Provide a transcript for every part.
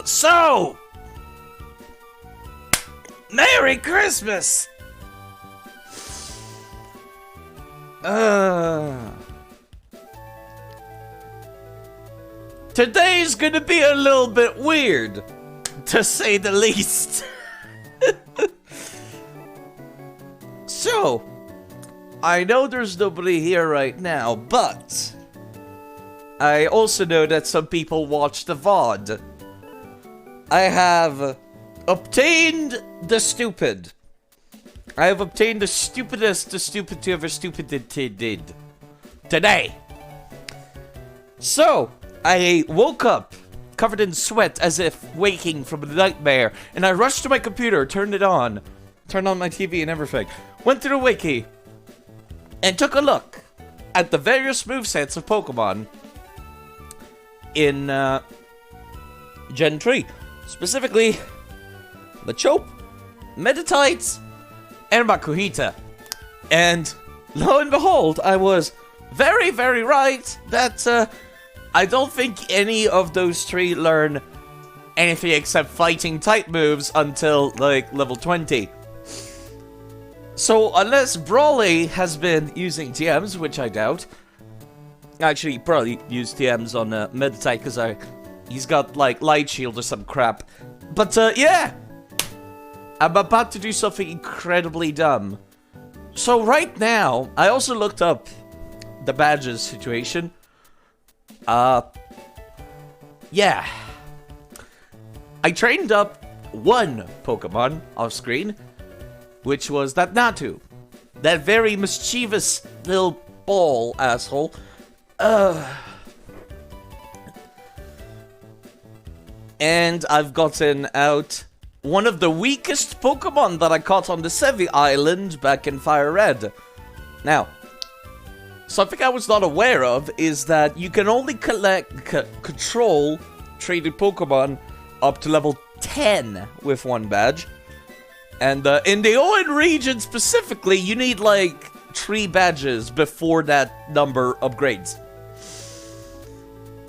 So, Merry Christmas! Today's gonna be a little bit weird, to say the least. So, I know there's nobody here right now, but I also know that some people watch the VOD. I have obtained the stupid. I have obtained the stupidest the stupid to ever stupid did today. So, I woke up covered in sweat as if waking from a nightmare, and I rushed to my computer, turned on my TV and everything, went to the wiki, and took a look at the various movesets of Pokemon in Gen 3. Specifically, Machoke, Meditite, and Makuhita. And lo and behold, I was very, very right that I don't think any of those three learn anything except fighting type moves until like level 20. So unless Brawly has been using TMs, which I doubt. Actually, he probably used TMs on Meditite because he's got like Light Shield or some crap. But yeah, I'm about to do something incredibly dumb. So right now, I also looked up the badges situation. Yeah. I trained up one Pokemon off screen, which was that Natu. That very mischievous little ball asshole. And I've gotten out one of the weakest Pokemon that I caught on the Sevi Island back in Fire Red. Now, something I was not aware of is that you can only control traded Pokemon up to level 10 with one badge. And in the Owen region specifically, you need like 3 badges before that number upgrades.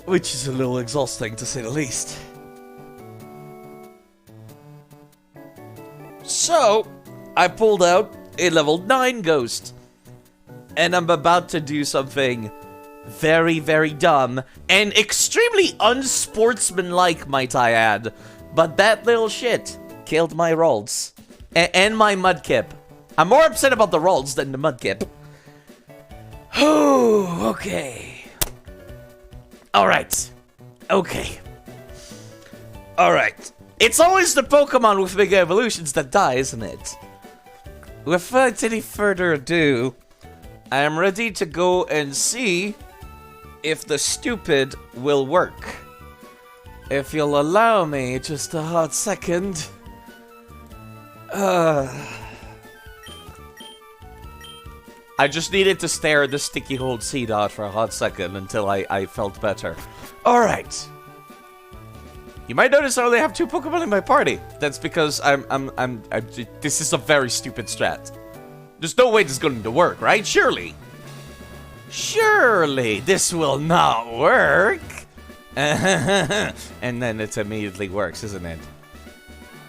Which is a little exhausting to say the least. So, I pulled out a level 9 Ghost. And I'm about to do something very, very dumb and extremely unsportsmanlike, might I add. But that little shit killed my Rolls. And my Mudkip. I'm more upset about the Rolls than the Mudkip. Oh, okay. Alright. Okay. Alright. It's always the Pokemon with big evolutions that die, isn't it? Without any further ado, I am ready to go and see if the stupid will work. If you'll allow me just a hot second. I just needed to stare at the sticky hold C dot for a hot second until I felt better. Alright. You might notice I only have 2 Pokemon in my party. That's because this is a very stupid strat. There's no way this is going to work, right? Surely. Surely this will not work. And then it immediately works, isn't it?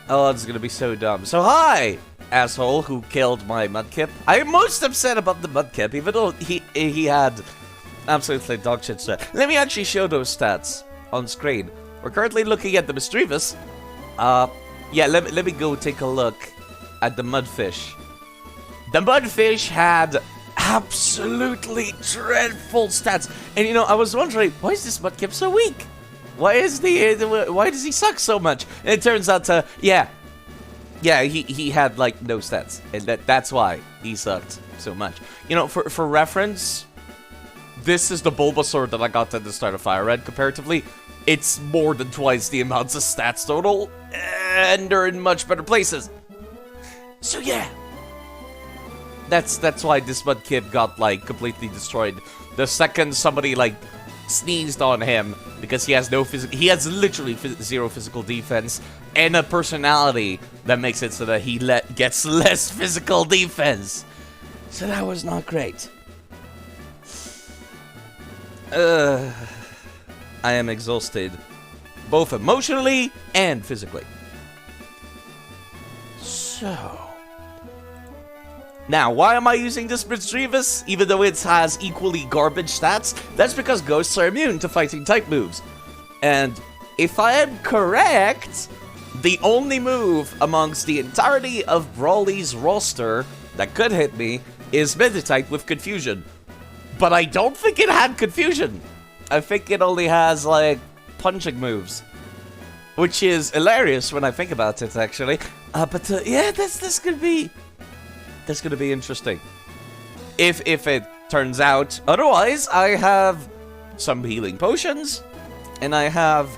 Oh, it's gonna be so dumb. So hi, asshole who killed my Mudkip. I'm most upset about the Mudkip, even though he had absolutely dog shit stat. Let me actually show those stats on screen. We're currently looking at the Mischievous. Yeah, let me go take a look at the Mudfish. The Mudfish had absolutely dreadful stats. And you know, I was wondering, why is this Mudkip so weak? Why does he suck so much? And it turns out yeah, he had like no stats. And that's why he sucked so much. You know, for reference, this is the Bulbasaur that I got at the start of Fire Red comparatively. It's more than twice the amounts of stats total, and they're in much better places. So yeah, that's why this Mudkip got like completely destroyed the second somebody like sneezed on him, because he has literally zero physical defense and a personality that makes it so that he gets less physical defense. So that was not great. I am exhausted, both emotionally and physically. So... Now, why am I using this Misdreavus, even though it has equally garbage stats? That's because ghosts are immune to fighting type moves. And if I am correct, the only move amongst the entirety of Brawly's roster that could hit me is Meditite with Confusion. But I don't think it had Confusion. I think it only has, like, punching moves. Which is hilarious when I think about it, actually. Yeah, this could be... That's gonna be interesting. If it turns out otherwise, I have some healing potions, and I have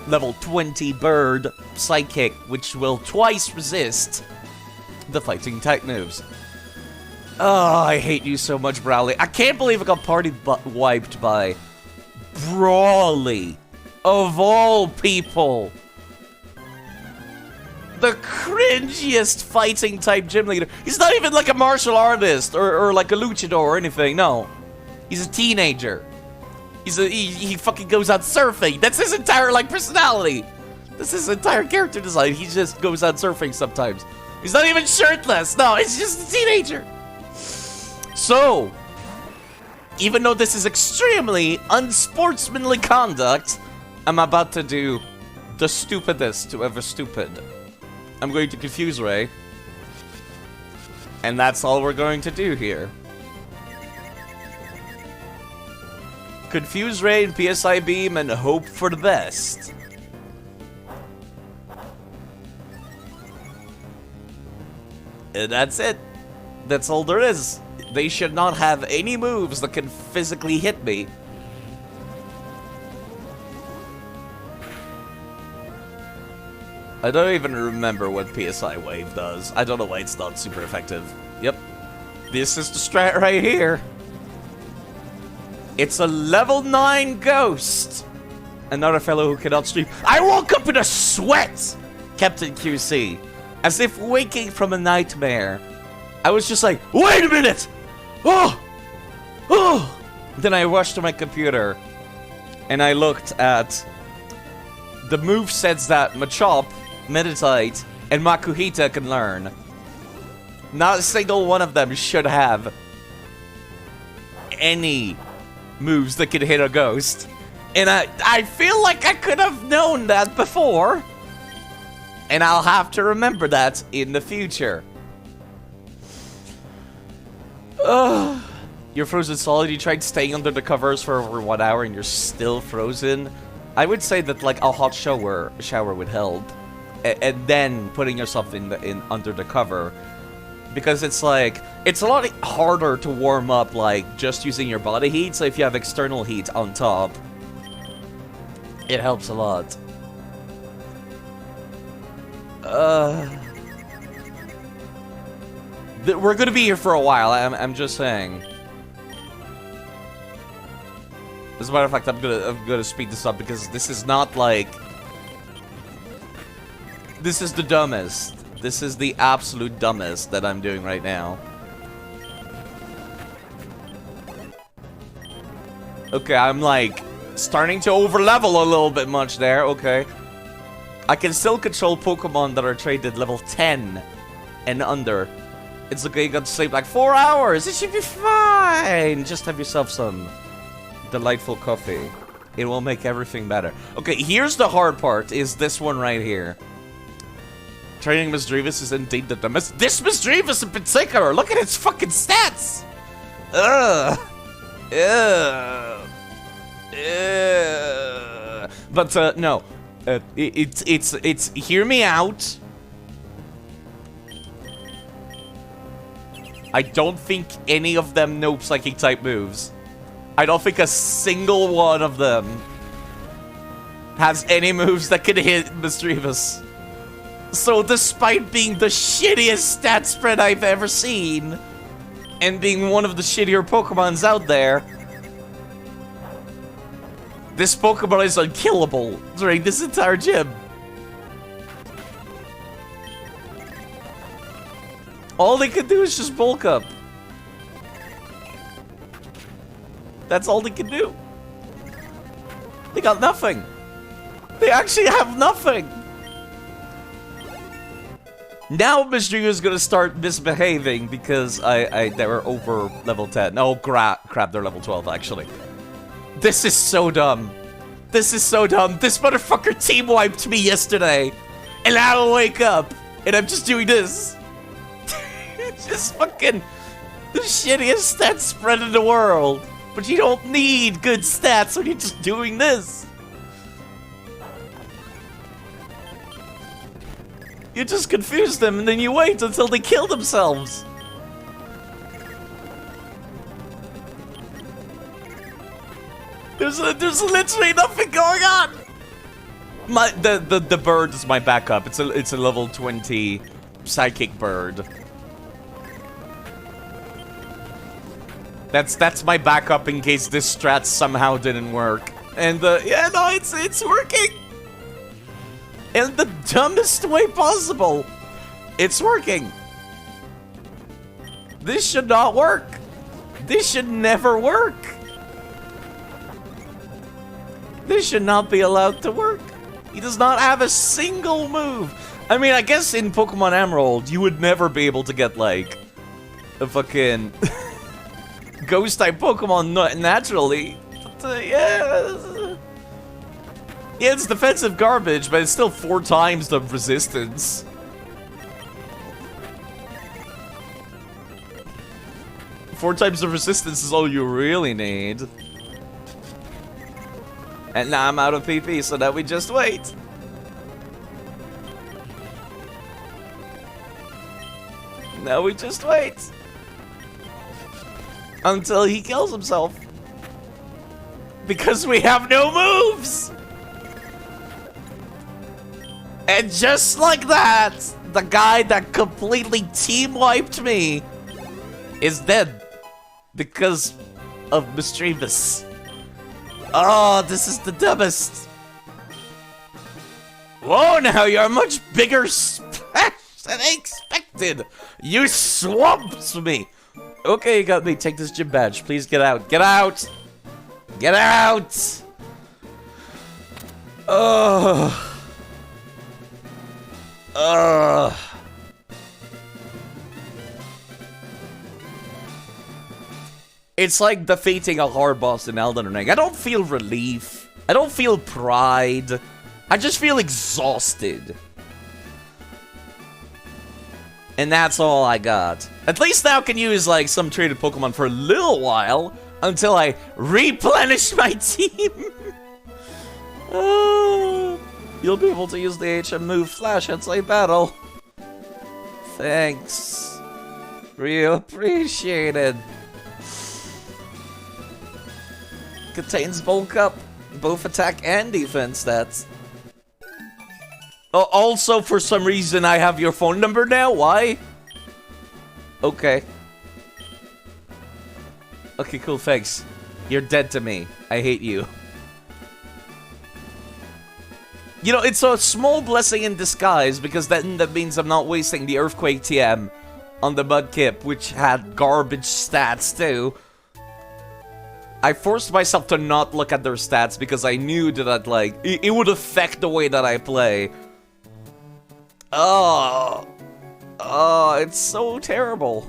level 20 bird psychic, which will twice resist the fighting type moves. Oh, I hate you so much, Brawly. I can't believe I got party wiped by Brawly, of all people. The cringiest fighting type gym leader. He's not even like a martial artist or like a luchador or anything. No, he's a teenager. He fucking goes out surfing. That's his entire like personality. That's his entire character design. He just goes out surfing sometimes. He's not even shirtless. No, he's just a teenager. So, even though this is extremely unsportsmanly conduct, I'm about to do the stupidest to ever stupid. I'm going to Confuse Ray. And that's all we're going to do here. Confuse Ray and PSI Beam and hope for the best. And that's it. That's all there is. They should not have any moves that can physically hit me. I don't even remember what PSI Wave does. I don't know why it's not super effective. Yep. This is the strat right here. It's a level 9 ghost. Another fellow who cannot sleep. I woke up in a sweat, Captain QC. As if waking from a nightmare. I was just like, wait a minute! Oh! Oh! Then I rushed to my computer. And I looked at the movesets that Machop, Meditite, and Makuhita can learn. Not a single one of them should have any moves that could hit a ghost. And I feel like I could have known that before. And I'll have to remember that in the future. You're frozen solid. You tried staying under the covers for over 1 hour and you're still frozen. I would say that like a hot shower would help. And then putting yourself in under the cover, because it's like it's a lot harder to warm up like just using your body heat. So if you have external heat on top, it helps a lot. We're gonna be here for a while. I'm just saying. As a matter of fact, I'm gonna speed this up because this is not like. This is the dumbest. This is the absolute dumbest that I'm doing right now. Okay, I'm like starting to overlevel a little bit much there. Okay. I can still control Pokemon that are traded level 10 and under. It's okay, you got to sleep like 4 hours. It should be fine. Just have yourself some delightful coffee. It will make everything better. Okay, here's the hard part, is this one right here. Training Misdreavus is indeed the dumbest. This Misdreavus in particular, look at its fucking stats! Ugh. Ugh. Ugh. But, no. It's, hear me out. I don't think any of them know Psychic type moves. I don't think a single one of them has any moves that can hit Misdreavus. So despite being the shittiest stat spread I've ever seen, and being one of the shittier Pokemons out there, this Pokemon is unkillable during this entire gym. All they can do is just bulk up. That's all they can do. They got nothing. They actually have nothing. Now Mystery is gonna start misbehaving because they were over level 10. Oh crap, they're level 12 actually. This is so dumb. This is so dumb. This motherfucker team wiped me yesterday. And now I wake up and I'm just doing this. It's just fucking the shittiest stats spread in the world. But you don't need good stats when you're just doing this. You just confuse them and then you wait until they kill themselves. There's literally nothing going on. The bird is my backup. It's a level 20 psychic bird. That's my backup in case this strat somehow didn't work. And yeah, no, it's working. In the dumbest way possible. It's working. This should not work. This should never work. This should not be allowed to work. He does not have a single move. I mean, I guess in Pokemon Emerald, you would never be able to get, like, a fucking Ghost-type Pokemon naturally. But, yeah. Yeah, it's defensive garbage, but it's still 4 times the resistance. Four times the resistance is all you really need. And now I'm out of PP, so now we just wait. Now we just wait. Until he kills himself. Because we have no moves! And just like that, the guy that completely team-wiped me is dead. Because of Mischievous. Oh, this is the dumbest. Whoa, now you're a much bigger splash than I expected. You swamped me. Okay, you got me. Take this gym badge. Please get out. Get out. Get out. Oh. It's like defeating a hard boss in Elden Ring. I don't feel relief. I don't feel pride. I just feel exhausted. And that's all I got. At least now I can use like some traded Pokemon for a little while until I replenish my team. You'll be able to use the HM move Flash inside battle. Thanks. Real appreciated. Contains bulk up, both attack and defense stats. Oh, also, for some reason, I have your phone number now. Why? Okay. Okay, cool, thanks. You're dead to me. I hate you. You know, it's a small blessing in disguise, because then that means I'm not wasting the Earthquake TM on the Mudkip, which had garbage stats, too. I forced myself to not look at their stats, because I knew that, like, it would affect the way that I play. Oh, it's so terrible.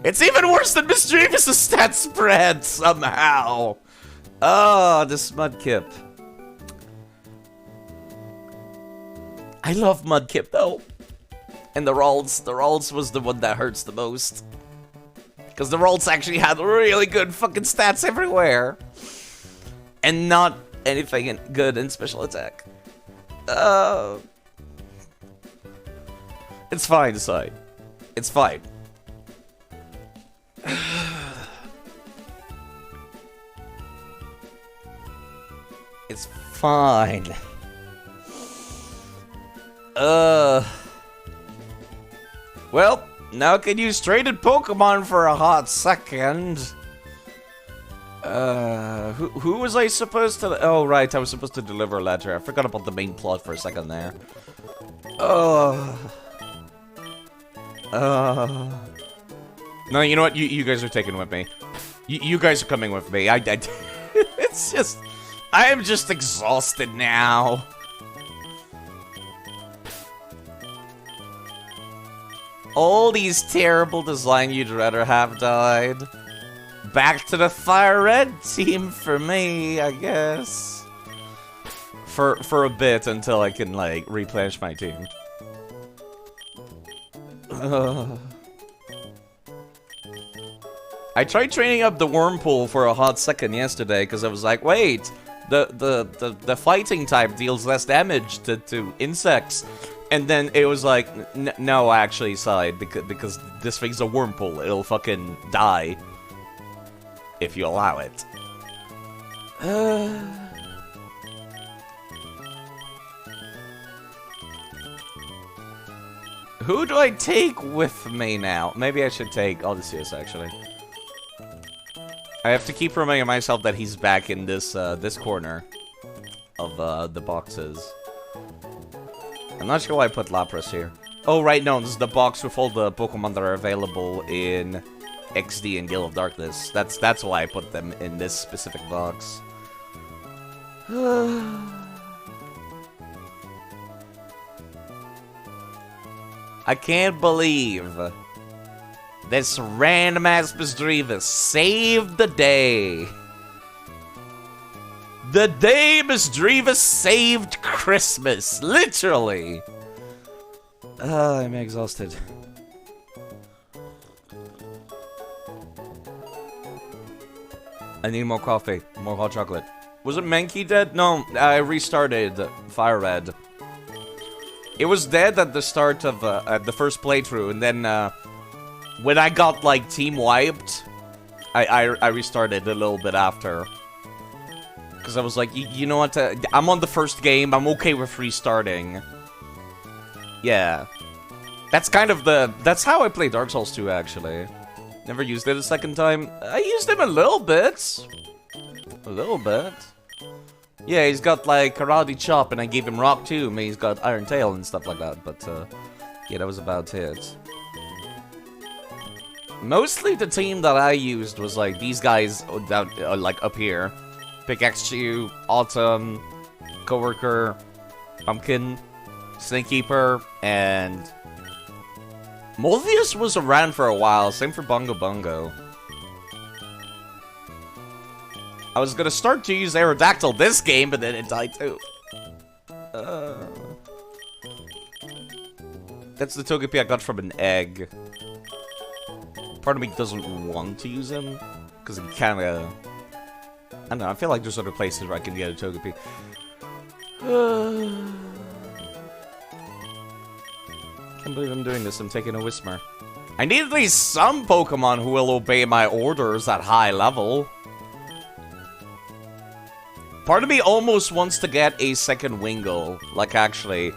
It's even worse than Mischievous' stat spread, somehow. Oh, this Mudkip. I love Mudkip, though. And the Ralts was the one that hurts the most. Because the Ralts actually had really good fucking stats everywhere. And not anything good in special attack. It's fine, Sai. It's fine. It's fine. Well, now I can use traded Pokemon for a hot second. Who was I supposed to... Oh, right, I was supposed to deliver a letter. I forgot about the main plot for a second there. No, you know what? You guys are taking with me. You guys are coming with me. It's just... I am just exhausted now. All these terrible design you'd rather have died. Back to the fire red team for me, I guess. For a bit until I can, like, replenish my team. I tried training up the Wormpool for a hot second yesterday because I was like, wait, the fighting type deals less damage to insects. And then it was like, no, actually, side, because this thing's a Wormpool. It'll fucking die if you allow it. Who do I take with me now? Maybe I should take Odysseus, actually. I have to keep reminding myself that he's back in this this corner of the boxes. I'm not sure why I put Lapras here. Oh, right, no, this is the box with all the Pokemon that are available in XD and Gale of Darkness. That's why I put them in this specific box. I can't believe this random ass Misdreavus saved the day. The day Misdreavus saved Christmas, literally. I'm exhausted. I need more coffee, more hot chocolate. Was it Mankey dead? No, I restarted Fire Red. It was dead at the start of the first playthrough, and then when I got like team wiped, I restarted a little bit after. Because I was like, you know what, I'm on the first game, I'm okay with restarting. Yeah. That's kind of that's how I play Dark Souls 2, actually. Never used it a second time. I used him a little bit. A little bit. Yeah, he's got like Karate Chop, and I gave him Rock too. I mean, he's got Iron Tail and stuff like that, but yeah, that was about it. Mostly the team that I used was like these guys that like up here. Pickaxe, Autumn, Coworker, Pumpkin, Snakekeeper, and Molvius was around for a while. Same for Bongo Bongo. I was gonna start to use Aerodactyl this game, but then it died too. That's the Togepi I got from an egg. Part of me doesn't want to use him, because he kinda... I don't know, I feel like there's other places where I can get a Togepi. Can't believe I'm doing this, I'm taking a Whismur. I need at least some Pokemon who will obey my orders at high level. Part of me almost wants to get a second Wingull, like actually.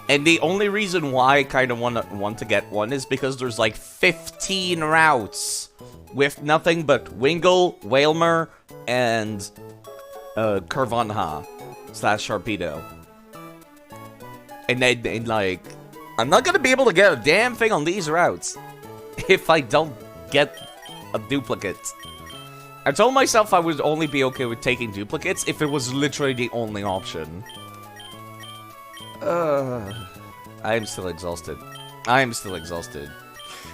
And the only reason why I kind of want to get one is because there's like 15 routes with nothing but Wingull, Wailmer, and Kervanha / Sharpedo. And then, like, I'm not gonna be able to get a damn thing on these routes if I don't get a duplicate. I told myself I would only be okay with taking duplicates if it was literally the only option. I am still exhausted. I am still exhausted.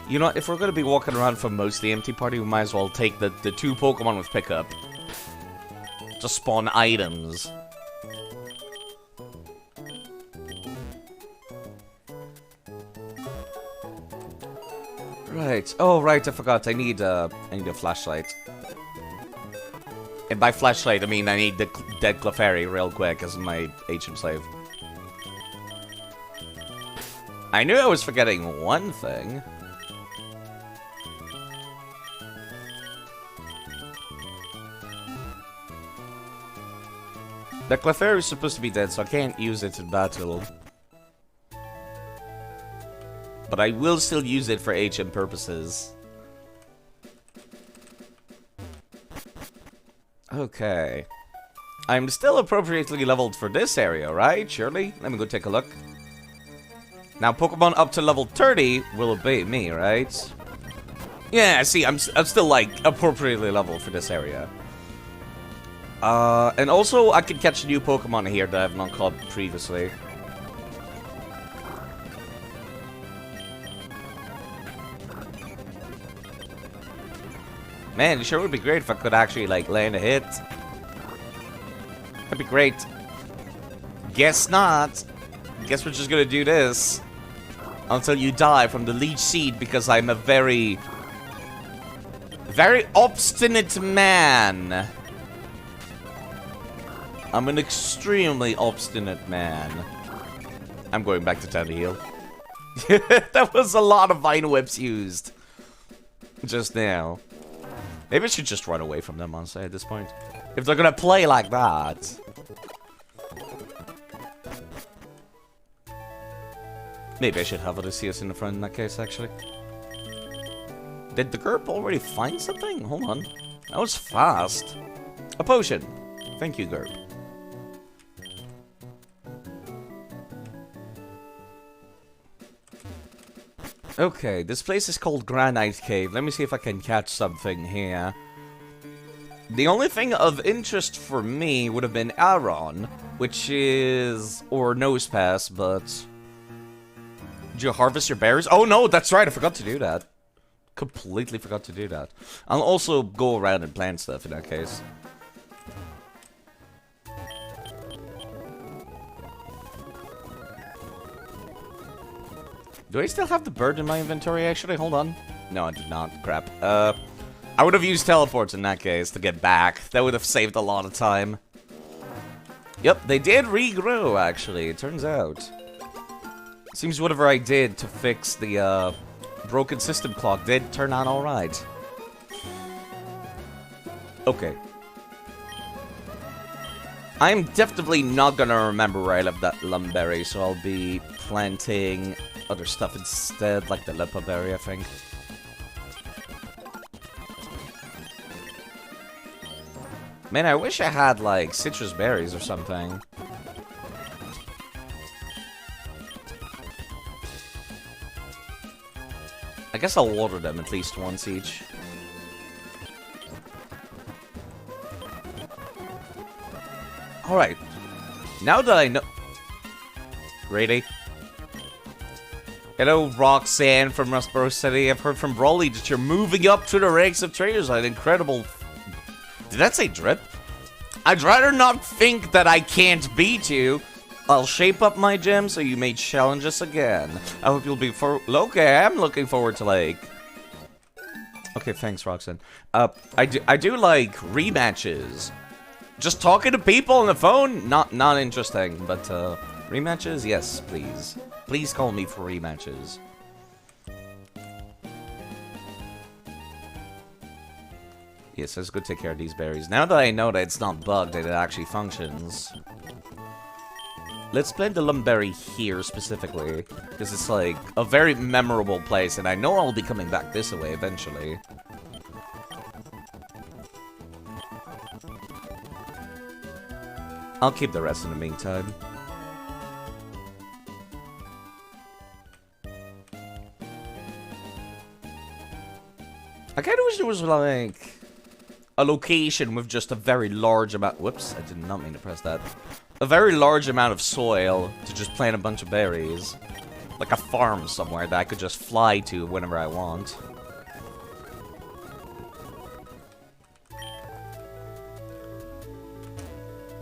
You know, if we're gonna be walking around for most of the empty party, we might as well take the 2 Pokemon with pickup. To spawn items. Right. Oh, right, I forgot. I need a flashlight. And by flashlight, I mean I need the dead Clefairy real quick as my HM slave. I knew I was forgetting one thing. The Clefairy is supposed to be dead, so I can't use it in battle. But I will still use it for HM purposes. Okay. I'm still appropriately leveled for this area, right? Surely? Let me go take a look. Now, Pokemon up to level 30 will obey me, right? Yeah, see, I'm still, like, appropriately leveled for this area. And also, I can catch a new Pokemon here that I have not caught previously. Man, it sure would be great if I could actually, like, land a hit. That'd be great. Guess not. Guess we're just gonna do this. Until you die from the leech seed, because I'm a very obstinate man. I'm an extremely obstinate man. I'm going back to town to heal. That was a lot of Vine Whips used. Just now. Maybe I should just run away from them, honestly, at this point. If they're gonna play like that. Maybe I should have Odysseus in the front in that case, actually. Did the GURP already find something? Hold on. That was fast. A potion. Thank you, GURP. Okay, this place is called Granite Cave. Let me see if I can catch something here. The only thing of interest for me would have been Aron, which is... or Nosepass, but... Did you harvest your berries? Oh no, that's right, I forgot to do that. Completely forgot to do that. I'll also go around and plant stuff in that case. Do I still have the bird in my inventory, actually? Hold on. No, I did not. Crap. I would have used teleports in that case to get back. That would have saved a lot of time. Yep, they did regrow, actually, it turns out. Seems whatever I did to fix the, broken system clock did turn out alright. Okay. I'm definitely not gonna remember where I left that lumberry, so I'll be planting other stuff instead, like the Lipa berry, I think. Man, I wish I had, like, citrus berries or something. I guess I'll water them at least once each. Alright. Now that I know... Really? Hello, Roxanne from Rustboro City. I've heard from Brawley that you're moving up to the ranks of traders. An incredible... Did that say drip? I'd rather not think that I can't beat you. I'll shape up my gym so you may challenge us again. I hope you'll be okay, I'm looking forward to, like... Okay, thanks, Roxanne. I do like rematches. Just talking to people on the phone, not interesting. But rematches, yes, please. Please call me for rematches. Yes, let's go take care of these berries. Now that I know that it's not bugged and it actually functions. Let's plant the lumberry here specifically, because it's like a very memorable place, and I know I'll be coming back this way eventually. I'll keep the rest in the meantime. I kinda wish there was like a location with just a very large amount. Whoops, I did not mean to press that. A very large amount of soil to just plant a bunch of berries. Like a farm somewhere that I could just fly to whenever I want.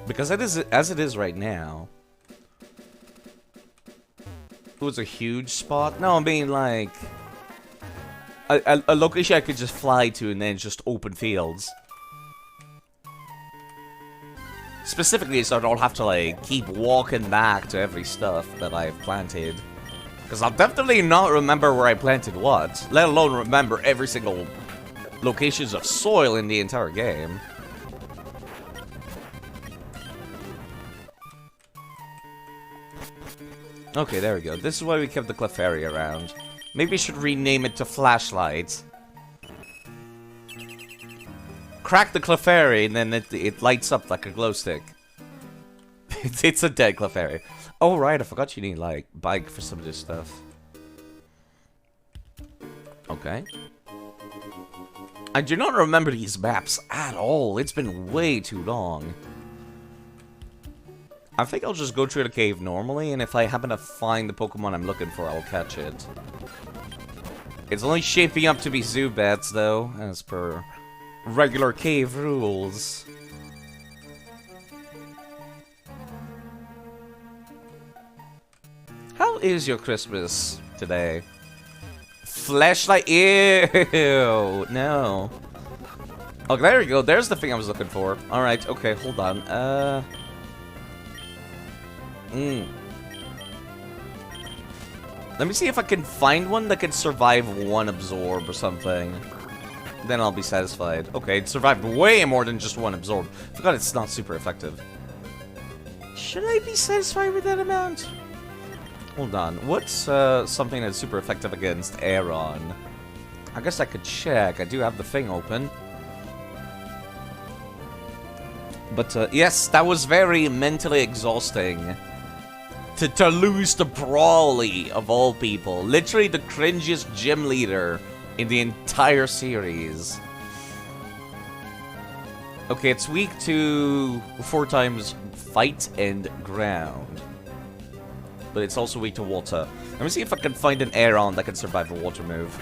Because as it is right now... It was a huge spot? No, I mean like... A location I could just fly to and then just open fields. Specifically, so I don't have to, like, keep walking back to every stuff that I've planted. Because I'll definitely not remember where I planted what, let alone remember every single locations of soil in the entire game. Okay, there we go. This is why we kept the Clefairy around. Maybe we should rename it to Flashlight. Crack the Clefairy, and then it lights up like a glow stick. It's a dead Clefairy. Oh, right, I forgot you need, like, bike for some of this stuff. Okay. I do not remember these maps at all. It's been way too long. I think I'll just go through the cave normally, and if I happen to find the Pokemon I'm looking for, I'll catch it. It's only shaping up to be Zubats, though, as per regular cave rules. How is your Christmas today? Flashlight? Ew! No. Oh, there you go. There's the thing I was looking for. Alright, okay, hold on. Let me see if I can find one that can survive one absorb or something. Then I'll be satisfied. Okay, it survived way more than just one absorb. Forgot it's not super effective. Should I be satisfied with that amount? Hold on. What's something that's super effective against Aeron? I guess I could check. I do have the thing open. But, yes, that was very mentally exhausting. To lose to Brawly, of all people. Literally the cringiest gym leader in the entire series. Okay, it's weak to 4 times fight and ground. But it's also weak to water. Let me see if I can find an Aeron that can survive a water move.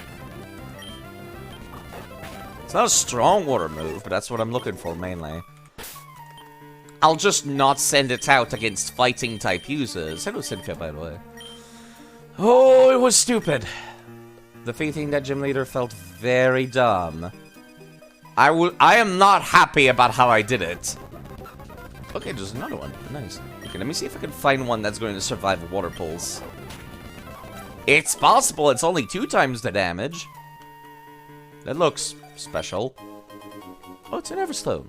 It's not a strong water move, but that's what I'm looking for mainly. I'll just not send it out against fighting type users. Hello, Cynthia, by the way. Oh, it was stupid. Defeating that gym leader felt very dumb. I am not happy about how I did it. Okay, there's another one. Nice. Okay, let me see if I can find one that's going to survive water pulse. It's possible. It's only 2 times the damage. That looks special. Oh, it's an Everstone.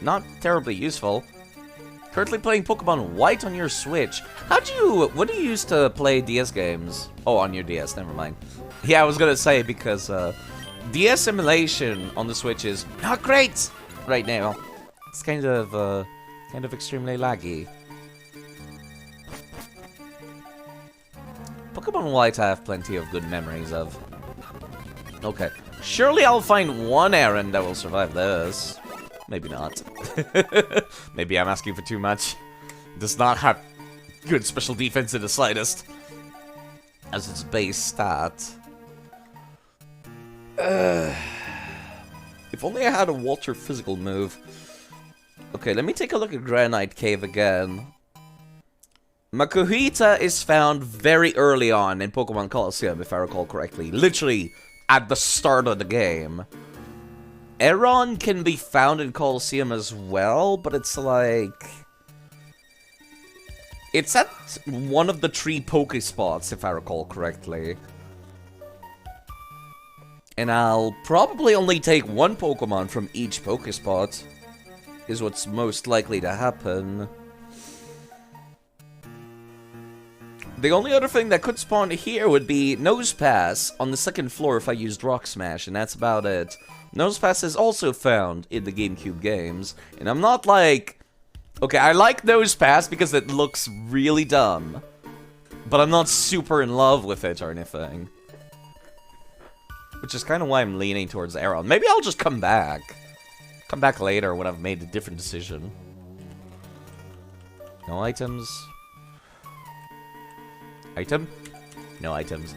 Not terribly useful. Currently playing Pokemon White on your Switch. What do you use to play DS games? Oh, on your DS, never mind. Yeah, I was gonna say, because DS emulation on the Switch is not great right now. It's kind of extremely laggy. Pokemon White I have plenty of good memories of. Okay. Surely I'll find one errand that will survive this. Maybe not. Maybe I'm asking for too much. Does not have good special defense in the slightest. As its base stat. If only I had a water physical move. Okay, let me take a look at Granite Cave again. Makuhita is found very early on in Pokemon Colosseum, if I recall correctly. Literally at the start of the game. Aeron can be found in Colosseum as well, but it's like... It's at one of the 3 Pokespots, if I recall correctly. And I'll probably only take 1 Pokemon from each Pokespot. Is what's most likely to happen. The only other thing that could spawn here would be Nosepass on the 2nd floor if I used Rock Smash, and that's about it. Nosepass is also found in the GameCube games, and I'm not like... Okay, I like Nosepass because it looks really dumb, but I'm not super in love with it or anything. Which is kind of why I'm leaning towards Aeron. Maybe I'll just come back. Come back later when I've made a different decision. No items. Item? No items.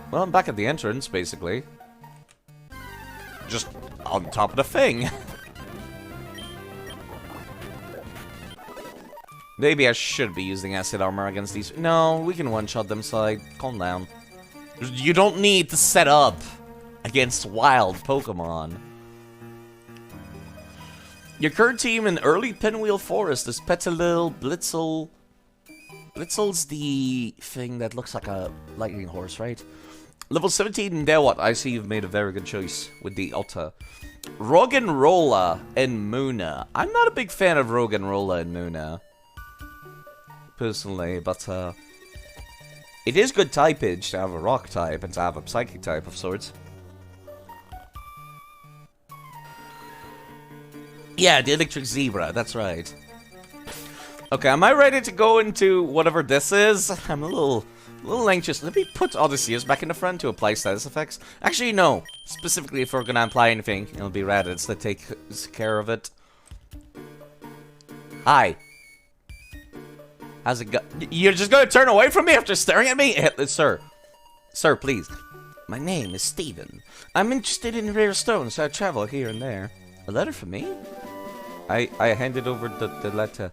Well, I'm back at the entrance, basically. Just on top of the thing. Maybe I should be using acid armor against these. No, we can one-shot them, so calm down. You don't need to set up against wild Pokemon. Your current team in early Pinwheel Forest is Petilil, Blitzel. Blitzel's the thing that looks like a lightning horse, right? Level 17 in Dewat. I see you've made a very good choice with the Alta. Roggenrola and Munna. I'm not a big fan of Roggenrola and Munna, personally, but it is good typage to have a rock type and to have a psychic type of sorts. Yeah, the electric zebra, that's right. Okay, am I ready to go into whatever this is? I'm a little A little anxious. Let me put Odysseus back in the front to apply status effects. Actually, no. Specifically, if we're gonna apply anything, it'll be Raditz that takes care of it. Hi. How's it go? You're just gonna turn away from me after staring at me? Sir. Sir, please. My name is Steven. I'm interested in rare stones, so I travel here and there. A letter for me? I handed over the letter.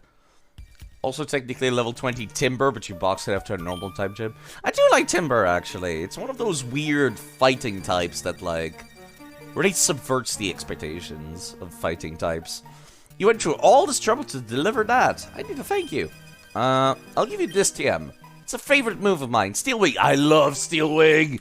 Also technically level 20 Timber, but you box it after a normal type gym. I do like Timber, actually. It's one of those weird fighting types that, like, really subverts the expectations of fighting types. You went through all this trouble to deliver that. I need to thank you. I'll give you this TM. It's a favorite move of mine. Steel Wing. I love Steel Wing.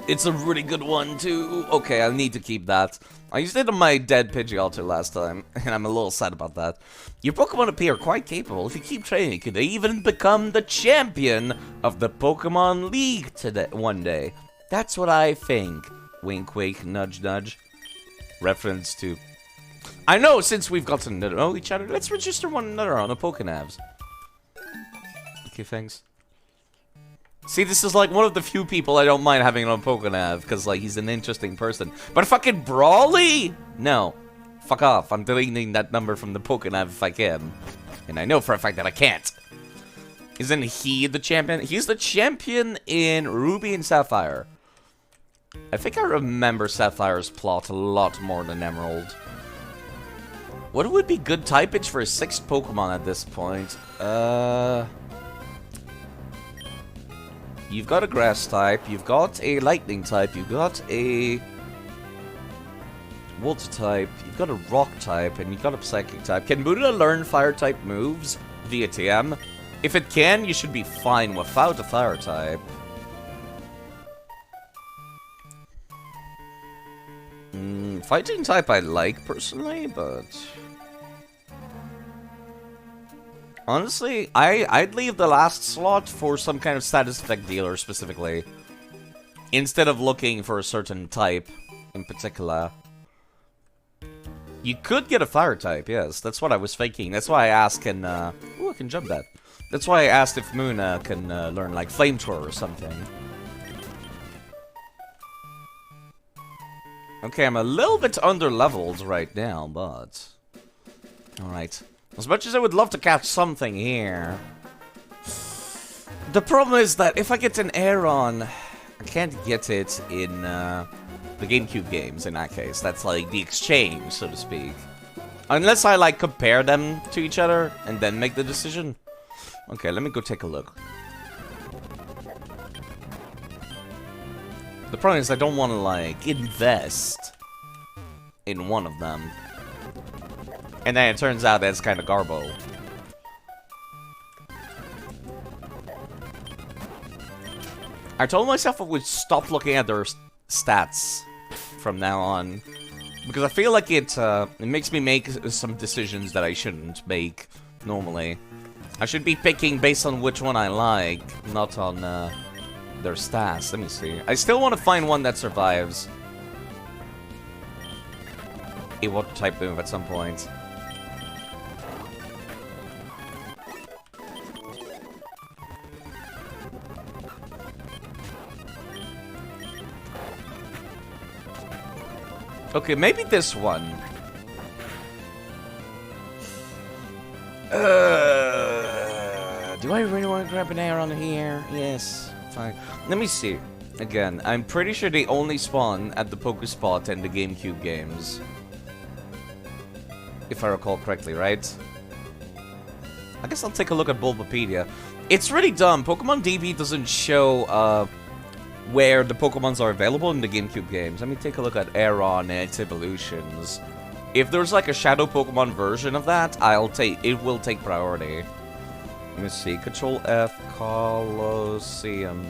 It's a really good one, too. Okay, I'll need to keep that. I used it on my dead Pidgeotto last time, and I'm a little sad about that. Your Pokemon appear quite capable. If you keep training, you could even become the champion of the Pokemon League one day. That's what I think. Wink, wink, nudge, nudge. Reference to... I know, since we've gotten to know each other, let's register one another on the Pokénavs. Okay, thanks. See, this is like one of the few people I don't mind having on Pokénav, because, like, he's an interesting person. But fucking Brawly? No. Fuck off. I'm deleting that number from the Pokénav if I can. And I know for a fact that I can't. Isn't he the champion? He's the champion in Ruby and Sapphire. I think I remember Sapphire's plot a lot more than Emerald. What would be good typage for a 6th Pokemon at this point? You've got a grass type, you've got a lightning type, you've got a water type, you've got a rock type, and you've got a psychic type. Can Buddha learn fire type moves via TM? If it can, you should be fine without a fire type. Fighting type I like personally, but... honestly, I'd leave the last slot for some kind of status effect dealer specifically. Instead of looking for a certain type in particular. You could get a fire type, yes. That's what I was thinking. That's why I asked can... ooh, I can jump that. That's why I asked if Muna can learn, like, Flamethrower or something. Okay, I'm a little bit under-leveled right now, but... alright. As much as I would love to catch something here... the problem is that if I get an Aeron, I can't get it in the GameCube games in that case. That's like the exchange, so to speak. Unless I like compare them to each other and then make the decision. Okay, let me go take a look. The problem is I don't want to like invest in one of them. And then it turns out that's kind of garbo. I told myself I would stop looking at their stats from now on. Because I feel like it makes me make some decisions that I shouldn't make normally. I should be picking based on which one I like, not on their stats. Let me see. I still want to find one that survives a water type move at some point. Okay, maybe this one. Do I really want to grab an Aeron here? Yes, fine. Let me see. Again, I'm pretty sure they only spawn at the Pokespot in the GameCube games. If I recall correctly, right? I guess I'll take a look at Bulbapedia. It's really dumb. Pokemon DB doesn't show, where the Pokemons are available in the GameCube games. Let me take a look at Aeron and its evolutions. If there's like a Shadow Pokemon version of that, it will take priority. Let me see. Control F, Colosseum.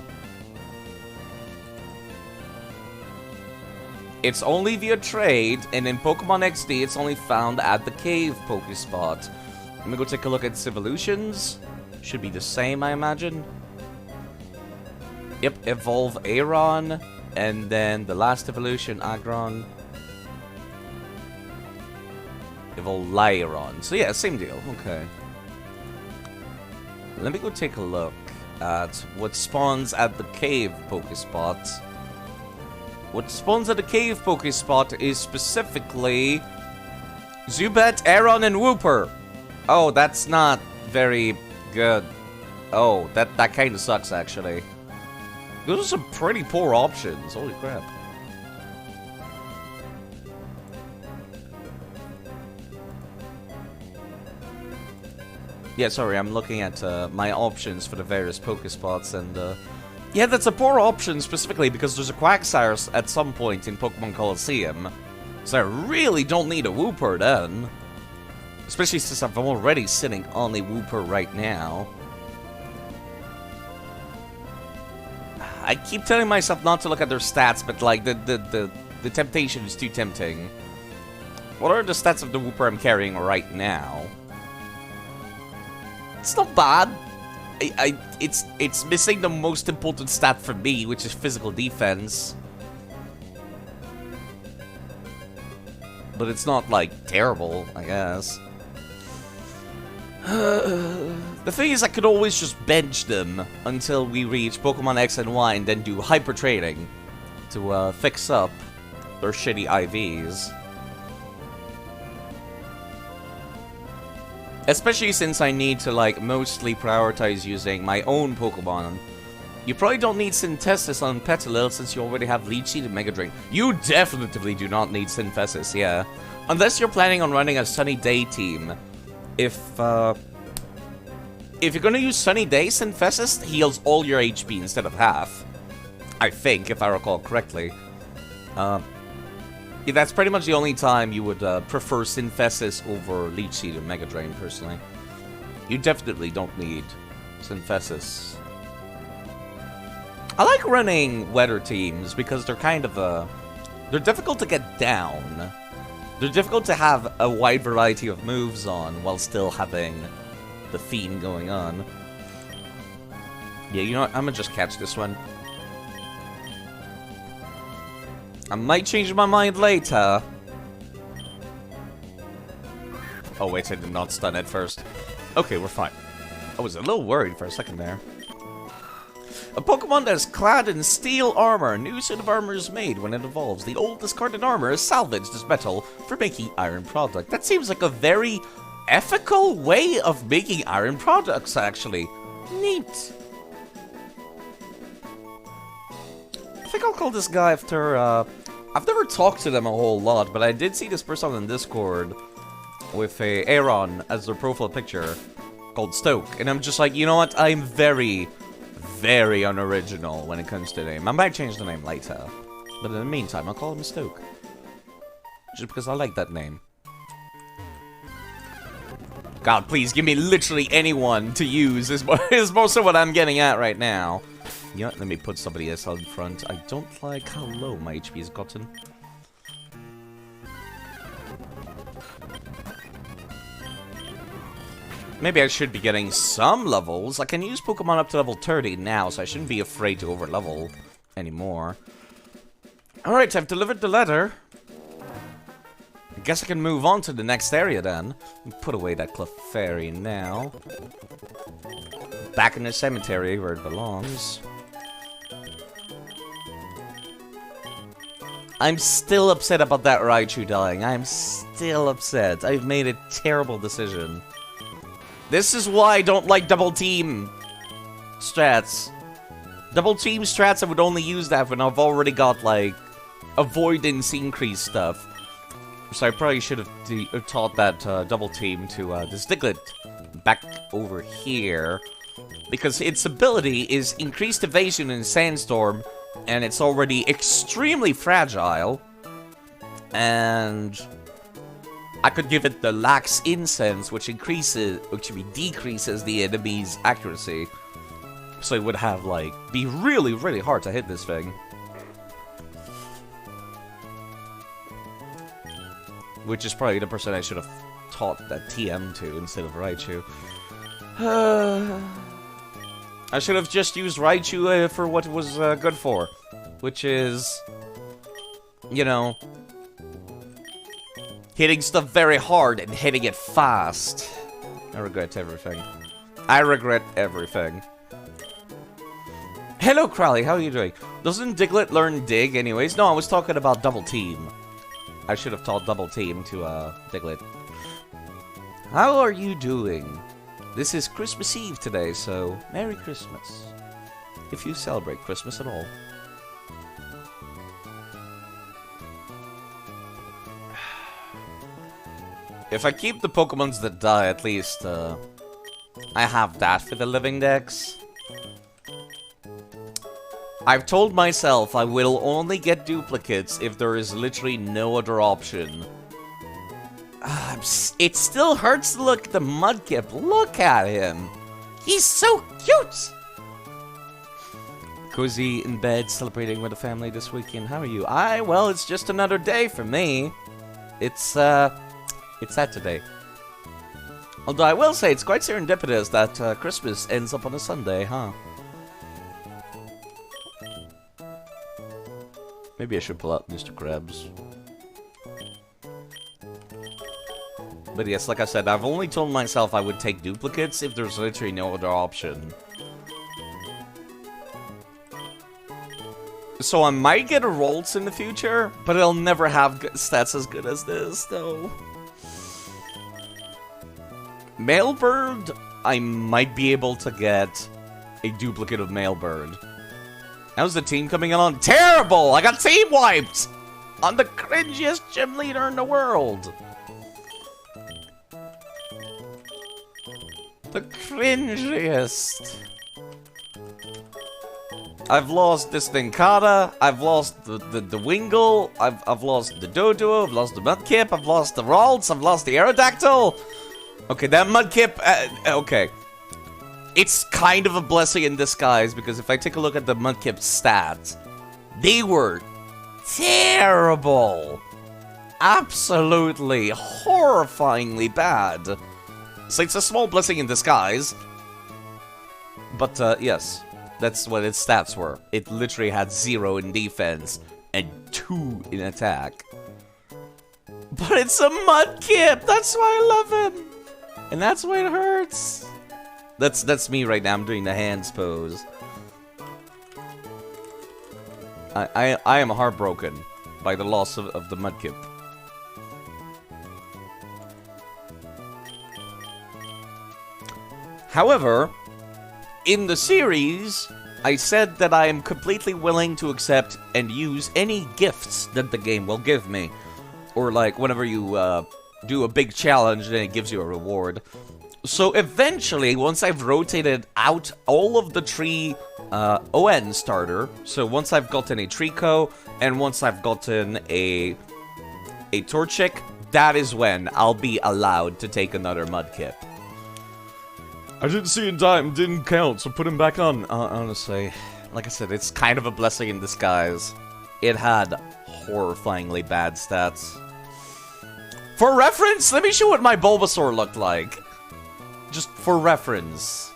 It's only via trade, and in Pokemon XD, it's only found at the Cave Pokespot. Let me go take a look at its evolutions. Should be the same, I imagine. Yep, evolve Aeron, and then the last evolution, Agron. Evolve Lairon. So yeah, same deal, okay. Let me go take a look. at what spawns at the cave Pokespot. What spawns at the cave Pokespot is specifically Zubat, Aron, and Wooper. Oh, that's not very good. Oh, that kind of sucks, actually. Those are some pretty poor options. Holy crap. Yeah, sorry, I'm looking at my options for the various Pokespots, and yeah, that's a poor option specifically because there's a Quagsire at some point in Pokemon Colosseum. So I really don't need a Wooper then. Especially since I'm already sitting on a Wooper right now. I keep telling myself not to look at their stats, but like the temptation is too tempting. What are the stats of the Wooper I'm carrying right now? It's not bad. It's missing the most important stat for me, which is physical defense. But it's not, like, terrible, I guess. The thing is, I could always just bench them until we reach Pokemon X and Y and then do hyper trading to fix up their shitty IVs. Especially since I need to, like, mostly prioritize using my own Pokemon. You probably don't need Synthesis on Petalil since you already have Leech Seed and Mega Drain. You definitely do not need Synthesis, yeah. Unless you're planning on running a Sunny Day team. If you're gonna use Sunny Day, Synthesis heals all your HP instead of half. I think, if I recall correctly. Yeah, that's pretty much the only time you would prefer Synthesis over Leech Seed and Mega Drain, personally. You definitely don't need Synthesis. I like running weather teams because they're kind of they're difficult to get down. They're difficult to have a wide variety of moves on while still having the theme going on. Yeah, you know what? I'm gonna just catch this one. I might change my mind later. Oh wait, I did not stun it first. Okay, we're fine. I was a little worried for a second there. A Pokemon that is clad in steel armor. A new suit of armor is made when it evolves. The old discarded armor is salvaged as metal for making iron product. That seems like a very ethical way of making iron products, actually. Neat. I think I'll call this guy after, I've never talked to them a whole lot, but I did see this person on Discord with a Aron as their profile picture called Stoke. And I'm just like, you know what? I'm very unoriginal when it comes to name. I might change the name later. But in the meantime, I'll call him Stoke. Just because I like that name. God, please give me literally anyone to use is most of what I'm getting at right now. You know what? Let me put somebody else out in front. I don't like how low my HP has gotten. Maybe I should be getting some levels. I can use Pokemon up to level 30 now, so I shouldn't be afraid to overlevel anymore. Alright, I've delivered the letter. I guess I can move on to the next area then. Put away that Clefairy now. Back in the cemetery where it belongs. I'm still upset about that Raichu dying. I'm still upset. I've made a terrible decision. This is why I don't like double team strats. Double team strats, I would only use that when I've already got, like, avoidance increase stuff. So I probably should have taught that double team to the Diglett back over here. Because its ability is increased evasion in Sandstorm, and it's already extremely fragile. And I could give it the Lax Incense, which decreases the enemy's accuracy. So it would have, like, be really, really hard to hit this thing. Which is probably the person I should have taught that TM to instead of Raichu. I should have just used Raichu for what it was good for. Which is, you know, hitting stuff very hard and hitting it fast. I regret everything. I regret everything. Hello, Crowley. How are you doing? Doesn't Diglett learn dig anyways? No, I was talking about double team. I should have taught double team to Diglett. How are you doing? This is Christmas Eve today, so Merry Christmas. If you celebrate Christmas at all. If I keep the Pokemons that die, at least, I have that for the LivingDex. I've told myself I will only get duplicates if there is literally no other option. It still hurts to look at the Mudkip. Look at him. He's so cute. Cozy in bed, celebrating with the family this weekend. How are you? Well, it's just another day for me. It's Saturday. Although I will say it's quite serendipitous that Christmas ends up on a Sunday, huh? Maybe I should pull out Mr. Krabs. But yes, like I said, I've only told myself I would take duplicates if there's literally no other option. So I might get a Rolls in the future, but I'll never have stats as good as this, though. Mailbird, I might be able to get a duplicate of Mailbird. How's the team coming along? Terrible! I got team wiped! On the cringiest gym leader in the world! The cringiest. I've lost this Vinkata, I've lost the Wingle, I've lost the Doduo, I've lost the Mudkip, I've lost the Ralts, I've lost the Aerodactyl! Okay, that Mudkip, okay. It's kind of a blessing in disguise, because if I take a look at the Mudkip's stats, they were terrible. Absolutely, horrifyingly bad. So it's a small blessing in disguise. But, yes, that's what its stats were. It literally had 0 in defense and 2 in attack. But it's a Mudkip! That's why I love him! And that's why it hurts. That's me right now. I'm doing the hands pose. I am heartbroken by the loss of the Mudkip. However, in the series, I said that I am completely willing to accept and use any gifts that the game will give me. Or like whenever you do a big challenge, then it gives you a reward. So eventually, once I've rotated out all of the tree ON starter, so once I've gotten a Trico, and once I've gotten a Torchic, that is when I'll be allowed to take another Mudkip. I didn't see him die, it didn't count, so put him back on. Honestly, like I said, it's kind of a blessing in disguise. It had horrifyingly bad stats. For reference, let me show what my Bulbasaur looked like. Just for reference.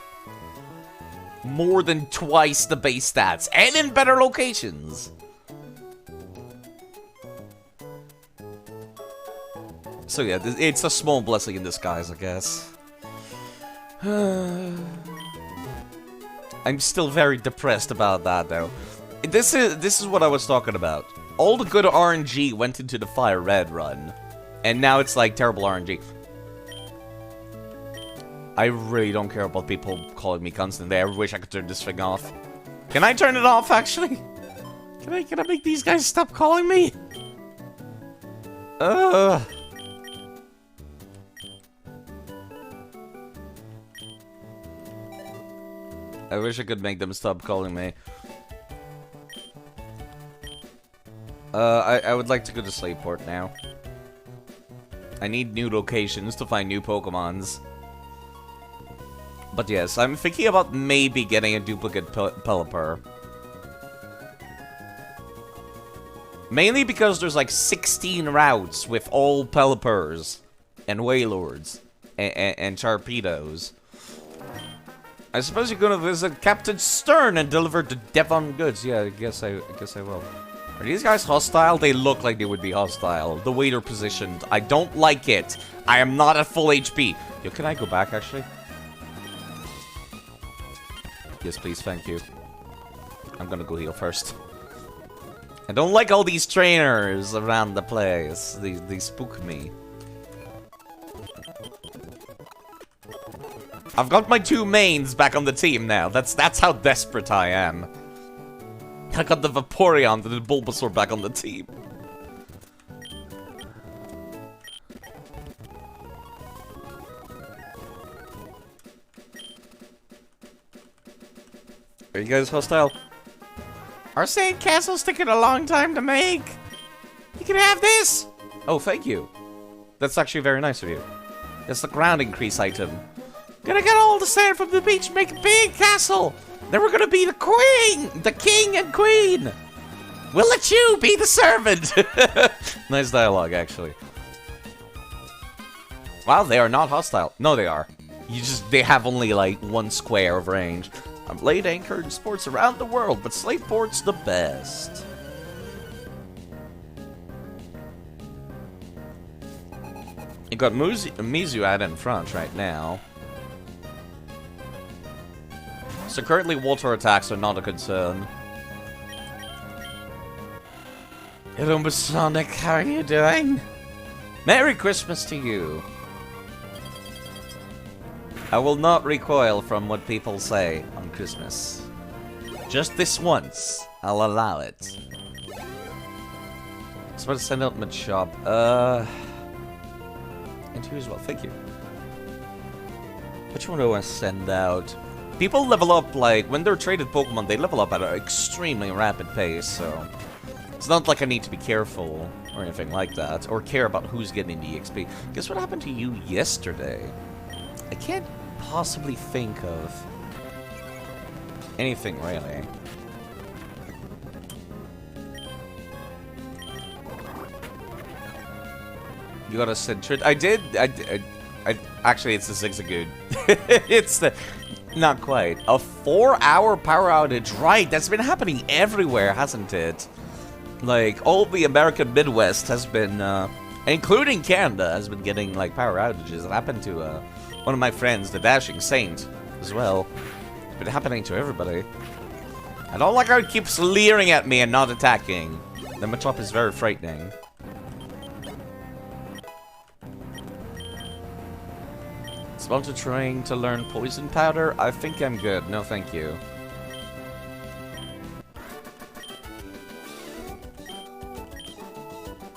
More than twice the base stats, and in better locations. So yeah, it's a small blessing in disguise, I guess. I'm still very depressed about that, though. This is what I was talking about. All the good RNG went into the Fire Red run, and now it's like terrible RNG. I really don't care about people calling me constantly. I wish I could turn this thing off. Can I turn it off, actually? Can I make these guys stop calling me? I wish I could make them stop calling me. I would like to go to Slateport now. I need new locations to find new Pokemons. But yes, I'm thinking about maybe getting a duplicate Pelipper. Mainly because there's like 16 routes with all Pelipers and Wailords and Torpedoes. I suppose you're gonna visit Captain Stern and deliver the Devon goods. Yeah, I guess I will. Are these guys hostile? They look like they would be hostile. The way they're positioned. I don't like it. I am not at full HP. Yo, can I go back actually? Yes, please, thank you. I'm gonna go heal first. I don't like all these trainers around the place. They spook me. I've got my 2 mains back on the team now. That's how desperate I am. I got the Vaporeon and the Bulbasaur back on the team. Are you guys hostile? Our Sand Castle's taking a long time to make. You can have this. Oh, thank you. That's actually very nice of you. It's the ground increase item. Gonna get all the sand from the beach, make a big castle. Then we're gonna be the queen, the king and queen. We'll let you be the servant. Nice dialogue, actually. Wow, they are not hostile. No, they are. They have only like 1 square of range. I've laid anchor in sports around the world, but Slateport's the best. You got Mizu out in front right now. So currently water attacks are not a concern. Hello, Sonic, how are you doing? Merry Christmas to you. I will not recoil from what people say on Christmas. Just this once, I'll allow it. I was about to send out my shop. And you as well, thank you. Which one do I want to send out? People level up, like, when they're traded Pokemon, they level up at an extremely rapid pace, so... It's not like I need to be careful or anything like that, or care about who's getting the EXP. Guess what happened to you yesterday? I can't possibly think of anything, really. You got a Centrid? I did. Actually, it's the Zigzagoon. It's the... Not quite. A 4-hour power outage. Right, that's been happening everywhere, hasn't it? Like, all the American Midwest has been, including Canada, has been getting, like, power outages. It happened to, one of my friends, the Dashing Saint, as well. It's been happening to everybody. I don't like how it keeps leering at me and not attacking. The Machop is very frightening. About to trying to learn Poison Powder? I think I'm good. No, thank you.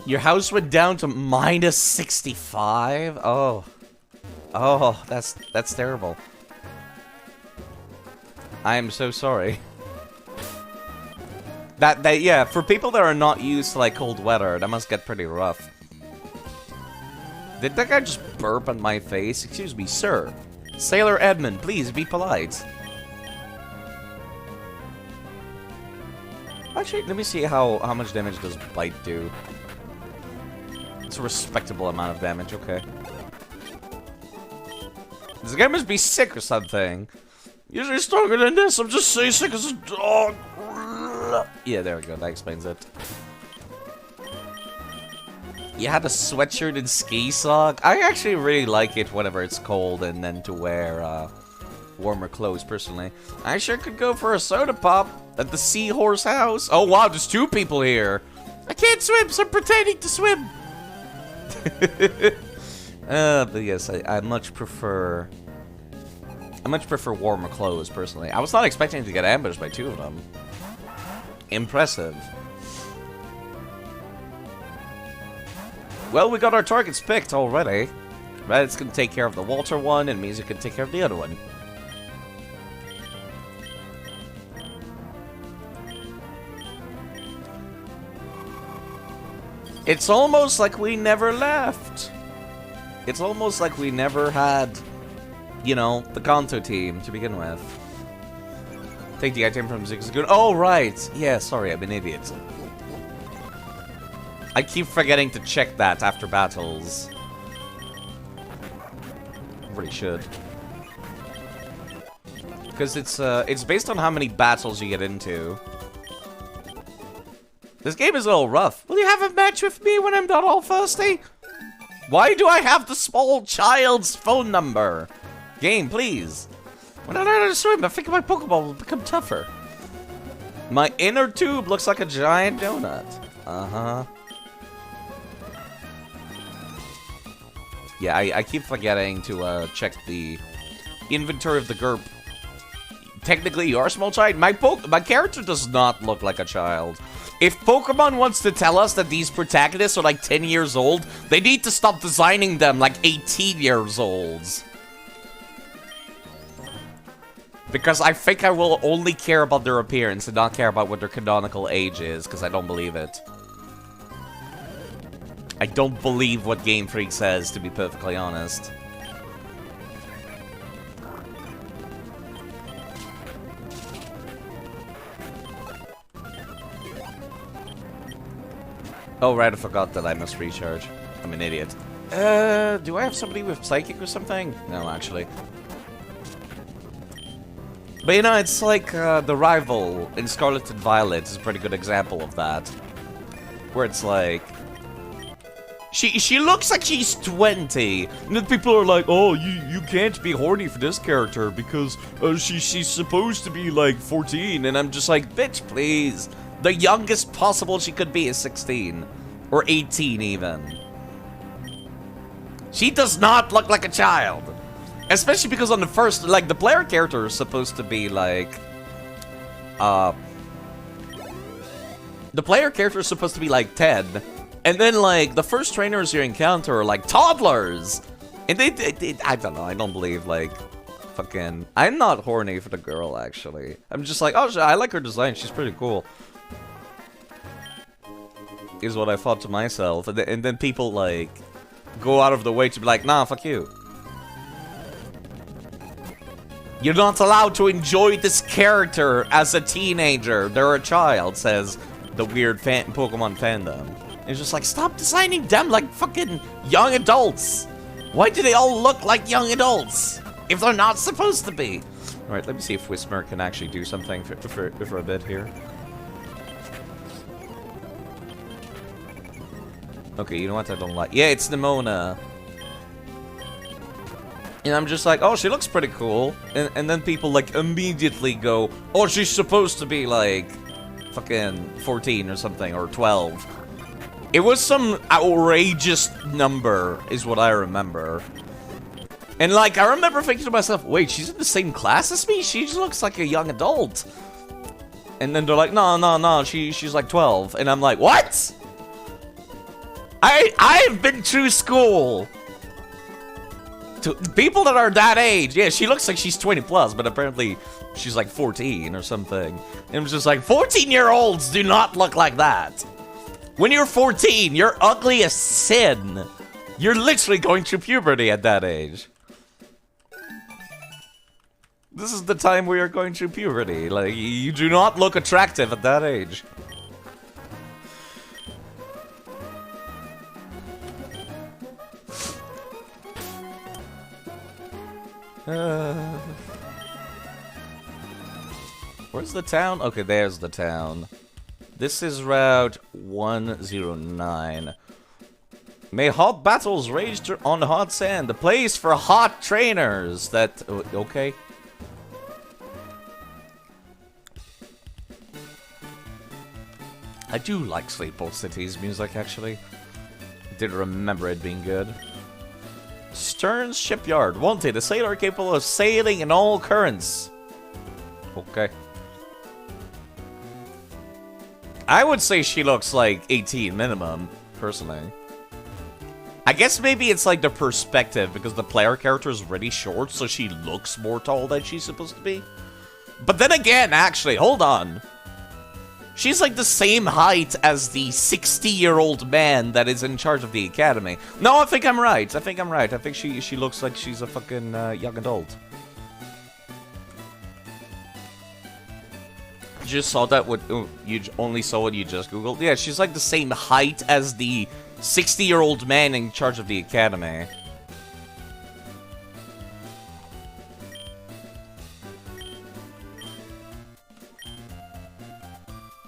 Your house went down to minus 65? Oh. Oh, that's terrible. I am so sorry. Yeah, for people that are not used to, like, cold weather, that must get pretty rough. Did that guy just burp on my face? Excuse me, sir. Sailor Edmund, please be polite. Actually, let me see how much damage does Bite do. It's a respectable amount of damage, okay. This guy must be sick or something. Usually stronger than this, I'm just so sick as a dog. Yeah, there we go, that explains it. You had a sweatshirt and ski sock? I actually really like it whenever it's cold and then to wear warmer clothes, personally. I sure could go for a soda pop at the Seahorse House. Oh wow, there's 2 people here. I can't swim, so I'm pretending to swim. But yes, I much prefer warmer clothes, personally. I was not expecting to get ambushed by 2 of them. Impressive. Well, we got our targets picked already. Reddit's gonna take care of the water one, and Mizu can take care of the other one. It's almost like we never left. It's almost like we never had, you know, the Kanto team to begin with. Take the item from Zigzagoon. Oh, right. Yeah, sorry, I'm an idiot. I keep forgetting to check that after battles. Really should. Because it's based on how many battles you get into. This game is a little rough. Will you have a match with me when I'm not all thirsty? Why do I have the small child's phone number? Game, please. When I learn how to swim, I think my Pokeball will become tougher. My inner tube looks like a giant donut. Uh-huh. Yeah, I keep forgetting to check the inventory of the GURP. Technically, you are a small child. My character does not look like a child. If Pokemon wants to tell us that these protagonists are like 10 years old, they need to stop designing them like 18 years olds. Because I think I will only care about their appearance and not care about what their canonical age is, because I don't believe it. I don't believe what Game Freak says, to be perfectly honest. Oh, right, I forgot that I must recharge. I'm an idiot. Do I have somebody with Psychic or something? No, actually. But you know, it's like the rival in Scarlet and Violet is a pretty good example of that. Where it's like... She looks like she's 20, and then people are like, oh, you can't be horny for this character because she's supposed to be like 14, and I'm just like, bitch, please. The youngest possible she could be is 16, or 18 even. She does not look like a child, especially because on the first, like, the player character is supposed to be like, the player character is supposed to be like 10. And then, like, the first trainers you encounter are, like, toddlers! And they I don't know, I don't believe, like, fucking... I'm not horny for the girl, actually. I'm just like, oh, I like her design, she's pretty cool. Is what I thought to myself. And then people, like, go out of the way to be like, nah, fuck you. You're not allowed to enjoy this character as a teenager. They're a child, says the weird Pokemon fandom. It's just like, stop designing them like fucking young adults. Why do they all look like young adults if they're not supposed to be? All right, let me see if Whismer can actually do something for a bit here. Okay, you know what I don't like? Yeah, it's Nimona. And I'm just like, oh, she looks pretty cool. And then people like immediately go, oh, she's supposed to be like fucking 14 or something, or 12. It was some outrageous number, is what I remember. And, like, I remember thinking to myself, wait, she's in the same class as me? She just looks like a young adult. And then they're like, no, she's like 12. And I'm like, what? I've been through school. To people that are that age, yeah, she looks like she's 20 plus, but apparently she's like 14 or something. And I'm just like, 14-year-olds do not look like that. When you're 14, you're ugly as sin. You're literally going through puberty at that age. This is the time where you're going through puberty. Like, you do not look attractive at that age. Where's the town? Okay, there's the town. This is Route 109. May hot battles rage on hot sand, the place for hot trainers. That... okay. I do like Sleepwalk City's music, actually. Did remember it being good. Stern's Shipyard. Wanted, a sailor capable of sailing in all currents. Okay. I would say she looks like 18 minimum, personally. I guess maybe it's like the perspective, because the player character is really short, so she looks more tall than she's supposed to be. But then again, actually, hold on. She's like the same height as the 60-year-old man that is in charge of the academy. No, I think I'm right. I think I'm right. I think she looks like she's a fucking young adult. Just saw that what you only saw what you just googled. Yeah, she's like the same height as the 60-year-old man in charge of the academy.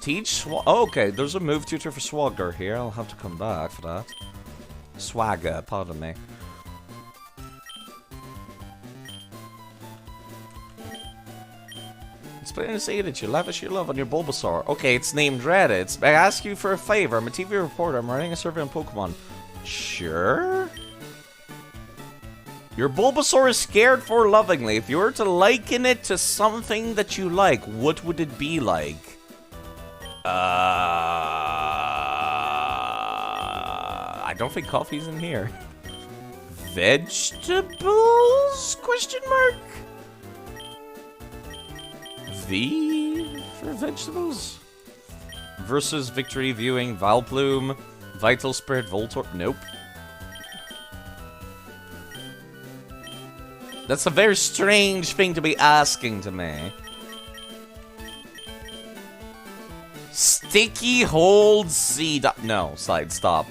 Teach oh, okay, there's a move tutor for Swagger here. I'll have to come back for that. Swagger, pardon me. It's plain to say that you lavish your love on your Bulbasaur. Okay, it's named Reddit. I ask you for a favor. I'm a TV reporter. I'm writing a survey on Pokemon. Sure? Your Bulbasaur is scared for lovingly. If you were to liken it to something that you like, what would it be like? I don't think coffee's in here. Vegetables? Question mark? V for vegetables? Versus Victory Viewing, Valplume, Vital Spirit, Voltorb. Nope. That's a very strange thing to be asking to me. Sticky Hold Seed. No, side, stop.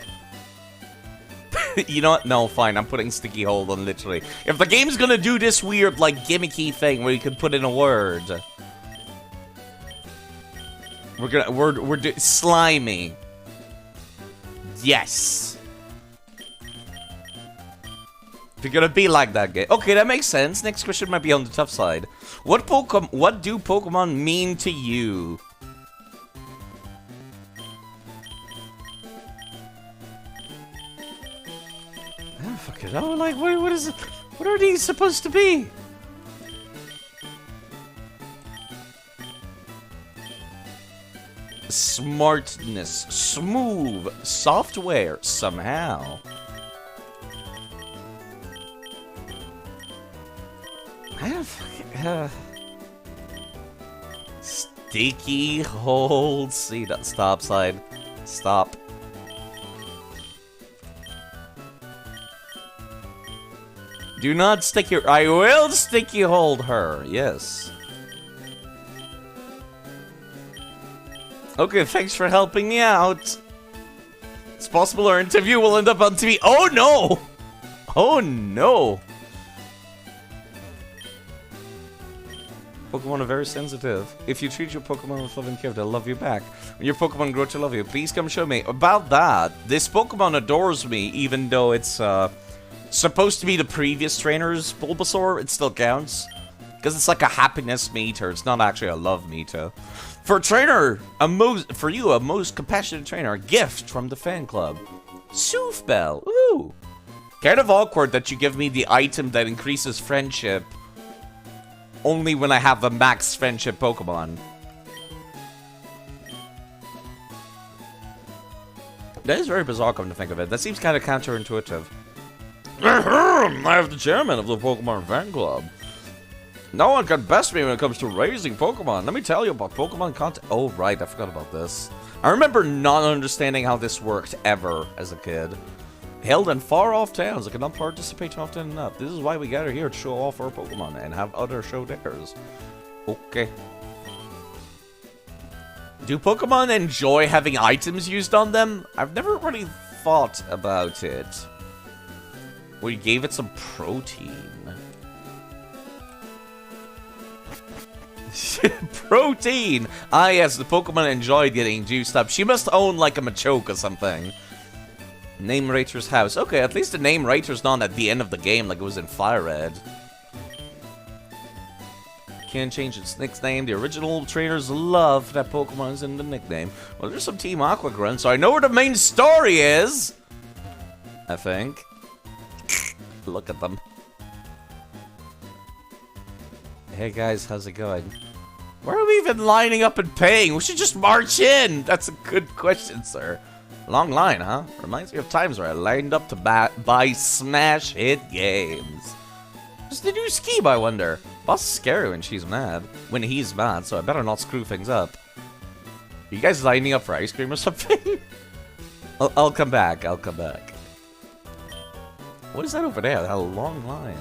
You know what? No, fine. I'm putting Sticky Hold on literally. If the game's gonna do this weird, like, gimmicky thing where you can put in a word, we're slimy. Yes. If you're gonna be like that game. Okay, that makes sense. Next question might be on the tough side. What do Pokemon mean to you? I don't fucking know. Like, what is it? What are these supposed to be? Smartness, smooth, software, somehow. I don't fucking, Sticky Hold. See that? Stop, side. Stop. Do not stick your. I will sticky hold her. Yes. Okay, thanks for helping me out. It's possible our interview will end up on TV. Oh no! Oh no! Pokemon are very sensitive. If you treat your Pokemon with love and care, they'll love you back. When your Pokemon grow to love you, please come show me. About that, this Pokemon adores me, even though it's supposed to be the previous trainer's Bulbasaur. It still counts. Because it's like a happiness meter. It's not actually a love meter. For a trainer, for you, a most compassionate trainer, a gift from the fan club. Soofbell. Ooh. Kind of awkward that you give me the item that increases friendship only when I have a max friendship Pokemon. That is very bizarre, come to think of it. That seems kind of counterintuitive. I have the chairman of the Pokemon fan club. No one can best me when it comes to raising Pokemon. Let me tell you about Pokemon content. Oh, right, I forgot about this. I remember not understanding how this worked ever as a kid. Held in far-off towns, I cannot participate often enough. This is why we gather here to show off our Pokemon and have other show theirs. Okay. Do Pokemon enjoy having items used on them? I've never really thought about it. We gave it some protein. Protein! Ah yes, the Pokemon enjoyed getting juiced up. She must own like a Machoke or something. Name Rater's house. Okay, at least the name Rater's not at the end of the game like it was in Fire Red. Can't change its nickname. The original trainers love that Pokemon is in the nickname. Well, there's some Team Aqua Grunt, so I know where the main story is! I think. Look at them. Hey guys, how's it going? Why are we even lining up and paying? We should just march in! That's a good question, sir. Long line, huh? Reminds me of times where I lined up to buy smash hit games. What's the new scheme, I wonder? Boss is scary when she's mad. When he's mad, so I better not screw things up. Are you guys lining up for ice cream or something? I'll come back, I'll come back. What is that over there? That long line.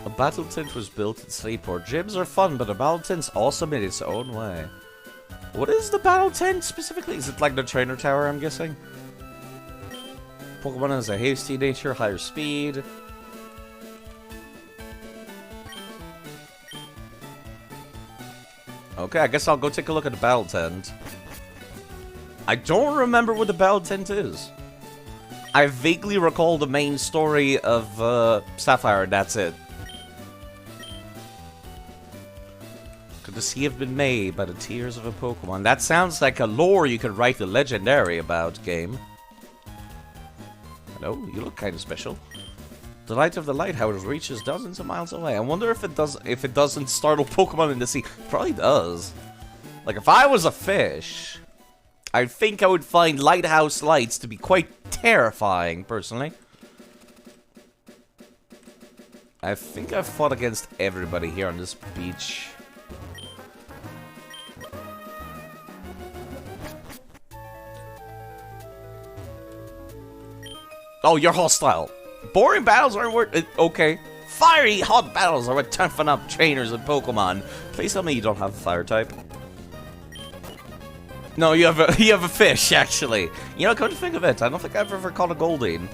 A battle tent was built in Sleeport. Gyms are fun, but a battle tent's awesome in its own way. What is the battle tent specifically? Is it like the trainer tower, I'm guessing? Pokemon has a hasty nature, higher speed. Okay, I guess I'll go take a look at the battle tent. I don't remember what the battle tent is. I vaguely recall the main story of Sapphire, and that's it. Could the sea have been made by the tears of a Pokemon? That sounds like a lore you could write a legendary about, game. Hello, you look kind of special. The light of the lighthouse reaches dozens of miles away. I wonder if it doesn't startle Pokemon in the sea. It probably does. Like, if I was a fish, I think I would find lighthouse lights to be quite terrifying, personally. I think I've fought against everybody here on this beach. Oh, you're hostile. Boring battles aren't worth it. Okay. Fiery, hot battles are what toughen up trainers and Pokemon. Please tell me you don't have a fire type. No, you have a fish, actually. You know, come to think of it, I don't think I've ever caught a Goldeen.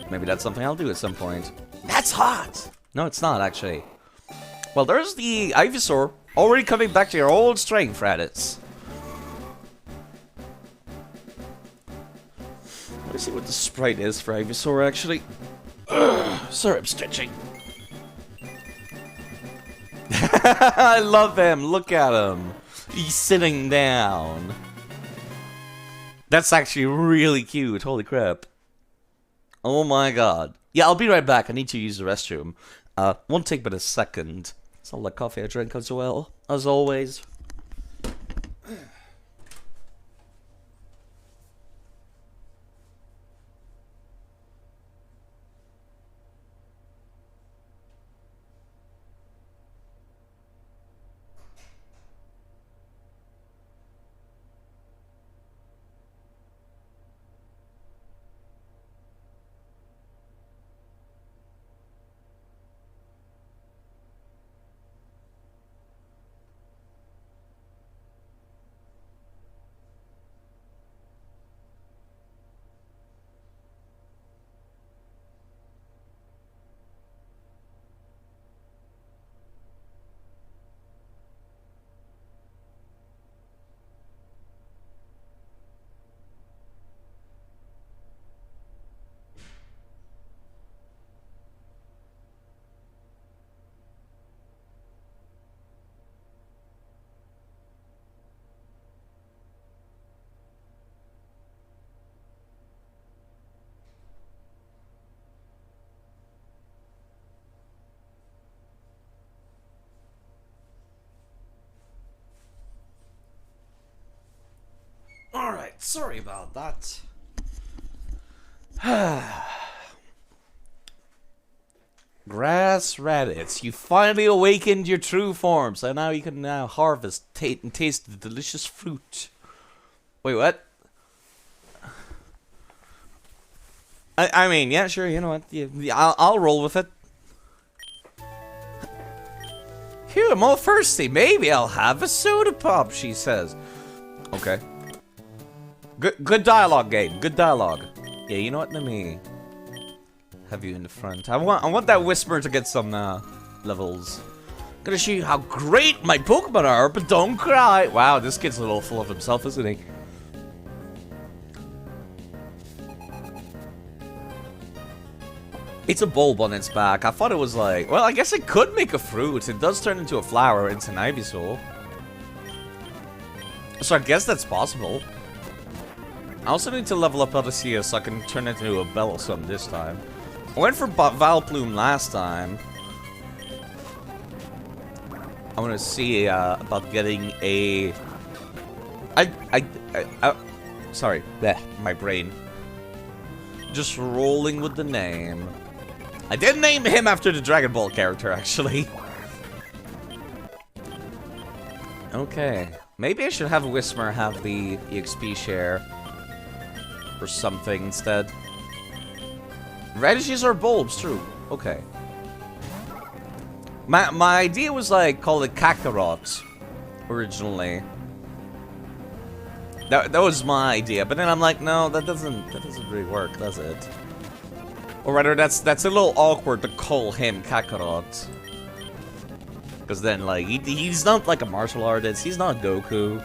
Maybe that's something I'll do at some point. That's hot! No, it's not, actually. Well, there's the Ivysaur already coming back to your old strength, Raditz. Let me see what the sprite is for Ivysaur, actually. Sorry, I'm stretching. I love him. Look at him. He's sitting down. That's actually really cute. Holy crap. Oh my god. Yeah, I'll be right back. I need to use the restroom. Won't take but a second. It's all the coffee I drink as well, as always. Alright, sorry about that. Grass Raditz, you finally awakened your true form, so now you can harvest and taste the delicious fruit. Wait, what? I mean, yeah, sure, you know what? Yeah, I'll roll with it. Phew, I'm all thirsty. Maybe I'll have a soda pop, she says. Okay. Good dialogue, game. Good dialogue. Yeah, you know what? Let me have you in the front. I want that Whisper to get some levels. Gonna show you how great my Pokemon are, but don't cry. Wow, this kid's a little full of himself, isn't he? It's a bulb on its back. I thought it was like, well, I guess it could make a fruit. It does turn into a flower. It's an Ivysaur. So I guess that's possible. I also need to level up Odysseus so I can turn it into a Bellosum this time. I went for Valplume last time. I want to see about getting a... sorry, bleh, my brain. Just rolling with the name. I did name him after the Dragon Ball character, actually. Okay. Maybe I should have Whismer have the EXP share. Or something instead. Radishes are bulbs, true. Okay. My idea was like call it Kakarot originally. That was my idea, but then I'm like, no, that doesn't really work, does it? Or rather, that's a little awkward to call him Kakarot. Because then, like, he's not like a martial artist. He's not Goku.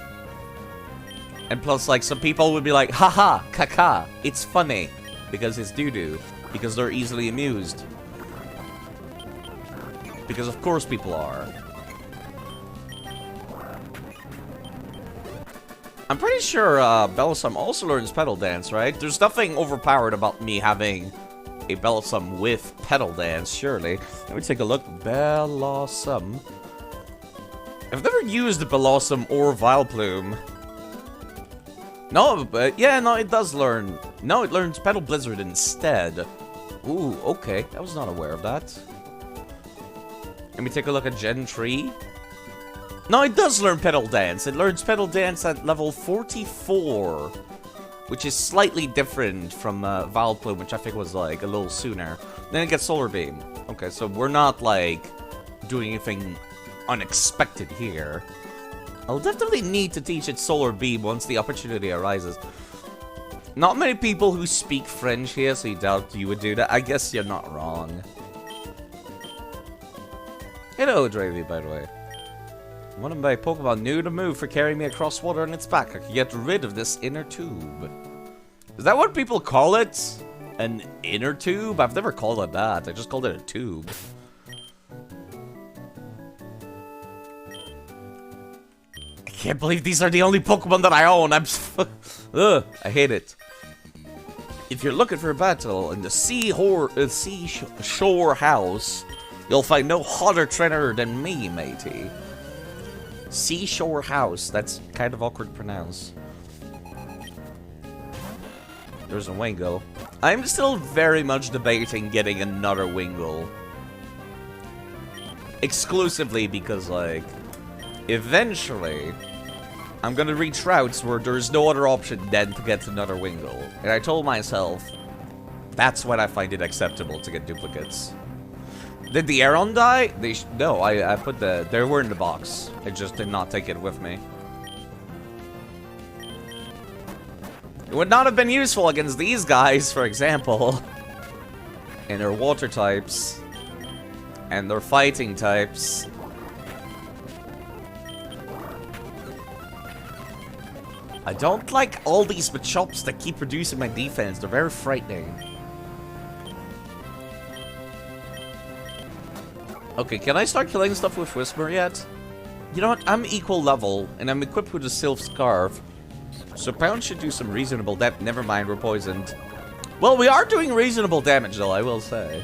And plus, like, some people would be like, haha, kaka, it's funny. Because it's doo-doo. Because they're easily amused. Because of course people are. I'm pretty sure Bellosum also learns pedal dance, right? There's nothing overpowered about me having a Bellosum with pedal dance, surely. Let me take a look. Bellosum. I've never used Bellosum or Vileplume. No, but yeah, no, it does learn. No, it learns Pedal Blizzard instead. Ooh, okay. I was not aware of that. Let me take a look at Gen 3. No, it does learn Pedal Dance. It learns Pedal Dance at level 44. Which is slightly different from Vileplume, which I think was, like, a little sooner. Then it gets Solar Beam. Okay, so we're not, like, doing anything unexpected here. I'll definitely need to teach it Solar Beam once the opportunity arises. Not many people who speak French here, so you doubt you would do that. I guess you're not wrong. Hello, Dravy, by the way. One of my Pokemon knew the move for carrying me across water on its back. I could get rid of this inner tube. Is that what people call it? An inner tube? I've never called it that. I just called it a tube. I can't believe these are the only Pokemon that I own. I'm ugh, I hate it. If you're looking for a battle in the Seashore House, you'll find no hotter trainer than me, matey. Seashore House. That's kind of awkward to pronounce. There's a Wingull. I'm still very much debating getting another Wingull. Exclusively because, like, eventually, I'm gonna reach routes where there's no other option than to get another Wingull. And I told myself, that's when I find it acceptable to get duplicates. Did the Aeron die? No, I put they were in the box. I just did not take it with me. It would not have been useful against these guys, for example. And their water types. And their fighting types. I don't like all these Machops that keep reducing my defense. They're very frightening. Okay, can I start killing stuff with Whisper yet? You know what? I'm equal level, and I'm equipped with a Sylph Scarf. So Pound should do some reasonable damage. Never mind, we're poisoned. Well, we are doing reasonable damage, though, I will say.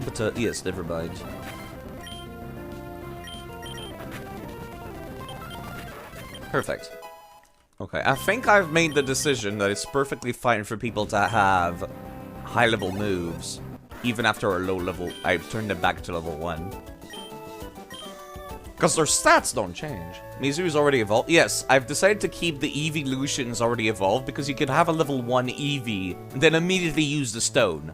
But, yes, never mind. Perfect. Okay, I think I've made the decision that it's perfectly fine for people to have high-level moves. Even after a low level, I turned them back to level 1. Because their stats don't change. Mizu's already evolved. Yes, I've decided to keep the evolutions already evolved because you can have a level 1 Eevee and then immediately use the stone.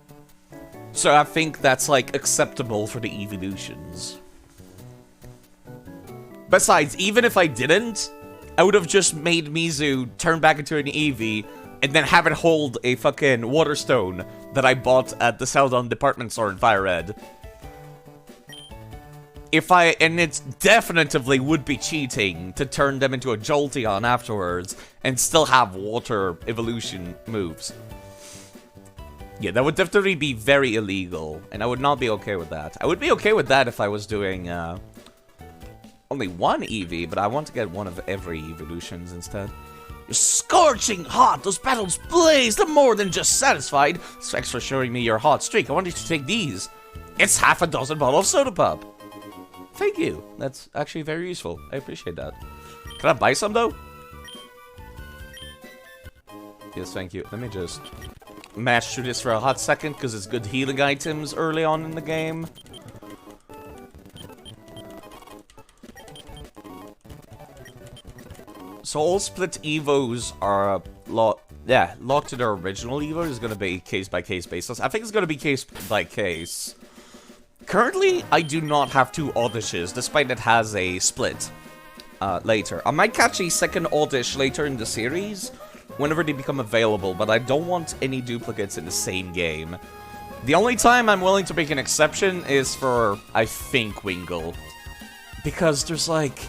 So I think that's, like, acceptable for the evolutions. Besides, even if I didn't, I would have just made Mizu turn back into an Eevee and then have it hold a fucking water stone that I bought at the Celadon department store in Fire Red. And it definitively would be cheating to turn them into a Jolteon afterwards and still have water evolution moves. Yeah, that would definitely be very illegal, and I would not be okay with that. I would be okay with that if I was doing only one Eevee, but I want to get one of every evolutions instead. You're scorching hot! Those battles blaze! They're more than just satisfied! Thanks for showing me your hot streak. I want you to take these. It's half a dozen bottles of soda pop. Thank you. That's actually very useful. I appreciate that. Can I buy some, though? Yes, thank you. Let me just mash through this for a hot second, because it's good healing items early on in the game. So all split Evos are locked to their original Evo is going to be case-by-case basis. I think it's going to be case-by-case. Currently, I do not have 2 Oddishes, despite it has a split later. I might catch a second Oddish later in the series, whenever they become available, but I don't want any duplicates in the same game. The only time I'm willing to make an exception is for, I think, Wingull. Because there's, like,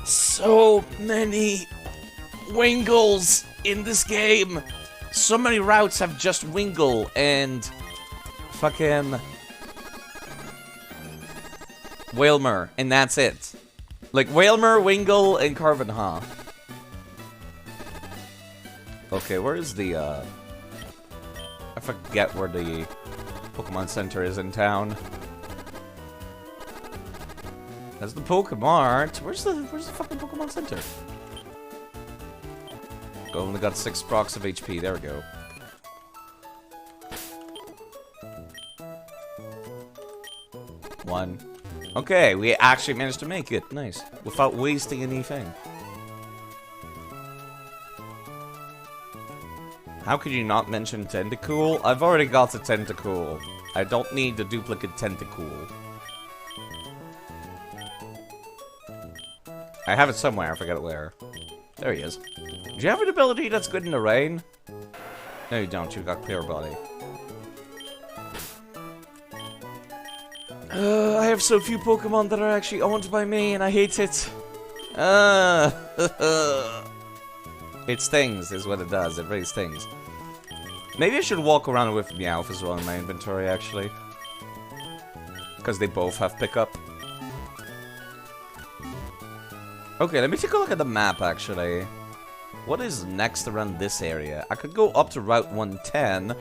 so many Wingulls in this game. So many routes have just Wingull and fucking Whalmer, and that's it. Like, Whalmer, Wingull, and Carvenha. Okay, where is the, I forget where the Pokemon Center is in town. That's the Pokemart. Where's the fucking Pokemon Center? Only got 6 procs of HP. There we go. One. Okay, we actually managed to make it. Nice. Without wasting anything. How could you not mention Tentacool? I've already got the Tentacool. I don't need the duplicate Tentacool. I have it somewhere. I forget where. There he is. Do you have an ability that's good in the rain? No, you don't. You've got Clear Body. I have so few Pokemon that are actually owned by me, and I hate it. It stings, is what it does. It really stings. Maybe I should walk around with Meowth as well in my inventory, actually. Because they both have pickup. Okay, let me take a look at the map, actually. What is next around this area? I could go up to Route 110.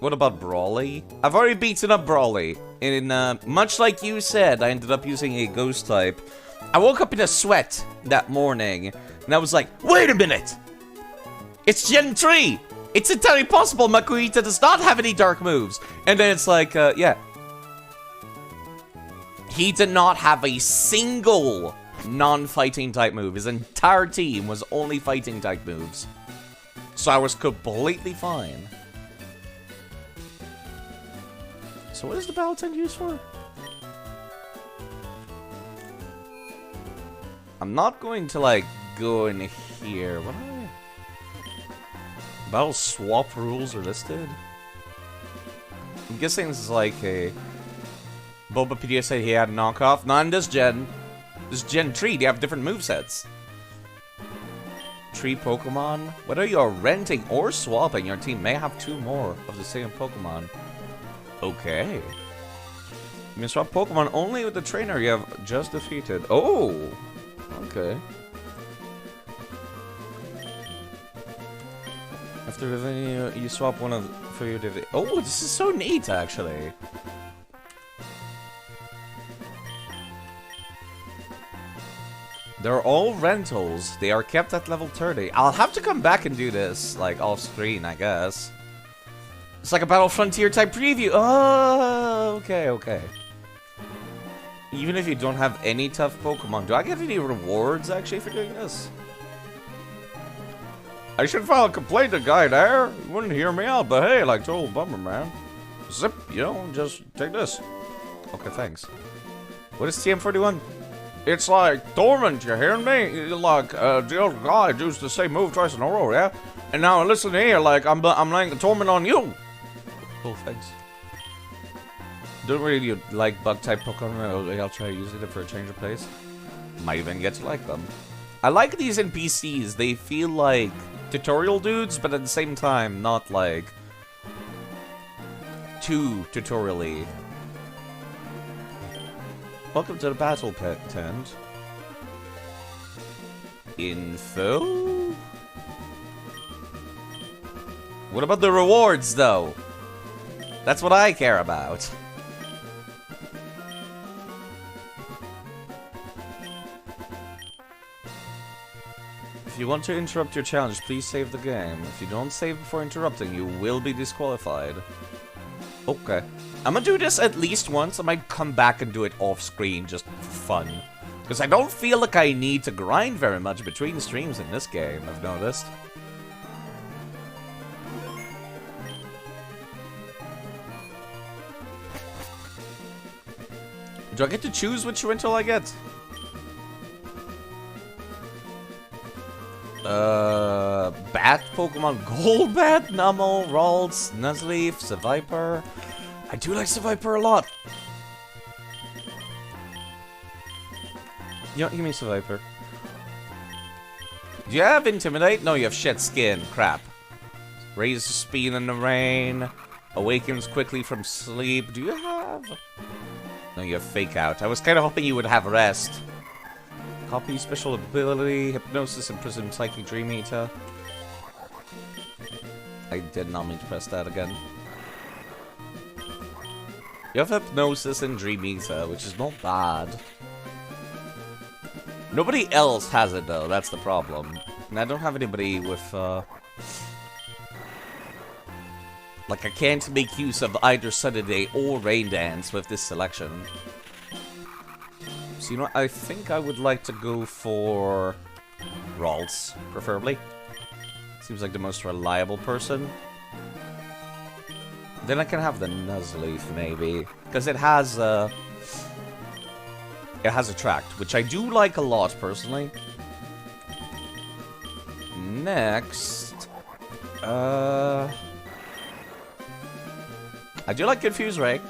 What about Brawly? I've already beaten up Brawly. And, much like you said, I ended up using a ghost type. I woke up in a sweat that morning, and I was like, wait a minute! It's Gen 3! It's entirely possible Makuhita does not have any dark moves! And then it's like, yeah. He did not have a single non-fighting type move. His entire team was only fighting type moves. So I was completely fine. So what is the battle tent used for? I'm not going to, like, go in here. What are they? Battle swap rules are listed? I'm guessing this is like a... Bulbapedia said he had a knockoff. Not in this gen. This is Gen 3, they have different movesets. 3 Pokemon? Whether you're renting or swapping, your team may have 2 more of the same Pokemon. Okay. You can swap Pokemon only with the trainer you have just defeated. Oh! Okay. After defeating you swap one of for your defeat. Oh, this is so neat, actually. They're all rentals. They are kept at level 30. I'll have to come back and do this, like, off screen, I guess. It's like a Battle Frontier type preview. Oh, okay, okay. Even if you don't have any tough Pokemon, do I get any rewards, actually, for doing this? I should file a complaint to guy there. He wouldn't hear me out, but hey, like total bummer, man. Zip, you know, just take this. Okay, thanks. What is TM41? It's like dormant, you hearing me? Like, the old guy used the same move twice in a row, yeah? And now listen here, like, I'm laying the torment on you. Cool, thanks. Don't really like bug-type Pokemon, I'll try using it for a change of place. Might even get to like them. I like these NPCs, they feel like tutorial dudes, but at the same time, not like too tutorial-y. Welcome to the battle pet tent. Info? What about the rewards, though? That's what I care about. If you want to interrupt your challenge, please save the game. If you don't save before interrupting, you will be disqualified. Okay. I'm gonna do this at least once. I might come back and do it off screen just for fun. Because I don't feel like I need to grind very much between streams in this game, I've noticed. Do I get to choose which rental I get? bat Pokemon. Golbat, Numel, Ralts, Nuzleaf, Seviper. I do like Seviper a lot. You know, give me Seviper. Do you have Intimidate? No, you have Shed Skin. Crap. Raise speed in the rain. Awakens quickly from sleep. Do you have... No, you have Fake Out. I was kind of hoping you would have Rest. Copy special ability. Hypnosis, Imprison, Psychic Dream Eater. I did not mean to press that again. You have Hypnosis and Dream Eater, which is not bad. Nobody else has it, though. That's the problem. And I don't have anybody with, like, I can't make use of either Sunday or Rain Dance with this selection. So, you know what? I think I would like to go for Ralts, preferably. Seems like the most reliable person. Then I can have the Nuzleaf, maybe. Because it has Attract, which I do like a lot, personally. Next... I do like Confuse Ray.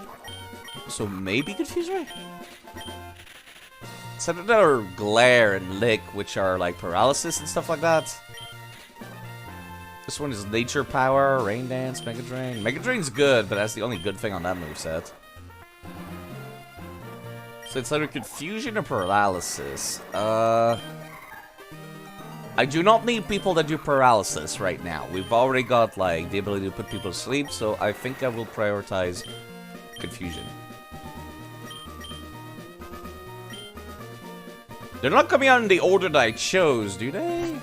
So maybe Confuse Ray? Senator or Glare and Lick, which are like Paralysis and stuff like that. This one is Nature Power, Rain Dance, Mega Drain. Mega Drain's good, but that's the only good thing on that moveset. So it's either Confusion or Paralysis. I do not need people that do Paralysis right now. We've already got, like, the ability to put people to sleep, so I think I will prioritize Confusion. They're not coming out in the order that I chose, do they?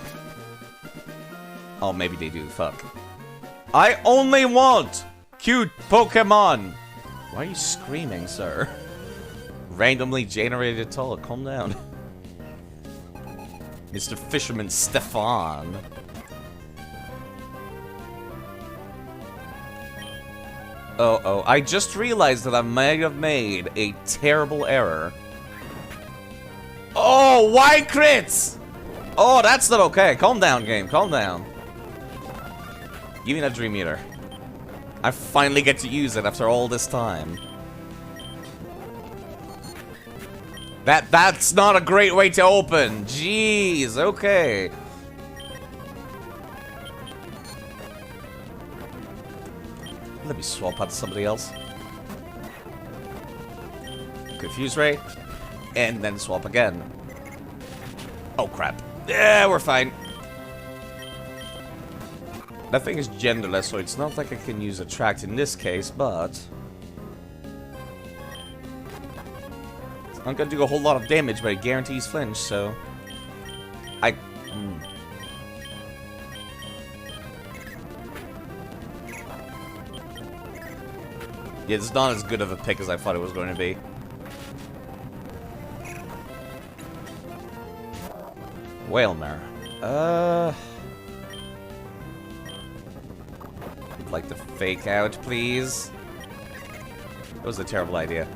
Oh, maybe they do. Fuck. I only want cute Pokemon! Why are you screaming, sir? Randomly generated toll. Calm down. Mr. Fisherman Stefan. Oh, I just realized that I might have made a terrible error. Oh, why crits? Oh, that's not okay. Calm down, game. Calm down. Give me that Dream Eater. I finally get to use it after all this time. That's not a great way to open. Jeez, okay. Let me swap out to somebody else. Confuse Ray. And then swap again. Oh, crap. Yeah, we're fine. That thing is genderless, so it's not like I can use Attract in this case, but... I'm gonna do a whole lot of damage, but it guarantees flinch, so... Yeah, it's not as good of a pick as I thought it was going to be. Whalmer. I'd like to Fake Out, please. That was a terrible idea.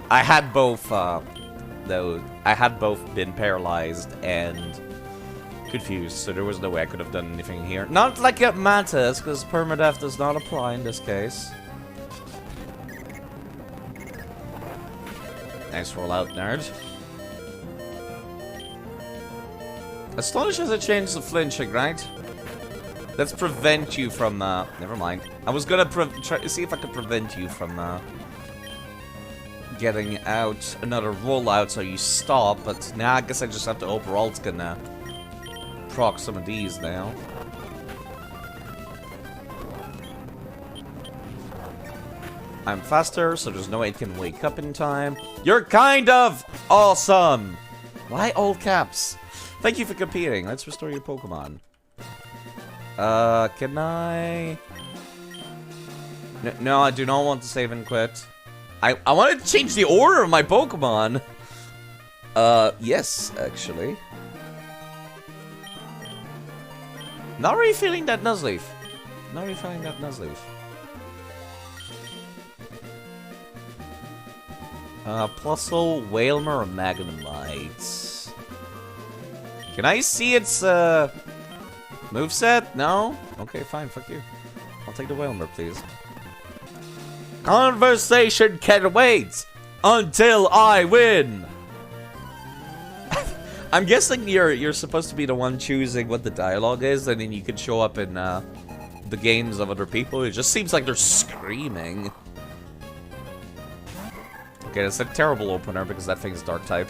I had both, though. I had both been paralyzed and confused, so there was no way I could have done anything here. Not like it matters, because Permadeath does not apply in this case. Nice roll out, nerd. Astonish has a chance of flinching, right? Let's prevent you from, never mind. I was gonna try to see if I could prevent you from, getting out another rollout so you stop, but now I guess I just have to overall it's gonna proc some of these now. I'm faster, so there's no way it can wake up in time. You're kind of awesome! Why all caps? Thank you for competing. Let's restore your Pokemon. Can I... No, I do not want to save and quit. I want to change the order of my Pokemon. Yes, actually. Not really feeling that Nuzleaf. Not really feeling that Nuzleaf. Plusle, Whalmer, or Magnemite? Can I see its, Moveset? No? Okay, fine, fuck you. I'll take the Whalmer, please. Conversation can wait until I win! I'm guessing you're supposed to be the one choosing what the dialogue is, and then you can show up in the games of other people. It just seems like they're screaming. Okay, that's a terrible opener because that thing's dark type.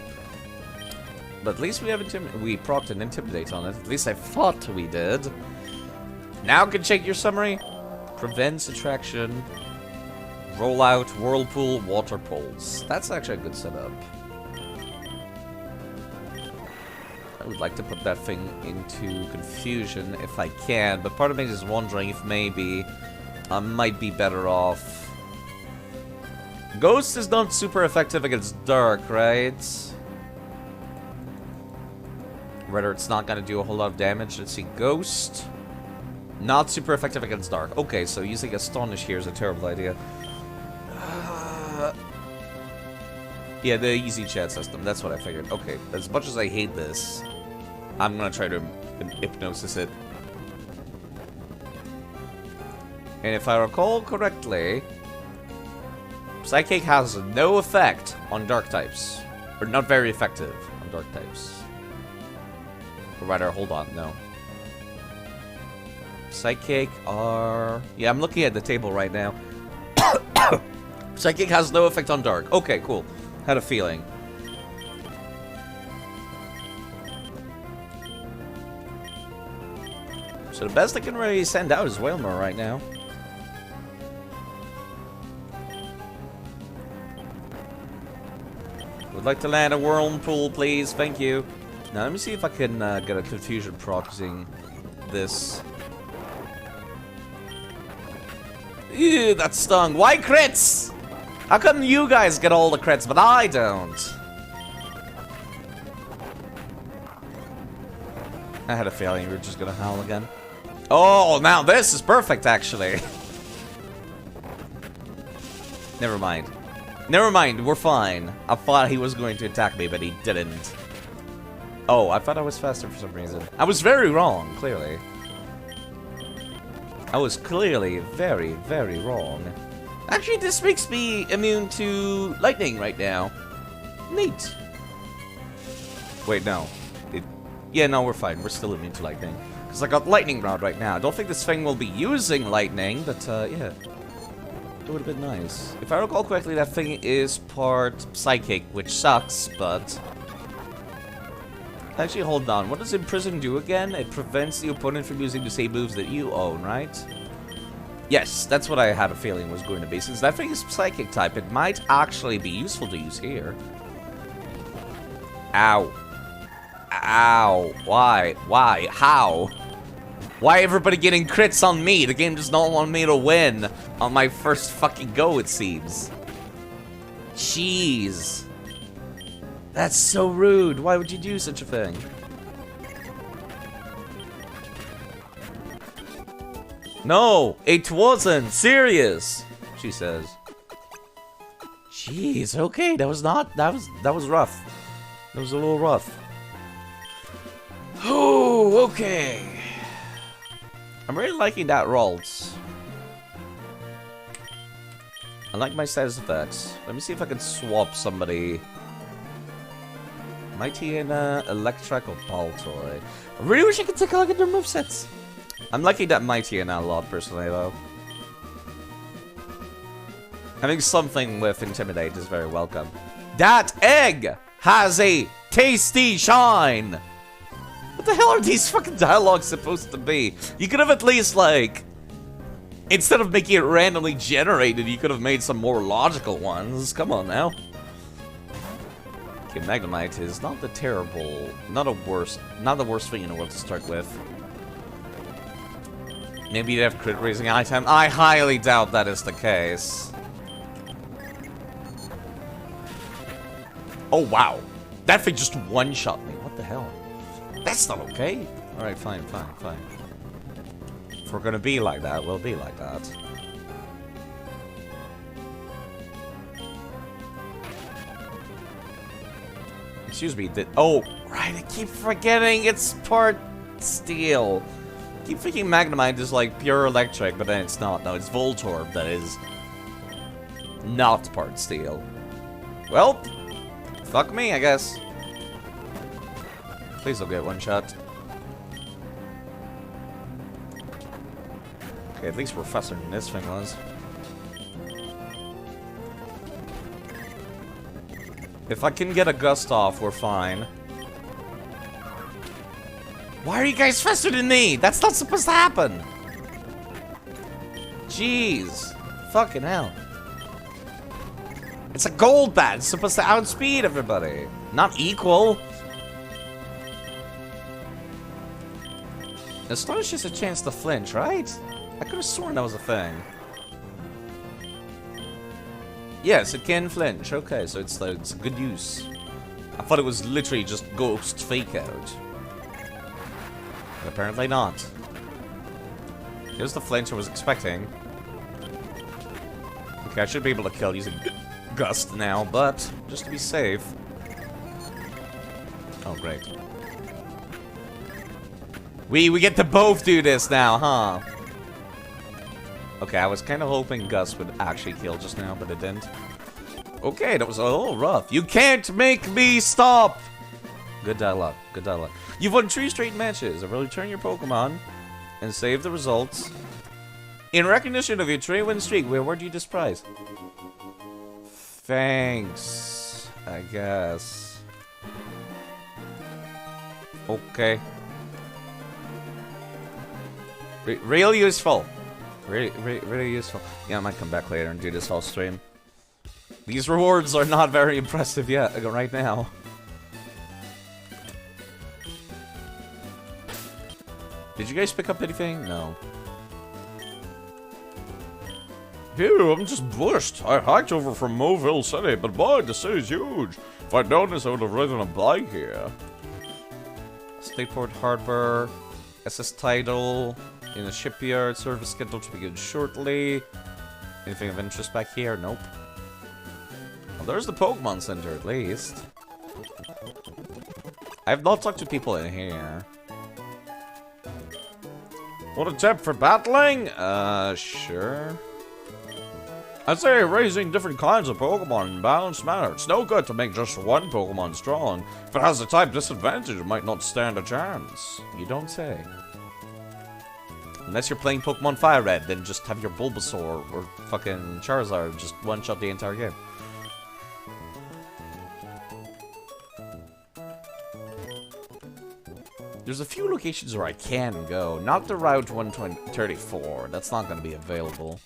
But at least we have we procced an Intimidate on it. At least I thought we did. Now can check your summary. Prevents attraction. Rollout, Whirlpool, Water Poles. That's actually a good setup. I would like to put that thing into Confusion if I can, but part of me is wondering if maybe I might be better off. Ghost is not super effective against Dark, right? Whether it's not gonna do a whole lot of damage. Let's see, Ghost. Not super effective against Dark. Okay, so using Astonish here is a terrible idea. Yeah, the easy chat system. That's what I figured. Okay, as much as I hate this, I'm gonna try to hypnosis it. And if I recall correctly, Psychic has no effect on Dark types. Or not very effective on Dark types. Or rather, hold on, no. Psychic are... Yeah, I'm looking at the table right now. Psychic has no effect on Dark. Okay, cool. Had a feeling. So the best I can really send out is Whalmer right now. Would like to land a Whirlpool, please. Thank you. Now, let me see if I can get a Confusion proc using this. Ew, that stung. Why crits? How come you guys get all the crits, but I don't? I had a feeling you were just gonna howl again. Oh, now this is perfect, actually. Never mind. Never mind, we're fine. I thought he was going to attack me, but he didn't. Oh, I thought I was faster for some reason. I was very wrong, clearly. I was clearly very, very wrong. Actually, this makes me immune to lightning right now. Neat. Wait, no. Yeah, no, we're fine. We're still immune to lightning. Because I got lightning rod right now. I don't think this thing will be using lightning, but yeah. It would have been nice. If I recall correctly, that thing is part psychic, which sucks, but... Actually, hold on. What does Imprison do again? It prevents the opponent from using the same moves that you own, right? Yes, that's what I had a feeling was going to be. Since that thing is psychic type, it might actually be useful to use here. Ow. Ow. Why? Why? How? Why everybody getting crits on me? The game does not want me to win on my first fucking go, it seems. Jeez. That's so rude. Why would you do such a thing? No, it wasn't serious, she says. Jeez, okay, that was rough. That was a little rough. Oh, okay. I'm really liking that Ralts. I like my status effects. Let me see if I can swap somebody. Mighty and Electric or Baltoy. I really wish I could take a look at their movesets. I'm liking that Mighty and a lot, personally, though. Having something with Intimidate is very welcome. That egg has a tasty shine! What the hell are these fucking dialogues supposed to be? You could have at least, like... Instead of making it randomly generated, you could have made some more logical ones. Come on, now. Okay, Magnemite is not the terrible... Not the worst thing in the world to start with. Maybe you'd have crit raising item. I highly doubt that is the case. Oh, wow. That thing just one-shot me. What the hell? That's not okay. Alright, fine. If we're gonna be like that, we'll be like that. Excuse me, oh, right, I keep forgetting it's part steel. keep thinking Magnemite is like pure electric, but then it's not. No, it's Voltorb that is not part steel. Well, fuck me, I guess. Please don't get one shot. Okay, at least we're faster than this thing was. If I can get a gust off, we're fine. Why are you guys faster than me? That's not supposed to happen. Jeez. Fucking hell. It's a gold bat. It's supposed to outspeed everybody. Not equal. Astonish is a chance to flinch, right? I could have sworn that was a thing. Yes, it can flinch. Okay, so it's a good use. I thought it was literally just ghost fake out. But apparently not. Here's the flinch I was expecting. Okay, I should be able to kill using Gust now, but just to be safe. Oh, great. We get to both do this now, huh? Okay, I was kind of hoping Gus would actually kill just now, but it didn't. Okay, that was a little rough. You can't make me stop! Good dialogue, good dialogue. You've won 3 straight matches. I will return your Pokemon and save the results. In recognition of your 3-win streak, we award you this prize. Thanks, I guess. Okay. Real useful. Really useful. Yeah, I might come back later and do this whole stream. These rewards are not very impressive yet, right now. Did you guys pick up anything? No. Here, I'm just bushed. I hiked over from Moville City, but boy, the city's huge. If I'd known this, I would have ridden a bike here. Stateport Harbor, SS Tidal, in a shipyard, service scheduled to begin shortly. Anything of interest back here? Nope. Well, there's the Pokemon Center, at least. I have not talked to people in here. Want a tip for battling? Sure. I'd say raising different kinds of Pokemon in a balanced manner. It's no good to make just one Pokemon strong. If it has a type disadvantage, it might not stand a chance. You don't say. Unless you're playing Pokemon Fire Red, then just have your Bulbasaur or fucking Charizard just one-shot the entire game. There's a few locations where I can go. Not the Route 134. That's not going to be available.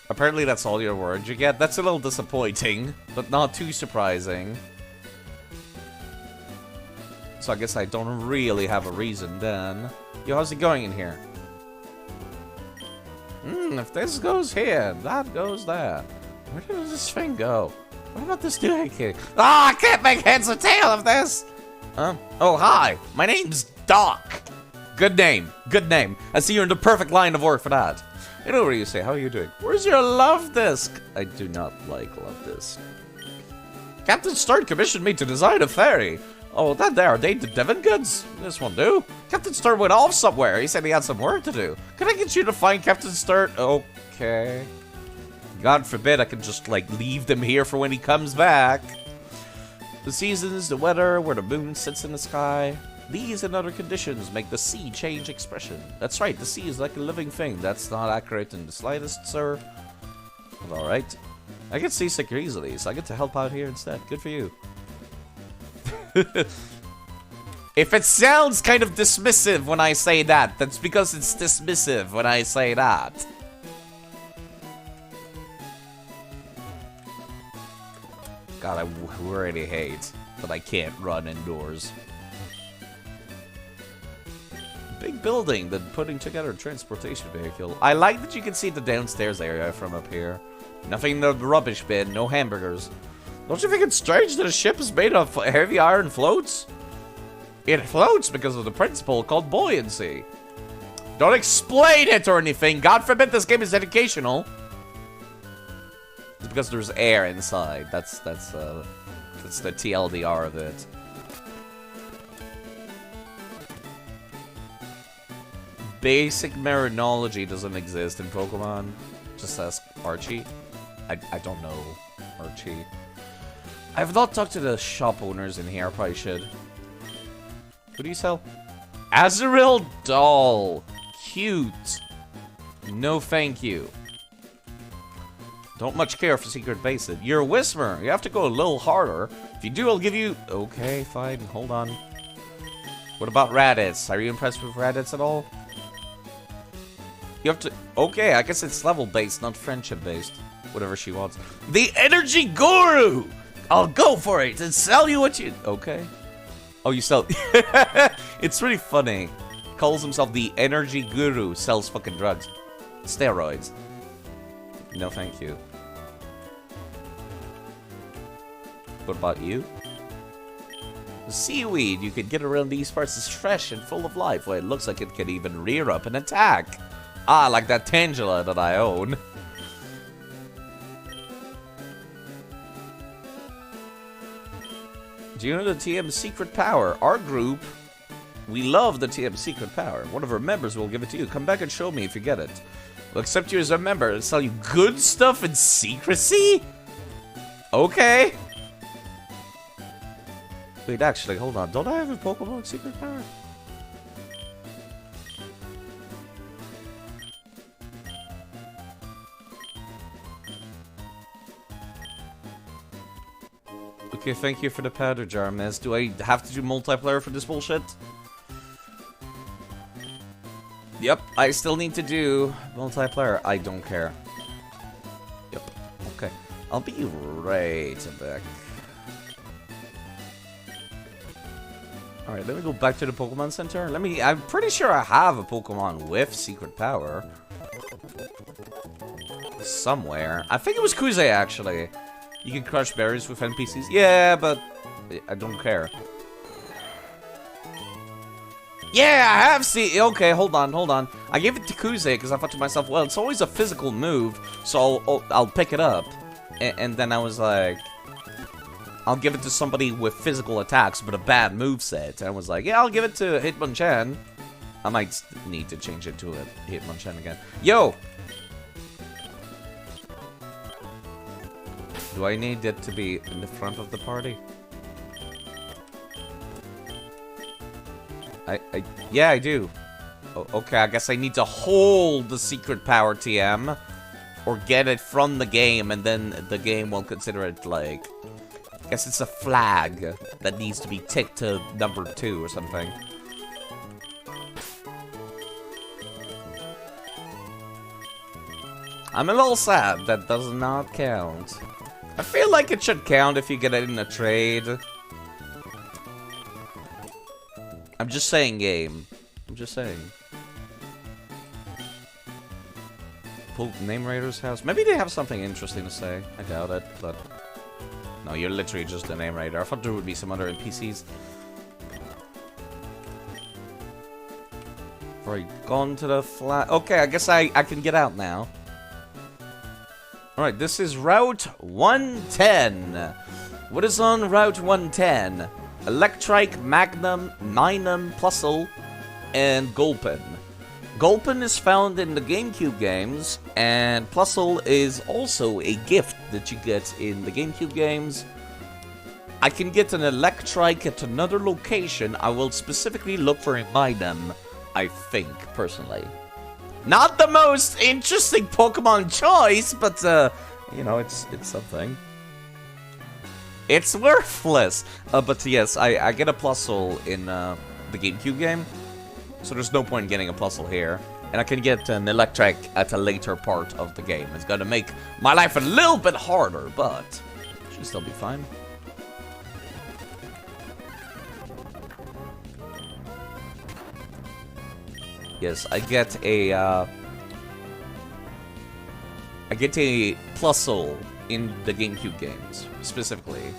Apparently that's all your words you get. That's a little disappointing, but not too surprising. So I guess I don't really have a reason then. Yo, how's it going in here? If this goes here, that goes there. Where did this thing go? What about this doohickey? Ah, I can't make heads or tail of this! Huh? Oh, hi. My name's Doc. Good name. Good name. I see you're in the perfect line of work for that. You know what you say. How are you doing? Where's your love disc? I do not like love disc. Captain Sturt commissioned me to design a ferry. Oh, that there. Are they the Devon goods? This one do. Captain Sturt went off somewhere. He said he had some work to do. Can I get you to find Captain Sturt? Okay. God forbid I could just, like, leave them here for when he comes back. The seasons, the weather, where the moon sits in the sky. These and other conditions make the sea change expression. That's right, the sea is like a living thing. That's not accurate in the slightest, sir. Alright. I get seasick easily, so I get to help out here instead. Good for you. If it sounds kind of dismissive when I say that, that's because it's dismissive when I say that. God, I really hate that I can't run indoors. Big building, then putting together a transportation vehicle. I like that you can see the downstairs area from up here. Nothing in the rubbish bin, no hamburgers. Don't you think it's strange that a ship is made of heavy iron floats? It floats because of the principle called buoyancy. Don't explain it or anything. God forbid this game is educational. It's because there's air inside. That's the TLDR of it. basic marinology doesn't exist in Pokemon? Just ask Archie. I don't know, Archie. I've not talked to the shop owners in here. I probably should. Who do you sell? Azurill doll. Cute. No thank you. Don't much care for secret bases. You're a Whisper. You have to go a little harder. If you do, I'll give you... Okay, fine. Hold on. What about Raditz? Are you impressed with Raditz at all? You have to... Okay, I guess it's level-based, not friendship-based. Whatever she wants. The Energy Guru! I'll go for it and sell you what you... Okay. Oh, you sell... It's really funny. Calls himself the Energy Guru. Sells fucking drugs. Steroids. No, thank you. What about you? The seaweed you can get around these parts is fresh and full of life. Well, it looks like it can even rear up and attack. Ah, like that Tangela that I own. Do you know the TM secret power? Our group, we love the TM secret power. One of our members will give it to you. Come back and show me if you get it. We'll accept you as a member and sell you good stuff in secrecy? Okay. Wait, actually, hold on. Don't I have a Pokemon secret power? Okay, thank you for the powder jar, miss. Do I have to do multiplayer for this bullshit? Yep, I still need to do multiplayer. I don't care. Yep, okay. I'll be right back. Alright, let me go back to the Pokemon Center. I'm pretty sure I have a Pokemon with secret power. Somewhere. I think it was Kuze, actually. You can crush berries with NPCs. Yeah, but I don't care. Yeah, I have seen... Okay, hold on. I gave it to Kuze because I thought to myself, well, it's always a physical move, so I'll pick it up. And then I was like... I'll give it to somebody with physical attacks, but a bad moveset. And I was like, yeah, I'll give it to Hitmonchan. I might need to change it to a Hitmonchan again. Yo! Do I need it to be in the front of the party? Yeah, I do. Oh, okay, I guess I need to hold the secret power TM. Or get it from the game, and then the game will consider it like... I guess it's a flag that needs to be ticked to number 2 or something. I'm a little sad that does not count. I feel like it should count if you get it in a trade. I'm just saying, game. I'm just saying. Name Raider's house. Maybe they have something interesting to say. I doubt it, but... No, you're literally just the Name Raider. I thought there would be some other NPCs. Right, gone to the flat. Okay, I guess I can get out now. Alright, this is Route 110. What is on Route 110? Electrike, Magnum, Minum, Plusle, and Gulpin. Gulpin is found in the GameCube games, and Plusle is also a gift that you get in the GameCube games. I can get an Electrike at another location. I will specifically look for a Minum, I think, personally. Not the most interesting Pokemon choice, but, you know, it's something. It's worthless. But yes, I get a Plusle in the GameCube game. So there's no point in getting a Plusle here. And I can get an Electric at a later part of the game. It's gonna make my life a little bit harder, but should still be fine. Yes, I get a Plusle in the GameCube games, specifically.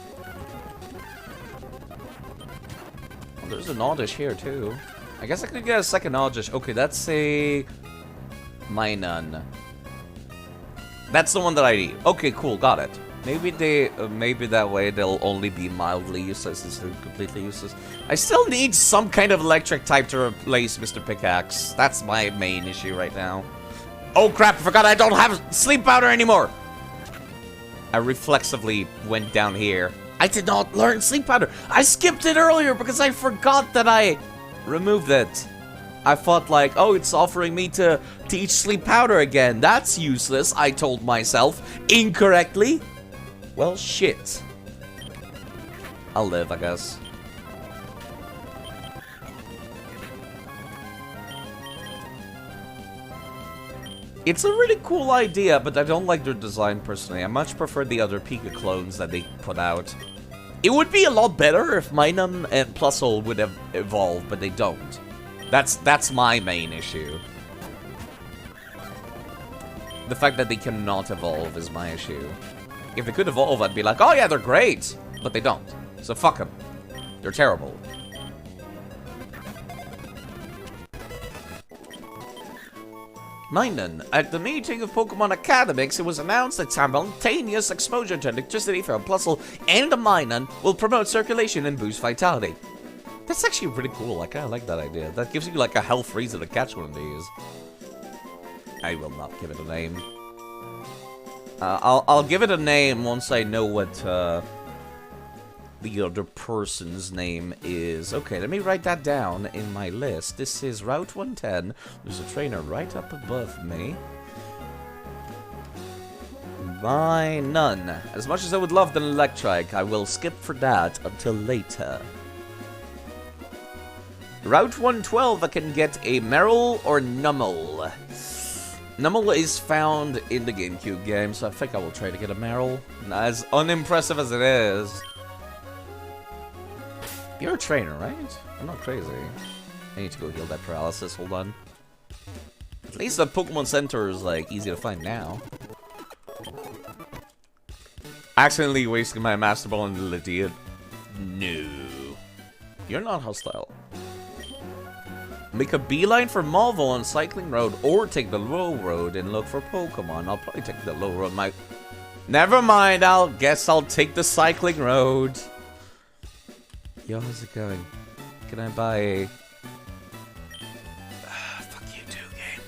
Oh, there's an Oddish here, too. I guess I could get a second Oddish. Okay, that's a... Minun. That's the one that I need. Okay, cool, got it. maybe that way they'll only be mildly useless instead of completely useless. I still need some kind of electric type to replace Mr. Pickaxe. That's my main issue right now. Oh crap, I forgot I don't have sleep powder anymore! I reflexively went down here. I did not learn sleep powder! I skipped it earlier because I forgot that I removed it. I thought like, oh, it's offering me to teach sleep powder again. That's useless, I told myself, incorrectly. Well, shit. I'll live, I guess. It's a really cool idea, but I don't like their design personally. I much prefer the other Pika clones that they put out. It would be a lot better if Minun and Plusle would have evolved, but they don't. That's my main issue. The fact that they cannot evolve is my issue. If they could evolve, I'd be like, oh yeah, they're great! But they don't. So fuck them. They're terrible. Minun. At the meeting of Pokemon Academics, it was announced that simultaneous exposure to electricity from Plusle and the Minun will promote circulation and boost vitality. That's actually pretty cool. I kind of like that idea. That gives you like a health reason to catch one of these. I will not give it a name. I'll give it a name once I know what the other person's name is. Okay, let me write that down in my list. This is Route 110. There's a trainer right up above me. Minun. As much as I would love the Electrike, I will skip for that until later. Route 112, I can get a Meryl or Numel. Numel is found in the GameCube game, so I think I will try to get a Meryl. As unimpressive as it is. You're a trainer, right? I'm not crazy. I need to go heal that paralysis, hold on. At least the Pokemon Center is, like, easy to find now. Accidentally wasting my Master Ball on Lydia. No. You're not hostile. Make a beeline for Malvo on Cycling Road, or take the low road and look for Pokemon. I'll probably take the low road. Never mind, guess I'll take the Cycling Road. Yo, how's it going? Can I buy a... fuck you too, game.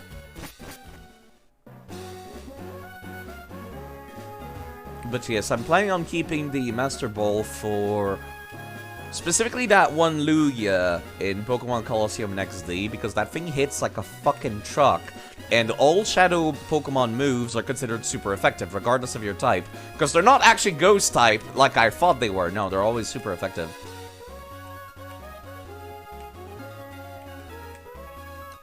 But yes, I'm planning on keeping the Master Ball for... specifically that one Lugia in Pokemon Colosseum XD, because that thing hits like a fucking truck, and all Shadow Pokemon moves are considered super effective, regardless of your type. Because they're not actually Ghost type, like I thought they were. No, they're always super effective.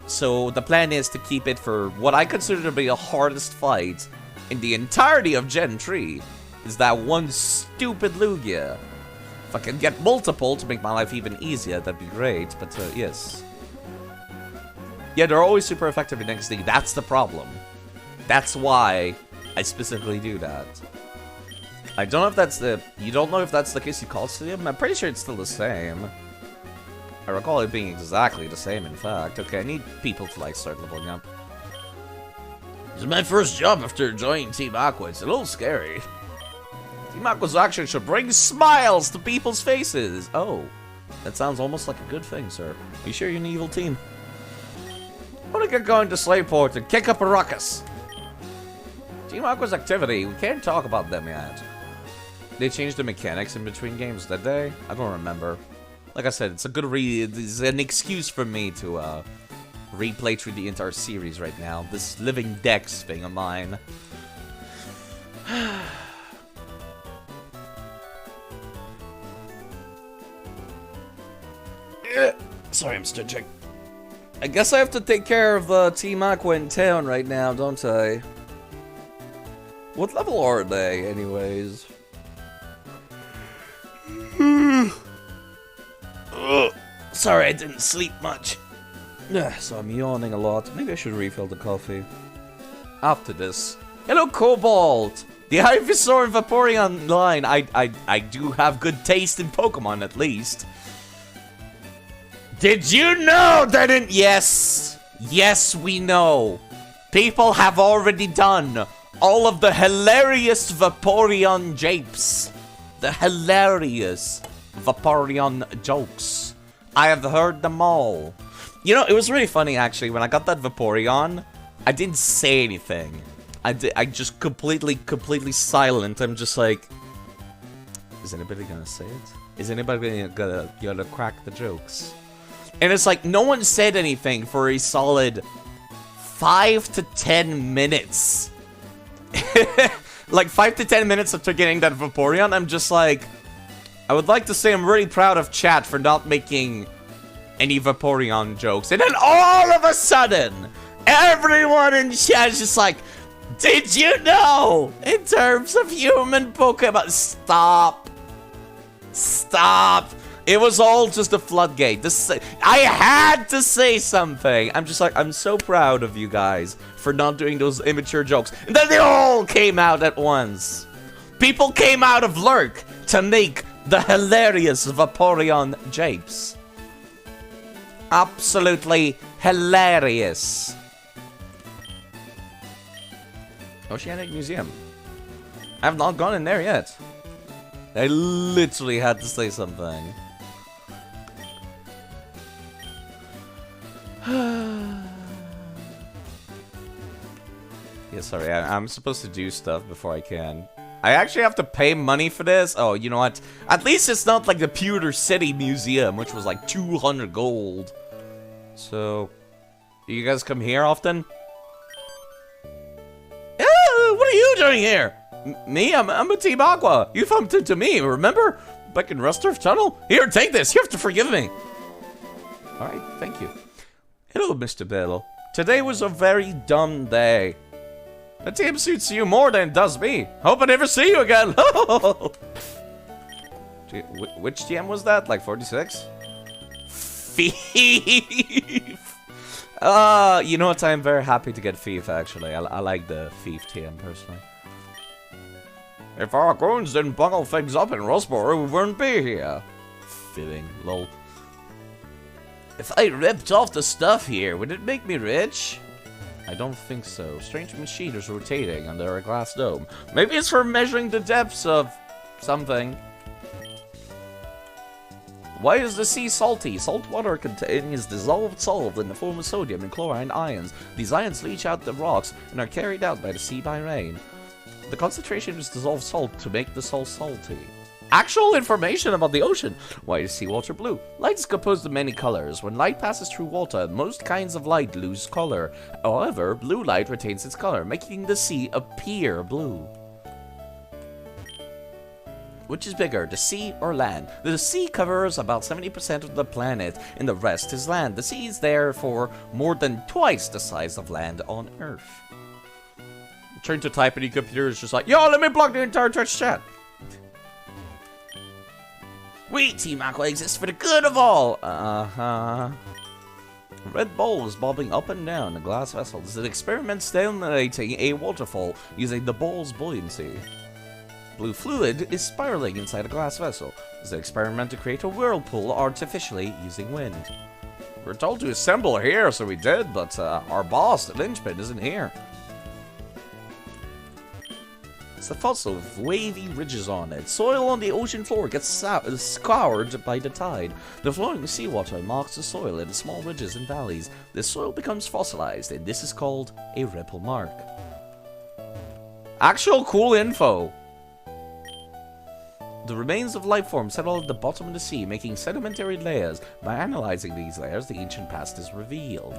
So the plan is to keep it for what I consider to be the hardest fight in the entirety of Gen 3, is that one stupid Lugia. If I can get multiple to make my life even easier, that'd be great, but yes. Yeah, they're always super effective in XD, that's the problem. That's why I specifically do that. I don't know if that's the... You don't know if that's the case you call Stadium? I'm pretty sure it's still the same. I recall it being exactly the same, in fact. Okay, I need people to, like, start leveling up. This is my first job after joining Team Aqua. It's a little scary. Team Aqua's action should bring smiles to people's faces. Oh, that sounds almost like a good thing, sir. Are you sure you're an evil team? I want to get going to Slayport and kick up a ruckus. Team Aqua's activity, we can't talk about them yet. They changed the mechanics in between games, did they? I don't remember. Like I said, it's a good it's an excuse for me to replay through the entire series right now. This LivingDex thing of mine. Sorry, I'm stretching. I guess I have to take care of Team Aqua in town right now, don't I? What level are they, anyways? Sorry, I didn't sleep much. So I'm yawning a lot. Maybe I should refill the coffee. After this. Hello, Cobalt! The Ivysaur and Vaporeon line. I do have good taste in Pokemon, at least. Did you know that Yes! Yes, we know. People have already done all of the hilarious Vaporeon japes. The hilarious Vaporeon jokes. I have heard them all. You know, it was really funny actually when I got that Vaporeon. I didn't say anything. I just completely silent. I'm just like, is anybody gonna say it? Is anybody gonna crack the jokes? And it's like no one said anything for a solid 5 to 10 minutes. Like 5 to 10 minutes after getting that Vaporeon, I'm just like, I would like to say I'm really proud of chat for not making any Vaporeon jokes. And then all of a sudden, everyone in chat is just like, did you know, in terms of human Pokemon, stop. Stop. It was all just a floodgate. I had to say something. I'm just like, I'm so proud of you guys for not doing those immature jokes. And then they all came out at once. People came out of Lurk to make the hilarious Vaporeon japes. Absolutely hilarious. Oceanic Museum. I have not gone in there yet. I literally had to say something. Yeah, sorry, I'm supposed to do stuff before I can. I actually have to pay money for this? Oh, you know what? At least it's not like the Pewter City Museum, which was like 200 gold. So, you guys come here often? What are you doing here? Me? I'm a Team Aqua. You bumped into me, remember? Back in Rusturf Tunnel? Here, take this. You have to forgive me. Alright, thank you. Hello, Mr. Bill. Today was a very dumb day. The team suits you more than it does me. Hope I never see you again. Which GM was that? Like 46? Thief! You know what? I'm very happy to get Thief, actually. I like the Thief TM, personally. If our goons didn't bungle things up in Rustboro, we wouldn't be here. Fitting, lol. If I ripped off the stuff here, would it make me rich? I don't think so. Strange machine is rotating under a glass dome. Maybe it's for measuring the depths of something. Why is the sea salty? Salt water contains dissolved salt in the form of sodium and chlorine ions. These ions leach out the rocks and are carried out by the sea by rain. The concentration is dissolved salt to make the salt salty. Actual information about the ocean. Why is seawater blue? Light is composed of many colors. When light passes through water, most kinds of light lose color. However, blue light retains its color, making the sea appear blue. Which is bigger, the sea or land? The sea covers about 70% of the planet, and the rest is land. The sea is therefore more than twice the size of land on Earth. Trying to type in your computer is just like, yo, let me block the entire Twitch chat. We, Team Aqua, exists for the good of all. A red ball is bobbing up and down a glass vessel. This is an experiment stimulating a waterfall using the ball's buoyancy. Blue fluid is spiraling inside a glass vessel. This is an experiment to create a whirlpool artificially using wind. We're told to assemble here, so we did, but our boss, the linchpin, isn't here. It's a fossil with wavy ridges on it. Soil on the ocean floor gets scoured by the tide. The flowing seawater marks the soil in small ridges and valleys. This soil becomes fossilized, and this is called a ripple mark. Actual cool info. The remains of life forms settle at the bottom of the sea, making sedimentary layers. By analyzing these layers, the ancient past is revealed.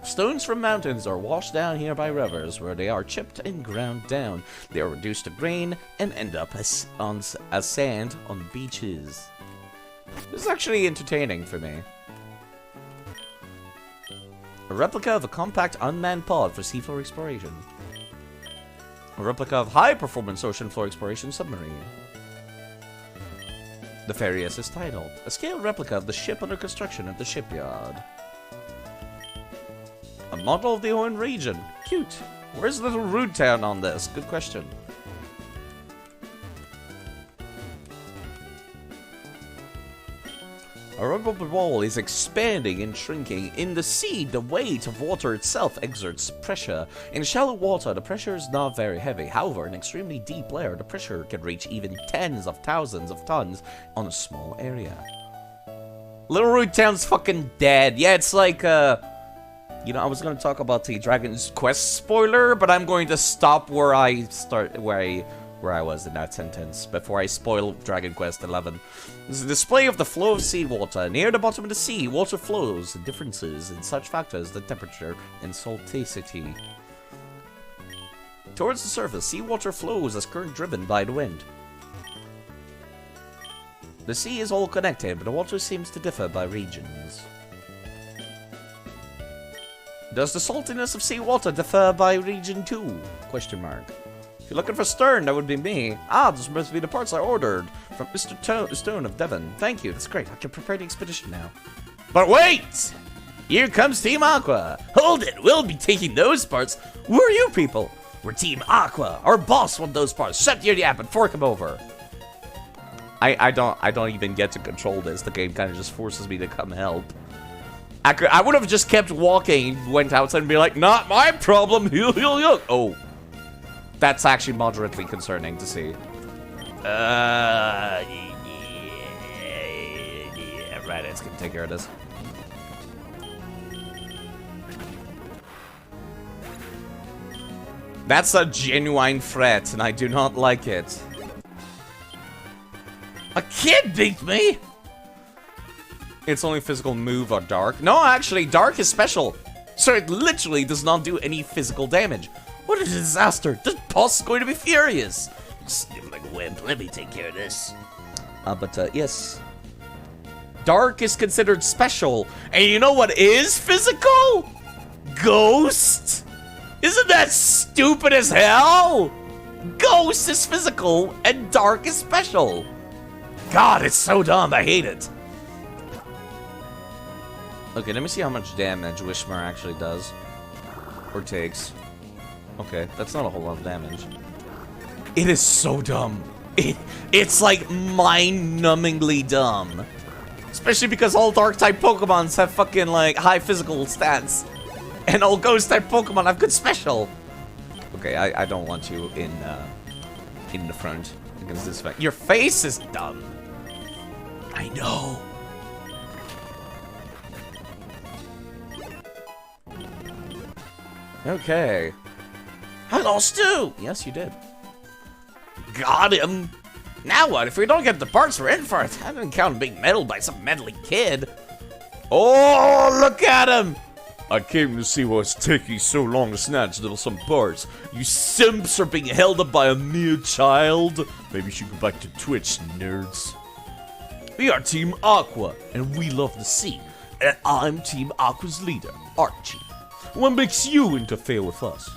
Stones from mountains are washed down here by rivers, where they are chipped and ground down. They are reduced to grain and end up as sand on beaches. This is actually entertaining for me. A replica of a compact unmanned pod for seafloor exploration. A replica of high-performance ocean floor exploration submarine. The ferry is titled. A scale replica of the ship under construction at the shipyard. A model of the Owen region. Cute. Where's Little Rude Town on this? Good question. A rubber ball is expanding and shrinking. In the sea, the weight of water itself exerts pressure. In shallow water, the pressure is not very heavy. However, in extremely deep layer, the pressure can reach even tens of thousands of tons on a small area. Little Root Town's fucking dead. Yeah, it's like, you know, I was gonna talk about the Dragon's Quest spoiler, but I'm going to stop where I was in that sentence before I spoil Dragon Quest XI. This is a display of the flow of seawater. Near the bottom of the sea, water flows. The differences in such factors, the temperature and salticity. Towards the surface, seawater flows as current driven by the wind. The sea is all connected, but the water seems to differ by regions. Does the saltiness of seawater differ by region too? Question mark. If you're looking for Stern, that would be me. Ah, this must be the parts I ordered from Mr. Stone of Devon. Thank you, that's great. I can prepare the expedition now. But wait! Here comes Team Aqua. Hold it, we'll be taking those parts. Who are you people? We're Team Aqua. Our boss wants those parts. Shut your yap and fork him over. I don't even get to control this. The game kind of just forces me to come help. I would have just kept walking, went outside and be like, not my problem. Oh. That's actually moderately concerning to see. Yeah, right, it's gonna take care of this. That's a genuine threat, and I do not like it. A kid beat me? It's only physical move or dark. No, actually, dark is special. So it literally does not do any physical damage. What a disaster! This boss is going to be furious! Sniff like a wimp, let me take care of this. Yes. Dark is considered special. And you know what is physical? Ghost! Isn't that stupid as hell? Ghost is physical, and Dark is special. God, it's so dumb, I hate it. Okay, let me see how much damage Wishmar actually does. Or takes. Okay, that's not a whole lot of damage. It is so dumb. It's like mind-numbingly dumb. Especially because all Dark-type Pokemons have fucking, like, high physical stats. And all Ghost-type Pokemon have good special. Okay, I don't want you in the front against this fight. Your face is dumb. I know. Okay. I lost too! Yes, you did. Got him! Now what? If we don't get the parts, we're in for it. I didn't count on being meddled by some meddling kid. Oh, look at him! I came to see what's taking so long to snatch some parts. You simps are being held up by a mere child. Maybe you should go back to Twitch, nerds. We are Team Aqua, and we love the sea. And I'm Team Aqua's leader, Archie. What makes you interfere with us?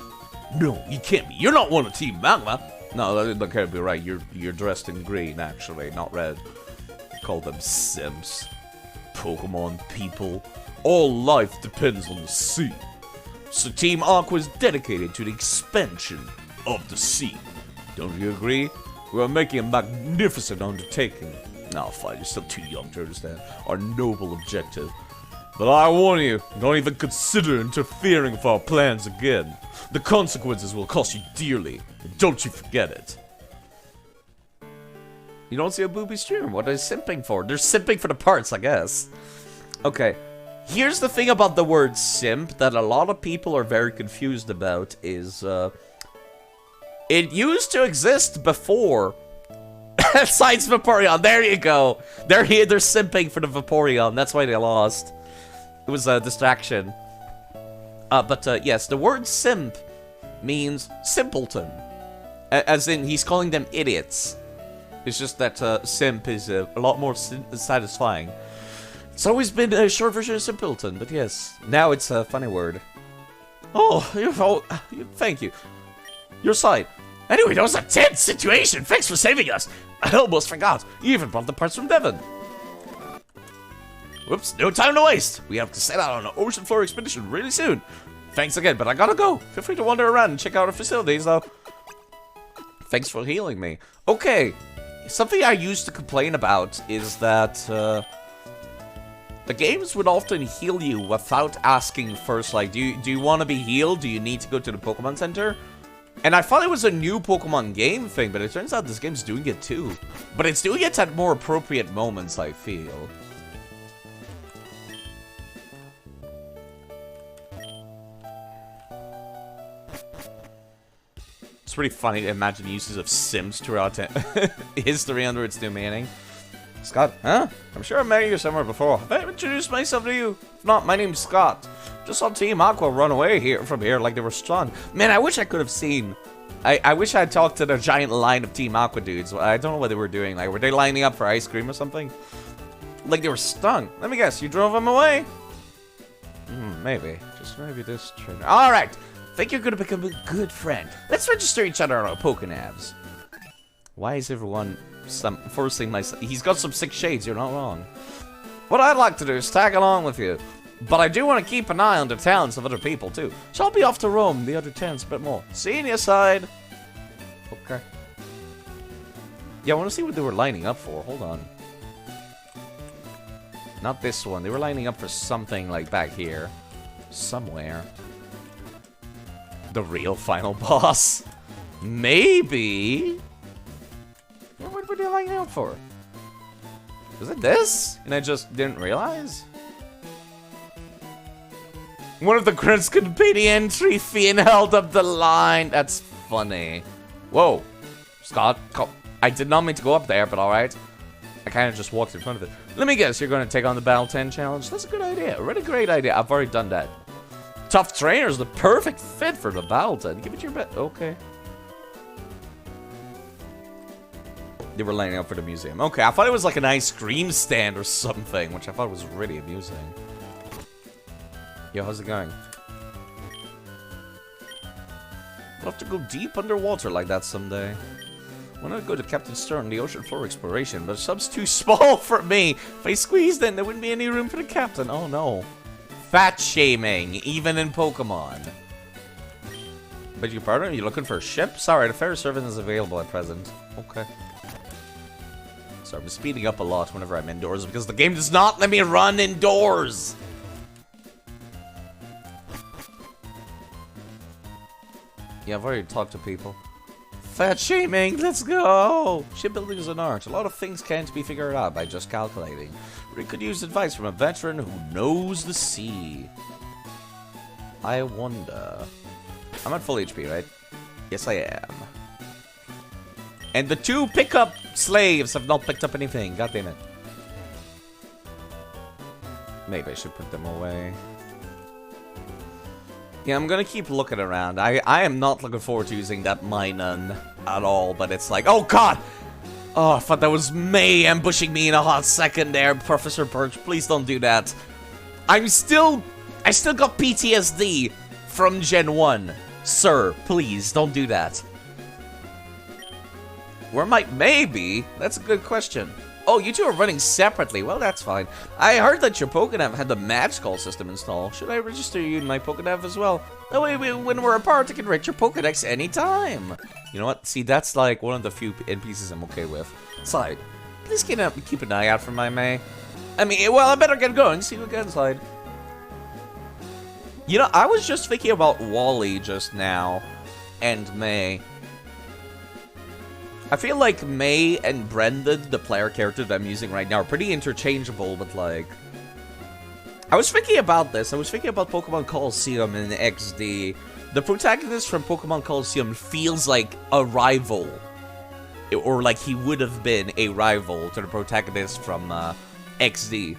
No, you can't be. You're not one of Team Magma. No, that can't be right. You're dressed in green, actually, not red. Call them simps. Pokemon people. All life depends on the sea. So Team Aqua is dedicated to the expansion of the sea. Don't you agree? We are making a magnificent undertaking. No, fine, you're still too young to understand our noble objective. But I warn you, don't even consider interfering with our plans again. The consequences will cost you dearly, and don't you forget it. You don't see a booby stream. What are they simping for? They're simping for the parts, I guess. Okay, here's the thing about the word simp that a lot of people are very confused about is, it used to exist before. Science Vaporeon, there you go. They're here, they're simping for the Vaporeon, that's why they lost. It was a distraction. Yes, the word simp means simpleton. As in, he's calling them idiots. It's just that simp is a lot more satisfying. It's always been a short version of simpleton, but yes. Now it's a funny word. Oh, thank you. Your side. Anyway, that was a tense situation. Thanks for saving us. I almost forgot. You even brought the parts from Devon. Whoops, no time to waste. We have to set out on an ocean floor expedition really soon. Thanks again, but I gotta go. Feel free to wander around and check out our facilities, though. Thanks for healing me. Okay, something I used to complain about is that, the games would often heal you without asking first, like, do you want to be healed? Do you need to go to the Pokemon Center? And I thought it was a new Pokemon game thing, but it turns out this game's doing it too. But it's doing it at more appropriate moments, I feel. It's pretty funny to imagine uses of Sims throughout history under its new meaning. Scott, huh? I'm sure I met you somewhere before. Have I introduced myself to you? If not, my name's Scott. Just saw Team Aqua run away from here like they were strong. Man, I wish I could have seen. I wish I had talked to the giant line of Team Aqua dudes. I don't know what they were doing. Like, were they lining up for ice cream or something? Like they were stung. Let me guess, you drove them away? Maybe. Just maybe this trainer. Alright. Think you're gonna become a good friend. Let's register each other on our Pokénavs. Why is everyone forcing myself? He's got some sick shades, you're not wrong. What I'd like to do is tag along with you. But I do want to keep an eye on the talents of other people, too. So I'll be off to roam the other towns a bit more. See you on your side. Okay. Yeah, I want to see what they were lining up for. Hold on. Not this one. They were lining up for something, like, back here. Somewhere. The real final boss. Maybe. What were they lining up for? Was it this? And I just didn't realize? One of the grunts couldn't pay the entry fee and held up the line. That's funny. Whoa. Scott, I did not mean to go up there, but alright. I kind of just walked in front of it. Let me guess, you're going to take on the Battle 10 challenge? That's a good idea. A really great idea. I've already done that. Tough Trainer's the perfect fit for the Battle 10. Give it your bet. Okay. They were lining up for the museum. Okay, I thought it was like an ice cream stand or something, which I thought was really amusing. Yo, how's it going? I'll have to go deep underwater like that someday. I want to go to Captain Stern, the ocean floor exploration, but the sub's too small for me. If I squeezed in, there wouldn't be any room for the captain. Oh no. Fat shaming, even in Pokemon. But you pardon? Are you looking for a ship? Sorry, the ferry service is available at present. Okay. Sorry, I'm speeding up a lot whenever I'm indoors because the game does not let me run indoors. Yeah, I've already talked to people. Fat shaming, let's go! Shipbuilding is an art. A lot of things can't be figured out by just calculating. We could use advice from a veteran who knows the sea. I wonder. I'm at full HP, right? Yes, I am. And the two pickup slaves have not picked up anything. God damn it. Maybe I should put them away. Yeah, I'm gonna keep looking around. I am not looking forward to using that Minun at all, but it's like, oh god! Oh, I thought that was May ambushing me in a hot second there, Professor Birch. Please don't do that. I still got PTSD from Gen 1. Sir, please, don't do that. Where might May be? That's a good question. Oh, you two are running separately. Well, that's fine. I heard that your Pokédev had the match call system installed. Should I register you in my Pokédev as well? That way, when we're apart, I can rate your Pokédex anytime. You know what? See, that's like one of the few NPCs I'm okay with. Slide, please keep an eye out for my May. I mean, well, I better get going. See you again, Slide. You know, I was just thinking about Wally just now and May. I feel like May and Brendan, the player character that I'm using right now, are pretty interchangeable, but like... I was thinking about this. I was thinking about Pokemon Colosseum in XD. The protagonist from Pokemon Colosseum feels like a rival. Or like he would have been a rival to the protagonist from XD.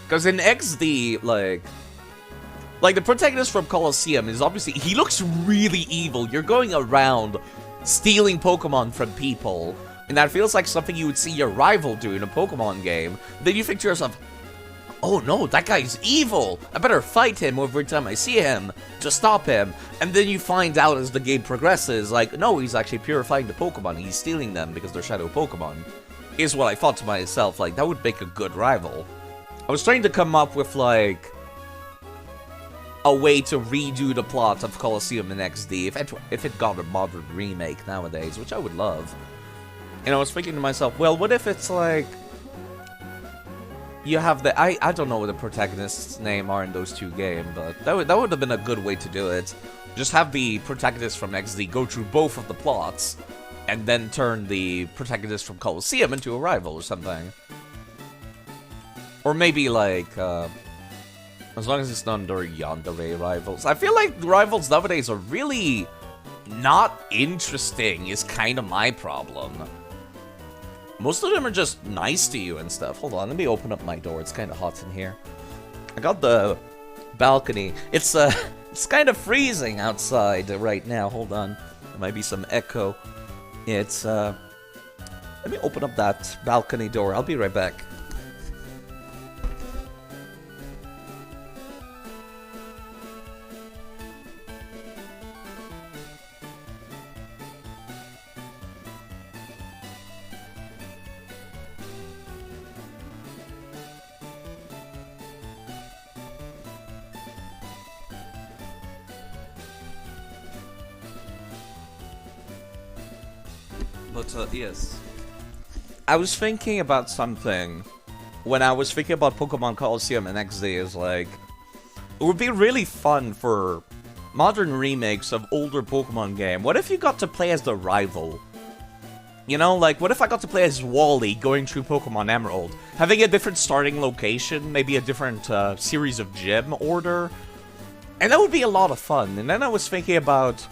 Because in XD, like the protagonist from Colosseum is obviously... He looks really evil. You're going around stealing Pokemon from people, and that feels like something you would see your rival do in a Pokemon game. Then you think to yourself, oh no, that guy's evil. I better fight him every time I see him to stop him. And then you find out as the game progresses, like, no, he's actually purifying the Pokemon. He's stealing them because they're Shadow Pokemon. Is what I thought to myself, like, that would make a good rival. I was trying to come up with, like, a way to redo the plot of Colosseum in XD if it got a modern remake nowadays, which I would love. And I was thinking to myself, well, what if it's like you have the I don't know what the protagonists' name are in those two games, but that would have been a good way to do it. Just have the protagonist from XD go through both of the plots, and then turn the protagonist from Colosseum into a rival or something. Or maybe like as long as it's not under Yandere rivals. I feel like rivals nowadays are really not interesting. Is kind of my problem. Most of them are just nice to you and stuff. Hold on, let me open up my door. It's kind of hot in here. I got the balcony. It's kind of freezing outside right now. Hold on. There might be some echo. It's, let me open up that balcony door. I'll be right back. But, yes. I was thinking about something when I was thinking about Pokemon Colosseum and XD. Is like, it would be really fun for modern remakes of older Pokemon game. What if you got to play as the rival? You know, like, what if I got to play as Wally going through Pokemon Emerald? Having a different starting location, maybe a different series of gym order. And that would be a lot of fun. And then I was thinking about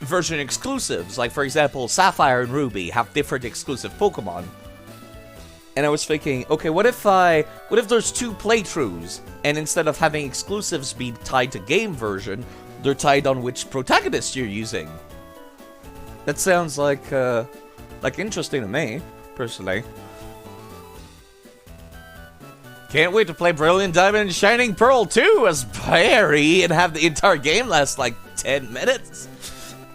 version exclusives, like for example, Sapphire and Ruby have different exclusive Pokemon. And I was thinking, okay, what if there's two playthroughs, and instead of having exclusives be tied to game version, they're tied on which protagonist you're using? That sounds like interesting to me, personally. Can't wait to play Brilliant Diamond and Shining Pearl 2 as Barry and have the entire game last like 10 minutes.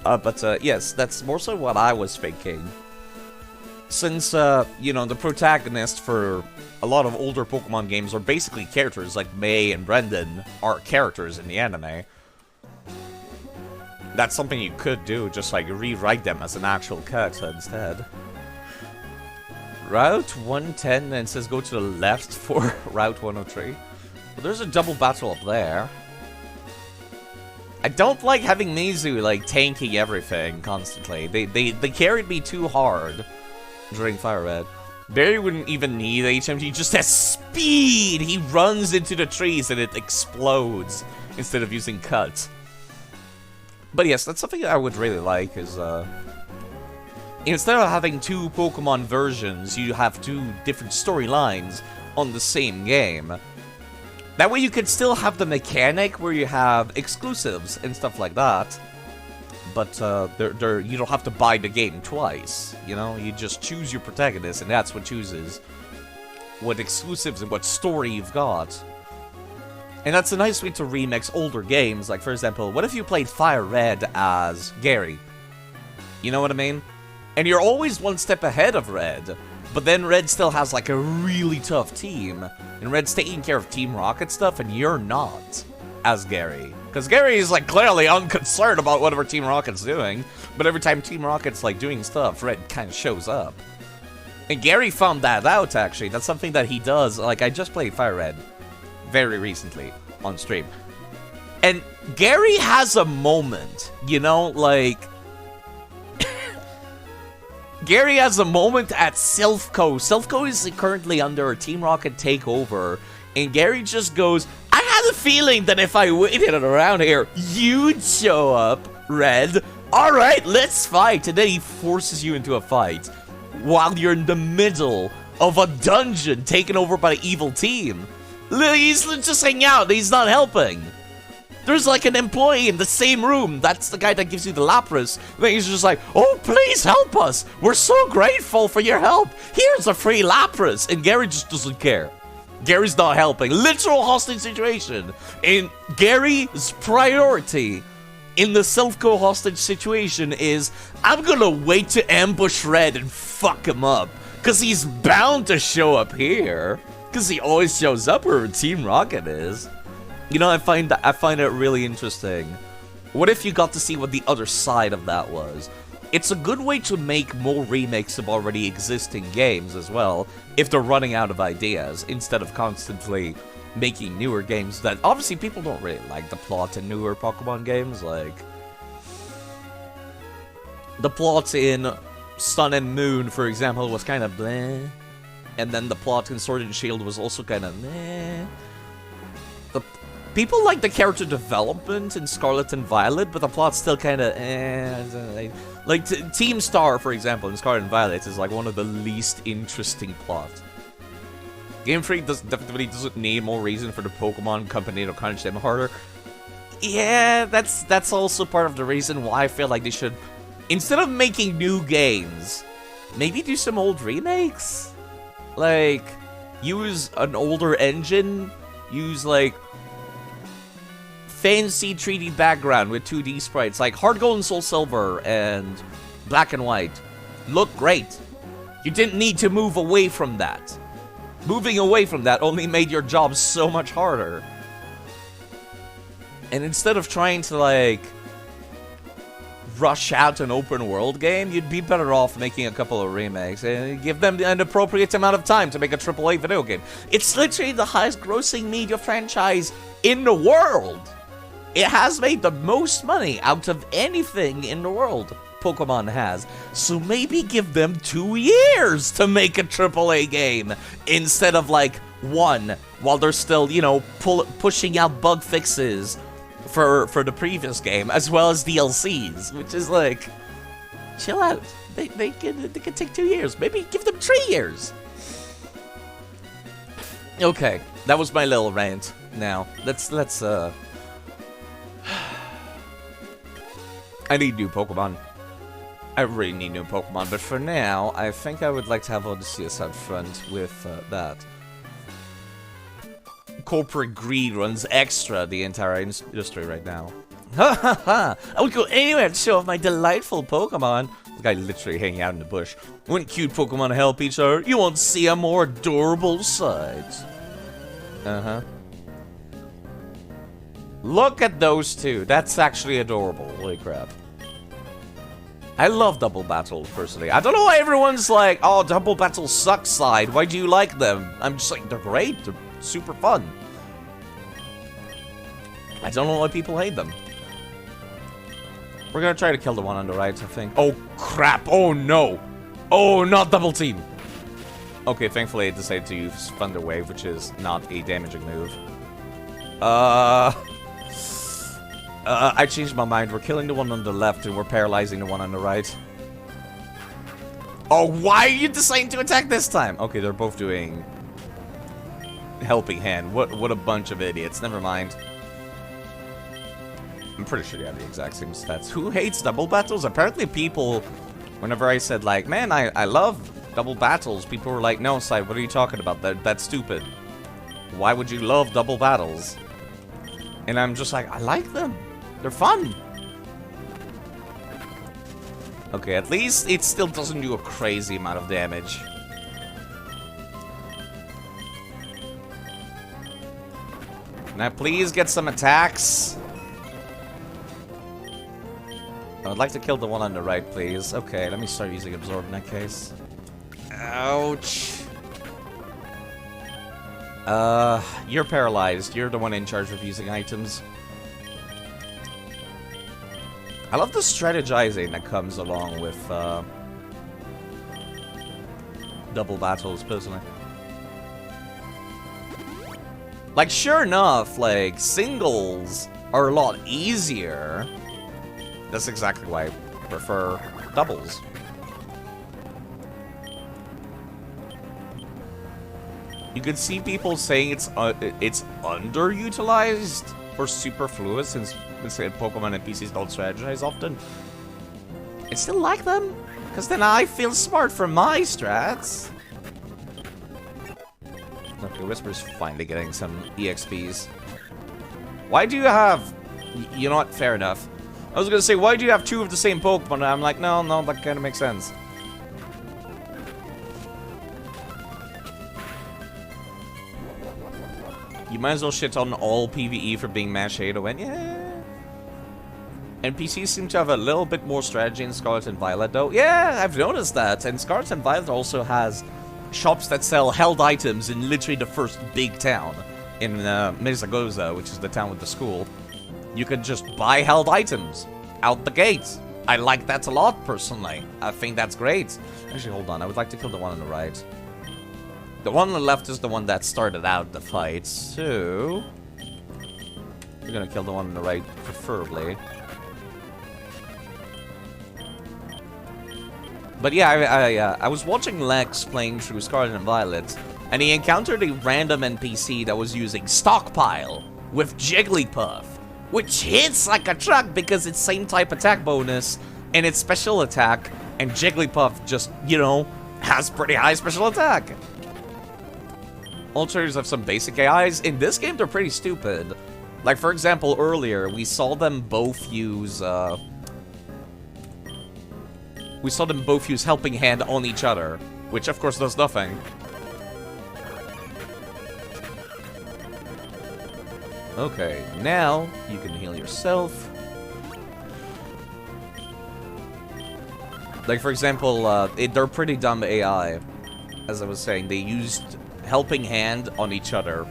But yes, that's more so what I was thinking. Since, you know, the protagonists for a lot of older Pokemon games are basically characters, like May and Brendan are characters in the anime. That's something you could do, just like rewrite them as an actual character instead. Route 110 and says go to the left for Route 103. Well, there's a double battle up there. I don't like having Mizu, like, tanking everything constantly. They carried me too hard during Fire Red. Barry wouldn't even need HM, he just has speed! He runs into the trees and it explodes instead of using Cut. But yes, that's something I would really like, is, instead of having two Pokemon versions, you have two different storylines on the same game. That way you can still have the mechanic where you have exclusives and stuff like that. But you don't have to buy the game twice, you know? You just choose your protagonist and that's what chooses what exclusives and what story you've got. And that's a nice way to remix older games. Like, for example, what if you played Fire Red as Gary? You know what I mean? And you're always one step ahead of Red. But then Red still has, like, a really tough team. And Red's taking care of Team Rocket stuff, and you're not, as Gary. Because Gary is, like, clearly unconcerned about whatever Team Rocket's doing. But every time Team Rocket's, like, doing stuff, Red kind of shows up. And Gary found that out, actually. That's something that he does. Like, I just played Fire Red very recently on stream. And Gary has a moment, you know, like... Gary has a moment at Silphco. Silphco is currently under a Team Rocket takeover, and Gary just goes, I had a feeling that if I waited around here, you'd show up, Red. Alright, let's fight. And then he forces you into a fight while you're in the middle of a dungeon taken over by the evil team. He's just hanging out, he's not helping. There's like an employee in the same room. That's the guy that gives you the Lapras. Then he's just like, oh, please help us. We're so grateful for your help. Here's a free Lapras. And Gary just doesn't care. Gary's not helping. Literal hostage situation. And Gary's priority in the Silphco hostage situation is, I'm gonna wait to ambush Red and fuck him up. Because he's bound to show up here. Because he always shows up where Team Rocket is. You know, I find it really interesting. What if you got to see what the other side of that was? it's a good way to make more remakes of already existing games as well, if they're running out of ideas, instead of constantly making newer games that obviously people don't really like the plot in newer Pokemon games. Like, the plot in Sun and Moon, for example, was kind of bleh, and then the plot in Sword and Shield was also kind of meh. People like the character development in Scarlet and Violet, but the plot's still kind of eh. Like, Team Star, for example, in Scarlet and Violet is like one of the least interesting plots. Game Freak definitely doesn't need more reason for the Pokemon Company to crunch them harder. Yeah, that's also part of the reason why I feel like they should, instead of making new games, maybe do some old remakes? Like, use an older engine, use, like, fancy 3D background with 2D sprites, like Heart Gold and Soul Silver and Black and White. Look great. You didn't need to move away from that. Moving away from that only made your job so much harder. And instead of trying to, like, rush out an open world game, you'd be better off making a couple of remakes and give them an appropriate amount of time to make a AAA video game. It's literally the highest grossing media franchise in the world. It has made the most money out of anything in the world Pokemon has. So maybe give them 2 years to make a AAA game instead of, like, 1, while they're still, you know, pushing out bug fixes for the previous game, as well as DLCs, which is like, chill out. They could take 2 years. Maybe give them 3 years. Okay, that was my little rant. Now, let's I need new Pokemon. I really need new Pokemon, but for now, I think I would like to have Odysseus out front with that. Corporate greed runs extra the entire industry right now. Ha ha ha! I would go anywhere to show off my delightful Pokemon. The guy literally hanging out in the bush. When cute Pokemon help each other, you won't see a more adorable sight. Uh-huh. Look at those two. That's actually adorable. Holy crap. I love Double Battle, personally. I don't know why everyone's like, oh, Double Battle sucks side. Why do you like them? I'm just like, they're great. They're super fun. I don't know why people hate them. We're gonna try to kill the one on the right, I think. Oh, crap. Oh, no. Oh, not double team. Okay, thankfully I decided to use Thunder Wave, which is not a damaging move. I changed my mind. We're killing the one on the left and we're paralyzing the one on the right. Oh, why are you deciding to attack this time? Okay, they're both doing Helping Hand. What a bunch of idiots. Never mind. I'm pretty sure they have the exact same stats. Who hates double battles? Apparently people, whenever I said like, man, I love double battles, people were like, no, Sai, what are you talking about? That's stupid. Why would you love double battles? And I'm just like, I like them. They're fun. Okay, at least it still doesn't do a crazy amount of damage. Can I please get some attacks? I would like to kill the one on the right, please. Okay, let me start using Absorb in that case. Ouch. You're paralyzed. You're the one in charge of using items. I love the strategizing that comes along with, double battles, personally. Like, sure enough, like, singles are a lot easier. That's exactly why I prefer doubles. You could see people saying it's underutilized or superfluous since Pokemon and PCs don't strategize often. I still like them, because then I feel smart for my strats. Okay, Whisper's finally getting some EXPs. Why do you have... You know what? Fair enough. I was gonna say, why do you have 2 of the same Pokemon? And I'm like, no, that kind of makes sense. You might as well shit on all PvE for being mash 8 to win. Yeah. NPCs seem to have a little bit more strategy in Scarlet and Violet, though. Yeah, I've noticed that. And Scarlet and Violet also has shops that sell held items in literally the first big town in Misagoza, which is the town with the school. You can just buy held items out the gate. I like that a lot, personally. I think that's great. Actually, hold on. I would like to kill the one on the right. The one on the left is the one that started out the fight, so... we're gonna kill the one on the right, preferably. But yeah, I was watching Lex playing through Scarlet and Violet, and he encountered a random NPC that was using Stockpile with Jigglypuff, which hits like a truck because it's same type attack bonus and it's special attack, and Jigglypuff just, you know, has pretty high special attack. Alternators have some basic AIs. In this game, they're pretty stupid. Like, for example, earlier, we saw them both use, Helping Hand on each other, which of course does nothing. Okay, now you can heal yourself. Like, for example, they're pretty dumb AI. As I was saying, they used Helping Hand on each other,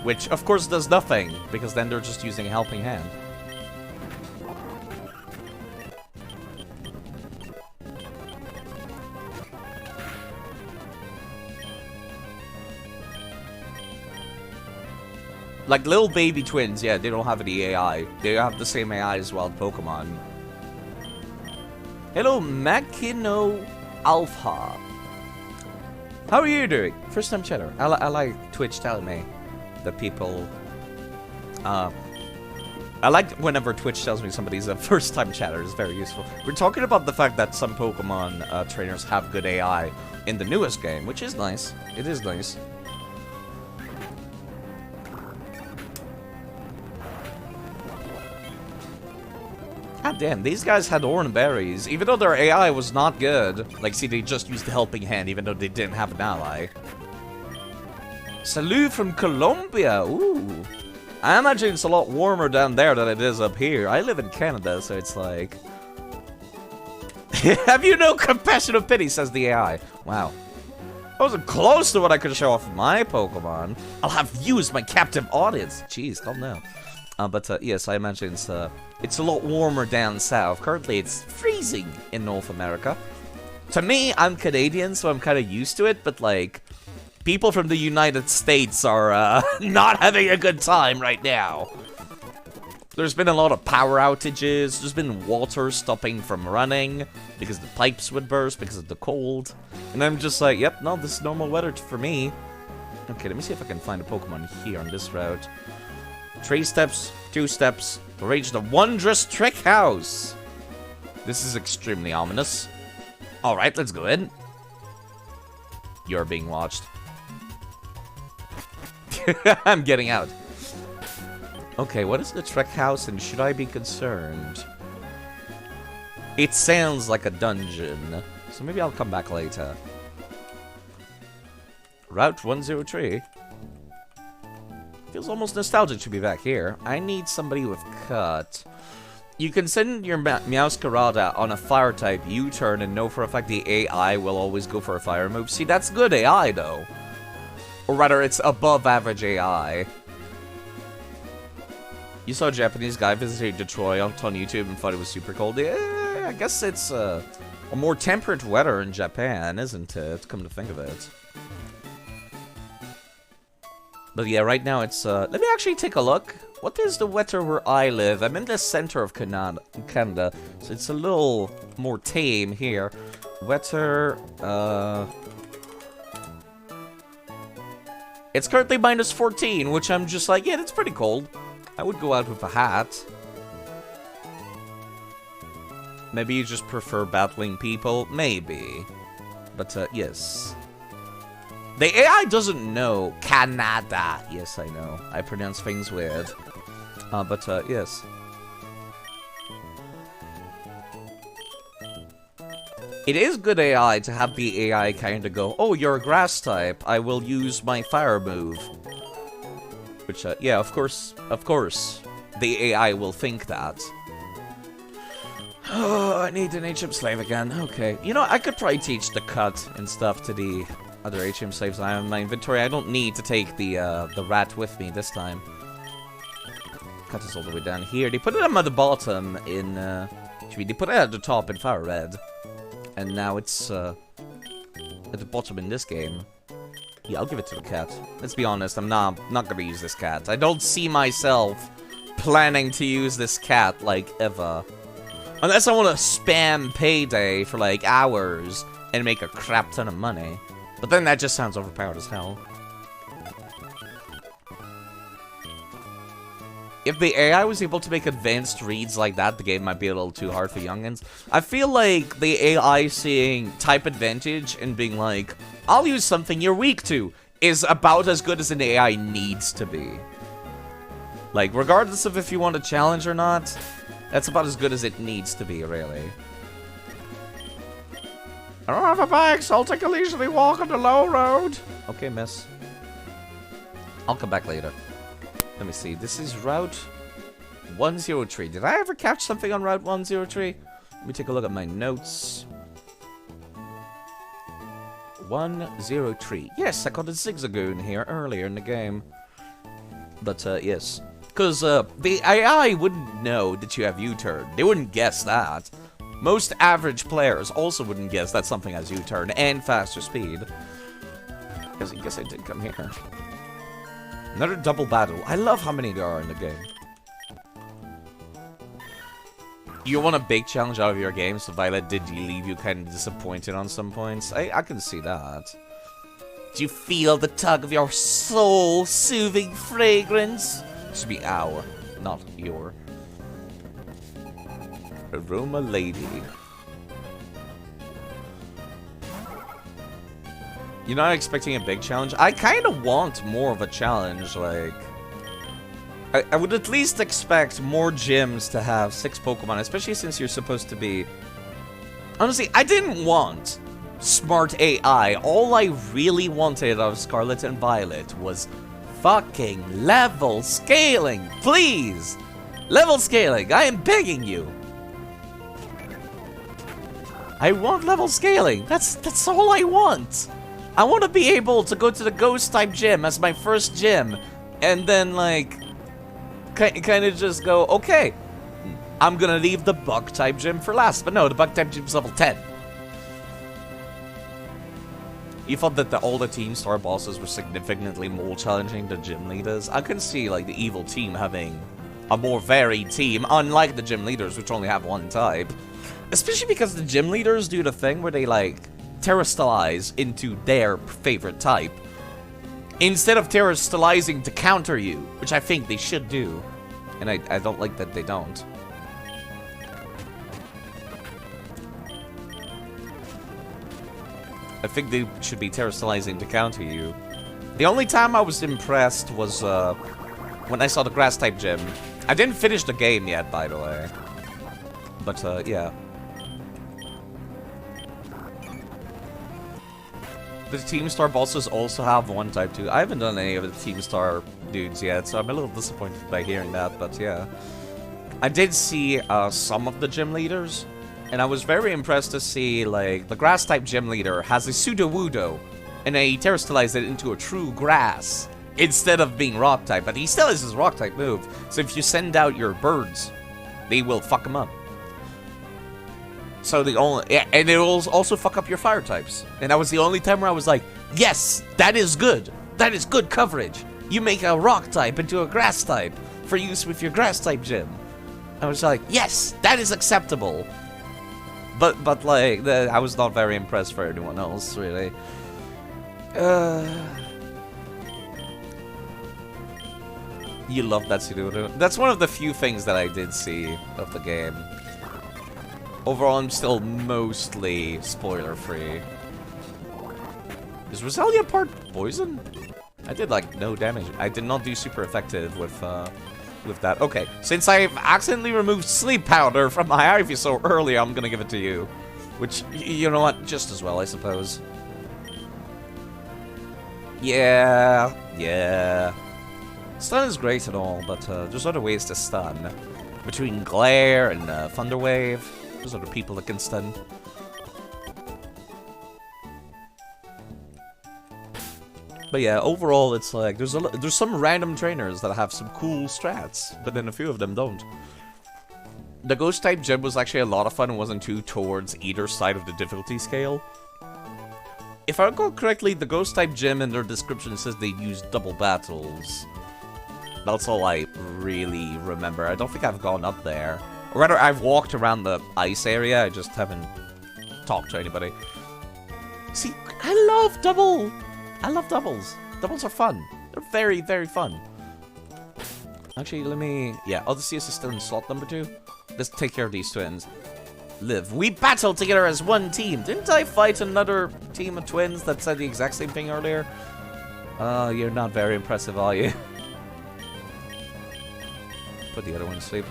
which of course does nothing, because then they're just using Helping Hand. Like little baby twins, yeah, they don't have any AI. They have the same AI as wild Pokemon. Hello, Makino Alpha. How are you doing? First time chatter. I like Twitch telling me that people... I like whenever Twitch tells me somebody's a first time chatter. It's very useful. We're talking about the fact that some Pokemon trainers have good AI in the newest game, which is nice. It is nice. God damn, these guys had Oranberries, even though their AI was not good. Like, see, they just used the Helping Hand, even though they didn't have an ally. Salut from Colombia, ooh. I imagine it's a lot warmer down there than it is up here. I live in Canada, so it's like... Have you no compassion or pity, says the AI. Wow. I wasn't close to what I could show off my Pokemon. I'll have you as my captive audience. Jeez, calm down. Yes, I imagine it's a lot warmer down south. Currently, it's freezing in North America. To me, I'm Canadian, so I'm kind of used to it, but, like, people from the United States are, not having a good time right now. There's been a lot of power outages. There's been water stopping from running because the pipes would burst because of the cold. And I'm just like, yep, no, this is normal weather for me. Okay, let me see if I can find a Pokemon here on this route. 3 steps, 2 steps, to reach the wondrous trick house. This is extremely ominous. Alright, let's go in. You're being watched. I'm getting out. Okay, what is the trick house and should I be concerned? It sounds like a dungeon, so maybe I'll come back later. Route 103. Feels almost nostalgic to be back here. I need somebody with cut. You can send your Meowscarada on a fire type U-turn and know for a fact the AI will always go for a fire move. See, that's good AI though. Or rather, it's above average AI. You saw a Japanese guy visiting Detroit on YouTube and thought it was super cold. Yeah, I guess it's a more temperate weather in Japan, isn't it? Come to think of it. But yeah, right now it's, let me actually take a look. What is the weather where I live? I'm in the center of Canada, so it's a little more tame here. Weather, it's currently minus 14, which I'm just like, yeah, that's pretty cold. I would go out with a hat. Maybe you just prefer battling people? Maybe. But, yes. The AI doesn't know Canada. Yes, I know. I pronounce things weird. Yes. It is good AI to have the AI kind of go, oh, you're a grass type. I will use my fire move. Which, yeah, of course, the AI will think that. Oh, I need an HM slave again. Okay. You know, I could probably teach the cut and stuff to the other HM slaves I have in my inventory. I don't need to take the rat with me this time. Cut is all the way down here. They put it at the bottom in, they put it at the top in Fire Red. And now it's, at the bottom in this game. Yeah, I'll give it to the cat. Let's be honest, I'm not gonna use this cat. I don't see myself planning to use this cat, like, ever. Unless I want to spam Payday for, like, hours and make a crap ton of money. But then that just sounds overpowered as hell. If the AI was able to make advanced reads like that, the game might be a little too hard for youngins. I feel like the AI seeing type advantage and being like, I'll use something you're weak to, is about as good as an AI needs to be. Like, regardless of if you want a challenge or not, that's about as good as it needs to be, really. I don't have a bike, so I'll take a leisurely walk on the low road. Okay, miss. I'll come back later. Let me see. This is Route 103. Did I ever catch something on Route 103? Let me take a look at my notes. 103. Yes, I caught a Zigzagoon here earlier in the game. But, yes. Because, the AI wouldn't know that you have U-turn. They wouldn't guess that. Most average players also wouldn't guess that something has U-turn and faster speed. I guess I did come here. Another double battle. I love how many there are in the game. You want a big challenge out of your game, so Violet, did you leave you kind of disappointed on some points? I can see that. Do you feel the tug of your soul-soothing fragrance? It should be our, not your. Aroma Lady. You're not expecting a big challenge? I kind of want more of a challenge, like... I would at least expect more gyms to have 6 Pokemon, especially since you're supposed to be... Honestly, I didn't want smart AI. All I really wanted out of Scarlet and Violet was fucking level scaling, please! Level scaling, I am begging you! I want level scaling, that's all I want! I want to be able to go to the Ghost-type gym as my first gym, and then, like, kind of just go, okay, I'm gonna leave the Bug-type gym for last. But no, the Bug-type gym's level 10. You thought that all the Team Star bosses were significantly more challenging than gym leaders? I can see, like, the evil team having a more varied team, unlike the gym leaders, which only have one type. Especially because the gym leaders do the thing where they, like, terrestrialize into their favorite type, instead of terrestrializing to counter you, which I think they should do. And I don't like that they don't. I think they should be terrestrializing to counter you. The only time I was impressed was when I saw the Grass-type gym. I didn't finish the game yet, by the way. But, yeah. The Team Star bosses also have one type too. I haven't done any of the Team Star dudes yet, so I'm a little disappointed by hearing that, but yeah. I did see some of the gym leaders, and I was very impressed to see, like, the Grass-type gym leader has a Sudowoodo, and he terrestrialized it into a true Grass, instead of being Rock-type, but he still has his Rock-type move, so if you send out your birds, they will fuck him up. So the only, and it will also fuck up your fire types. And that was the only time where I was like, yes, that is good. That is good coverage. You make a rock type into a grass type for use with your grass type gym. I was like, yes, that is acceptable. But like, I was not very impressed for anyone else, really. You love that Sudowoodo. That's one of the few things that I did see of the game. Overall, I'm still mostly spoiler-free. Is Roselia part poison? I did, like, no damage. I did not do super effective with that. Okay, since I accidentally removed sleep powder from my Ivysaur earlier, I'm gonna give it to you. Which, you know what, just as well, I suppose. Yeah. Stun is great and all, but there's other ways to stun. Between Glare and Thunder Wave. There's other people that can stun. But yeah, overall, it's like there's some random trainers that have some cool strats, but then a few of them don't. The ghost type gym was actually a lot of fun and wasn't too towards either side of the difficulty scale. If I recall correctly, the ghost type gym in their description says they use double battles. That's all I really remember. I don't think I've gone up there. Or rather, I've walked around the ice area, I just haven't talked to anybody. See, I love doubles. Doubles are fun. They're very, very fun. Actually, let me... Yeah, Odysseus is still in slot number 2. Let's take care of these twins. Liv, we battled together as one team. Didn't I fight another team of twins that said the exact same thing earlier? You're not very impressive, are you? Put the other one to sleep.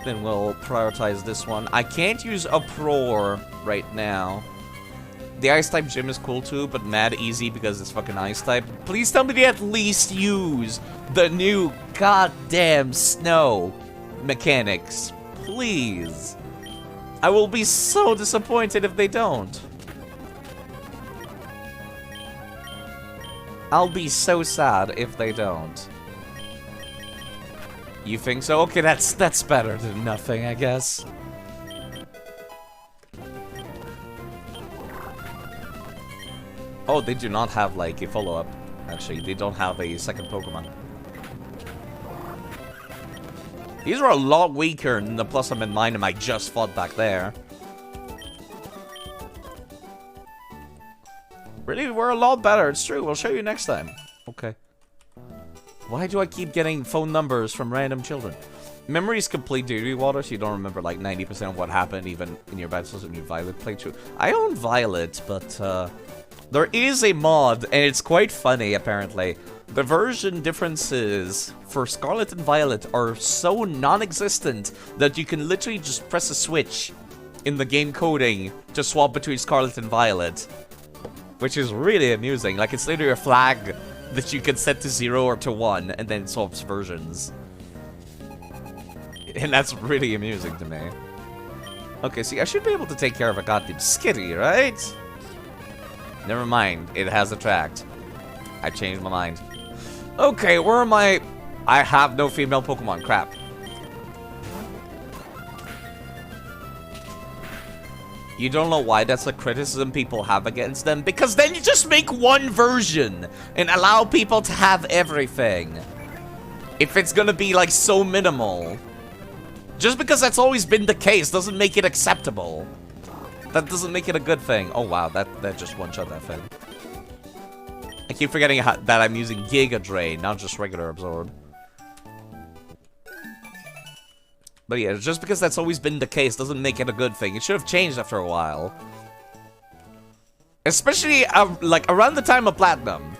Then we'll prioritize this one. I can't use Uproar right now. The Ice-type gym is cool too, but mad easy because it's fucking Ice-type. Please tell me they at least use the new goddamn snow mechanics. Please. I will be so disappointed if they don't. I'll be so sad if they don't. You think so? Okay, that's better than nothing, I guess. Oh, they do not have, like, a follow-up. Actually, they don't have a second Pokemon. These are a lot weaker than the Plusum and Minum I just fought back there. Really, we're a lot better. It's true. We'll show you next time. Okay. Why do I keep getting phone numbers from random children? Memory is complete dirty water, so you don't remember like 90% of what happened, even in your battles in your Violet playthrough. I own Violet, but there is a mod, and it's quite funny, apparently. The version differences for Scarlet and Violet are so non-existent that you can literally just press a switch in the game coding to swap between Scarlet and Violet. Which is really amusing. Like, it's literally a flag that you can set to 0 or to 1, and then it swaps versions. And that's really amusing to me. Okay, see, I should be able to take care of a goddamn Skitty, right? Never mind, it has attract. I changed my mind. Okay, where am I? I have no female Pokemon, crap. You don't know why that's a criticism people have against them? Because then you just make one version and allow people to have everything. If it's gonna be like so minimal. Just because that's always been the case doesn't make it acceptable. That doesn't make it a good thing. Oh wow, that just one-shot that thing. I keep forgetting that I'm using Giga Drain, not just regular Absorb. But yeah, just because that's always been the case doesn't make it a good thing. It should have changed after a while. Especially, like, around the time of Platinum.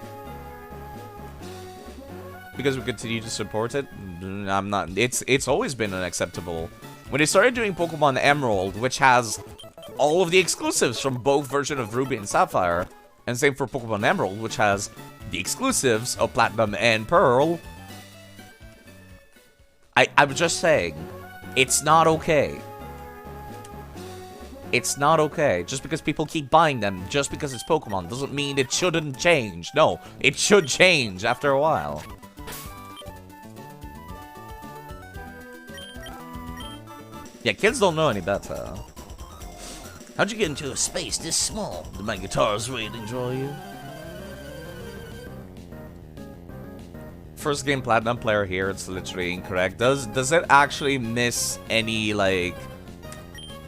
Because we continue to support it? I'm not. It's always been unacceptable. When they started doing Pokemon Emerald, which has all of the exclusives from both versions of Ruby and Sapphire, and same for Pokemon Emerald, which has the exclusives of Platinum and Pearl, I'm just saying, it's not okay. It's not okay. Just because people keep buying them, just because it's Pokemon, doesn't mean it shouldn't change. No, it should change after a while. Yeah, kids don't know any better. How'd you get into a space this small? Did my guitars really draw you? First game Platinum player here, it's literally incorrect. Does it actually miss any, like,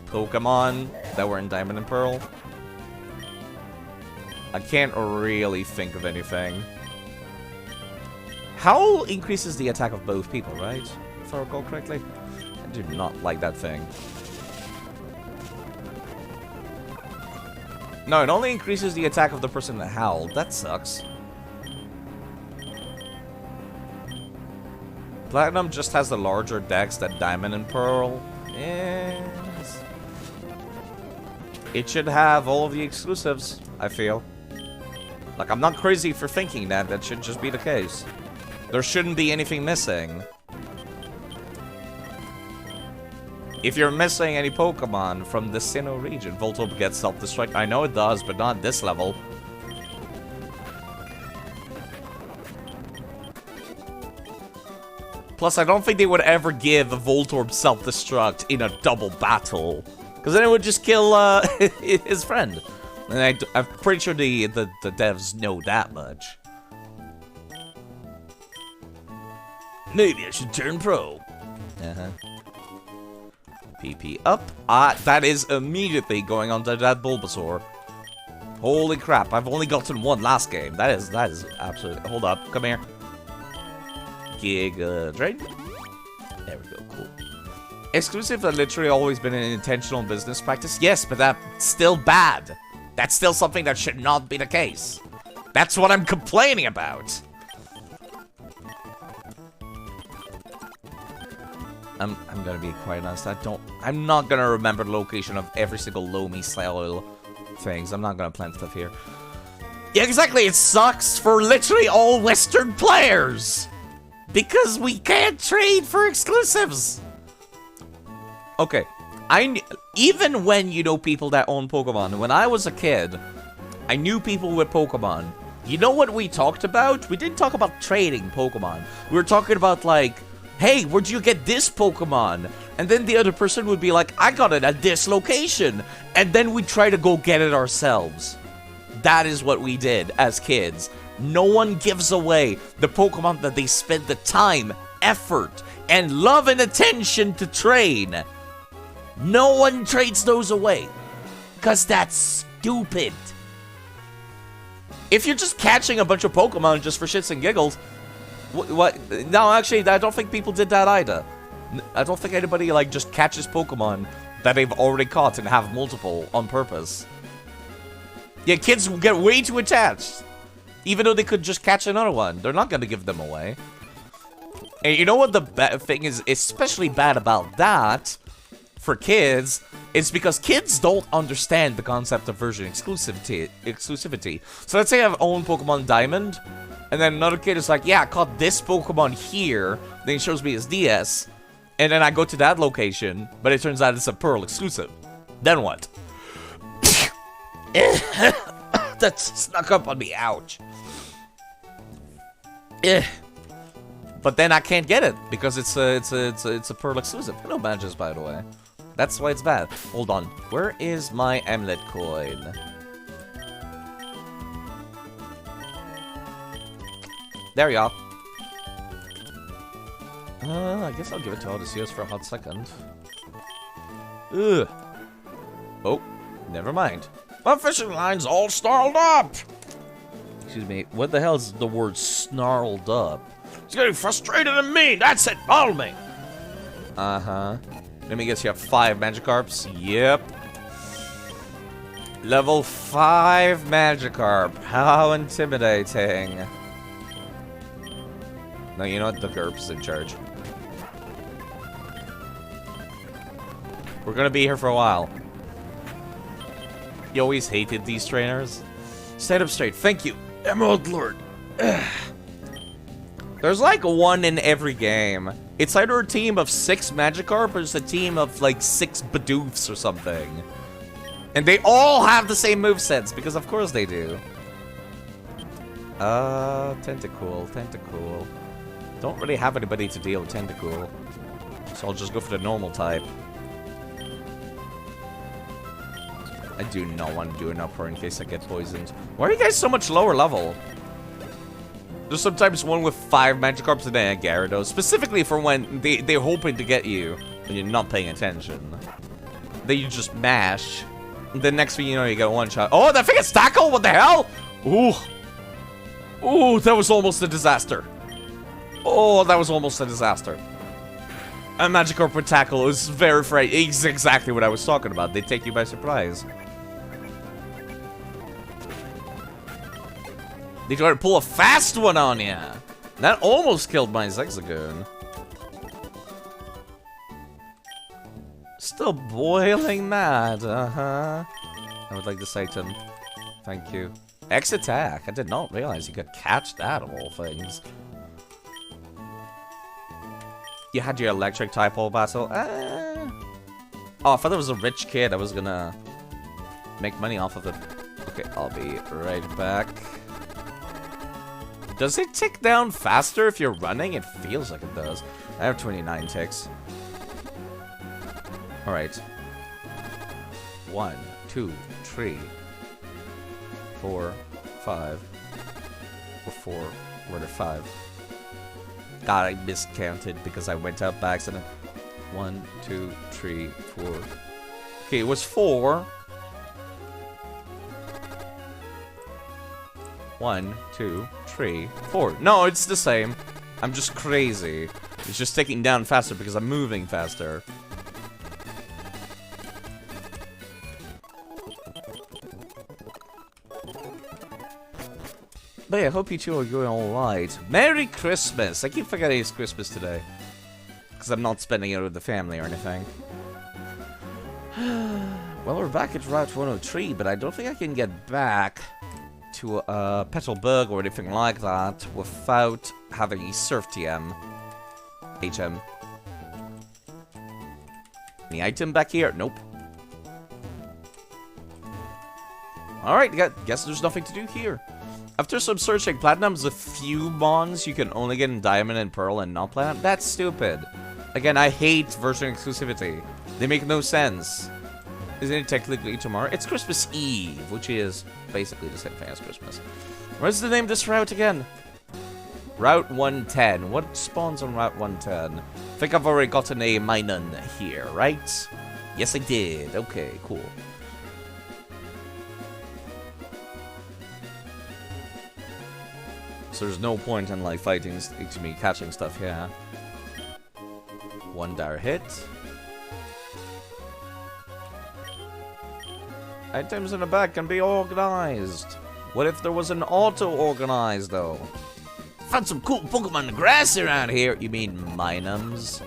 Pokemon that were in Diamond and Pearl? I can't really think of anything. Howl increases the attack of both people, right? If I recall correctly. I do not like that thing. No, it only increases the attack of the person that howled. That sucks. Platinum just has the larger dex that Diamond and Pearl. Yes. It should have all of the exclusives, I feel. Like, I'm not crazy for thinking that. That should just be the case. There shouldn't be anything missing. If you're missing any Pokemon from the Sinnoh region, Voltorb gets self-destruct. I know it does, but not this level. Plus, I don't think they would ever give a Voltorb self-destruct in a double battle. Because then it would just kill his friend. And I'm pretty sure the devs know that much. Maybe I should turn pro. PP up. That is immediately going onto that Bulbasaur. Holy crap, I've only gotten one last game. That is absolutely... Hold up, come here. Giga Drain. There we go, cool. Exclusive have literally always been an intentional business practice. Yes, but that's still bad. That's still something that should not be the case. That's what I'm complaining about. I'm gonna be quite honest. I'm not gonna remember the location of every single Lomi style things. I'm not gonna plant stuff here. Yeah, exactly. It sucks for literally all Western players because we can't trade for exclusives. Okay, even when you know people that own Pokemon. When I was a kid, I knew people with Pokemon. You know what we talked about? We didn't talk about trading Pokemon. We were talking about like, hey, where'd you get this Pokemon? And then the other person would be like, I got it at this location. And then we'd try to go get it ourselves. That is what we did as kids. No one gives away the Pokemon that they spent the time, effort, and love and attention to train. No one trades those away. Because that's stupid. If you're just catching a bunch of Pokemon just for shits and giggles... What? No, actually, I don't think people did that either. I don't think anybody, like, just catches Pokemon that they've already caught and have multiple on purpose. Yeah, kids get way too attached. Even though they could just catch another one. They're not going to give them away. And you know what the thing is especially bad about that for kids? It's because kids don't understand the concept of version exclusivity. So let's say I own Pokemon Diamond. And then another kid is like, yeah, I caught this Pokemon here. Then he shows me his DS. And then I go to that location. But it turns out it's a Pearl exclusive. Then what? That snuck up on me. Ouch. But then I can't get it. Because it's a Pearl exclusive. Hello, badges, by the way. That's why it's bad. Hold on. Where is my Amulet coin? There we are. I guess I'll give it to Odysseus for a hot second. Ugh. Oh, never mind. My fishing line's all snarled up! Excuse me, what the hell is the word snarled up? It's getting frustrated and mean, that's it, follow me! Uh-huh. Let me guess, you have 5 Magikarps? Yep. Level 5 Magikarp. How intimidating. No, you know what? The GURPS in charge. We're gonna be here for a while. You always hated these trainers. Stand up straight. Thank you, Emerald Lord. There's like one in every game. It's either a team of 6 Magikarp or it's a team of like 6 Bidoofs or something. And they all have the same movesets, because of course they do. Tentacool. Don't really have anybody to deal with Tentacool. So I'll just go for the normal type. I do not want to do an upper in case I get poisoned. Why are you guys so much lower level? There's sometimes one with 5 Magikarps and then a Gyarados. Specifically for when they're hoping to get you and you're not paying attention. Then you just mash. And the next thing you know, you get one shot. Oh, that thing is tackle? What the hell? Ooh. Ooh, that was almost a disaster. Oh, that was almost a disaster. A Magikarp with tackle is very frightening. It's exactly what I was talking about. They take you by surprise. They try to pull a fast one on you. That almost killed my Zexagoon. Still boiling mad. I would like this item. Thank you. X attack. I did not realize you could catch that of all things. You had your electric type all battle. Oh, I thought I was a rich kid. I was gonna make money off of it. Okay, I'll be right back. Does it tick down faster if you're running? It feels like it does. I have 29 ticks. Alright. 1, 2, 3, 4, 5. Or 4. Where are 5? God, I miscounted because I went up by accident. 1, 2, 3, 4. Okay, it was 4. 1, 2, 3, 4. No, it's the same. I'm just crazy. It's just ticking down faster because I'm moving faster. But yeah, I hope you two are going alright. Merry Christmas! I keep forgetting it's Christmas today. Because I'm not spending it with the family or anything. Well, we're back at Route 103, but I don't think I can get back to Petalburg or anything like that without having a Surf TM. HM. Any item back here? Nope. Alright, guess there's nothing to do here. After some searching, Platinum's a few bonds you can only get in Diamond and Pearl and not Platinum. That's stupid. Again, I hate version exclusivity. They make no sense. Isn't it technically tomorrow? It's Christmas Eve, which is basically the same thing as Christmas. What's the name of this route again? Route 110. What spawns on Route 110? I think I've already got a name Minun here, right? Yes, I did. Okay, cool. So there's no point in, like, fighting, me catching stuff, yeah. 1 dire hit. Items in the back can be organized. What if there was an auto-organized, though? Found some cool Pokemon in the grass around here. You mean Minums?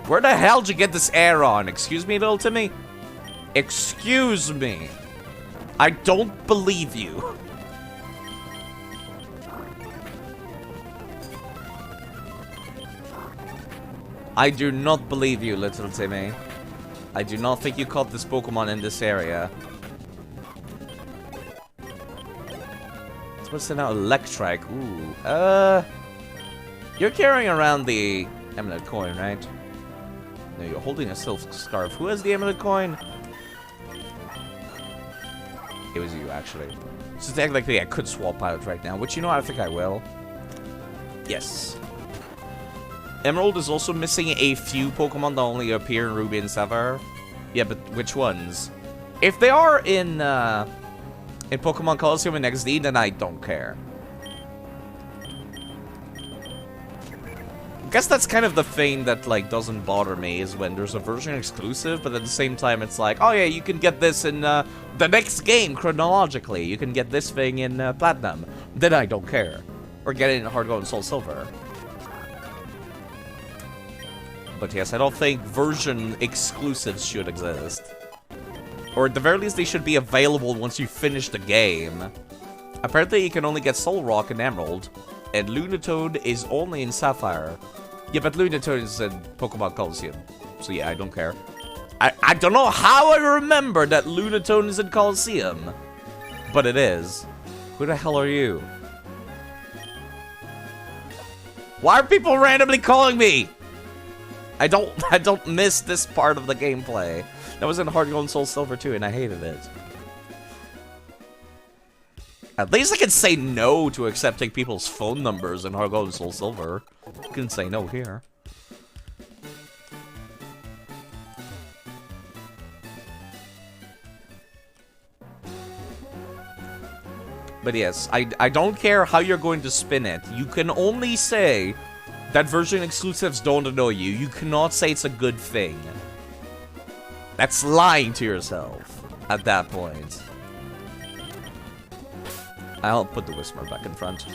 Where the hell did you get this air on? Excuse me, little Timmy? Excuse me. I don't believe you. I do not believe you, little Timmy. I do not think you caught this Pokemon in this area. What's it now? Electrike. Ooh. You're carrying around the Emerald Coin, right? No, you're holding a Silk Scarf. Who has the Emerald Coin? It was you, actually. So technically, I could swap out right now, which, you know, I think I will. Yes. Emerald is also missing a few Pokemon that only appear in Ruby and Sapphire. Yeah, but which ones? If they are in Pokemon Colosseum and XD, then I don't care. I guess that's kind of the thing that, like, doesn't bother me, is when there's a version exclusive, but at the same time it's like, oh yeah, you can get this in the next game chronologically. You can get this thing in Platinum. Then I don't care. Or get it in Heart Gold and Soul Silver. But yes, I don't think version exclusives should exist. Or at the very least, they should be available once you finish the game. Apparently, you can only get Soul Rock in Emerald, and Lunatoad is only in Sapphire. Yeah, but Lunatoad is in Pokemon Colosseum. So yeah, I don't care. I don't know how I remember that Lunatoad is in Colosseum. But it is. Who the hell are you? Why are people randomly calling me? I don't miss this part of the gameplay. That was in Heart Gold and Soul Silver too, and I hated it. At least I can say no to accepting people's phone numbers in Heart Gold and Soul Silver. You can say no here. But yes, I don't care how you're going to spin it. You can only say that version exclusives don't annoy you. You cannot say it's a good thing. That's lying to yourself at that point. I'll put the Whisper back in front.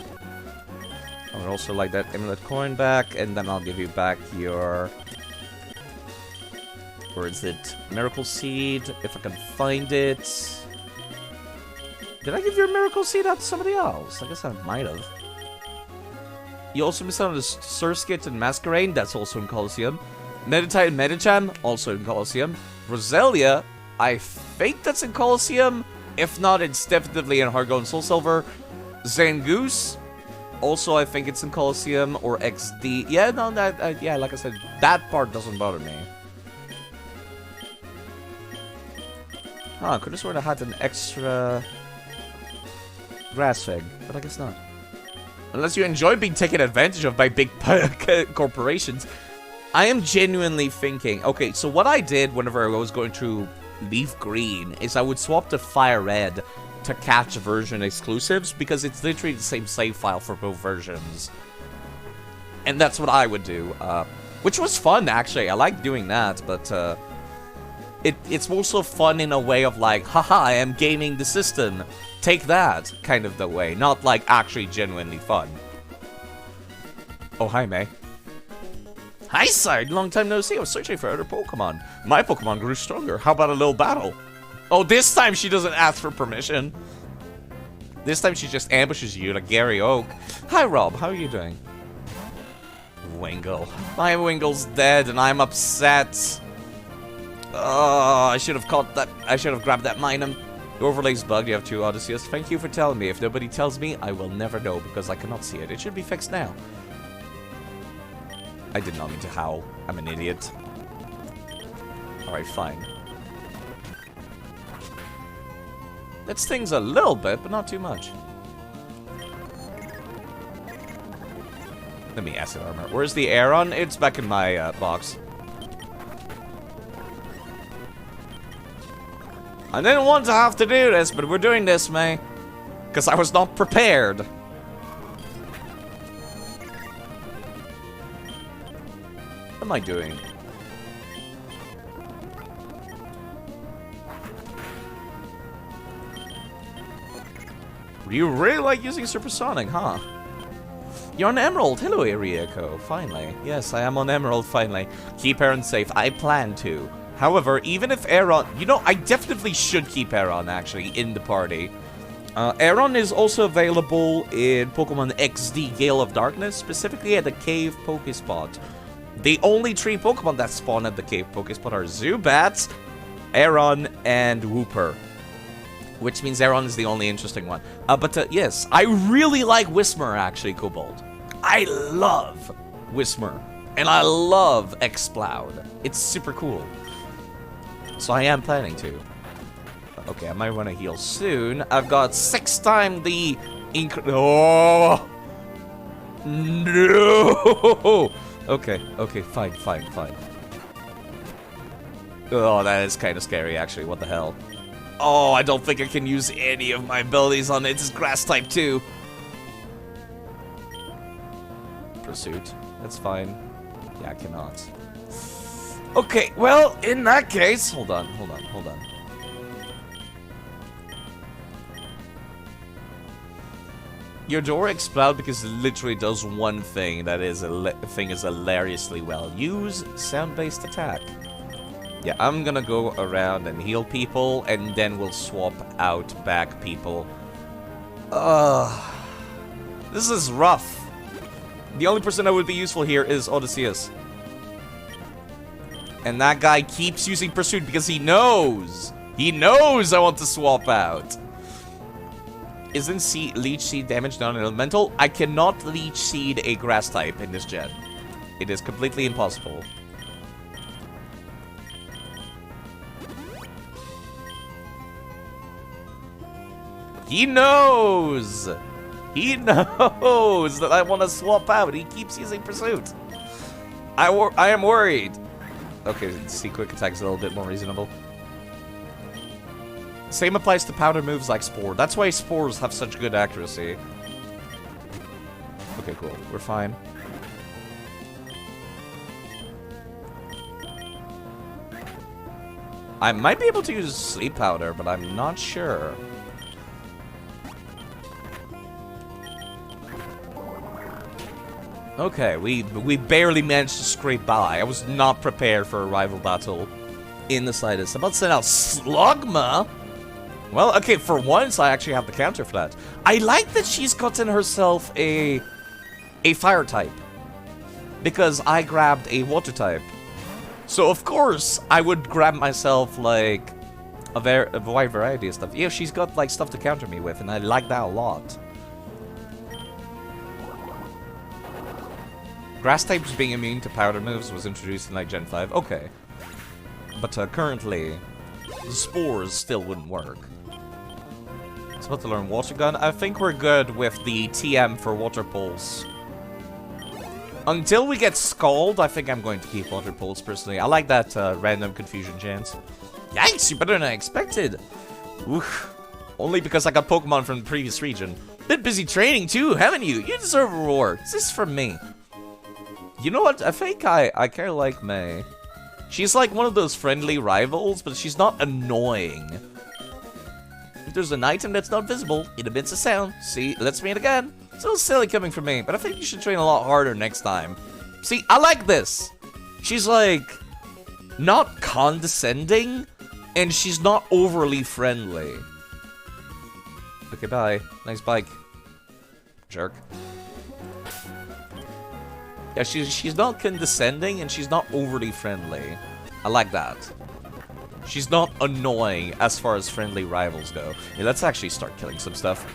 I would also like that Emerald Coin back, and then I'll give you back your... Where is it? Miracle Seed, if I can find it. Did I give your Miracle Seed out to somebody else? I guess I might have. You also missed out on the Surskit and Masquerain, that's also in Colosseum. Meditite and Medichan, also in Colosseum. Roselia, I think that's in Colosseum. If not, it's definitely in Heart Gold and Soul Silver. Zangoose, also I think it's in Colosseum or XD. Yeah, no, yeah, like I said, that part doesn't bother me. Huh, could have sworn I had an extra grass fig, but I guess not. Unless you enjoy being taken advantage of by big corporations. I am genuinely thinking, okay, so what I did whenever I was going through Leaf Green is I would swap to Fire Red to catch version exclusives because it's literally the same save file for both versions. And that's what I would do, which was fun actually. I like doing that, but it's also fun in a way of like, haha, I am gaming the system. Take that kind of the way, not like actually genuinely fun. Oh, hi, May. Hi, Side! Long time no see. I was searching for other Pokemon. My Pokemon grew stronger. How about a little battle? Oh, this time she doesn't ask for permission. This time she just ambushes you like Gary Oak. Hi, Rob. How are you doing? Wingle. My Wingle's dead and I'm upset. Oh, I should have caught that. I should have grabbed that Minun. The overlay's bugged. You have 2 Odysseus. Thank you for telling me. If nobody tells me, I will never know because I cannot see it. It should be fixed now. I did not mean to howl. I'm an idiot. Alright, fine. That stings a little bit, but not too much. Let me acid armor. Where's the Aeron? It's back in my box. I didn't want to have to do this, but we're doing this, May. Because I was not prepared. What am I doing? You really like using Supersonic, huh? You're on Emerald. Hello, Arieko. Finally. Yes, I am on Emerald, finally. Keep Aeron safe. I plan to. However, even if Aeron... You know, I definitely should keep Aeron, actually, in the party. Aeron is also available in Pokemon XD Gale of Darkness, specifically at the Cave Pokespot. The only 3 Pokemon that spawn at the Cave Pokespot are Zubat, Aeron, and Wooper. Which means Aeron is the only interesting one. But yes, I really like Whismur, actually, Kobold. I love Whismur. And I love Exploud. It's super cool. So I am planning to. Okay, I might want to heal soon. I've got 6 times the... Oh! No! Okay, fine. Oh, that is kind of scary, actually. What the hell? Oh, I don't think I can use any of my abilities on its grass type too. Pursuit. That's fine. Yeah, I cannot. Okay, well, in that case... Hold on. Your door explode because it literally does one thing that is hilariously well. Use sound-based attack. Yeah, I'm gonna go around and heal people, and then we'll swap out back people. This is rough. The only person that would be useful here is Odysseus. And that guy keeps using Pursuit because he knows. He knows I want to swap out. Isn't Leech Seed damage done elemental? I cannot Leech Seed a grass type in this gen. It is completely impossible. He knows! He knows that I want to swap out. He keeps using Pursuit. I am worried. Okay, see, quick attack is a little bit more reasonable. Same applies to powder moves like Spore. That's why Spores have such good accuracy. Okay, cool. We're fine. I might be able to use Sleep Powder, but I'm not sure. Okay, we barely managed to scrape by. I was not prepared for a rival battle in the slightest. I'm about to send out Slugma. Well, okay, for once I actually have the counter for that. I like that she's gotten herself a fire type. Because I grabbed a water type. So, of course, I would grab myself, like, a wide variety of stuff. Yeah, she's got, like, stuff to counter me with, and I like that a lot. Grass types being immune to powder moves was introduced in, like, Gen 5. Okay. But, currently, the spores still wouldn't work. It's about to learn Water Gun. I think we're good with the TM for Water Pulse. Until we get Scald, I think I'm going to keep Water Pulse, personally. I like that random confusion chance. Yikes, you're better than I expected. Oof. Only because I got Pokemon from the previous region. Been busy training too, haven't you? You deserve a reward. This is from me. You know what? I think I kind of like May. She's like one of those friendly rivals, but she's not annoying. If there's an item that's not visible, it emits a sound. See, let's meet again. It's a little silly coming from me, but I think you should train a lot harder next time. See, I like this. She's like, not condescending, and she's not overly friendly. Okay, bye. Nice bike. Jerk. Yeah, she's not condescending, and she's not overly friendly. I like that. She's not annoying as far as friendly rivals go. Yeah, let's actually start killing some stuff.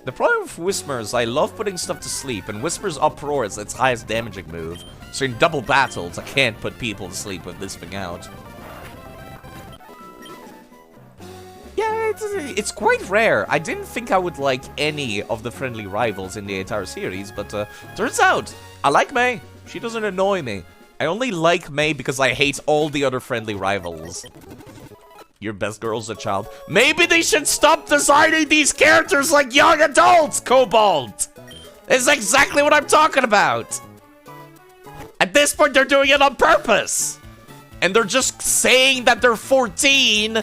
The problem with Whisper is I love putting stuff to sleep, and Whisper's Uproar is its highest damaging move. So in double battles, I can't put people to sleep with this thing out. Yeah, it's quite rare. I didn't think I would like any of the friendly rivals in the entire series, but turns out, I like May. She doesn't annoy me. I only like May because I hate all the other friendly rivals. Your best girl's a child. Maybe they should stop designing these characters like young adults, Cobalt! It's exactly what I'm talking about! At this point, they're doing it on purpose! And they're just saying that they're 14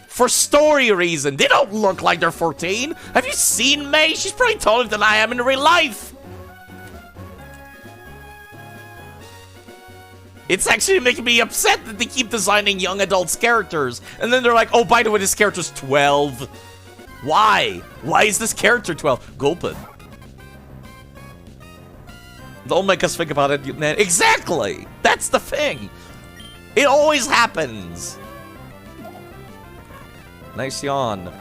for story reason. They don't look like they're 14. Have you seen May? She's probably taller than I am in real life. It's actually making me upset that they keep designing young adults characters. And then they're like, oh, by the way, this character's 12. Why? Why is this character 12? Gulpin. Don't make us think about it, man. Exactly! That's the thing. It always happens. Nice yawn.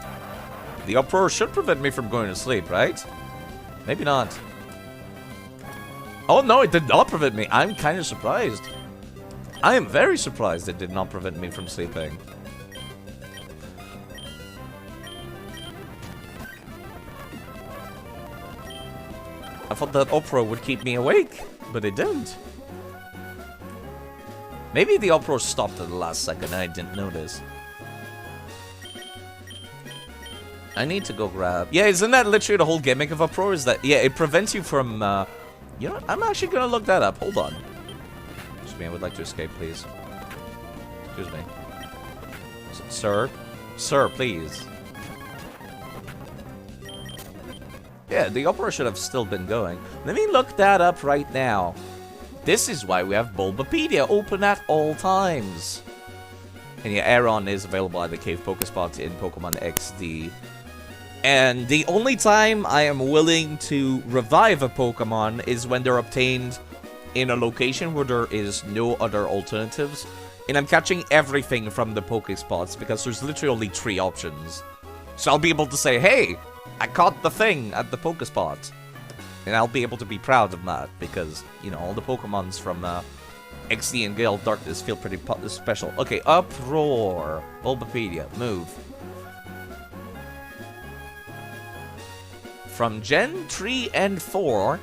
The uproar should prevent me from going to sleep, right? Maybe not. Oh, no, it did not prevent me. I'm kind of surprised. I am very surprised it did not prevent me from sleeping. I thought that uproar would keep me awake, but it didn't. Maybe the uproar stopped at the last second and I didn't notice. I need to go grab... Yeah, isn't that literally the whole gimmick of uproar? Is that... Yeah, it prevents you from... You know what? I'm actually gonna look that up. Hold on. Excuse me, I would like to escape, please. Excuse me. Sir? Sir, please. Yeah, the uproar should have still been going. Let me look that up right now. This is why we have Bulbapedia open at all times. And yeah, Aeron is available at the Cave Pokespot in Pokemon XD. And the only time I am willing to revive a Pokemon is when they're obtained in a location where there is no other alternatives. And I'm catching everything from the Pokespots because there's literally only 3 options. So I'll be able to say, hey, I caught the thing at the Pokespot. And I'll be able to be proud of that because, you know, all the Pokemons from XD and Gale of Darkness feel pretty special. Okay, Uproar. Bulbapedia, move. From Gen 3 and 4,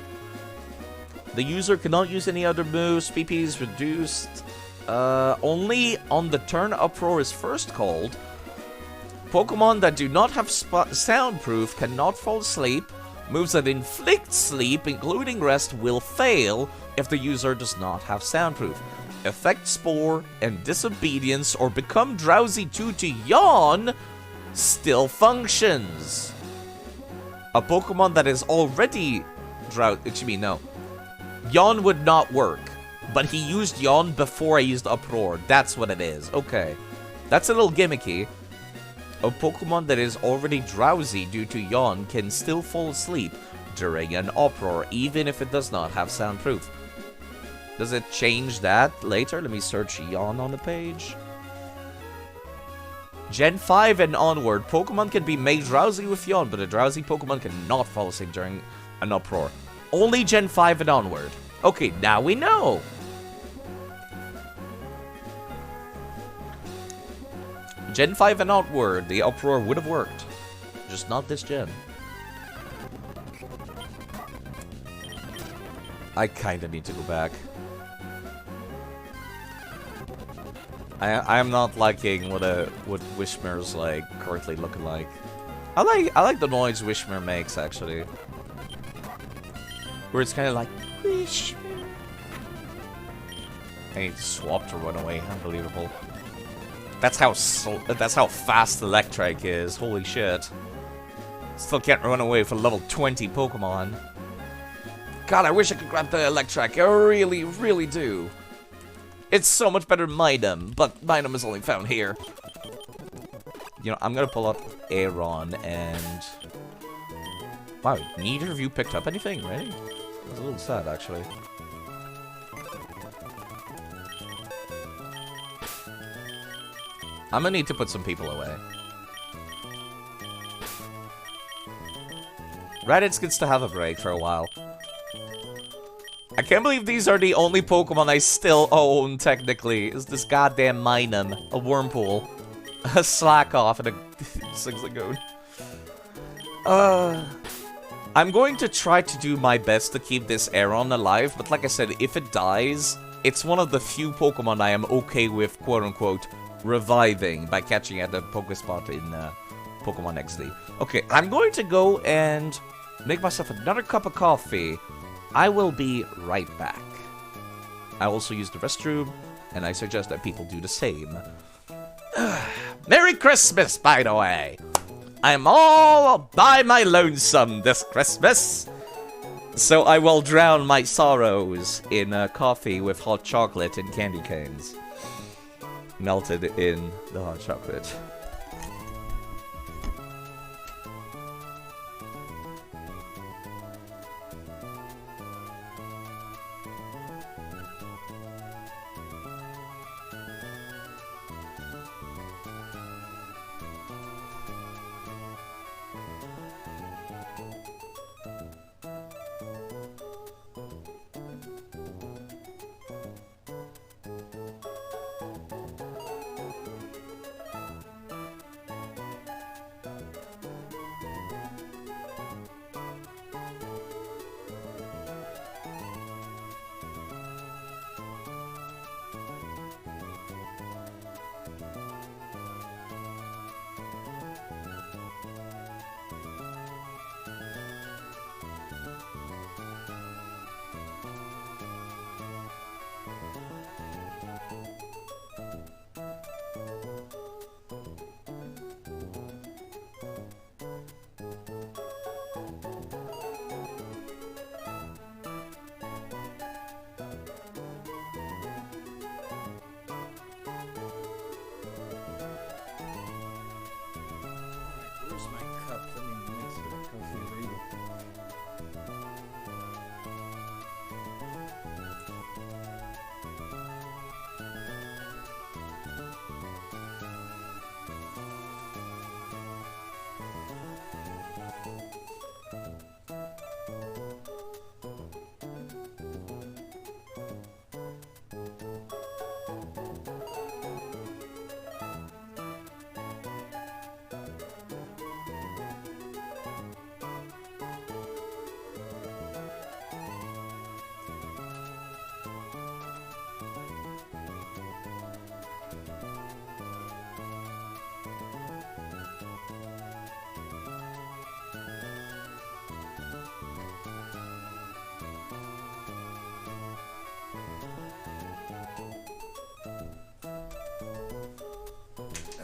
the user cannot use any other moves. PP is reduced. Only on the turn Uproar is first called. Pokemon that do not have soundproof cannot fall asleep. Moves that inflict sleep, including rest, will fail if the user does not have soundproof. Effect Spore and Disobedience or become drowsy due to yawn still functions. A Pokemon that is already drowsy... Excuse me, no. Yawn would not work. But he used Yawn before I used Uproar. That's what it is. Okay. That's a little gimmicky. A Pokemon that is already drowsy due to Yawn can still fall asleep during an uproar, even if it does not have soundproof. Does it change that later? Let me search yawn on the page. Gen 5 and onward, Pokemon can be made drowsy with yawn, but a drowsy Pokemon cannot fall asleep during an uproar. Only Gen 5 and onward. Okay, now we know. Gen 5 and onward, the uproar would have worked. Just not this gen. I kinda need to go back. I am not liking what Wishmer's like currently looking like. I like the noise Wishmer makes actually. Where it's kinda like Wishmer. I need to swap to run away, unbelievable. That's how fast Electrike is, holy shit. Still can't run away for level 20 Pokemon. God, I wish I could grab the Electrike, I really, really do. It's so much better than Minun, but Minun is only found here. You know, I'm gonna pull up Aeron and... Wow, neither of you picked up anything, right? That's a little sad, actually. I'm gonna need to put some people away. Reddit's gets to have a break for a while. I can't believe these are the only Pokemon I still own, technically. Is this goddamn Minun, a Wurmple, a Slackoff, and a Zigzagoon. I'm going to try to do my best to keep this Aeron alive, but like I said, if it dies, it's one of the few Pokemon I am okay with, quote-unquote, reviving by catching at the Pokespot in Pokemon XD. Okay, I'm going to go and make myself another cup of coffee. I will be right back. I also use the restroom, and I suggest that people do the same. Merry Christmas, by the way! I'm all by my lonesome this Christmas, so I will drown my sorrows in coffee with hot chocolate and candy canes. Melted in the hot chocolate.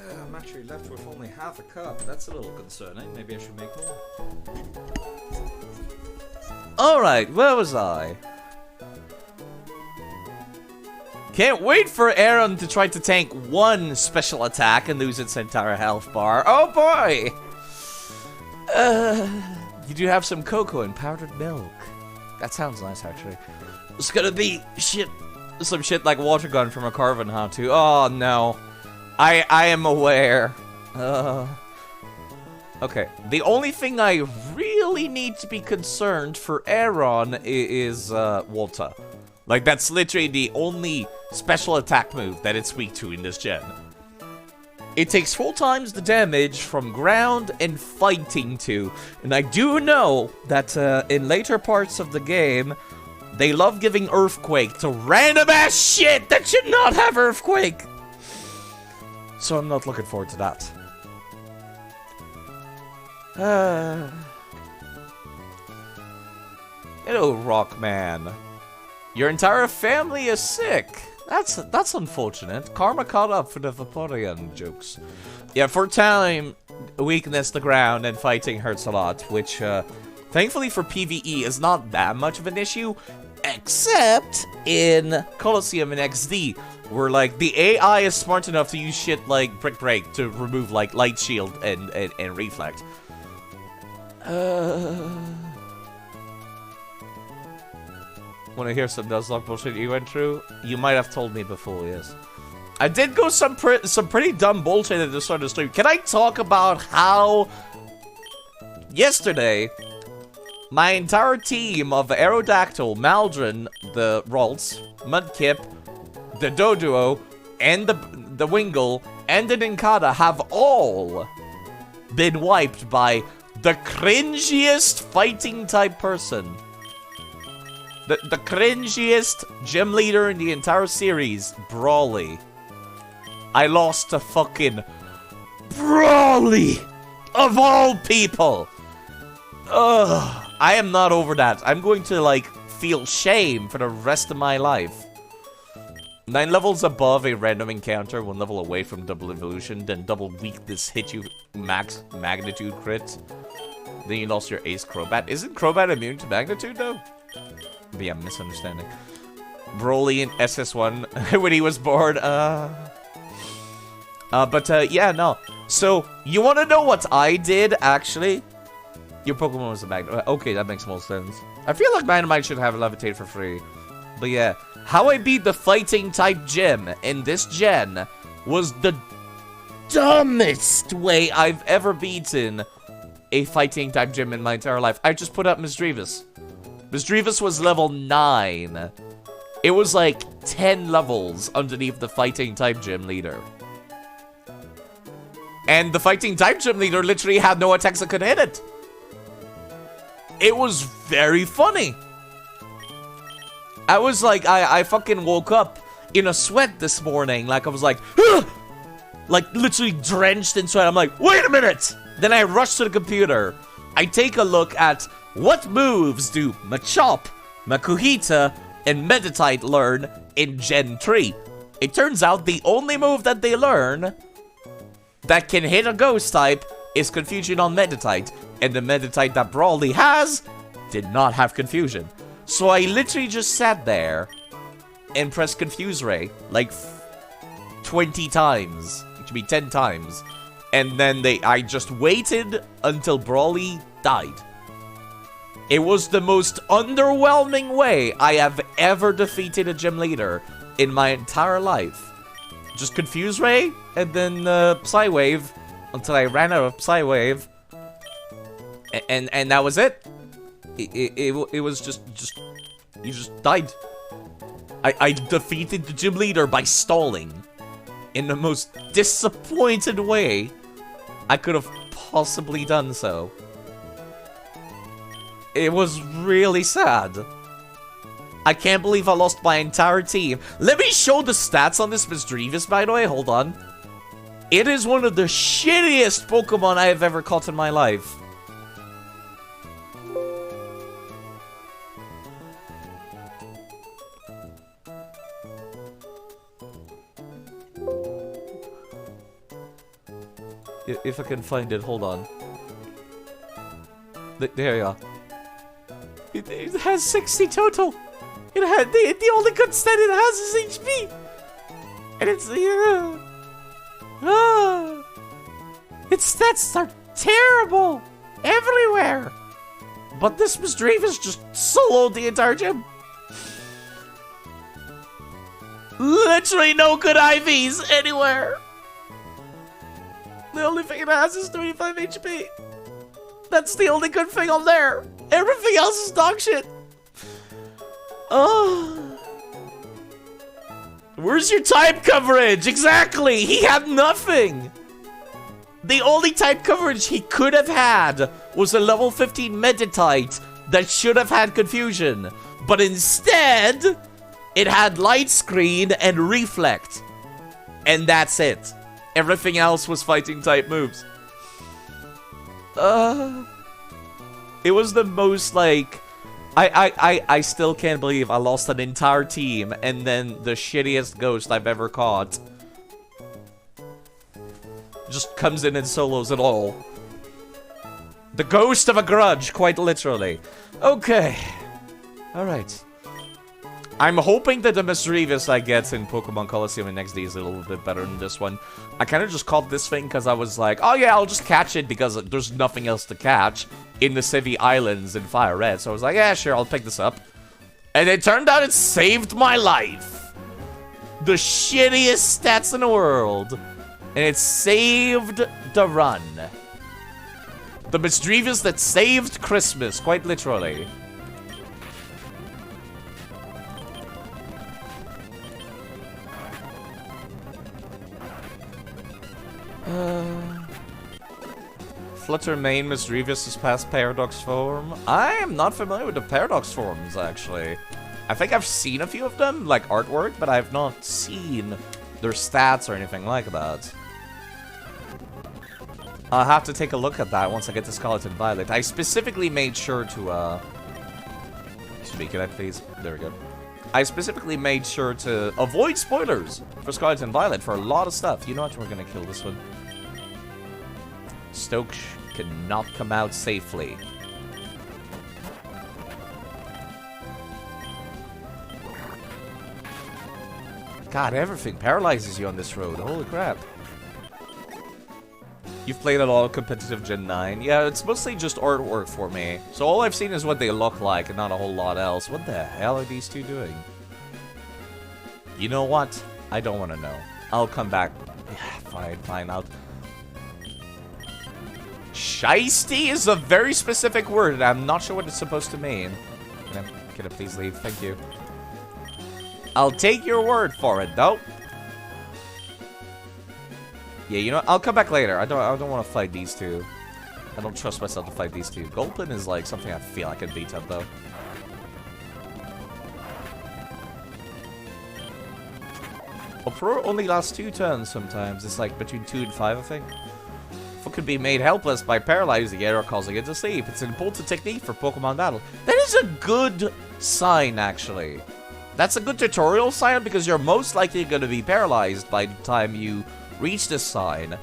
I'm actually left with only half a cup. That's a little concerning. Maybe I should make more. Alright, where was I? Can't wait for Aeron to try to tank one special attack and lose its entire health bar. Oh boy! You do have some cocoa and powdered milk. That sounds nice, actually. It's gonna be some shit like water gun from a Carven How-To. Oh, no. I am aware. Okay. The only thing I really need to be concerned for Aaron is Walta. Like, that's literally the only special attack move that it's weak to in this gen. It takes 4 times the damage from ground and fighting too. And I do know that in later parts of the game, they love giving Earthquake to random ass shit that should not have Earthquake. So I'm not looking forward to that. Hello, Rockman. Your entire family is sick. That's unfortunate. Karma caught up for the Vaporeon jokes. Yeah, for time, weakness to ground and fighting hurts a lot, which, thankfully for PvE is not that much of an issue, except in Colosseum and XD, where, like, the AI is smart enough to use shit like Brick Break to remove, like, Light Shield and Reflect. Want to hear some Nuzlocke bullshit you went through? You might have told me before, yes. I did go some pretty dumb bullshit at the start of the stream. Can I talk about how yesterday my entire team of Aerodactyl, Maldron, the Ralts, Mudkip, the Doduo, and the Wingull, and the Nincada have all been wiped by the cringiest fighting type person. The cringiest gym leader in the entire series, Brawly. I lost to fucking Brawly! Of all people! Ugh. I am not over that. I'm going to, like, feel shame for the rest of my life. 9 levels above a random encounter, 1 level away from double evolution, then double weakness hit you max magnitude crit. Then you lost your ace Crobat. Isn't Crobat immune to magnitude, though? Maybe I'm misunderstanding. Broly in SS1 when he was born. Yeah, no. So, you want to know what I did, actually? Your Pokemon was a Magnemite. Okay, that makes more sense. I feel like Magnemite should have a Levitate for free. But yeah, how I beat the fighting type gym in this gen was the dumbest way I've ever beaten a fighting type gym in my entire life. I just put up Misdreavus. Misdreavus was level 9. It was like 10 levels underneath the fighting type gym leader. And the fighting type gym leader literally had no attacks that could hit it. It was very funny. I was like, I fucking woke up in a sweat this morning. Like, I was like, "Ugh!" Like, literally drenched in sweat. I'm like, wait a minute. Then I rush to the computer. I take a look at what moves do Machop, Makuhita, and Meditite learn in Gen 3. It turns out the only move that they learn that can hit a ghost type is Confusion on Meditite. And the Meditite that Brawly has did not have Confusion. So I literally just sat there and pressed Confuse Ray like 20 times. It should be 10 times. And then I just waited until Brawly died. It was the most underwhelming way I have ever defeated a gym leader in my entire life. Just Confuse Ray and then Psywave until I ran out of Psywave. And that was it. It was just you just died. I defeated the gym leader by stalling in the most disappointed way I could have possibly done so. It was really sad. I can't believe I lost my entire team. Let me show the stats on this Misdreavus, by the way. Hold on. It is one of the shittiest Pokemon I have ever caught in my life. If I can find it, hold on. There you are. It has 60 total. It had the only good stat it has is HP, and it's its stats are terrible everywhere. But this Misdreavus just soloed the entire gym. Literally no good IVs anywhere. The only thing it has is 25 HP. That's the only good thing on there. Everything else is dog shit. Oh. Where's your type coverage? Exactly. He had nothing. The only type coverage he could have had was a level 15 Meditite that should have had Confusion. But instead, it had Light Screen and Reflect. And that's it. Everything else was fighting type moves. It was the most, like... I still can't believe I lost an entire team and then the shittiest ghost I've ever caught just comes in and solos it all. The ghost of a grudge, quite literally. Okay. Alright. I'm hoping that the Misdreavus I get in Pokemon Colosseum and XD is a little bit better than this one. I kind of just caught this thing because I was like, oh yeah, I'll just catch it because there's nothing else to catch in the Civi Islands in Fire Red. So I was like, yeah, sure, I'll pick this up. And it turned out it saved my life. The shittiest stats in the world. And it saved the run. The Misdreavus that saved Christmas, quite literally. Flutter main Misdreavus is past Paradox form. I am not familiar with the Paradox forms, actually. I think I've seen a few of them, like artwork, but I've not seen their stats or anything like that. I'll have to take a look at that once I get to Scarlet and Violet. I specifically made sure to, Excuse me, can I please? There we go. I specifically made sure to avoid spoilers for Scarlet and Violet for a lot of stuff. You know what? We're gonna kill this one. Stoke cannot come out safely. God, everything paralyzes you on this road. Holy crap. You've played a lot of competitive Gen 9. Yeah, it's mostly just artwork for me. So all I've seen is what they look like and not a whole lot else. What the hell are these two doing? You know what? I don't want to know. I'll come back. Yeah, fine. Shiesty is a very specific word. I'm not sure what it's supposed to mean. Can I please leave? Thank you. I'll take your word for it, though. Yeah, you know, I'll come back later. I don't want to fight these two. I don't trust myself to fight these two. Gulpin is like something I feel I can beat up, though. Uproar only lasts 2 turns sometimes. It's like between 2 and 5, I think. Foot could be made helpless by paralyzing it or causing it to sleep. It's an important technique for Pokemon battle. That is a good sign, actually. That's a good tutorial sign because you're most likely going to be paralyzed by the time you reach this sign.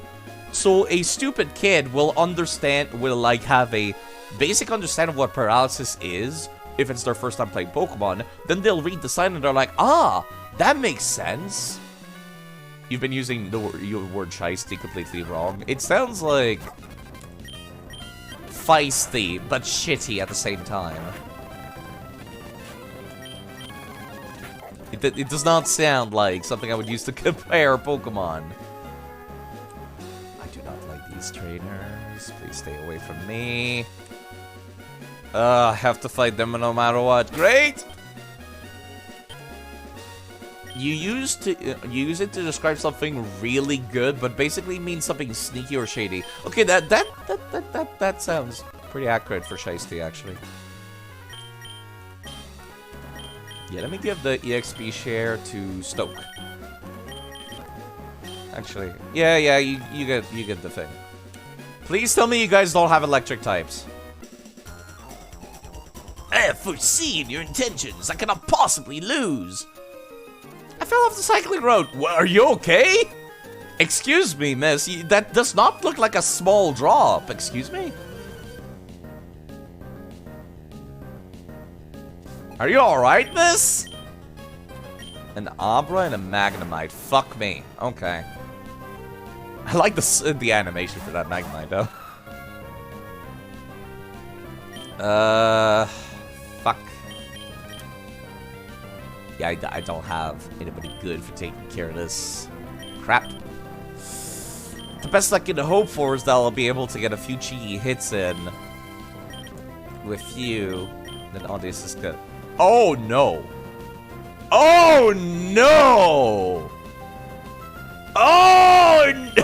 So a stupid kid will like have a basic understanding of what paralysis is if it's their first time playing Pokemon. Then they'll read the sign and they're like, ah, that makes sense. You've been using your word shiesty completely wrong. It sounds like feisty, but shitty at the same time. It does not sound like something I would use to compare Pokemon. I do not like these trainers. Please stay away from me. I have to fight them no matter what. Great! You use it to describe something really good, but basically means something sneaky or shady. Okay, that sounds pretty accurate for Shiesty, actually. Yeah, let me give the EXP share to Stoke. Actually, yeah, you get the thing. Please tell me you guys don't have electric types. I have foreseen your intentions. I cannot possibly lose. I fell off the cycling road. Well, are you okay? Excuse me, miss. That does not look like a small drop. Excuse me? Are you alright, miss? An Abra and a Magnemite. Fuck me. Okay. I like the animation for that Magnemite, though. Fuck. Yeah, I don't have anybody good for taking care of this. Crap. The best I can hope for is that I'll be able to get a few cheeky hits in with you. Then all this is good. Oh no! Oh no! Oh no!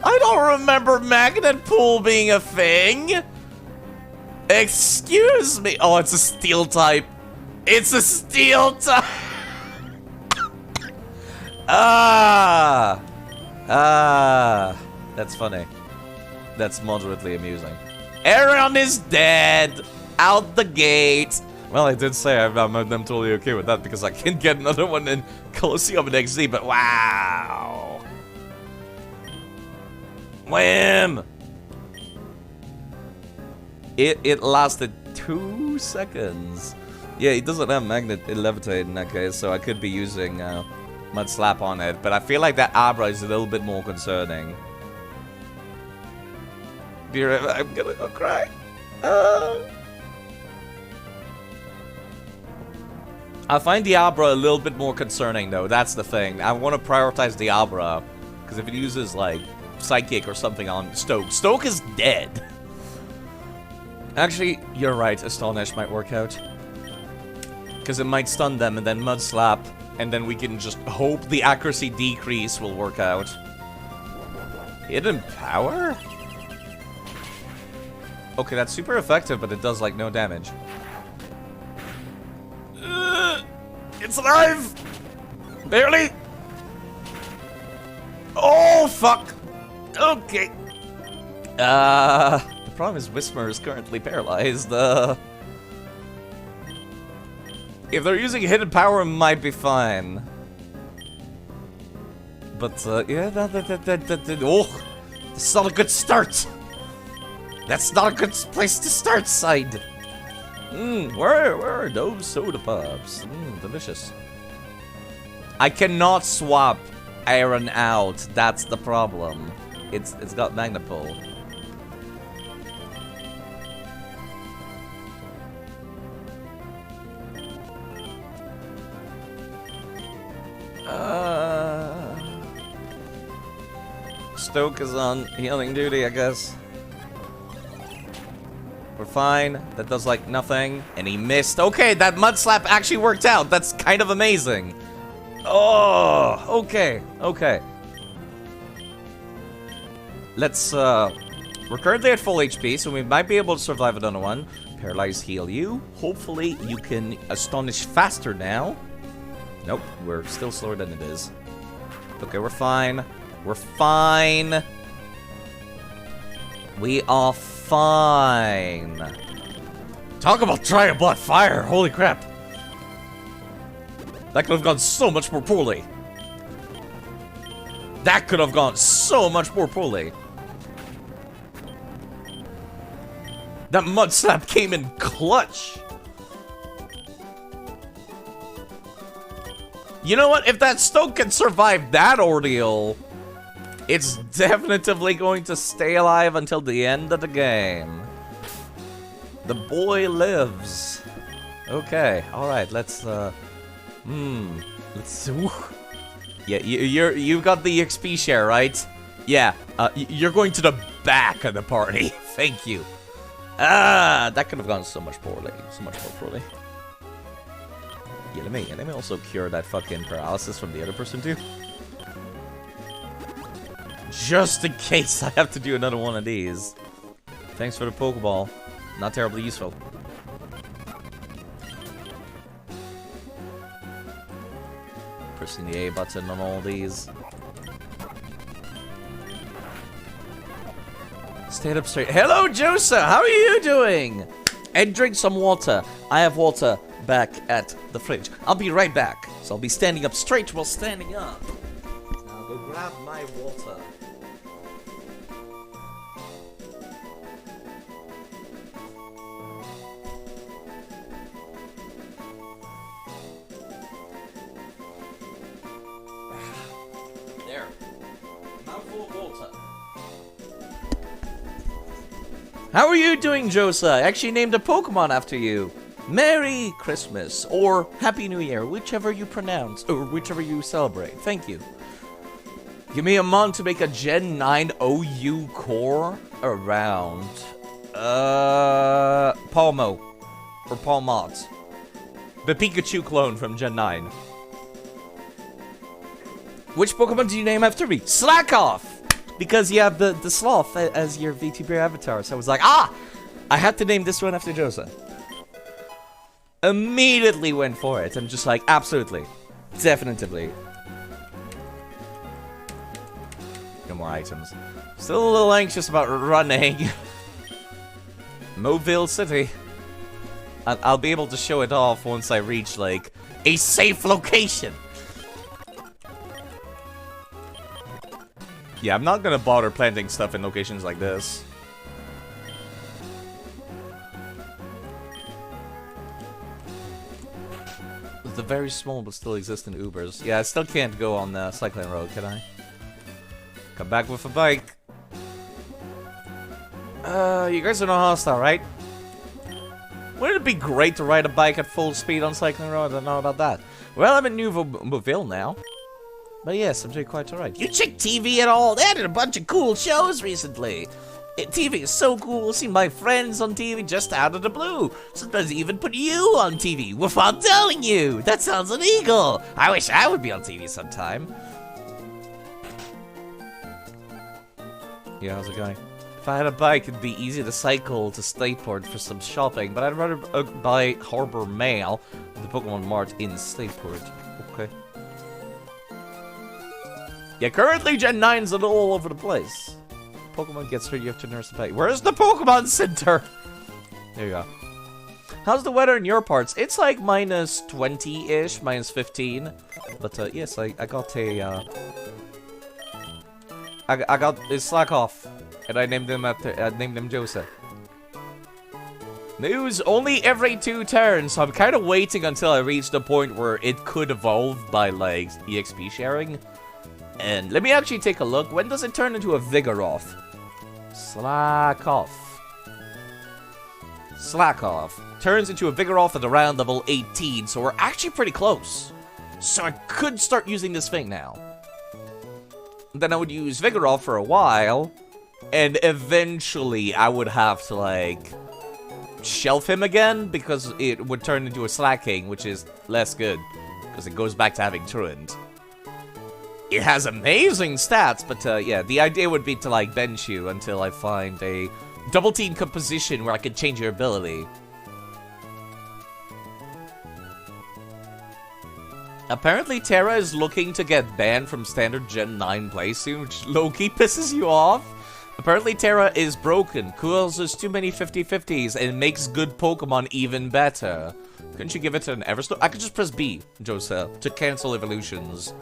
I don't remember magnet pool being a thing. Excuse me. Oh, it's a steel type. It's a steel type. That's funny. That's moderately amusing. Aaron is dead. Out the gate. Well, I did say I'm totally okay with that because I can get another one in Colosseum and XD, but wow. Wham! It lasted 2 seconds. Yeah, he doesn't have magnet levitate in that case, so I could be using Mud Slap on it, but I feel like that Abra is a little bit more concerning. I'm gonna go cry. I find the Abra a little bit more concerning, though. That's the thing. I want to prioritize the Abra, because if it uses, like, Psychic or something on Stoke, Stoke is dead. Actually, you're right. Astonish might work out. Because it might stun them and then Mud Slap, and then we can just hope the accuracy decrease will work out. Hidden Power? Okay, that's super effective, but it does, like, no damage. It's alive! Barely! Oh, fuck! Okay. The problem is Whisper is currently paralyzed. If they're using Hidden Power, it might be fine. But, yeah, oh! That's not a good start! That's not a good place to start, side! Where are those soda pops? Delicious. I cannot swap Aaron out. That's the problem. It's got Magnet Pull. Stoke is on healing duty, I guess. We're fine. That does, like, nothing. And he missed. Okay, that Mud Slap actually worked out. That's kind of amazing. Oh, okay. Okay. Let's, we're currently at full HP, so we might be able to survive another one. Paralyze, heal you. Hopefully, you can Astonish faster now. Nope, we're still slower than it is. Okay, we're fine. We're fine. We are fine. Talk about trying to block fire. Holy crap. That could have gone so much more poorly. That could have gone so much more poorly. That Mud Slap came in clutch. You know what? If that Stoke can survive that ordeal, it's definitively going to stay alive until the end of the game. The boy lives. Okay, alright, let's, let's, yeah, you got the XP share, right? Yeah, you're going to the back of the party. Thank you. That could have gone so much poorly, so much more poorly. Yeah, let me also cure that fucking paralysis from the other person too. Just in case I have to do another one of these. Thanks for the Pokeball. Not terribly useful. Pressing the A button on all these. Stand up straight. Hello, Josa! How are you doing? And drink some water. I have water back at the fridge. I'll be right back. So I'll be standing up straight while standing up. I'll go grab my water. There. Mouthful of water. How are you doing, Josa? I actually named a Pokemon after you. Merry Christmas, or Happy New Year, whichever you pronounce, or whichever you celebrate. Thank you. Give me a month to make a Gen 9 OU core around. Palmo. Or Palmont. The Pikachu clone from Gen 9. Which Pokemon do you name after me? Slack off! Because you have the sloth as your VTuber avatar. So I was like, I had to name this one after Josa. Immediately went for it. I'm just like, absolutely. Definitively. No more items. Still a little anxious about running. Mobile City. I'll be able to show it off once I reach, like, a safe location. Yeah, I'm not gonna bother planting stuff in locations like this. The very small but still existent Ubers. Yeah, I still can't go on the cycling road, can I? Come back with a bike. You guys are not hostile, right? Wouldn't it be great to ride a bike at full speed on cycling road? I don't know about that. Well, I'm in Nouvelle now. But yes, I'm doing quite alright. You check TV at all? They added a bunch of cool shows recently. TV is so cool. Seeing my friends on TV just out of the blue. Sometimes they even put you on TV without telling you. That sounds illegal. I wish I would be on TV sometime. Yeah, how's it going? If I had a bike, it'd be easy to cycle to Stateport for some shopping, but I'd rather buy Harbor Mail at the Pokemon Mart in Stateport. Okay. Yeah, currently Gen 9's all over the place. Pokemon gets hurt, you have to nurse a pet. Where's the Pokemon Center? There you go. How's the weather in your parts? It's like minus 20-ish, minus 15. But yes, I got a I got a Slack off, and I named him Joseph. News only every 2 turns, so I'm kind of waiting until I reach the point where it could evolve by like EXP sharing. And let me actually take a look. When does it turn into a Vigoroth? Slack off. Slack off. Turns into a Vigoroth at around level 18, so we're actually pretty close. So I could start using this thing now. Then I would use Vigoroth for a while, and eventually I would have to, like, shelf him again, because it would turn into a Slacking, which is less good, because it goes back to having Truant. It has amazing stats, but yeah, the idea would be to, like, bench you until I find a double team composition where I can change your ability. Apparently, Terra is looking to get banned from standard Gen 9 play soon, which low-key pisses you off. Apparently, Terra is broken, causes too many 50-50s, and makes good Pokemon even better. Couldn't you give it an Everstone? I could just press B, Joseph, to cancel evolutions.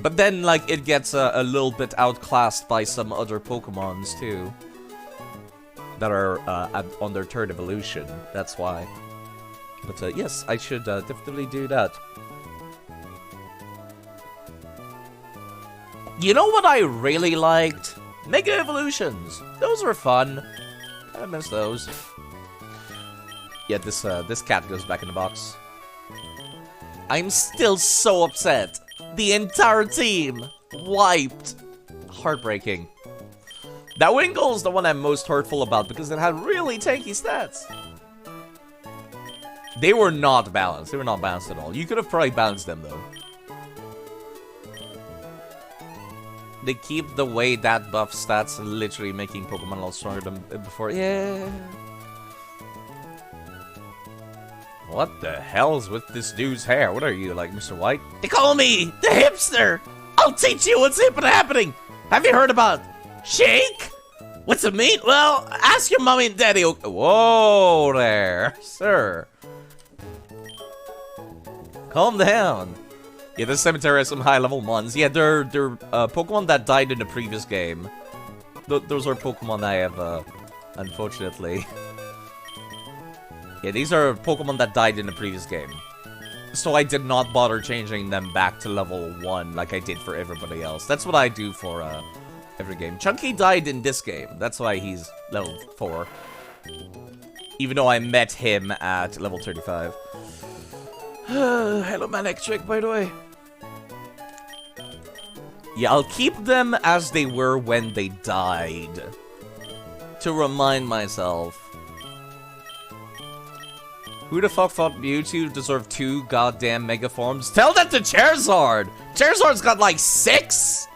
But then, like, it gets a little bit outclassed by some other Pokemons, too. That are on their 3rd evolution, that's why. But yes, I should definitely do that. You know what I really liked? Mega Evolutions. Those were fun. I miss those. Yeah, this cat goes back in the box. I'm still so upset. The entire team wiped. Heartbreaking. That Winkle's the one I'm most hurtful about because it had really tanky stats. They were not balanced. They were not balanced at all. You could have probably balanced them though. They keep the way that buff stats literally making Pokemon a lot stronger than before. Yeah. What the hell's with this dude's hair? What are you, like Mr. White? They call me the hipster. I'll teach you what's hip and happening. Have you heard about shake? What's it mean? Well, ask your mommy and daddy. Whoa there, sir. Calm down. Yeah, this cemetery has some high-level mons. Yeah, they're Pokemon that died in the previous game. Those are Pokemon I have, unfortunately. Yeah, these are Pokemon that died in the previous game. So I did not bother changing them back to level 1 like I did for everybody else. That's what I do for every game. Chunky died in this game. That's why he's level 4. Even though I met him at level 35. Hello, Manic Trick, by the way. Yeah, I'll keep them as they were when they died. To remind myself. Who the fuck thought Mewtwo deserved 2 goddamn Mega Forms? Tell that to Charizard! Charizard's got like 6!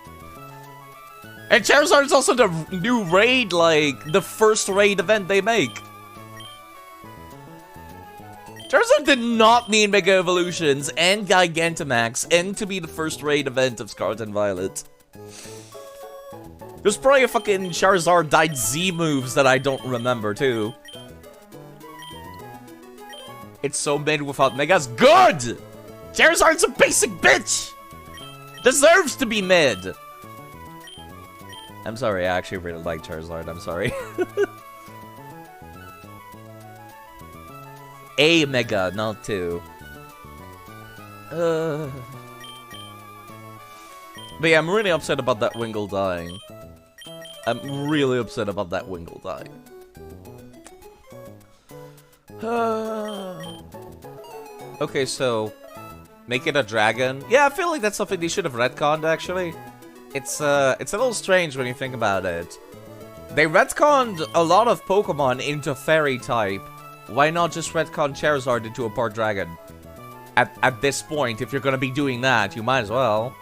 And Charizard's also the new raid, like, the first raid event they make. Charizard did not need Mega Evolutions and Gigantamax and to be the first raid event of Scarlet and Violet. There's probably a fucking Charizard died Z moves that I don't remember, too. It's so mid without Megas. Good! Charizard's a basic bitch! Deserves to be mid! I'm sorry, I actually really like Charizard, I'm sorry. A Mega, not 2. But yeah, I'm really upset about that Wingull dying. I'm really upset about that Wingull dying. Okay, so make it a dragon. Yeah, I feel like that's something they should have retconned, actually. It's a little strange when you think about it. They retconned a lot of Pokemon into fairy type. Why not just retcon Charizard into a part dragon? At this point, if you're gonna be doing that, you might as well.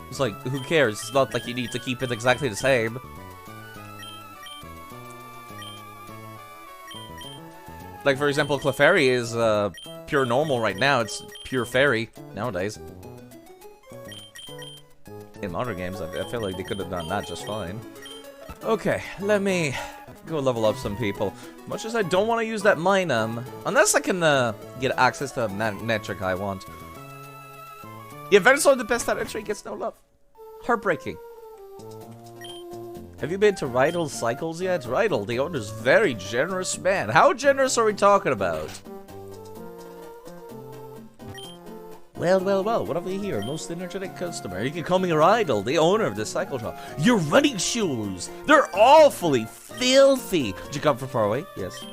It's like, who cares? It's not like you need to keep it exactly the same. Like, for example, Clefairy is pure normal right now. It's pure fairy nowadays. In modern games, I feel like they could have done that just fine. Okay, let me go level up some people. Much as I don't want to use that Minun, unless I can get access to a metric I want. Yeah, Venusaur, the best out of tree, gets no love. Heartbreaking. Have you been to Rydell's Cycles yet? Rydell, the owner's very generous man. How generous are we talking about? Well, well, well, what have we here? Most energetic customer. You can call me Rydell, the owner of this cycle shop. Your running shoes! They're awfully filthy! Did you come from far away? Yes.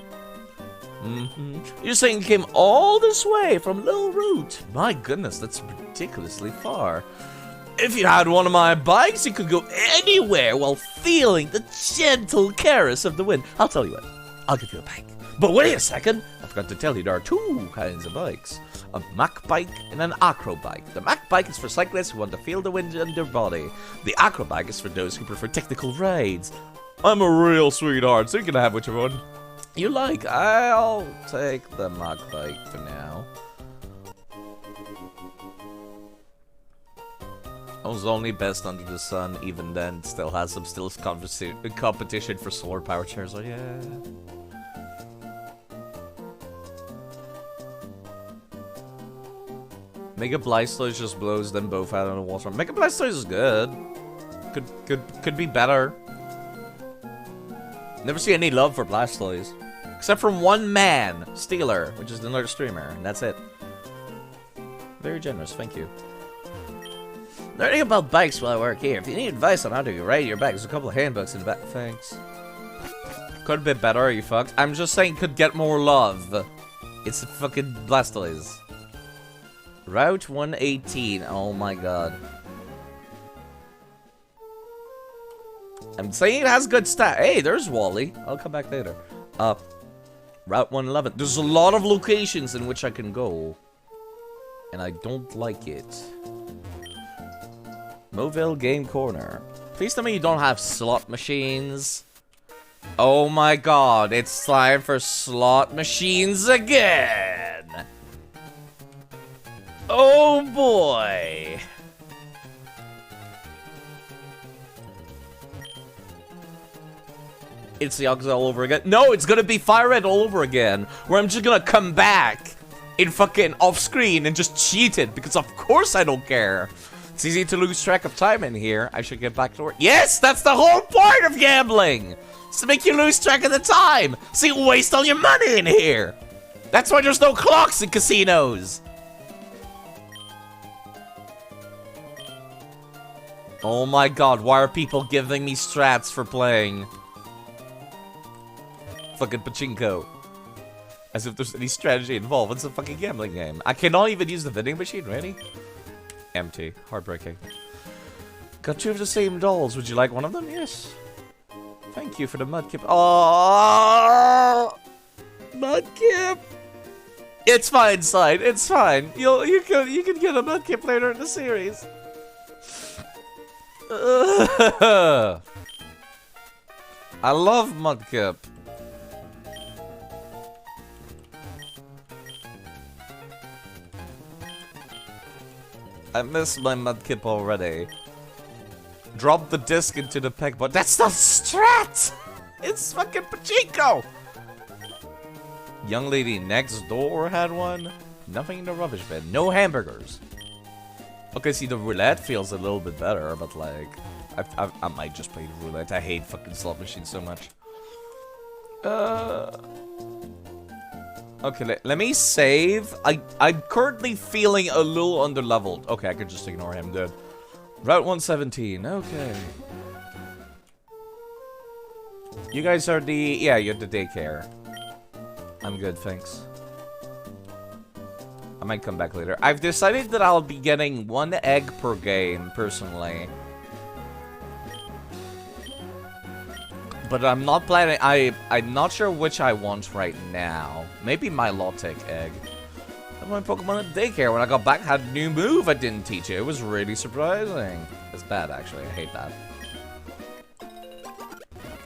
You're saying you came all this way from Little Root? My goodness, that's ridiculously far. If you had one of my bikes, you could go anywhere while feeling the gentle caress of the wind. I'll tell you what, I'll give you a bike. But wait a second, I forgot to tell you there are 2 kinds of bikes. A Mac bike and an acro bike. The Mac bike is for cyclists who want to feel the wind in their body. The acro bike is for those who prefer technical rides. I'm a real sweetheart, so you can have whichever one you like. I'll take the Mac bike for now. I was only best under the sun, even then still has some competition for solar power chairs. Oh yeah. Mega Blastoise just blows them both out of the water. Mega Blastoise is good. Could be better. Never see any love for Blastoise. Except from one man, Steeler, which is another streamer, and that's it. Very generous, thank you. Learning about bikes while I work here. If you need advice on how to ride your bike, there's a couple of handbooks in the back. Thanks. Could be better, are you fucked? I'm just saying could get more love. It's a fucking Blastoise. Route 118. Oh my god. I'm saying it has good stat. Hey, there's Wally. I'll come back later. Route 111. There's a lot of locations in which I can go. And I don't like it. Moville Game Corner. Please tell me you don't have slot machines. Oh my god, it's time for slot machines again. Oh boy. It's the Yakuza all over again. No, it's gonna be Fire Red all over again. Where I'm just gonna come back in fucking off screen and just cheat it. Because of course I don't care. It's easy to lose track of time in here. I should get back to work. Yes, that's the whole point of gambling. It's to make you lose track of the time. So you waste all your money in here. That's why there's no clocks in casinos. Oh my god, why are people giving me strats for playing fucking pachinko? As if there's any strategy involved. It's a fucking gambling game. I cannot even use the vending machine, really? Empty. Heartbreaking. Got 2 of the same dolls. Would you like one of them? Yes. Thank you for the mudkip. Oh, mudkip. It's fine, Side. It's fine. You can get a mudkip later in the series. I love mudkip. I miss my mudkip already. Drop the disc into the peg, but that's not strat! It's fucking pachinko! Young lady next door had one. Nothing in the rubbish bin. No hamburgers. Okay, see, the roulette feels a little bit better, but like, I might just play the roulette. I hate fucking slot machines so much. Okay, let me save. I'm currently feeling a little underleveled. Okay, I could just ignore him. Good. Route 117. Okay. You guys are the... Yeah, you're the daycare. I'm good, thanks. I might come back later. I've decided that I'll be getting 1 egg per game, personally. But I'm not planning... I'm not sure which I want right now. Maybe my Lotic egg. My Pokemon at daycare when I got back had a new move I didn't teach it. It was really surprising. It's bad, actually. I hate that.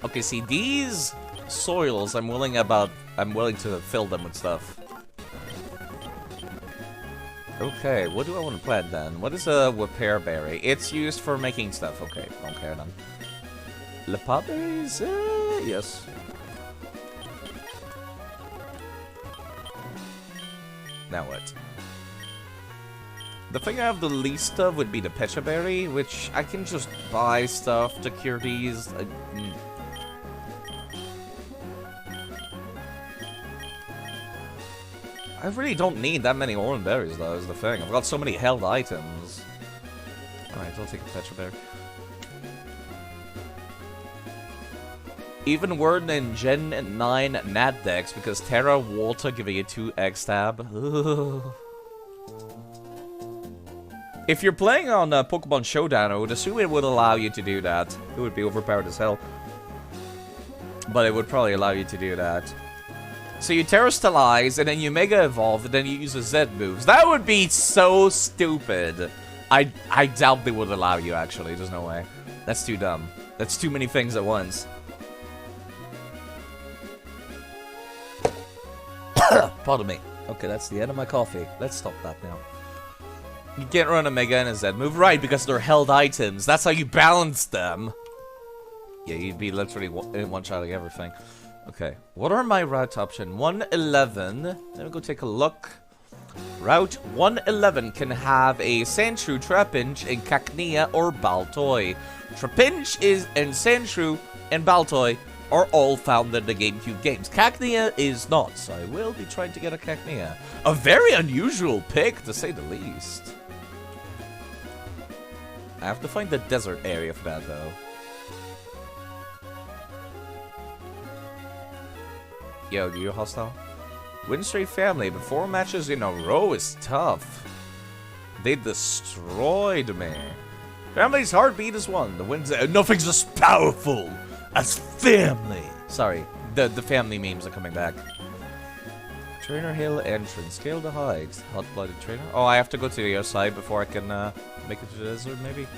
Okay, see, these soils, I'm willing to fill them with stuff. Okay, what do I want to plant then? What is a repair berry? It's used for making stuff. Okay, don't care then. Lepa berries? Yes. Now what? The thing I have the least of would be the Pecha Berry, which I can just buy stuff to cure these. I really don't need that many orange berries, though, is the thing. I've got so many held items. Alright, I'll take a Pecha Berry. Even word in Gen 9 LivingDex because Terra Water giving you 2 egg stab. If you're playing on Pokemon Showdown, I would assume it would allow you to do that. It would be overpowered as hell. But it would probably allow you to do that. So you Terrastalize, and then you Mega Evolve, and then you use a Z moves. That would be so stupid. I doubt they would allow you, actually. There's no way. That's too dumb. That's too many things at once. Pardon me. Okay, that's the end of my coffee. Let's stop that now. You can't run a Mega and a Z move. Right, because they're held items. That's how you balance them. Yeah, you'd be literally one-shotting everything. Okay, what are my route options? 111. Let me go take a look. Route 111 can have a Sandshrew, Trapinch, and Cacnea or Baltoy. Trapinch and Sandshrew and Baltoy are all found in the GameCube games. Cacnea is not, so I will be trying to get a Cacnea. A very unusual pick, to say the least. I have to find the desert area for that, though. Yo, you hostile? Win straight family, but 4 matches in a row is tough. They destroyed me. Family's heartbeat is 1. The wins. Nothing's as powerful as family. Sorry, the family memes are coming back. Trainer Hill entrance. Scale the heights. Hot-blooded trainer. Oh, I have to go to the other side before I can make it to the desert, maybe?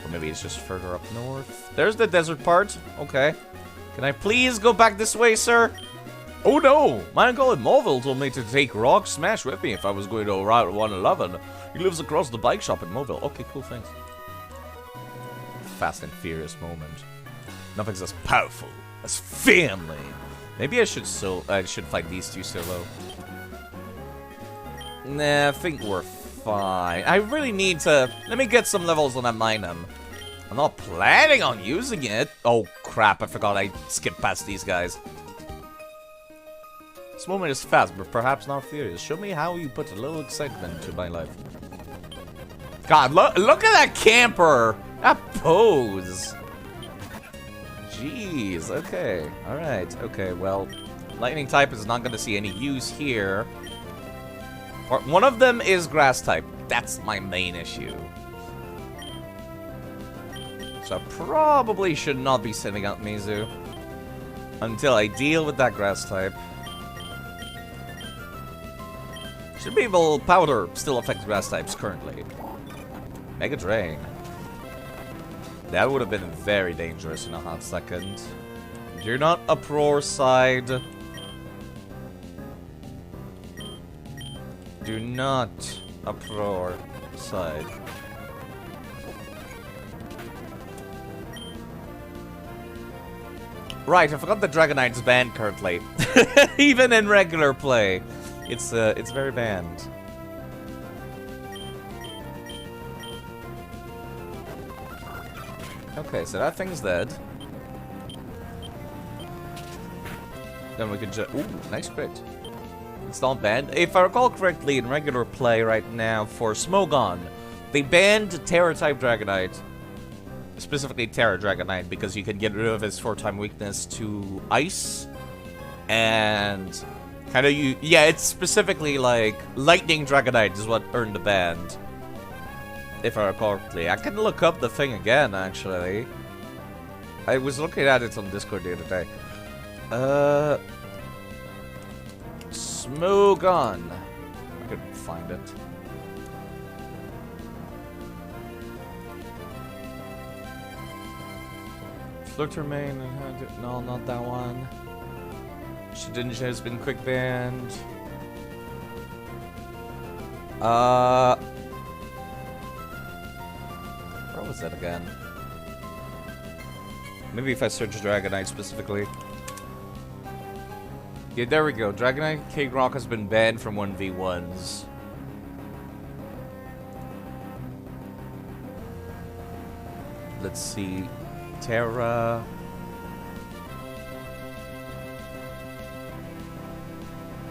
Or maybe it's just further up north. There's the desert part. Okay. Can I please go back this way, sir? Oh no! My uncle in Moville told me to take Rock Smash with me if I was going to Route 111. He lives across the bike shop in Moville. Okay, cool, thanks. Fast and Furious moment. Nothing's as powerful as family. Maybe I should fight these two solo. Nah, I think we're fine. I really need to... Let me get some levels when I mine them. I'm not planning on using it. Oh crap, I forgot I skipped past these guys. This moment is fast, but perhaps not furious. Show me how you put a little excitement into my life. God, look at that camper Ah, pose! Jeez, okay. Alright, okay, well... Lightning type is not gonna see any use here. Or one of them is grass type. That's my main issue. So I probably should not be sending out Mizu until I deal with that grass type. Should be able powder still affects grass types currently. Mega Drain. That would have been very dangerous in a hot second. You're not uproar side. Do not uproar side. Right, I forgot the Dragonite's banned currently. Even in regular play, it's very banned. Okay, so that thing's dead. Then we can just... Ooh, nice crit. It's not banned. If I recall correctly, in regular play right now for Smogon, they banned Terra-type Dragonite. Specifically Terra Dragonite, because you can get rid of his 4-time weakness to Ice. And... kind of you... Yeah, it's specifically like... Lightning Dragonite is what earned the ban. If I recall correctly. I can look up the thing again, actually. I was looking at it on Discord the other day. Smogon. I couldn't find it. Fluttermane. No, not that one. Shedinja has been quick banned. Where was that again? Maybe if I search Dragonite specifically. Yeah, there we go. Dragonite King Rock has been banned from 1v1s. Let's see. Terra.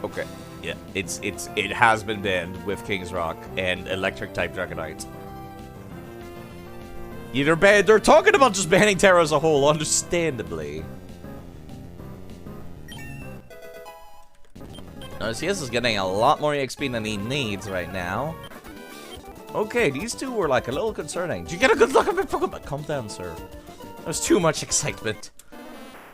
Okay. Yeah, it has been banned with King's Rock and Electric type Dragonite. Yeah, they're talking about just banning Terra as a whole, understandably. CS is getting a lot more EXP than he needs right now. Okay, these two were like a little concerning. Did you get a good look at my Pokemon? Calm down, sir. There's too much excitement.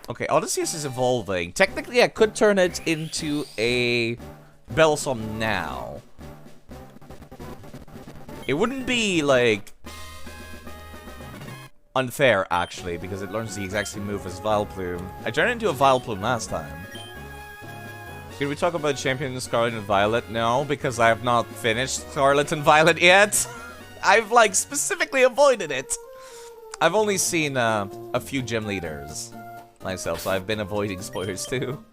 Okay, Odysseus is evolving. Technically, I could turn it into a Bellsong now. It wouldn't be, like... unfair, actually, because it learns the exact same move as Vileplume. I turned it into a Vileplume last time. Can we talk about Champion Scarlet and Violet? No, because I have not finished Scarlet and Violet yet. I've, like, specifically avoided it. I've only seen a few gym leaders myself, so I've been avoiding spoilers too.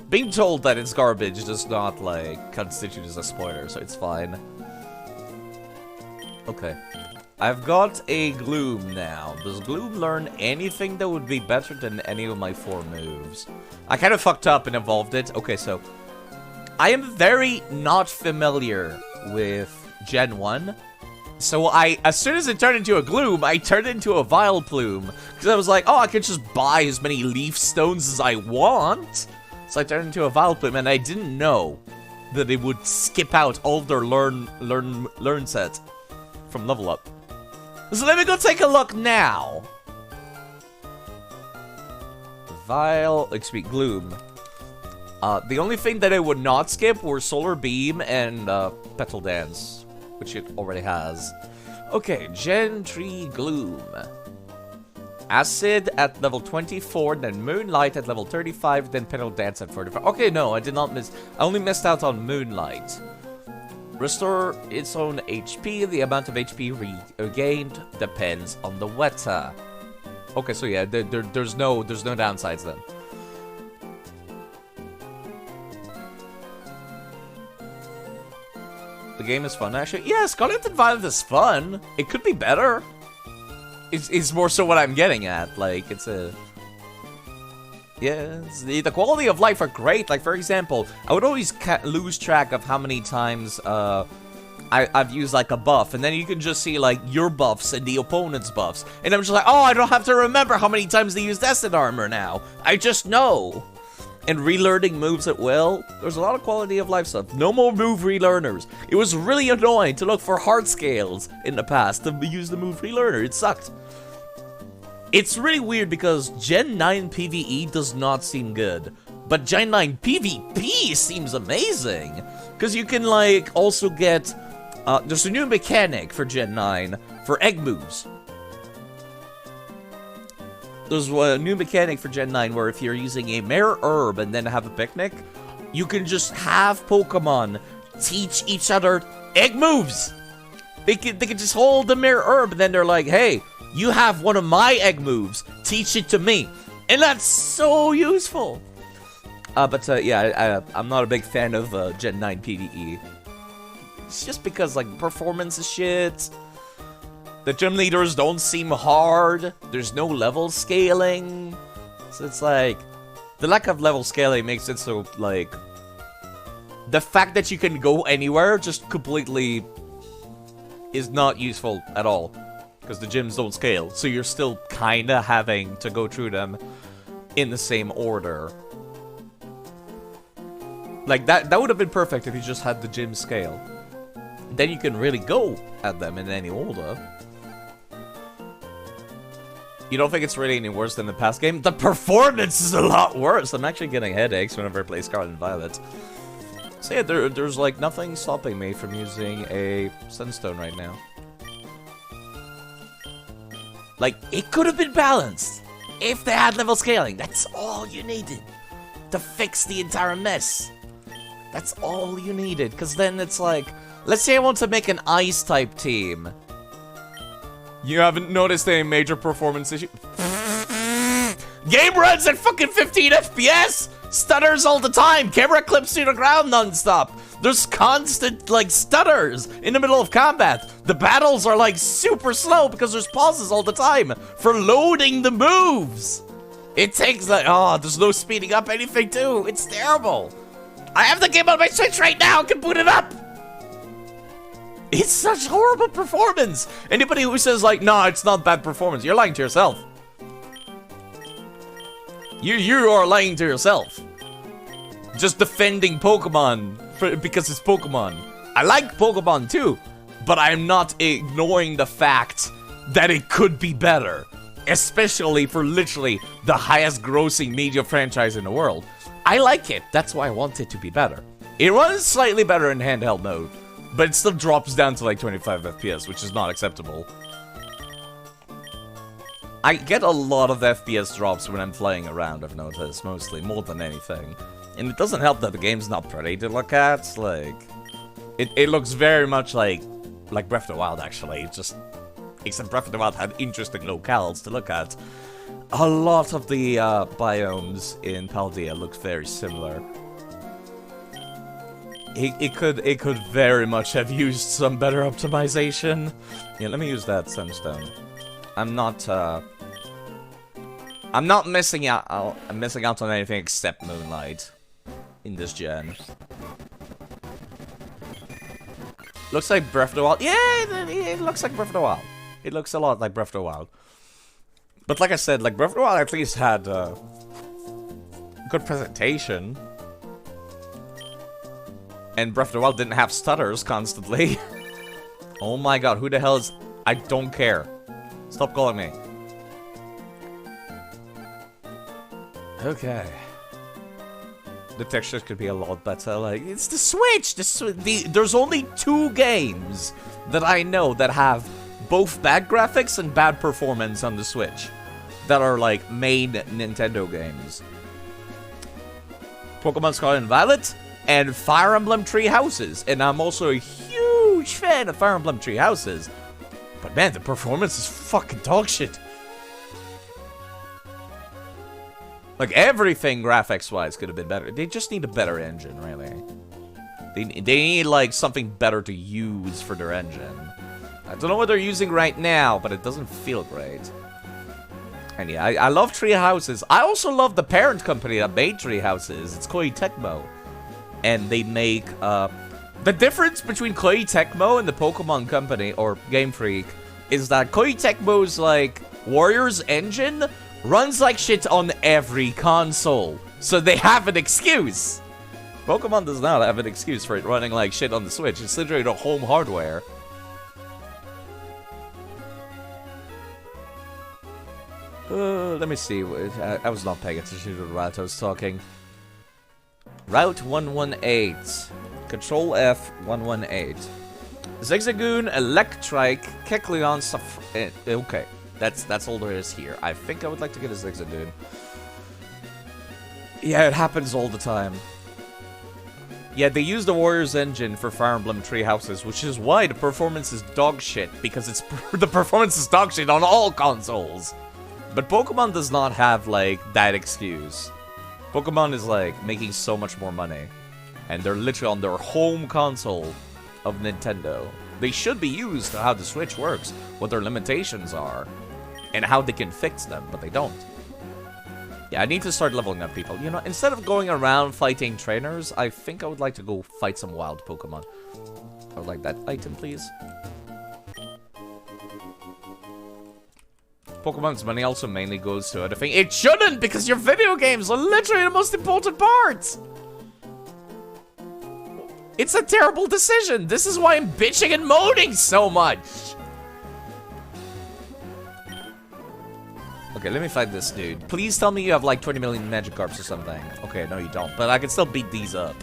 Being told that it's garbage does not, like, constitute as a spoiler, so it's fine. Okay. I've got a Gloom now. Does Gloom learn anything that would be better than any of my 4 moves? I kind of fucked up and evolved it. Okay, so... I am very not familiar with Gen 1. So as soon as it turned into a Gloom, I turned it into a Vileplume. Because I was like, oh, I could just buy as many Leaf Stones as I want. So I turned it into a Vileplume, and I didn't know that it would skip out all of their learn set from level up. So let me go take a look now. Gloom. The only thing that I would not skip were Solar Beam and Petal Dance, which it already has. Okay, Gen 3 Gloom. Acid at level 24, then Moonlight at level 35, then Petal Dance at 45. Okay, no, I did not miss. I only missed out on Moonlight. Restore its own HP. The amount of HP regained depends on the weather. Okay, so yeah, there's no downsides then. The game is fun, actually. Yeah, Scarlet and Violet is fun. It could be better. It's more so what I'm getting at. Like, it's a... Yeah, the quality of life are great. Like, for example, I would always lose track of how many times I've used like a buff, and then you can just see like your buffs and the opponent's buffs. And I'm just like, oh, I don't have to remember how many times they used Acid Armor now. I just know. And relearning moves at will, there's a lot of quality of life stuff. No more move relearners. It was really annoying to look for heart scales in the past to use the move relearner. It sucked. It's really weird because Gen 9 PvE does not seem good. But Gen 9 PvP seems amazing. Because you can like also get... there's a new mechanic for Gen 9 for egg moves. There's a new mechanic for Gen 9 where if you're using a Mare Herb and then have a picnic, you can just have Pokemon teach each other egg moves. They can just hold the Mare Herb and then they're like, hey, you have one of my egg moves, teach it to me. And that's so useful. Yeah, I'm not a big fan of Gen 9 PvE. It's just because, like, performance is shit. The gym leaders don't seem hard. There's no level scaling. So it's like... The lack of level scaling makes it so, like... The fact that you can go anywhere just completely... is not useful at all. Because the gyms don't scale. So you're still kinda having to go through them in the same order. Like, that would have been perfect if you just had the gym scale. Then you can really go at them in any order. You don't think it's really any worse than the past game? The performance is a lot worse! I'm actually getting headaches whenever I play Scarlet and Violet. So yeah, there's like nothing stopping me from using a Sunstone right now. Like, it could have been balanced if they had level scaling. That's all you needed to fix the entire mess. That's all you needed, because then it's like... Let's say I want to make an Ice-type team. You haven't noticed any major performance issue? Game runs at fucking 15 FPS! Stutters all the time! Camera clips to the ground non-stop! There's constant, like, stutters in the middle of combat! The battles are, like, super slow because there's pauses all the time for loading the moves! It takes, like, oh, there's no speeding up anything, too! It's terrible! I have the game on my Switch right now! I can boot it up! It's such horrible performance! Anybody who says, like, no, it's not bad performance, you're lying to yourself. You are lying to yourself. Just defending Pokemon because it's Pokemon. I like Pokemon too, but I'm not ignoring the fact that it could be better. Especially for literally the highest grossing media franchise in the world. I like it, that's why I want it to be better. It runs slightly better in handheld mode, but it still drops down to like 25 FPS, which is not acceptable. I get a lot of FPS drops when I'm flying around, I've noticed, mostly, more than anything. And it doesn't help that the game's not pretty to look at, like... It looks very much like Breath of the Wild, actually. It's just... Except Breath of the Wild had interesting locales to look at. A lot of the biomes in Paldea look very similar. It could very much have used some better optimization. Yeah, let me use that Sunstone. I'm not missing out. I'm missing out on anything except Moonlight in this gen. Looks like Breath of the Wild. Yeah, it looks like Breath of the Wild. It looks a lot like Breath of the Wild. But like I said, like Breath of the Wild at least had good presentation. And Breath of the Wild didn't have stutters constantly. Oh my god, who the hell is... I don't care. Stop calling me. Okay. The textures could be a lot better. Like, it's the Switch! There's only 2 games that I know that have both bad graphics and bad performance on the Switch. That are, like, main Nintendo games. Pokemon Scarlet and Violet, and Fire Emblem Three Houses. And I'm also a huge fan of Fire Emblem Three Houses. But man, the performance is fucking dog shit. Like, everything graphics-wise could have been better. They just need a better engine, really. They need, like, something better to use for their engine. I don't know what they're using right now, but it doesn't feel great. And yeah, I love Tree Houses. I also love the parent company that made Tree Houses. It's Koei Tecmo. And they make The difference between Koei Tecmo and the Pokemon Company, or Game Freak, is that Koei Tecmo's, like, Warriors engine runs like shit on every console. So they have an excuse. Pokemon does not have an excuse for it running like shit on the Switch. It's literally the home hardware. Let me see. I was not paying attention to the route I was talking. Route 118. Control F 118. Zigzagoon, Electrike, Kecleon, okay. That's all there is here. I think I would like to get a Zigzagoon. Yeah, it happens all the time. Yeah, they use the Warriors engine for Fire Emblem Three Houses, which is why the performance is dog shit, because it's the performance is dog shit on all consoles. But Pokemon does not have, like, that excuse. Pokemon is, like, making so much more money. And they're literally on their home console of Nintendo. They should be used to how the Switch works, what their limitations are, and how they can fix them, but they don't. Yeah, I need to start leveling up people. You know, instead of going around fighting trainers, I think I would like to go fight some wild Pokemon. I would like that item, please. Pokemon's money also mainly goes to other things. It shouldn't, because your video games are literally the most important part! It's a terrible decision! This is why I'm bitching and moaning so much! Okay, let me fight this dude. Please tell me you have like 20 million Magikarps or something. Okay, no you don't, but I can still beat these up.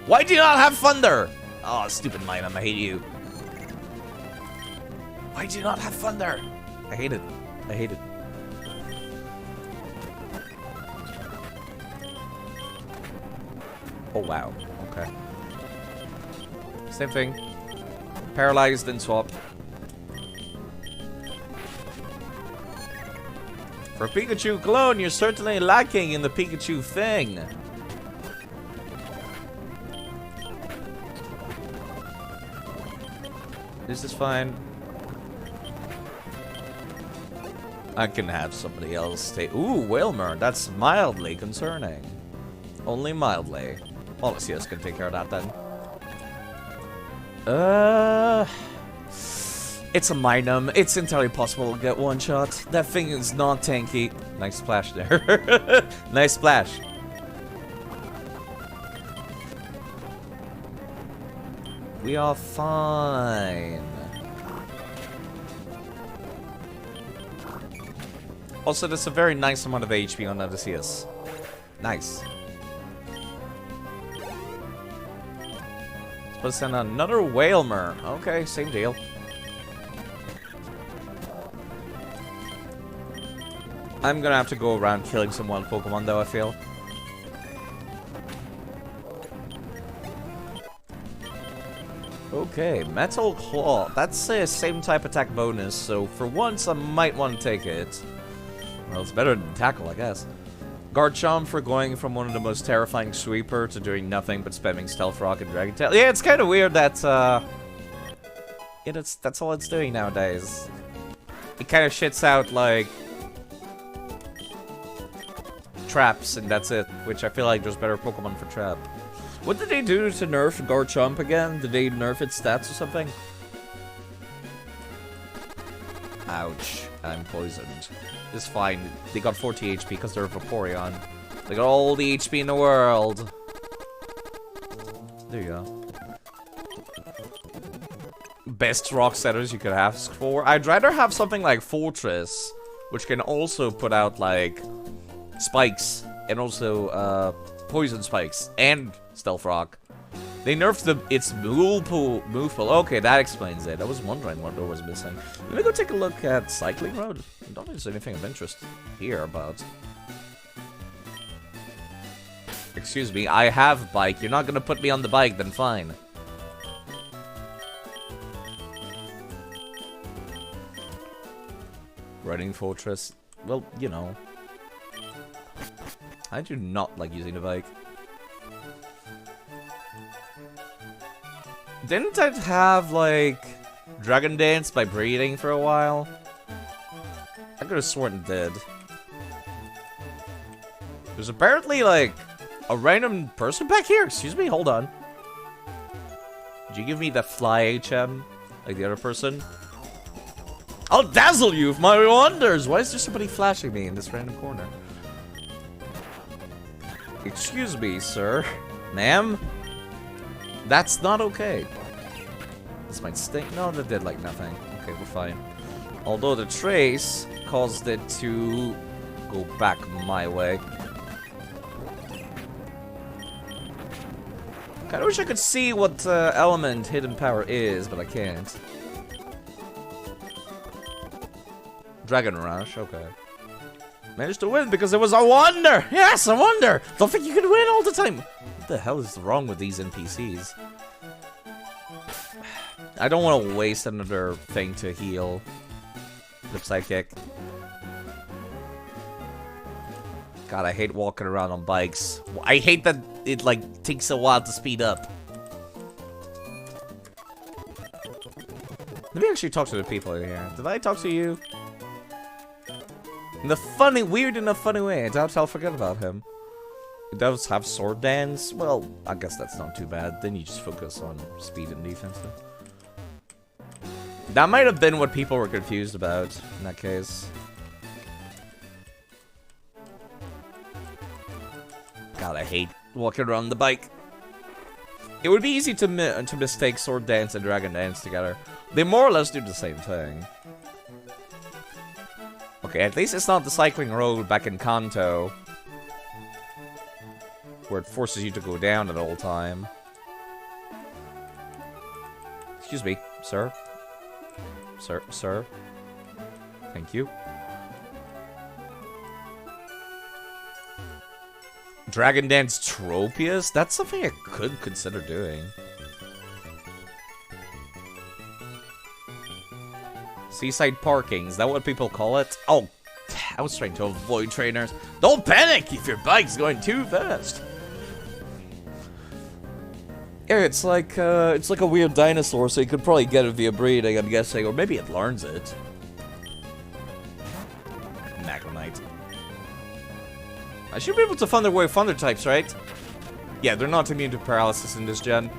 Why do you not have Thunder? Oh, stupid Minun, I hate you. Why do you not have Thunder? I hate it. I hate it. Oh, wow. Okay. Same thing. Paralyzed and swap. For Pikachu clone, you're certainly lacking in the Pikachu thing. This is fine. I can have somebody else take. Ooh, Wailmer. That's mildly concerning. Only mildly. Well, let's see us can take care of that then. It's a Minun. It's entirely possible to get one shot. That thing is not tanky. Nice splash there. Nice splash. We are fine. Also, there's a very nice amount of HP on Odysseus. Nice. Let's send another Wailmer. Okay, same deal. I'm gonna have to go around killing some wild Pokemon though, I feel. Okay, Metal Claw. That's the same type attack bonus, so for once I might want to take it. Well, it's better than Tackle, I guess. Garchomp for going from one of the most terrifying sweeper to doing nothing but spamming Stealth Rock and Dragon Tail. Yeah, it's kind of weird that, yeah, that's all it's doing nowadays. It kind of shits out, like, traps, and that's it. Which I feel like there's better Pokemon for trap. What did they do to nerf Garchomp again? Did they nerf its stats or something? Ouch. I'm poisoned. It's fine. They got 40 HP because they're a Vaporeon. They got all the HP in the world. There you go. Best rock setters you could ask for. I'd rather have something like Fortress, which can also put out, like, spikes. And also, poison spikes. And Stealth Rock. They nerfed its move pool. Okay, that explains it. I was wondering what there was missing. Let me go take a look at Cycling Road. I don't think there's anything of interest here about. Excuse me, I have bike. You're not gonna put me on the bike, then fine. Running Fortress. Well, you know. I do not like using the bike. Didn't I have, like, Dragon Dance by breeding for a while? I could have sworn it did. There's apparently, like, a random person back here. Excuse me, hold on. Could you give me the fly HM? Like the other person? I'll dazzle you with my wonders! Why is there somebody flashing me in this random corner? Excuse me, sir. Ma'am? That's not okay. This might stink. No, that did like nothing. Okay, we're fine. Although the trace caused it to go back my way. Kinda wish I could see what element hidden power is, but I can't. Dragon Rush, okay. Managed to win because it was a wonder! Yes, a wonder! Don't think you can win all the time! What the hell is wrong with these NPCs? I don't want to waste another thing to heal. Flip kick. God, I hate walking around on bikes. I hate that it, like, takes a while to speed up. Let me actually talk to the people in here. Did I talk to you? In the funny, weird in a funny way. I doubt I'll forget about him. It does have sword dance. Well, I guess that's not too bad. Then you just focus on speed and defense. That might have been what people were confused about in that case. God, I hate walking around the bike. It would be easy to mistake sword dance and dragon dance together. They more or less do the same thing. Okay, at least it's not the cycling road back in Kanto, where it forces you to go down at all time. Excuse me, sir. Sir. Thank you. Dragon Dance Tropius? That's something I could consider doing. Seaside parking, is that what people call it? Oh, I was trying to avoid trainers. Don't panic if your bike's going too fast. Yeah, it's like a weird dinosaur, so you could probably get it via breeding, I'm guessing, or maybe it learns it. Macronite. I should be able to fund their way with Thunder types, right? Yeah, they're not immune to paralysis in this gen.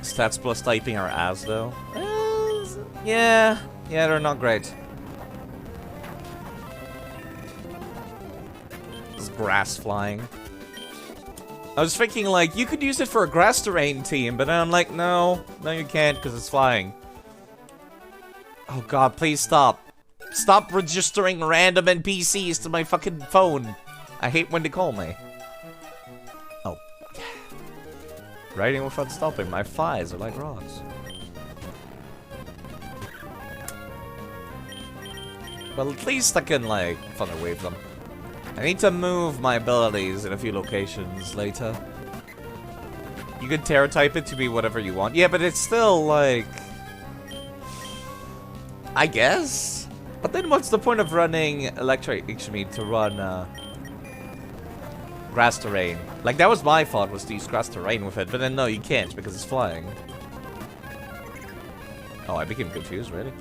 Stats plus typing are ass, though. Yeah, they're not great. This grass flying. I was thinking, like, you could use it for a grass terrain team, but then I'm like, no, you can't, because it's flying. Oh god, please stop. Stop registering random NPCs to my fucking phone. I hate when they call me. Oh. Riding without stopping, my thighs are like rocks. Well, at least I can, like, thunder wave them. I need to move my abilities in a few locations later. You can Terra type it to be whatever you want. Yeah, but it's still, like... I guess? But then what's the point of running Electric Ichimi to run, grass terrain? Like, that was my thought, was to use grass terrain with it, but then no, you can't, because it's flying. Oh, I became confused, really?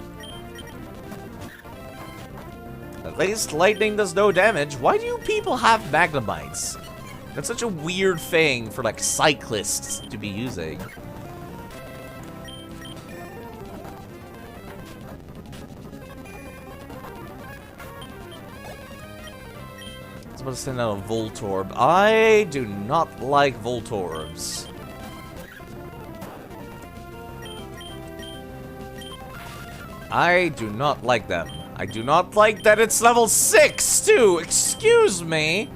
At least lightning does no damage. Why do you people have Magnemites? That's such a weird thing for, like, cyclists to be using. I was about to send out a Voltorb. I do not like Voltorbs. I do not like them. I do not like that it's level 6, too! Excuse me!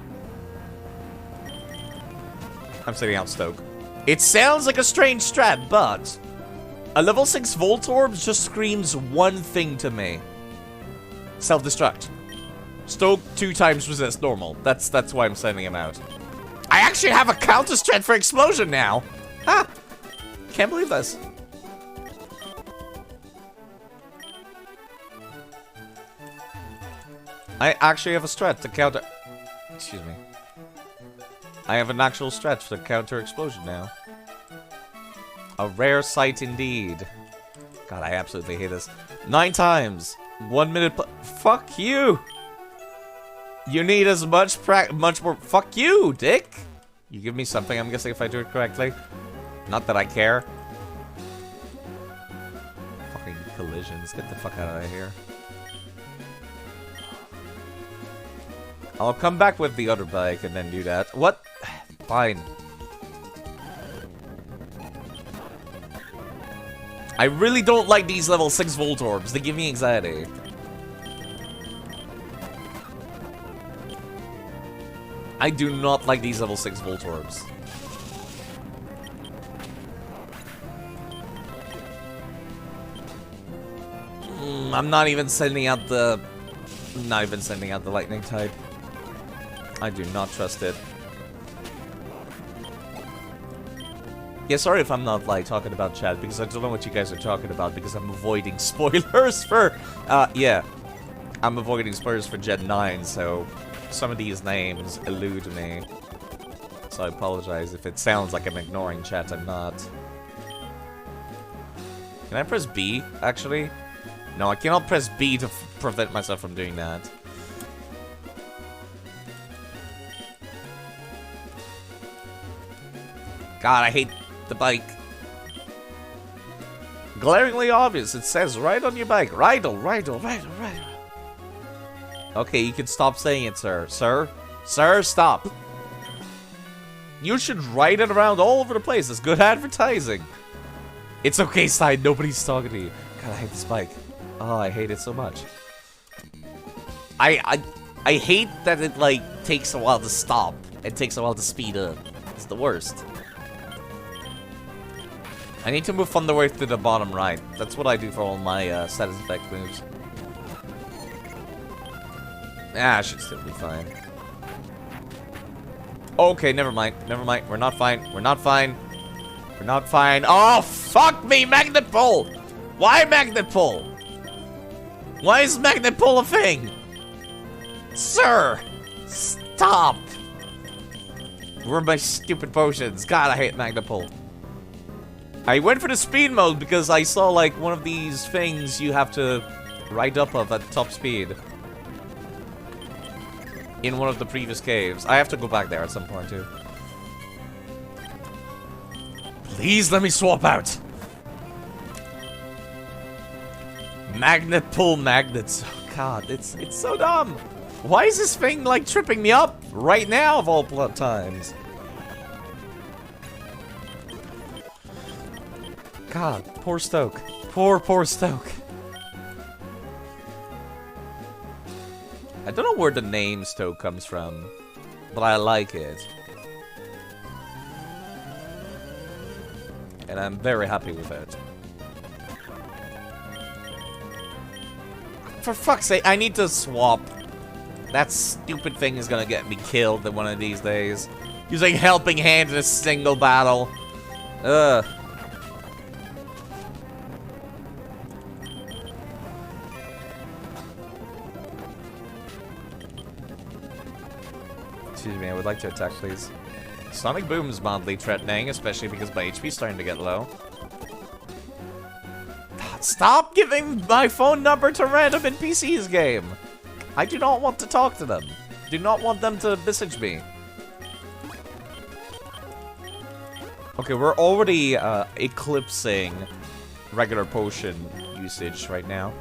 I'm sitting out Stoke. It sounds like a strange strat, but... a level 6 Voltorb just screams one thing to me. Self-destruct. Stoke 2 times resist normal. That's why I'm sending him out. I actually have a counter strat for explosion now! Ha! Can't believe this. I actually have a strat to counter... Excuse me. I have an actual strat to counter explosion now. A rare sight indeed. God, I absolutely hate this. 9 times. 1 minute... Fuck you! You need as much much more. Fuck you, dick. You give me something, I'm guessing, if I do it correctly. Not that I care. Fucking collisions. Get the fuck out of here. I'll come back with the other bike and then do that. What? Fine. I really don't like these level 6 volt orbs. They give me anxiety. I do not like these level 6 volt orbs. I'm not even sending out the... Not even sending out the lightning type. I do not trust it. Yeah, sorry if I'm not, like, talking about chat, because I don't know what you guys are talking about, because I'm avoiding spoilers for... yeah. I'm avoiding spoilers for Gen 9, so... Some of these names elude me. So I apologize if it sounds like I'm ignoring chat, I'm not. Can I press B, actually? No, I cannot press B to prevent myself from doing that. God, I hate the bike. Glaringly obvious, it says right on your bike. Rydle, Rydle, Rydle, Rydle. Okay, you can stop saying it, sir. Sir? Sir, stop. You should write it around all over the place. It's good advertising. It's okay, Side. Nobody's talking to you. God, I hate this bike. Oh, I hate it so much. I hate that it, like, takes a while to stop. It takes a while to speed up. It's the worst. I need to move from the way to the bottom right. That's what I do for all my status effect moves. Ah, I should still be fine. Okay, never mind. Never mind. We're not fine. We're not fine. We're not fine. Oh, fuck me! Magnet pull! Why magnet pull? Why is magnet pull a thing? Sir! Stop! Where are my stupid potions? God, I hate magnet pull. I went for the speed mode because I saw, like, one of these things you have to ride up of at top speed. In one of the previous caves. I have to go back there at some point, too. Please let me swap out! Magnet pull magnets. Oh, God, it's so dumb. Why is this thing, like, tripping me up right now of all times? God, poor Stoke. Poor Stoke. I don't know where the name Stoke comes from, but I like it. And I'm very happy with it. For fuck's sake, I need to swap. That stupid thing is gonna get me killed one of these days. Using Helping Hand in a single battle. Ugh. Excuse me, I would like to attack, please. Sonic Boom is mildly threatening, especially because my HP is starting to get low. Stop giving my phone number to random NPCs game! I do not want to talk to them. Do not want them to message me. Okay, we're already eclipsing regular potion usage right now.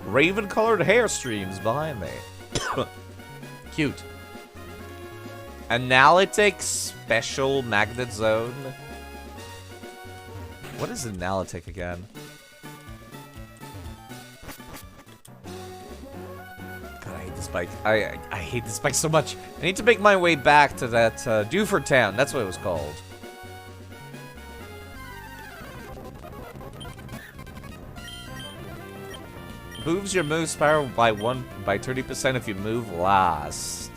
Raven-colored hair streams behind me. Cute. Analytic Special Magnet Zone. What is analytic again? God, I hate this bike. I hate this bike so much. I need to make my way back to that Dewford Town. That's what it was called. Moves your move spiral by 30% if you move last.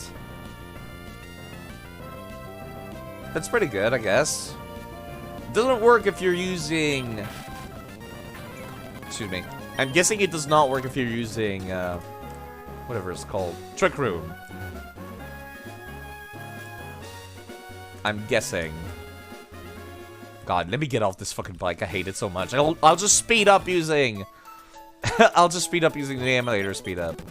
That's pretty good, I guess. Doesn't work if you're using... Excuse me. I'm guessing it does not work if you're using, whatever it's called. Trick Room. I'm guessing. God, let me get off this fucking bike. I hate it so much. I'll just speed up using... I'll just speed up using the emulator speed up.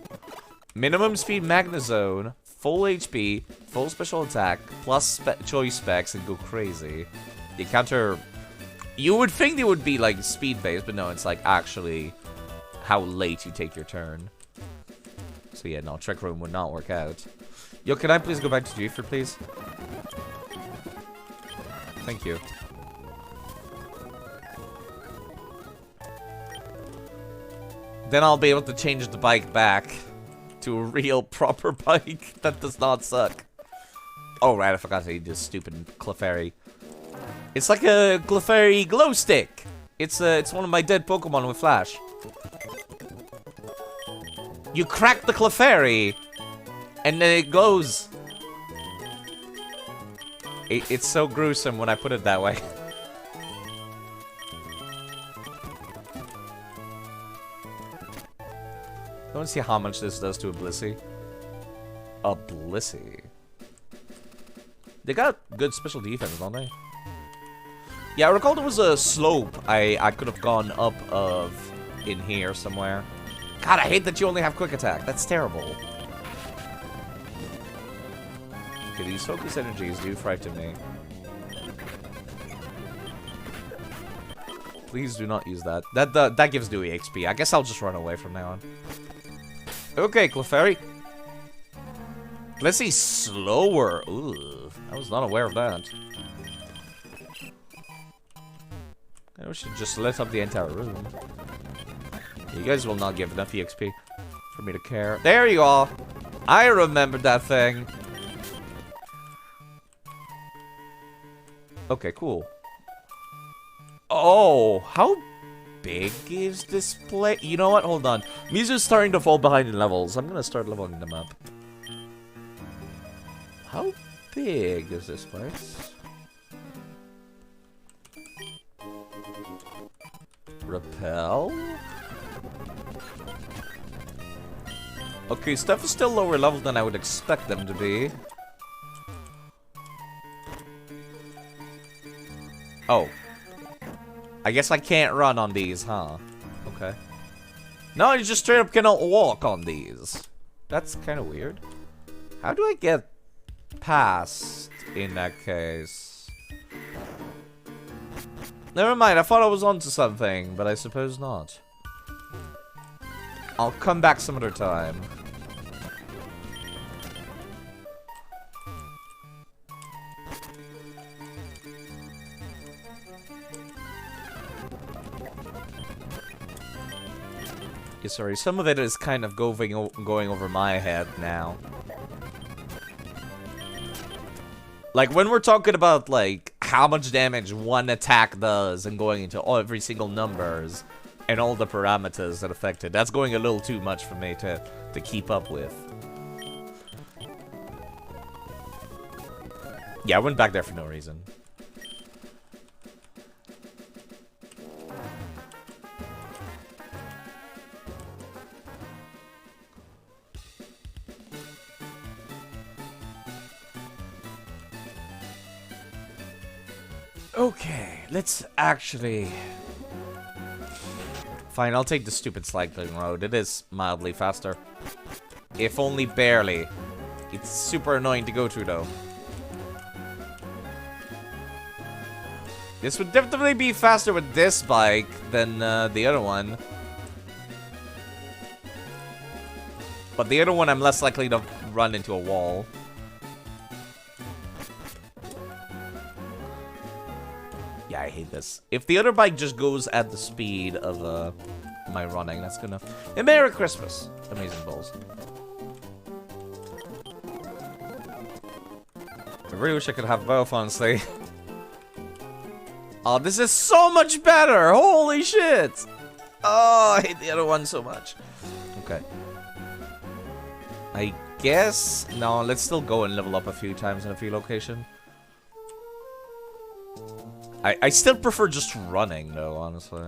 Minimum speed Magnezone, full HP, full special attack, plus choice specs, and go crazy. The counter... You would think they would be, like, speed-based, but no, it's, like, actually how late you take your turn. So, yeah, no, Trick Room would not work out. Yo, can I please go back to Gifford, please? Thank you. Then I'll be able to change the bike back to a real proper bike that does not suck. Oh, right, I forgot to eat this stupid Clefairy. It's like a Clefairy glow stick. It's one of my dead Pokemon with Flash. You crack the Clefairy, and then it glows. It's so gruesome when I put it that way. I want to see how much this does to a Blissey. A Blissey. They got good special defense, don't they? Yeah, I recall there was a slope I could have gone up of in here somewhere. God, I hate that you only have quick attack. That's terrible. Okay, these focus energies do frighten me. Please do not use that. That gives Dewey XP. I guess I'll just run away from now on. Okay, Clefairy. Let's see, slower. Ooh, I was not aware of that. I should just lit up the entire room. You guys will not give enough EXP for me to care. There you are. I remembered that thing. Okay, cool. Oh, how big is this place? You know what? Hold on. Mizu's starting to fall behind in levels. I'm gonna start leveling them up. How big is this place? Repel? Okay, stuff is still lower level than I would expect them to be. Oh. I guess I can't run on these, huh? Okay. No, you just straight up cannot walk on these. That's kind of weird. How do I get past in that case? Never mind, I thought I was onto something, but I suppose not. I'll come back some other time. Yeah, sorry, some of it is kind of going over my head now. Like, when we're talking about, like, how much damage one attack does and going into every single numbers and all the parameters that affect it, that's going a little too much for me to keep up with. Yeah, I went back there for no reason. Okay, let's actually... Fine, I'll take the stupid cycling road. It is mildly faster. If only barely. It's super annoying to go through, though. This would definitely be faster with this bike than the other one. But the other one, I'm less likely to run into a wall. Yeah, I hate this. If the other bike just goes at the speed of my running, that's good enough. And Merry Christmas, Amazing Balls. I really wish I could have both, honestly. Oh, this is so much better! Holy shit! Oh, I hate the other one so much. Okay. I guess... No, let's still go and level up a few times in a few locations. I still prefer just running, though, honestly.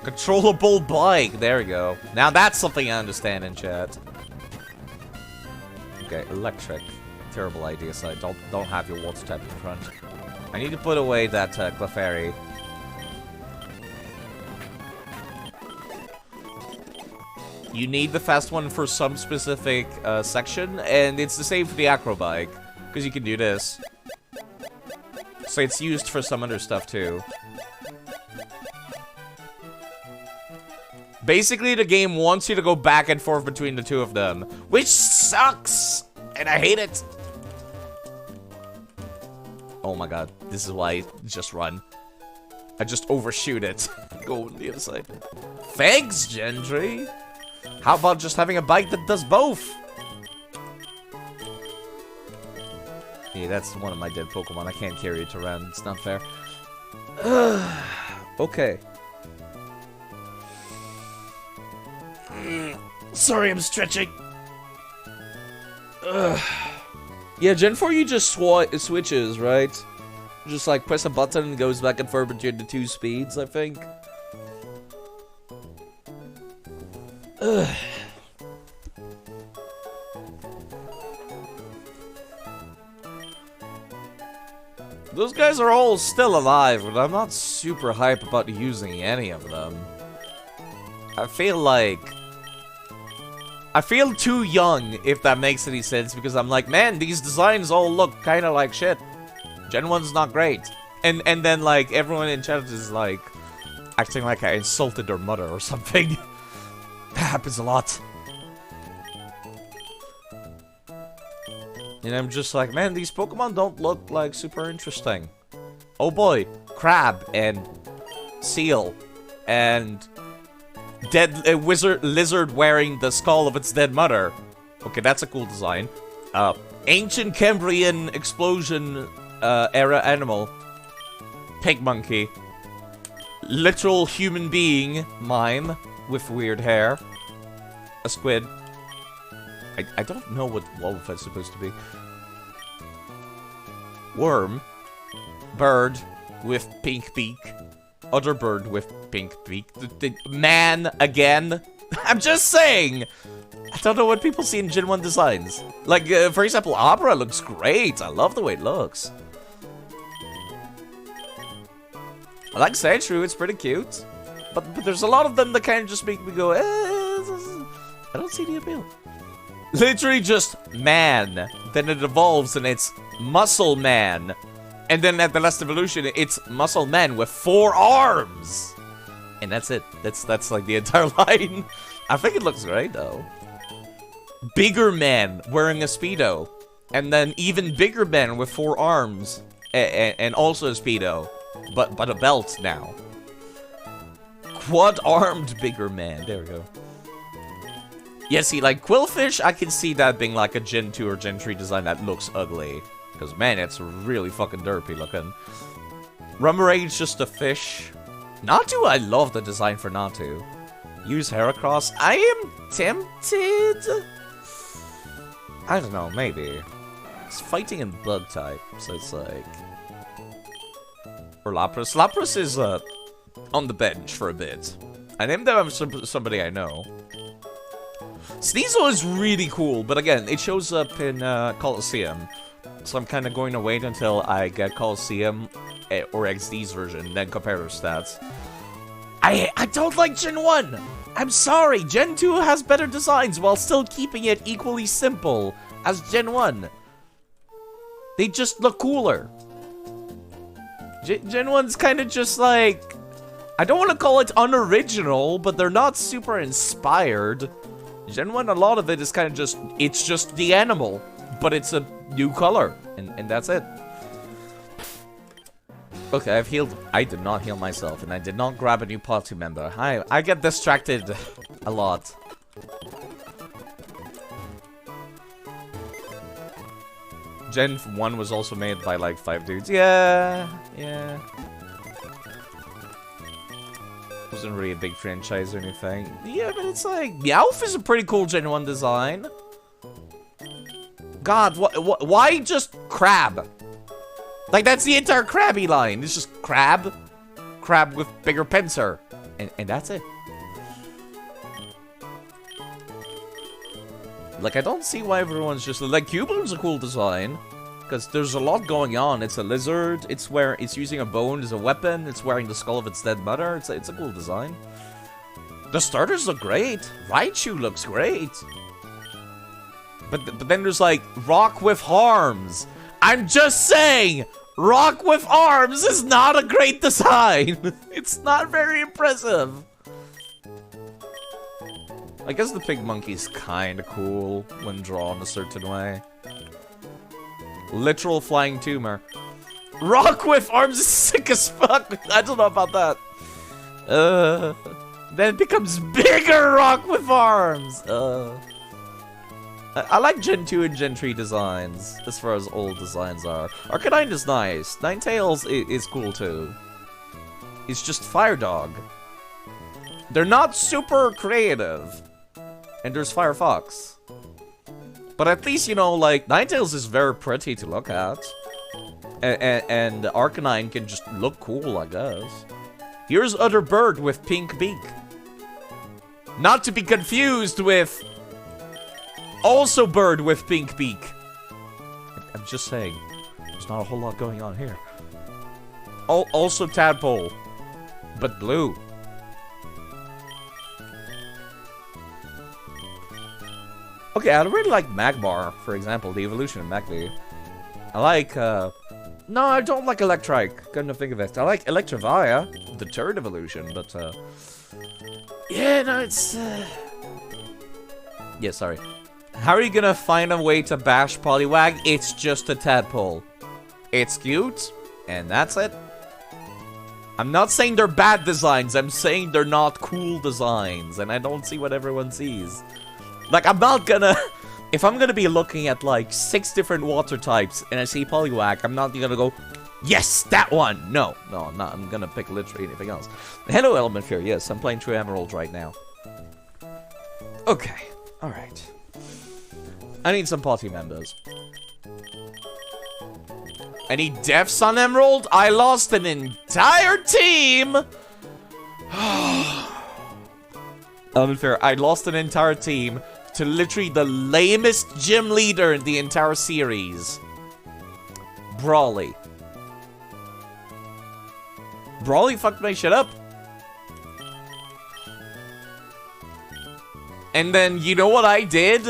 Controllable bike! There we go. Now that's something I understand in chat. Okay, electric. Terrible idea, so don't have your water type in front. I need to put away that Clefairy. You need the fast one for some specific section, and it's the same for the acrobike, because you can do this. So it's used for some other stuff too. Basically, the game wants you to go back and forth between the two of them, which sucks, and I hate it. Oh my god, this is why I just run. I just overshoot it. Go on the other side. Thanks, Gendry. How about just having a bike that does both? Yeah, that's one of my dead Pokemon. I can't carry it around. It's not fair. Okay. Sorry, I'm stretching. Yeah, Gen 4, you just switches, right? Just like press a button and goes back and forth between the two speeds, I think. Those guys are all still alive, but I'm not super hype about using any of them. I feel too young, if that makes any sense, because I'm like, man, these designs all look kind of like shit. Gen 1's not great. And then, like, everyone in chat is, like, acting like I insulted their mother or something. That happens a lot. And I'm just like, man, these Pokemon don't look, like, super interesting. Oh boy, Crab and Seal and dead lizard wearing the skull of its dead mother. Okay, that's a cool design. Ancient Cambrian explosion era animal. Pig monkey. Literal human being mime with weird hair. A squid. I don't know what Wobbuffet's supposed to be. Worm. Bird with pink beak. Other bird with pink beak. The man again. I'm just saying. I don't know what people see in Gen 1 designs. Like, for example, Abra looks great. I love the way it looks. I like Sandshrew, it's pretty cute. But there's a lot of them that kind of just make me go, I don't see the appeal. Literally just man. Then it evolves and it's Muscle Man. And then at the last evolution, it's Muscle Man with 4 arms. And that's it. That's like the entire line. I think it looks great though. Bigger Man wearing a Speedo. And then even bigger man with 4 arms. And also a Speedo. But a belt now. Quad-armed bigger man. There we go. Yeah, see, like, Quillfish, I can see that being like a Gen 2 or Gen 3 design that looks ugly. Because, man, it's really fucking derpy looking. Rumarage's just a fish. Natu, I love the design for Natu. Use Heracross. I am tempted. I don't know, maybe. It's fighting in bug type, so it's like... Or Lapras. Lapras is, on the bench for a bit. I named them somebody I know. Sneasel is really cool, but again, it shows up in Colosseum. So I'm kind of going to wait until I get Colosseum or XD's version, then compare their stats. I don't like Gen 1! I'm sorry, Gen 2 has better designs while still keeping it equally simple as Gen 1. They just look cooler. Gen 1's kind of just like... I don't want to call it unoriginal, but they're not super inspired. Gen 1, a lot of it is kind of just... It's just the animal, but it's a new color, and that's it. Okay, I've healed... I did not heal myself, and I did not grab a new party member. I get distracted a lot. Gen 1 was also made by, like, 5 dudes. Yeah. Wasn't really a big franchise or anything. Yeah, but it's like... Meowth is a pretty cool Gen 1 design. God, why just Crab? Like, that's the entire Krabby line. It's just Crab. Crab with bigger pincer. And that's it. Like, I don't see why everyone's just... Like, Cubone's a cool design. Because there's a lot going on. It's a lizard. It's using a bone as a weapon. It's wearing the skull of its dead mother. It's a cool design. The starters look great. Raichu looks great. But then there's like Rock with Arms. I'm just saying, Rock with Arms is not a great design. It's not very impressive. I guess the pig monkey's kinda cool when drawn a certain way. Literal flying tumor. Rock with Arms is sick as fuck. I don't know about that. Then it becomes bigger Rock with Arms. I like Gen 2 and Gen 3 designs, as far as old designs are. Arcanine is nice. Ninetales is cool too. It's just Fire Dog. They're not super creative. And there's Firefox. But at least, you know, like, Ninetales is very pretty to look at. And Arcanine can just look cool, I guess. Here's Other Bird with pink beak. Not to be confused with... Also bird with pink beak. I'm just saying, there's not a whole lot going on here. Also tadpole, but blue. Okay, I really like Magmar, for example, the evolution of Magby. I like, no, I don't like Electrike, couldn't think of it. I like Electivia, the third evolution, but, yeah, no, it's, yeah, sorry. How are you gonna find a way to bash Poliwag? It's just a tadpole. It's cute, and that's it. I'm not saying they're bad designs, I'm saying they're not cool designs, and I don't see what everyone sees. Like, I'm not gonna... If I'm gonna be looking at, like, 6 different water types, and I see Poliwag, I'm not gonna go, yes, that one! No, I'm not. I'm gonna pick literally anything else. Hello, Element Fear. Yes, I'm playing through Emerald right now. Okay, alright. I need some party members. Any deaths on Emerald? I lost an entire team! Unfair. I lost an entire team to literally the lamest gym leader in the entire series. Brawly. Brawly fucked my shit up. And then, you know what I did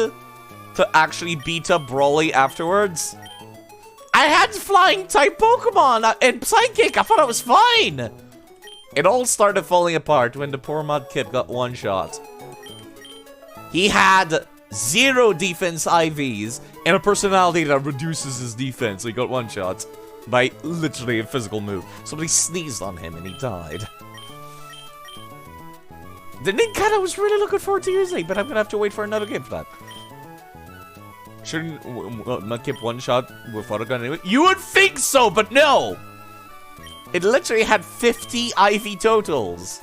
to actually beat up Brawly afterwards? I had flying type Pokemon and Psychic. I thought I was fine. It all started falling apart when the poor Mudkip got one shot. He had 0 defense IVs and a personality that reduces his defense. So he got one shot by literally a physical move. Somebody sneezed on him and he died. The Nincada was really looking forward to using, but I'm gonna have to wait for another game for that. Shouldn't Mudkip one shot with Water Gun anyway? You would think so, but no! It literally had 50 IV totals.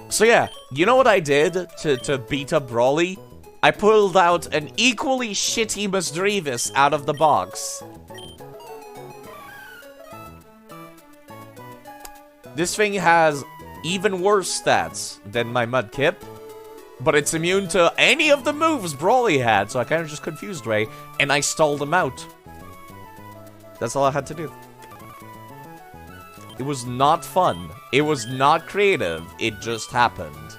So yeah, you know what I did to beat up Brawly? I pulled out an equally shitty Misdreavus out of the box. This thing has even worse stats than my Mudkip, but it's immune to any of the moves Brawly had, so I kind of just confused Ray, and I stalled him out. That's all I had to do. It was not fun. It was not creative. It just happened.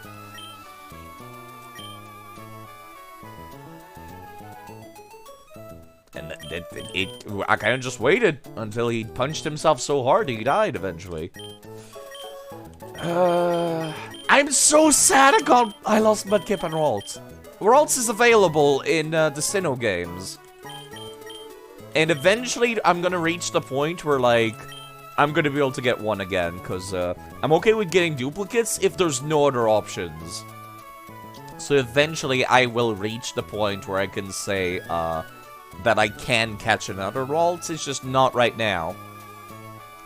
And I kind of just waited until he punched himself so hard he died eventually. I'm so sad I lost Mudkip and Ralts. Ralts is available in the Sinnoh games. And eventually I'm gonna reach the point where, like, I'm gonna be able to get one again, because I'm okay with getting duplicates if there's no other options. So eventually I will reach the point where I can say that I can catch another Ralts, it's just not right now.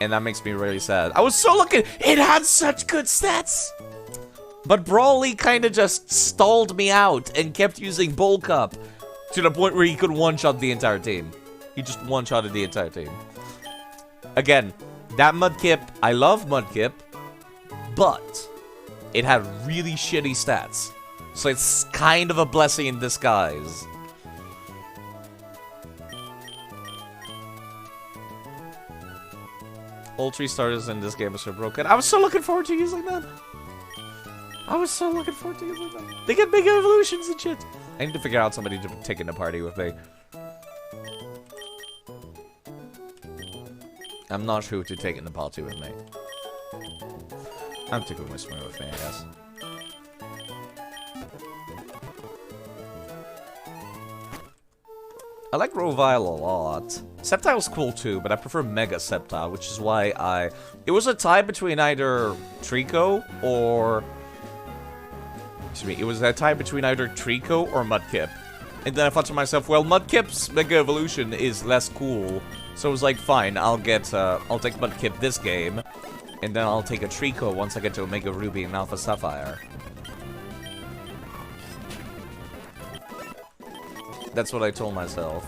And that makes me really sad. I was so lucky, it had such good stats! But Brawly kind of just stalled me out and kept using Bulk Up to the point where he could one-shot the entire team. He just one-shotted the entire team. Again, that Mudkip, I love Mudkip, but it had really shitty stats. So it's kind of a blessing in disguise. All 3 starters in this game are so broken. I was so looking forward to using them. I was so looking forward to using them. They get big evolutions and shit. I need to figure out somebody to take in the party with me. I'm not sure who to take in the party with me. I'm taking Whisper with me, I guess. I like Rovile a lot. Sceptile's cool too, but I prefer Mega Sceptile, which is why it was a tie between either Trico or... Excuse me, it was a tie between either Trico or Mudkip. And then I thought to myself, well, Mudkip's Mega Evolution is less cool. So I was like, fine, I'll take Mudkip this game. And then I'll take a Trico once I get to Omega Ruby and Alpha Sapphire. That's what I told myself.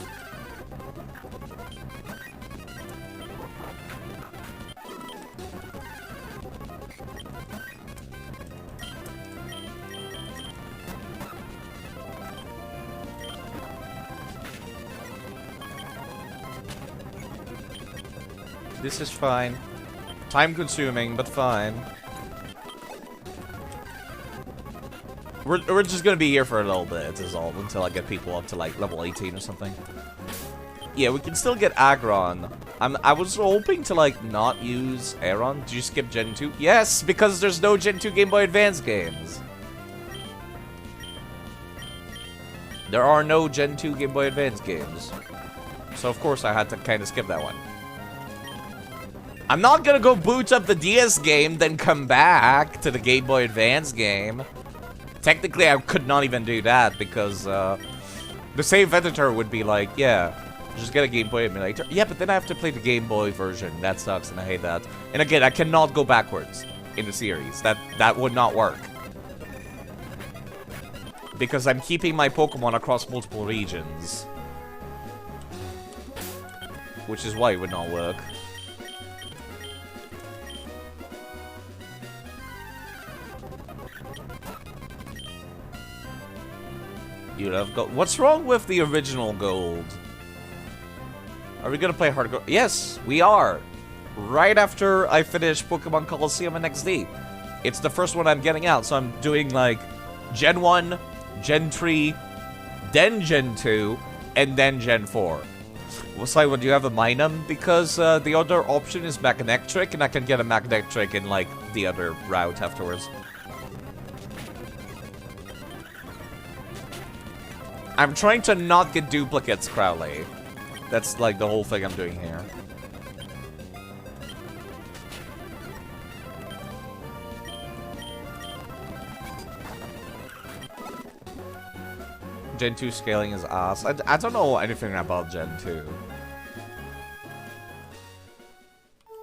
This is fine. Time consuming, but fine. We're just gonna be here for a little bit, is all, until I get people up to like level 18 or something. Yeah, we can still get Aggron. I was hoping to like not use Aeron. Did you skip Gen 2? Yes, because there's no Gen 2 Game Boy Advance games. There are no Gen 2 Game Boy Advance games. So of course I had to kind of skip that one. I'm not gonna go boot up the DS game, then come back to the Game Boy Advance game. Technically, I could not even do that because the save editor would be like, yeah, just get a Game Boy emulator. Yeah, but then I have to play the Game Boy version. That sucks, and I hate that. And again, I cannot go backwards in the series. That would not work. Because I'm keeping my Pokemon across multiple regions. Which is why it would not work. You'd have gold. What's wrong with the original gold? Are we gonna play hardcore? Yes, we are. Right after I finish Pokemon Colosseum and XD. It's the first one I'm getting out, so I'm doing like Gen 1, Gen 3, then Gen 2, and then Gen 4. Well, Simon, do you have a Minun? Because the other option is Magnetric, and I can get a Magnetric in like the other route afterwards. I'm trying to not get duplicates, Crowley. That's like the whole thing I'm doing here. Gen 2 scaling is ass. I don't know anything about Gen 2.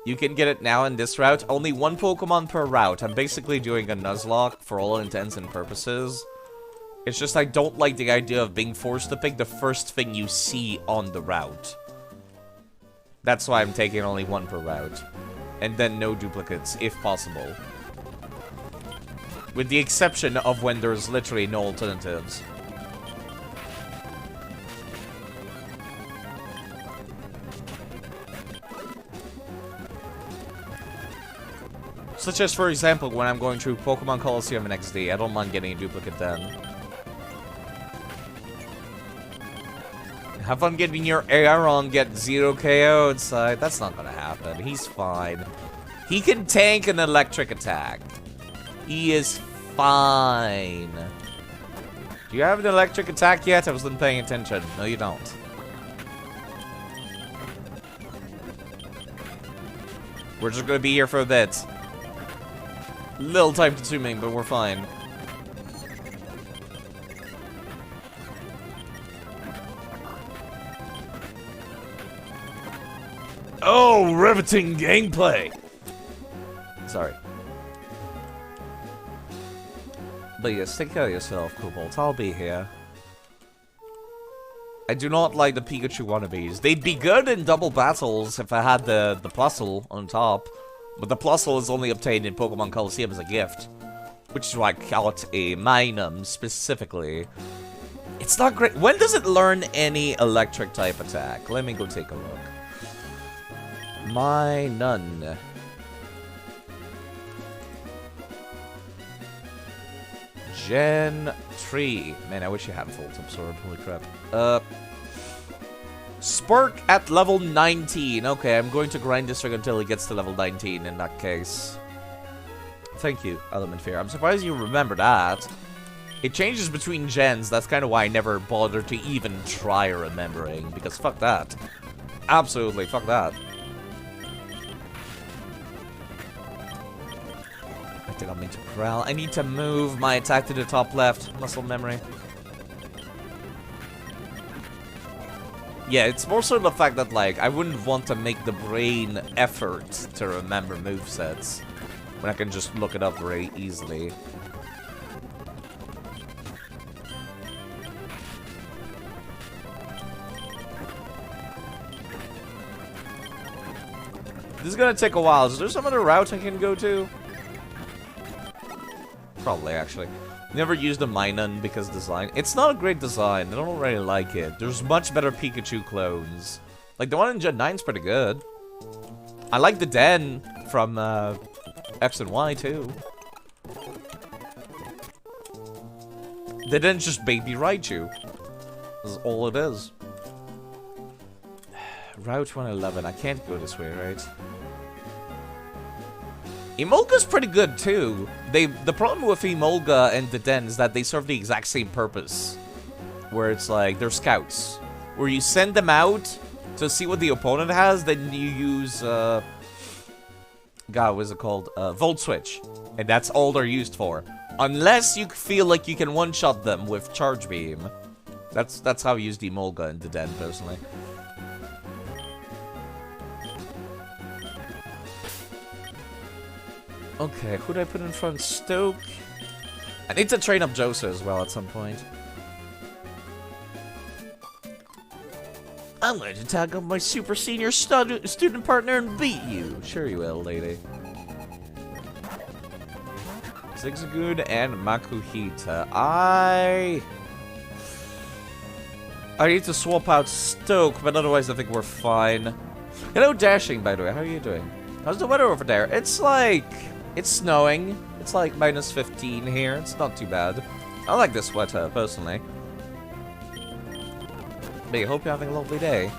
You can get it now in this route. Only one Pokemon per route. I'm basically doing a Nuzlocke for all intents and purposes. It's just I don't like the idea of being forced to pick the first thing you see on the route. That's why I'm taking only one per route. And then no duplicates, if possible. With the exception of when there's literally no alternatives. Such as, for example, when I'm going through Pokemon Colosseum and XD, I don't mind getting a duplicate then. Have fun getting your Aeron get 0 KO inside. That's not gonna happen. He's fine. He can tank an electric attack. He is fine. Do you have an electric attack yet? I wasn't paying attention. No, you don't. We're just gonna be here for a bit. Little time consuming, but we're fine. Oh, riveting gameplay! Sorry. But yes, take care of yourself, Cobalt. I'll be here. I do not like the Pikachu wannabes. They'd be good in double battles if I had the Plusle on top. But the Plusle is only obtained in Pokemon Colosseum as a gift. Which is why I call it a Minun, specifically. It's not great. When does it learn any electric type attack? Let me go take a look. Minun. Gen 3. Man, I wish you had Volt Absorb. Holy crap. Spark at level 19. Okay, I'm going to grind this ring until it gets to level 19 in that case. Thank you, Element Fear. I'm surprised you remember that. It changes between gens. That's kind of why I never bothered to even try remembering. Because fuck that. Absolutely, fuck that. I think I'll need to corral. I need to move my attack to the top left. Muscle memory. Yeah, it's more so the fact that, like, I wouldn't want to make the brain effort to remember movesets when I can just look it up very easily. This is gonna take a while. Is there some other route I can go to? Probably, actually. Never used the Minun because design. It's not a great design. I don't really like it. There's much better Pikachu clones. Like, the one in Gen 9 is pretty good. I like the Den from X and Y, too. They didn't just baby Raichu. This is all it is. Route 111. I can't go this way, right? Emolga's pretty good too. The problem with Emolga and the Den is that they serve the exact same purpose. Where it's like, they're scouts. Where you send them out to see what the opponent has, then you use, God, what is it called? Volt Switch. And that's all they're used for. Unless you feel like you can one-shot them with Charge Beam. That's how I use the Emolga and the Den, personally. Okay, who do I put in front? Stoke. I need to train up Josa as well at some point. I'm going to tag up my super senior student partner and beat you. Sure you will, lady. Zigzagoon and Makuhita. I need to swap out Stoke, but otherwise I think we're fine. Hello, Dashing, by the way. How are you doing? How's the weather over there? It's like... It's snowing. It's like minus 15 here. It's not too bad. I like this sweater, personally. But I hope you're having a lovely day.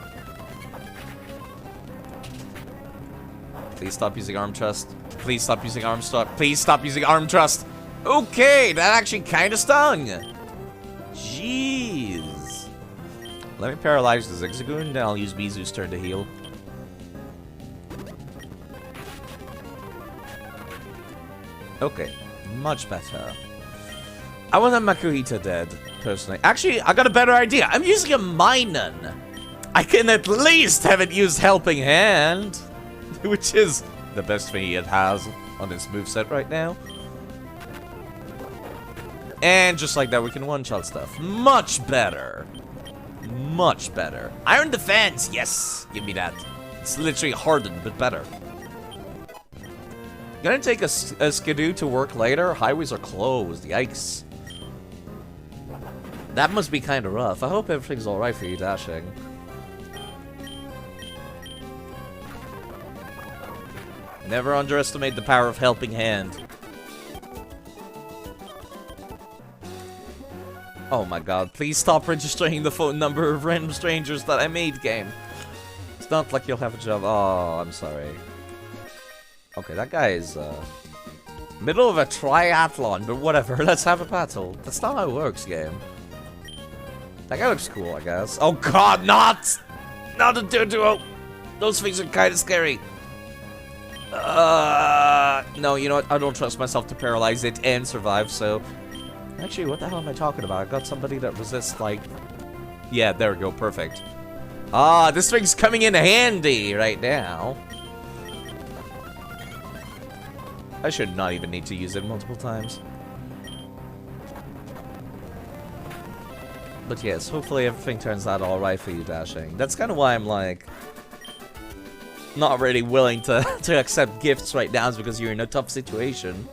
Please stop using arm thrust. Please stop using arm thrust. Please stop using arm thrust. Okay, that actually kind of stung. Jeez. Let me paralyze the Zigzagoon, then I'll use Mizu's turn to heal. Okay, much better. I want a Makuhita dead, personally. Actually, I got a better idea. I'm using a Minun. I can at least have it use Helping Hand, which is the best thing it has on its moveset right now. And just like that, we can one-shot stuff. Much better. Much better. Iron Defense, yes, give me that. It's literally hardened, but better. Gonna take a Skidoo to work later? Highways are closed, yikes. That must be kind of rough. I hope everything's alright for you, Dashing. Never underestimate the power of Helping Hand. Oh my god, please stop registering the phone number of random strangers that I made, game. It's not like you'll have a job. Oh, I'm sorry. Okay, that guy is, middle of a triathlon, but whatever, let's have a battle. That's not how it works, game. That guy looks cool, I guess. Oh god, not a duo. Those things are kind of scary. No, you know what, I don't trust myself to paralyze it and survive, so... Actually, what the hell am I talking about? I got somebody that resists, like... Yeah, there we go, perfect. Ah, this thing's coming in handy right now. I should not even need to use it multiple times. But yes, hopefully everything turns out alright for you, Dashing. That's kind of why I'm like... not really willing to accept gifts right now, is because you're in a tough situation.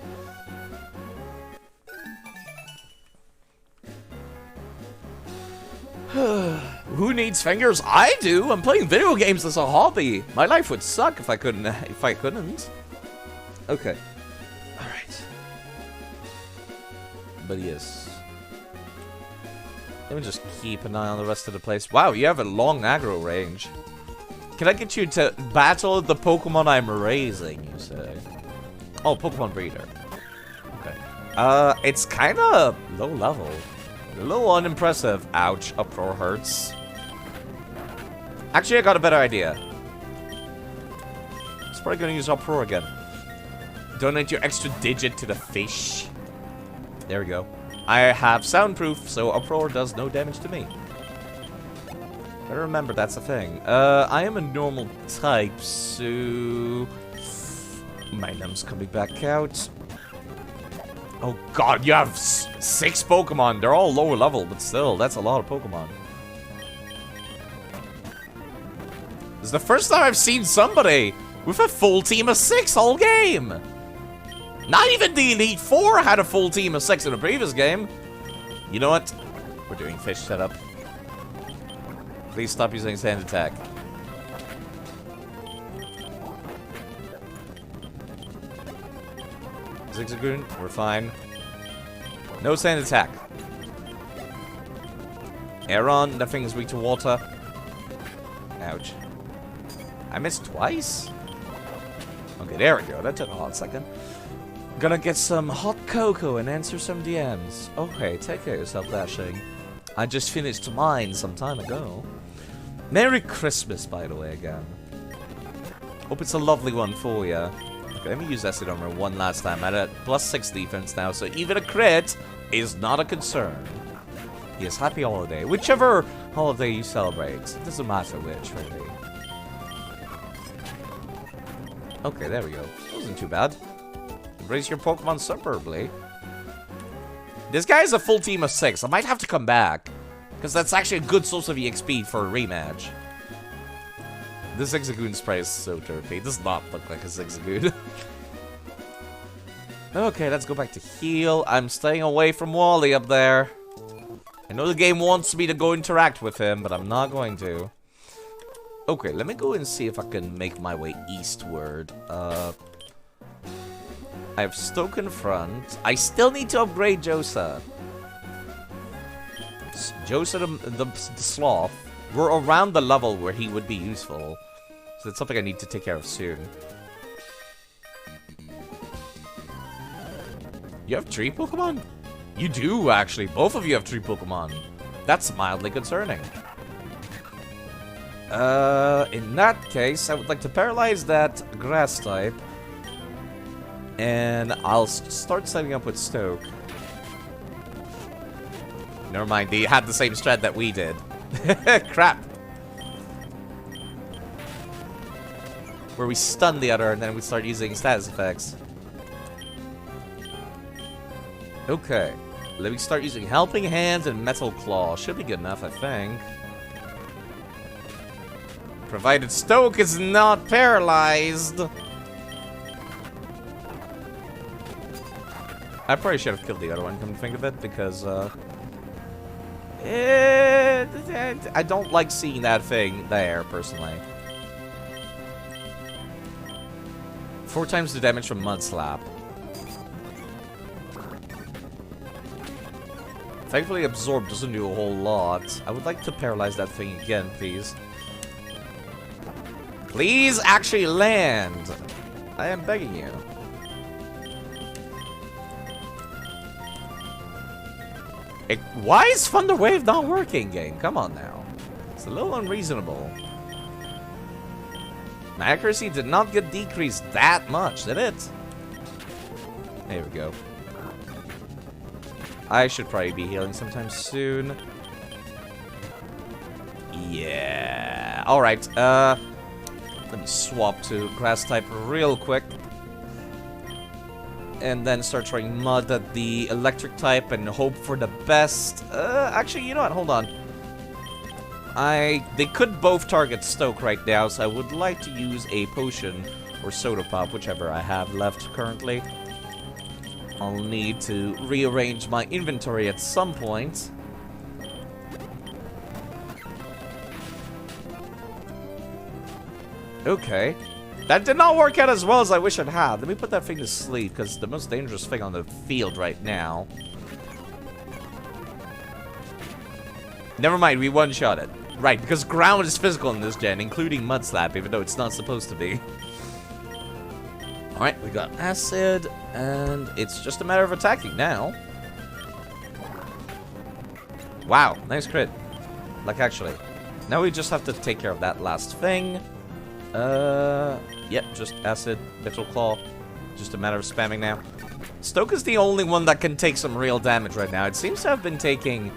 Who needs fingers? I do! I'm playing video games as a hobby! My life would suck if I couldn't. Okay. But yes. Let me just keep an eye on the rest of the place. Wow, you have a long aggro range. Can I get you to battle the Pokemon I'm raising, you say? Oh, Pokemon Breeder. Okay. It's kind of low level. A little unimpressive. Ouch, Uproar hurts. Actually, I got a better idea. It's probably gonna use Uproar again. Donate your extra digit to the fish. There we go. I have soundproof, so Uproar does no damage to me. Better remember, that's a thing. I am a normal type, so... My numb's coming back out. Oh god, you have 6 Pokemon. They're all lower level, but still, that's a lot of Pokemon. This is the first time I've seen somebody with a full team of 6 all game. Not even the Elite Four had a full team of 6 in a previous game. You know what? We're doing fish setup. Please stop using Sand Attack. Zigzagoon, we're fine. No Sand Attack. Aeron, nothing is weak to water. Ouch. I missed twice? Okay, there we go. That took a hot second. Gonna get some hot cocoa and answer some DMs. Okay, take care of yourself, Dashing. I just finished mine some time ago. Merry Christmas, by the way, again. Hope it's a lovely one for you. Okay, let me use Acid Armor one last time. I'm at +6 defense now, so even a crit is not a concern. Yes, happy holiday. Whichever holiday you celebrate. It doesn't matter which, really. Okay, there we go. Wasn't too bad. Raise your Pokemon superbly. This guy is a full team of 6. I might have to come back. Because that's actually a good source of EXP for a rematch. This Zigzagoon spray is so derpy. It does not look like a Zigzagoon. Okay, let's go back to heal. I'm staying away from Wally up there. I know the game wants me to go interact with him, but I'm not going to. Okay, let me go and see if I can make my way eastward. I have Stoke in front. I still need to upgrade Josa. Josa the Sloth. We're around the level where he would be useful. So it's something I need to take care of soon. You have 3 Pokemon? You do, actually. Both of you have 3 Pokemon. That's mildly concerning. In that case, I would like to paralyze that grass type. And I'll start setting up with Stoke. Never mind, they had the same strat that we did. Crap. Where we stun the other and then we start using status effects. Okay. Let me start using Helping Hands and Metal Claw. Should be good enough, I think. Provided Stoke is not paralyzed. I probably should have killed the other one, come to think of it, because, I don't like seeing that thing there, personally. 4 times the damage from Mud Slap. Thankfully, Absorb doesn't do a whole lot. I would like to paralyze that thing again, please. Please actually land! I am begging you. Why is Thunder Wave not working, game? Come on now. It's a little unreasonable. My accuracy did not get decreased that much, did it? There we go. I should probably be healing sometime soon. Yeah. Alright, let me swap to Grass type real quick. And then start trying Mud at the Electric type and hope for the best. Actually, you know what? Hold on. They could both target Stoke right now, so I would like to use a potion or Soda Pop, whichever I have left currently. I'll need to rearrange my inventory at some point. Okay. That did not work out as well as I wish it had. Let me put that thing to sleep, because it's the most dangerous thing on the field right now. Never mind, we one-shot it. Right, because ground is physical in this gen, including Mud Slap, even though it's not supposed to be. Alright, we got Acid, and it's just a matter of attacking now. Wow, nice crit. Like, actually. Now we just have to take care of that last thing. Yep, just Acid, Metal Claw. Just a matter of spamming now. Stoke is the only one that can take some real damage right now. It seems to have been taking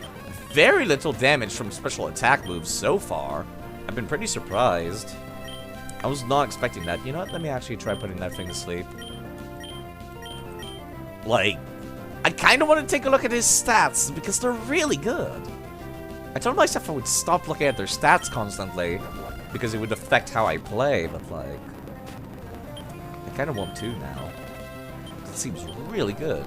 very little damage from special attack moves so far. I've been pretty surprised. I was not expecting that. You know what? Let me actually try putting that thing to sleep. Like, I kind of want to take a look at his stats because they're really good. I told myself I would stop looking at their stats constantly because it would affect how I play, but like, I kind of want to now. It seems really good.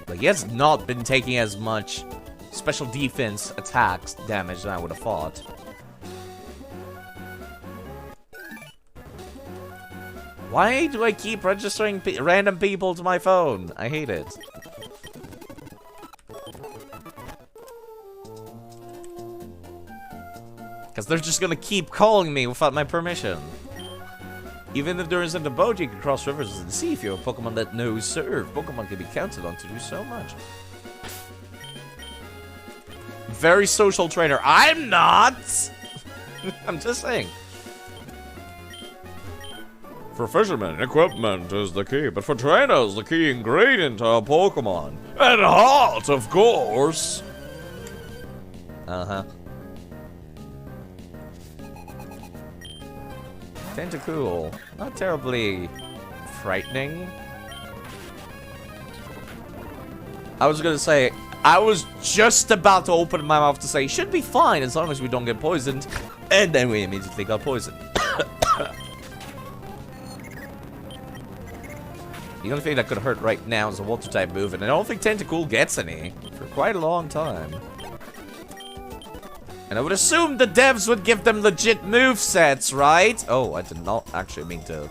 Like, he has not been taking as much special defense attacks damage than I would have thought. Why do I keep registering random people to my phone? I hate it. Because they're just gonna keep calling me without my permission. Even if there isn't a boat, you can cross rivers and see if you're a Pokemon that knows surf. Pokemon can be counted on to do so much. Very social trainer. I'm not! I'm just saying. For fishermen, equipment is the key, but for trainers, the key ingredient are Pokemon. And heart, of course! Uh-huh. Tentacool. Not terribly frightening. I was gonna say, I was just about to open my mouth to say, should be fine as long as we don't get poisoned. And then we immediately got poisoned. The only thing that could hurt right now is a water type move, and I don't think Tentacool gets any for quite a long time. And I would assume the devs would give them legit movesets, right? Oh, I did not actually mean to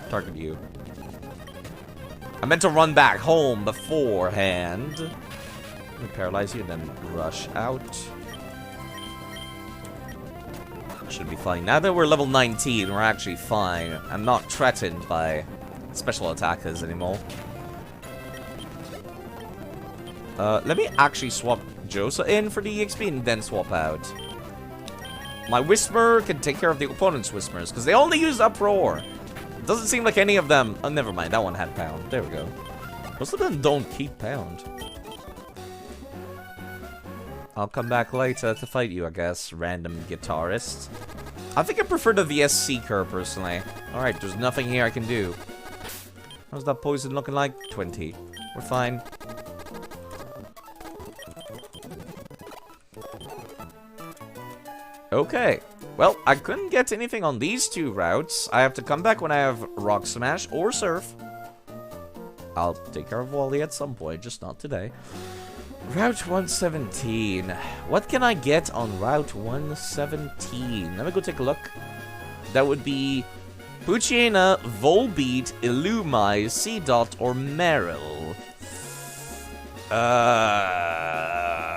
target you. I meant to run back home beforehand. Let me paralyze you and then rush out. Should be fine. Now that we're level 19, we're actually fine. I'm not threatened by special attackers anymore. Let me actually swap Josa in for the EXP and then swap out. My Whisper can take care of the opponent's Whispers, because they only use Uproar. It doesn't seem like any of them... Oh, never mind. That one had Pound. There we go. Most of them don't keep Pound. I'll come back later to fight you, I guess. Random guitarist. I think I prefer the VS Seeker, personally. Alright, there's nothing here I can do. How's that poison looking like? 20. We're fine. Okay. Well, I couldn't get anything on these two routes. I have to come back when I have Rock Smash or Surf. I'll take care of Wally at some point, just not today. Route 117. What can I get on Route 117? Let me go take a look. That would be Poochyena, Volbeat, Illumai, Seedot, or Meryl.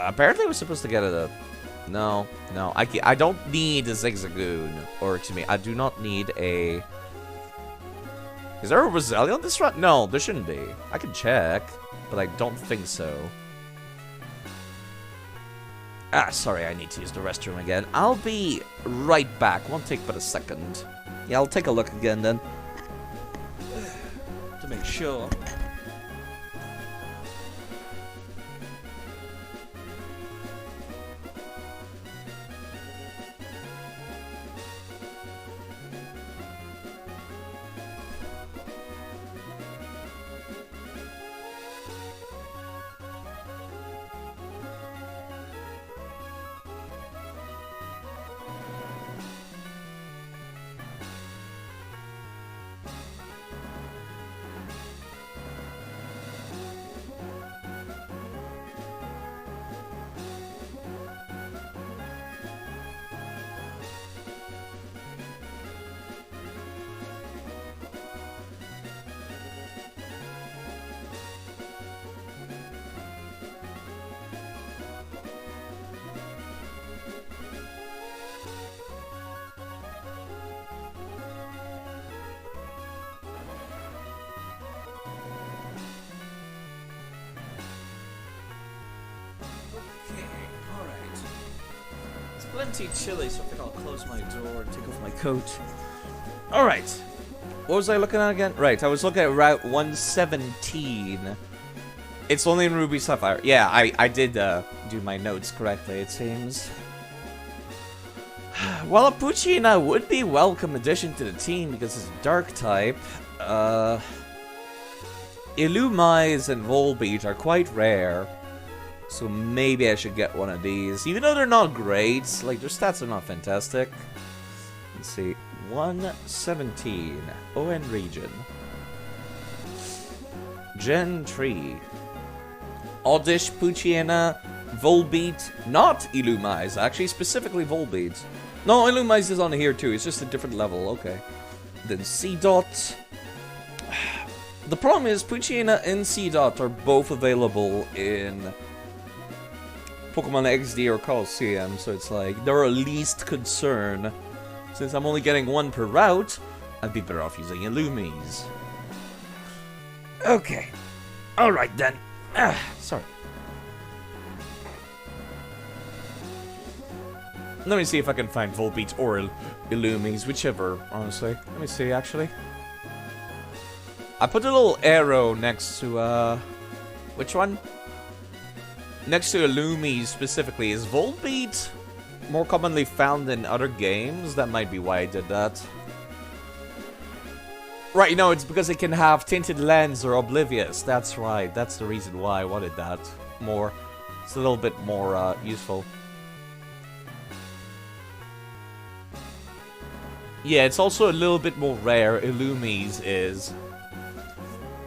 Apparently we're supposed to get a... No, I don't need a Zigzagoon. Or, excuse me, I do not need a... Is there a Roselia on this route? No, there shouldn't be. I can check, but I don't think so. Ah, sorry, I need to use the restroom again. I'll be right back. Won't take but a second. Yeah, I'll take a look again then. To make sure. plenty chilly, so I think I'll close my door and take off my coat. Alright. What was I looking at again? Right, I was looking at Route 117. It's only in Ruby Sapphire. Yeah, I did do my notes correctly, it seems. Well, a Poochyena would be a welcome addition to the team because it's a dark type. Illumise and Volbeat are quite rare. So maybe I should get one of these. Even though they're not great, like their stats are not fantastic. Let's see. 117. ON region. Gen 3. Oddish, Poochyena, Volbeat, not Illumise, actually specifically Volbeat. No, Illumise is on here too, it's just a different level, okay. Then C-Dot. The problem is Poochyena and C-Dot are both available in Pokemon XD or Colosseum, so it's like, they're a least concern. Since I'm only getting one per route, I'd be better off using Illumise. Okay. Alright then. Sorry. Let me see if I can find Volbeat or Illumise, whichever, honestly. Let me see, actually. I put a little arrow next to, which one? Next to Illumise, specifically. Is Volbeat more commonly found in other games? That might be why I did that. Right, no, it's because it can have Tinted Lens or Oblivious. That's right, that's the reason why I wanted that more. It's a little bit more, useful. Yeah, it's also a little bit more rare, Illumise is.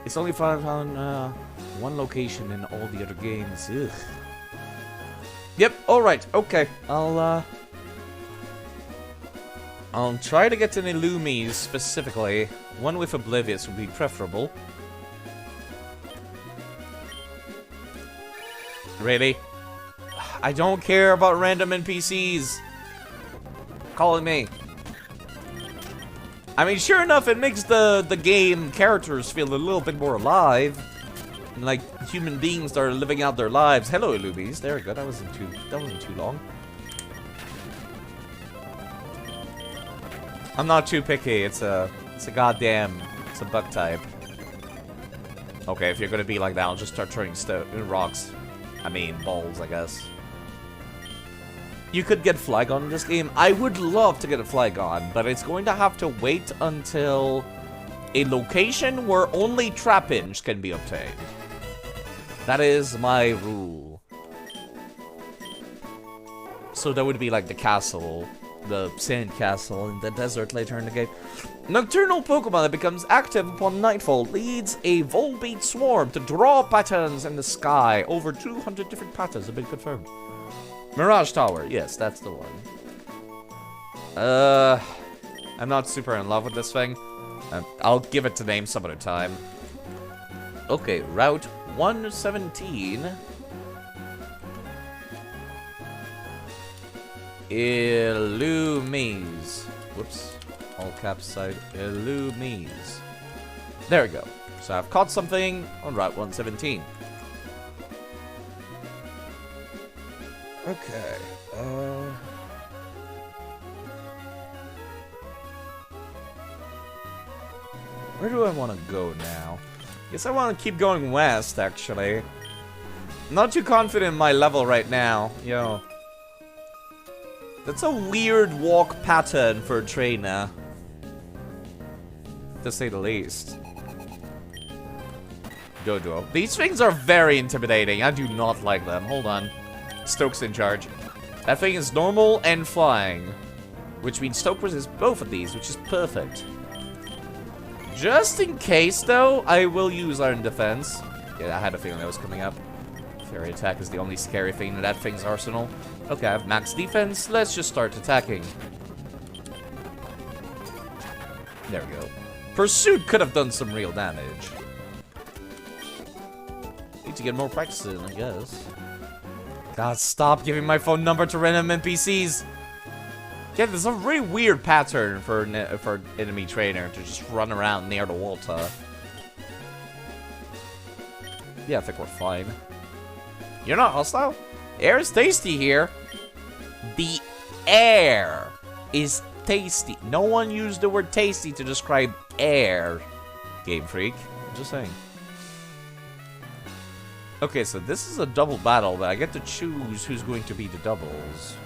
It's only found on, one location in all the other games. Ugh. Yep, alright, okay. I'll try to get an Illumise specifically. One with Oblivious would be preferable. Really? I don't care about random NPCs calling me. I mean, sure enough, it makes the game characters feel a little bit more alive. And, like, human beings that are living out their lives. Hello, Illumise. There we go. That wasn't too long. I'm not too picky. It's a bug type. Okay, if you're gonna be like that, I'll just start throwing rocks. I mean, balls, I guess. You could get Flygon in this game. I would love to get a Flygon, but it's going to have to wait until a location where only Trapinch can be obtained. That is my rule. So that would be like the castle, the sand castle in the desert later in the game. Nocturnal Pokemon that becomes active upon nightfall leads a Volbeat swarm to draw patterns in the sky. Over 200 different patterns have been confirmed. Mirage Tower, yes, that's the one. I'm not super in love with this thing. I'll give it to name some other time. Okay, Route 117. Illumise. Whoops. All caps side. Illumise. There we go. So I've caught something on Route 117. Okay. Where do I want to go now? Guess I want to keep going west, actually. I'm not too confident in my level right now. Yo. That's a weird walk pattern for a trainer. To say the least. Dodo. These things are very intimidating. I do not like them. Hold on. Stoke's in charge. That thing is normal and flying. Which means Stoke resists both of these, which is perfect. Just in case, though, I will use Iron Defense. Yeah, I had a feeling that was coming up. Fairy Attack is the only scary thing in that thing's arsenal. Okay, I have max defense. Let's just start attacking. There we go. Pursuit could have done some real damage. Need to get more practice in, I guess. God, stop giving my phone number to random NPCs. Yeah, there's a really weird pattern for enemy trainer to just run around near the water. Yeah, I think we're fine. You're not hostile? Air is tasty here. The air is tasty. No one used the word tasty to describe air, Game Freak. I'm just saying. Okay, so this is a double battle, but I get to choose who's going to be the doubles.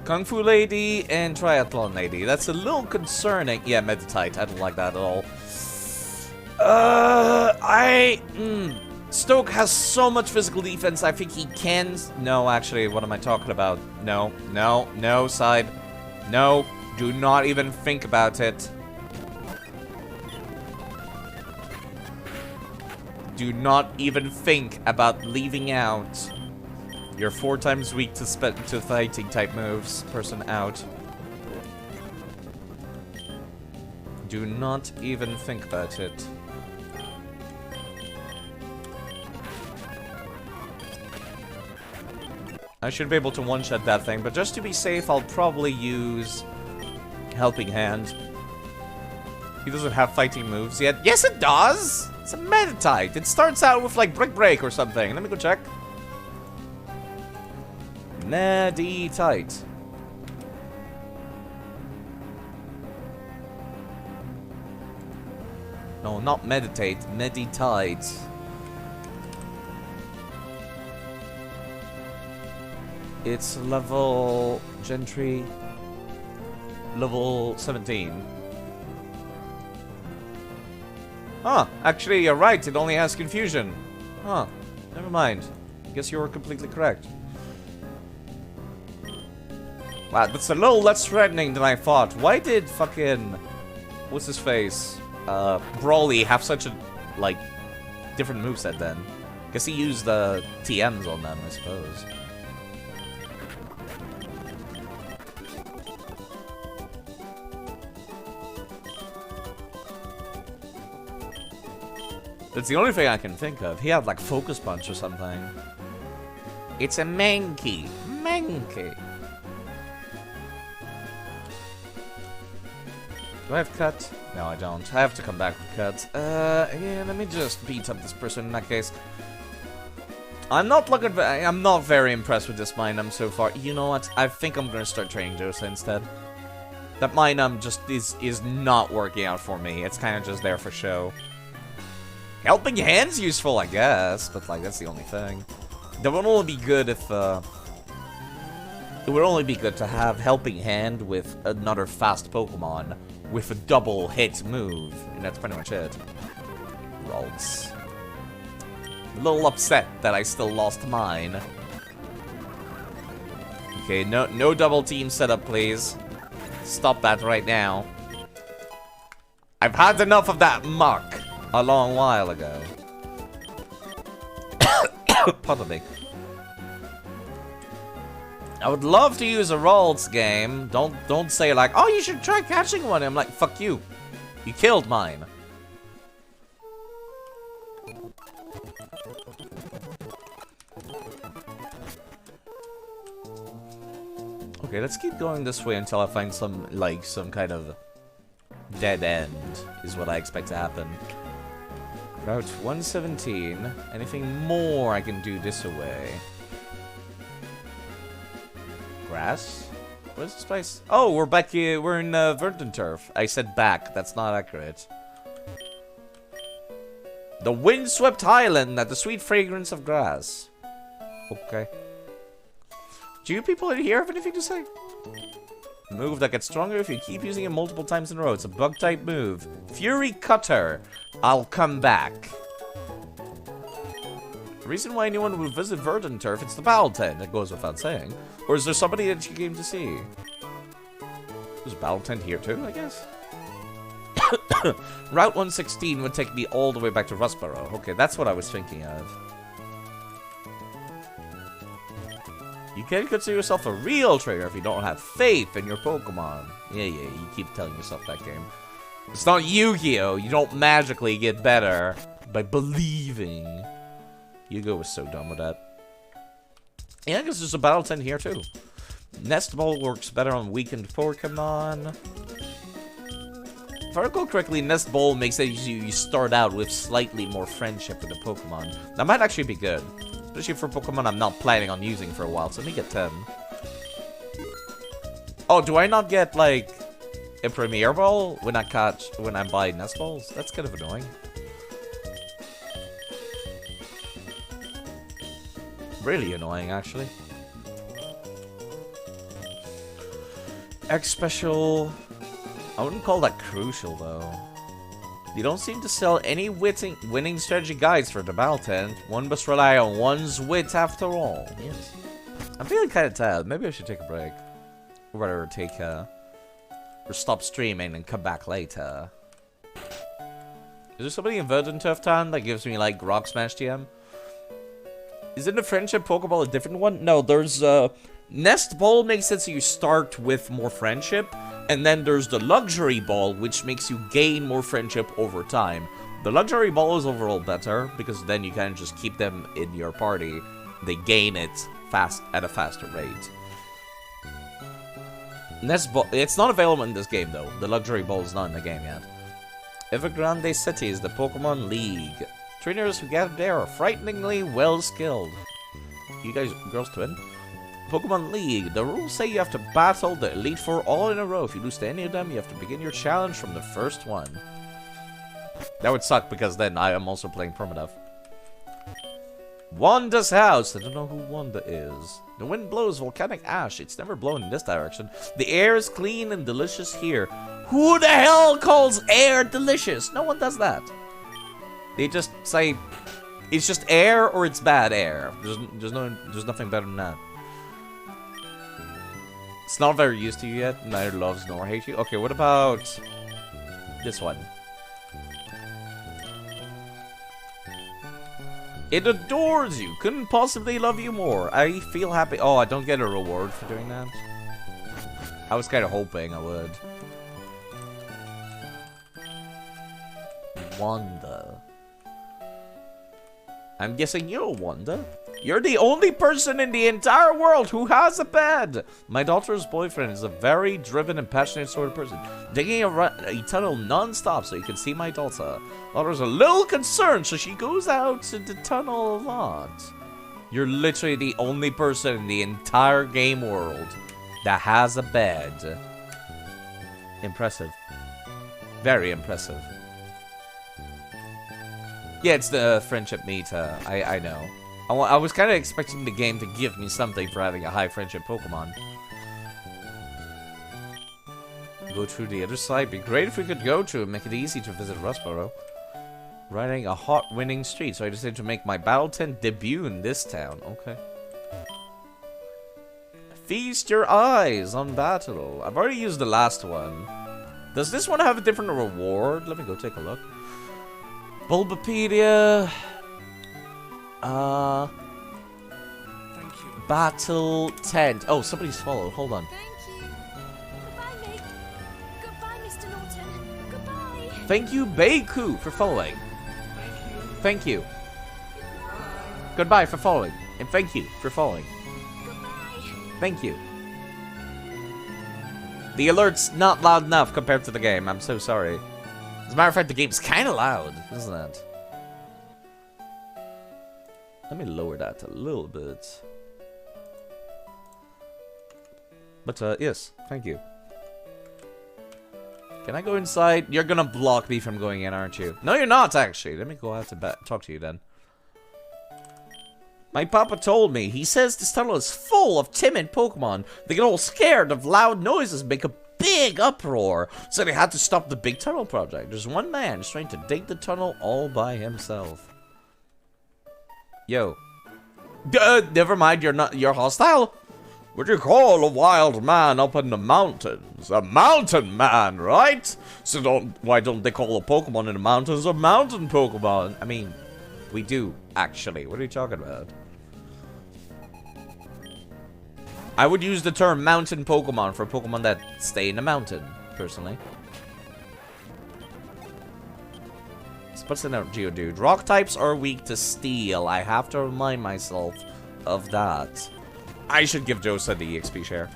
Kung Fu Lady and Triathlon Lady. That's a little concerning. Yeah, Meditite. I don't like that at all. Stoke has so much physical defense, I think he can... No, actually, what am I talking about? No, no, no, side. No, do not even think about it. Do not even think about leaving out. You're 4 times weak to fighting type moves. Person out. Do not even think about it. I should be able to one-shot that thing, but just to be safe, I'll probably use Helping Hand. He doesn't have fighting moves yet. Yes, it does! It's a Meditite. It starts out with, like, Brick Break or something. Let me go check. Meditite. No, not meditate. Meditite. It's level... Gentry... Level 17. Huh, actually, you're right. It only has confusion. Huh, never mind. I guess you were completely correct. Wow, that's a little less threatening than I thought. Why did fucking... What's his face? Brawly have such a, like, different moveset then? Guess he used the TMs on them, I suppose. That's the only thing I can think of. He had, like, Focus Punch or something. It's a Mankey. Mankey. Do I have cut? No, I don't. I have to come back with cut. Yeah, let me just beat up this person in that case. I'm not very impressed with this Minum so far. You know what? I think I'm gonna start training Josa instead. That Minum just is not working out for me. It's kind of just there for show. Helping Hand's useful, I guess, but like that's the only thing. That would only be good if it would only be good to have Helping Hand with another fast Pokemon with a double hit move, and that's pretty much it. Rolls. A little upset that I still lost mine. Okay, no double team setup, please. Stop that right now. I've had enough of that muck a long while ago. Pardon me. I would love to use a Ralts game. Don't say like, oh, you should try catching one. I'm like, fuck you. You killed mine. Okay, let's keep going this way until I find some kind of dead end is what I expect to happen. Route 117. Anything more I can do this way? Grass? What is this place? Oh, we're back here. We're in Verdant Turf. I said back. That's not accurate. The windswept highland at the sweet fragrance of grass. Okay. Do you people in here have anything to say? Move that gets stronger if you keep using it multiple times in a row. It's a bug-type move. Fury Cutter. I'll come back. The reason why anyone would visit Verdant Turf, it's the battle tent. It goes without saying. Or is there somebody that you came to see? There's a battle tent here too, I guess? Route 116 would take me all the way back to Rustboro. Okay, that's what I was thinking of. You can't consider yourself a real trainer if you don't have faith in your Pokemon. Yeah, you keep telling yourself that, game. It's not Yu-Gi-Oh! You don't magically get better by believing. Yu-Gi-Oh! Was so dumb with that. Yeah, I guess there's a battle tent here, too. Nest Ball works better on weakened Pokemon. I recall correctly, Nest Ball makes that you start out with slightly more friendship with the Pokemon. That might actually be good. Especially for Pokemon I'm not planning on using for a while, so let me get 10. Oh, do I not get, like, a Premier Ball when I buy Nest Balls? That's kind of annoying. Really annoying, actually. X Special... I wouldn't call that crucial, though. You don't seem to sell any winning strategy guides for the Battle Tent. One must rely on one's wit after all. Yes. I'm feeling kind of tired. Maybe I should take a break. Or rather, or stop streaming and come back later. Is there somebody in Verdant Turf Town that gives me, like, Rock Smash TM? Isn't the Friendship Pokeball a different one? No, there's, Nest Ball makes it so you start with more friendship. And then there's the Luxury Ball, which makes you gain more friendship over time. The Luxury Ball is overall better, because then you can just keep them in your party. They gain it at a faster rate. Nest Ball, it's not available in this game, though. The Luxury Ball is not in the game yet. Evergrande City is the Pokemon League. Trainers who gather there are frighteningly well-skilled. You guys, girls twin? Pokemon League. The rules say you have to battle the Elite Four all in a row. If you lose to any of them, you have to begin your challenge from the first one. That would suck, because then I am also playing Permadeath. Wanda's house. I don't know who Wanda is. The wind blows volcanic ash. It's never blown in this direction. The air is clean and delicious here. Who the hell calls air delicious? No one does that. They just say it's just air or it's bad air. There's nothing better than that. It's not very used to you yet. Neither loves nor hates you. Okay, what about this one? It adores you. Couldn't possibly love you more. I feel happy. Oh, I don't get a reward for doing that. I was kind of hoping I would. Wanda. I'm guessing you're Wanda. You're the only person in the entire world who has a bed. My daughter's boyfriend is a very driven and passionate sort of person, digging a tunnel non-stop so you can see my daughter. Daughter's a little concerned, so she goes out to the tunnel a lot. You're literally the only person in the entire game world that has a bed. Impressive. Very impressive. Yeah, it's the friendship meter. I know. I was kind of expecting the game to give me something for having a high friendship Pokemon. Go through the other side. Be great if we could go to and make it easy to visit Rustboro. Riding a hot winning streak, so I decided to make my Battle Tent debut in this town. Okay. Feast your eyes on battle. I've already used the last one. Does this one have a different reward? Let me go take a look. Bulbapedia. Thank you. Battle Tent. Oh, somebody's followed. Hold on. Thank you. Goodbye, Meg. Goodbye, Mr. Norton. Goodbye. Thank you, Beiku, for following. Thank you. Thank you. Goodbye for following. And thank you for following. Goodbye. Thank you. The alert's not loud enough compared to the game. I'm so sorry. As a matter of fact, the game's kind of loud, isn't it? Let me lower that a little bit. But, yes, thank you. Can I go inside? You're gonna block me from going in, aren't you? No, you're not, actually. Let me go out to talk to you then. My papa told me. He says this tunnel is full of timid Pokemon. They get all scared of loud noises and make a big uproar. So they had to stop the big tunnel project. There's one man just trying to dig the tunnel all by himself. Yo. Never mind, you're hostile. What do you call a wild man up in the mountains? A mountain man, right? So why don't they call a Pokemon in the mountains a mountain Pokemon? I mean, we do, actually. What are you talking about? I would use the term mountain Pokemon for Pokemon that stay in the mountain, personally. What's in our Geodude? Rock types are weak to steel. I have to remind myself of that. I should give Josa the EXP share.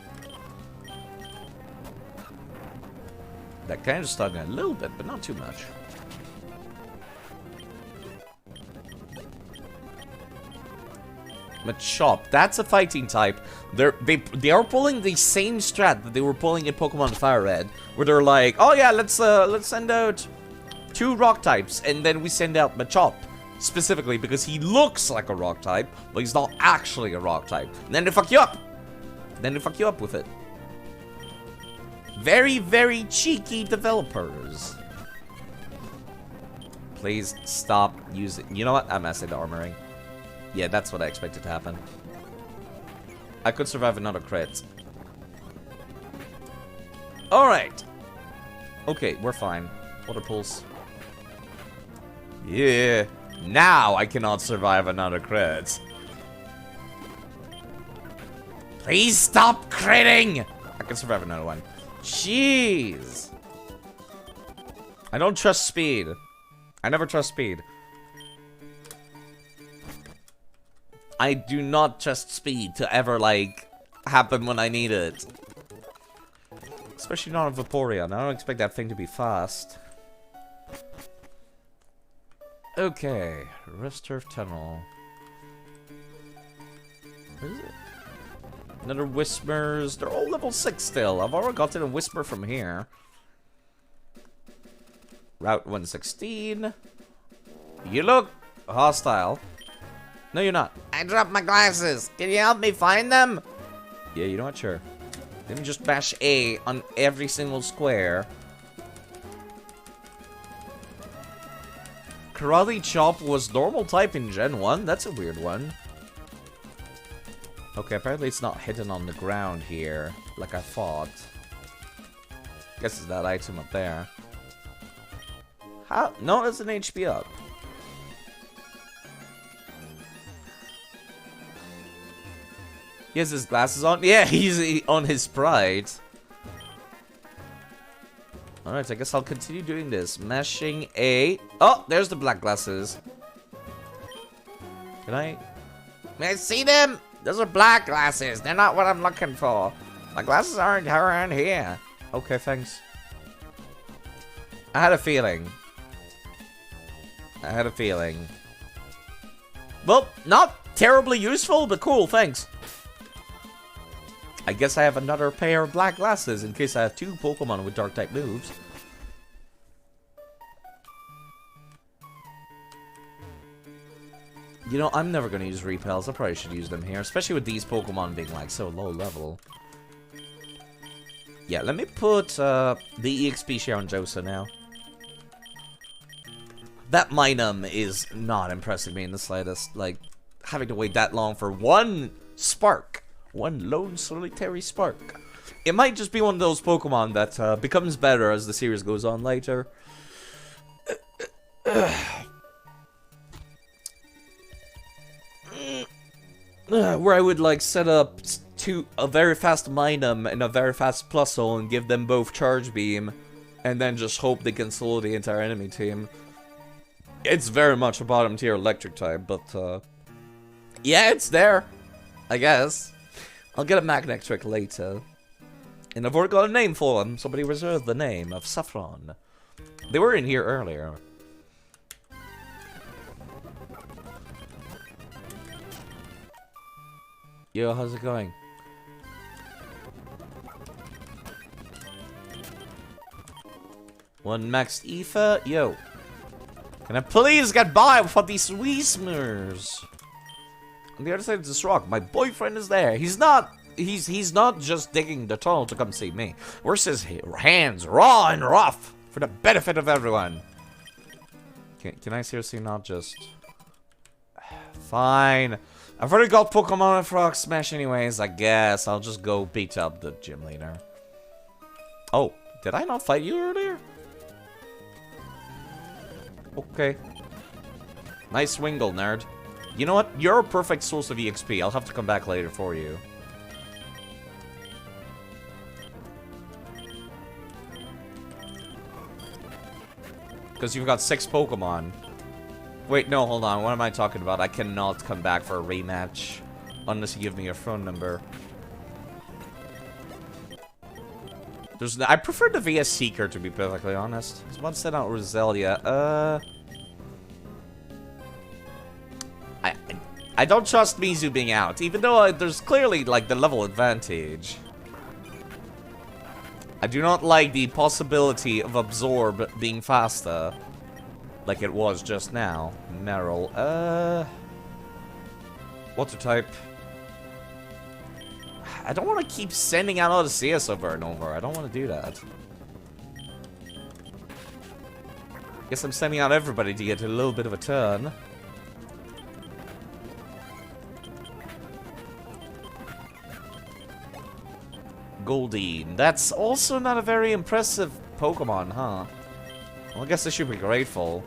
That kind of stung a little bit, but not too much. Machop, that's a fighting type. They are pulling the same strat that they were pulling in Pokemon Fire Red, where they're like, oh yeah, let's send out 2 rock types, and then we send out Machop specifically because he looks like a rock type, but he's not actually a rock type. And then they fuck you up. Then they fuck you up with it. Very, very cheeky developers. Please stop using. You know what? I'm acid armoring. Yeah, that's what I expected to happen. I could survive another crit. Alright. Okay, we're fine. Water pulse. Yeah. Now I cannot survive another crit. Please stop critting! I can survive another one. Jeez. I don't trust speed. I never trust speed. I do not trust speed to ever, like, happen when I need it. Especially not a Vaporeon. I don't expect that thing to be fast. Okay. Rest Turf Tunnel. Where is it? Another Whispers. They're all level 6 still. I've already gotten a Whisper from here. Route 116. You look hostile. No, you're not. I dropped my glasses. Can you help me find them? Yeah, you know what? Sure. Let me just bash A on every single square. Karate Chop was normal type in Gen 1. That's a weird one. Okay, apparently it's not hidden on the ground here, like I thought. Guess it's that item up there. How? No, it's an HP up. He has his glasses on? Yeah, he's on his Sprite. Alright, I guess I'll continue doing this. Mashing A. Oh, there's the black glasses. Can I? May I see them? Those are black glasses. They're not what I'm looking for. My glasses aren't around here. Okay, thanks. I had a feeling. Well, not terribly useful, but cool, thanks. I guess I have another pair of black glasses in case I have 2 Pokemon with dark type moves. You know, I'm never going to use repels. I probably should use them here, especially with these Pokemon being like so low level. Yeah, let me put the EXP share on Josa now. That Minum is not impressing me in the slightest. Like, having to wait that long for one spark. One lone solitary spark. It might just be one of those Pokemon that becomes better as the series goes on later. Where I would like set up a very fast Minum and a very fast Plusle and give them both Charge Beam, and then just hope they can slow the entire enemy team. It's very much a bottom tier electric type, but yeah, it's there, I guess. I'll get a Magnetic trick later. And I've already got a name for them. Somebody reserved the name of Saffron. They were in here earlier. Yo, how's it going? One maxed Aether. Yo. Can I please get by without these Weezmers? On the other side of this rock, my boyfriend is there. He's not just digging the tunnel to come see me. Where's his hands raw and rough for the benefit of everyone? Can I seriously not just... Fine. I've already got Pokemon and Frog Smash anyways. I guess I'll just go beat up the gym leader. Oh, did I not fight you earlier? Okay. Nice Wingull, nerd. You know what? You're a perfect source of EXP. I'll have to come back later for you. Because you've got 6 Pokemon. Wait, no, hold on. What am I talking about? I cannot come back for a rematch. Unless you give me your phone number. I prefer the VS Seeker, to be perfectly honest. I was about to set out Roselia. I don't trust Mizu being out, even though there's clearly, like, the level advantage. I do not like the possibility of Absorb being faster, like it was just now. Meryl, Water type. I don't want to keep sending out all the CS over and over. I don't want to do that. Guess I'm sending out everybody to get a little bit of a turn. Goldeen. That's also not a very impressive Pokemon, huh? Well, I guess I should be grateful.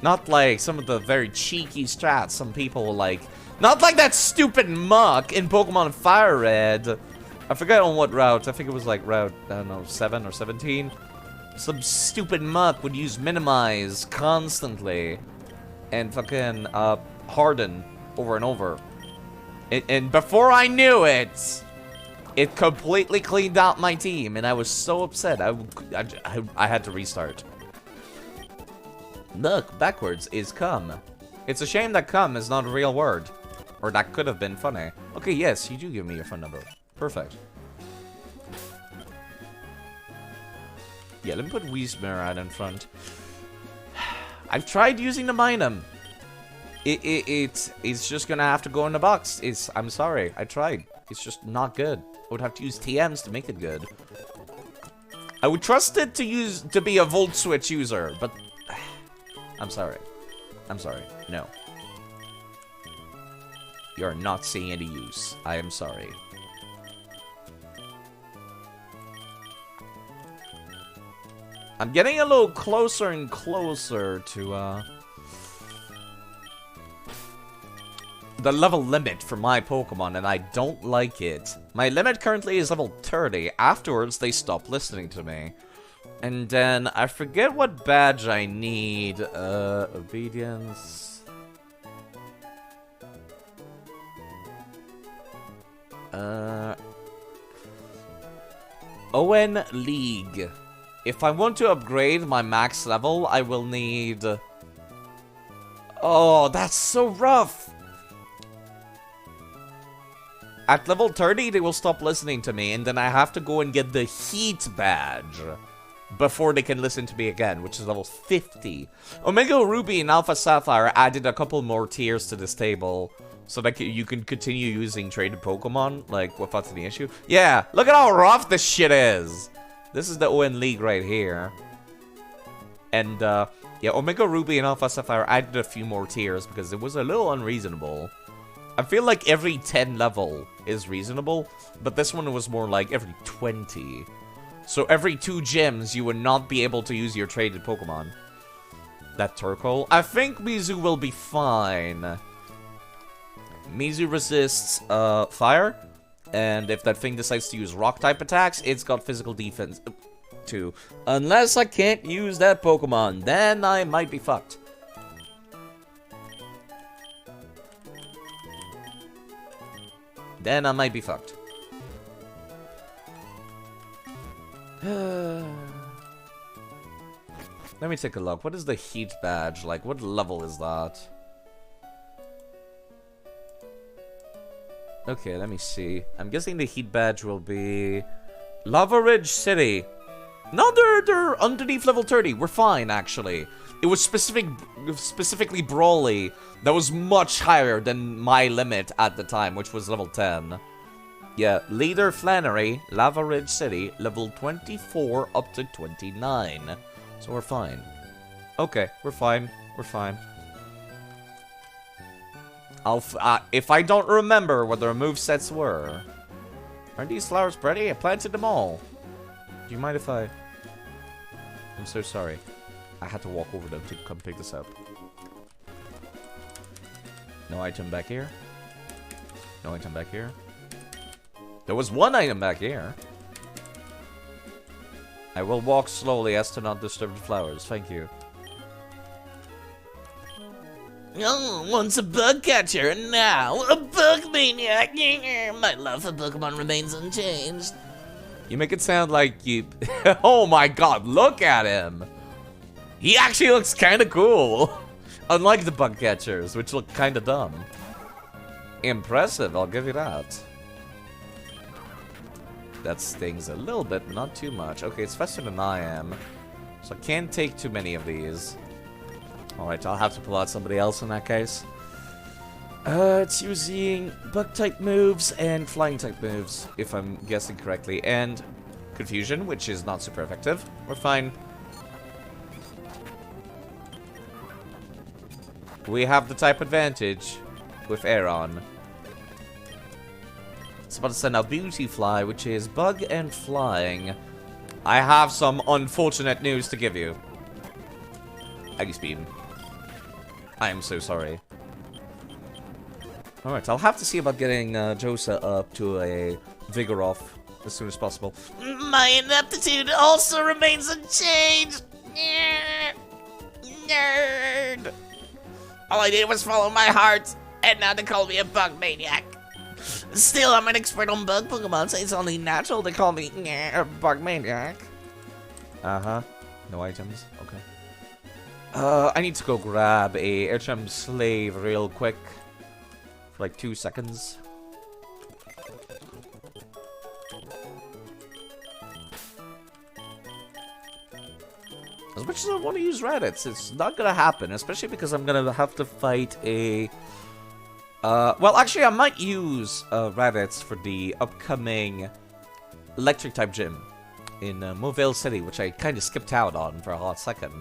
Not like some of the very cheeky strats some people like. Not like that stupid muck in Pokemon Fire Red. I forget on what route. I think it was like route, I don't know, 7 or 17. Some stupid muck would use Minimize constantly. And fucking, Harden over and over. And before I knew it, it completely cleaned out my team. And I was so upset. I had to restart. Look, backwards is come. It's a shame that come is not a real word. Or that could have been funny. Okay, yes, you do give me your phone number. Perfect. Yeah, let me put Wheezmere out in front. I've tried using the Minum. It's just gonna have to go in the box. I'm sorry, I tried. It's just not good. I would have to use TMs to make it good. I would trust it to be a Volt Switch user, but I'm sorry. I'm sorry. No. You're not seeing any use. I am sorry. I'm getting a little closer and closer to, the level limit for my Pokemon, and I don't like it. My limit currently is level 30. Afterwards, they stop listening to me. And then, I forget what badge I need. Obedience. ON League. If I want to upgrade my max level, I will need... Oh, that's so rough! At level 30, they will stop listening to me, and then I have to go and get the Heat badge before they can listen to me again, which is level 50. Omega Ruby and Alpha Sapphire added a couple more tiers to this table, so that you can continue using traded Pokemon, like, without any issue. Yeah, look at how rough this shit is! This is the ON League right here. And, yeah, Omega Ruby and Alpha Sapphire added a few more tiers because it was a little unreasonable. I feel like every 10 level is reasonable, but this one was more like every 20. So every 2 gyms, you would not be able to use your traded Pokemon. That Turkle. I think Mizu will be fine. Mizu resists fire, and if that thing decides to use rock-type attacks, it's got physical defense too. Unless I can't use that Pokemon, then I might be fucked. Then I might be fucked. Let me take a look. What is the Heat badge? Like, what level is that? Okay, let me see. I'm guessing the Heat badge will be... Lava Ridge City. No, they're underneath level 30. We're fine, actually. It was specifically Brawly that was much higher than my limit at the time, which was level 10. Yeah, Leader Flannery, Lava Ridge City, level 24 up to 29. So we're fine. Okay, we're fine. We're fine. If I don't remember what the movesets were. Aren't these flowers pretty? I planted them all. Do you mind if I... I'm so sorry. I had to walk over them to come pick this up. No item back here. No item back here. There was one item back here. I will walk slowly as to not disturb the flowers. Thank you. Oh, once a bug catcher, now a bug maniac. My love for Pokemon remains unchanged. You make it sound like you... Oh my god, look at him! He actually looks kind of cool. Unlike the bug catchers, which look kind of dumb. Impressive, I'll give you that. That stings a little bit, but not too much. Okay, it's faster than I am. So I can't take too many of these. Alright, I'll have to pull out somebody else in that case. It's using bug-type moves and flying-type moves, if I'm guessing correctly. And confusion, which is not super effective. We're fine. We have the type advantage with Aeron. It's about to send out Beauty Fly, which is bug and flying. I have some unfortunate news to give you. Aggie Speed. I am so sorry. Alright, I'll have to see about getting Josa up to a Vigoroth as soon as possible. My ineptitude also remains unchanged! Nerd! All I did was follow my heart, and now they call me a bug maniac. Still, I'm an expert on bug Pokemon, so it's only natural to call me a bug maniac. Uh-huh. No items? Okay. I need to go grab a HM slave real quick. For like 2 seconds. As much as I want to use Raditz, it's not gonna happen, especially because I'm gonna have to fight a... well, actually, I might use Raditz for the upcoming Electric-type gym in Movale City, which I kind of skipped out on for a hot second.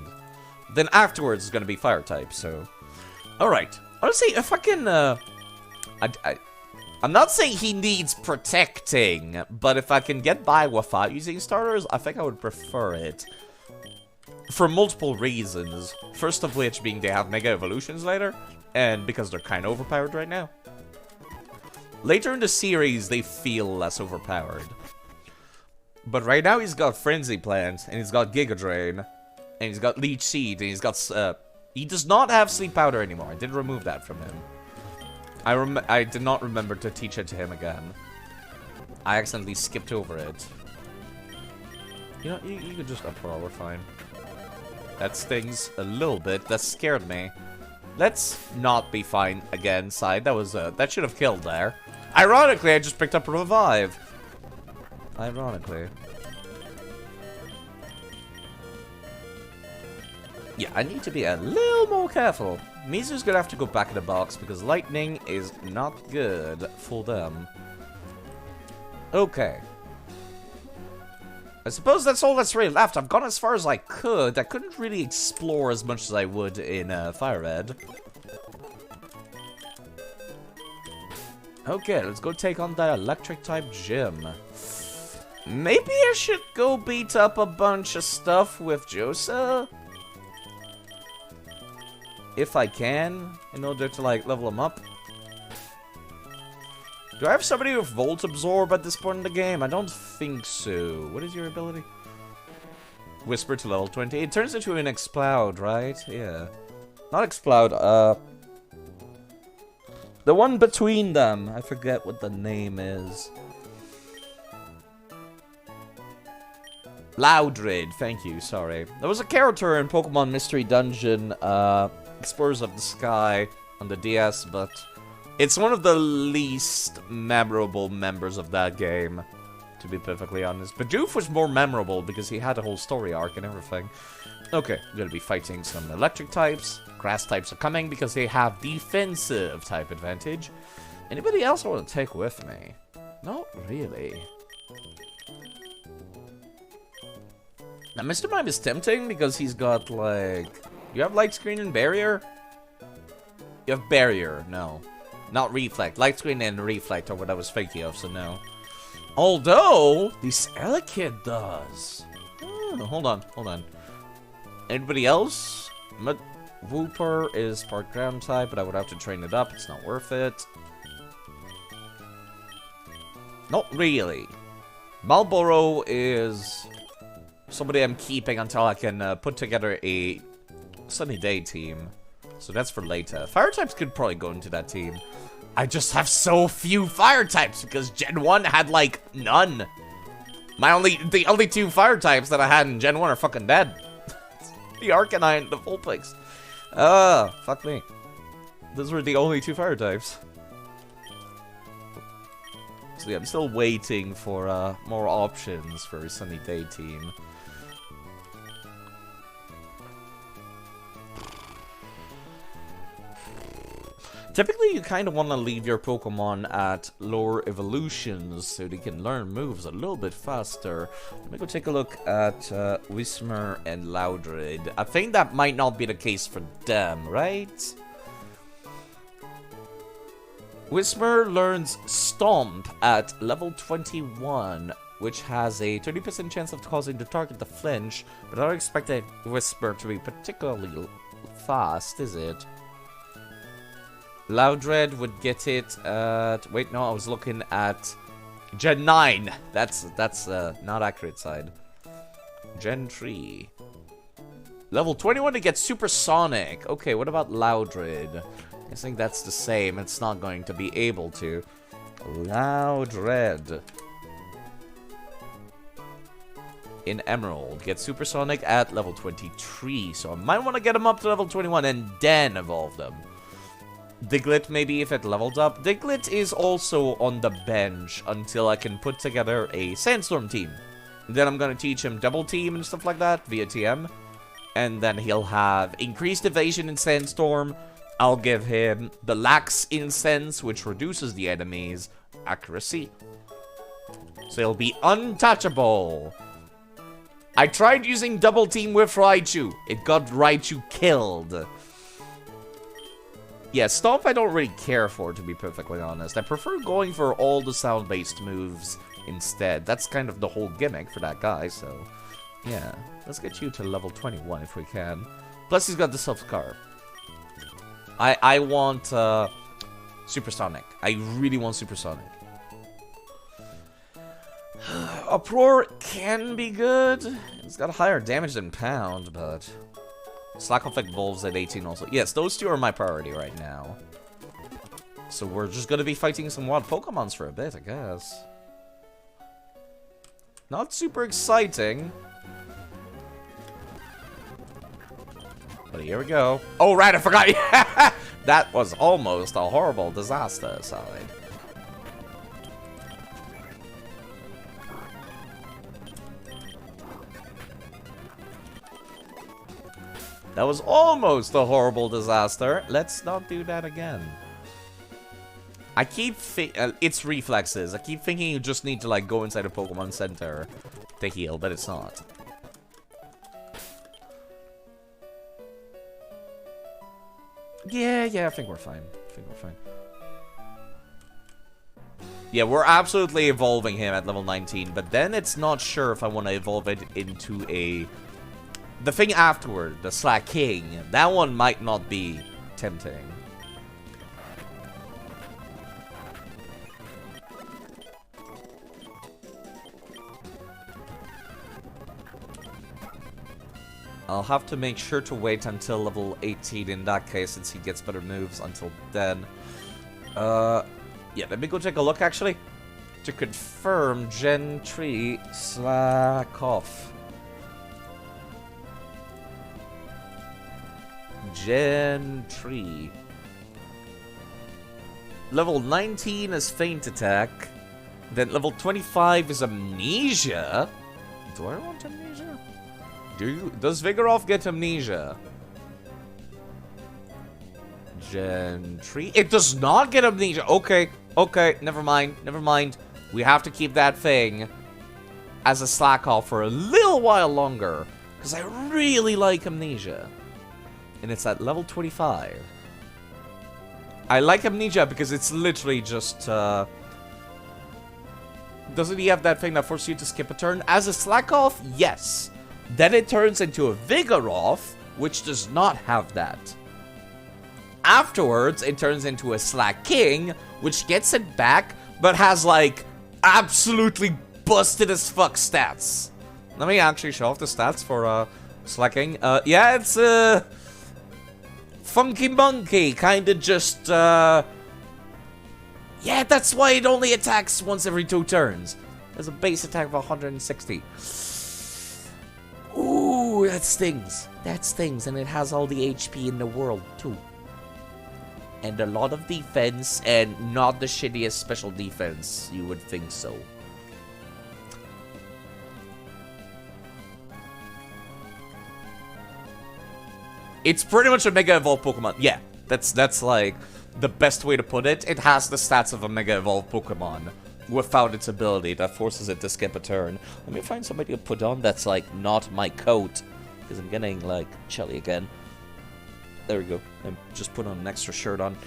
Then afterwards is gonna be Fire-type, so... Alright. Honestly, if I can... I'm not saying he needs protecting, but if I can get by without using starters, I think I would prefer it. For multiple reasons. First of which being they have Mega Evolutions later, and because they're kind of overpowered right now. Later in the series, they feel less overpowered. But right now he's got Frenzy Plant, and he's got Giga Drain, and he's got Leech Seed, and he's got... he does not have Sleep Powder anymore. I did remove that from him. I did not remember to teach it to him again. I accidentally skipped over it. You know, you can just uproar, we're fine. That stings a little bit. That scared me. Let's not be fine again, side. That was, that should have killed there. Ironically, I just picked up a revive. Ironically. Yeah, I need to be a little more careful. Mizu's gonna have to go back in the box because lightning is not good for them. Okay. I suppose that's all that's really left. I've gone as far as I could. I couldn't really explore as much as I would in Fire Red. Okay, let's go take on that Electric-type gym. Maybe I should go beat up a bunch of stuff with Josa? If I can, in order to, like, level him up. Do I have somebody with Volt Absorb at this point in the game? I don't think so. What is your ability? Whisper to level 20. It turns into an Exploud, right? Yeah. Not Exploud, the one between them. I forget what the name is. Loudred, thank you, sorry. There was a character in Pokemon Mystery Dungeon, Explorers of the Sky on the DS, but it's one of the least memorable members of that game, to be perfectly honest. Bidoof was more memorable because he had a whole story arc and everything. Okay, we're gonna be fighting some electric types. Grass types are coming because they have defensive type advantage. Anybody else I want to take with me? Not really. Now, Mr. Mime is tempting because he's got, like... You have Light Screen and Barrier? You have Barrier, no. Not Reflect. Light Screen and Reflect are what I was thinking of, so no. Although, this Elekid does. Hold on. Anybody else? Wooper is part ground type, but I would have to train it up. It's not worth it. Not really. Marlboro is somebody I'm keeping until I can put together a Sunny Day team. So that's for later. Fire types could probably go into that team. I just have so few fire types because Gen 1 had, like, none. The only two fire types that I had in Gen 1 are fucking dead. The Arcanine and the Vulpix. Fuck me. Those were the only two fire types. So yeah, I'm still waiting for more options for a Sunny Day team. Typically, you kind of want to leave your Pokemon at lower evolutions so they can learn moves a little bit faster. Let me go take a look at Whismur and Loudred. I think that might not be the case for them, right? Whismur learns Stomp at level 21, which has a 30% chance of causing the target to flinch, but I don't expect that Whismur to be particularly fast, is it? Loudred would get it at... Wait, no, I was looking at Gen 9. That's not accurate side. Gen 3. Level 21 to get Supersonic. Okay, what about Loudred? I think that's the same. It's not going to be able to. Loudred. In Emerald. Get Supersonic at level 23. So I might want to get him up to level 21 and then evolve them. Diglett, maybe, if it leveled up. Diglett is also on the bench until I can put together a Sandstorm team. Then I'm going to teach him Double Team and stuff like that via TM. And then he'll have increased evasion in Sandstorm. I'll give him the Lax Incense, which reduces the enemy's accuracy. So he'll be untouchable. I tried using Double Team with Raichu. It got Raichu killed. Yeah, Stomp I don't really care for, to be perfectly honest. I prefer going for all the sound-based moves instead. That's kind of the whole gimmick for that guy, so... Yeah, let's get you to level 21 if we can. Plus he's got the Self-Scar. I want Supersonic. I really want Supersonic. Uproar can be good. It's got higher damage than Pound, but... Slack Off evolves at 18 also. Yes, those two are my priority right now. So we're just gonna be fighting some wild Pokemons for a bit, I guess. Not super exciting. But here we go. Oh, right, I forgot. That was almost a horrible disaster side. That was almost a horrible disaster. Let's not do that again. I keep it's reflexes. I keep thinking you just need to like go inside a Pokemon Center to heal, but it's not. Yeah, I think we're fine. Yeah, we're absolutely evolving him at level 19, but then it's not sure if I want to evolve it into a... The thing afterward, the Slack King, that one might not be tempting. I'll have to make sure to wait until level 18 in that case, since he gets better moves until then. Yeah, let me go take a look actually. To confirm Gen 3 Slack Off. Gen 3. Level 19 is Feint Attack. Then level 25 is Amnesia. Do I want Amnesia? Does Vigoroth get Amnesia? Gen 3. It does not get Amnesia. Okay, never mind. We have to keep that thing as a Slack Off for a little while longer. Because I really like Amnesia. And it's at level 25. I like Amnesia because it's literally just, doesn't he have that thing that forces you to skip a turn? As a Slack Off, yes. Then it turns into a Vigoroth, which does not have that. Afterwards, it turns into a Slack King, which gets it back, but has, like, absolutely busted as fuck stats. Let me actually show off the stats for, Slack King. Yeah, it's, Funky Monkey, kinda just, yeah, that's why it only attacks once every 2 turns. Has a base attack of 160. Ooh, that stings. That stings, and it has all the HP in the world, too. And a lot of defense, and not the shittiest special defense. You would think so. It's pretty much a Mega Evolved Pokemon. Yeah, that's like the best way to put it. It has the stats of a Mega Evolved Pokemon without its ability that forces it to skip a turn. Let me find somebody to put on that's like not my coat, because I'm getting like chilly again. There we go. I just put on an extra shirt on.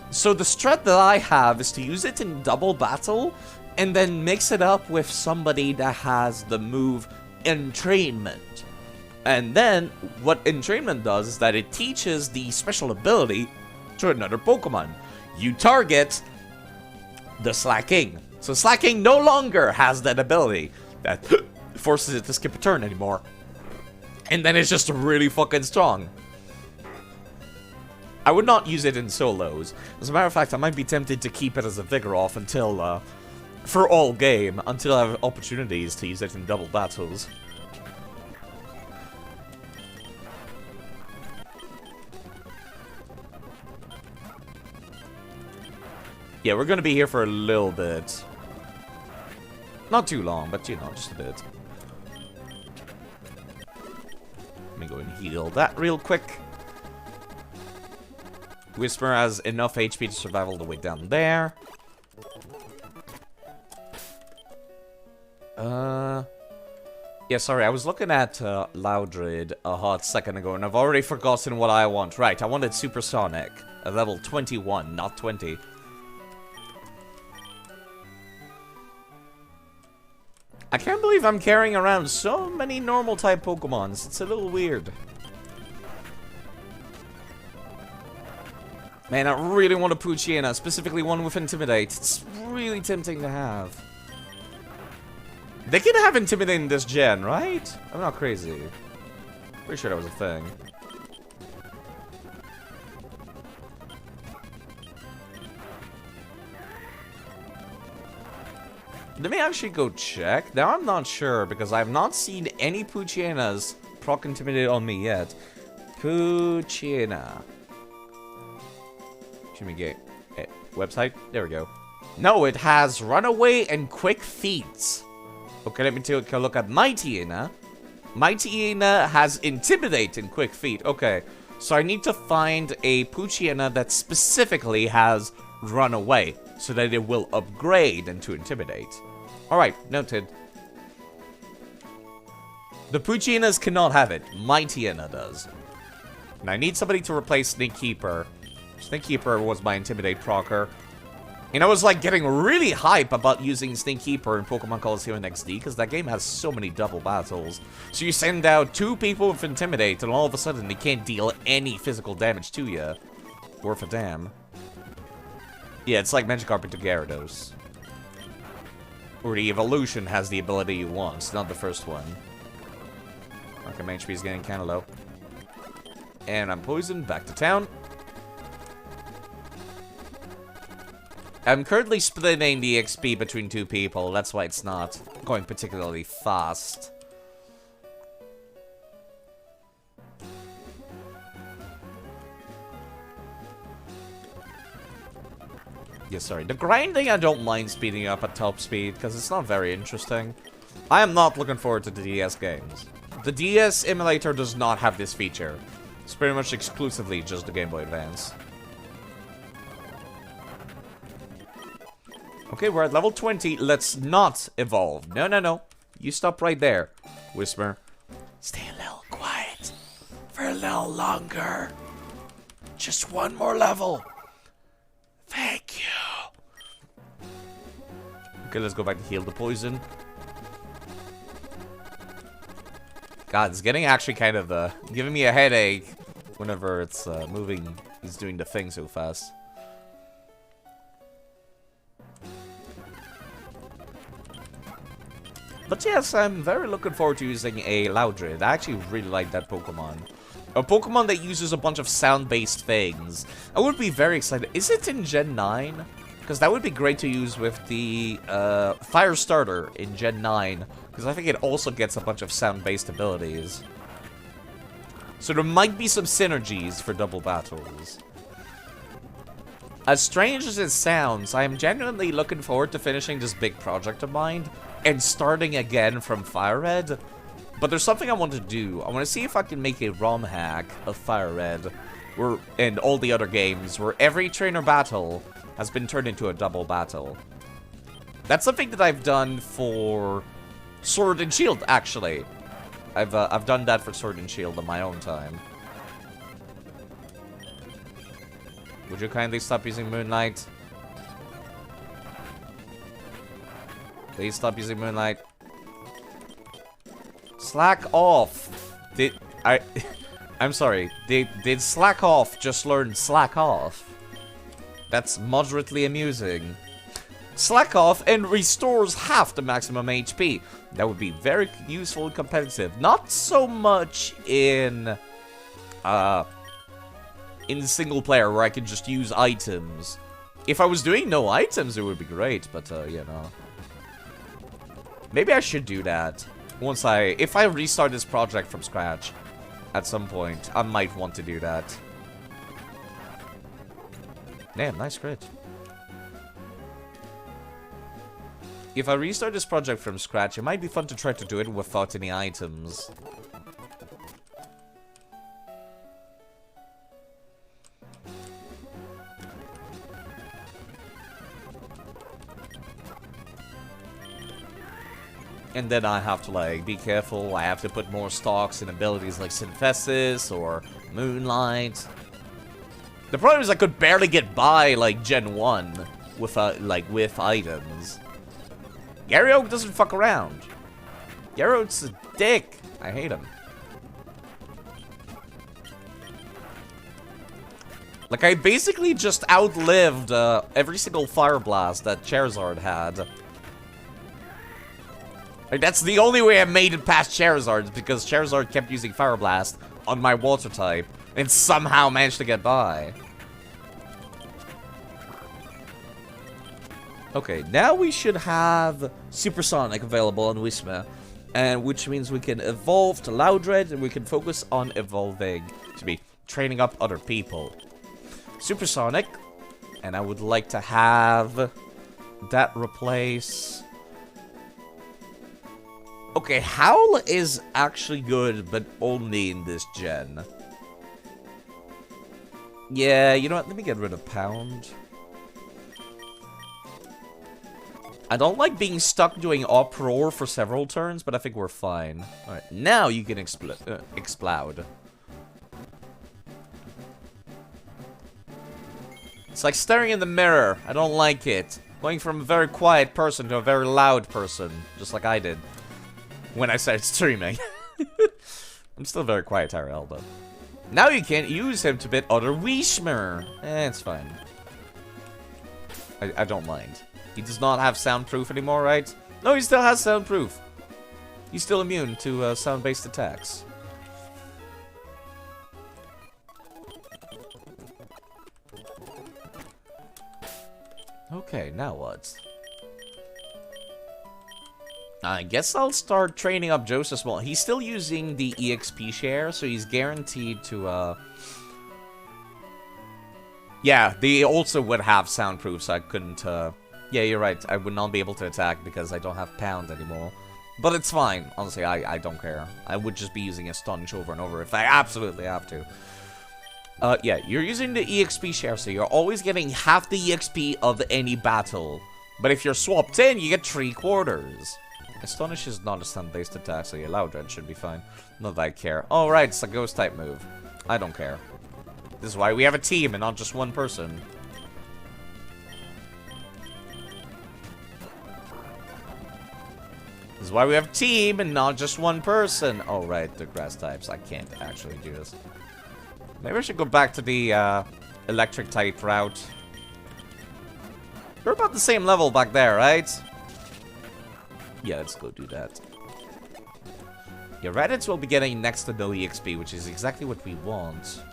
So the strat that I have is to use it in double battle and then mix it up with somebody that has the move Entrainment. And then what Entrainment does is that it teaches the special ability to another Pokemon. You target the Slacking. So Slacking no longer has that ability that forces it to skip a turn anymore. And then it's just really fucking strong. I would not use it in solos. As a matter of fact, I might be tempted to keep it as a Vigoroth until, for all game, until I have opportunities to use it in double battles. Yeah, we're gonna be here for a little bit. Not too long, but you know, just a bit. Let me go and heal that real quick. Whisper has enough HP to survive all the way down there. Yeah, sorry, I was looking at Loudred a hot second ago, and I've already forgotten what I want. Right, I wanted Supersonic at level 21, not 20. I can't believe I'm carrying around so many normal-type Pokemons. It's a little weird. Man, I really want a Poochyena, specifically one with Intimidate. It's really tempting to have. They can have Intimidate in this gen, right? I'm not crazy. Pretty sure that was a thing. Let me actually go check. Now I'm not sure, because I have not seen any Poochyenas proc Intimidate on me yet. Poochyena. Website? There we go. No, it has Runaway and Quick Feet. Okay, let me take a look at Mightyena. Mightyena has Intimidate and Quick Feet. Okay, so I need to find a Poochyena that specifically has Runaway, so that it will upgrade into Intimidate. Alright, noted. The Poochyenas cannot have it. Mightyena does. And I need somebody to replace Snake Keeper. Snake Keeper was my Intimidate procer. And I was like getting really hype about using Snake Keeper in Pokemon Colosseum XD, because that game has so many double battles. So you send out 2 people with Intimidate, and all of a sudden they can't deal any physical damage to you. Worth a damn. Yeah, it's like Magikarp into Gyarados. Or the evolution has the ability you want, not the first one. Okay, my HP is getting kind of low. And I'm poisoned, back to town. I'm currently splitting the XP between 2 people, that's why it's not going particularly fast. Yeah, sorry. The grinding I don't mind speeding up at top speed, because it's not very interesting. I am not looking forward to the DS games. The DS emulator does not have this feature. It's pretty much exclusively just the Game Boy Advance. Okay, we're at level 20. Let's not evolve. No, no, no. You stop right there. Whisper. Stay a little quiet. For a little longer. Just one more level. Thank you. Okay, let's go back to heal the poison. God, it's getting actually kind of, giving me a headache whenever it's, moving. He's doing the thing so fast. But yes, I'm very looking forward to using a Loudred. I actually really like that Pokemon. A Pokemon that uses a bunch of sound-based things. I would be very excited. Is it in Gen 9? Because that would be great to use with the Fire Starter in Gen 9. Because I think it also gets a bunch of sound-based abilities. So there might be some synergies for double battles. As strange as it sounds, I am genuinely looking forward to finishing this big project of mine and starting again from Fire Red. But there's something I want to do. I want to see if I can make a ROM hack of Fire Red and all the other games where every trainer battle has been turned into a double battle. That's something that I've done for Sword and Shield, actually. I've done that for Sword and Shield on my own time. Would you kindly stop using Moonlight? Please stop using Moonlight. Slack off. I'm sorry. Did Slack off just learn Slack off? That's moderately amusing. Slack off and restores half the maximum HP. That would be very useful and competitive. Not so much in single player where I can just use items. If I was doing no items, it would be great, but you know. Maybe I should do that. If I restart this project from scratch at some point, I might want to do that. Damn, nice crit. If I restart this project from scratch, it might be fun to try to do it without any items. And then I have to, like, be careful. I have to put more stocks in abilities like Synthesis or Moonlight. The problem is I could barely get by, like, Gen 1 with items. Gyarados doesn't fuck around. Gyarados a dick. I hate him. Like, I basically just outlived every single Fire Blast that Charizard had. Like, that's the only way I made it past Charizard, is because Charizard kept using Fire Blast on my Water type, and somehow managed to get by. Okay, now we should have Supersonic available on Whismur, and which means we can evolve to Loudred, and we can focus on evolving to be training up other people. Supersonic, and I would like to have that replace... Okay, Howl is actually good, but only in this gen. Yeah, you know what? Let me get rid of Pound. I don't like being stuck doing Uproar for several turns, but I think we're fine. Alright, now you can explode. It's like staring in the mirror. I don't like it. Going from a very quiet person to a very loud person, just like I did when I started streaming. I'm still very quiet, Tyrell, but... Now you can't use him to beat other Whismur. It's fine. I don't mind. He does not have soundproof anymore, right? No, he still has soundproof. He's still immune to sound-based attacks. Okay, now what? I guess I'll start training up Joseph Small. He's still using the EXP share, so he's guaranteed to, Yeah, they also would have soundproof, so I couldn't, Yeah, you're right. I would not be able to attack because I don't have Pound anymore. But it's fine. Honestly, I don't care. I would just be using a Stunch over and over if I absolutely have to. Yeah, you're using the EXP share, so you're always getting half the EXP of any battle. But if you're swapped in, you get 3/4. Astonish is not a stun-based attack, so your Loudred should be fine. Not that I care. Oh, right, it's a Ghost-type move. I don't care. This is why we have a team and not just one person. This is why we have a team and not just one person. Oh, right, the grass types. I can't actually do this. Maybe I should go back to the electric-type route. We're about the same level back there, right? Yeah, let's go do that. Your Reddits will be getting next to no EXP, which is exactly what we want.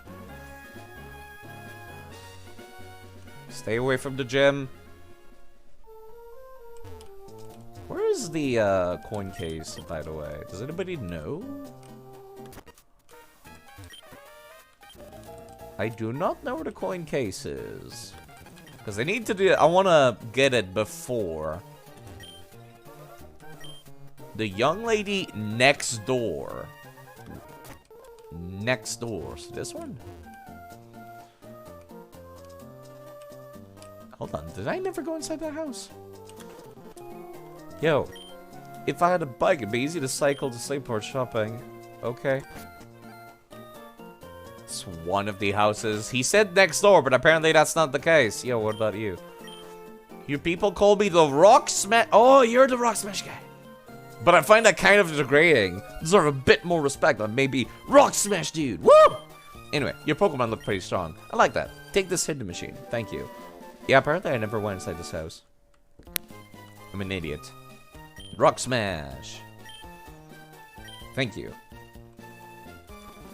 Stay away from the gym. Where is the coin case, by the way? Does anybody know? I do not know where the coin case is. Because I need to do it. I want to get it before the young lady next door. Next door. So this one? Hold on. Did I never go inside that house? Yo. If I had a bike, it'd be easy to cycle to Slateport shopping. Okay. It's one of the houses. He said next door, but apparently that's not the case. Yo, what about you? You people call me the Rock Smash. Oh, you're the Rock Smash guy. But I find that kind of degrading. Deserve a bit more respect than maybe Rock Smash dude. Woo! Anyway, your Pokemon look pretty strong. I like that. Take this hidden machine. Thank you. Yeah, apparently I never went inside this house. I'm an idiot. Rock Smash. Thank you.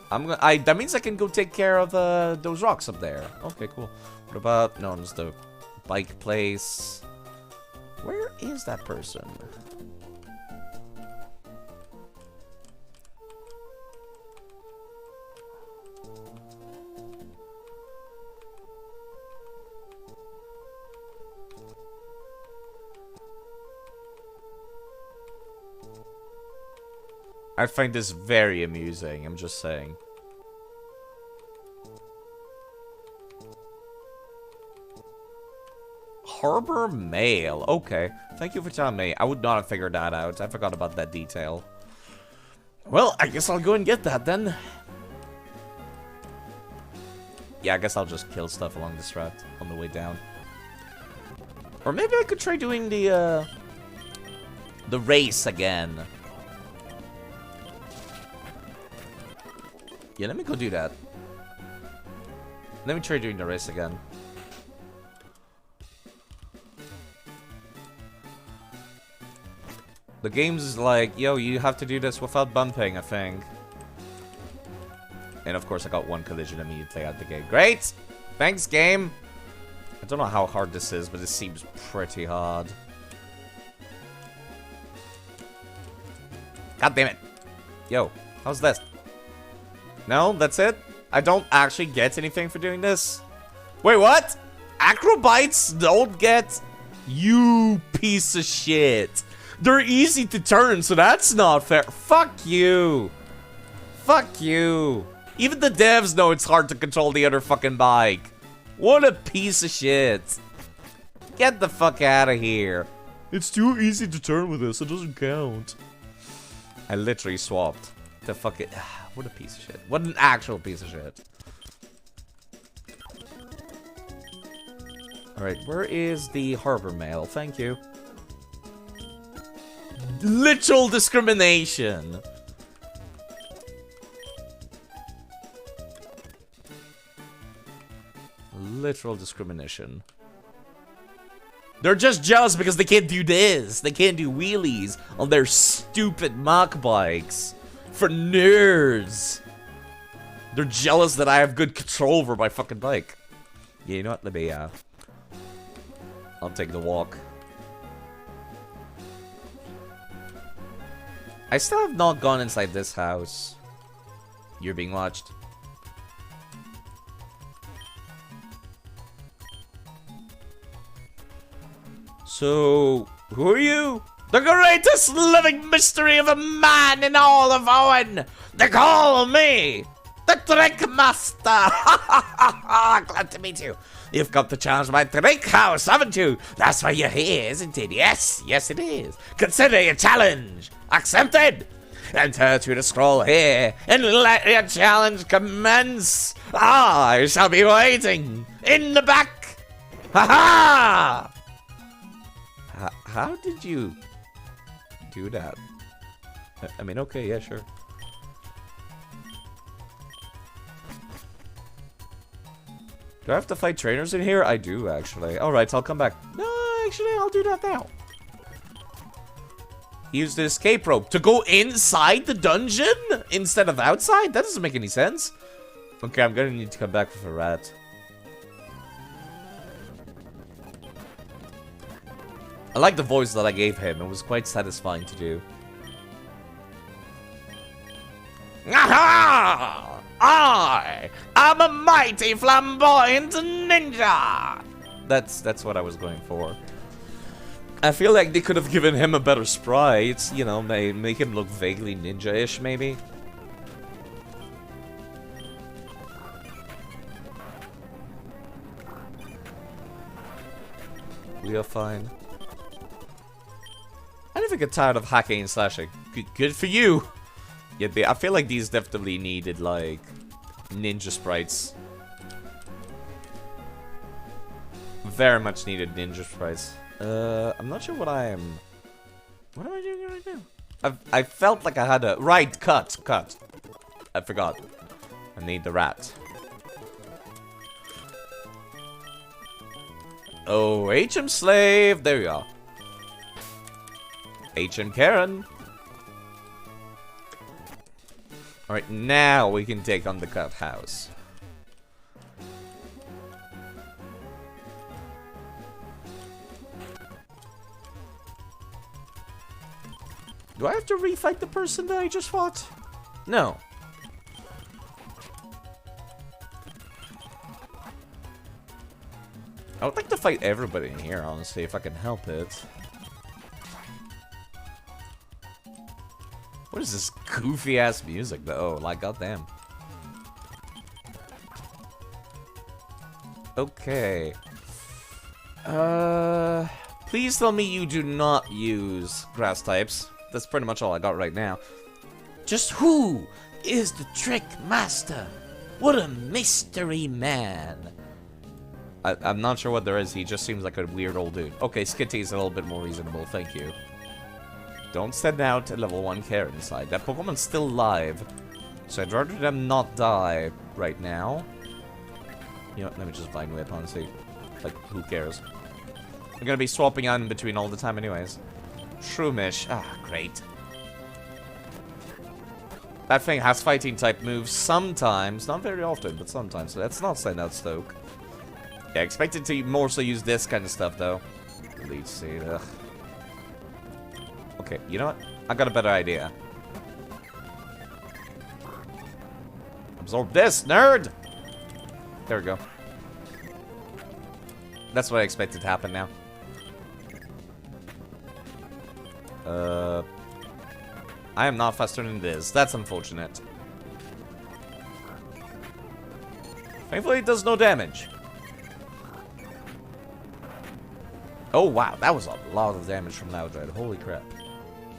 That means I can go take care of those rocks up there. Okay, cool. What about... No, it's the bike place. Where is that person? I find this very amusing, I'm just saying. Harbor Mail. Okay. Thank you for telling me. I would not have figured that out. I forgot about that detail. Well, I guess I'll go and get that then. Yeah, I guess I'll just kill stuff along this route on the way down. Or maybe I could try doing the race again. Yeah, let me go do that. Let me try doing the race again. The game's like, yo, you have to do this without bumping, I think. And of course, I got one collision immediately out the gate. Great! Thanks, game! I don't know how hard this is, but it seems pretty hard. God damn it. Yo, how's this? No, that's it? I don't actually get anything for doing this? Wait, what? Acrobites don't get... You piece of shit. They're easy to turn, so that's not fair. Fuck you. Fuck you. Even the devs know it's hard to control the other fucking bike. What a piece of shit. Get the fuck out of here. It's too easy to turn with this, it doesn't count. I literally swapped. The fuck it. What a piece of shit. What an actual piece of shit. Alright, where is the harbor mail? Thank you. Literal discrimination. Literal discrimination. They're just jealous because they can't do this. They can't do wheelies on their stupid mock bikes. For nerds. They're jealous that I have good control over my fucking bike. Yeah, you know what? Let me, I'll take the walk. I still have not gone inside this house. You're being watched. So, who are you? The greatest living mystery of a man in all of Owen! They call me the Trick Master! Glad to meet you. You've come to challenge my Trick House, haven't you? That's why you're here, isn't it? Yes, yes it is. Consider your challenge accepted. Enter to the scroll here and let your challenge commence. I shall be waiting in the back. Ha ha! How did you do that? I mean, okay, yeah, sure. Do I have to fight trainers in here? I do, actually. Alright, I'll come back. No, actually, I'll do that now. use the escape rope to go inside the dungeon instead of outside? That doesn't make any sense. Okay, I'm gonna need to come back with a rat. I like the voice that I gave him. It was quite satisfying to do. Aha! I am a mighty flamboyant ninja! That's what I was going for. I feel like they could have given him a better sprite, you know, make him look vaguely ninja-ish, maybe. We are fine. I never get tired of hacking and slashing. Good for you! Yeah, I feel like these definitely needed, like, ninja sprites. Very much needed ninja sprites. I'm not sure what I am... What am I doing right now? I felt like I had a... Right, cut. I forgot. I need the rat. Oh, HM Slave. There you are. HM Karen. Alright, now we can take on the cut house. Do I have to refight the person that I just fought? No. I would like to fight everybody in here, honestly, if I can help it. What is this goofy-ass music, though? Like, goddamn. Okay. Please tell me you do not use grass types. That's pretty much all I got right now. Just who is the trick master? What a mystery man. I'm not sure what there is. He just seems like a weird old dude. Okay, Skitty's a little bit more reasonable. Thank you. Don't send out a level 1 Karen inside. That Pokemon's still alive. So I'd rather them not die right now. You know what? Let me just Vine Whip, honestly. Like, who cares? I'm gonna be swapping out in between all the time anyways. Shroomish. Ah, great. That thing has fighting type moves sometimes. Not very often, but sometimes. So let's not send out Stoke. Yeah, I expected to more so use this kind of stuff, though. Leech Seed, ugh. Okay, you know what? I got a better idea. Absorb this, nerd! There we go. That's what I expected to happen now. I am not faster than this. That's unfortunate. Thankfully, it does no damage. Oh, wow. That was a lot of damage from Loudred. Holy crap.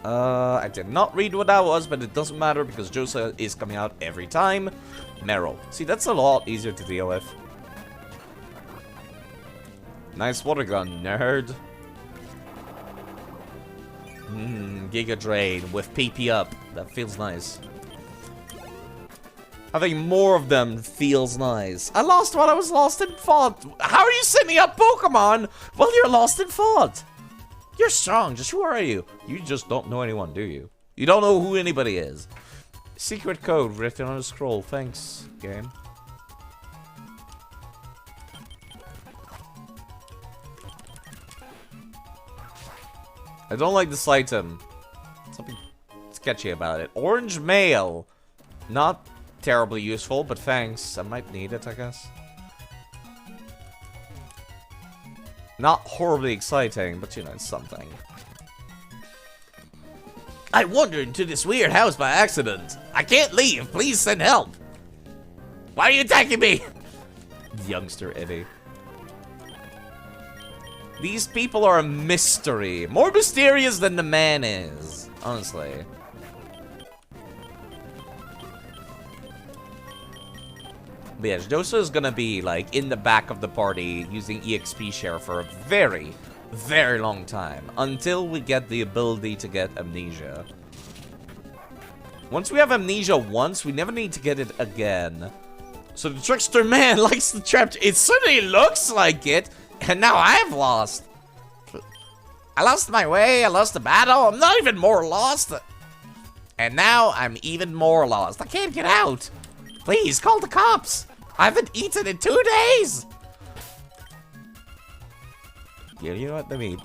I did not read what that was, but it doesn't matter because Josa is coming out every time. Meryl. See, that's a lot easier to deal with. Nice water gun, nerd. Giga Drain with PP up. That feels nice. Having more of them feels nice. I lost while I was lost in thought. How are you sending up Pokemon while you're lost in thought? You're strong. Just who are you? You just don't know anyone, do you? You don't know who anybody is. Secret code written on a scroll. Thanks, game. I don't like this item. Something sketchy about it. Orange mail. Not terribly useful, but thanks. I might need it, I guess. Not horribly exciting, but you know, it's something. I wandered into this weird house by accident. I can't leave. Please send help. Why are you attacking me? Youngster Eddie. These people are a mystery. More mysterious than the man is. Honestly. But yeah, Josa is gonna be, like, in the back of the party using EXP share for a very, very long time. Until we get the ability to get Amnesia. Once we have Amnesia once, we never need to get it again. So the trickster man likes the trap. It certainly looks like it. And now I've lost. I lost my way, I lost the battle, I'm not even more lost. And now I'm even more lost. I can't get out. Please, call the cops. I haven't eaten in 2 days. Yeah, you know what? Let me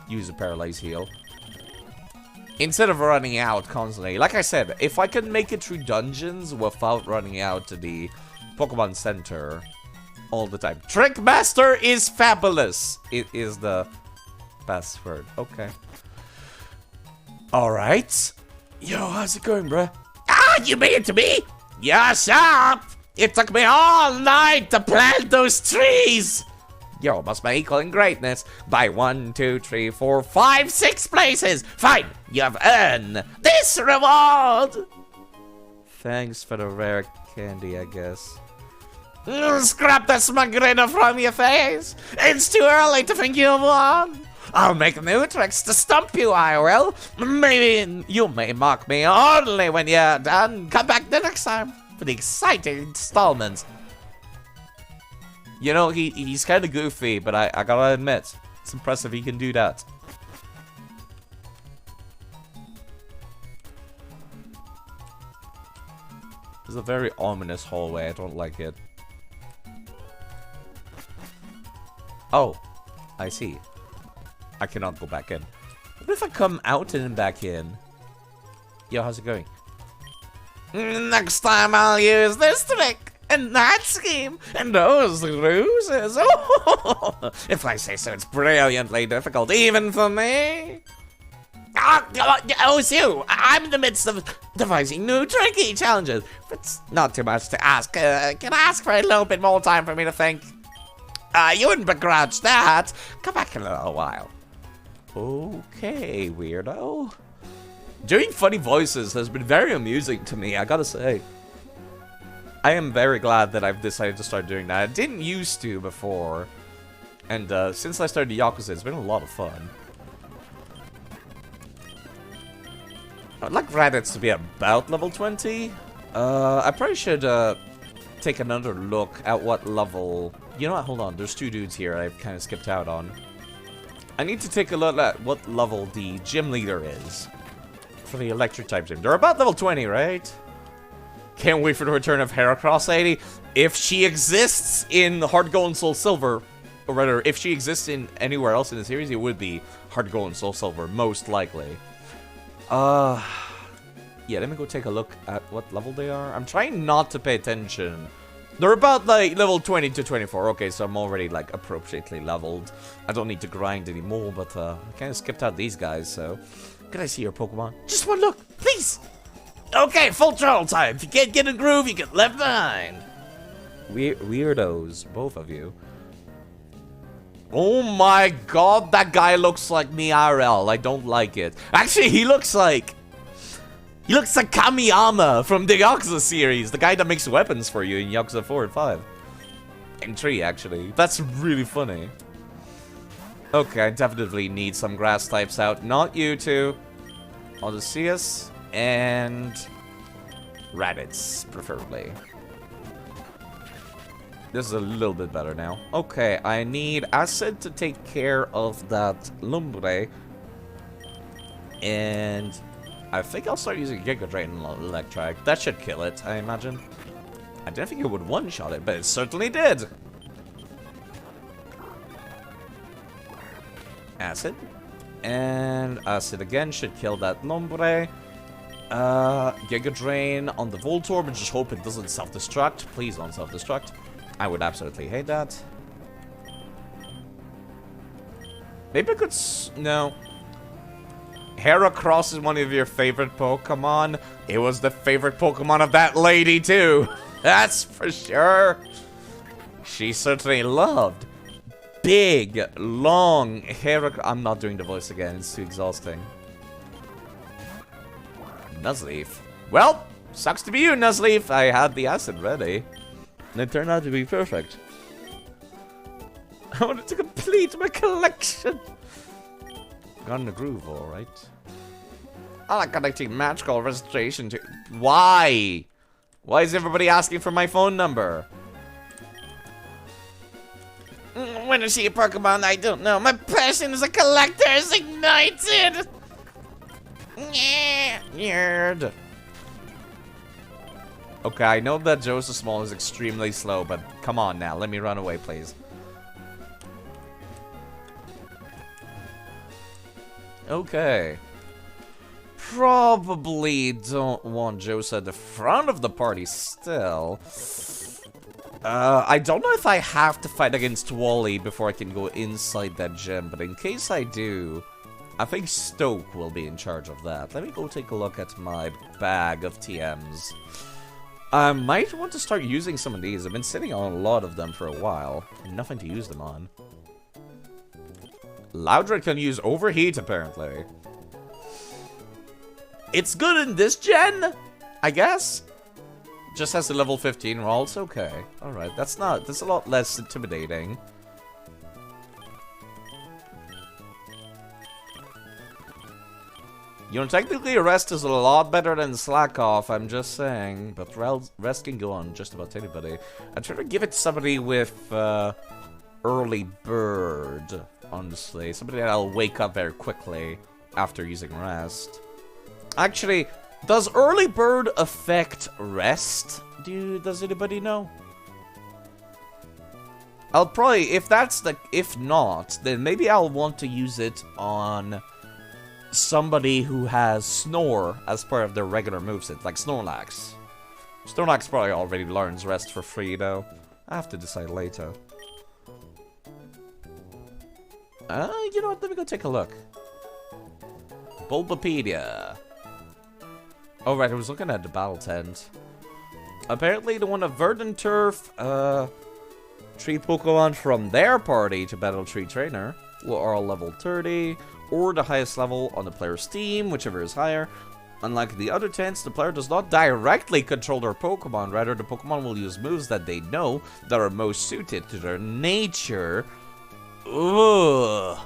use a paralyze heal. Instead of running out constantly. Like I said, if I can make it through dungeons without running out to the Pokemon Center all the time. Trickmaster is fabulous. It is the password. Okay. Alright. Yo, how's it going, bruh? Ah, you made it to me? Yes, up! It took me all night to plant those trees! Yo, must be equaling greatness by 1, 2, 3, 4, 5, 6 places! Fine, you have earned this reward! Thanks for the rare candy, I guess. Scrap the smug grin from your face! It's too early to think you've won! I'll make new tricks to stump you, I will. Maybe you may mock me only when you're done. Come back the next time for the exciting installments. You know, he's kind of goofy, but I gotta admit, it's impressive he can do that. This is a very ominous hallway. I don't like it. Oh, I see. I cannot go back in. What if I come out and then back in? Yo, how's it going? Next time I'll use this trick and that scheme and those ruses. Oh, if I say so, it's brilliantly difficult, even for me. Oh, it's you. I'm in the midst of devising new tricky challenges. It's not too much to ask. Can I ask for a little bit more time for me to think? You wouldn't begrudge that. Come back in a little while. Okay, weirdo. Doing funny voices has been very amusing to me, I gotta say. I am very glad that I've decided to start doing that. I didn't used to before. And since I started Yakuza, it's been a lot of fun. I'd like Raditz to be about level 20. I probably should take another look at what level... You know what, hold on, there's 2 dudes here I've kind of skipped out on. I need to take a look at what level the gym leader is for the electric type gym. They're about level 20, right? Can't wait for the return of Heracross 80. If she exists in Heart Gold and Soul Silver, or rather, if she exists in anywhere else in the series, it would be Heart Gold and Soul Silver, most likely. Yeah, let me go take a look at what level they are. I'm trying not to pay attention. They're about, like, level 20 to 24. Okay, so I'm already, like, appropriately leveled. I don't need to grind anymore, but, I kind of skipped out these guys, so... Can I see your Pokemon? Just one look, please! Okay, full throttle time. If you can't get a groove, you get left behind. Weirdos, both of you. Oh my god, that guy looks like me IRL. I don't like it. Actually, he looks like Kamiyama from the Yakuza series. The guy that makes weapons for you in Yakuza 4 and 5. And 3, actually. That's really funny. Okay, I definitely need some grass types out. Not you two. Odysseus and Raditz, preferably. This is a little bit better now. Okay, I need Acid to take care of that Lumbre. And I think I'll start using Giga Drain and Electric. That should kill it, I imagine. I didn't think it would one-shot it, but it certainly did. Acid. And Acid again should kill that Lumbre. Giga Drain on the Voltorb and just hope it doesn't self-destruct. Please don't self-destruct. I would absolutely hate that. Maybe I could no. Heracross is one of your favorite Pokemon. It was the favorite Pokemon of that lady too. That's for sure. She certainly loved big, long Heracross. I'm not doing the voice again. It's too exhausting. Nuzleaf. Well, sucks to be you, Nuzleaf. I had the acid ready. And it turned out to be perfect. I wanted to complete my collection. Got in the groove, alright. I like connecting magical registration to... Why? Why is everybody asking for my phone number? When I see a Pokemon, I don't know. My passion as a collector is ignited! Nerd. Okay, I know that Joseph Small is extremely slow, but come on now. Let me run away, please. Okay. Probably don't want Joseph at the front of the party still. I don't know if I have to fight against Wally before I can go inside that gym, but in case I do, I think Stoke will be in charge of that. Let me go take a look at my bag of TMs. I might want to start using some of these. I've been sitting on a lot of them for a while. Nothing to use them on. Loudred can use Overheat, apparently. It's good in this gen, I guess. Just has the level 15 rolls, okay. Alright, that's a lot less intimidating. You know, technically Rest is a lot better than Slack Off, I'm just saying. But Rest can go on just about anybody. I'd try to give it to somebody with Early Bird, honestly. Somebody that'll wake up very quickly after using Rest. Actually, does Early Bird affect Rest? Does anybody know? I'll probably, if not, then maybe I'll want to use it on somebody who has Snore as part of their regular moveset, like Snorlax. Snorlax probably already learns Rest for free, though. I have to decide later. You know what? Let me go take a look. Bulbapedia. Oh, right, I was looking at the battle tent. Apparently, the one of Verdant Turf, 3 Pokemon from their party to battle 3 trainer are all level 30, or the highest level on the player's team, whichever is higher. Unlike the other tents, the player does not directly control their Pokemon, rather the Pokemon will use moves that they know that are most suited to their nature. Ugh.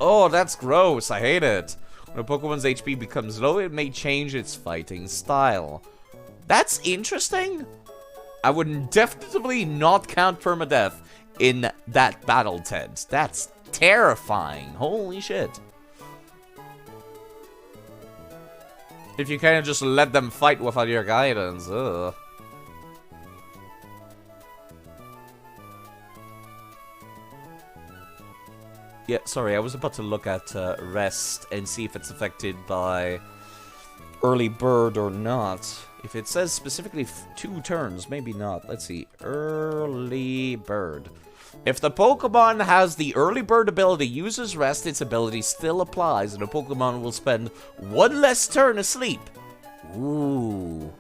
Oh, that's gross, I hate it. When a Pokemon's HP becomes low, it may change its fighting style. That's interesting. I would definitely not count Permadeath in that battle tent. That's terrifying. Holy shit. If you kind of just let them fight without your guidance. Ugh. Yeah, sorry, I was about to look at Rest and see if it's affected by Early Bird or not. If it says specifically 2 turns, maybe not. Let's see. Early Bird. If the Pokemon has the Early Bird ability, uses Rest, its ability still applies, and the Pokemon will spend 1 less turn asleep. Ooh.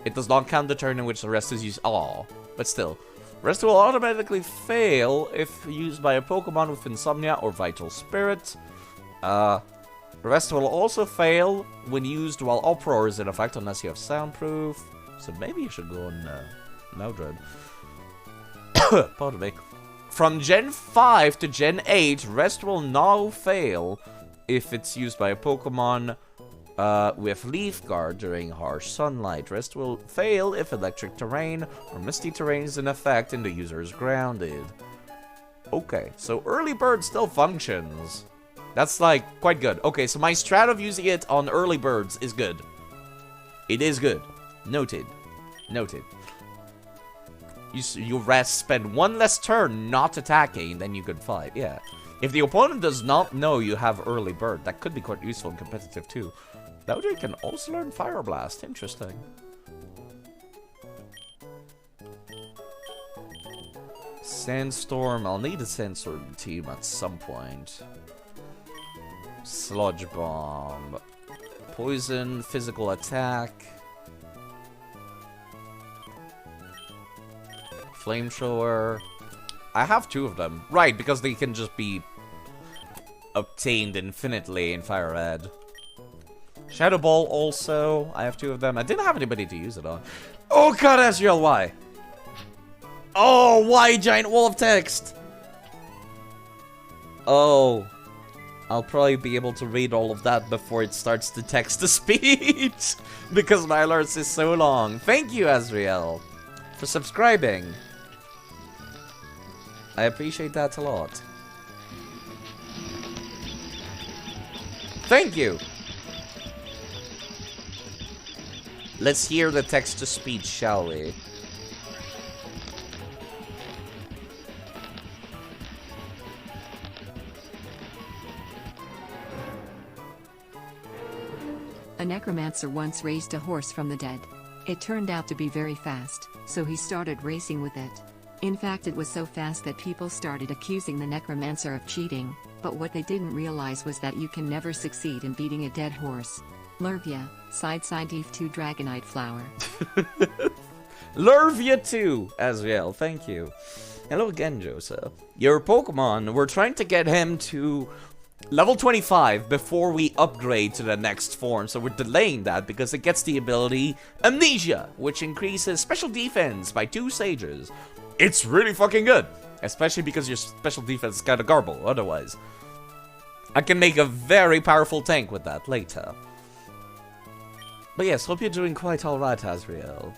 It does not count the turn in which the Rest is used. Aw, but still. Rest will automatically fail if used by a Pokemon with Insomnia or Vital Spirit. Rest will also fail when used while Uproar is in effect, unless you have Soundproof. So maybe you should go on Loudred. Pardon me. From Gen 5 to Gen 8, Rest will now fail if it's used by a Pokemon with Leaf Guard during harsh sunlight. Rest will fail if electric terrain or misty terrain is in effect and the user is grounded. Okay, so Early Bird still functions. That's, like, quite good. Okay, so my strat of using it on Early Birds is good. It is good. Noted. Noted. You Rest, spend 1 less turn not attacking, then you could fight. Yeah. If the opponent does not know you have Early Bird, that could be quite useful in competitive too. Loudred can also learn Fire Blast. Interesting. Sandstorm. I'll need a Sandstorm team at some point. Sludge Bomb. Poison. Physical attack. Flamethrower. I have 2 of them. Right, because they can just be obtained infinitely in Fire Red. Shadow Ball also. I have 2 of them. I didn't have anybody to use it on. Oh god, Asriel, why? Oh, why giant wall of text? Oh. I'll probably be able to read all of that before it starts to text-to-speech. Because my alerts is so long. Thank you, Asriel, for subscribing. I appreciate that a lot. Thank you! Let's hear the text-to-speech, shall we? A necromancer once raised a horse from the dead. It turned out to be very fast, so he started racing with it. In fact, it was so fast that people started accusing the necromancer of cheating, but what they didn't realize was that you can never succeed in beating a dead horse. Lurvia, side Eve 2 Dragonite Flower. Lurvia 2 as well, thank you. Hello again, Joseph. Your Pokemon, we're trying to get him to level 25 before we upgrade to the next form, so we're delaying that because it gets the ability Amnesia, which increases special defense by 2 stages. It's really fucking good, especially because your special defense is kind of garble otherwise. I can make a very powerful tank with that later. But yes, hope you're doing quite alright, Azriel.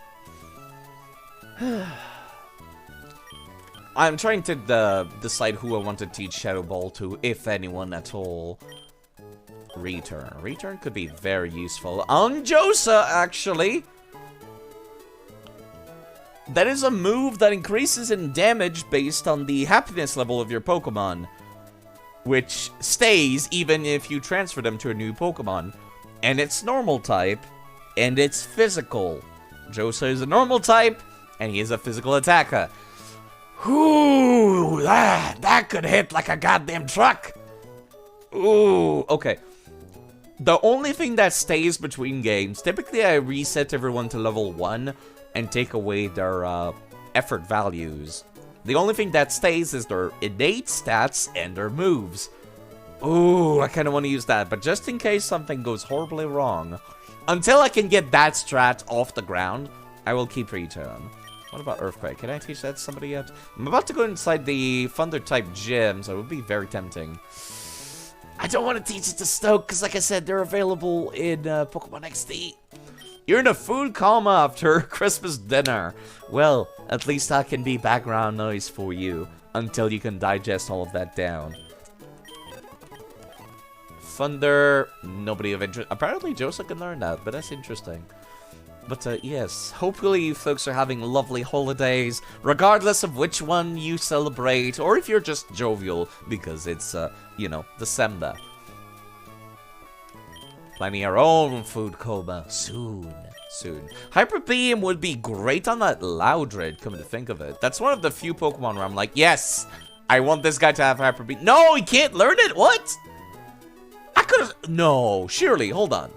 I'm trying to decide who I want to teach Shadow Ball to, if anyone at all. Return. Return could be very useful. On Josa, actually! That is a move that increases in damage based on the happiness level of your Pokemon, which stays even if you transfer them to a new Pokemon. And it's normal type, and it's physical. Josa is a normal type, and he is a physical attacker. Ooh, that could hit like a goddamn truck. Ooh, okay. The only thing that stays between games, typically I reset everyone to level 1 and take away their effort values. The only thing that stays is their innate stats and their moves. Ooh, I kind of want to use that, but just in case something goes horribly wrong, until I can get that strat off the ground, I will keep Return. What about Earthquake? Can I teach that to somebody yet? I'm about to go inside the Thunder-type gym, so it would be very tempting. I don't want to teach it to Stoke, because like I said, they're available in Pokemon XD. You're in a food coma after Christmas dinner. Well, at least that can be background noise for you, until you can digest all of that down. Thunder, nobody of interest. Apparently Joseph can learn that, but that's interesting. But yes, hopefully you folks are having lovely holidays, regardless of which one you celebrate, or if you're just jovial, because it's, you know, December. Planning our own food coma soon. Hyper Beam would be great on that Loudred, come to think of it. That's one of the few Pokemon where I'm like, yes, I want this guy to have Hyper Beam. No, he can't learn it, what? I could've, no, surely, hold on.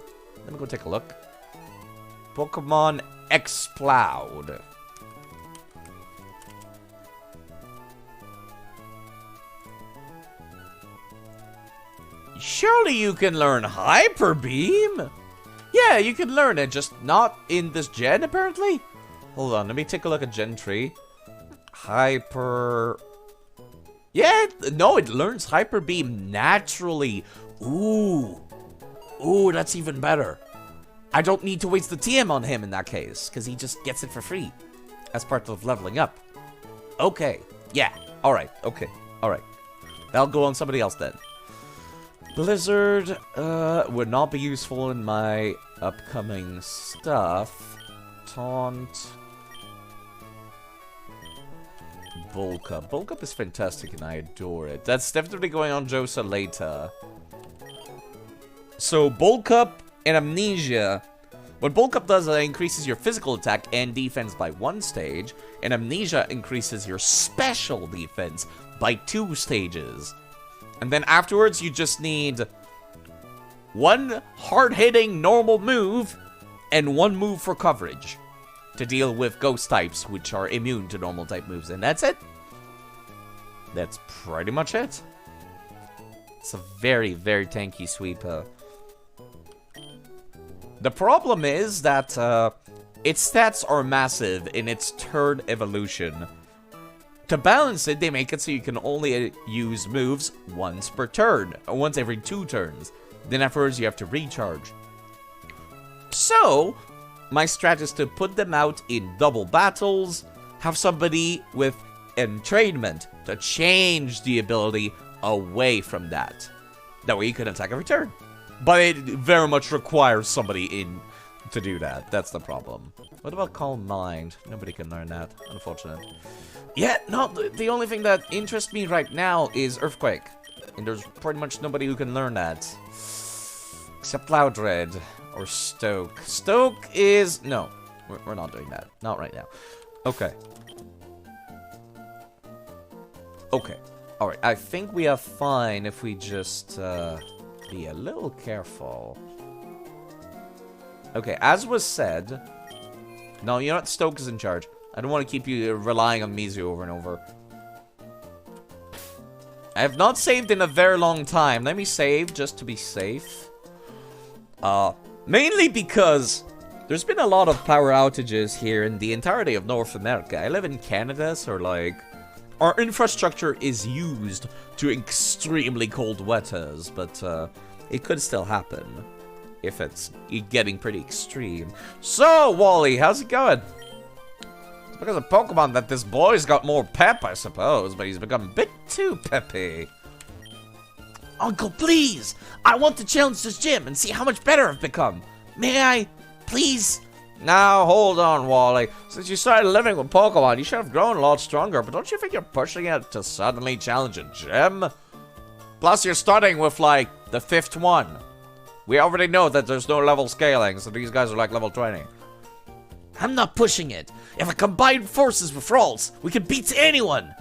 Let me go take a look. Pokemon Exploud. Surely you can learn Hyper Beam? Yeah, you can learn it, just not in this gen, apparently. Hold on, let me take a look at Gen 3. Hyper... Yeah, no, it learns Hyper Beam naturally. Ooh, that's even better. I don't need to waste the TM on him in that case, because he just gets it for free as part of leveling up. Okay, yeah, alright, okay, alright. That'll go on somebody else then. Blizzard would not be useful in my upcoming stuff. Taunt. Bulk Up. Bulk Up is fantastic and I adore it. That's definitely going on Josa later. So, Bulk Up and Amnesia. What Bulk Up does is it increases your physical attack and defense by 1 stage, and Amnesia increases your special defense by 2 stages. And then afterwards, you just need 1 hard-hitting normal move and 1 move for coverage to deal with ghost types, which are immune to normal type moves. And that's it. That's pretty much it. It's a very, very tanky sweeper. The problem is that its stats are massive in its third evolution. To balance it, they make it so you can only use moves once per turn, or once every 2 turns. Then afterwards, you have to recharge. So, my strat is to put them out in double battles, have somebody with entrainment to change the ability away from that. That way you can attack every turn. But it very much requires somebody in to do that. That's the problem. What about Calm Mind? Nobody can learn that, unfortunate. Yeah, no, the only thing that interests me right now is Earthquake. And there's pretty much nobody who can learn that. Except Loudred or Stoke. Stoke is... No, we're not doing that. Not right now. Okay. Okay. Alright, I think we are fine if we just be a little careful. Okay, as was said... No, you know what? Stoke is in charge. I don't want to keep you relying on Mizu over and over. I have not saved in a very long time. Let me save just to be safe. Mainly because there's been a lot of power outages here in the entirety of North America. I live in Canada, so like... Our infrastructure is used to extremely cold weathers, but it could still happen if it's getting pretty extreme. So, Wally, how's it going? It's because of Pokemon that this boy's got more pep, I suppose, but he's become a bit too peppy. Uncle, please! I want to challenge this gym and see how much better I've become. May I, please? Now, hold on, Wally. Since you started living with Pokemon, you should have grown a lot stronger, but don't you think you're pushing it to suddenly challenge a gym? Plus, you're starting with, like, the 5th one. We already know that there's no level scaling, so these guys are, like, level 20. I'm not pushing it. If I combine forces with Rolls, we can beat anyone.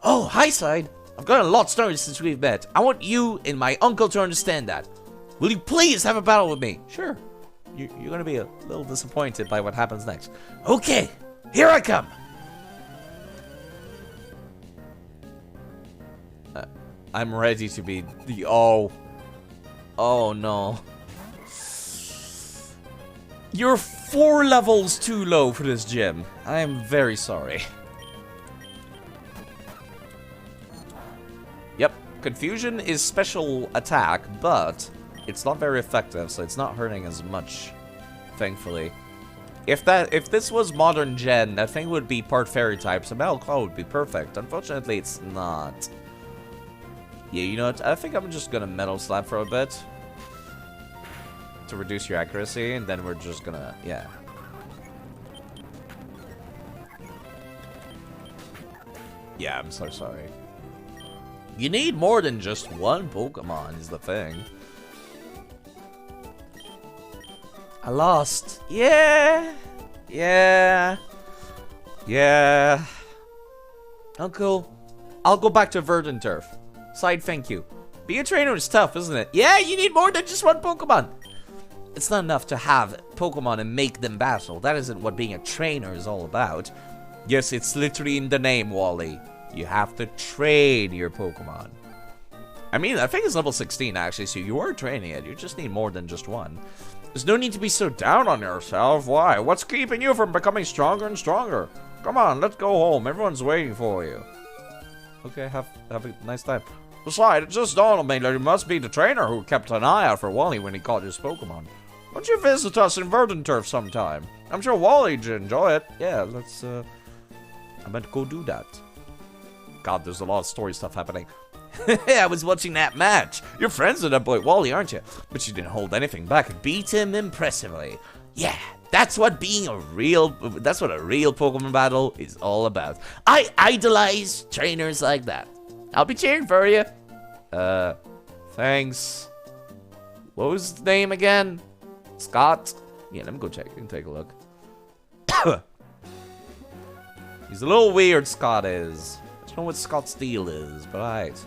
Oh, hi, Side. I've gotten a lot stronger since we've met. I want you and my uncle to understand that. Will you please have a battle with me? Sure. You're gonna be a little disappointed by what happens next. Okay, here I come. I'm ready to be the... Oh no. You're 4 levels too low for this gym. I am very sorry. Yep, Confusion is special attack, but... It's not very effective, so it's not hurting as much, thankfully. If this was modern gen, that thing would be part fairy type, so Metal Claw would be perfect. Unfortunately, it's not. Yeah, you know what? I think I'm just gonna Metal Slap for a bit to reduce your accuracy, and then we're just gonna, yeah. Yeah, I'm so sorry. You need more than just one Pokemon, is the thing. I lost. Yeah. Uncle, I'll go back to Verdant Turf. Side, thank you. Being a trainer is tough, isn't it? Yeah, you need more than just one Pokemon. It's not enough to have Pokemon and make them battle. That isn't what being a trainer is all about. Yes, it's literally in the name, Wally. You have to train your Pokemon. I mean, I think it's level 16, actually, so you are training it. You just need more than just one. There's no need to be so down on yourself. Why? What's keeping you from becoming stronger and stronger? Come on, let's go home. Everyone's waiting for you. Okay, have a nice time. Besides, it just dawned on me that you must be the trainer who kept an eye out for Wally when he caught his Pokemon. Why don't you visit us in Verdant Turf sometime? I'm sure Wally'd enjoy it. Yeah, let's, I meant to go do that. God, there's a lot of story stuff happening. I was watching that match. You're friends with that boy Wally, aren't you? But you didn't hold anything back and beat him impressively. Yeah, that's what a real Pokemon battle is all about. I idolize trainers like that. I'll be cheering for you. Thanks. What was his name again? Scott? Yeah, let me go check and take a look. He's a little weird, Scott is. I don't know what Scott's deal is, but alright.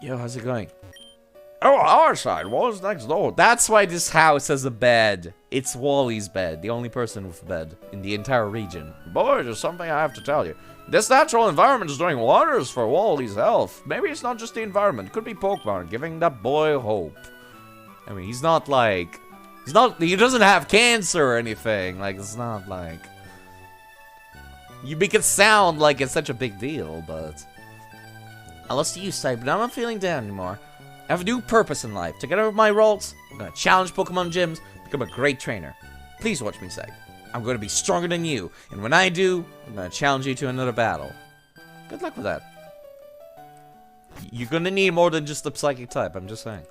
Yo, how's it going? Oh, our side. Wally's next door. That's why this house has a bed. It's Wally's bed. The only person with a bed in the entire region. Boy, there's something I have to tell you. This natural environment is doing wonders for Wally's health. Maybe it's not just the environment. It could be Pokemon giving that boy hope. I mean, he's not like... He doesn't have cancer or anything. Like, it's not like... You make it sound like it's such a big deal, but... I lost to you, Sai, but I'm not feeling down anymore. I have a new purpose in life. Together with my roles, I'm gonna challenge Pokemon gyms, become a great trainer. Please watch me say. I'm going to be stronger than you, and when I do, I'm going to challenge you to another battle. Good luck with that. You're going to need more than just the psychic type, I'm just saying.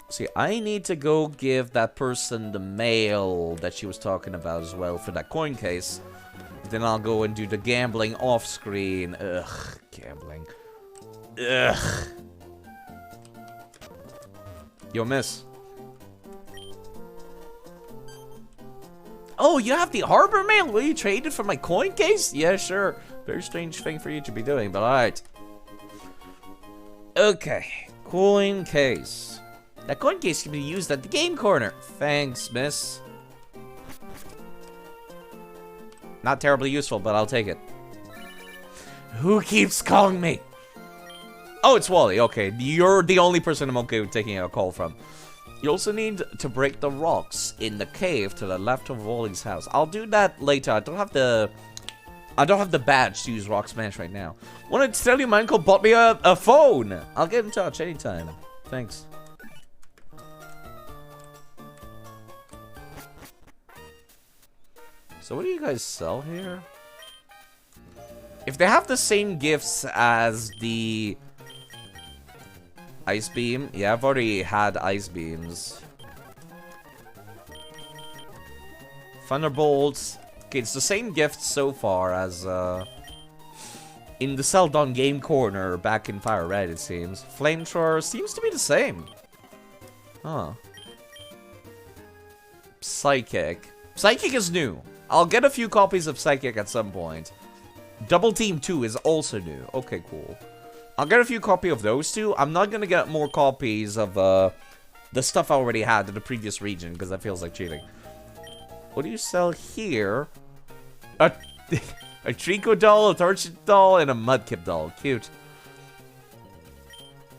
See, I need to go give that person the mail that she was talking about as well for that coin case. Then I'll go and do the gambling off screen. Ugh, gambling. Ugh. Yo, miss. Oh, you have the harbor mail? Will you trade it for my coin case? Yeah, sure. Very strange thing for you to be doing, but alright. Okay. Coin case. That coin case can be used at the game corner. Thanks, miss. Not terribly useful, but I'll take it. Who keeps calling me? Oh, it's Wally. Okay, you're the only person I'm okay with taking a call from. You also need to break the rocks in the cave to the left of Wally's house. I'll do that later. I don't have the badge to use Rock Smash right now. Wanted to tell you my uncle bought me a phone. I'll get in touch anytime. Thanks. So what do you guys sell here? If they have the same gifts as the Ice Beam, yeah, I've already had Ice Beams. Thunderbolts. Okay, it's the same gift so far as in the Seldon game corner back in Fire Red, it seems. Flamethrower seems to be the same. Huh. Psychic. Psychic is new. I'll get a few copies of Psychic at some point. Double Team 2 is also new. Okay, cool. I'll get a few copies of those two. I'm not gonna get more copies of the stuff I already had in the previous region, because that feels like cheating. What do you sell here? A Trico doll, a Torchit doll, and a Mudkip doll. Cute.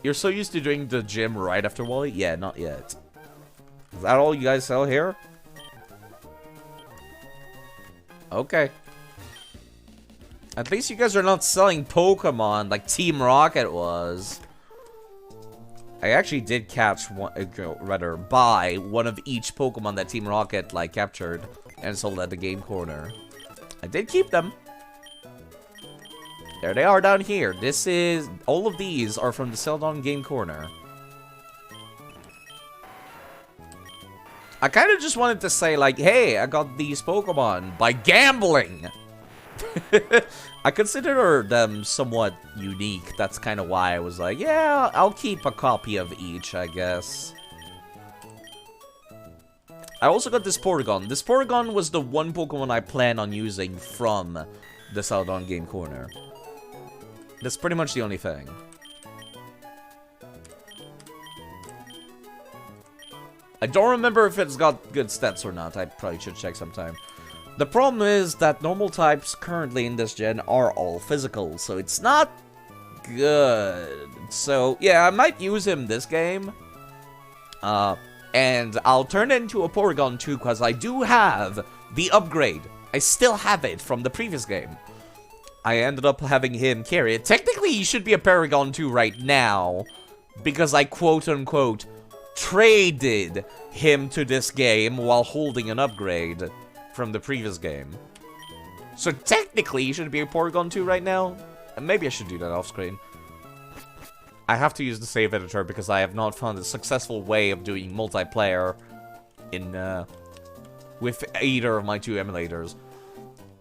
You're so used to doing the gym right after Wally? Yeah, not yet. Is that all you guys sell here? Okay. At least you guys are not selling Pokemon like Team Rocket was. I actually did catch one, rather buy one of each Pokemon that Team Rocket like captured and sold at the game corner. I did keep them. There they are down here. All of these are from the Seldon game corner. I kind of just wanted to say, like, hey, I got these Pokemon by gambling. I consider them somewhat unique. That's kind of why I was like, yeah, I'll keep a copy of each, I guess. I also got this Porygon. This Porygon was the one Pokemon I plan on using from the Seldon game corner. That's pretty much the only thing. I don't remember if it's got good stats or not. I probably should check sometime. The problem is that normal types currently in this gen are all physical, so it's not good. So, yeah, I might use him this game. And I'll turn it into a Porygon too, because I do have the upgrade. I still have it from the previous game. I ended up having him carry it. Technically, he should be a Paragon 2 right now, because I quote-unquote traded him to this game while holding an upgrade from the previous game. So technically, he should be a Porygon 2 right now. And maybe I should do that off screen. I have to use the save editor because I have not found a successful way of doing multiplayer in with either of my two emulators.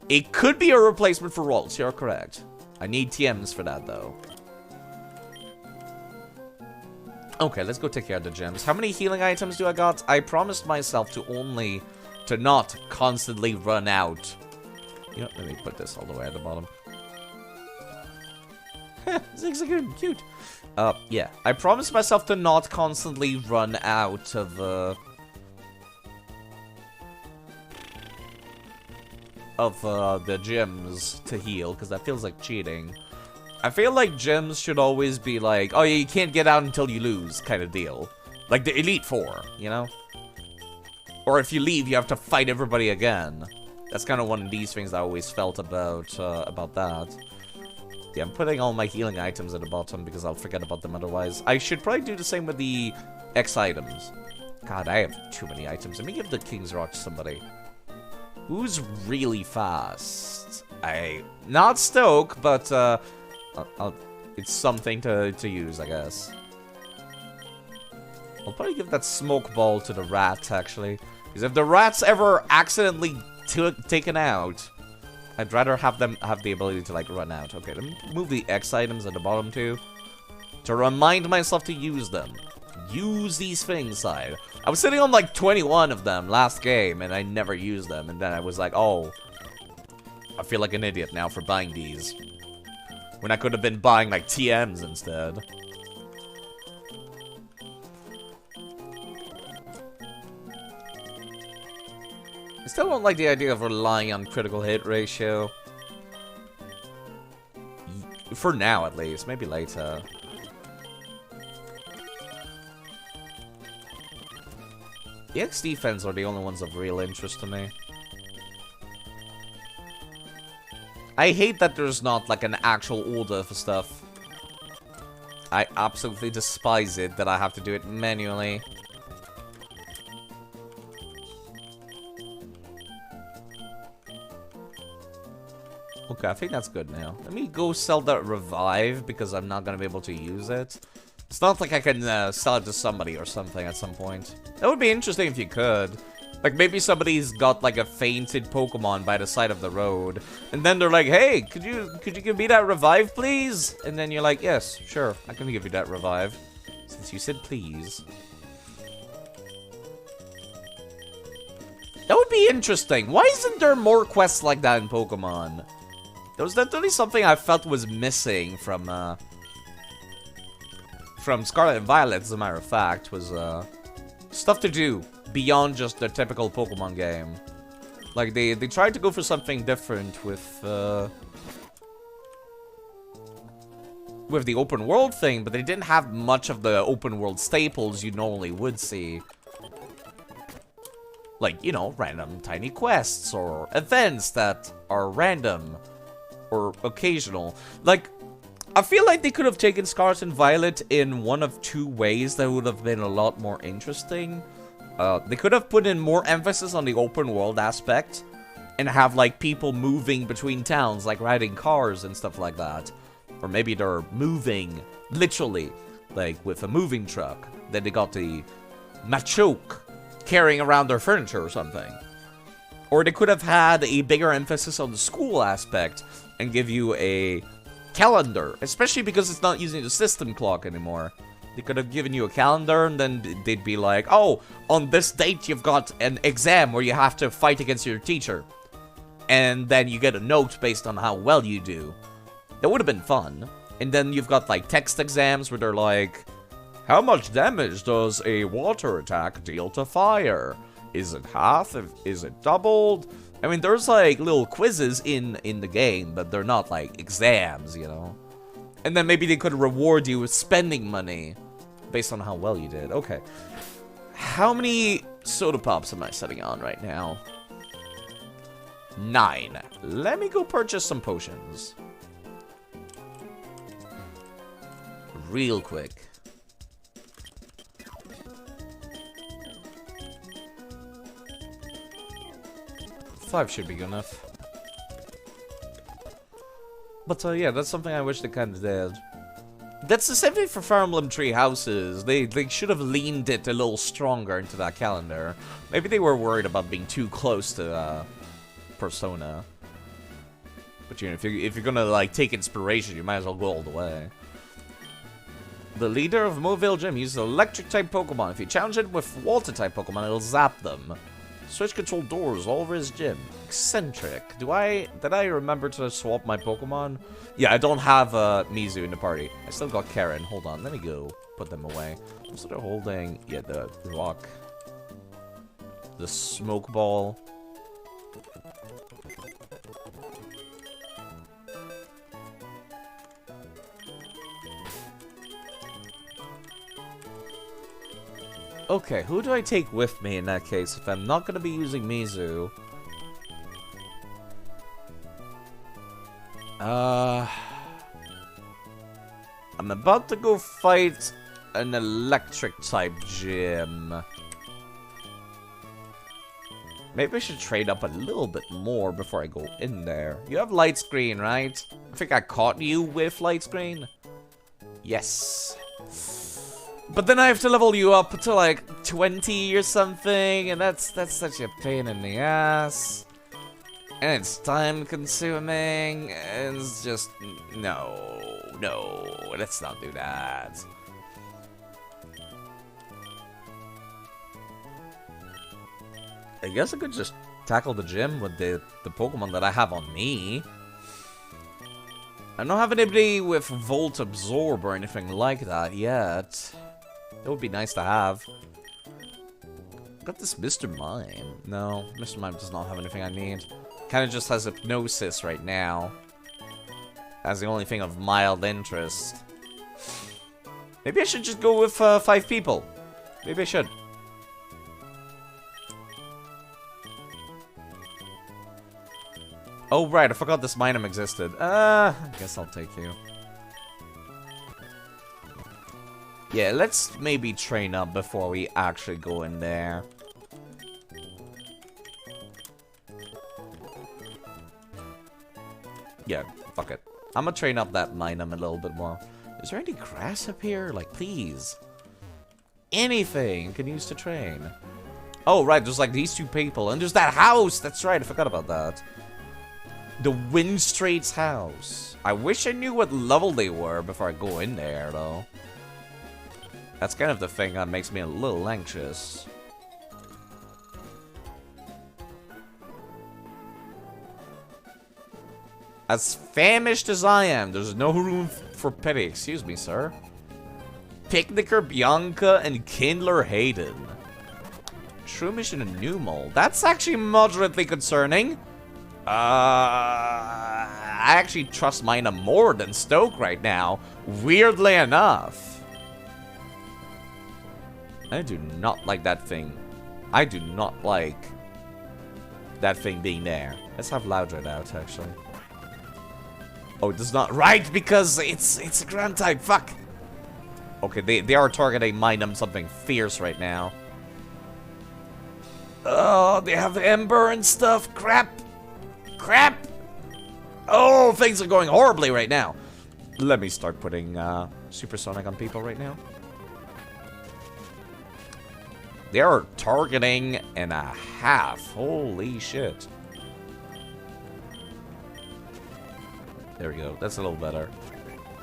It could be a replacement for Rolls, you're correct. I need TMs for that though. Okay, let's go take care of the gems. How many healing items do I got? I promised myself to not constantly run out. You know, let me put this all the way at the bottom. Zigzagoon, cute. Yeah. I promised myself to not constantly run out of the gems to heal, because that feels like cheating. I feel like gems should always be like, oh yeah, you can't get out until you lose kind of deal. Like the Elite Four, you know? Or if you leave, you have to fight everybody again. That's kind of one of these things I always felt about that. Yeah, I'm putting all my healing items at the bottom because I'll forget about them otherwise. I should probably do the same with the X items. God, I have too many items. Let me give the King's Rock to somebody. Who's really fast? Not Stoke, but it's something to use, I guess. I'll probably give that smoke ball to the rat, actually. Because if the rat's ever accidentally taken out, I'd rather have them have the ability to, like, run out. Okay, let me move the X items at the bottom, too. To remind myself to use them. Use these things, side. I was sitting on, like, 21 of them last game, and I never used them. And then I was like, oh, I feel like an idiot now for buying these. When I could have been buying, like, TMs instead. I still don't like the idea of relying on critical hit ratio. For now, at least. Maybe later. The X defense are the only ones of real interest to me. I hate that there's not, like, an actual order for stuff. I absolutely despise it that I have to do it manually. Okay, I think that's good now. Let me go sell that revive because I'm not gonna be able to use it. It's not like I can sell it to somebody or something at some point. That would be interesting if you could. Like, maybe somebody's got, like, a fainted Pokemon by the side of the road. And then they're like, hey, could you give me that revive, please? And then you're like, yes, sure, I can give you that revive. Since you said please. That would be interesting. Why isn't there more quests like that in Pokemon? That was definitely something I felt was missing from Scarlet and Violet, as a matter of fact, was stuff to do beyond just the typical Pokemon game. Like, they tried to go for something different with the open world thing, but they didn't have much of the open world staples you normally would see. Like, you know, random tiny quests or events that are random or occasional. Like, I feel like they could have taken Scarlet and Violet in one of two ways that would have been a lot more interesting. They could have put in more emphasis on the open world aspect and have, like, people moving between towns, like riding cars and stuff like that. Or maybe they're moving, literally, like with a moving truck. Then they got the Machoke carrying around their furniture or something. Or they could have had a bigger emphasis on the school aspect and give you a calendar, especially because it's not using the system clock anymore. They could have given you a calendar and then they'd be like, oh, on this date you've got an exam where you have to fight against your teacher. And then you get a note based on how well you do. That would have been fun. And then you've got, like, text exams where they're like, how much damage does a water attack deal to fire? Is it half? Is it doubled? I mean, there's, like, little quizzes in the game, but they're not, like, exams, you know? And then maybe they could reward you with spending money based on how well you did. Okay. How many soda pops am I setting on right now? 9. Let me go purchase some potions. Real quick. 5 should be good enough. But yeah, that's something I wish they kind of did. That's the same thing for Fire Emblem Tree Houses. They should have leaned it a little stronger into that calendar. Maybe they were worried about being too close to Persona. But you know, if you're gonna, like, take inspiration, you might as well go all the way. The leader of Moville Gym uses electric-type Pokemon. If you challenge it with water-type Pokemon, it'll zap them. Switch control doors all over his gym. Eccentric. Did I remember to swap my Pokemon? Yeah, I don't have Mizu in the party. I still got Karen. Hold on, let me go put them away. I'm sort of holding, yeah, the rock. The smoke ball. Okay, who do I take with me in that case if I'm not going to be using Mizu? I'm about to go fight an electric type gym. Maybe I should trade up a little bit more before I go in there. You have light screen, right? I think I caught you with light screen. Yes. But then I have to level you up to like 20 or something, and that's such a pain in the ass. And it's time consuming, and it's just, no, let's not do that. I guess I could just tackle the gym with the Pokemon that I have on me. I don't have anybody with Volt Absorb or anything like that yet. It would be nice to have. Got this Mr. Mime. No, Mr. Mime does not have anything I need. Kind of just has Hypnosis right now. That's the only thing of mild interest. Maybe I should just go with 5 people. Maybe I should. Oh, right, I forgot this Minum existed. I guess I'll take you. Yeah, let's maybe train up before we actually go in there. Yeah, fuck it. I'm gonna train up that Minum a little bit more. Is there any grass up here? Like, please. Anything can use to train. Oh, right, there's like these 2 people. And there's that house! That's right, I forgot about that. The Windstrait's house. I wish I knew what level they were before I go in there, though. That's kind of the thing that makes me a little anxious. As famished as I am, there's no room for pity. Excuse me, sir. Picnicker Bianca and Kindler Hayden. True mission and new mole. That's actually moderately concerning. I actually trust Mina more than Stoke right now. Weirdly enough. I do not like that thing. I do not like that thing being there. Let's have Loudred out, actually. Oh, it does not. Right, because it's a ground type. Fuck. Okay, they are targeting Minum something fierce right now. Oh, they have Ember and stuff. Crap. Crap. Oh, things are going horribly right now. Let me start putting Supersonic on people right now. They are targeting and a half. Holy shit. There we go. That's a little better.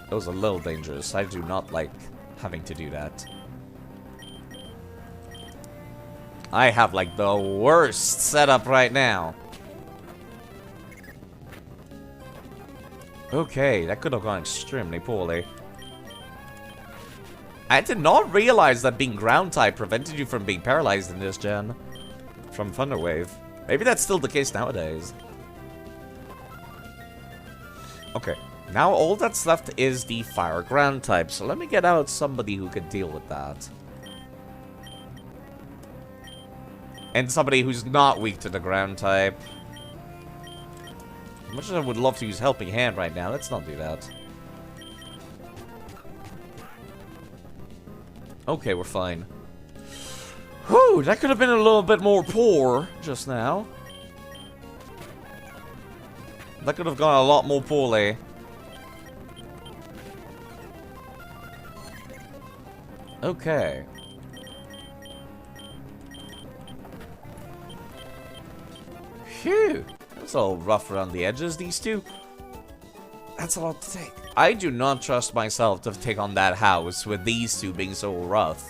That was a little dangerous. I do not like having to do that. I have like the worst setup right now. Okay, that could have gone extremely poorly. I did not realize that being ground type prevented you from being paralyzed in this gen. From Thunder Wave. Maybe that's still the case nowadays. Okay, now all that's left is the fire ground type, so let me get out somebody who can deal with that. And somebody who's not weak to the ground type. As much as I would love to use Helping Hand right now, let's not do that. Okay, we're fine. Whew, that could have been a little bit more poor just now. That could have gone a lot more poorly. Okay. Phew. That's all rough around the edges, these two. That's a lot to take. I do not trust myself to take on that house with these two being so rough.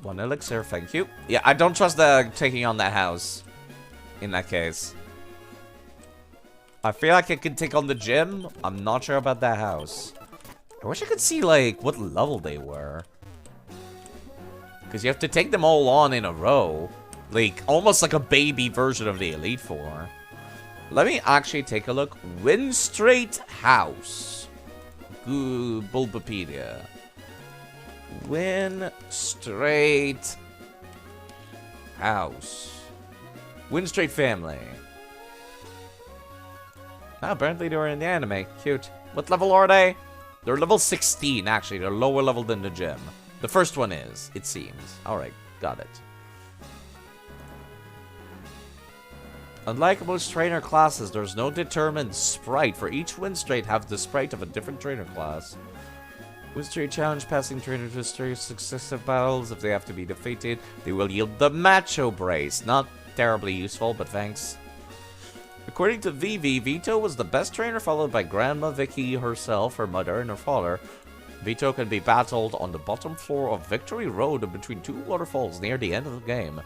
1 elixir, thank you. Yeah, I don't trust taking on that house. In that case. I feel like I could take on the gym. I'm not sure about that house. I wish I could see, like, what level they were. Because you have to take them all on in a row. Like, almost like a baby version of the Elite Four. Let me actually take a look. Windstrait House. Ooh, Bulbapedia. Windstrait House. Windstrait family. Ah, apparently they were in the anime. Cute. What level are they? They're level 16, actually. They're lower level than the gym. The first one is, it seems. Alright, got it. Unlike most trainer classes, there's no determined sprite. For each win streak, have the sprite of a different trainer class. Win streak challenge passing trainer to three successive battles. If they have to be defeated, they will yield the Macho Brace. Not terribly useful, but thanks. According to Vivi, Vito was the best trainer, followed by Grandma Vicky herself, her mother, and her father. Vito can be battled on the bottom floor of Victory Road between two waterfalls near the end of the game.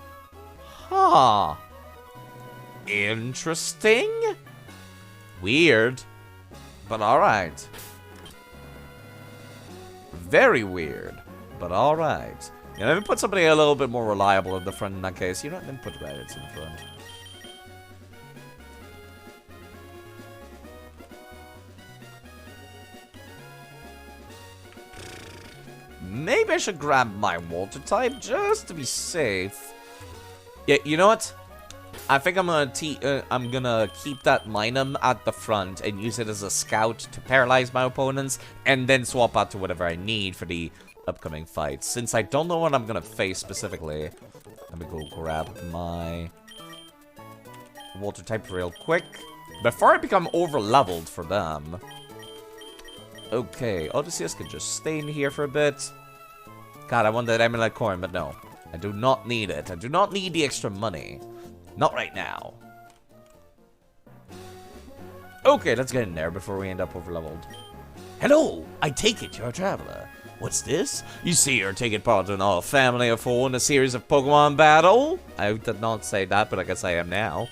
Huh. Interesting? Weird. But alright. Very weird. But alright. Yeah, let me put somebody a little bit more reliable in the front in that case. You know what? Let me put Reddits in the front. Maybe I should grab my water type just to be safe. Yeah, you know what? I think I'm gonna keep that Minum at the front and use it as a scout to paralyze my opponents, and then swap out to whatever I need for the upcoming fights. Since I don't know what I'm gonna face specifically, let me go grab my water type real quick before I become over leveled for them. Okay, Odysseus can just stay in here for a bit. God, I want that emerald coin, but no. I do not need it. I do not need the extra money. Not right now. Okay, let's get in there before we end up overleveled. Hello, I take it you're a traveler. What's this? You see you're taking part in our family of four in a series of Pokemon battle? I did not say that, but I guess I am now.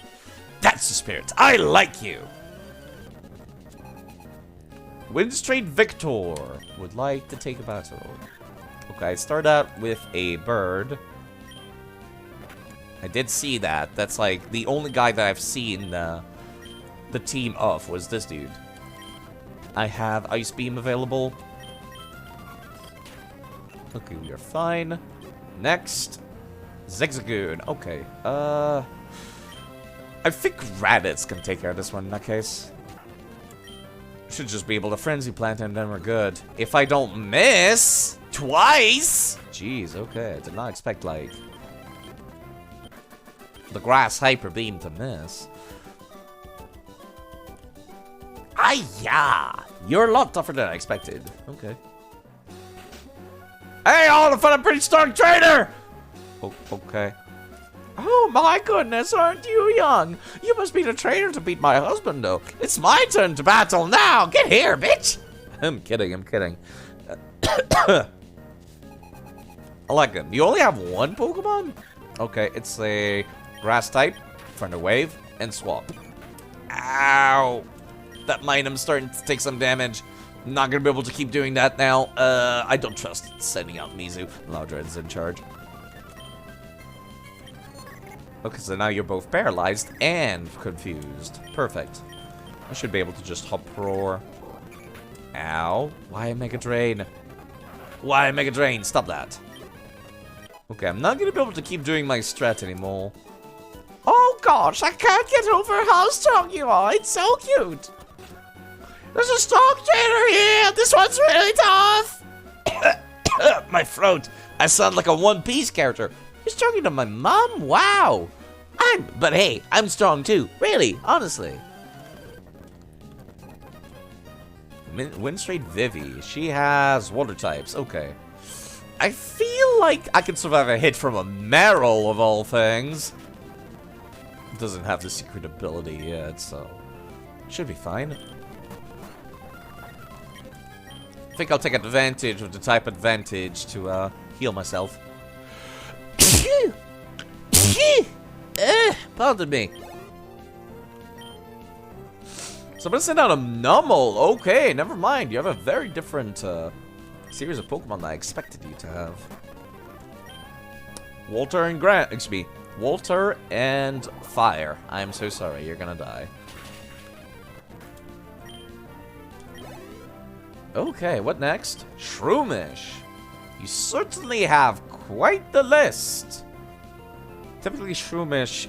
That's the spirit. I like you. Windstreet Victor would like to take a battle. Okay, start out with a bird. I did see that. That's like the only guy that I've seen the team of was this dude. I have Ice Beam available. Okay, we are fine. Next, Zigzagoon. Okay, I think Raditz can take care of this one in that case. Should just be able to Frenzy Plant and then we're good. If I don't miss twice! Jeez, okay. I did not expect, like, the Grass Hyper Beam to miss. Ay-ya! You're a lot tougher than I expected. Okay. Hey, all of a sudden, I'm a pretty strong trainer! Oh, okay. Oh my goodness, aren't you young? You must be the trainer to beat my husband, though. It's my turn to battle now. Get here, bitch. I'm kidding, I'm kidding. I like him. You only have one Pokemon? Okay, it's a grass type, Thunder Wave, and Swap. Ow. That Minum's starting to take some damage. I'm not going to be able to keep doing that now. I don't trust sending out Mizu. Loudred's in charge. Okay, so now you're both paralyzed and confused. Perfect. I should be able to just hop roar. Ow. Why Mega Drain? Why Mega Drain? Stop that. Okay, I'm not gonna be able to keep doing my strat anymore. Oh gosh, I can't get over how strong you are. It's so cute. There's a strong trainer here. This one's really tough. My throat. I sound like a One Piece character. You're stronger than my mom? Wow. But hey, I'm strong too. Really, honestly. Windstreet Vivi. She has water types. Okay. I feel like I can survive a hit from a Meryl of all things. Doesn't have the secret ability yet, so should be fine. I think I'll take advantage of the type advantage to heal myself. Pardon me. Somebody sent out a Numel. Okay, never mind. You have a very different series of Pokemon than I expected you to have. Walter and Walter and Fire. I'm so sorry. You're gonna die. Okay, what next? Shroomish. You certainly have quite the list. Typically, Shroomish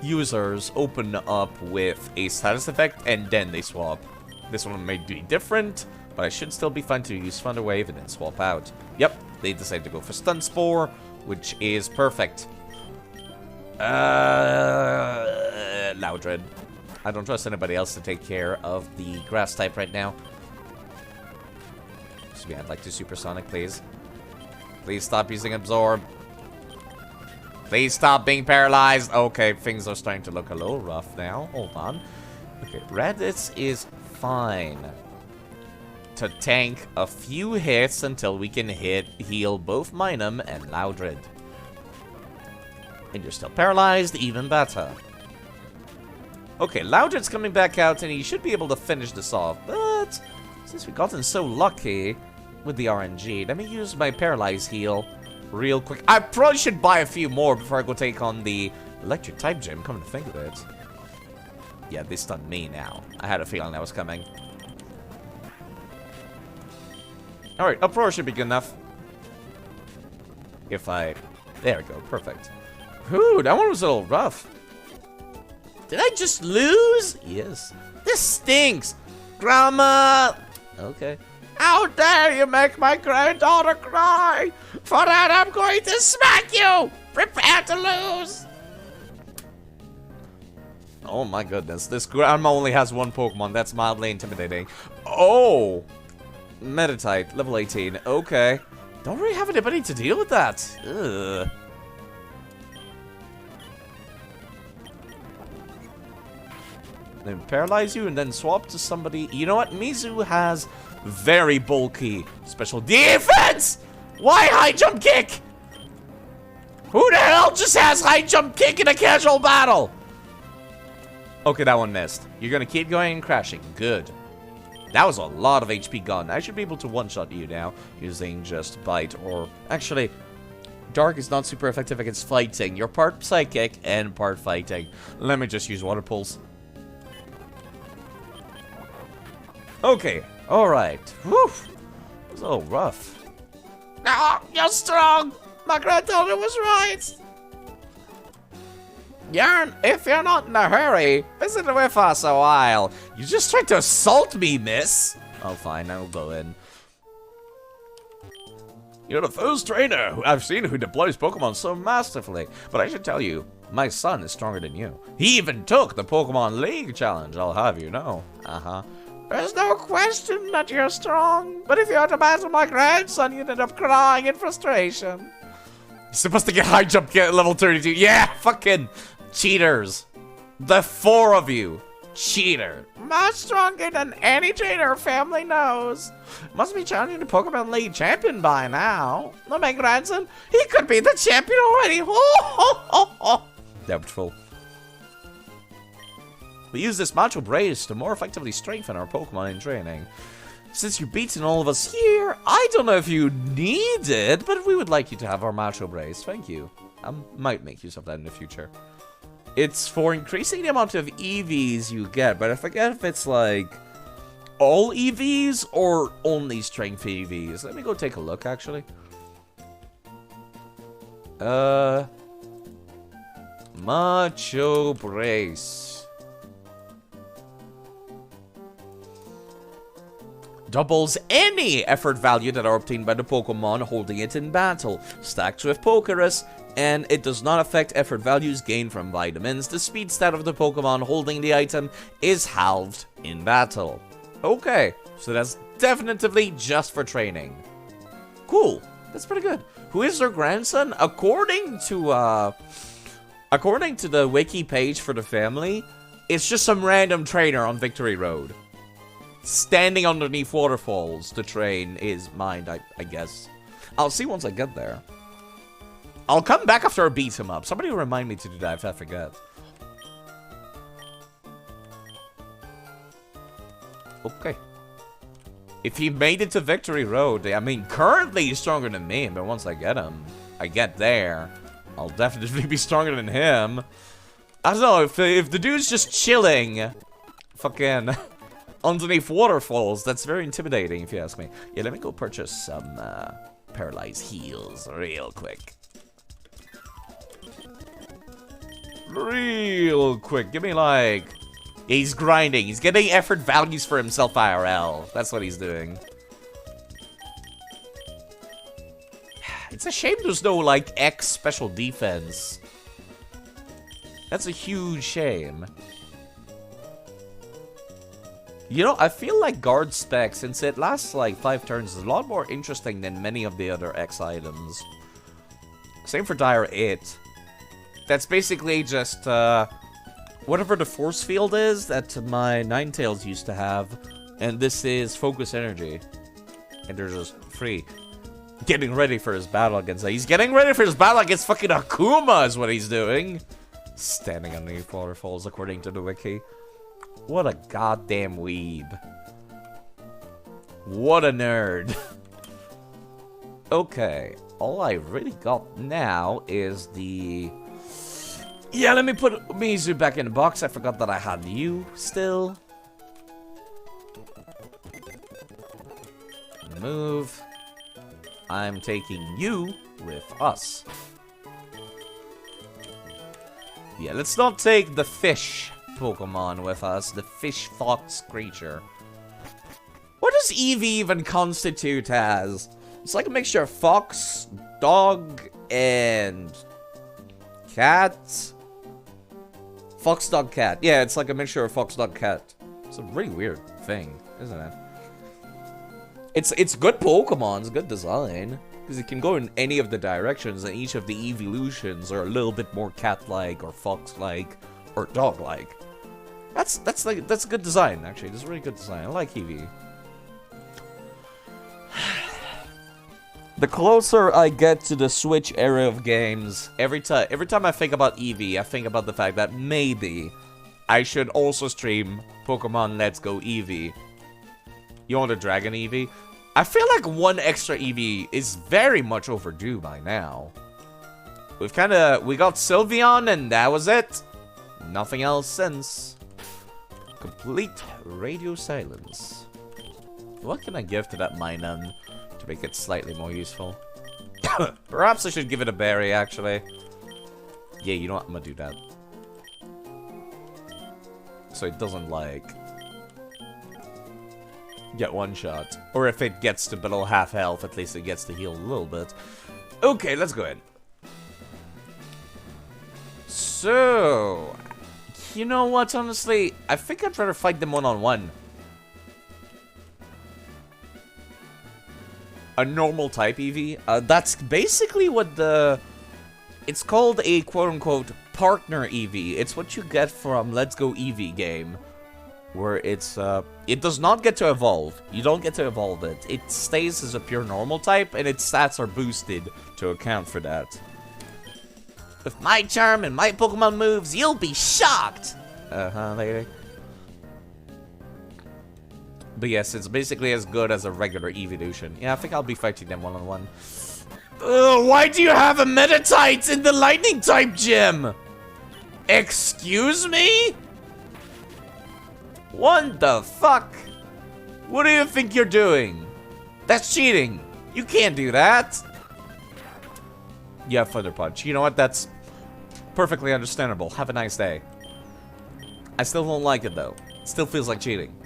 users open up with a status effect and then they swap. This one may be different, but I should still be fine to use Thunder Wave and then swap out. Yep, they decided to go for Stun Spore, which is perfect. Loudred. I don't trust anybody else to take care of the grass type right now. Excuse me, I'd like to supersonic, please. Please stop using absorb. Please stop being paralyzed. Okay, things are starting to look a little rough now. Hold on. Okay, Reddit is fine to tank a few hits until we can heal both Minum and Loudred. And you're still paralyzed, even better. Okay, Loudred's coming back out and he should be able to finish this off. But since we've gotten so lucky with the RNG, let me use my paralyze heal real quick. I probably should buy a few more before I go take on the electric type gym, come to think of it. Yeah, this stunned me now. I had a feeling that was coming. Alright, uproar should be good enough. If I... There we go, perfect. Whew, that one was a little rough. Did I just lose? Yes. This stinks! Grandma! Okay. How dare you make my granddaughter cry! For that, I'm going to smack you! Prepare to lose! Oh my goodness, this grandma only has one Pokemon. That's mildly intimidating. Oh! Meditite, level 18. Okay. Don't really have anybody to deal with that. Ugh. Then paralyze you and then swap to somebody. You know what? Mizu has very bulky special defense! Why high jump kick? Who the hell just has high jump kick in a casual battle? Okay, that one missed. You're gonna keep going and crashing. Good. That was a lot of HP gone. I should be able to one-shot you now using just Bite or... Actually, Dark is not super effective against fighting. You're part Psychic and part fighting. Let me just use Water Pulse. Okay, alright. Whew. It was a little rough. No, you're strong! My granddaughter was right! Yarn, if you're not in a hurry, visit with us a while. You just tried to assault me, miss. Oh, fine, I'll go in. You're the first trainer I've seen who deploys Pokemon so masterfully. But I should tell you, my son is stronger than you. He even took the Pokemon League challenge, I'll have you know. There's no question that you're strong, but if you had to battle my grandson, you'd end up crying in frustration. You're supposed to get high jump at level 32. Yeah, fucking cheaters. The four of you. Cheater. Much stronger than any trainer family knows. Must be challenging the Pokemon League champion by now. No, my grandson, he could be the champion already. Doubtful. We use this Macho Brace to more effectively strengthen our Pokemon in training. Since you've beaten all of us here, I don't know if you need it, but we would like you to have our Macho Brace. Thank you. I might make use of that in the future. It's for increasing the amount of EVs you get, but I forget if it's like all EVs or only strength EVs. Let me go take a look, actually. Macho Brace. Doubles any effort value that are obtained by the Pokemon holding it in battle. Stacks with Pokerus, and it does not affect effort values gained from vitamins. The speed stat of the Pokemon holding the item is halved in battle. Okay, so that's definitively just for training. Cool, that's pretty good. Who is their grandson? According to the wiki page for the family, it's just some random trainer on Victory Road. Standing underneath waterfalls to train is mine, I guess. I'll see once I get there. I'll come back after I beat him up. Somebody will remind me to do that if I forget. Okay. If he made it to Victory Road, I mean, currently he's stronger than me, but once I get there, I'll definitely be stronger than him. I don't know, if the dude's just chilling, fucking... underneath waterfalls, that's very intimidating if you ask me. Yeah, let me go purchase some paralyzed heals real quick. Give me like... He's grinding. He's getting effort values for himself IRL. That's what he's doing. It's a shame there's no like X special defense. That's a huge shame. You know, I feel like guard spec, since it lasts like 5 turns, is a lot more interesting than many of the other X items. Same for Dire 8. That's basically just, whatever the force field is that my Ninetales used to have. And this is focus energy. And they're just free. Getting ready for his battle against... He's getting ready for his battle against fucking Akuma is what he's doing. Standing underneath waterfalls, according to the wiki. What a goddamn weeb. What a nerd. Okay. All I really got now is the... Yeah, let me put Mizu back in the box. I forgot that I had you still. Move. I'm taking you with us. Yeah, let's not take the fish Pokemon with us. The fish fox creature. What does Eevee even constitute as? It's like a mixture of fox, dog, and cat. Fox, dog, cat. Yeah, it's like a mixture of fox, dog, cat. It's a really weird thing, isn't it? It's good Pokemon, it's good design. Because it can go in any of the directions, and each of the evolutions are a little bit more cat-like, or fox-like, or dog-like. That's good design, actually. That's really good design. I like Eevee. The closer I get to the Switch era of games, every time I think about Eevee, I think about the fact that maybe I should also stream Pokemon Let's Go Eevee. You want a Dragon Eevee? I feel like one extra Eevee is very much overdue by now. We got Sylveon and that was it. Nothing else since. Complete radio silence. What can I give to that Minun to make it slightly more useful? Perhaps I should give it a berry, actually. Yeah, you know what? I'm gonna do that. So it doesn't, like... get one shot. Or if it gets to below half health, at least it gets to heal a little bit. Okay, let's go ahead. So... you know what, honestly? I think I'd rather fight them one-on-one. A normal type Eevee. That's basically what the... it's called a quote-unquote partner Eevee. It's what you get from Let's Go Eevee game. Where it's, it does not get to evolve. You don't get to evolve it. It stays as a pure normal type, and its stats are boosted to account for that. With my charm and my Pokemon moves, you'll be shocked! Uh-huh, lady. But yes, it's basically as good as a regular evolution. Yeah, I think I'll be fighting them one-on-one. Why do you have a Meditite in the Lightning type gym? Excuse me? What the fuck? What do you think you're doing? That's cheating. You can't do that. Yeah, Thunder Punch. You know what? That's perfectly understandable. Have a nice day. I still don't like it, though. It still feels like cheating.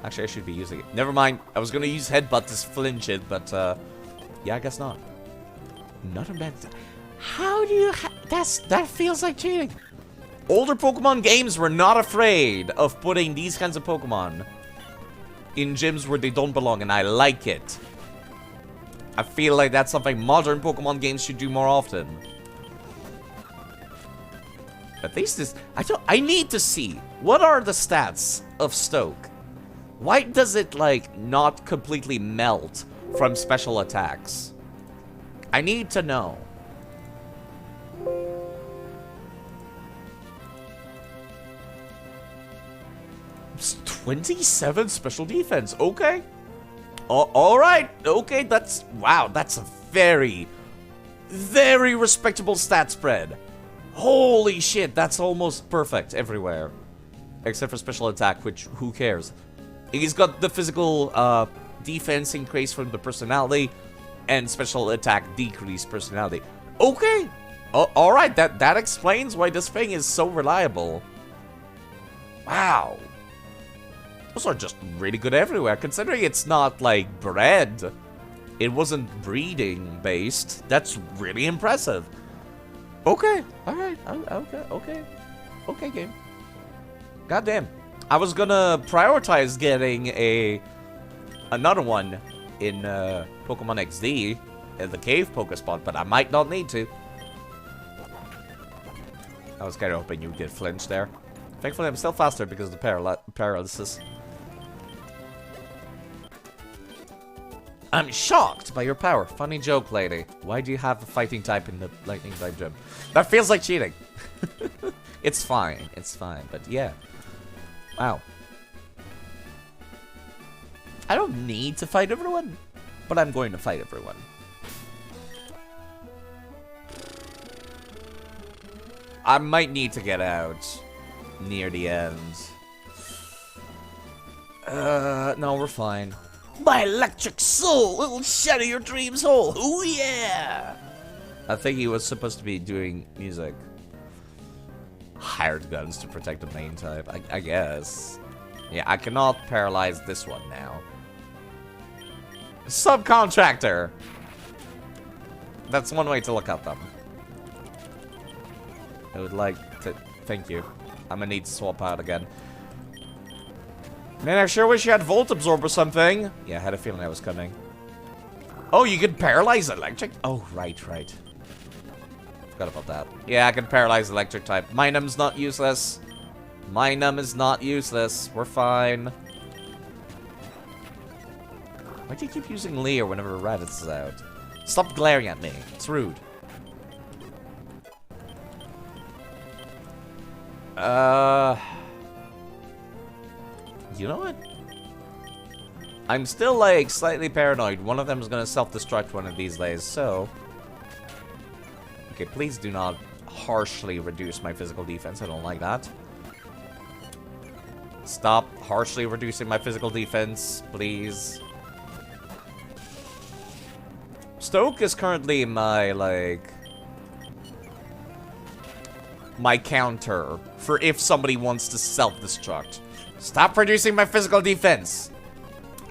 Actually, I should be using it. Never mind. I was going to use Headbutt to flinch it, but, yeah, I guess not. Not a bad... how do you... that feels like cheating. Older Pokemon games were not afraid of putting these kinds of Pokemon in gyms where they don't belong, and I like it. I feel like that's something modern Pokemon games should do more often. At least this... I need to see. What are the stats of Stoke? Why does it, like, not completely melt from special attacks? I need to know. 27 special defense. Okay. Alright. Okay, that's... wow, that's a very, very respectable stat spread. Holy shit, that's almost perfect everywhere. Except for special attack, which, who cares? He's got the physical defense increase from the personality and special attack decrease personality. Okay. Alright, that explains why this thing is so reliable. Wow. Those are just really good everywhere, considering it's not, like, bred. It wasn't breeding based. That's really impressive. Okay. Alright. Okay. Okay, game. Goddamn. I was gonna prioritize getting another one in Pokemon XD in the cave Pokespot, but I might not need to. I was kind of hoping you'd get flinched there. Thankfully, I'm still faster because of the paralysis. I'm shocked by your power. Funny joke, lady. Why do you have a fighting type in the lightning type gym? That feels like cheating. It's fine. It's fine. But yeah. Wow. I don't need to fight everyone, but I'm going to fight everyone. I might need to get out near the end. No, we're fine. My electric soul will shatter your dreams whole. Oh yeah! I think he was supposed to be doing music. Hired guns to protect the main type, I guess. Yeah, I cannot paralyze this one now. Subcontractor! That's one way to look at them. I would like to... Thank you. I'm gonna need to swap out again. Man, I sure wish you had Volt Absorb or something. Yeah, I had a feeling that was coming. Oh, you can paralyze electric? Oh, right. Forgot about that. Yeah, I can paralyze electric type. Minum's not useless. Minum is not useless. We're fine. Why do you keep using Leer whenever Raditz is out? Stop glaring at me. It's rude. You know what? I'm still, like, slightly paranoid. One of them is gonna self-destruct one of these days, so... Okay, please do not harshly reduce my physical defense. I don't like that. Stop harshly reducing my physical defense, please. Stoke is currently my, like... my counter for if somebody wants to self-destruct. Stop reducing my physical defense.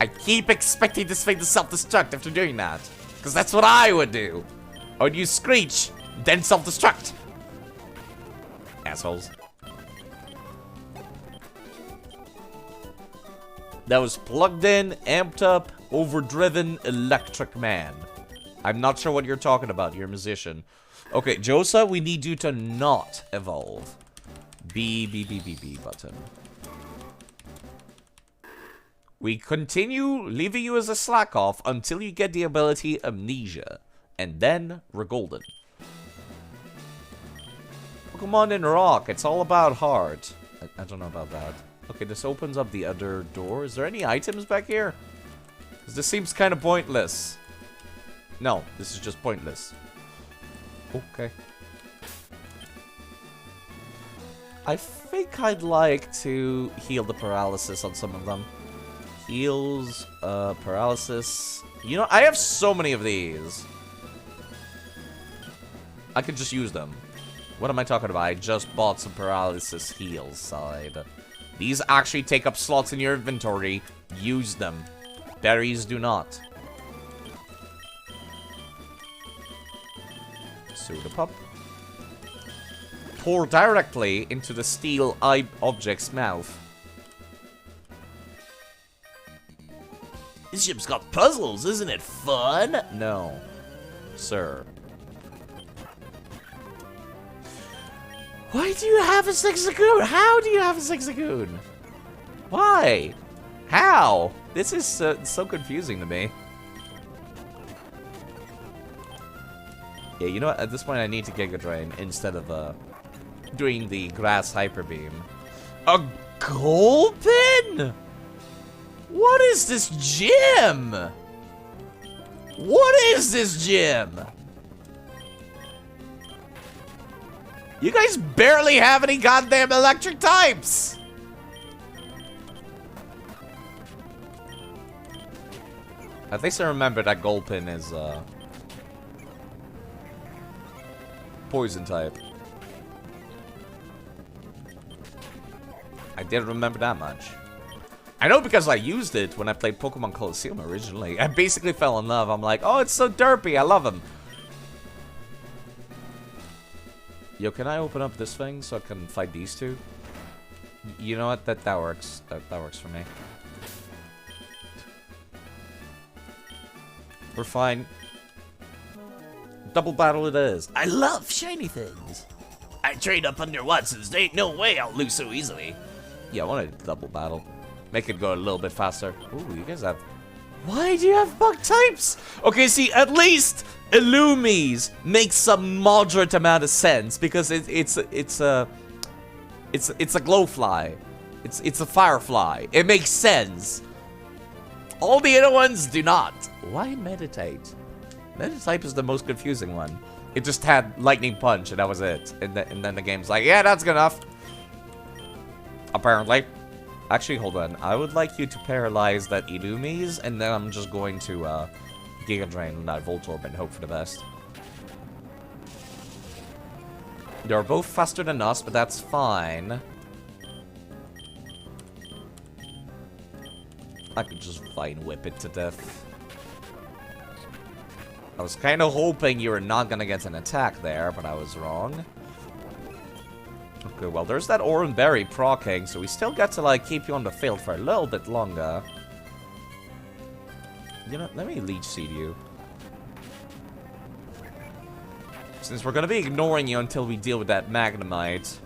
I keep expecting this thing to self-destruct after doing that. Because that's what I would do. I would use Screech, then self-destruct. Assholes. That was plugged in, amped up, overdriven electric man. I'm not sure what you're talking about. You're a musician. Okay, Josa, we need you to not evolve. B button. We continue leaving you as a slack off until you get the ability Amnesia. And then Regolden. Pokemon in Rock, it's all about heart. I don't know about that. Okay, this opens up the other door. Is there any items back here? 'Cause this seems kind of pointless. No, this is just pointless. Okay. I think I'd like to heal the paralysis on some of them. Heals, paralysis. You know, I have so many of these. I could just use them. What am I talking about? I just bought some paralysis heals side. These actually take up slots in your inventory. Use them. Berries do not. Soda Pop. Pour directly into the steel eye object's mouth. This ship's got puzzles, isn't it fun? No, sir. Why do you have a Zigzagoon? How do you have a Zigzagoon? Why? How? This is so confusing to me. Yeah, you know what? At this point, I need to Giga Drain instead of doing the Grass Hyper Beam. A Gulpin? What is this gym? What is this gym? You guys barely have any goddamn electric types. At least I remember that Gulpin is poison type. I didn't remember that much. I know because I used it when I played Pokemon Colosseum originally. I basically fell in love. I'm like, oh, it's so derpy. I love him. Yo, can I open up this thing so I can fight these two? You know what? That works. That works for me. We're fine. Double battle it is. I love shiny things. I trade up under Watson's. There ain't no way I'll lose so easily. Yeah, I want a double battle. Make it go a little bit faster. Ooh, you guys have... Why do you have bug types? Okay, see, at least Illumies makes some moderate amount of sense because it's a glowfly. It's a firefly. It makes sense. All the other ones do not. Why meditate? Meditype is the most confusing one. It just had lightning punch and that was it. And then the game's like, yeah, that's good enough. Apparently. Actually, hold on. I would like you to paralyze that Illumies, and then I'm just going to Giga Drain that Voltorb and hope for the best. They're both faster than us, but that's fine. I could just Vine Whip it to death. I was kind of hoping you were not gonna get an attack there, but I was wrong. Okay, well, there's that Oran Berry proccing, so we still get to, like, keep you on the field for a little bit longer. You know, let me Leech Seed you. Since we're gonna be ignoring you until we deal with that Magnemite.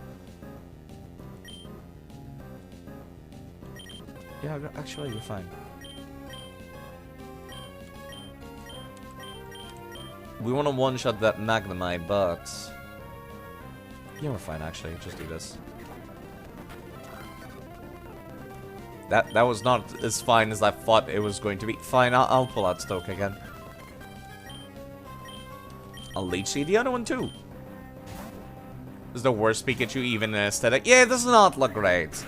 Yeah, actually, you're fine. We want to one-shot that Magnemite, but... Yeah, we're fine, actually. Just do this. That was not as fine as I thought it was going to be. Fine, I'll pull out Stoke again. I'll Leech Seed the other one, too. Is the worst Pikachu even an aesthetic? Yeah, it does not look great.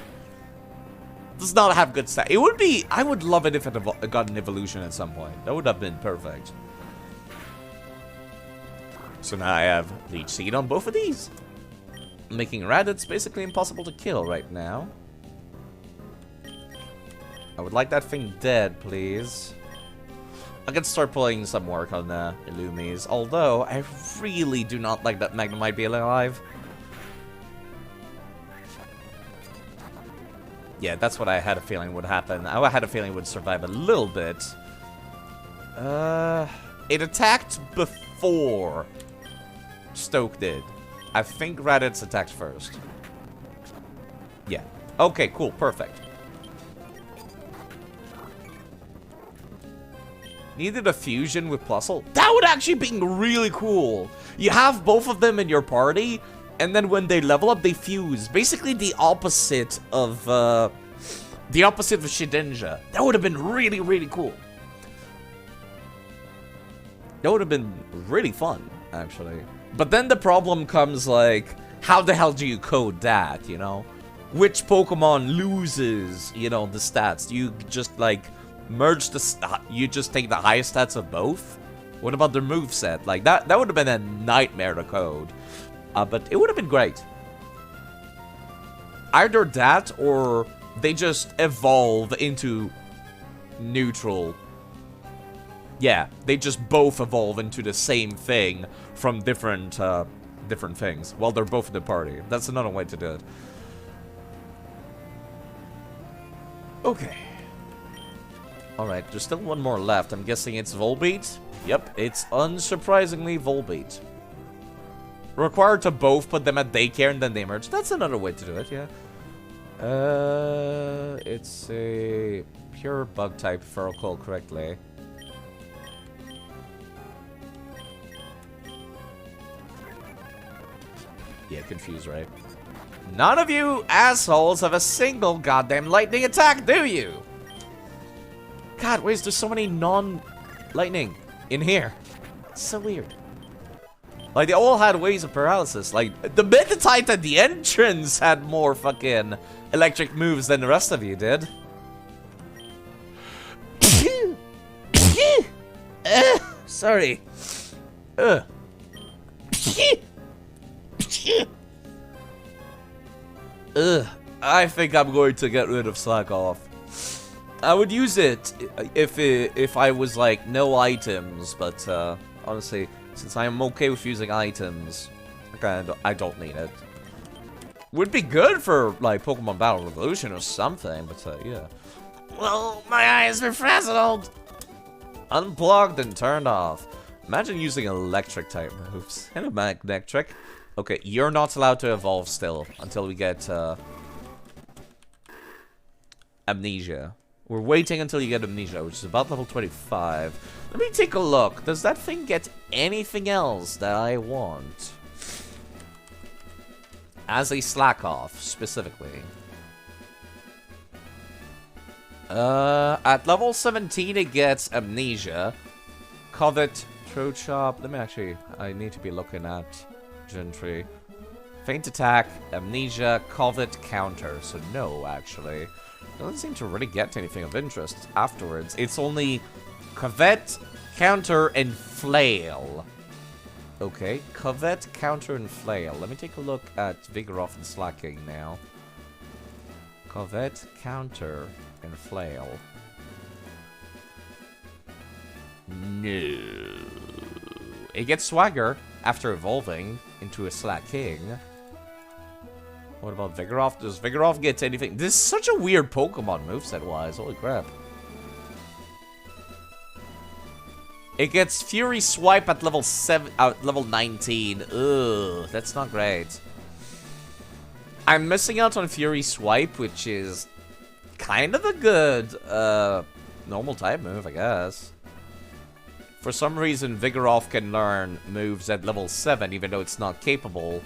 Does not have good stats. It would be... I would love it if it got an evolution at some point. That would have been perfect. So now I have Leech Seed on both of these. Making Raditz basically impossible to kill right now. I would like that thing dead, please. I could start pulling some work on Illumies. Although, I really do not like that Magnemite being alive. Yeah, that's what I had a feeling would happen. I had a feeling it would survive a little bit. It attacked before Stoke did. I think Raditz attacked first. Yeah. Okay, cool. Perfect. Needed a fusion with Plusle? That would actually be really cool. You have both of them in your party, and then when they level up, they fuse. Basically the opposite of Shedinja. That would have been really, really cool. That would have been really fun, actually. But then the problem comes, like, how the hell do you code that, you know? Which Pokemon loses, you know, the stats? Do you just, like, merge you just take the highest stats of both? What about their moveset? Like, that would have been a nightmare to code. But it would have been great. Either that, or they just evolve into neutral. Yeah, they just both evolve into the same thing from different things. While they're both in the party. That's another way to do it. Okay. Alright, there's still one more left. I'm guessing it's Volbeat? Yep, it's unsurprisingly Volbeat. Required to both put them at daycare and then they merge. That's another way to do it, yeah. It's a pure bug type, if I recall correctly. Yeah, confused, right? None of you assholes have a single goddamn lightning attack, do you? God, why is there so many non-lightning in here? It's so weird. Like, they all had waves of paralysis. Like, the Meditite at the entrance had more fucking electric moves than the rest of you did. Sorry. I think I'm going to get rid of Slack Off. I would use it if I was like no items, but honestly, since I am okay with using items, Okay, I don't need it. Would be good for, like, Pokemon Battle Revolution or something, but, yeah. Well, my eyes are frazzled. Unplugged and turned off. Imagine using electric-type moves. Hello, Magnetric. Okay, you're not allowed to evolve still until we get, Amnesia. We're waiting until you get Amnesia, which is about level 25. Let me take a look. Does that thing get anything else that I want? As a slack-off, specifically. At level 17, it gets Amnesia. Covet, Throat Chop. Let me actually... I need to be looking at Gentry. Faint Attack, Amnesia, Covet, Counter. So no, actually. Doesn't seem to really get anything of interest afterwards. It's only Covet, Counter, and Flail. Okay, Covet, Counter, and Flail. Let me take a look at Vigoroth and Slacking now. Covet, Counter, and Flail. No. It gets Swagger after evolving into a Slacking. What about Vigoroth? Does Vigoroth get anything? This is such a weird Pokemon moveset-wise. Holy crap. It gets Fury Swipe at level 19. Ugh, that's not great. I'm missing out on Fury Swipe, which is kind of a good normal type move, I guess. For some reason, Vigoroth can learn moves at level 7, even though it's not capable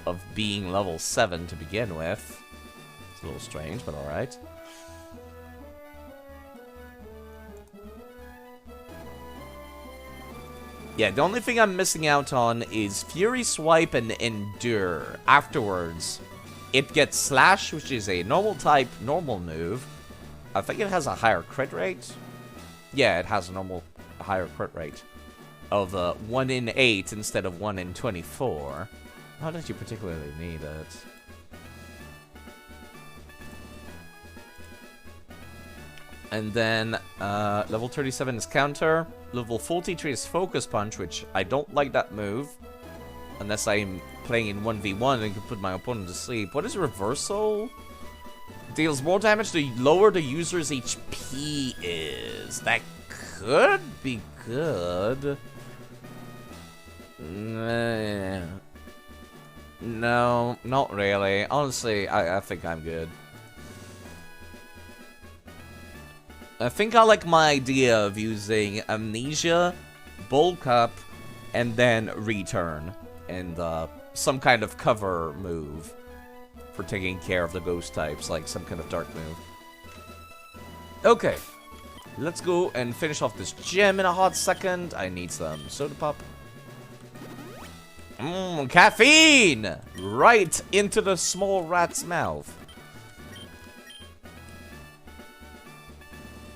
of being level 7 to begin with. It's a little strange, but alright. Yeah, the only thing I'm missing out on is Fury Swipe and Endure. Afterwards, it gets Slash, which is a normal type, normal move. I think it has a higher crit rate. Yeah, it has a higher crit rate of 1 in 8 instead of 1 in 24. How did you particularly need it? And then level 37 is Counter. Level 43 is Focus Punch, which I don't like that move. Unless I'm playing in 1v1 and can put my opponent to sleep. What is Reversal? Deals more damage the lower the user's HP is. That could be good. No, not really. Honestly, I think I'm good. I think I like my idea of using Amnesia, Bulk Up, and then Return. And some kind of cover move for taking care of the ghost types, like some kind of dark move. Okay, let's go and finish off this gym in a hot second. I need some soda pop. Caffeine! Right into the small rat's mouth.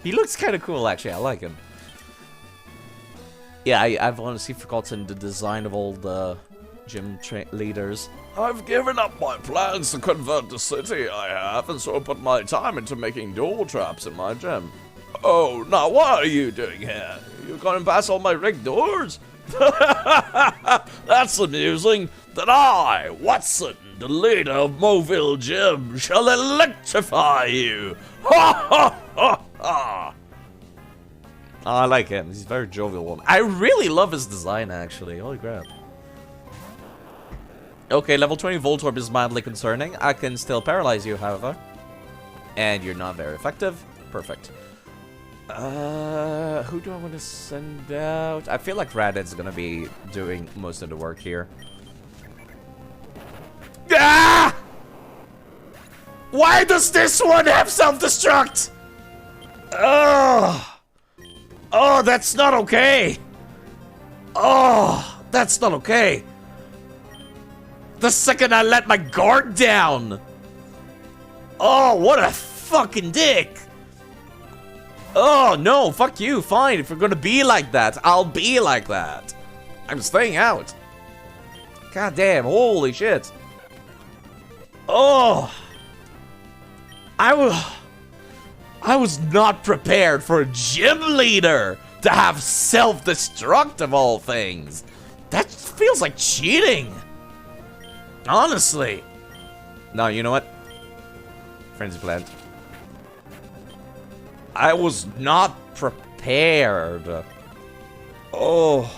He looks kind of cool, actually. I like him. Yeah, I've honestly forgotten the design of all the gym leaders. I've given up my plans to convert the city, I have, and so I put my time into making door traps in my gym. Oh, now what are you doing here? You going past all my rigged doors? That's amusing. That I, Watson, the leader of Moville Gym, shall electrify you. Ha ha ha ha. Oh, I like him. He's a very jovial one. I really love his design, actually. Holy crap. Okay, level 20 Voltorb is mildly concerning. I can still paralyze you, however. And you're not very effective. Perfect. Who do I want to send out? I feel like Radit's gonna be doing most of the work here. Ah! Why does this one have self-destruct? Oh! Oh, that's not okay! Oh, that's not okay! The second I let my guard down! Oh, what a fucking dick! Oh, no, fuck you, fine. If you're gonna be like that, I'll be like that. I'm staying out. God damn, holy shit. Oh. I was not prepared for a gym leader to have self-destruct of all things. That feels like cheating. Honestly. No, you know what? Frenzy plant. I was not prepared. Oh.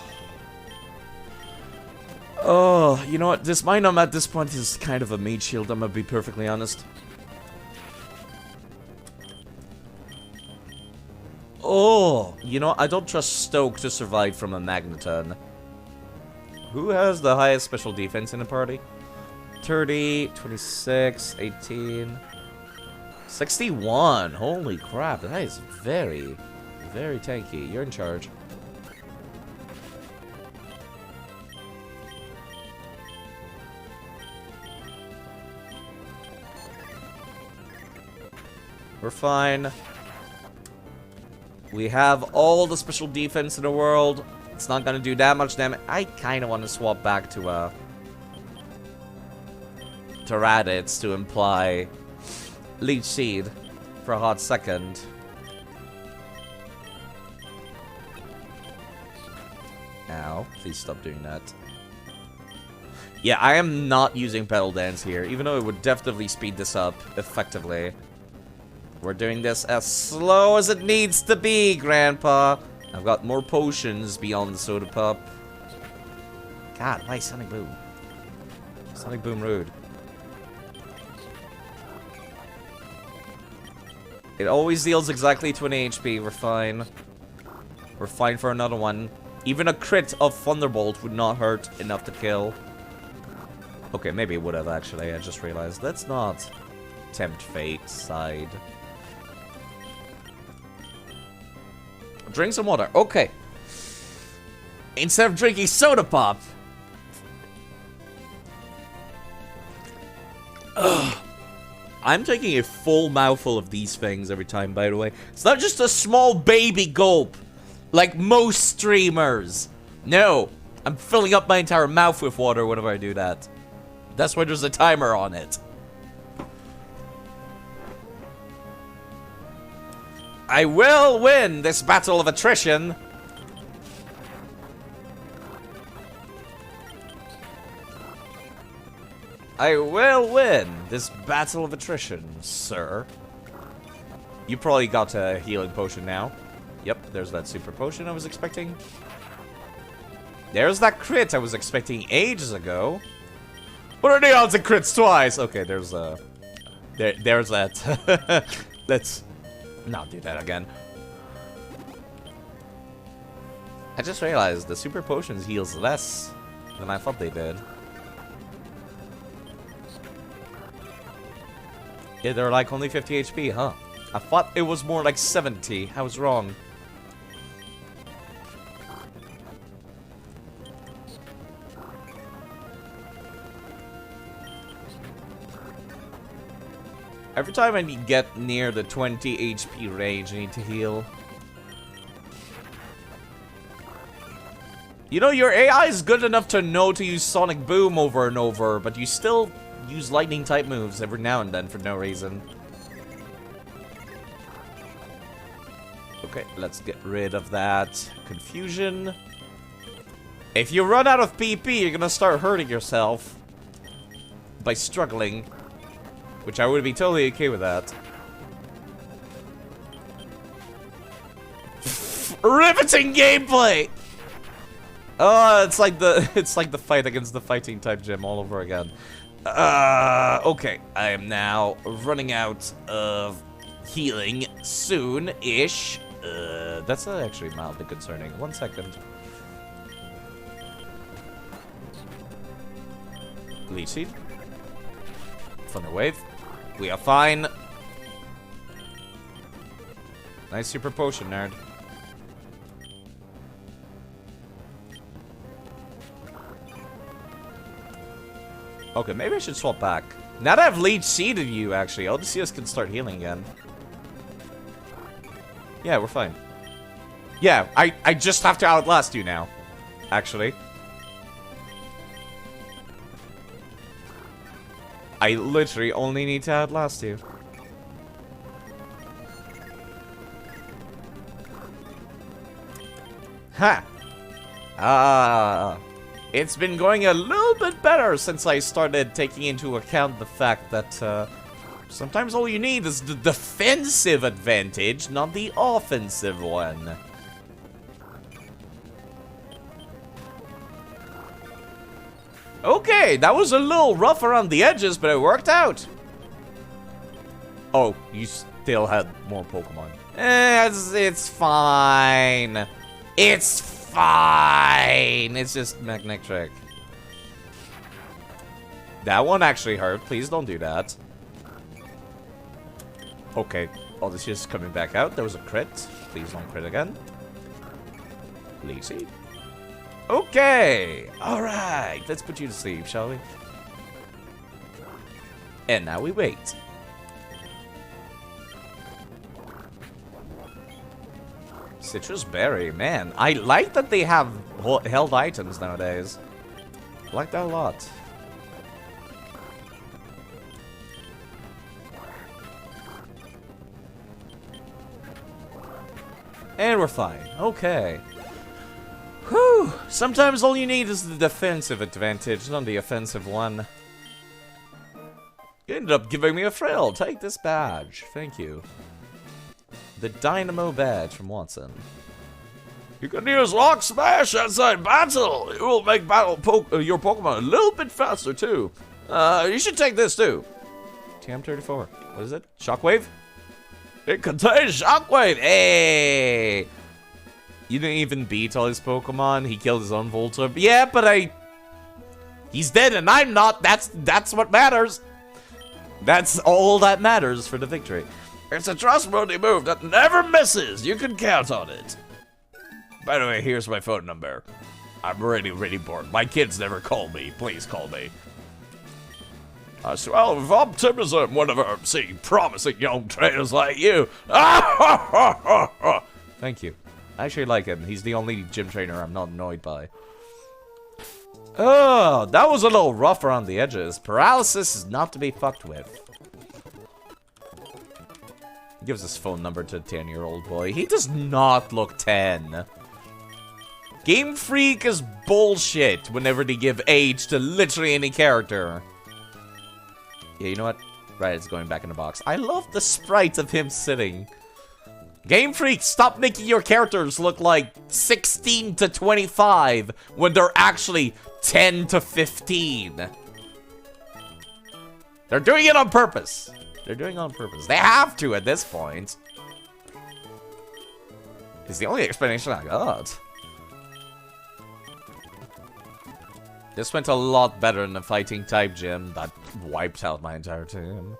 Oh, you know what? This Minum at this point is kind of a mage shield, I'm gonna be perfectly honest. Oh, you know, I don't trust Stoke to survive from a Magneton. Who has the highest special defense in the party? 30, 26, 18, 61. Holy crap, that is very, very tanky. You're in charge. We're fine. We have all the special defense in the world. It's not gonna do that much damage. I kind of want to swap back to Raditz to imply Leech Seed for a hot second. Ow, please stop doing that. Yeah, I am not using Pedal Dance here, even though it would definitely speed this up effectively. We're doing this as slow as it needs to be, Grandpa. I've got more potions beyond the soda pop. God, why Sonic Boom? Sonic Boom rude. It always deals exactly 20 HP. We're fine. We're fine for another one. Even a crit of Thunderbolt would not hurt enough to kill. Okay, maybe it would have actually. I just realized. Let's not tempt fate side. Drink some water. Okay. Instead of drinking soda pop. Ugh. I'm taking a full mouthful of these things every time, by the way. It's not just a small baby gulp, like most streamers. No, I'm filling up my entire mouth with water whenever I do that. That's why there's a timer on it. I will win this battle of attrition. I will win this battle of attrition, sir. You probably got a healing potion now. Yep, there's that super potion I was expecting. There's that crit I was expecting ages ago. What are the odds it crits twice? Okay, there's that. Let's not do that again. I just realized the super potions heals less than I thought they did. Yeah, they're like only 50 HP, huh? I thought it was more like 70. I was wrong. Every time I get near the 20 HP range, I need to heal. You know, your AI is good enough to know to use Sonic Boom over and over, but you still use lightning type moves every now and then for no reason. Okay, let's get rid of that confusion. If you run out of PP, you're gonna start hurting yourself by struggling. Which I would be totally okay with that. Riveting gameplay! Oh, it's like the fight against the fighting type gym all over again. Okay. I am now running out of healing soon-ish. That's actually mildly concerning. 1 second. Leech Seed. Thunder Wave. We are fine. Nice super potion, nerd. Okay, maybe I should swap back. Now that I've Leech Seeded you, actually, Odysseus can start healing again. Yeah, we're fine. Yeah, I just have to outlast you now. Actually. I literally only need to outlast you. Ha! Ah. It's been going a little bit better since I started taking into account the fact that, sometimes all you need is the defensive advantage, not the offensive one. Okay, that was a little rough around the edges, but it worked out. Oh, you still had more Pokemon. It's fine. It's fine. It's just Magnetric. That one actually hurt. Please don't do that. Okay. Oh, this is coming back out. There was a crit. Please don't crit again. Lazy. Okay. Alright. Let's put you to sleep, shall we? And now we wait. Citrus Berry, man. I like that they have held items nowadays. I like that a lot. And we're fine. Okay. Whew. Sometimes all you need is the defensive advantage, not the offensive one. You ended up giving me a frill. Take this badge. Thank you. The Dynamo badge from Watson. You can use Rock Smash outside battle. It will make your Pokemon a little bit faster too. You should take this too. TM34. What is it? Shockwave? It contains Shockwave. Hey! You didn't even beat all his Pokemon. He killed his own Voltorb. Yeah, but he's dead and I'm not. That's what matters. That's all that matters for the victory. It's a trustworthy move that never misses. You can count on it. By the way, here's my phone number. I'm really bored. My kids never call me. Please call me. I swell with optimism whenever I see promising young trainers like you. Thank you. I actually like him. He's the only gym trainer I'm not annoyed by. Oh, that was a little rough around the edges. Paralysis is not to be fucked with. Gives his phone number to a 10-year-old boy. He does not look 10. Game Freak is bullshit whenever they give age to literally any character. Yeah, you know what? Right, it's going back in the box. I love the sprite of him sitting. Game Freak, stop making your characters look like 16 to 25 when they're actually 10 to 15. They're doing it on purpose. They're doing it on purpose. They have to at this point. It's the only explanation I got. This went a lot better than the fighting type gym that wiped out my entire team.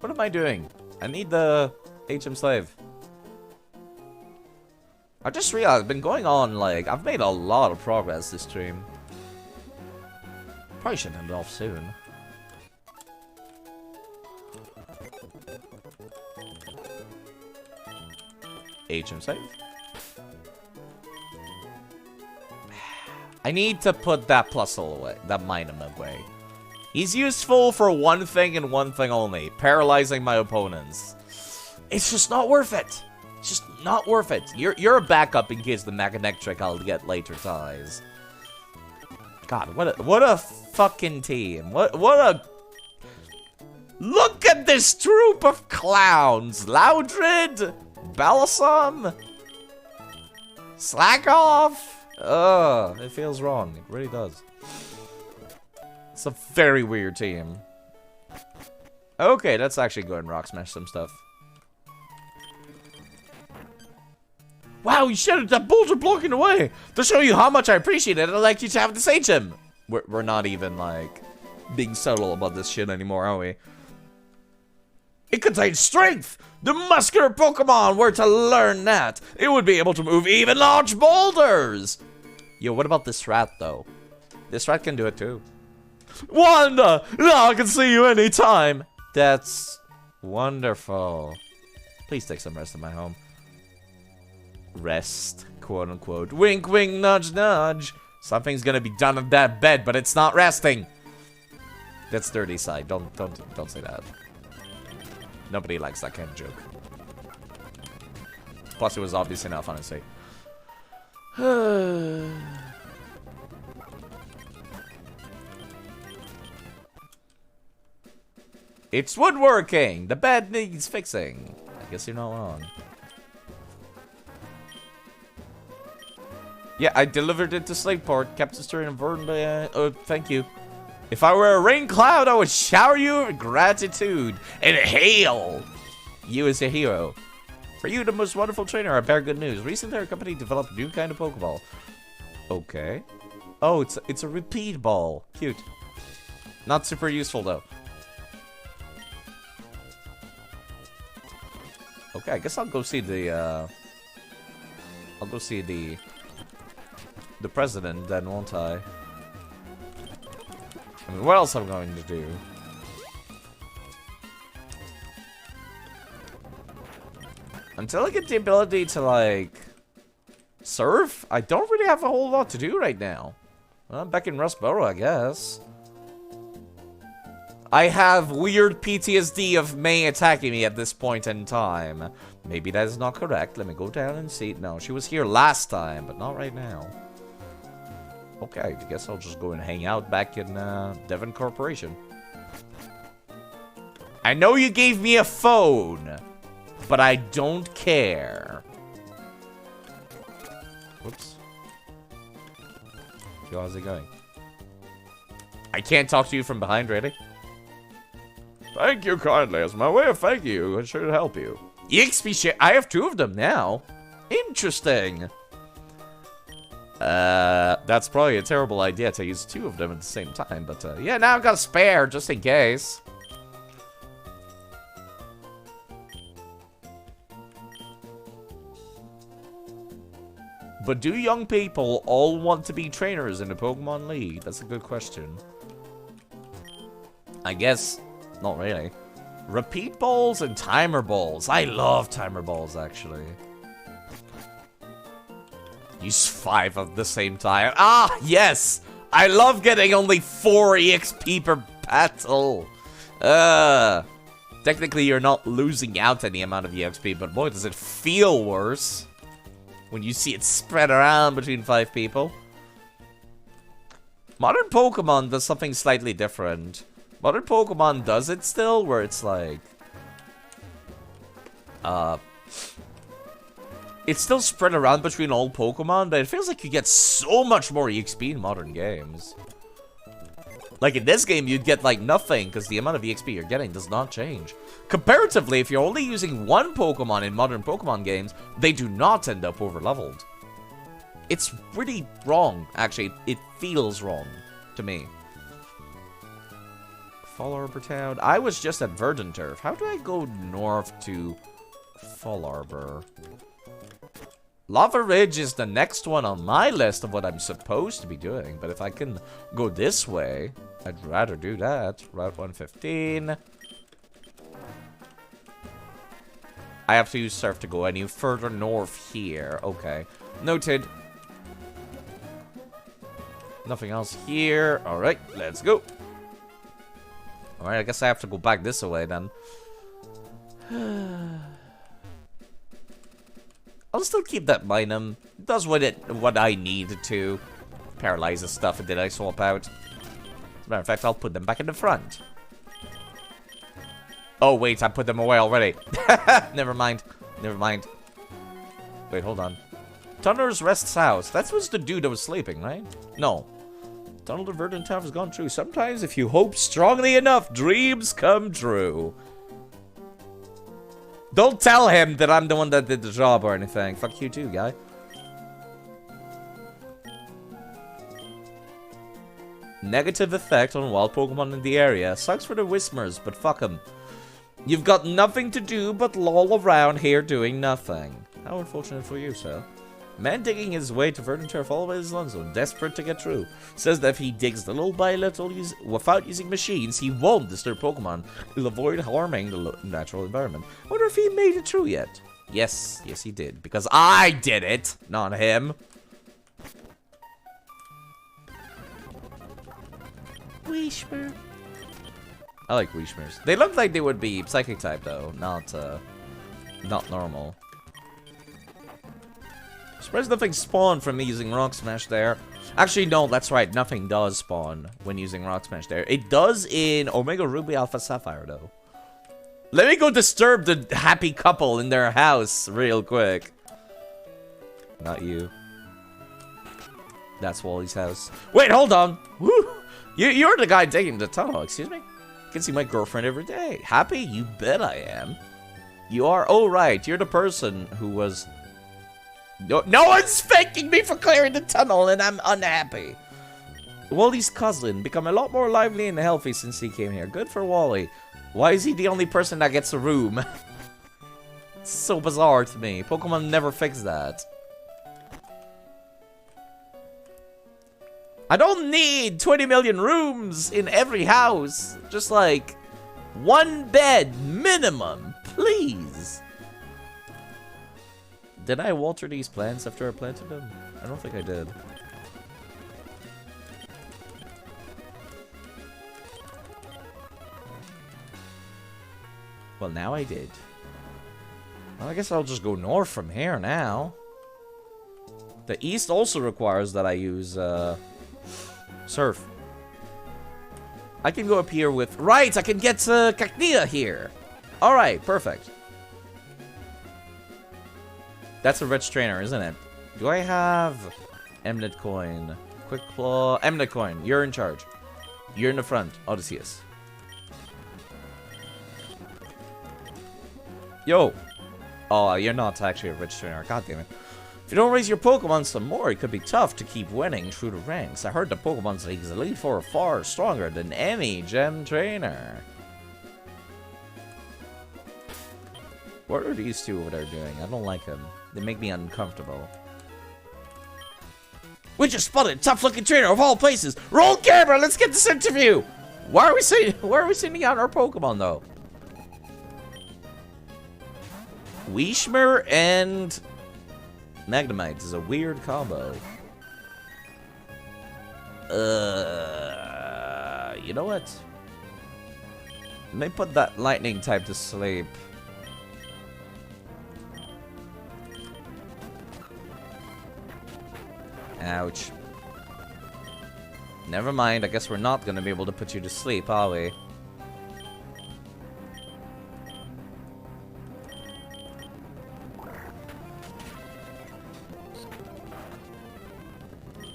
What am I doing? I need the HM slave. I just realized I've been going on, like, I've made a lot of progress this stream. Probably should end it off soon. HM save. I need to put that Plusle away, that Minum away. He's useful for one thing and one thing only, paralyzing my opponents. It's just not worth it. It's just not worth it. You're a backup in case the Magnetric I'll get later dies. God, what a fucking team. What a... Look at this troop of clowns. Loudred, Balisam, Slack off. Ugh, it feels wrong. It really does. It's a very weird team. Okay, let's actually go and rock smash some stuff. Wow, you shattered that boulder blocking away! To show you how much I appreciate it, I'd like you to have this HM. We're not even, like, being subtle about this shit anymore, are we? It contains strength! The muscular Pokemon were to learn that. It would be able to move even large boulders! Yo, what about this rat, though? This rat can do it, too. Wanda! Now I can see you anytime! That's wonderful. Please take some rest in my home. Rest, quote unquote. Wink, wink, nudge, nudge. Something's gonna be done in that bed, but it's not resting. That's dirty side. Don't say that. Nobody likes that kind of joke. Plus, it was obvious enough, honestly. It's woodworking! The bed needs fixing. I guess you're not wrong. Yeah, I delivered it to Slateport. Kept the story in Verdant. Oh, thank you. If I were a rain cloud, I would shower you with gratitude and hail you as a hero. For you, the most wonderful trainer, I bear good news. Recently, our company developed a new kind of Pokeball. Okay. Oh, it's a repeat ball. Cute. Not super useful, though. Okay, I guess I'll go see the, I'll go see the president then, won't I? I mean, what else am I going to do? Until I get the ability to, like, surf, I don't really have a whole lot to do right now. Well, I'm back in Rustboro, I guess. I have weird PTSD of May attacking me at this point in time. Maybe that is not correct. Let me go down and see. No, she was here last time, but not right now. Okay, I guess I'll just go and hang out back in Devon Corporation. I know you gave me a phone, but I don't care. Whoops. Yo, how's it going? I can't talk to you from behind, really? Thank you kindly. As my way of thank you, I should help you. EXP share. I have 2 of them now. Interesting. That's probably a terrible idea to use 2 of them at the same time, but yeah, now I've got a spare just in case. But do young people all want to be trainers in the Pokemon League? That's a good question. I guess not really. Repeat balls and timer balls. I love timer balls, actually. Use 5 at the same time. Ah, yes! I love getting only 4 EXP per battle. Technically, you're not losing out any amount of EXP, but boy, does it feel worse when you see it spread around between 5 people. Modern Pokemon does something slightly different. Modern Pokemon does it still, where it's like... it's still spread around between all Pokemon, but it feels like you get so much more EXP in modern games. Like in this game, you'd get like nothing, because the amount of EXP you're getting does not change. Comparatively, if you're only using 1 Pokemon in modern Pokemon games, they do not end up over-leveled. It's really wrong, actually. It feels wrong to me. Fall Arbor Town. I was just at Verdant Turf. How do I go north to Fall Arbor? Lava Ridge is the next one on my list of what I'm supposed to be doing, but if I can go this way, I'd rather do that. Route 115. I have to use surf to go any further north here. Okay. Noted. Nothing else here. Alright, let's go. Alright, I guess I have to go back this way then. I'll still keep that Minum. It does what I need to. Paralyzes stuff and did I swap out. As a matter of fact, I'll put them back in the front. Oh wait, I put them away already. Never mind. Never mind. Wait, hold on. Thunder's Rest's house. That was the dude that was sleeping, right? No. Tunnel to Verdant Town has gone true. Sometimes if you hope strongly enough, dreams come true. Don't tell him that I'm the one that did the job or anything. Fuck you too, guy. Negative effect on wild Pokemon in the area. Sucks for the Whismers, but fuck them. You've got nothing to do but loll around here doing nothing. How unfortunate for you, sir. Man digging his way to Verdant Turf all by his lonesome, desperate to get through. Says that if he digs little by little without using machines, he won't disturb Pokemon. He'll avoid harming the natural environment. Wonder if he made it through yet. Yes, yes he did. Because I did it, not him. Wishmer. I like Wishmers. They look like they would be Psychic type though, not normal. Surprised nothing spawned from me using Rock Smash there. Actually, no, that's right. Nothing does spawn when using Rock Smash there. It does in Omega Ruby Alpha Sapphire, though. Let me go disturb the happy couple in their house real quick. Not you. That's Wally's house. Wait, hold on. Woo! You're the guy digging the tunnel, excuse me? I can see my girlfriend every day. Happy? You bet I am. You are? Oh, right. You're the person who was... No one's thanking me for clearing the tunnel, and I'm unhappy. Wally's cousin become a lot more lively and healthy since he came here. Good for Wally. Why is he the only person that gets a room? It's so bizarre to me. Pokemon never fix that. I don't need 20 million rooms in every house. Just like one bed minimum, please. Did I water these plants after I planted them? I don't think I did. Well, now I did. Well, I guess I'll just go north from here now. The east also requires that I use, surf. I can go up here with... Right, I can get Cacnea here. Alright, perfect. That's a rich trainer, isn't it? Do I have... Emnet Coin? Quick Claw? Emnet Coin, you're in charge. You're in the front. Odysseus. Yo! Oh, you're not actually a rich trainer. God damn it. If you don't raise your Pokemon some more, it could be tough to keep winning through the ranks. I heard the Pokemon League's Elite Four are far stronger than any gem trainer. What are these two over there doing? I don't like them. They make me uncomfortable. We just spotted a tough-looking trainer of all places. Roll camera, let's get this interview. Why are we sending out our Pokemon though? Weishmer and Magnemite is a weird combo. You know what? Let me put that lightning type to sleep. Ouch. Never mind, I guess we're not gonna be able to put you to sleep, are we?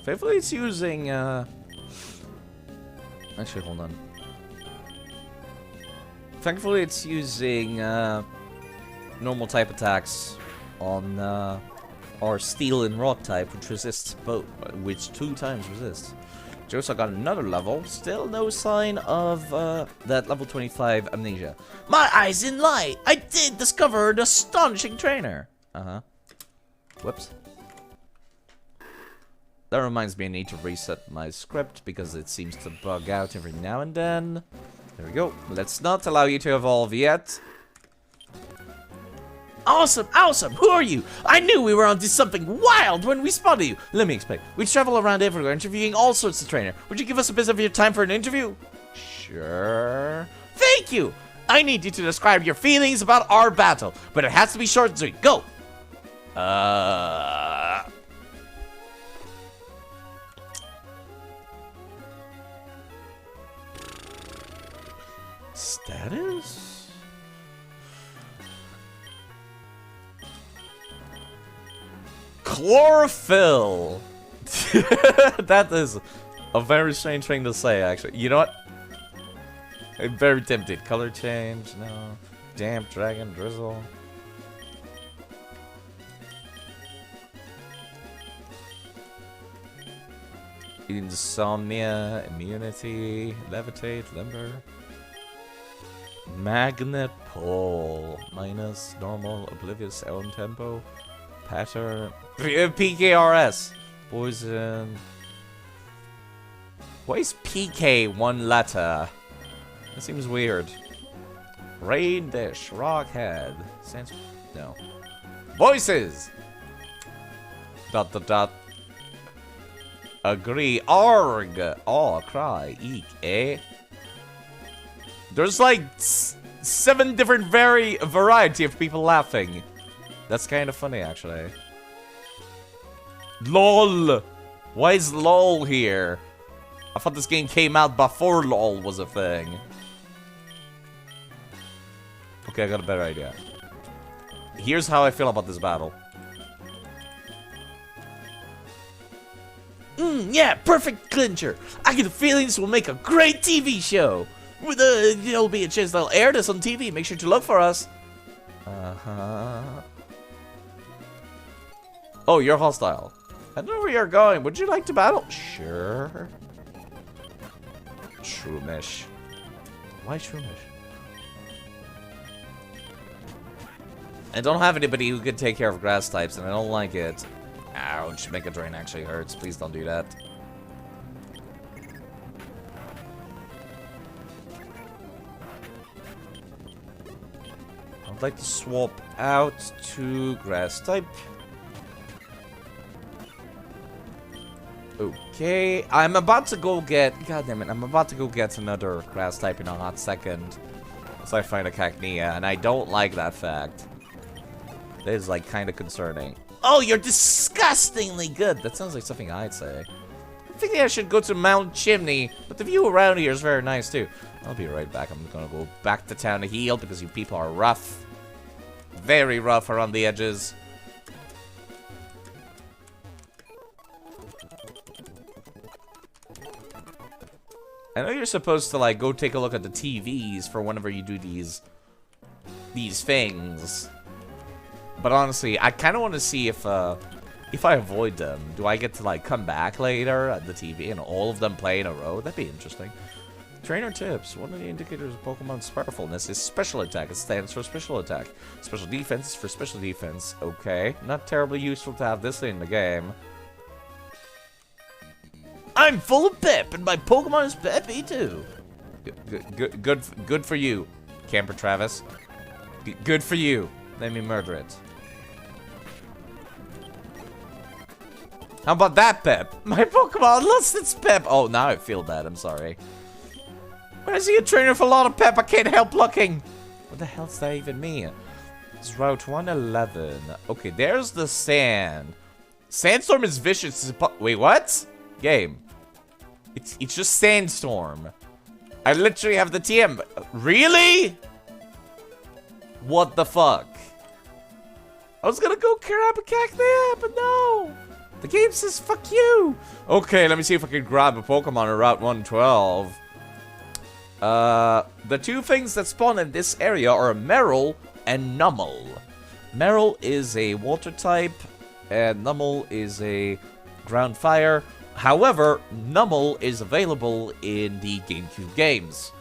Faithfully, it's using, Actually, hold on. Thankfully, it's using, normal type attacks on, our steel and rock type, which resists both, which 2 times resists. Josa got another level. Still no sign of, that level 25 amnesia. My eyes in light! I did discover an astonishing trainer! Uh-huh. Whoops. That reminds me I need to reset my script because it seems to bug out every now and then. There we go. Let's not allow you to evolve yet. Awesome, awesome! Who are you? I knew we were onto something wild when we spotted you! Let me explain. We travel around everywhere interviewing all sorts of trainers. Would you give us a bit of your time for an interview? Sure. Thank you! I need you to describe your feelings about our battle, but it has to be short and sweet. Go! Status? Chlorophyll! That is a very strange thing to say, actually. You know what? I'm very tempted. Color change, no. Damp, dragon, drizzle. Insomnia, immunity, levitate, limber. Magnet pole. Minus, normal, oblivious, own tempo. Pattern. PKRS. Poison. Why is PK one letter? That seems weird. Rain dish. Rockhead. Sans. No. Voices! Dot dot dot. Agree. Arg. Aw, cry. Eek. Eh? There's like 7 different variety of people laughing. That's kind of funny, actually. LOL! Why is LOL here? I thought this game came out before LOL was a thing. Okay, I got a better idea. Here's how I feel about this battle. Yeah, perfect clincher. I get the feeling this will make a great TV show. With there'll be a chance they'll air this on TV. Make sure to look for us. Oh, you're hostile. I know where you're going. Would you like to battle? Sure. Shroomish. Why Shroomish? I don't have anybody who can take care of grass types, and I don't like it. Ouch, Mega Drain actually hurts. Please don't do that. I'd like to swap out to grass type. Okay, I'm about to go get... God damn it, I'm about to go get another grass type in a hot second. So I find a Cacnea, and I don't like that fact. That is, like, kind of concerning. Oh, you're disgustingly good! That sounds like something I'd say. I think I should go to Mount Chimney, but the view around here is very nice, too. I'll be right back. I'm gonna go back to town to heal, because you people are rough. Very rough around the edges. I know you're supposed to, like, go take a look at the TVs for whenever you do these things. But honestly, I kind of want to see if I avoid them, do I get to, like, come back later at the TV and all of them play in a row? That'd be interesting. Trainer tips. One of the indicators of Pokemon's powerfulness is special attack. It stands for special attack. Special defense is for special defense. Okay. Not terribly useful to have this in the game. I'm full of pep, and my Pokemon is peppy too. Good for you, Camper Travis. Good for you. Let me murder it. How about that, Pep? My Pokemon lost its pep. Oh, now I feel bad. I'm sorry. When I see a trainer with a lot of pep, I can't help looking. What the hell does that even mean? It's Route 111. Okay, there's the sand. Sandstorm is vicious. Wait, what? Game. It's just Sandstorm. I literally have the TM. Really? What the fuck? I was gonna go grab a Cacnea, but no. The game says fuck you. Okay, let me see if I can grab a Pokemon on Route 112. The two things that spawn in this area are Meryl and Nummel. Meryl is a water type, and Nummel is a ground fire. However, Nummel is available in the GameCube games.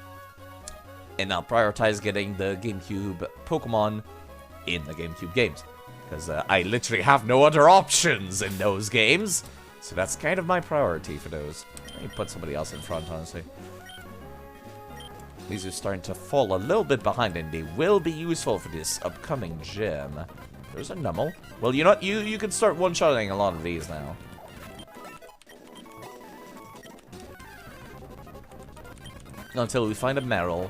And I'll prioritize getting the GameCube Pokemon in the GameCube games. Because I literally have no other options in those games. So that's kind of my priority for those. Let me put somebody else in front, honestly. These are starting to fall a little bit behind, and they will be useful for this upcoming gym. There's a Nummel. Well, you know what? You can start one-shotting a lot of these now. Until we find a Meryl.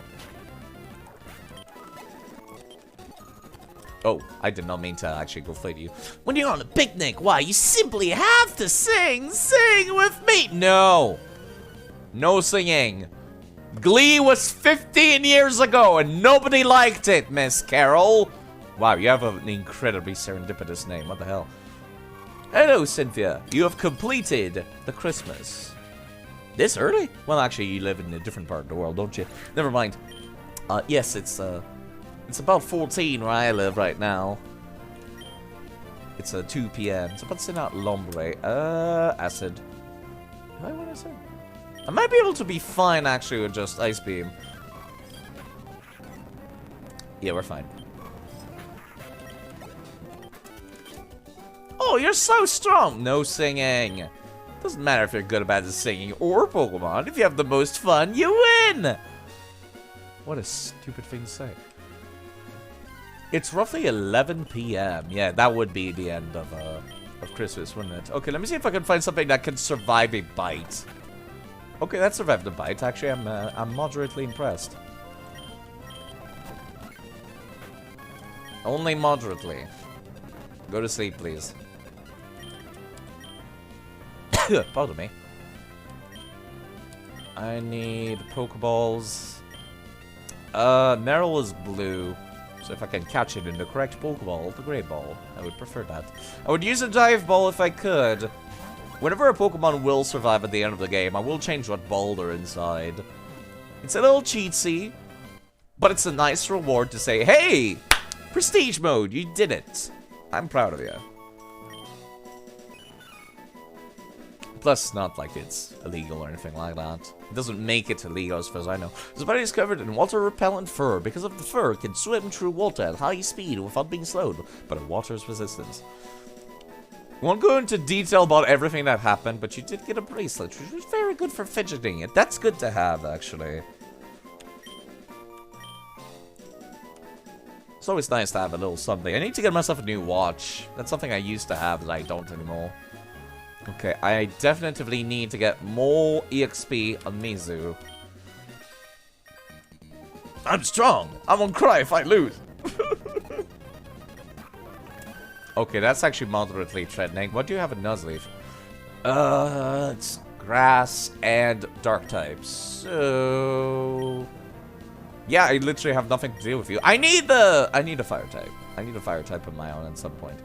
Oh, I did not mean to actually go fight you. When you're on a picnic, why, you simply have to sing! Sing with me! No! No singing. Glee was 15 years ago and nobody liked it, Miss Carol. Wow, you have an incredibly serendipitous name. What the hell? Hello, Cynthia. You have completed the Christmas. This early? Well, actually, you live in a different part of the world, don't you? Never mind. Yes, it's about 14 where I live right now. It's 2 p.m. It's about to send out Lombre. Acid. Did I win acid? I might be able to be fine, actually, with just Ice Beam. Yeah, we're fine. Oh, you're so strong! No singing. Doesn't matter if you're good or bad at singing or Pokemon. If you have the most fun, you win! What a stupid thing to say. It's roughly 11 p.m. Yeah, that would be the end of Christmas, wouldn't it? Okay, let me see if I can find something that can survive a bite. Okay, that survived a bite. Actually, I'm moderately impressed. Only moderately. Go to sleep, please. Pardon me. I need Pokeballs. Meryl is blue. So if I can catch it in the correct Pokeball, the Great Ball, I would prefer that. I would use a Dive Ball if I could. Whenever a Pokemon will survive at the end of the game, I will change what ball they're inside. It's a little cheatsy, but it's a nice reward to say, hey, Prestige Mode, you did it. I'm proud of you. Plus, it's not like it's illegal or anything like that. It doesn't make it illegal as far as I know. This body is covered in water-repellent fur. Because of the fur, it can swim through water at high speed without being slowed by the water's resistance. We won't go into detail about everything that happened, but you did get a bracelet, which was very good for fidgeting it. That's good to have, actually. It's always nice to have a little something. I need to get myself a new watch. That's something I used to have that I don't anymore. Okay, I definitively need to get more EXP on Mizu. I'm strong! I won't cry if I lose! Okay, that's actually moderately threatening. What do you have in Nuzleaf? It's grass and dark types. So... yeah, I literally have nothing to do with you. I need a fire type. I need a fire type of my own at some point.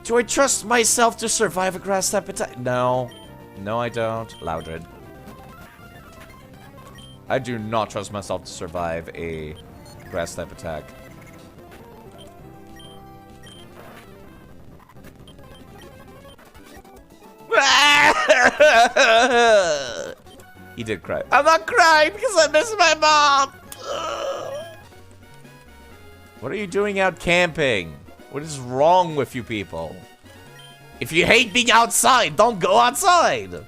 Do I trust myself to survive a grass type attack? No. No, I don't. Loudred. I do not trust myself to survive a grass type attack. He did cry. I'm not crying because I miss my mom! What are you doing out camping? What is wrong with you people? If you hate being outside, don't go outside!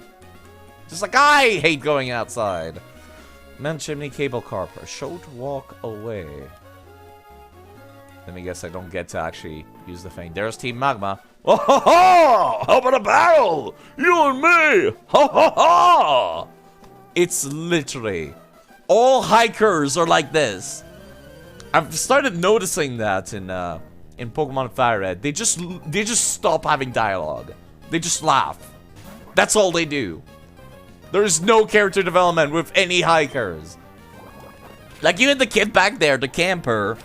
Just like I hate going outside. Man chimney cable carper. Show to walk away. Let me guess I don't get to actually use the thing. There's Team Magma. Oh ha ha! How about a barrel? You and me! Ha ha ha! It's literally all hikers are like this. I've started noticing that in Pokemon Fire Red. They just stop having dialogue. They just laugh. That's all they do. There's no character development with any hikers. Like even the kid back there, the camper,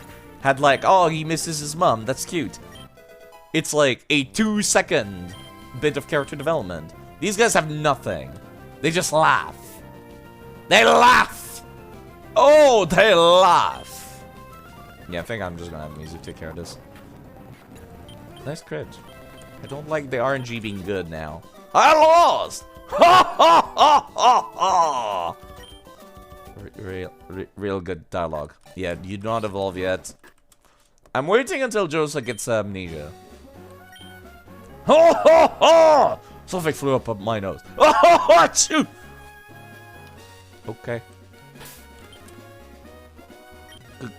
had like, oh, he misses his mom. That's cute. It's like a 2-second bit of character development. These guys have nothing. They just laugh. They laugh! Oh, they laugh! Yeah, I think I'm just gonna have Mizu take care of this. Nice crit. I don't like the RNG being good now. I lost! Ha ha ha ha ha! Real good dialogue. Yeah, you do not evolve yet. I'm waiting until Josa gets amnesia. Ha ha ha! Something flew up my nose. Ha ha ha! Shoot! Okay.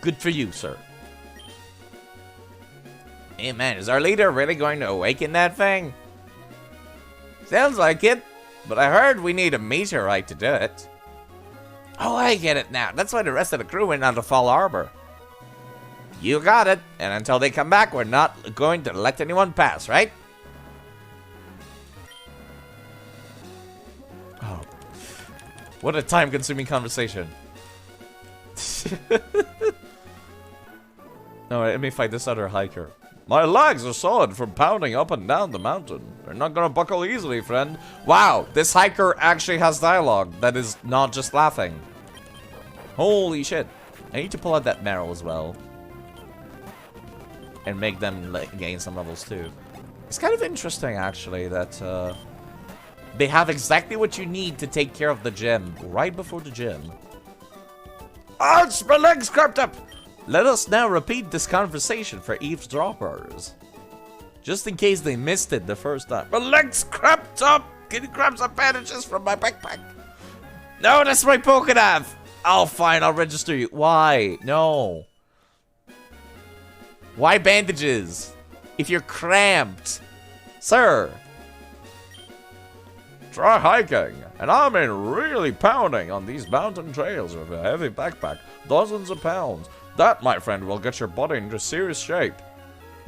Good for you, sir. Hey man, is our leader really going to awaken that thing? Sounds like it, but I heard we need a meteorite to do it. Oh, I get it now. That's why the rest of the crew went out to Fall Harbor. You got it, and until they come back, we're not going to let anyone pass, right? Oh. What a time-consuming conversation. Alright, let me fight this other hiker. My legs are solid from pounding up and down the mountain. They're not gonna buckle easily, friend. Wow, this hiker actually has dialogue that is not just laughing. Holy shit. I need to pull out that Meryl as well. And make them like, gain some levels too. It's kind of interesting actually that they have exactly what you need to take care of the gym right before the gym. Ouch! My legs crept up! Let us now repeat this conversation for eavesdroppers. Just in case they missed it the first time. My legs crept up! Can you grab some bandages from my backpack? No, that's my Pokédev! Oh, fine, I'll register you. Why? No. Why bandages? If you're cramped. Sir. Try hiking. And I mean really pounding on these mountain trails with a heavy backpack. Dozens of pounds. That, my friend, will get your body into serious shape.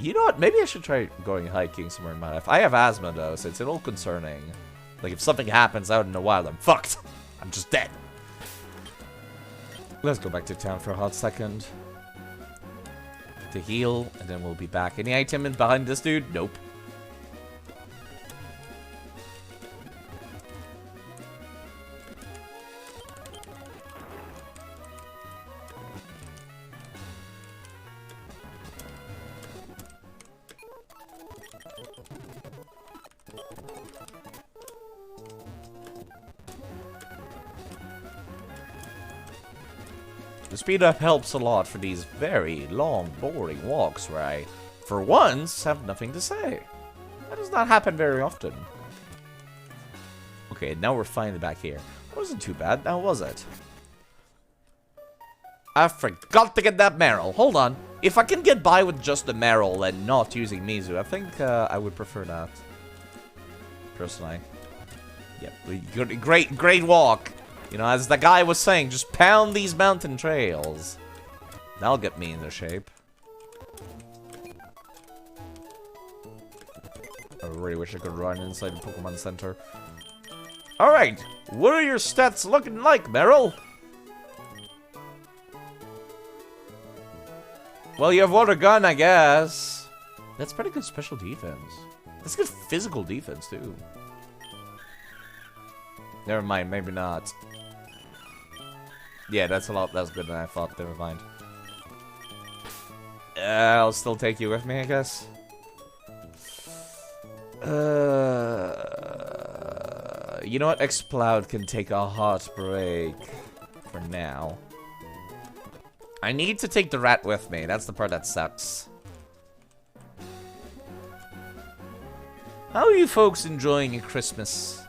You know what? Maybe I should try going hiking somewhere in my life. I have asthma, though, so it's a little concerning. Like, if something happens out in the wild, I'm fucked. I'm just dead. Let's go back to town for a hot second. To heal, and then we'll be back. Any item in behind this dude? Nope. The speed up helps a lot for these very long, boring walks where I, for once, have nothing to say. That does not happen very often. Okay, now we're finally back here. That wasn't too bad, now was it? I forgot to get that Meryl. Hold on. If I can get by with just the Meryl and not using Mizu, I think I would prefer that. Personally. Yep, great walk. You know, as the guy was saying, just pound these mountain trails. That'll get me into shape. I really wish I could run inside the Pokemon Center. Alright, what are your stats looking like, Meryl? Well, you have water gun, I guess. That's pretty good special defense. That's good physical defense, too. Never mind, maybe not. Yeah, that's good than I thought. Never mind. I'll still take you with me, I guess. You know what? Exploud can take a hot break for now. I need to take the rat with me. That's the part that sucks. How are you folks enjoying your Christmas?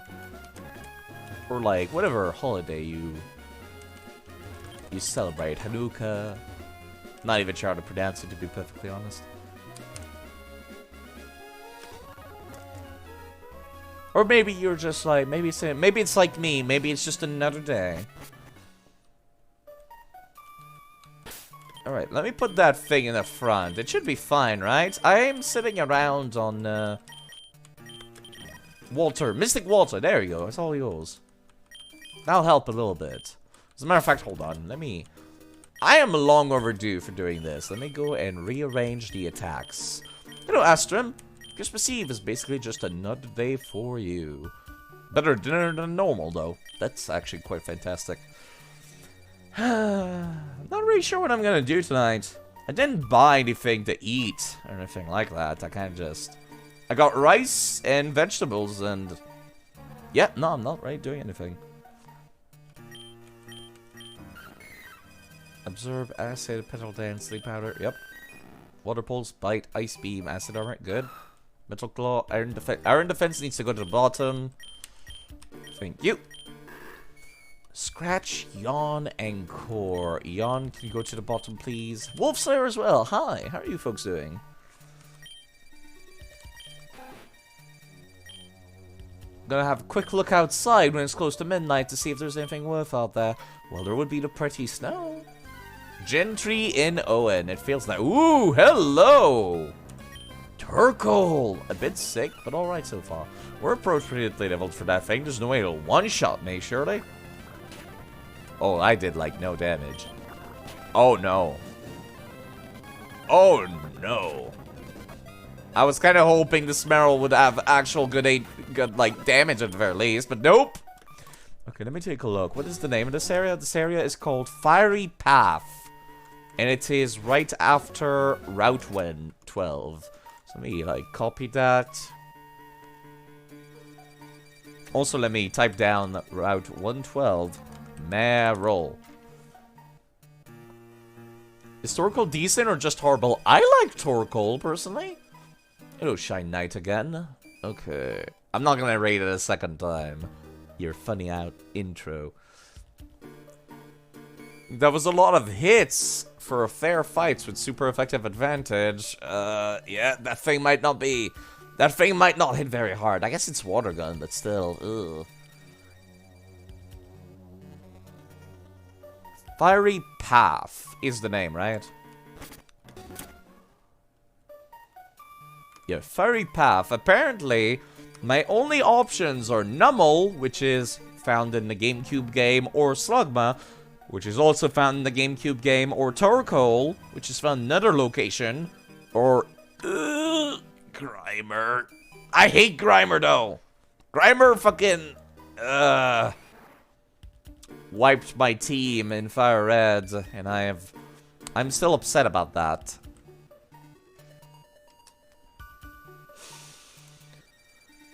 Or like, whatever holiday you celebrate. Hanukkah. Not even sure how to pronounce it, to be perfectly honest. Or maybe you're just like, maybe it's like me. Maybe it's just another day. Alright, let me put that thing in the front. It should be fine, right? I'm sitting around on, Walter. Mystic Walter. There you go. It's all yours. That'll help a little bit. As a matter of fact, hold on. I am long overdue for doing this. Let me go and rearrange the attacks. Hello, Astrum. Christmas Eve is basically just another day for you. Better dinner than normal, though. That's actually quite fantastic. Not really sure what I'm gonna do tonight. I didn't buy anything to eat or anything like that. I got rice and vegetables and... Yeah, no, I'm not really doing anything. Absorb, acid, petal dance, sleep powder, yep. Water pulse, bite, ice beam, acid armor, good. Metal claw, iron defense. Iron defense needs to go to the bottom. Thank you. Scratch, yawn, and core. Yawn can go to the bottom, please. Wolf Slayer as well. Hi, how are you folks doing? Gonna have a quick look outside when it's close to midnight to see if there's anything worth out there. Well, there would be the pretty snow. Gentry in Owen. It feels like... Ooh, hello! Turkle! A bit sick, but alright so far. We're appropriately leveled for that thing. There's no way to one-shot me, surely? Oh, I did, like, no damage. Oh, no. Oh, no. I was kind of hoping the Smearl would have actual good, like, damage at the very least, but nope. Okay, let me take a look. What is the name of this area? This area is called Fiery Path. And it is right after Route 12. So let me, like, copy that. Also, let me type down Route 112. Meryl. Is Torkoal decent or just horrible? I like Torkoal, personally. Hello, Shine Knight again. Okay. I'm not gonna rate it a second time. Your funny out intro. That was a lot of hits for a fair fights with super effective advantage. Yeah, that thing might not hit very hard. I guess it's water gun, but still, ugh. Fiery Path is the name, right? Yeah, furry path. Apparently, my only options are Nummel, which is found in the GameCube game, or Slugma, which is also found in the GameCube game, or Torkoal, which is found in another location, or Grimer. I hate Grimer though. Grimer fucking wiped my team in Fire Red, and I'm still upset about that.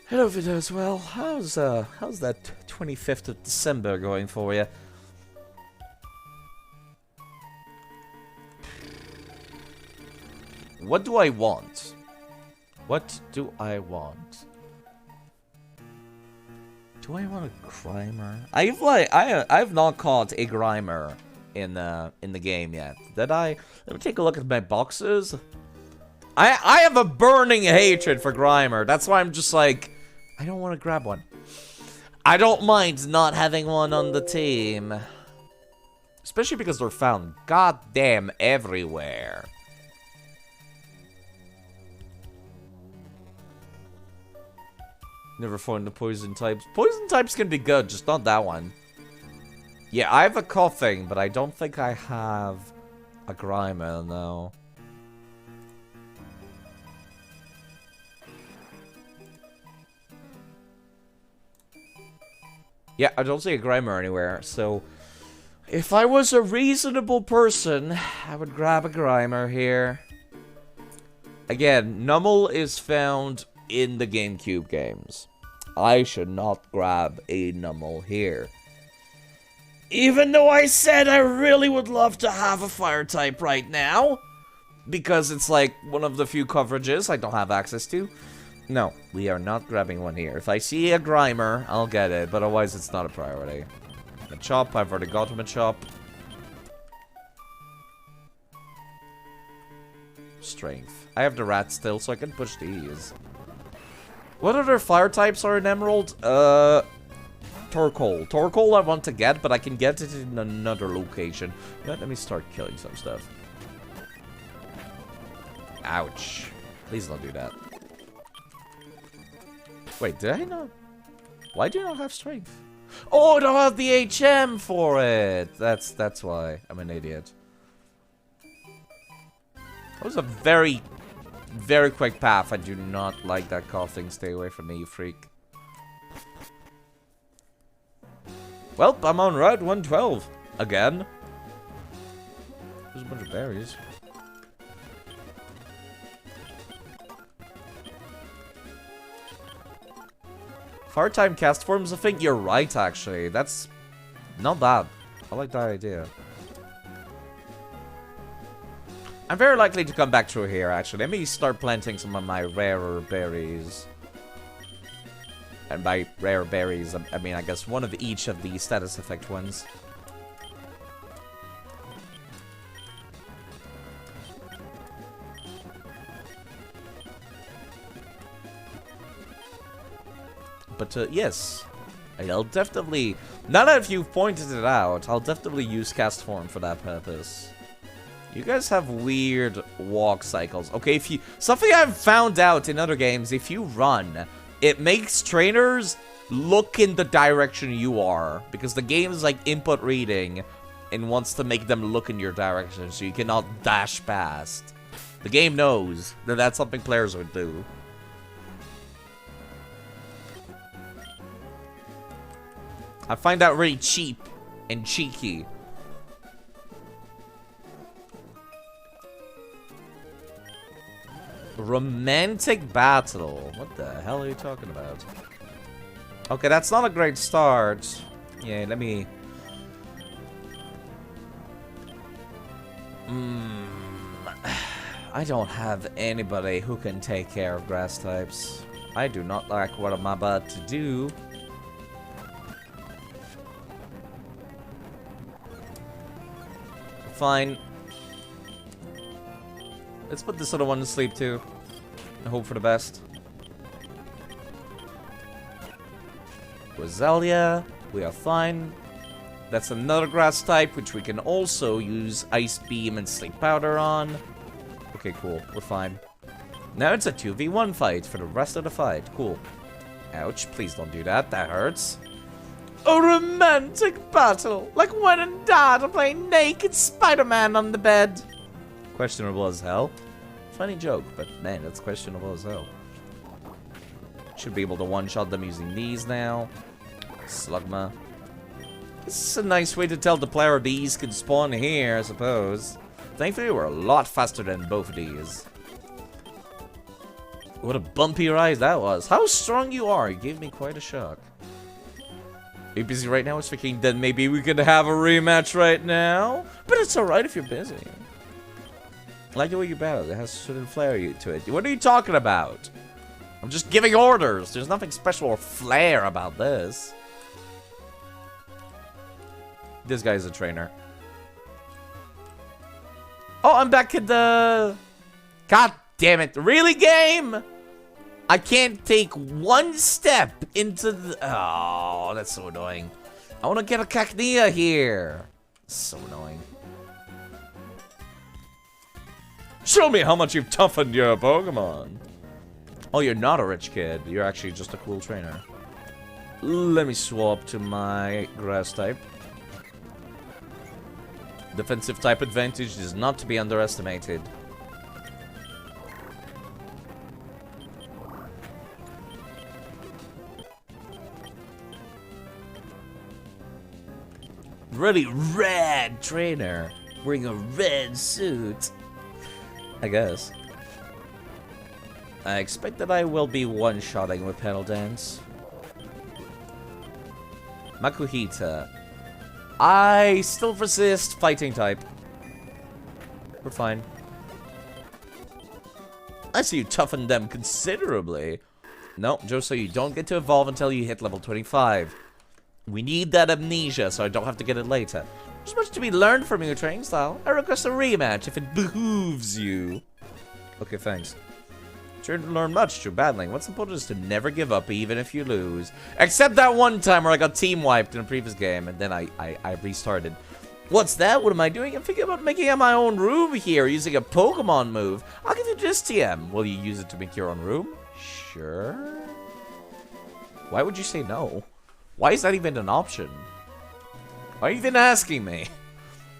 Hello, Vito, as well. How's that 25th of December going for you? What do I want? What do I want? Do I want a Grimer? I've not caught a Grimer in the game yet. Did I? Let me take a look at my boxes. I have a burning hatred for Grimer. That's why I'm just like, I don't want to grab one. I don't mind not having one on the team. Especially because they're found goddamn everywhere. Never find the poison types. Poison types can be good, just not that one. Yeah, I have a coughing, but I don't think I have a Grimer, no. Yeah, I don't see a Grimer anywhere, so if I was a reasonable person, I would grab a Grimer here. Again, Nummel is found in the GameCube games. I should not grab a Nummel here. Even though I said I really would love to have a fire type right now, because it's like one of the few coverages I don't have access to. No, we are not grabbing one here. If I see a Grimer, I'll get it, but otherwise it's not a priority. Machop, I've already got Machop. Strength. I have the rat still, so I can push these. What other fire types are in Emerald? Torkoal. Torkoal I want to get, but I can get it in another location. Let me start killing some stuff. Ouch. Please don't do that. Wait, did I not? Why do you not have strength? Oh, I don't have the HM for it! That's why. I'm an idiot. That was a very quick path. I do not like that coughing. Stay away from me, you freak. Well, I'm on Route 112. Again. There's a bunch of berries. Fire time cast forms, I think you're right, actually. That's not bad. I like that idea. I'm very likely to come back through here, actually. Let me start planting some of my rarer berries. And by rare berries, I mean, I guess one of each of the status effect ones. But, yes. I'll definitely... Now that you've pointed it out, I'll definitely use cast form for that purpose. You guys have weird walk cycles. Okay, if you... Something I've found out in other games, if you run, it makes trainers look in the direction you are. Because the game is like input reading and wants to make them look in your direction, so you cannot dash past. The game knows that that's something players would do. I find that really cheap and cheeky. Romantic battle. What the hell are you talking about? Okay, that's not a great start. Yeah, let me... I don't have anybody who can take care of grass types. I do not like what I'm about to do. Fine. Let's put this other one to sleep too. And hope for the best. Roselia, we are fine. That's another grass type, which we can also use Ice Beam and Sleep Powder on. Okay, cool. We're fine. Now it's a 2v1 fight for the rest of the fight. Cool. Ouch, please don't do that. That hurts. A romantic battle, like when and Dad are playing naked Spider-Man on the bed. Questionable as hell. Funny joke, but man, that's questionable as hell. Should be able to one-shot them using these now. Slugma. This is a nice way to tell the player these can spawn here, I suppose. Thankfully, we're a lot faster than both of these. What a bumpy ride that was. How strong you are. You gave me quite a shock. Are you busy right now? I was thinking that maybe we could have a rematch right now. But it's alright if you're busy. I like the way you battle. It has a certain flair to it. What are you talking about? I'm just giving orders. There's nothing special or flair about this. This guy's a trainer. Oh, I'm back at the... God damn it. Really, game? I can't take one step into the... Oh, that's so annoying. I want to get a Cacnea here. So annoying. Show me how much you've toughened your Pokemon. Oh, you're not a rich kid. You're actually just a cool trainer. Let me swap to my grass type. Defensive type advantage is not to be underestimated. Really rad trainer wearing a red suit. I guess. I expect that I will be one-shotting with Pedal Dance. Makuhita. I still resist fighting type. We're fine. I see you toughened them considerably. No, just so you don't get to evolve until you hit level 25. We need that amnesia so I don't have to get it later. There's much to be learned from your training style. I request a rematch if it behooves you. Okay, thanks. Sure to learn much through battling. What's important is to never give up even if you lose. Except that one time where I got team wiped in a previous game and then I restarted. What's that? What am I doing? I'm thinking about making my own room here using a Pokemon move. I'll give you this TM. Will you use it to make your own room? Sure. Why would you say no? Why is that even an option? Why are you even asking me?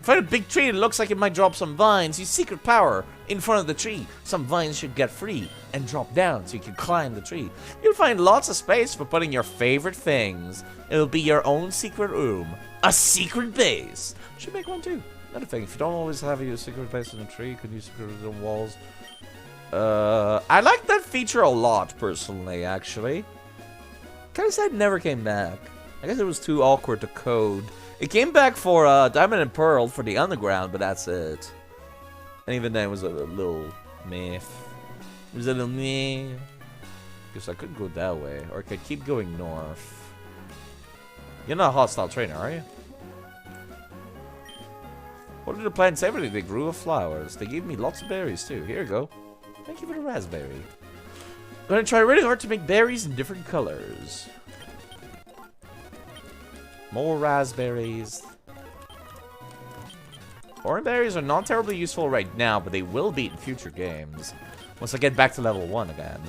Find a big tree that looks like it might drop some vines. Use secret power in front of the tree. Some vines should get free and drop down so you can climb the tree. You'll find lots of space for putting your favorite things. It'll be your own secret room. A secret base. Should make one too. Another thing, if you don't always have your secret base in a tree, you can use secret on walls. I like that feature a lot, personally, actually. Kinda sad it never came back. I guess it was too awkward to code. It came back for Diamond and Pearl for the Underground, but that's it. And even then it was a little meh. It was a little meh. Because I could go that way, or I could keep going north. You're not a hostile trainer, are you? What did the plants ever do? They grew of flowers. They gave me lots of berries too. Here you go. Thank you for the raspberry. I'm gonna try really hard to make berries in different colors. More raspberries. Orange berries are not terribly useful right now, but they will be in future games. Once I get back to level 1 again.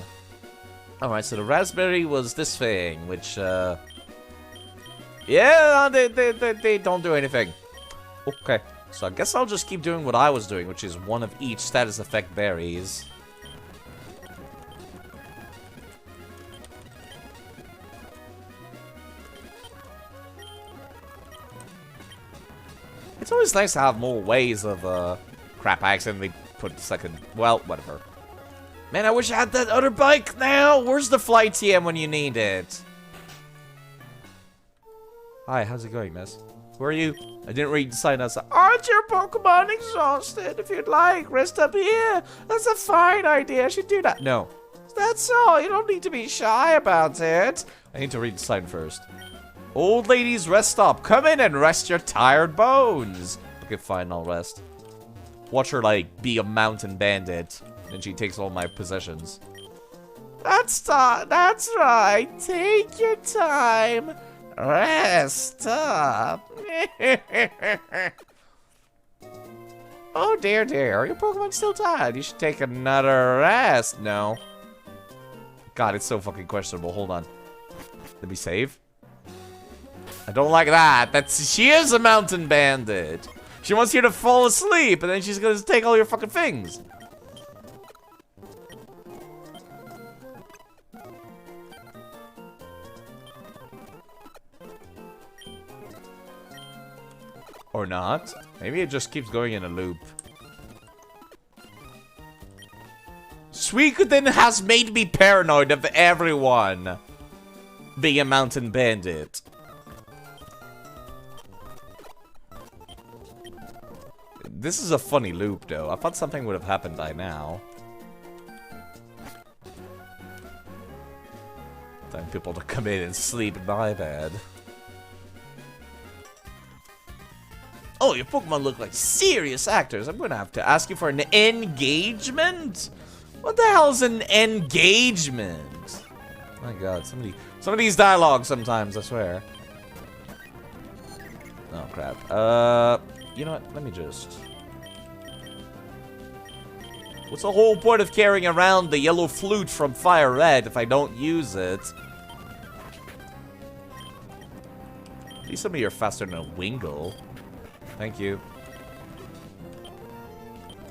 Alright, so the raspberry was this thing, which, yeah, they don't do anything. Okay, so I guess I'll just keep doing what I was doing, which is one of each status effect berries. It's always nice to have more ways of, crap, I accidentally put second, well, whatever. Man, I wish I had that other bike now! Where's the flight TM when you need it? Hi, how's it going, miss? Who are you? I didn't read the sign outside. Aren't your Pokemon exhausted? If you'd like, rest up here. That's a fine idea, I should do that. No. That's all, you don't need to be shy about it. I need to read the sign first. Old ladies, rest up. Come in and rest your tired bones. Okay, fine, I'll rest. Watch her, like, be a mountain bandit. And she takes all my possessions. That's right. Take your time. Rest up. Oh dear, dear. Are your Pokemon still tired? You should take another rest. No. God, it's so fucking questionable. Hold on. Let me save. I don't like that. She is a mountain bandit. She wants you to fall asleep, and then she's gonna take all your fucking things. Or not. Maybe it just keeps going in a loop. Suikoden has made me paranoid of everyone being a mountain bandit. This is a funny loop, though. I thought something would have happened by now. Time people to come in and sleep in my bed. Oh, your Pokemon look like serious actors. I'm gonna have to ask you for an engagement? What the hell is an engagement? My god, some of these dialogues sometimes, I swear. Oh, crap. You know what? Let me just... What's the whole point of carrying around the yellow flute from Fire Red if I don't use it? At least some of you are faster than a Wingull. Thank you.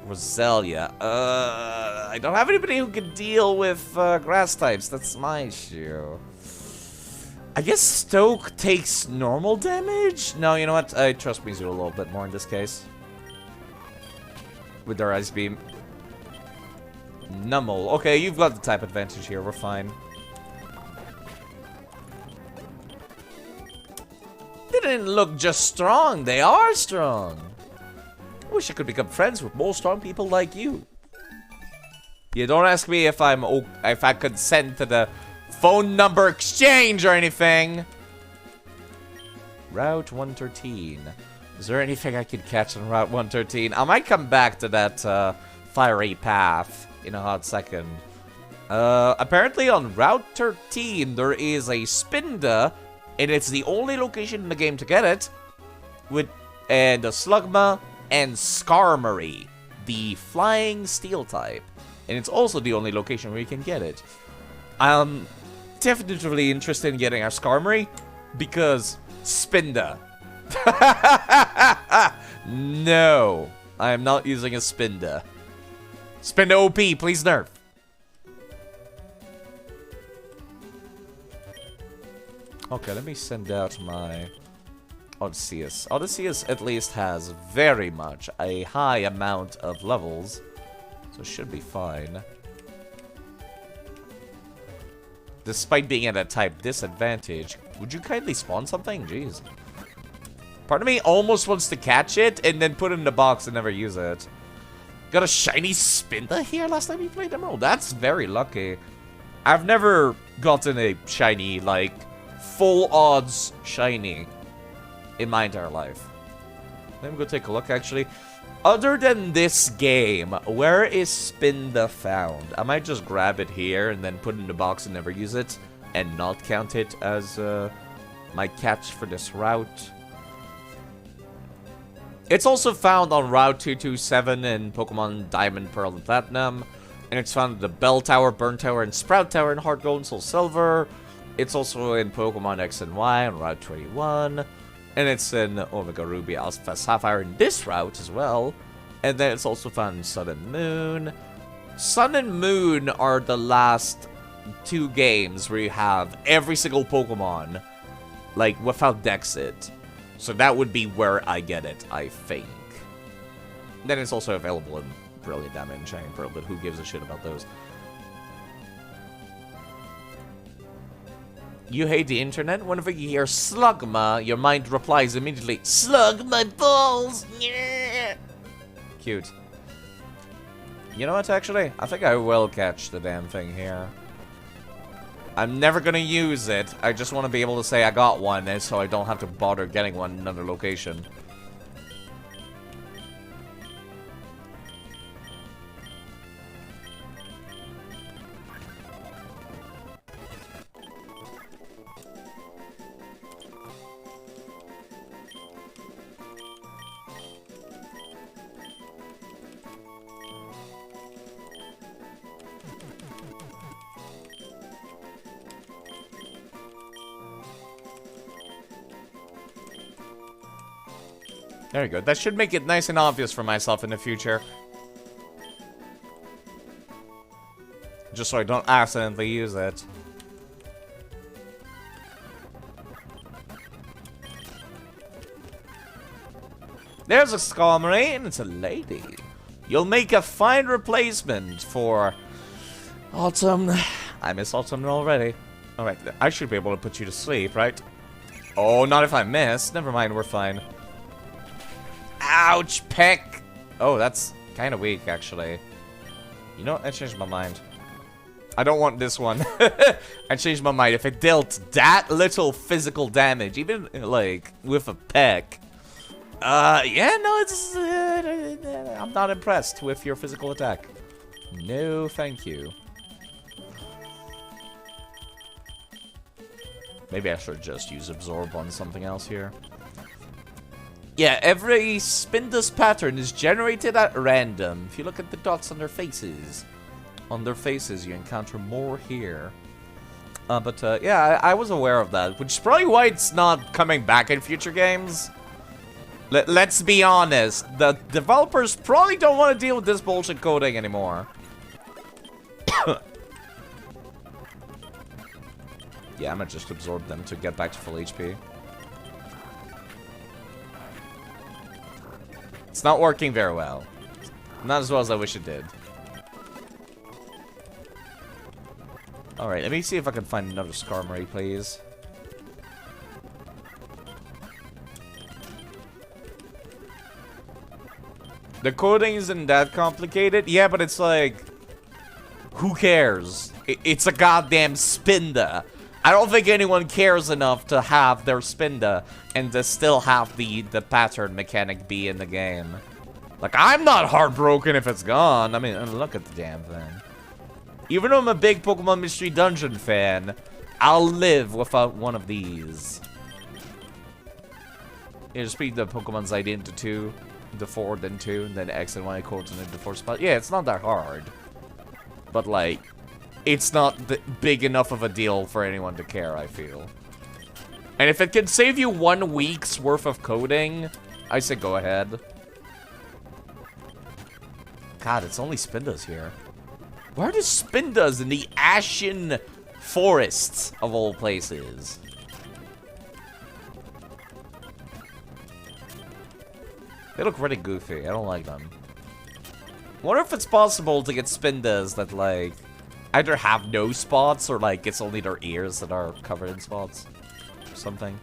Roselia. I don't have anybody who can deal with grass types. That's my issue. I guess Stoke takes normal damage? No, you know what? I trust Mizu a little bit more in this case. With their Ice Beam. Numble. Okay, you've got the type advantage here. We're fine. They didn't look just strong. They are strong. I wish I could become friends with more strong people like you. You don't ask me if I consent to the phone number exchange or anything. Route 113. Is there anything I could catch on Route 113? I might come back to that fiery path in a hot second. Apparently on Route 13 there is a Spinda, and it's the only location in the game to get it. And a Slugma and Skarmory, the flying steel type. And it's also the only location where you can get it. I'm definitely interested in getting our Skarmory because Spinda. No, I am not using a Spinda. Spinda OP, please nerf. Okay, let me send out my Odysseus. Odysseus at least has very much a high amount of levels, so it should be fine. Despite being at a type disadvantage, would you kindly spawn something? Jeez. Part of me almost wants to catch it and then put it in the box and never use it. Got a shiny Spinda here last time you played Emerald? That's very lucky. I've never gotten a shiny, like, full odds shiny in my entire life. Let me go take a look, actually. Other than this game, where is Spinda found? I might just grab it here and then put it in the box and never use it, and not count it as my catch for this route. It's also found on Route 227 in Pokemon Diamond, Pearl, and Platinum. And it's found at the Bell Tower, Burn Tower, and Sprout Tower in Heart Gold and Soul Silver. It's also in Pokemon X and Y on Route 21. And it's in Omega Ruby, Alpha Sapphire in this route as well. And then it's also found in Sun and Moon. Sun and Moon are the last two games where you have every single Pokemon, like, without Dexit. So that would be where I get it, I think. Then it's also available in Brilliant Diamond and Shining Pearl, but who gives a shit about those? You hate the internet? Whenever you hear Slugma, your mind replies immediately, Slug my balls! Yeah! Cute. You know what, actually? I think I will catch the damn thing here. I'm never gonna use it. I just want to be able to say I got one, and so I don't have to bother getting one in another location. There you go. That should make it nice and obvious for myself in the future. Just so I don't accidentally use it. There's a Skarmory, and it's a lady. You'll make a fine replacement for Autumn. I miss Autumn already. Alright, I should be able to put you to sleep, right? Oh, not if I miss. Never mind, we're fine. Ouch, peck! Oh, that's kind of weak, actually. You know what? I changed my mind. I don't want this one. I changed my mind. If it dealt that little physical damage, even, like, with a peck. Yeah, no, it's... I'm not impressed with your physical attack. No, thank you. Maybe I should just use Absorb on something else here. Yeah, every Spinda's pattern is generated at random. If you look at the dots on their faces, you encounter more here. Yeah, I was aware of that, which is probably why it's not coming back in future games. Let's be honest, the developers probably don't want to deal with this bullshit coding anymore. Yeah, I'm gonna just absorb them to get back to full HP. It's not working very well. Not as well as I wish it did. Alright, let me see if I can find another Skarmory, please. The coding isn't that complicated. Yeah, but it's like... Who cares? It's a goddamn Spinda. I don't think anyone cares enough to have their Spinda and to still have the pattern mechanic be in the game. Like, I'm not heartbroken if it's gone. I mean, look at the damn thing. Even though I'm a big Pokemon Mystery Dungeon fan, I'll live without one of these. You just split the Pokemon's ID into 2, into 4, then 2, and then X and Y codes into 4 spots. Yeah, it's not that hard. But, like... It's not big enough of a deal for anyone to care, I feel. And if it can save you 1 week's worth of coding, I say go ahead. God, it's only Spindas here. Where are the Spindas in the Ashen Forests, of all places? They look really goofy. I don't like them. Wonder if it's possible to get Spindas that, like... either have no spots or like it's only their ears that are covered in spots or something.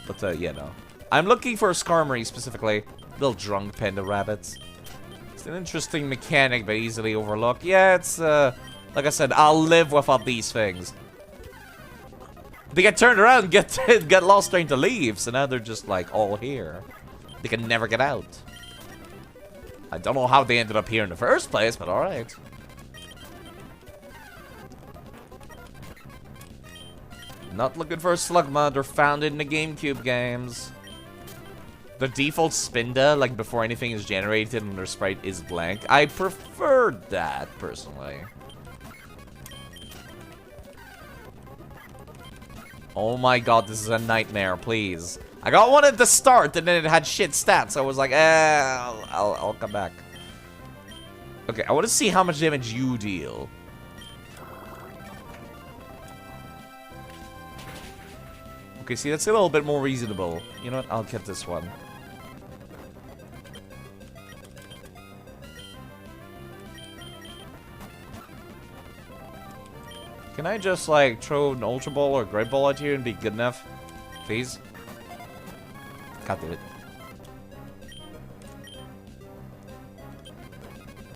But yeah, no. I'm looking for a Skarmory specifically. Little drunk panda rabbits. It's an interesting mechanic but easily overlooked. Yeah, it's like I said, I'll live without these things. They get turned around and get lost trying to leave, so now they're just like all here. They can never get out. I don't know how they ended up here in the first place, but alright. Not looking for a Slugma, they're found in the GameCube games. The default Spinda, like before anything is generated and their sprite is blank, I preferred that, personally. Oh my god, this is a nightmare, please. I got one at the start, and then it had shit stats. I was like, I'll come back. Okay, I want to see how much damage you deal. Okay, see, that's a little bit more reasonable. You know what? I'll get this one. Can I just, like, throw an Ultra Ball or Great Ball at you and be good enough? Please? God damn it.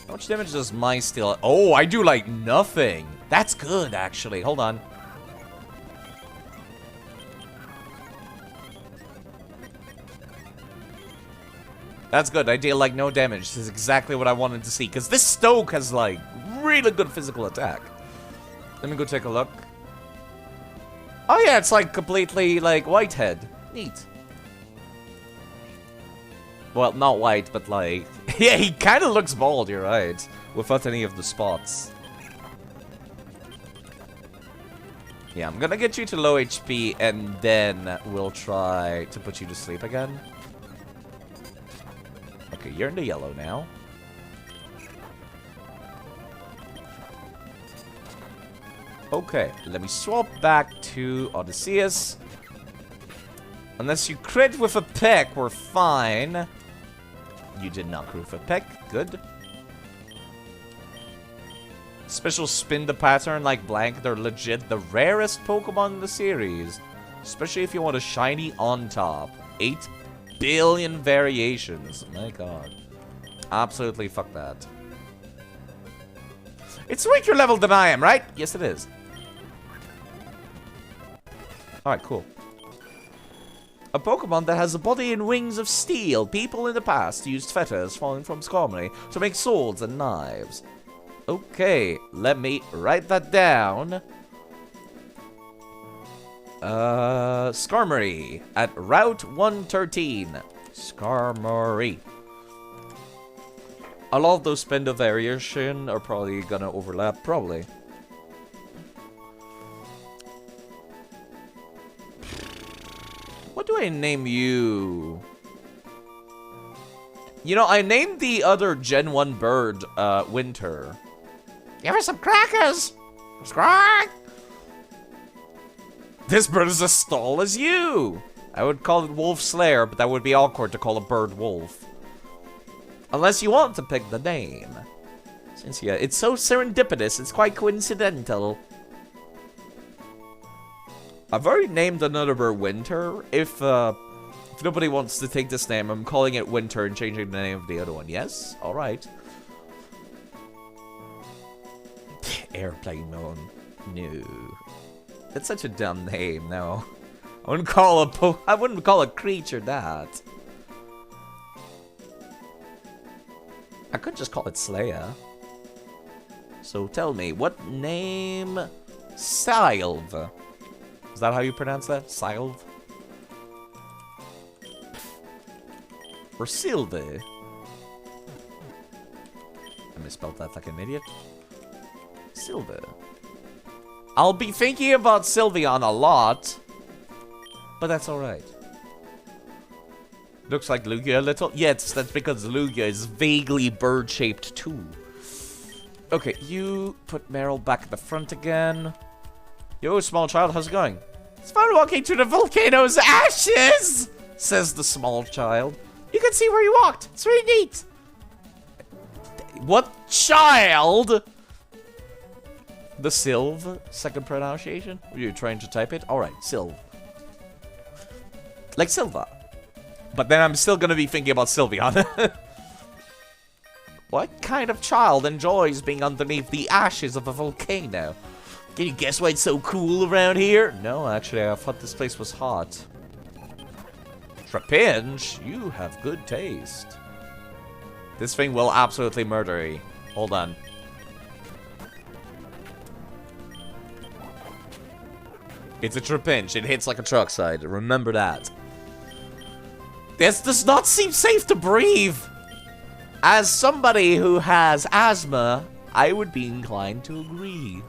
How much damage does my steel... Oh, I do, like, nothing. That's good, actually. Hold on. That's good. I deal, like, no damage. This is exactly what I wanted to see. Because this Stoke has, like, really good physical attack. Let me go take a look. Oh, yeah, it's, like, completely, like, Whitehead. Neat. Well, not white, but like... yeah, he kind of looks bald, you're right. Without any of the spots. Yeah, I'm gonna get you to low HP, and then we'll try to put you to sleep again. Okay, you're in the yellow now. Okay, let me swap back to Odysseus. Unless you crit with a pick, we're fine. You did not crit with a pick. Good. Special spin the pattern like blank. They're legit the rarest Pokemon in the series. Especially if you want a shiny on top. 8 billion variations. My god. Absolutely fuck that. It's weaker level than I am, right? Yes, it is. Alright, cool. A Pokemon that has a body and wings of steel. People in the past used feathers falling from Skarmory to make swords and knives. Okay, let me write that down. Skarmory at Route 113. Skarmory. A lot of those spin the variation are probably gonna overlap, probably. What do I name you? You know, I named the other Gen 1 bird, Winter. Give her some crackers! Squawk! This bird is as tall as you! I would call it Wolf Slayer, but that would be awkward to call a bird wolf. Unless you want to pick the name. Since, yeah, it's so serendipitous, it's quite coincidental. I've already named another bird Winter. If nobody wants to take this name, I'm calling it Winter and changing the name of the other one. Yes? Alright. Airplane mode. No. That's such a dumb name, no. I wouldn't call a creature that. I could just call it Slayer. So tell me, what name? Sylve. Is that how you pronounce that? Sylve? Or Sylve? I misspelled that like an idiot. Sylve. I'll be thinking about Sylveon a lot. But that's alright. Looks like Lugia a little. Yes, that's because Lugia is vaguely bird-shaped too. Okay, you put Meryl back at the front again. Yo, small child, how's it going? It's fun walking through the volcano's ashes, says the small child. You can see where you walked. It's really neat. What child? The Sylve, second pronunciation? Were you trying to type it? Alright, Sylve. Like Silva. But then I'm still gonna be thinking about Sylveon. What kind of child enjoys being underneath the ashes of a volcano? Can you guess why it's so cool around here? No, actually, I thought this place was hot. Trapinch, you have good taste. This thing will absolutely murder you. Hold on. It's a Trapinch. It hits like a truck side. Remember that. This does not seem safe to breathe. As somebody who has asthma, I would be inclined to agree.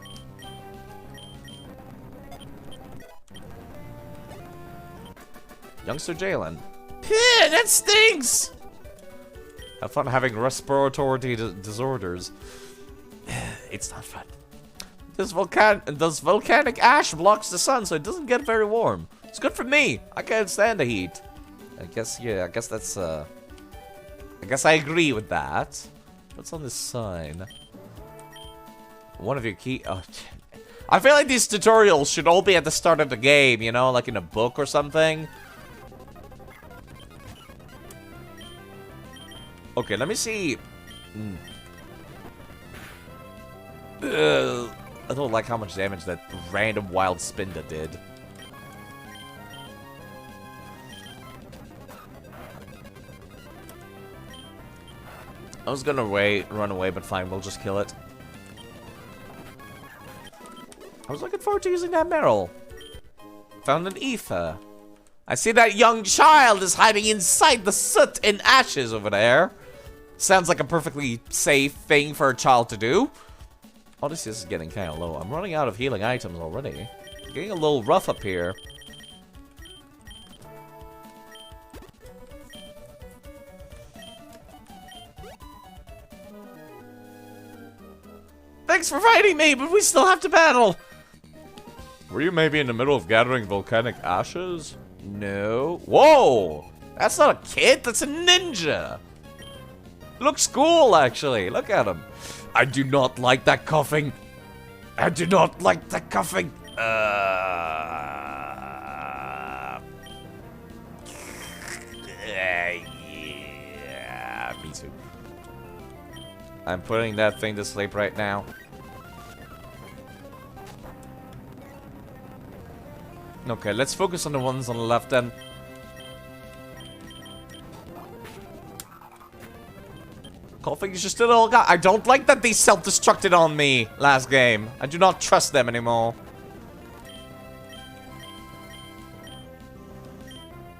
Youngster Jalen. That stinks! Have fun having respiratory disorders. It's not fun. This volcanic ash blocks the sun, so it doesn't get very warm. It's good for me. I can't stand the heat. I guess, yeah, I guess that's, I guess I agree with that. What's on this sign? One of your key... Oh, I feel like these tutorials should all be at the start of the game, you know? Like in a book or something. Okay, let me see. I don't like how much damage that random wild Spinda did. I was gonna run away, but fine, we'll just kill it. I was looking forward to using that Meryl. Found an ether. I see that young child is hiding inside the soot and ashes over there. Sounds like a perfectly safe thing for a child to do. Odysseus is getting kind of low. I'm running out of healing items already. Getting a little rough up here. Thanks for fighting me, but we still have to battle! Were you maybe in the middle of gathering volcanic ashes? No. Whoa! That's not a kid, that's a ninja! Looks cool, actually. Look at him. I do not like that coughing. I do not like that coughing. Yeah, me too. I'm putting that thing to sleep right now. Okay, let's focus on the ones on the left then. Coughing is just a little guy. I don't like that they self-destructed on me last game. I do not trust them anymore.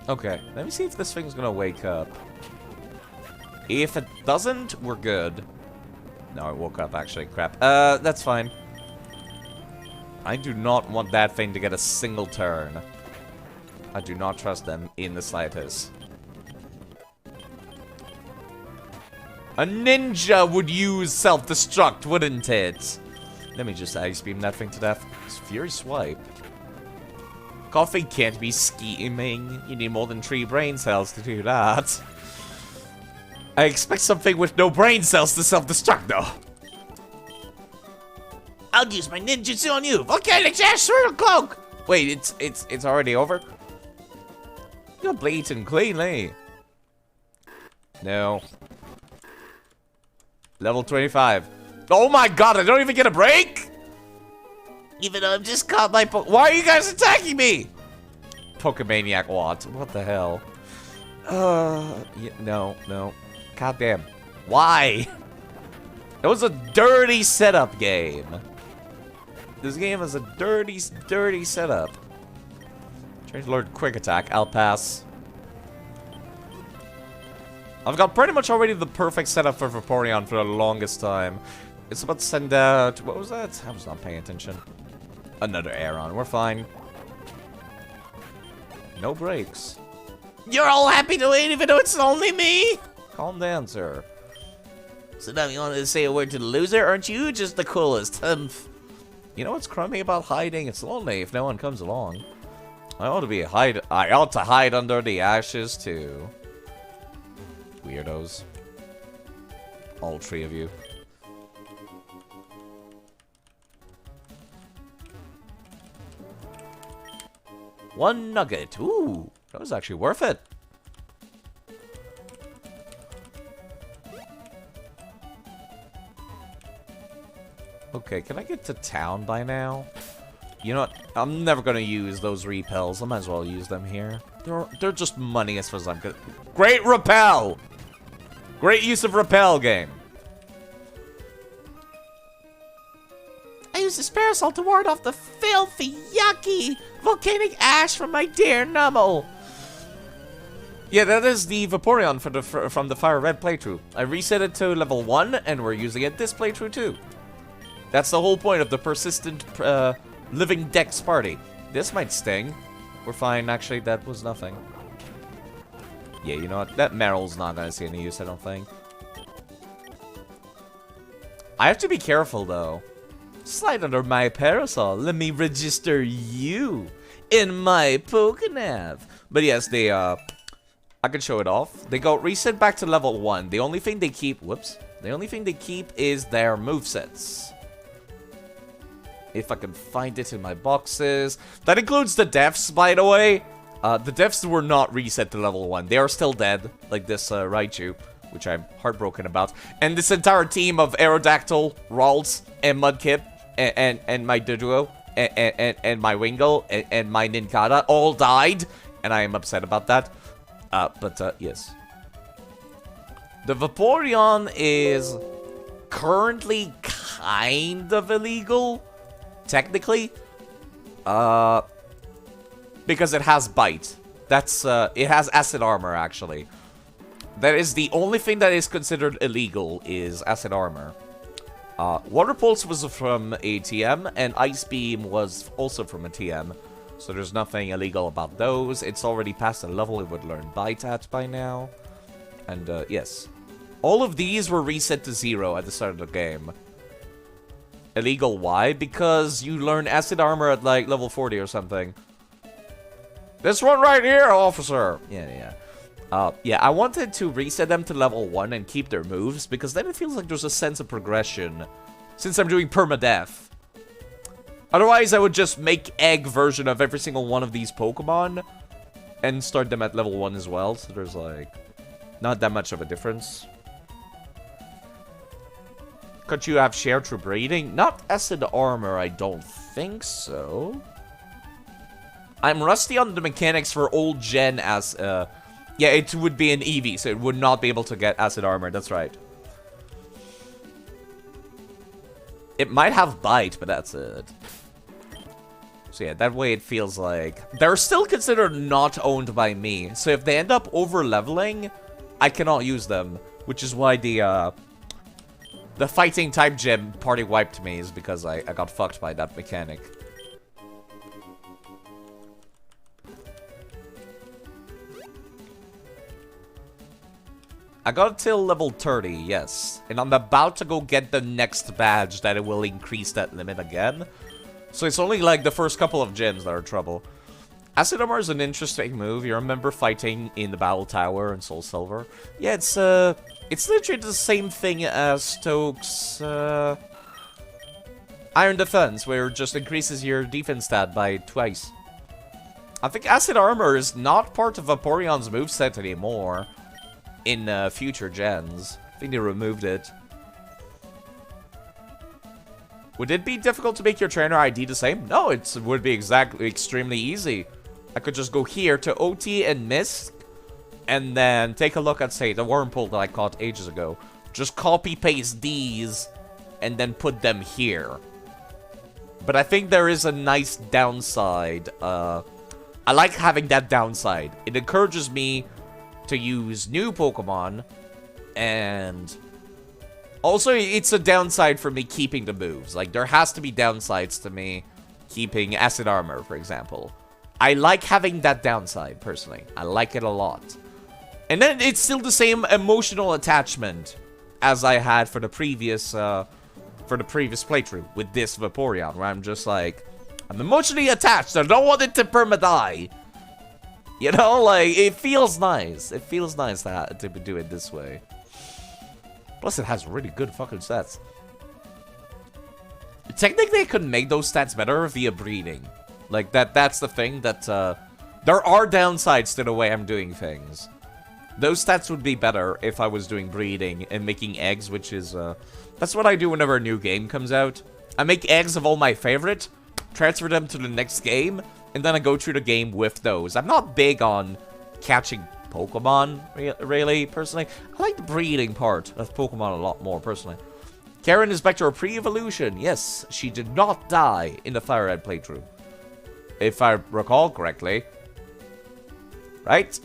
Okay, let me see if this thing's gonna wake up. If it doesn't, we're good. No, it woke up actually. Crap. That's fine. I do not want that thing to get a single turn. I do not trust them in the slightest. A ninja would use self-destruct, wouldn't it? Let me just ice beam that thing to death. It's Fury Swipe. Coffee can't be scheming. You need more than 3 brain cells to do that. I expect something with no brain cells to self-destruct, though. I'll use my ninjutsu on you. Volcanic ash swirl cloak. Wait, it's already over? You're bleeding cleanly. No. Level 25. Oh my god, I don't even get a break? Even though I've just caught my why are you guys attacking me? Pokemaniac what? What the hell? Yeah, no. God damn. Why? It was a dirty setup game. This game is a dirty setup. Change Lord Quick Attack. I'll pass. I've got pretty much already the perfect setup for Vaporeon for the longest time. It's about to send out... What was that? I was not paying attention. Another Aeron. We're fine. No breaks. You're all happy to wait even though it's only me? Calm down, sir. So now you wanted to say a word to the loser, aren't you? Just the coolest. You know what's crummy about hiding? It's lonely if no one comes along. I ought to hide under the ashes too. Weirdos. All 3 of you. One nugget. Ooh, that was actually worth it. Okay, can I get to town by now? You know what? I'm never gonna use those repels. I might as well use them here. They're just money as far as I'm good. Great repel! Great use of repel game. I used this parasol to ward off the filthy, yucky volcanic ash from my dear Numble. Yeah, that is the Vaporeon from the Fire Red playthrough. I reset it to level 1, and we're using it this playthrough too. That's the whole point of the persistent LivingDex party. This might sting. We're fine, actually, that was nothing. Yeah, you know what? That Meryl's not gonna see any use, I don't think. I have to be careful, though. Slide under my parasol. Let me register you in my Pokénav. But yes, they, I can show it off. They go reset back to level 1. The only thing they keep... Whoops. The only thing they keep is their movesets. If I can find it in my boxes. That includes the deaths, by the way. The deaths were not reset to level 1. They are still dead, like this Raichu, which I'm heartbroken about. And this entire team of Aerodactyl, Ralts, and Mudkip, and my Doduo, and my Wingull, and my Nincada all died. And I am upset about that. But yes. The Vaporeon is currently kind of illegal. Technically, because it has bite. That's, it has acid armor, actually. That is the only thing that is considered illegal, is acid armor. Water Pulse was from a TM, and Ice Beam was also from a TM. So there's nothing illegal about those. It's already past a level it would learn Bite at by now. And, yes. All of these were reset to 0 at the start of the game. Illegal, why? Because you learn Acid Armor at, like, level 40 or something. This one right here, officer! Yeah. Yeah, I wanted to reset them to level 1 and keep their moves, because then it feels like there's a sense of progression. Since I'm doing Permadeath. Otherwise, I would just make egg version of every single one of these Pokemon. And start them at level 1 as well, so there's, like, not that much of a difference. Could you have shared through breeding? Not Acid Armor, I don't think so. I'm rusty on the mechanics for old gen as, yeah, it would be an Eevee, so it would not be able to get Acid Armor, that's right. It might have Bite, but that's it. So yeah, that way it feels like... They're still considered not owned by me, so if they end up over-leveling, I cannot use them. Which is why the fighting type gym party wiped me, is because I got fucked by that mechanic. I got till level 30, yes. And I'm about to go get the next badge that it will increase that limit again. So it's only like the first couple of gyms that are trouble. Acid Armor is an interesting move. You remember fighting in the Battle Tower in Soul Silver? Yeah, it's literally the same thing as Stokes' Iron Defense, where it just increases your defense stat by twice. I think Acid Armor is not part of Vaporeon's moveset anymore. In future gens. I think they removed it. Would it be difficult to make your trainer ID the same? No, it would be extremely easy. I could just go here to OT and Mist, and then take a look at, say, the Wormhole that I caught ages ago. Just copy-paste these, and then put them here. But I think there is a nice downside. I like having that downside. It encourages me to use new Pokemon, and also it's a downside for me keeping the moves. Like, there has to be downsides to me keeping Acid Armor, for example. I like having that downside, personally. I like it a lot. And then it's still the same emotional attachment as I had for the previous playthrough with this Vaporeon, where I'm just like, I'm emotionally attached. I don't want it to perma-die. You know, like, it feels nice. It feels nice to do it this way. Plus, it has really good fucking stats. Technically, I could make those stats better via breeding. Like, that's the thing, that, there are downsides to the way I'm doing things. Those stats would be better if I was doing breeding and making eggs, which is, that's what I do whenever a new game comes out. I make eggs of all my favorite, transfer them to the next game, and then I go through the game with those. I'm not big on catching Pokemon, really, personally. I like the breeding part of Pokemon a lot more, personally. Karen is back to her pre-evolution. Yes, she did not die in the Fire Red playthrough. If I recall correctly. Right?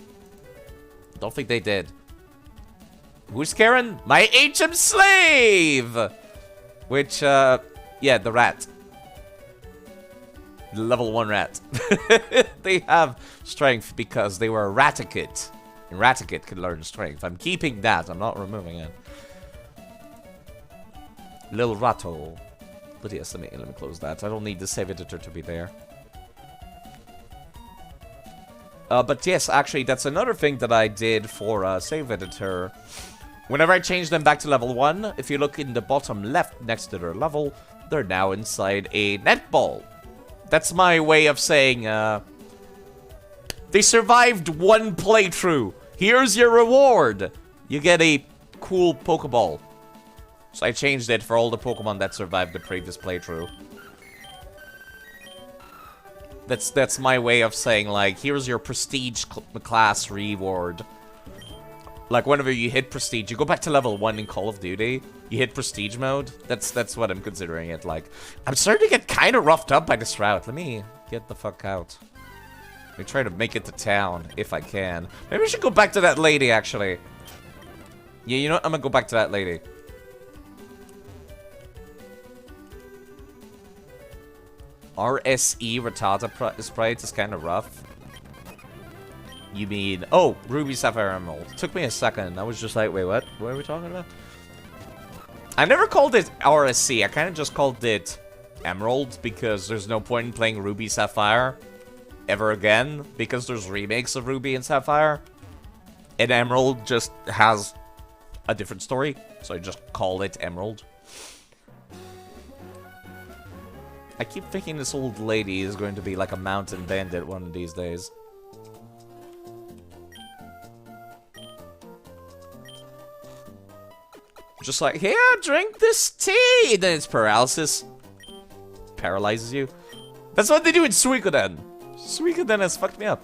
Don't think they did. Who's Karen? My HM slave! Which, yeah, the rat. Level 1 rat. They have strength because they were a Raticate. And Raticate can learn strength. I'm keeping that. I'm not removing it. Little Ratto. But yes, let me close that. I don't need the save editor to be there. But yes, actually, that's another thing that I did for save editor. Whenever I change them back to level 1, if you look in the bottom left next to their level, they're now inside a netball. That's my way of saying, they survived one playthrough. Here's your reward. You get a cool Pokeball. So I changed it for all the Pokemon that survived the previous playthrough. That's my way of saying, like, here's your prestige class reward. Like, whenever you hit prestige, you go back to level 1 in Call of Duty, you hit prestige mode. That's what I'm considering it like. I'm starting to get kind of roughed up by this route. Let me get the fuck out. Let me try to make it to town, if I can. Maybe we should go back to that lady, actually. Yeah, you know what? I'm gonna go back to that lady. RSE Rattata sprites is kind of rough. You mean... Oh, Ruby, Sapphire, Emerald. Took me a second. I was just like, wait, what? What are we talking about? I never called it RSC. I kind of just called it Emerald because there's no point in playing Ruby, Sapphire ever again because there's remakes of Ruby and Sapphire. And Emerald just has a different story, so I just call it Emerald. I keep thinking this old lady is going to be like a mountain bandit one of these days. Just like, here, drink this tea! Then it's paralysis. Paralyzes you. That's what they do in Suikoden. Suikoden has fucked me up.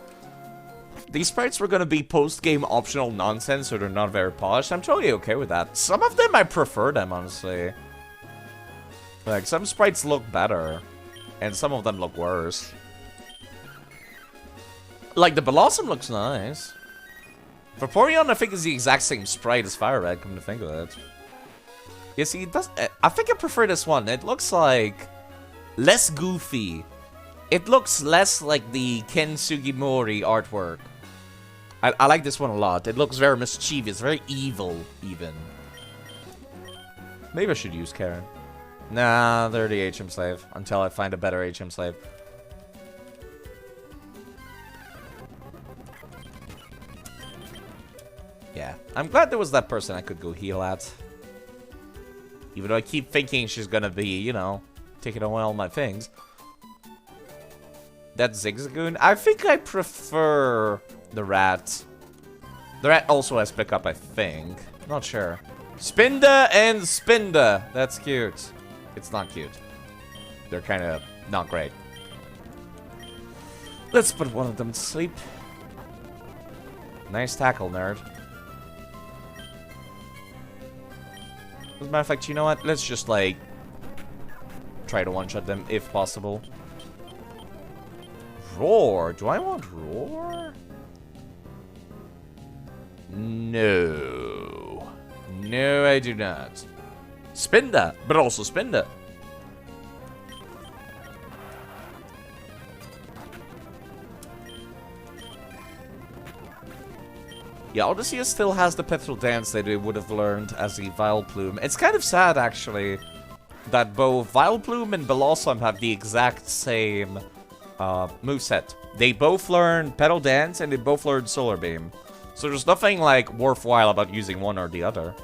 These sprites were gonna be post-game optional nonsense, so they're not very polished. I'm totally okay with that. Some of them, I prefer them, honestly. Like, some sprites look better, and some of them look worse. Like, the Blossom looks nice. Vaporeon, I think, is the exact same sprite as Fire Red, come to think of it. You see, it does, I think I prefer this one. It looks like less goofy. It looks less like the Ken Sugimori artwork. I like this one a lot. It looks very mischievous, very evil, even. Maybe I should use Karen. Nah, they're the HM slave. Until I find a better HM slave. Yeah, I'm glad there was that person I could go heal at. Even though I keep thinking she's gonna be, you know, taking away all my things. That Zigzagoon? I think I prefer the rat. The rat also has pickup, I think. Not sure. Spinda and Spinda. That's cute. It's not cute. They're kind of not great. Let's put one of them to sleep. Nice tackle, nerd. As a matter of fact, you know what? Let's just, like, try to one-shot them if possible. Roar? Do I want Roar? No. No, I do not. Spinda, but also Spinda. Yeah, Odysseus still has the petrol dance that it would have learned as the Vileplume. It's kind of sad, actually, that both Vileplume and Blossom have the exact same moveset. They both learn Petal Dance, and they both learn Solar Beam. So there's nothing, like, worthwhile about using one or the other.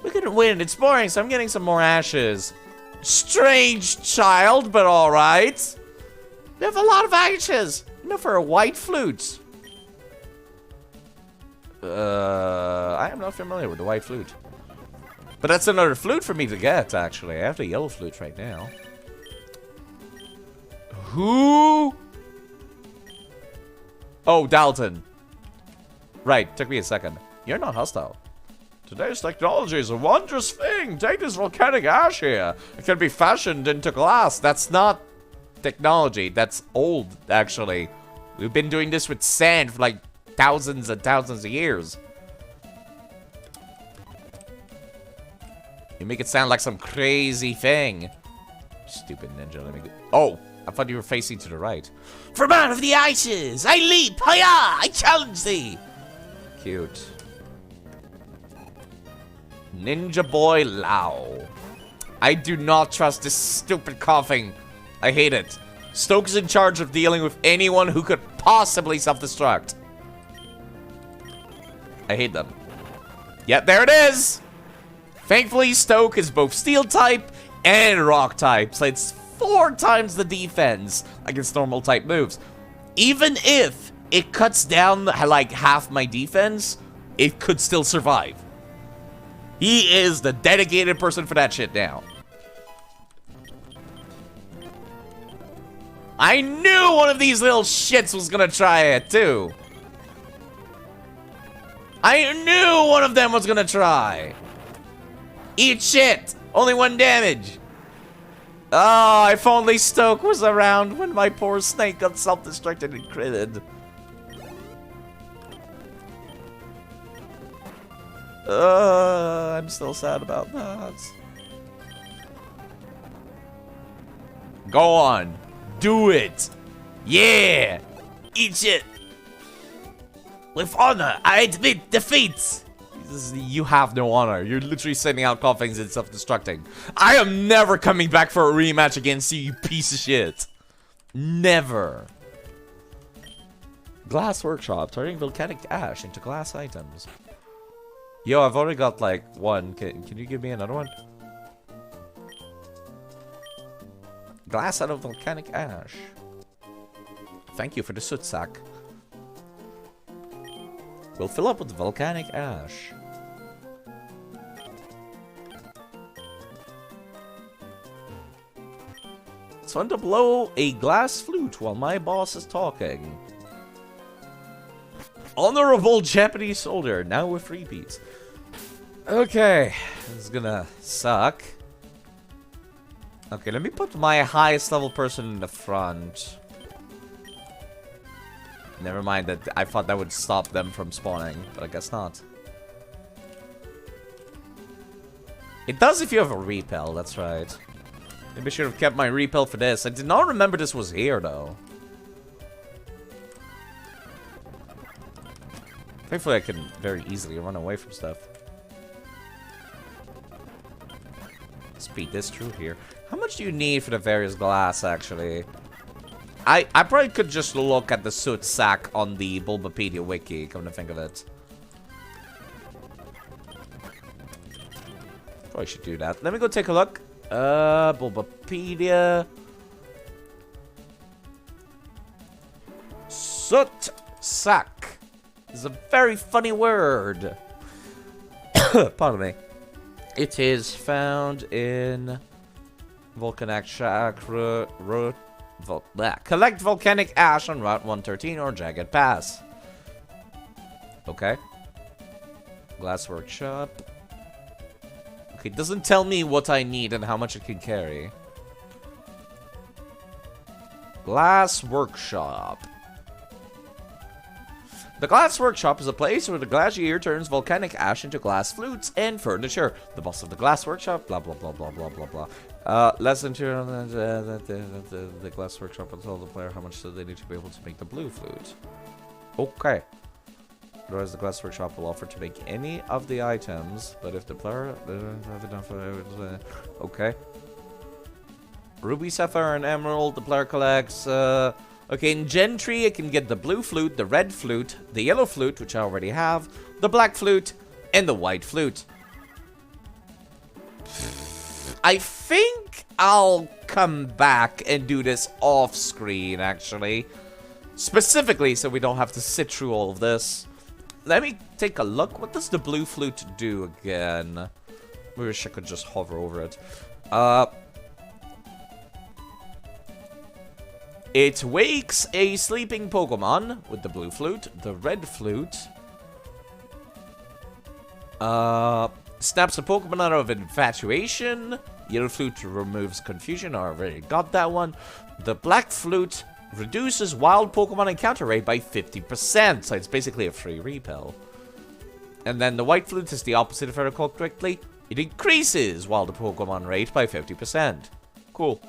We couldn't win. It's boring, so I'm getting some more ashes. Strange child, but alright. They have a lot of ashes. Enough for a white flute. I am not familiar with the white flute. But that's another flute for me to get, actually. I have the yellow flute right now. Who? Oh, Dalton. Right, took me a second. You're not hostile. Today's technology is a wondrous thing. Take this volcanic ash here. It can be fashioned into glass. That's not technology. That's old, actually. We've been doing this with sand for like thousands and thousands of years. You make it sound like some crazy thing. Stupid ninja, let me go. Oh, I thought you were facing to the right. For man of the ices, I leap, hiya, I challenge thee. Cute. Ninja Boy Lao. I do not trust this stupid coughing. I hate it. Stoke is in charge of dealing with anyone who could possibly self-destruct. I hate them. Yep, there it is! Thankfully, Stoke is both Steel type and Rock type, so it's 4 times the defense against normal type moves. Even if it cuts down like half my defense, it could still survive. He is the dedicated person for that shit now. I knew one of these little shits was gonna try it too. I knew one of them was gonna try. Eat shit. Only 1 damage. Oh, if only Stoke was around when my poor snake got self-destructed and critted. I'm still sad about that. Go on. Do it. Yeah. Eat it. With honor, I admit defeat. You have no honor. You're literally sending out coughings and self-destructing. I am never coming back for a rematch against you, you piece of shit. Never. Glass workshop, turning volcanic ash into glass items. Yo, I've already got like one. Can you give me another one? Glass out of volcanic ash. Thank you for the soot sack. We'll fill up with volcanic ash. It's fun to blow a glass flute while my boss is talking. Honorable Japanese soldier, now with repeats. Okay, this is gonna suck. Okay, let me put my highest level person in the front. Never mind that. I thought that would stop them from spawning, but I guess not. It does if you have a repel, that's right. Maybe I should have kept my repel for this. I did not remember this was here, though. Thankfully, I can very easily run away from stuff. Speed this through here. How much do you need for the various glass, actually? I probably could just look at the soot sack on the Bulbapedia wiki, come to think of it. Probably should do that. Let me go take a look. Bulbapedia. Soot sack is a very funny word. Pardon me. It is found in Volcanic Chakra. Collect volcanic ash on Route 113 or Jagged Pass. Okay. Glass workshop. Okay, doesn't tell me what I need and how much it can carry. Glass workshop. The glass workshop is a place where the glacier turns volcanic ash into glass flutes and furniture. The boss of the glass workshop, blah blah blah blah blah blah blah. Less than 2 the glass workshop will tell the player how much they need to be able to make the blue flute. Okay. Otherwise, the glass workshop will offer to make any of the items, but if the player doesn't have enough, okay. Ruby, sapphire, and emerald. The player collects. Okay, in Gen 3, it can get the blue flute, the red flute, the yellow flute, which I already have, the black flute, and the white flute. I think I'll come back and do this off-screen, actually. Specifically, so we don't have to sit through all of this. Let me take a look. What does the blue flute do again? I wish I could just hover over it. It wakes a sleeping Pokemon with the blue flute. The red flute snaps a Pokemon out of infatuation. Yellow flute removes confusion. I already got that one. The black flute reduces wild Pokemon encounter rate by 50%. So it's basically a free repel. And then the white flute is the opposite, if I recall correctly. It increases wild Pokemon rate by 50%. Cool.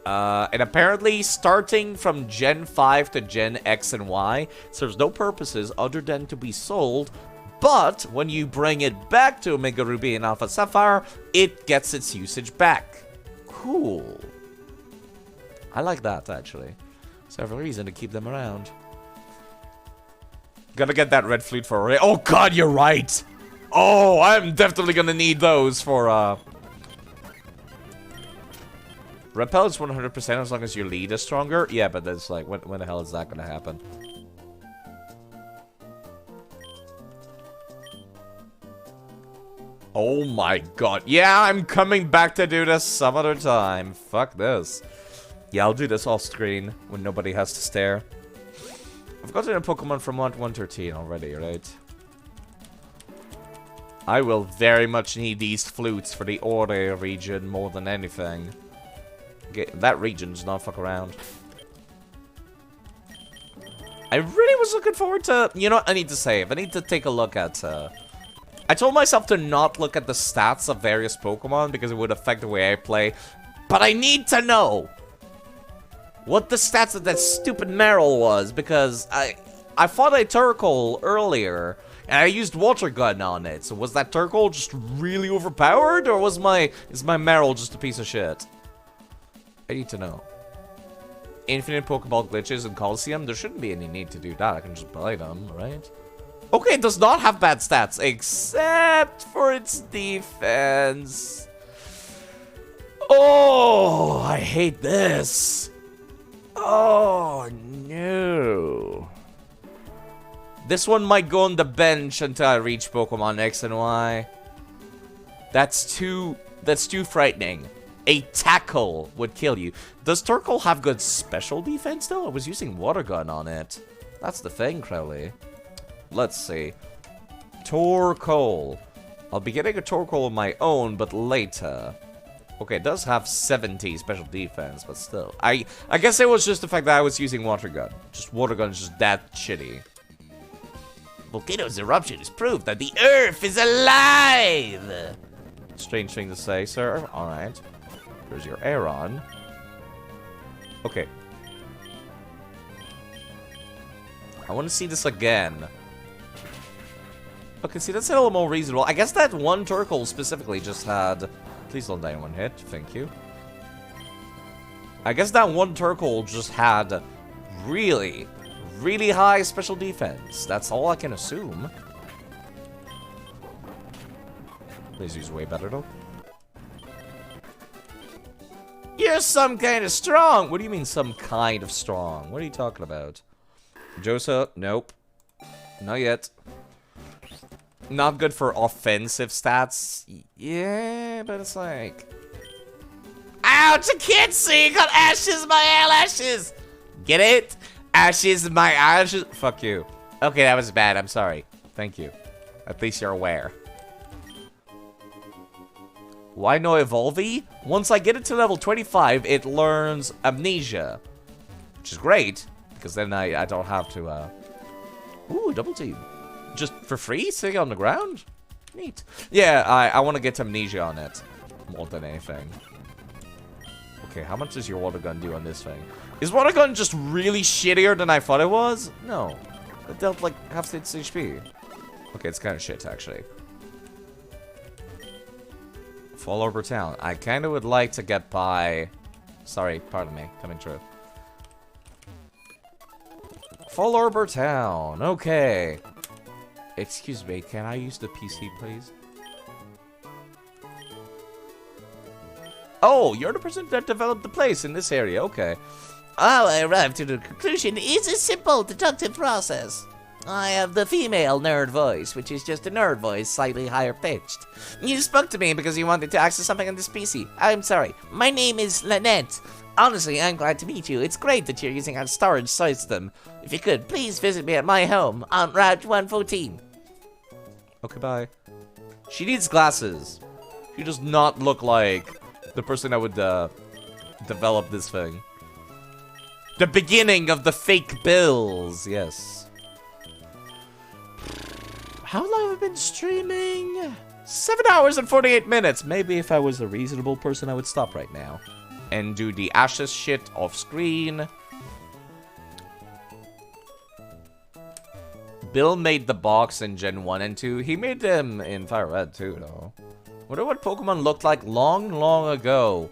And apparently, starting from Gen 5 to Gen X and Y, serves no purposes other than to be sold. But when you bring it back to Omega Ruby and Alpha Sapphire, it gets its usage back. Cool. I like that, actually. So I have a reason to keep them around. Gotta get that red flute for a... Oh god, you're right! Oh, I'm definitely gonna need those for, Repel is 100% as long as your lead is stronger. Yeah, but that's like, when the hell is that gonna happen? Oh my god. Yeah, I'm coming back to do this some other time. Fuck this. Yeah, I'll do this off screen when nobody has to stare. I've gotten a Pokemon from Route 113 already, right? I will very much need these flutes for the Ore region more than anything. That region does not fuck around. I really was looking forward to... You know what? I need to save. I need to take a look at... I told myself to not look at the stats of various Pokemon because it would affect the way I play. But I need to know. what the stats of that stupid Meryl was, because I fought a Turkle earlier, and I used Water Gun on it. So was that Turkle just really overpowered, or is my Meryl just a piece of shit? I need to know. Infinite Pokeball glitches in Coliseum? There shouldn't be any need to do that. I can just buy them, right? Okay, it does not have bad stats, except for its defense. Oh, I hate this. Oh, no. This one might go on the bench until I reach Pokemon X and Y. That's too frightening. A tackle would kill you. Does Turkle have good special defense, though? I was using Water Gun on it. That's the thing, Crowley. Let's see. Torkoal. I'll be getting a Torkoal of my own, but later. Okay, it does have 70 special defense, but still. I guess it was just the fact that I was using Water Gun. Just Water Gun is just that shitty. Volcano's eruption is proof that the Earth is alive! Strange thing to say, sir. Alright. There's your Aeron. Okay. I want to see this again. Okay, see, that's a little more reasonable. I guess that one Turkle specifically just had... Please don't die in one hit. Thank you. I guess that one Turkle just had really, really high special defense. That's all I can assume. Please use way better, though. You're some kind of strong. What do you mean, some kind of strong? What are you talking about? Josa, nope. Not yet. Not good for offensive stats. Yeah, but it's like... Ouch, I can't see. Got ashes in my eyelashes. Get it? Ashes in my eyelashes. Fuck you. Okay, that was bad. I'm sorry. Thank you. At least you're aware. Why no Evolvey? Once I get it to level 25, it learns Amnesia. Which is great, because then I don't have to, Ooh, double team. Just for free? Sitting on the ground? Neat. Yeah, I want to get Amnesia on it. More than anything. Okay, how much does your Water Gun do on this thing? Is Water Gun just really shittier than I thought it was? No. It dealt like half its HP. Okay, it's kind of shit, actually. Fall Arbor Town. I kind of would like to get by... Sorry, pardon me. Coming true. Fall Arbor Town. Okay. Excuse me, can I use the PC, please? Oh, you're the person that developed the place in this area. Okay. How I arrived to the conclusion is a simple deductive process. I have the female nerd voice, which is just a nerd voice, slightly higher pitched. You spoke to me because you wanted to access something on this PC. I'm sorry. My name is Lynette. Honestly, I'm glad to meet you. It's great that you're using our storage system. If you could, please visit me at my home on Route 114. Okay, bye. She needs glasses. She does not look like the person that would develop this thing. The beginning of the fake bills, yes. How long have I been streaming? 7 hours and 48 minutes. Maybe if I was a reasonable person, I would stop right now. And do the ashes shit off screen. Bill made the box in Gen 1 and 2. He made them in Fire Red too, though. Wonder what Pokemon looked like long, long ago.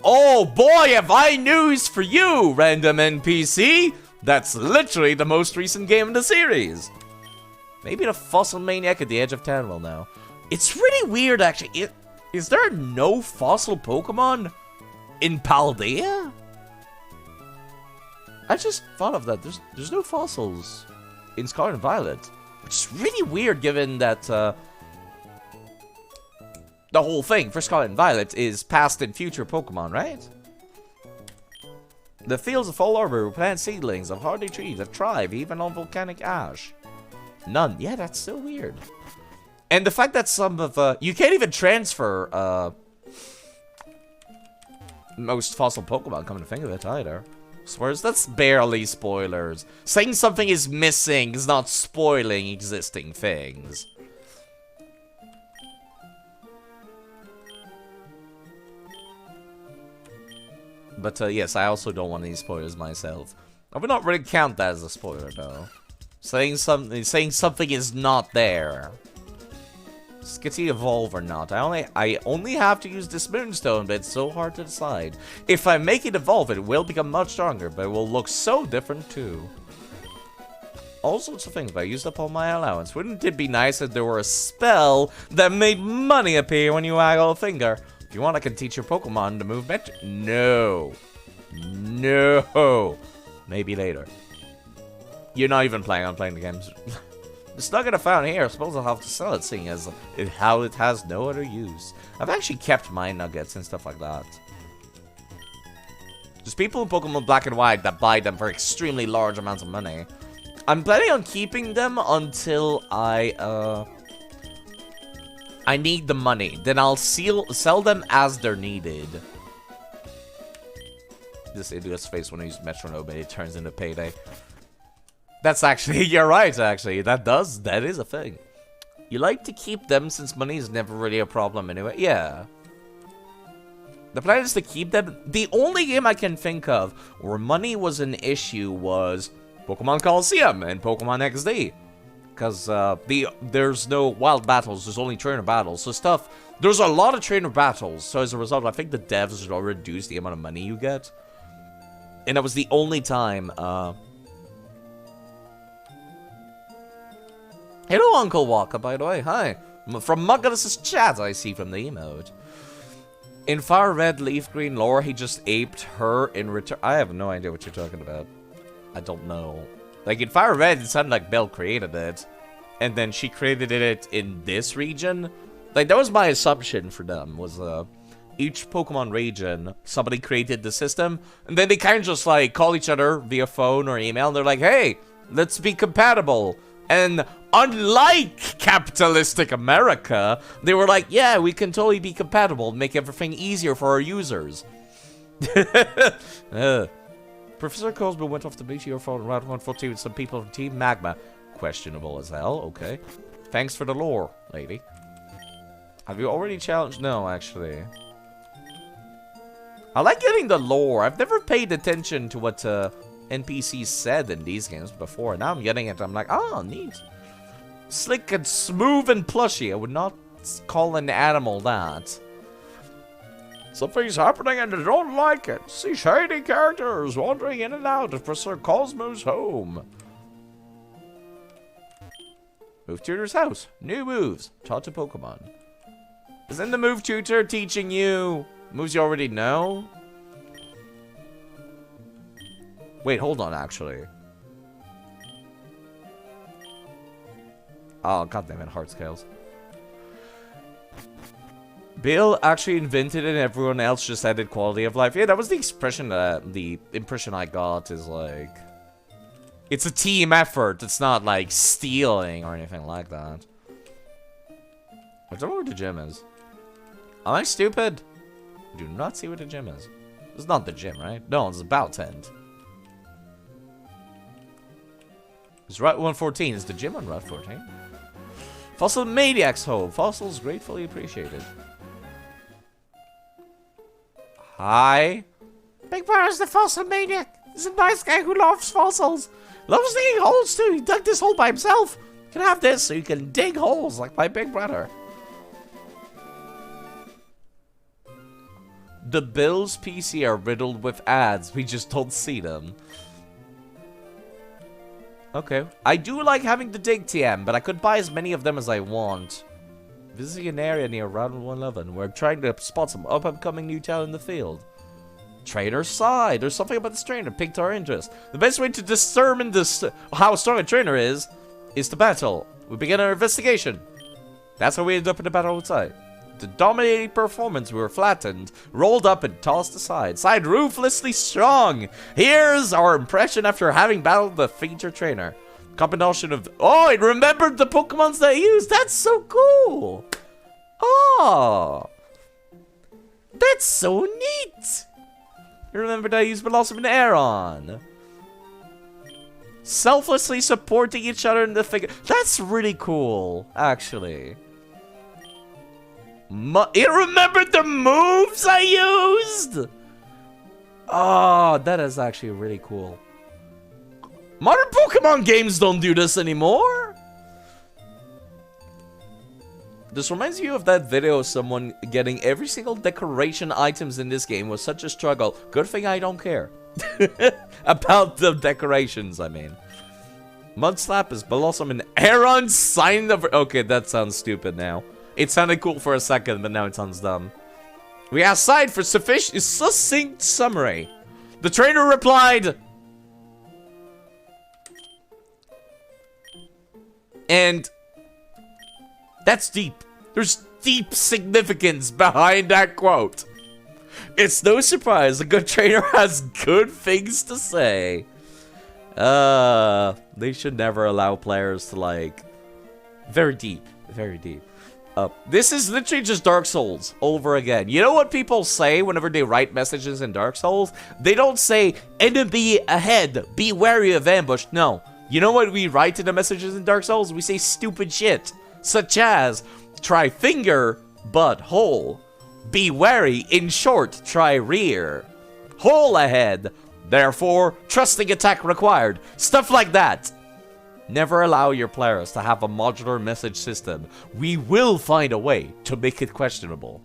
Oh boy, have I news for you, random NPC! That's literally the most recent game in the series. Maybe the Fossil Maniac at the edge of town will know. It's really weird, actually. Is there no fossil Pokemon in Paldea? I just thought of that. There's no fossils in Scarlet and Violet. Which is really weird, given that the whole thing for Scarlet and Violet is past and future Pokemon, right? The fields of Fall Arbor plant seedlings of hardy trees that thrive even on volcanic ash. None. Yeah, that's so weird. And the fact that some of, you can't even transfer, most fossil Pokemon, come to think of it, either. Swears that's barely spoilers. Saying something is missing is not spoiling existing things. But yes, I also don't want any spoilers myself. I would not really count that as a spoiler, though. Saying something is not there. Skitty evolve or not? I only have to use this moonstone, but it's so hard to decide. If I make it evolve, it will become much stronger, but it will look so different too. All sorts of things, but I used up all my allowance. Wouldn't it be nice if there were a spell that made money appear when you waggle a finger? If you want, I can teach your Pokemon to move better. No. No. Maybe later. You're not even planning on playing the games. It's not gonna found here. I suppose I'll have to sell it, seeing as how it has no other use. I've actually kept my nuggets and stuff like that. There's people in Pokemon Black and White that buy them for extremely large amounts of money. I'm planning on keeping them until I need the money. Then I'll sell them as they're needed. This idiot's face when I use Metronome, it turns into Payday. That's actually, you're right, actually. That is a thing. You like to keep them since money is never really a problem anyway. Yeah. The plan is to keep them. The only game I can think of where money was an issue was Pokemon Coliseum and Pokemon XD. Because there's no wild battles, there's only trainer battles. So there's a lot of trainer battles. So as a result, I think the devs should reduce the amount of money you get. And that was the only time, Hello, Uncle Walker, by the way. Hi. From Muggus' chat, I see from the emote. In Fire Red, Leaf Green lore, he just aped her in return. I have no idea what you're talking about. I don't know. Like, in Fire Red, it sounded like Belle created it. And then she created it in this region. Like, that was my assumption for them, was, each Pokemon region, somebody created the system. And then they kind of just, like, call each other via phone or email. And they're like, hey, let's be compatible. And unlike capitalistic America, they were like, yeah, we can totally be compatible and make everything easier for our users. Professor Cosmo went off the meteor fall in Route 114 with some people from Team Magma. Questionable as hell, okay. Thanks for the lore, lady. Have you already challenged? No, actually. I like getting the lore. I've never paid attention to what NPCs said in these games before. Now I'm getting it. I'm like, oh, neat. Slick and smooth and plushy. I would not call an animal that. Something's happening and I don't like it. See shady characters wandering in and out of Professor Cosmo's home. Move Tutor's house. New moves. Taught to Pokemon. Isn't the Move Tutor teaching you moves you already know? Wait, hold on, actually. Oh, goddammit, heart scales. Bill actually invented it and everyone else just added quality of life. Yeah, that was the expression, the impression I got is like... It's a team effort. It's not like stealing or anything like that. I don't know where the gym is. Am I stupid? I do not see where the gym is. It's not the gym, right? No, it's about tent. It's Route 114. Is the gym on Route 14? Fossil Maniac's home. Fossils gratefully appreciated. Hi. Big Brother's the Fossil Maniac. He's a nice guy who loves fossils. Loves digging holes too. He dug this hole by himself. You can have this so you can dig holes like my big brother. The Bills PC are riddled with ads. We just don't see them. Okay. I do like having the dig TM, but I could buy as many of them as I want. Visiting an area near Route 111 where I'm trying to spot some up-and-coming new talent in the field. Trainer's side. There's something about this trainer piqued our interest. The best way to determine this, how strong a trainer is to battle. We begin our investigation. That's how we end up in the battle outside. The dominating performance, we were flattened, rolled up, and tossed aside. Side ruthlessly strong. Here's our impression after having battled the feature trainer. Combination of... Oh, it remembered the Pokemons that I used. That's so cool. Oh. That's so neat. You remember that I used Blossom and Aeron. Selflessly supporting each other in the figure. That's really cool, actually. It remembered the moves I used. Oh, that is actually really cool. Modern Pokemon games don't do this anymore. This reminds you of that video of someone getting every single decoration items in this game was such a struggle. Good thing I don't care. About the decorations, I mean. Mudslap is Blossom and Aaron signed up. Okay, that sounds stupid now. It sounded cool for a second, but now it sounds dumb. We asked Side for succinct summary. The trainer replied. And that's deep. There's deep significance behind that quote. It's no surprise a good trainer has good things to say. They should never allow players to like... Very deep. Very deep. This is literally just Dark Souls over again. You know what people say whenever they write messages in Dark Souls? They don't say, enemy ahead, be wary of ambush. No. You know what we write in the messages in Dark Souls? We say stupid shit. Such as, try finger, but hole. Be wary, in short, try rear. Hole ahead, therefore, trusting attack required. Stuff like that. Never allow your players to have a modular message system. We will find a way to make it questionable.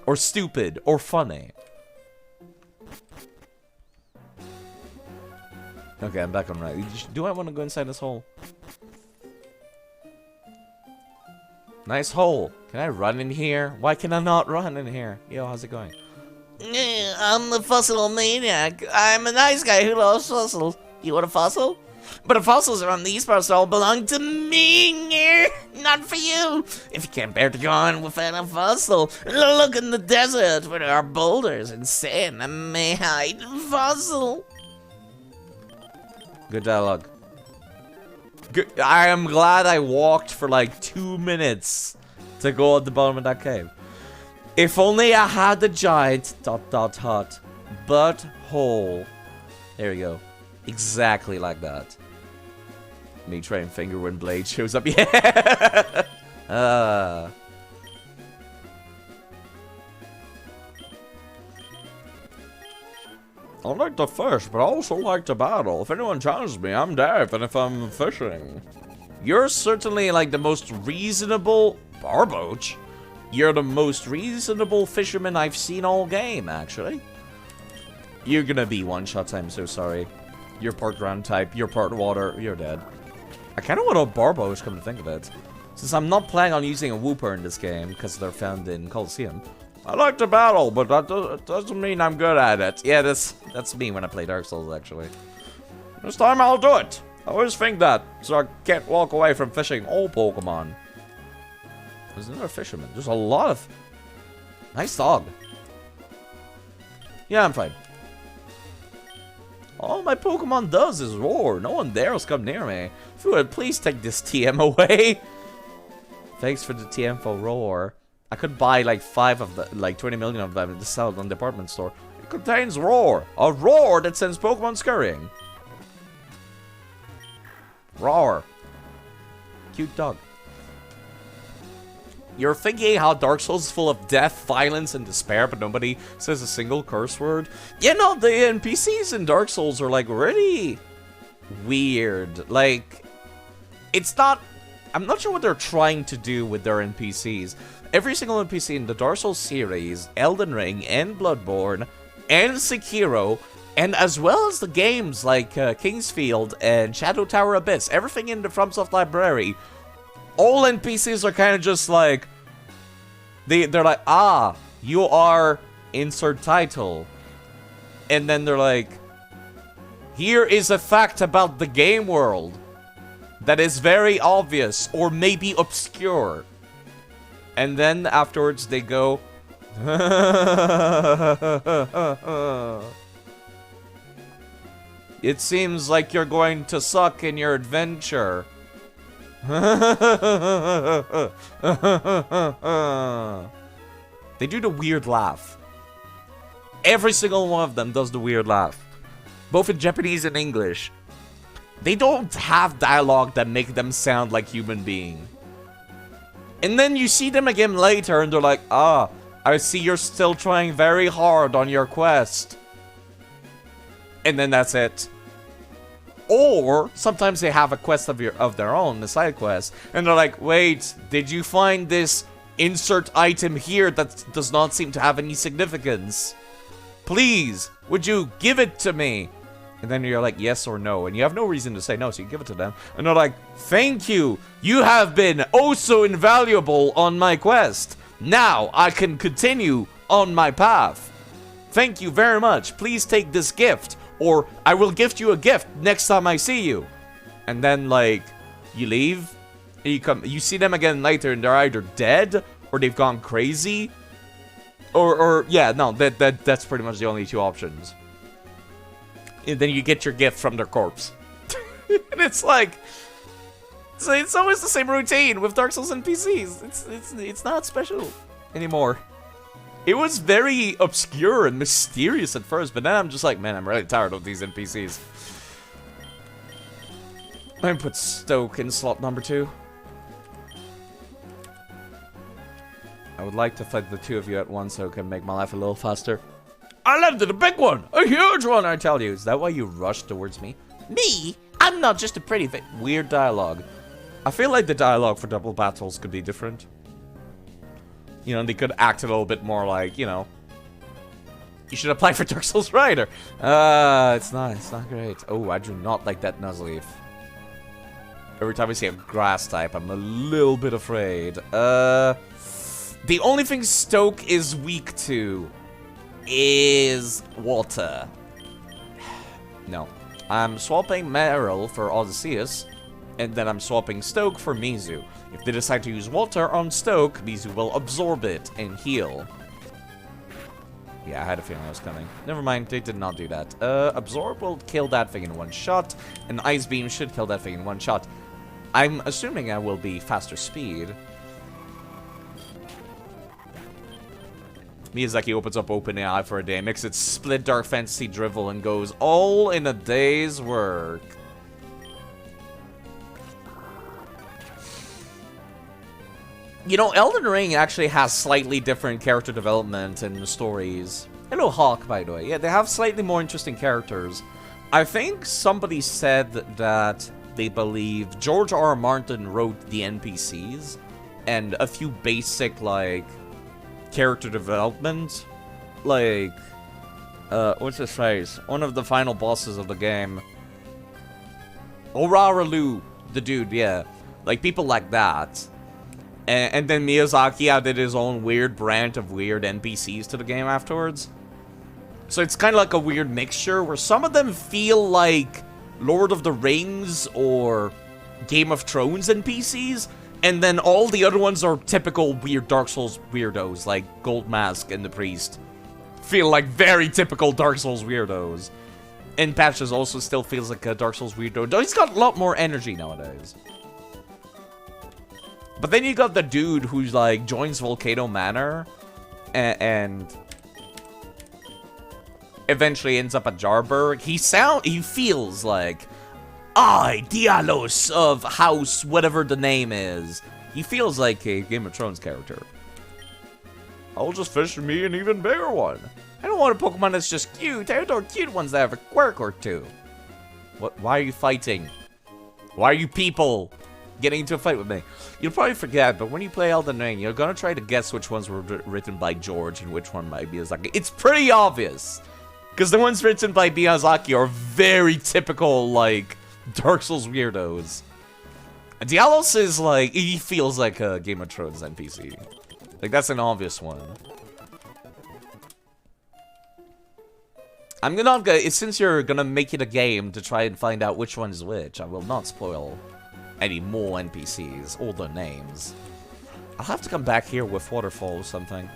Or stupid, or funny. Okay, I'm back on right. Do I want to go inside this hole? Nice hole. Can I run in here? Why can I not run in here? Yo, how's it going? I'm the fossil maniac. I'm a nice guy who loves fossils. You want a fossil? But the fossils around these parts all belong to me, not for you. If you can't bear to go on without a fossil, look in the desert where there are boulders and sand that may hide a fossil. Good dialogue. Good. I am glad I walked for like 2 minutes to go at the bottom of that cave. If only I had the giant ... butt hole. There we go. Exactly like that. Me trying finger when Blade shows up. Yeah. I like the fish, but I also like to battle. If anyone challenges me, I'm there, even if I'm fishing. You're certainly like the most reasonable... Barboach? You're the most reasonable fisherman I've seen all game, actually. You're gonna be one-shot, I'm so sorry. You're part ground type, you're part water, you're dead. I kinda want a Barboach, come to think of it. Since I'm not planning on using a Wooper in this game, because they're found in Coliseum. I like to battle, but that doesn't mean I'm good at it. Yeah, that's me when I play Dark Souls, actually. This time I'll do it. I always think that, so I can't walk away from fishing all Pokemon. There's another fisherman. There's a lot of... Nice dog. Yeah, I'm fine. All my Pokemon does is roar. No one dares come near me. If you would please take this TM away. Thanks for the TM for roar. I could buy like 5 of the, like 20 million of them and sell it on the department store. It contains roar. A roar that sends Pokemon scurrying. Roar. Cute dog. You're thinking how Dark Souls is full of death, violence, and despair, but nobody says a single curse word? Yeah, no, the NPCs in Dark Souls are, like, really weird. Like, it's not... I'm not sure what they're trying to do with their NPCs. Every single NPC in the Dark Souls series, Elden Ring, and Bloodborne, and Sekiro, and as well as the games like Kingsfield and Shadow Tower Abyss, everything in the FromSoft library... All NPCs are kind of just like... They're like, ah, you are insert title. And then they're like... Here is a fact about the game world that is very obvious or maybe obscure. And then afterwards they go... It seems like you're going to suck in your adventure. They do the weird laugh. Every single one of them does the weird laugh. Both in Japanese and English. They don't have dialogue that make them sound like human beings. And then you see them again later and they're like, ah, I see you're still trying very hard on your quest. and then that's it. Or sometimes they have a quest of their own, the side quest, and they're like, wait, did you find this insert item here that does not seem to have any significance? Please, would you give it to me? And then you're like, yes or no, and you have no reason to say no, so you give it to them. And they're like, thank you, you have been oh so invaluable on my quest. Now I can continue on my path. Thank you very much, please take this gift. Or, I will gift you a gift next time I see you. And then, like, you leave. And you see them again later, and they're either dead, or they've gone crazy. Or yeah, no, that's pretty much the only two options. And then you get your gift from their corpse. And it's like... It's always the same routine with Dark Souls NPCs. It's not special anymore. It was very obscure and mysterious at first, but then I'm just like, man, I'm really tired of these NPCs. Let me put Stoke in slot number 2. I would like to fight the two of you at once so it can make my life a little faster. I landed a big one! A huge one, I tell you! Is that why you rushed towards me? Me? I'm not just a pretty face. Weird dialogue. I feel like the dialogue for double battles could be different. You know, they could act a little bit more like, you know, you should apply for Dark Souls Rider. It's not great. Oh, I do not like that Nuzleaf. Every time I see a grass type, I'm a little bit afraid. The only thing Stoke is weak to is water. No. I'm swapping Meryl for Odysseus, and then I'm swapping Stoke for Mizu. If they decide to use water on Stoke, Mizu will absorb it and heal. Yeah, I had a feeling it was coming. Never mind, they did not do that. Absorb will kill that thing in one shot, and Ice Beam should kill that thing in one shot. I'm assuming I will be faster speed. Miyazaki opens up OpenAI for a day, makes it split Dark Fantasy drivel, and goes all in a day's work. You know, Elden Ring actually has slightly different character development and stories. Hello, Hawk, by the way. Yeah, they have slightly more interesting characters. I think somebody said that they believe George R. R. Martin wrote the NPCs and a few basic, like, character development. Like, what's his face? One of the final bosses of the game. Oraralu, the dude, yeah. Like, people like that. And then Miyazaki added his own weird brand of weird NPCs to the game afterwards. So it's kind of like a weird mixture where some of them feel like Lord of the Rings or Game of Thrones NPCs, and then all the other ones are typical weird Dark Souls weirdos, like Gold Mask and the Priest. Feel like very typical Dark Souls weirdos. And Patches also still feels like a Dark Souls weirdo, though he's got a lot more energy nowadays. But then you got the dude who's like joins Volcano Manor and eventually ends up at Jarburg. He feels like I, Dialos of House whatever the name is. He feels like a Game of Thrones character. I'll just fish me an even bigger one. I don't want a Pokemon that's just cute. There are cute ones that have a quirk or two. What? Why are you fighting? Why are you people getting into a fight with me? You'll probably forget, but when you play Elden Ring, you're gonna try to guess which ones were written by George and which one by Miyazaki. It's pretty obvious, because the ones written by Miyazaki are very typical, like, Dark Souls weirdos. Dialos is like, he feels like a Game of Thrones NPC. Like, that's an obvious one. I'm not gonna, since you're gonna make it a game to try and find out which one is which, I will not spoil any more NPCs or their names. I'll have to come back here with Waterfall or something.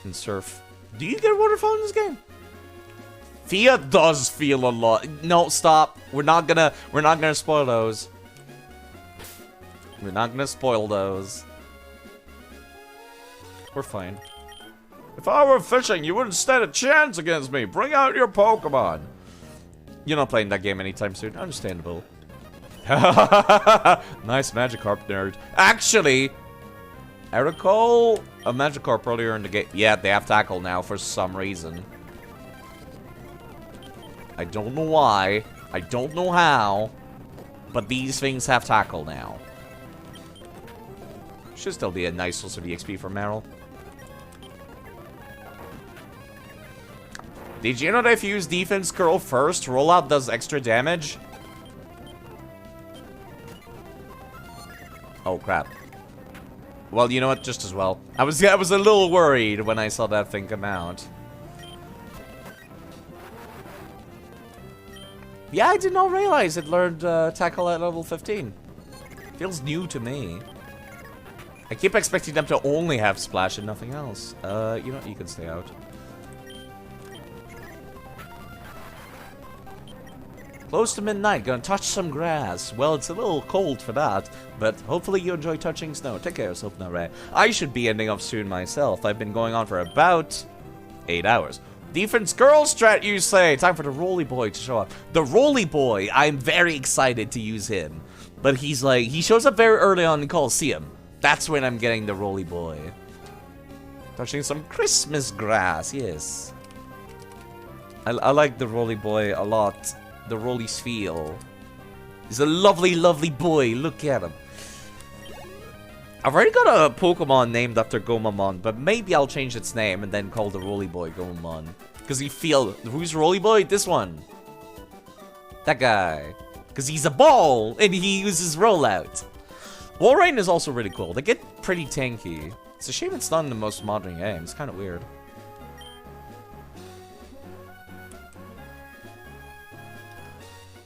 And surf. Do you get Waterfall in this game? Fia does feel a lot. No, stop. We're not gonna spoil those. We're not gonna spoil those. We're fine. If I were fishing, you wouldn't stand a chance against me. Bring out your Pokemon. You're not playing that game anytime soon. Understandable. Nice Magikarp nerd. Actually, I recall a Magikarp earlier in the game. Yeah, they have Tackle now for some reason. I don't know why. I don't know how. But these things have tackle now. Should still be a nice source of EXP for Meryl. Did you know that if you use defense curl first, rollout does extra damage? Oh crap. Well, you know what? Just as well. I was a little worried when I saw that thing come out. Yeah, I did not realize it learned tackle at level 15. Feels new to me. I keep expecting them to only have splash and nothing else. You know, you can stay out. Close to midnight, gonna touch some grass. Well, it's a little cold for that, but hopefully you enjoy touching snow. Take care of yourself, Nare. I should be ending up soon myself. I've been going on for about 8 hours. Defense girl strat, you say? Time for the Roly Boy to show up. The Roly Boy, I'm very excited to use him. But he's like, he shows up very early on in Coliseum. That's when I'm getting the Roly Boy. Touching some Christmas grass, yes. I like the Roly Boy a lot. The Roly Feel. He's a lovely, lovely boy. Look at him. I've already got a Pokemon named after Gomamon, but maybe I'll change its name and then call the Roly Boy Gomamon. Because you feel... Who's Roly Boy? This one. That guy. Because he's a ball, and he uses rollout. Walrein is also really cool. They get pretty tanky. It's a shame it's not in the most modern game. It's kind of weird.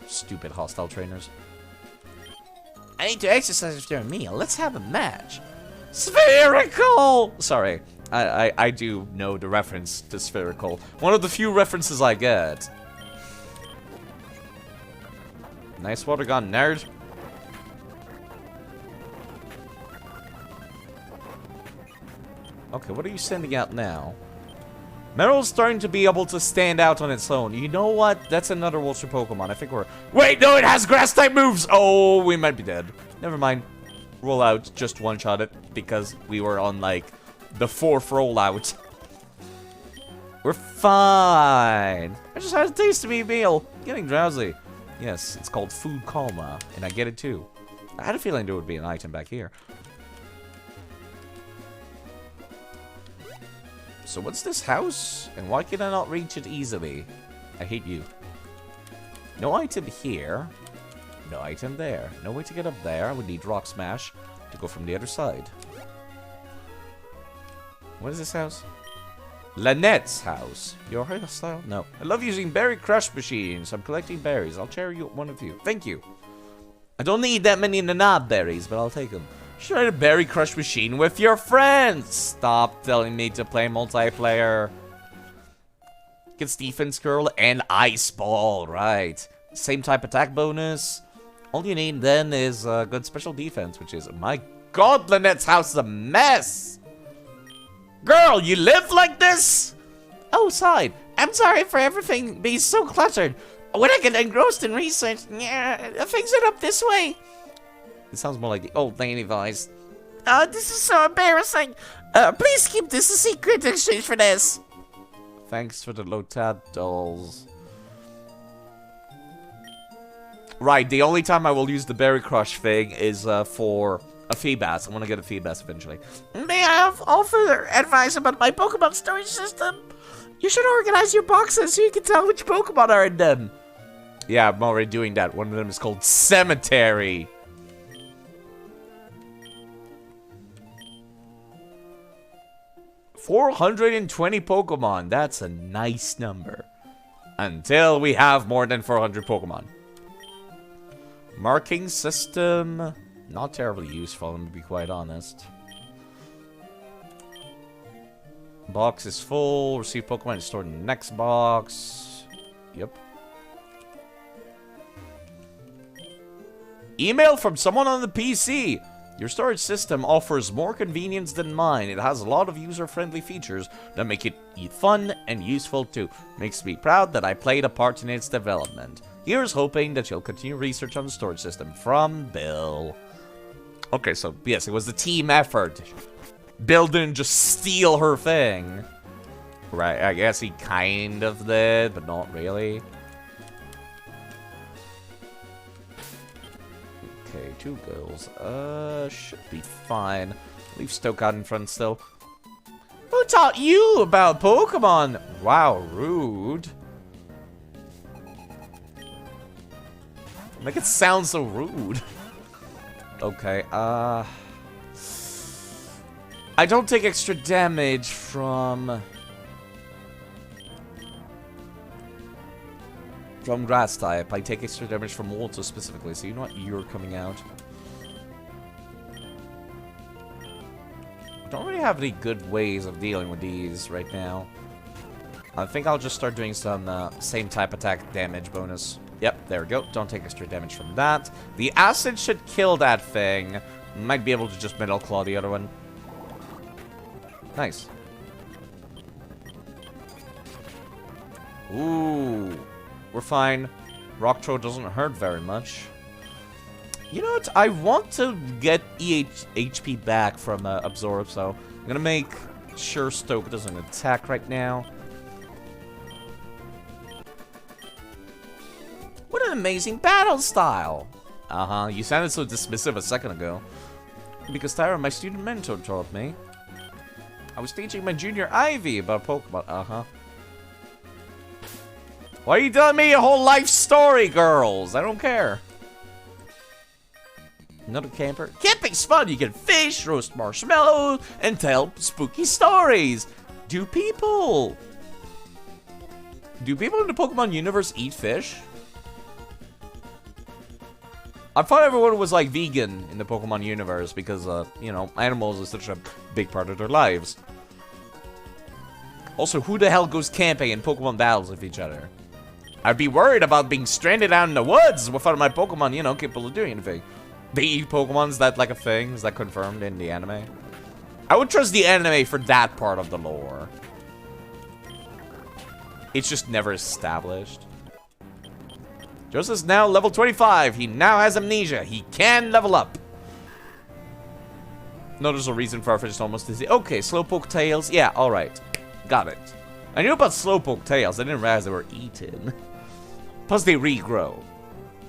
Stupid hostile trainers. I need to exercise after a meal. Let's have a match. Spherical! Sorry. I do know the reference to Spherical. One of the few references I get. Nice water gun, nerd. Okay, what are you sending out now? Meryl's starting to be able to stand out on its own. You know what? That's another Vulture Pokemon. I think we're... Wait, no, it has Grass-type moves! Oh, we might be dead. Never mind. Roll out, just one-shot it, because we were on, like, the 4th rollout. We're fine. I just had a taste of a meal. Getting drowsy. Yes, it's called Food Coma, and I get it too. I had a feeling there would be an item back here. So what's this house? And why can I not reach it easily? I hate you. No item here. No item there. No way to get up there. I would need Rock Smash to go from the other side. What is this house? Lynette's house. Your hairstyle? No. I love using berry crush machines. I'm collecting berries. I'll share you one of you. Thank you. I don't need that many Nanab berries, but I'll take them. Share the berry crush machine with your friends. Stop telling me to play multiplayer. Gets defense curl and ice ball, right? Same type attack bonus. All you need then is good special defense, which is, my God, Lynette's house is a mess. Girl, you live like this? Oh, side. I'm sorry for everything being so cluttered. When I get engrossed in research, things end up this way. It sounds more like the old lady voice. This is so embarrassing. Please keep this a secret in exchange for this. Thanks for the Lotad dolls. Right, the only time I will use the Berry Crush thing is for a Feebas. I want to get a Feebas eventually. May I have all further advice about my Pokemon storage system? You should organize your boxes so you can tell which Pokemon are in them. Yeah, I'm already doing that. One of them is called Cemetery. $420 Pokemon. That's a nice number. Until we have more than 400 Pokemon. Marking system. Not terribly useful, to be quite honest. Box is full. Receive Pokemon is stored in the next box. Yep. Email from someone on the PC. Your storage system offers more convenience than mine. It has a lot of user-friendly features that make it fun and useful too. Makes me proud that I played a part in its development. Here's hoping that you'll continue research on the storage system. From Bill. Okay, so yes, it was a team effort. Bill didn't just steal her thing. Right, I guess he kind of did, but not really. Okay, 2 goals. Should be fine. Leave Stoke out in front still. Who taught you about Pokemon? Wow, rude. Make it sound so rude. Okay, I don't take extra damage from grass type. I take extra damage from water specifically, so you know what? You're coming out. Don't really have any good ways of dealing with these right now. I think I'll just start doing some same type attack damage bonus. Yep, there we go. Don't take extra damage from that. The acid should kill that thing. Might be able to just Metal Claw the other one. Nice. Ooh. We're fine. Rock Throw doesn't hurt very much. You know what? I want to get HP back from Absorb, so I'm gonna make sure Stoke doesn't attack right now. What an amazing battle style! Uh-huh, you sounded so dismissive a second ago. Because Tyra, my student mentor, taught me. I was teaching my junior Ivy about Pokemon. Uh-huh. Why are you telling me your whole life story, girls? I don't care. Another camper. Camping's fun. You can fish, roast marshmallows, and tell spooky stories. Do people in the Pokemon universe eat fish? I thought everyone was like vegan in the Pokemon universe because, you know, animals is such a big part of their lives. Also, who the hell goes camping and Pokemon battles with each other? I'd be worried about being stranded out in the woods without my Pokemon, you know, capable of doing anything. They eat Pokemon, is that like a thing? Is that confirmed in the anime? I would trust the anime for that part of the lore. It's just never established. Joseph's now level 25. He now has amnesia. He can level up. No, there's a reason Farfetch'd is almost dizzy. Okay, Slowpoke tails. Yeah, alright. Got it. I knew about Slowpoke tails. I didn't realize they were eaten. Plus, they regrow.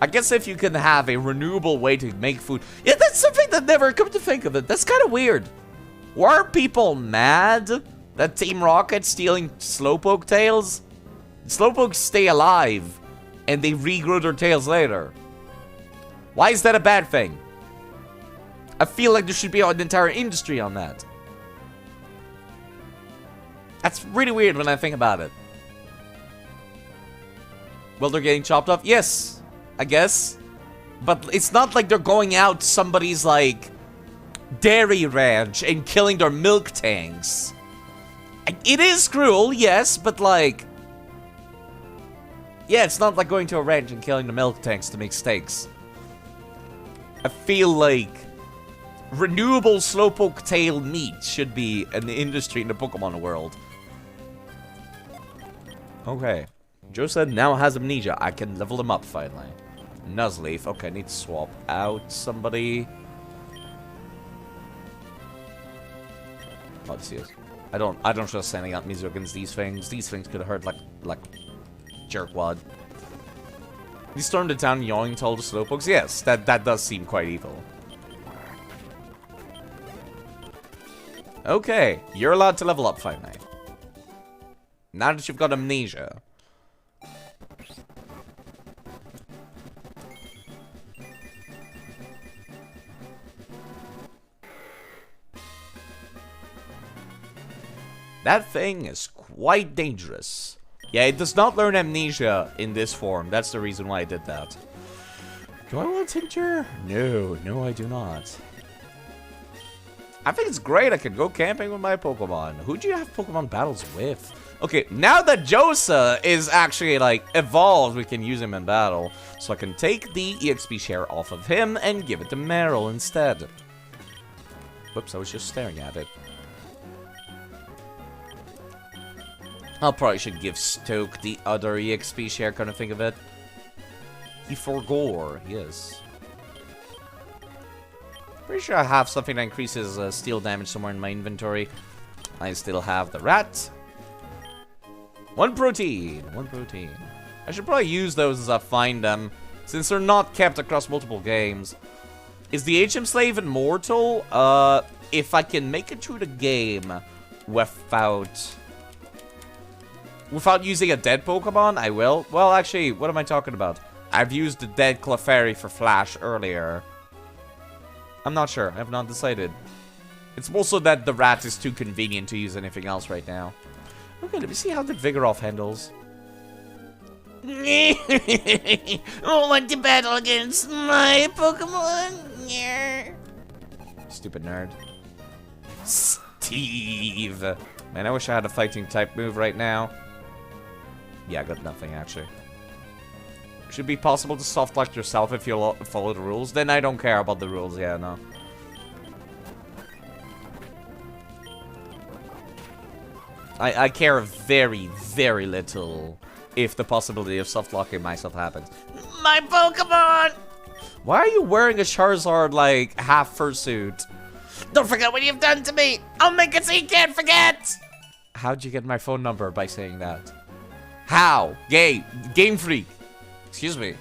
I guess if you can have a renewable way to make food. Yeah, that's something that never come to think of it. That's kind of weird. Were people mad that Team Rocket's stealing Slowpoke tails? Slowpokes stay alive. And they regrow their tails later. Why is that a bad thing? I feel like there should be an entire industry on that. That's really weird when I think about it. Well, they're getting chopped off? Yes, I guess. But it's not like they're going out to somebody's, like, dairy ranch and killing their milk tanks. It is cruel, yes, but, like... Yeah, it's not like going to a ranch and killing the milk tanks to make steaks. I feel like renewable Slowpoke tail meat should be an industry in the Pokemon world. Okay. Joe said now has amnesia. I can level him up finally. Nuzleaf. Okay, I need to swap out somebody. Oh, this is. I don't trust sending out Mizu against these things. These things could hurt like jerkwad. He stormed the town yawning to all the Slowpokes. Yes, that does seem quite evil. Okay, you're allowed to level up finally. Now that you've got amnesia. That thing is quite dangerous. Yeah, it does not learn amnesia in this form. That's the reason why I did that. Do I want tincture? No, I do not. I think it's great. I can go camping with my Pokemon. Who do you have Pokemon battles with? Okay, now that Josa is actually, like, evolved, we can use him in battle. So I can take the EXP share off of him and give it to Meryl instead. Whoops, I was just staring at it. I probably should give Stoke the other EXP share, kind of think of it. He forgore, yes. Pretty sure I have something that increases steel damage somewhere in my inventory. I still have the rat. One protein. I should probably use those as I find them, since they're not kept across multiple games. Is the HM Slave immortal? If I can make it through the game without using a dead Pokemon, I will. Well, actually, what am I talking about? I've used the dead Clefairy for Flash earlier. I'm not sure. I have not decided. It's also that the rat is too convenient to use anything else right now. Okay, let me see how the Vigoroth handles. Want to battle against my Pokemon? Stupid nerd. Steve. Man, I wish I had a fighting type move right now. Yeah, I got nothing, actually. Should be possible to soft lock yourself if you follow the rules. Then I don't care about the rules. Yeah, no. I care very, very little if the possibility of soft locking myself happens. My Pokemon! Why are you wearing a Charizard, like, half fursuit? Don't forget what you've done to me! I'll make it so you can't forget! How'd you get my phone number by saying that? How? Game Freak. Excuse me.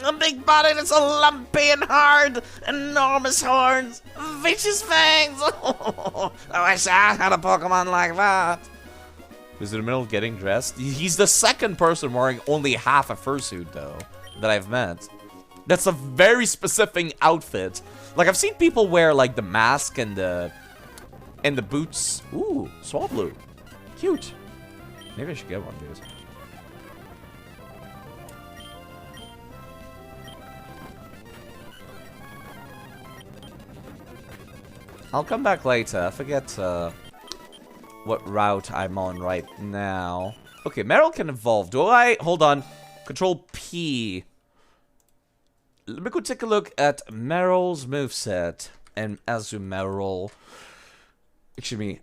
A big body that's so lumpy and hard, enormous horns, vicious fangs. I wish I had a Pokemon like that. Was in the middle of getting dressed? He's the second person wearing only half a fursuit, though, that I've met. That's a very specific outfit. Like, I've seen people wear, like, the mask and the boots. Ooh, Swablu. Cute. Maybe I should get one of these. I'll come back later. I forget what route I'm on right now. Okay, Meryl can evolve. Do I? Hold on. Control P. Let me go take a look at Meryl's moveset. And Azumarill. Excuse me.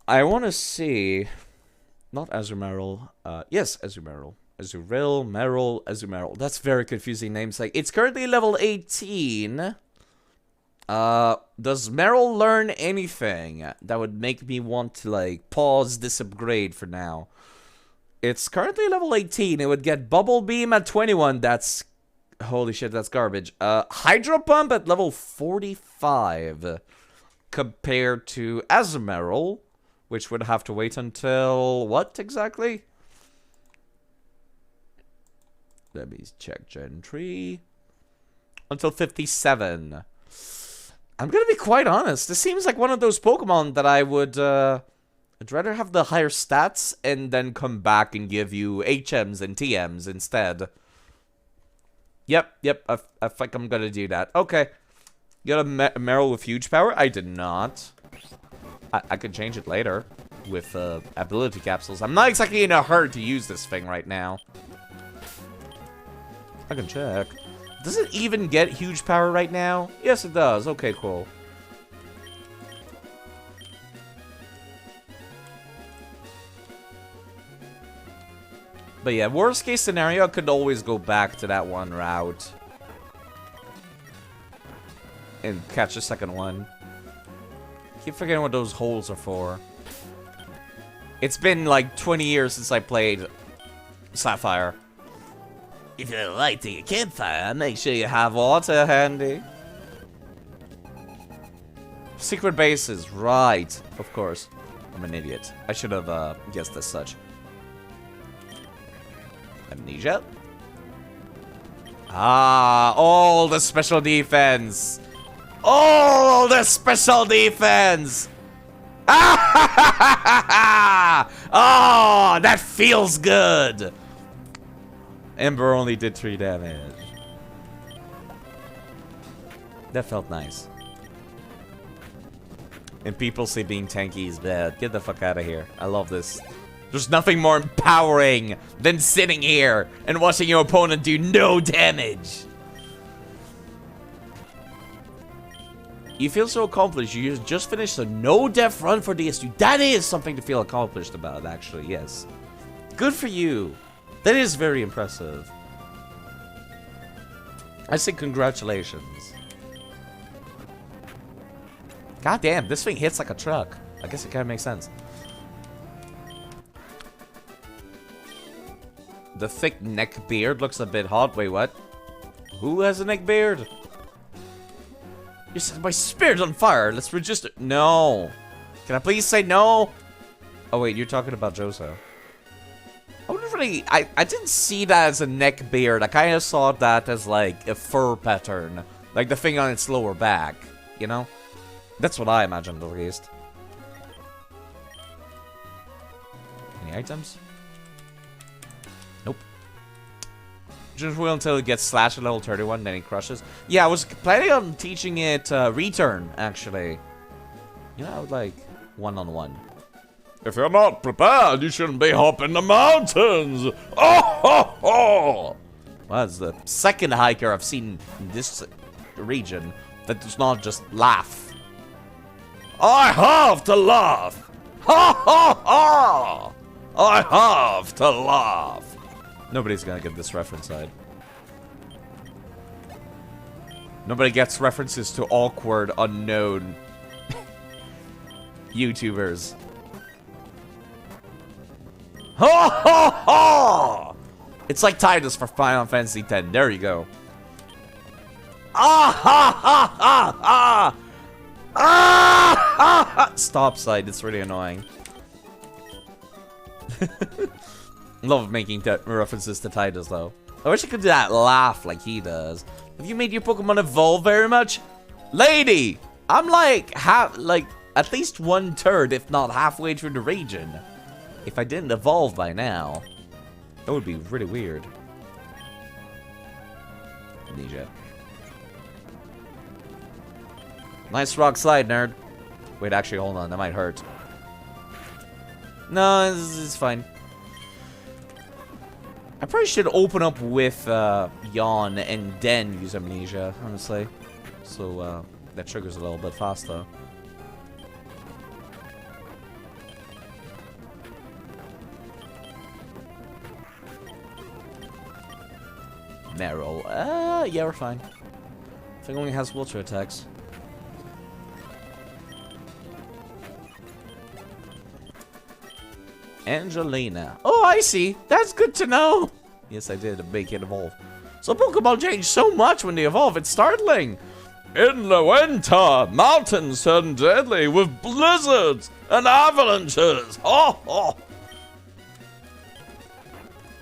I want to see... Not Azumarill. Yes, Azumarill. Azurill, Meryl, Azumarill. That's very confusing names. Like, it's currently level 18. Does Meryl learn anything that would make me want to, like, pause this upgrade for now? It's currently level 18. It would get Bubble Beam at 21. That's... Holy shit, that's garbage. Hydro Pump at level 45. Compared to Azumarill, which would have to wait until... What, exactly? Let me check Gen 3. Until 57. I'm gonna be quite honest. This seems like one of those Pokemon that I would, I'd rather have the higher stats and then come back and give you HMs and TMs instead. Yep, I think I'm gonna do that. Okay. You got a Meryl with huge power? I did not. I could change it later with ability capsules. I'm not exactly in a hurry to use this thing right now. I can check. Does it even get huge power right now? Yes, it does. Okay, cool. But yeah, worst case scenario, I could always go back to that one route. And catch a second one. Keep forgetting what those holes are for. It's been like 20 years since I played Sapphire. If you like to get campfire, make sure you have water handy. Secret bases, right. Of course. I'm an idiot. I should have guessed as such. Amnesia? Ah, all the special defense. All the special defense. Ah, oh, that feels good. Ember only did 3 damage. That felt nice. And people say being tanky is bad. Get the fuck out of here. I love this. There's nothing more empowering than sitting here and watching your opponent do no damage. You feel so accomplished. You just finished a no-death run for DSU. That is something to feel accomplished about, actually, yes. Good for you. That is very impressive. I say congratulations. God damn, this thing hits like a truck. I guess it kind of makes sense. The thick neck beard looks a bit hot. Wait, what? Who has a neck beard? You set my spirit on fire. Let's register. No. Can I please say no? Oh, wait. You're talking about Joso. I wouldn't really... I didn't see that as a neck beard. I kind of saw that as, like, a fur pattern. Like the thing on its lower back. You know? That's what I imagined, at least. Any items? Nope. Just wait until it gets slashed at level 31, then it crushes. Yeah, I was planning on teaching it return, actually. You know, like, one-on-one. If you're not prepared, you shouldn't be hopping the mountains! Oh ho ho! Well, that's the second hiker I've seen in this region that does not just laugh. I have to laugh! Ha ha ha! I have to laugh! Nobody's gonna get this reference, side. Nobody gets references to awkward, unknown YouTubers. Ha ha ha! It's like Titus for Final Fantasy X. There you go. Ah ha ha ha ha! Ah ha ha! Stop, side. It's really annoying. Love making references to Titus, though. I wish I could do that laugh like he does. Have you made your Pokemon evolve very much? Lady! I'm like, at least 1/3, if not halfway through the region. If I didn't evolve by now, that would be really weird. Amnesia. Nice rock slide, nerd. Wait, actually, hold on. That might hurt. No, it's fine. I probably should open up with Yawn and then use Amnesia, honestly. So that triggers a little bit faster. Meryl. Yeah, we're fine. I think it only has water attacks. Angelina. Oh, I see. That's good to know. Yes, I did make it evolve. So Pokemon change so much when they evolve. It's startling. In the winter, mountains turn deadly with blizzards and avalanches. Oh, oh.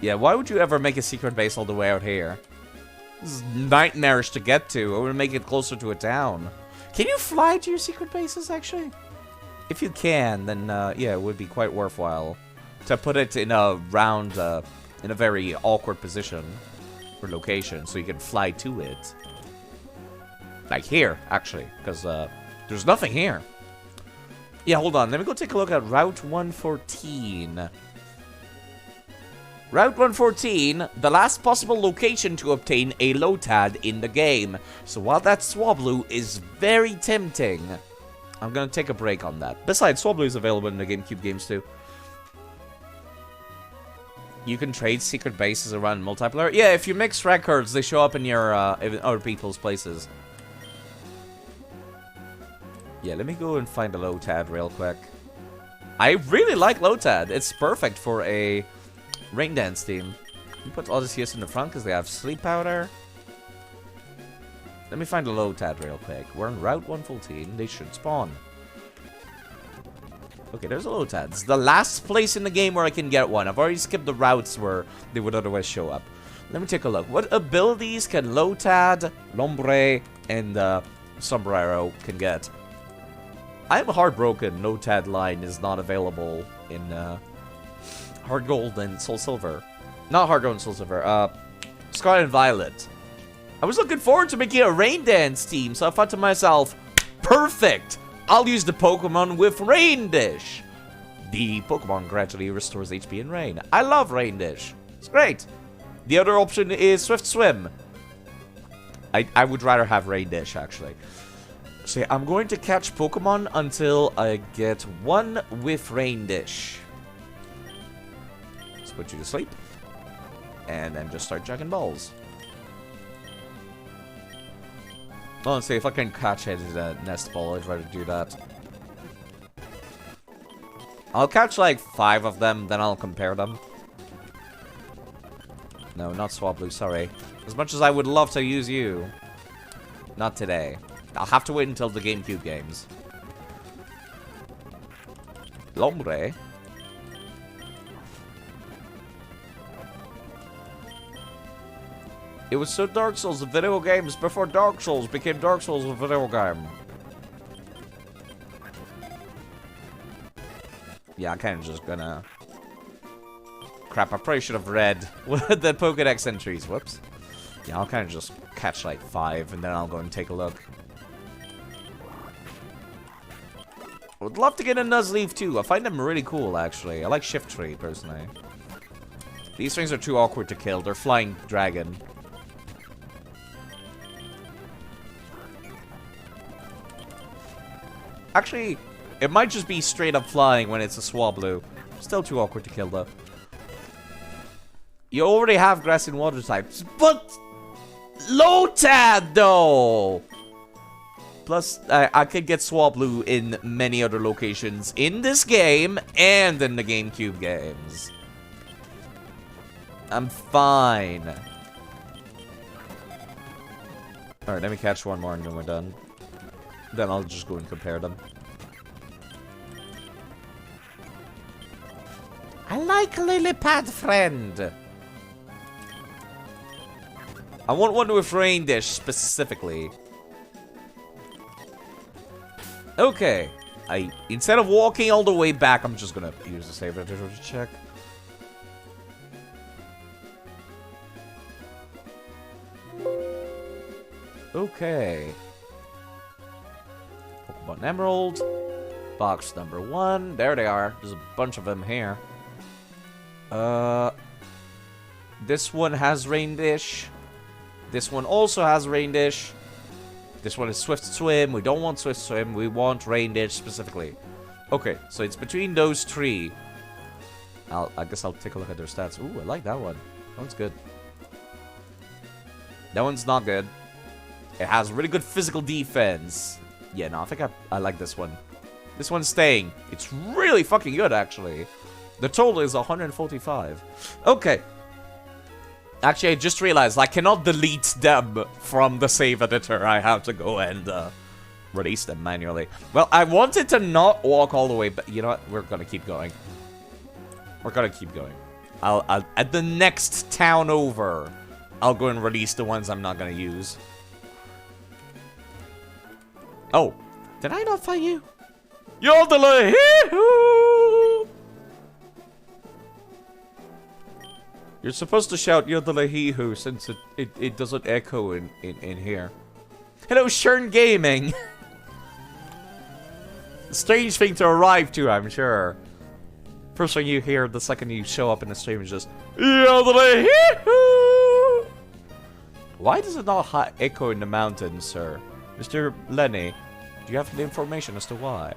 Yeah, why would you ever make a secret base all the way out here? This is nightmarish to get to. I would make it closer to a town. Can you fly to your secret bases, actually? If you can, then, yeah, it would be quite worthwhile to put it in a round, in a very awkward position or location so you can fly to it. Like here, actually, because, there's nothing here. Yeah, hold on. Let me go take a look at Route 114. Route 114, the last possible location to obtain a Lotad in the game. So while that Swablu is very tempting, I'm gonna take a break on that. Besides, Swablu is available in the GameCube games too. You can trade secret bases around multiplayer. Yeah, if you mix records, they show up in your in other people's places. Yeah, let me go and find a Lotad real quick. I really like Lotad. It's perfect for a Rain Dance team. You put Odysseus in the front because they have sleep powder. Let me find a Lotad real quick. We're on Route 114. They should spawn. Okay, there's a Lotad. It's the last place in the game where I can get one. I've already skipped the routes where they would otherwise show up. Let me take a look. What abilities can Lotad, Lombre, and Sombrero can get? I'm heartbroken Lotad line is not available in Heart Gold and Soul Silver. Not Heart Gold and Soul Silver. Scarlet and Violet. I was looking forward to making a Rain Dance team, so I thought to myself, perfect! I'll use the Pokemon with Rain Dish. The Pokemon gradually restores HP in rain. I love Rain Dish. It's great. The other option is Swift Swim. I would rather have Rain Dish, actually. So I'm going to catch Pokemon until I get one with Rain Dish. Let's put you to sleep. And then just start chucking balls. Oh, let's see if I can catch it as a nest ball. I'd rather do that. I'll catch like 5 of them, then I'll compare them. No, not Swablu, sorry. As much as I would love to use you. Not today. I'll have to wait until the GameCube games. Lombre. It was so Dark Souls, the video games, before Dark Souls became Dark Souls, a video game. Yeah, I'm kind of just gonna... Crap, I probably should have read the Pokédex entries. Whoops. Yeah, I'll kind of just catch like 5, and then I'll go and take a look. I would love to get a Nuzleaf too. I find them really cool, actually. I like Shift Tree, personally. These things are too awkward to kill. They're flying dragon. Actually, it might just be straight up flying when it's a Swablu. Still too awkward to kill, though. You already have grass and water types, but Lotad, though! Plus, I could get Swablu in many other locations in this game and in the GameCube games. I'm fine. Alright, let me catch one more and then we're done. Then I'll just go and compare them. I like lily pad friend. I want one with rain dish specifically. Okay. Instead of walking all the way back, I'm just gonna use the save editor to check. Okay. Pokemon Emerald. Box number 1. There they are. There's a bunch of them here. This one has Rain Dish. This one also has Rain Dish. This one is Swift Swim. We don't want Swift Swim. We want Rain Dish specifically. Okay, so it's between those 3. I guess I'll take a look at their stats. Ooh, I like that one. That one's good. That one's not good. It has really good physical defense. Yeah, no, I think I like this one. This one's staying. It's really fucking good, actually. The total is 145. Okay. Actually, I just realized I cannot delete them from the save editor. I have to go and release them manually. Well, I wanted to not walk all the way, but you know what? We're gonna keep going. We're gonna keep going. I'll at the next town over, I'll go and release the ones I'm not gonna use. Oh, did I not find you? Yodele-hee-hoo! You're supposed to shout Yodele-hee-hoo since it doesn't echo in here. Hello, Shern Gaming! Strange thing to arrive to, I'm sure. First thing you hear the second you show up in the stream is just Yodele-hee-hoo! Why does it not echo in the mountains, sir? Mr. Lenny, do you have the information as to why?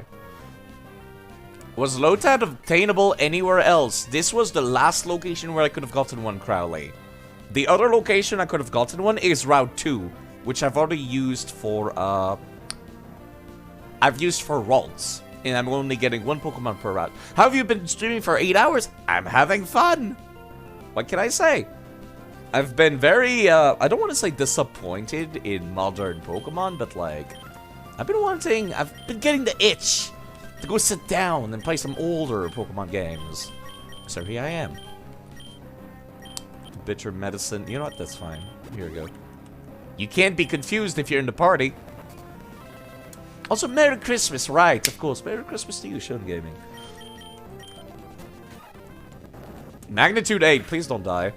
Was Lotad obtainable anywhere else? This was the last location where I could have gotten one, Crowley. The other location I could have gotten one is Route 2, which I've already used for, I've used for Ralts, and I'm only getting 1 Pokemon per route. How have you been streaming for 8 hours? I'm having fun! What can I say? I've been very, I don't want to say disappointed in modern Pokemon, but like, I've been getting the itch to go sit down and play some older Pokemon games. So here I am. Bitter medicine. You know what? That's fine. Here we go. You can't be confused if you're in the party. Also, Merry Christmas, right? Of course. Merry Christmas to you, Shun Gaming. Magnitude 8. Please don't die.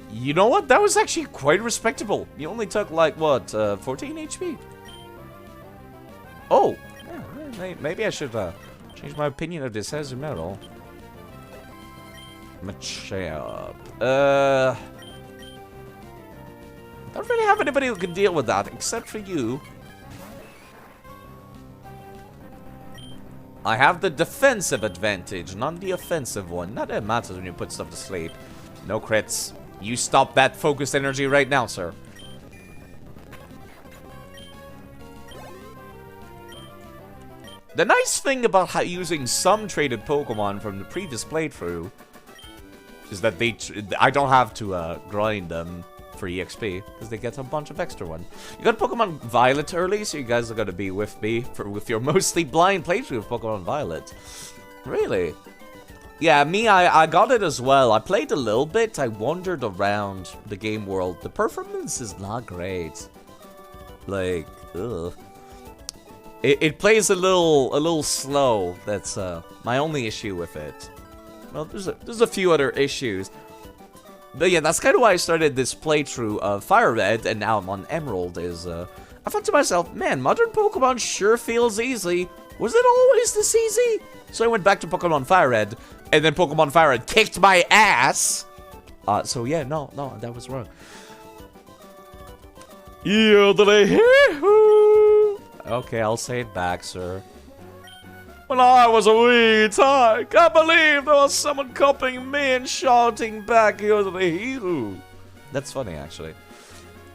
You know what? That was actually quite respectable. You only took, like, what? 14 HP? Oh. Yeah, maybe I should change my opinion of this as a metal. Machop. I don't really have anybody who can deal with that, except for you. I have the defensive advantage, not the offensive one. Not that it matters when you put stuff to sleep. No crits. You stop that focused energy right now, sir. The nice thing about using some traded Pokemon from the previous playthrough is that I don't have to grind them for EXP, because they get a bunch of extra one. You got Pokemon Violet early, so you guys are gonna be with me with your mostly blind playthrough of Pokemon Violet. Really? Yeah, me, I got it as well. I played a little bit, I wandered around the game world. The performance is not great. Like, ugh. It plays a little slow. That's my only issue with it. Well, there's a few other issues. But yeah, that's kind of why I started this playthrough of Fire Red, and now I'm on Emerald, I thought to myself, man, modern Pokemon sure feels easy. Was it always this easy? So I went back to Pokemon Fire Red, and then Pokemon Fire Red kicked my ass. So yeah, no, that was wrong. Okay, I'll say it back, sir. When I was a wee I can't believe there was someone copying me and shouting back here to the hero. That's funny, actually.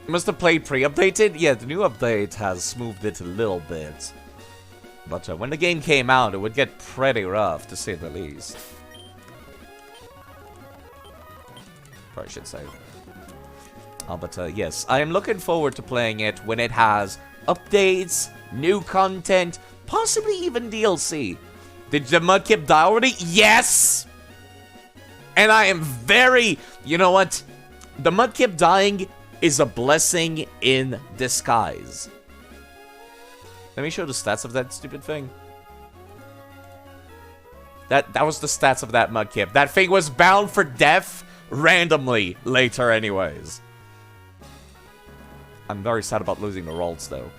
Must have played pre-updated? Yeah, the new update has smoothed it a little bit. But when the game came out, it would get pretty rough, to say the least. Probably should say. But yes, I am looking forward to playing it when it has updates, new content, possibly even DLC. Did the Mudkip die already? Yes! And I am very... You know what? The Mudkip dying is a blessing in disguise. Let me show the stats of that stupid thing. That was the stats of that Mudkip. That thing was bound for death randomly later anyways. I'm very sad about losing the rolls though.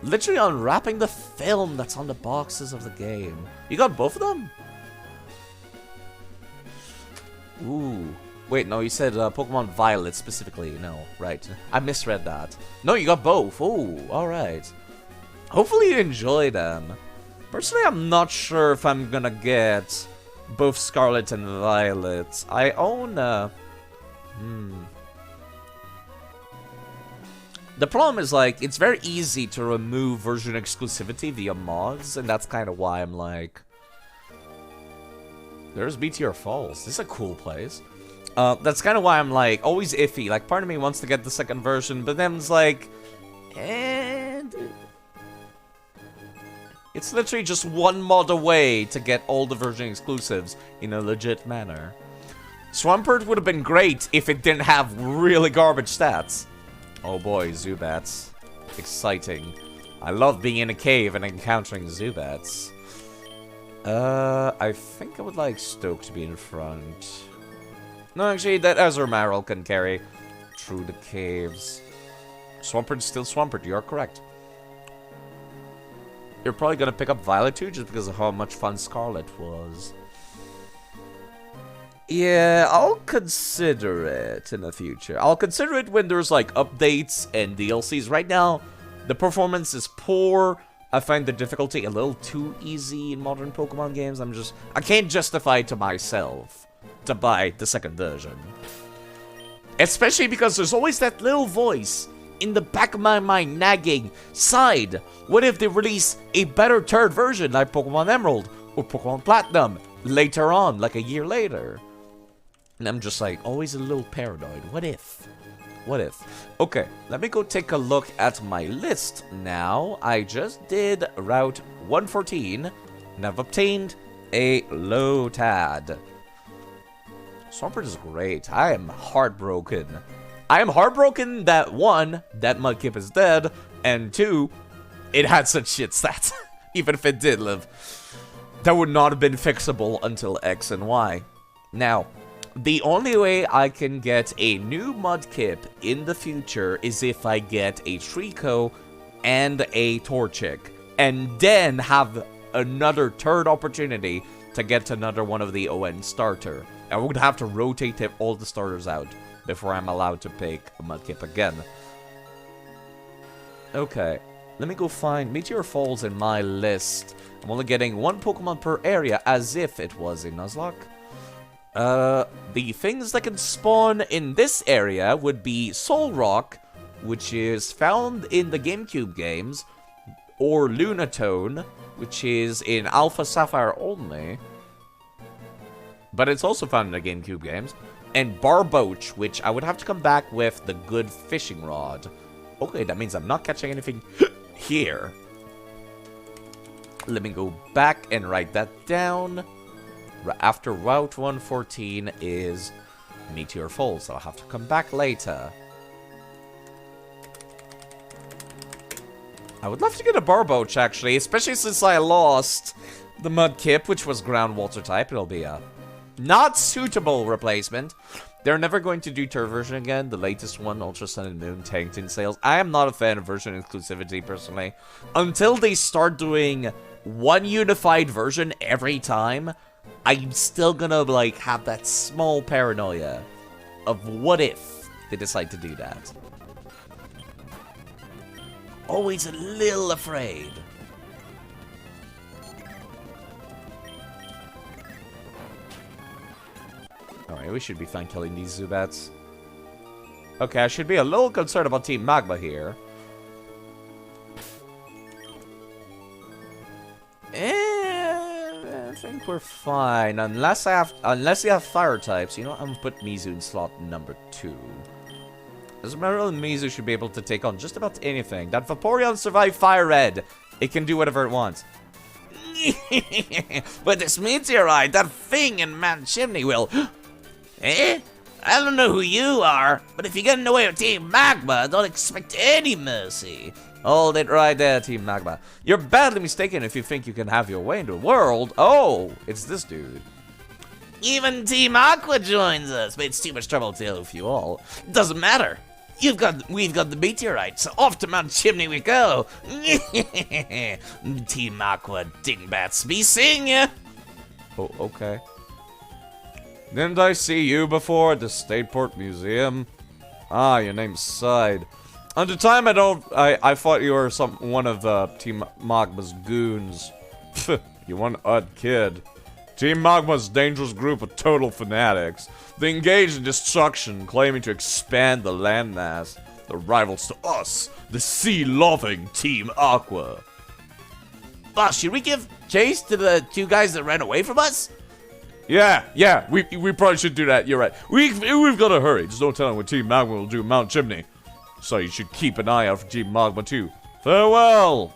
Literally unwrapping the film that's on the boxes of the game. You got both of them? Ooh. Wait, no, you said Pokemon Violet specifically. No, right. I misread that. No, you got both. Ooh, alright. Hopefully you enjoy them. Personally, I'm not sure if I'm gonna get both Scarlet and Violet. I own, The problem is, like, it's very easy to remove version exclusivity via mods, and that's kind of why I'm like... There's BTR Falls. This is a cool place. That's kind of why I'm, like, always iffy. Like, part of me wants to get the second version, but then it's like... And... It's literally just one mod away to get all the version exclusives in a legit manner. Swampert would have been great if it didn't have really garbage stats. Oh boy, Zubats. Exciting. I love being in a cave and encountering Zubats. I think I would like Stoke to be in front. No, actually, that Azumarill can carry through the caves. Swampert's still Swampert, you're correct. You're probably gonna pick up Violet too, just because of how much fun Scarlet was. Yeah, I'll consider it in the future. I'll consider it when there's, like, updates and DLCs. Right now, the performance is poor. I find the difficulty a little too easy in modern Pokemon games. I can't justify it to myself to buy the second version. Especially because there's always that little voice in the back of my mind nagging, Side, what if they release a better third version like Pokemon Emerald or Pokemon Platinum later on, like a year later? And I'm just like, always a little paranoid. What if? What if? Okay, let me go take a look at my list now. I just did Route 114, and I've obtained a Lotad. Swampert is great. I am heartbroken. I am heartbroken that, one, that Mudkip is dead, and two, it had such shit stats. Even if it did live. That would not have been fixable until X and Y. Now, the only way I can get a new Mudkip in the future is if I get a Trico and a Torchic, and then have another third opportunity to get another one of the ON starter. I would have to rotate all the starters out before I'm allowed to pick a Mudkip again. Okay, let me go find Meteor Falls in my list. I'm only getting one Pokemon per area, as if it was in Nuzlocke. The things that can spawn in this area would be Solrock, which is found in the GameCube games, or Lunatone, which is in Alpha Sapphire only. but it's also found in the GameCube games. And Barboach, which I would have to come back with the good fishing rod. Okay, that means I'm not catching anything here. Let me go back and write that down. After Route 114 is Meteor Falls. I'll have to come back later. I would love to get a Barboach, actually, especially since I lost the Mudkip, which was groundwater type. It'll be a not suitable replacement. They're never going to do Tur version again. The latest one, Ultra Sun and Moon, tanked in sales. I am not a fan of version inclusivity, personally. Until they start doing one unified version every time, I'm still gonna, like, have that small paranoia of what if they decide to do that. Always a little afraid. Alright, we should be fine killing these Zubats. Okay, I should be a little concerned about Team Magma here. I think we're fine. Unless you have fire types. You know, I'm gonna put Mizu in slot number 2. As a matter of Mizu should be able to take on just about anything. That Vaporeon survived Fire Red. It can do whatever it wants. But this meteorite, that thing in Mount Chimney will... Eh? I don't know who you are, but if you get in the way of Team Magma, don't expect any mercy. Hold it right there, Team Magma. You're badly mistaken if you think you can have your way in the world. Oh, it's this dude. Even Team Aqua joins us, but it's too much trouble to deal with you all. Doesn't matter. We've got the meteorite, so off to Mount Chimney we go. Team Aqua dingbats be seeing ya. Oh, okay. Didn't I see you before at the Stateport Museum? Ah, your name's Side. At the time, I thought you were one of Team Magma's goons. You one odd kid. Team Magma's dangerous group of total fanatics. They engage in destruction, claiming to expand the landmass. The rivals to us, the sea-loving Team Aqua. Boss, should we give chase to the 2 guys that ran away from us? Yeah, we probably should do that. You're right. We've got to hurry. There's no telling what Team Magma will do in Mount Chimney. So you should keep an eye out for Team Magma too. Farewell!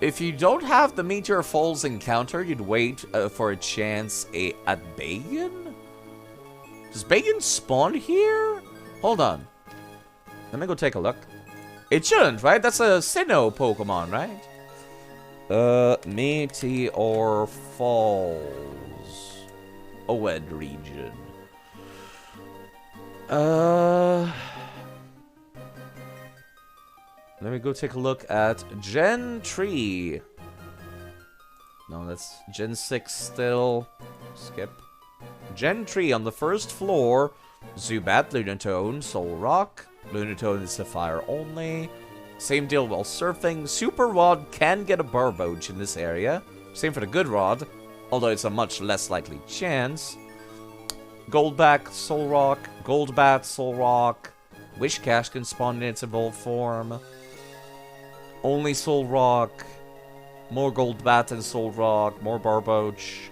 If you don't have the Meteor Falls encounter, you'd wait for a chance at Bagan? Does Bagan spawn here? Hold on. Let me go take a look. It shouldn't, right? That's a Sinnoh Pokemon, right? Meteor Falls. OED region. Let me go take a look at Gen 3. No, that's Gen 6 still. Skip. Gen 3 on the first floor. Zubat, Lunatone, Solrock. Lunatone is Sapphire only. Same deal while surfing. Super Rod can get a Barboach in this area. Same for the Good Rod, although it's a much less likely chance. Goldback, Solrock. Goldbat, Solrock. Wishcash can spawn in its evolved form. Only Solrock. More Goldbat and Solrock. More Barboach.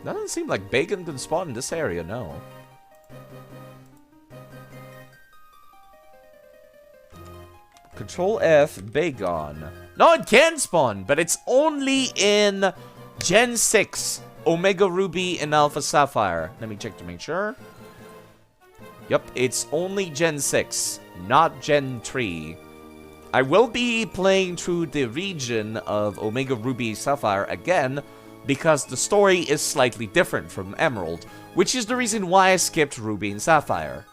Doesn't seem like Bacon can spawn in this area, no. Control F, Bagon. No, it can spawn, but it's only in Gen 6. Omega Ruby and Alpha Sapphire. Let me check to make sure. Yep, it's only Gen 6, not Gen 3. I will be playing through the region of Omega Ruby Sapphire again, because the story is slightly different from Emerald, which is the reason why I skipped Ruby and Sapphire.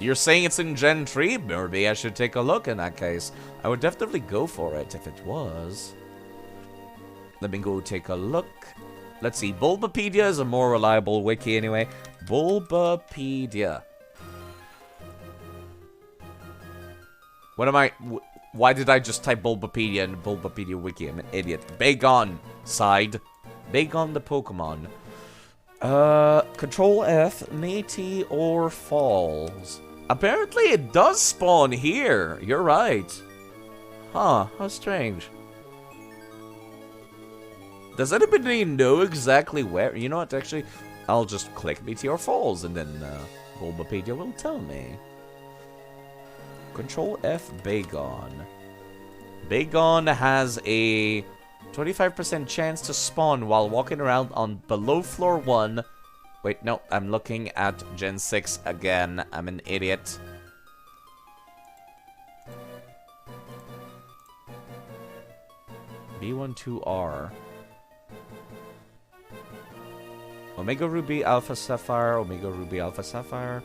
You're saying it's in Gen 3? Maybe I should take a look in that case. I would definitely go for it if it was. Let me go take a look. Let's see, Bulbapedia is a more reliable wiki anyway. Bulbapedia. What am I... Why did I just type Bulbapedia in Bulbapedia wiki? I'm an idiot. Bagon. Side. Bagon the Pokemon. Control F. Meteor Falls. Apparently it does spawn here. You're right. Huh, how strange. Does anybody know exactly where? You know what, actually, I'll just click Meteor Falls and then Bulbapedia will tell me. Control F Bagon. Bagon has a 25% chance to spawn while walking around on below floor 1. Wait, no, I'm looking at Gen 6 again. I'm an idiot. B12R. Omega Ruby Alpha Sapphire, Omega Ruby Alpha Sapphire.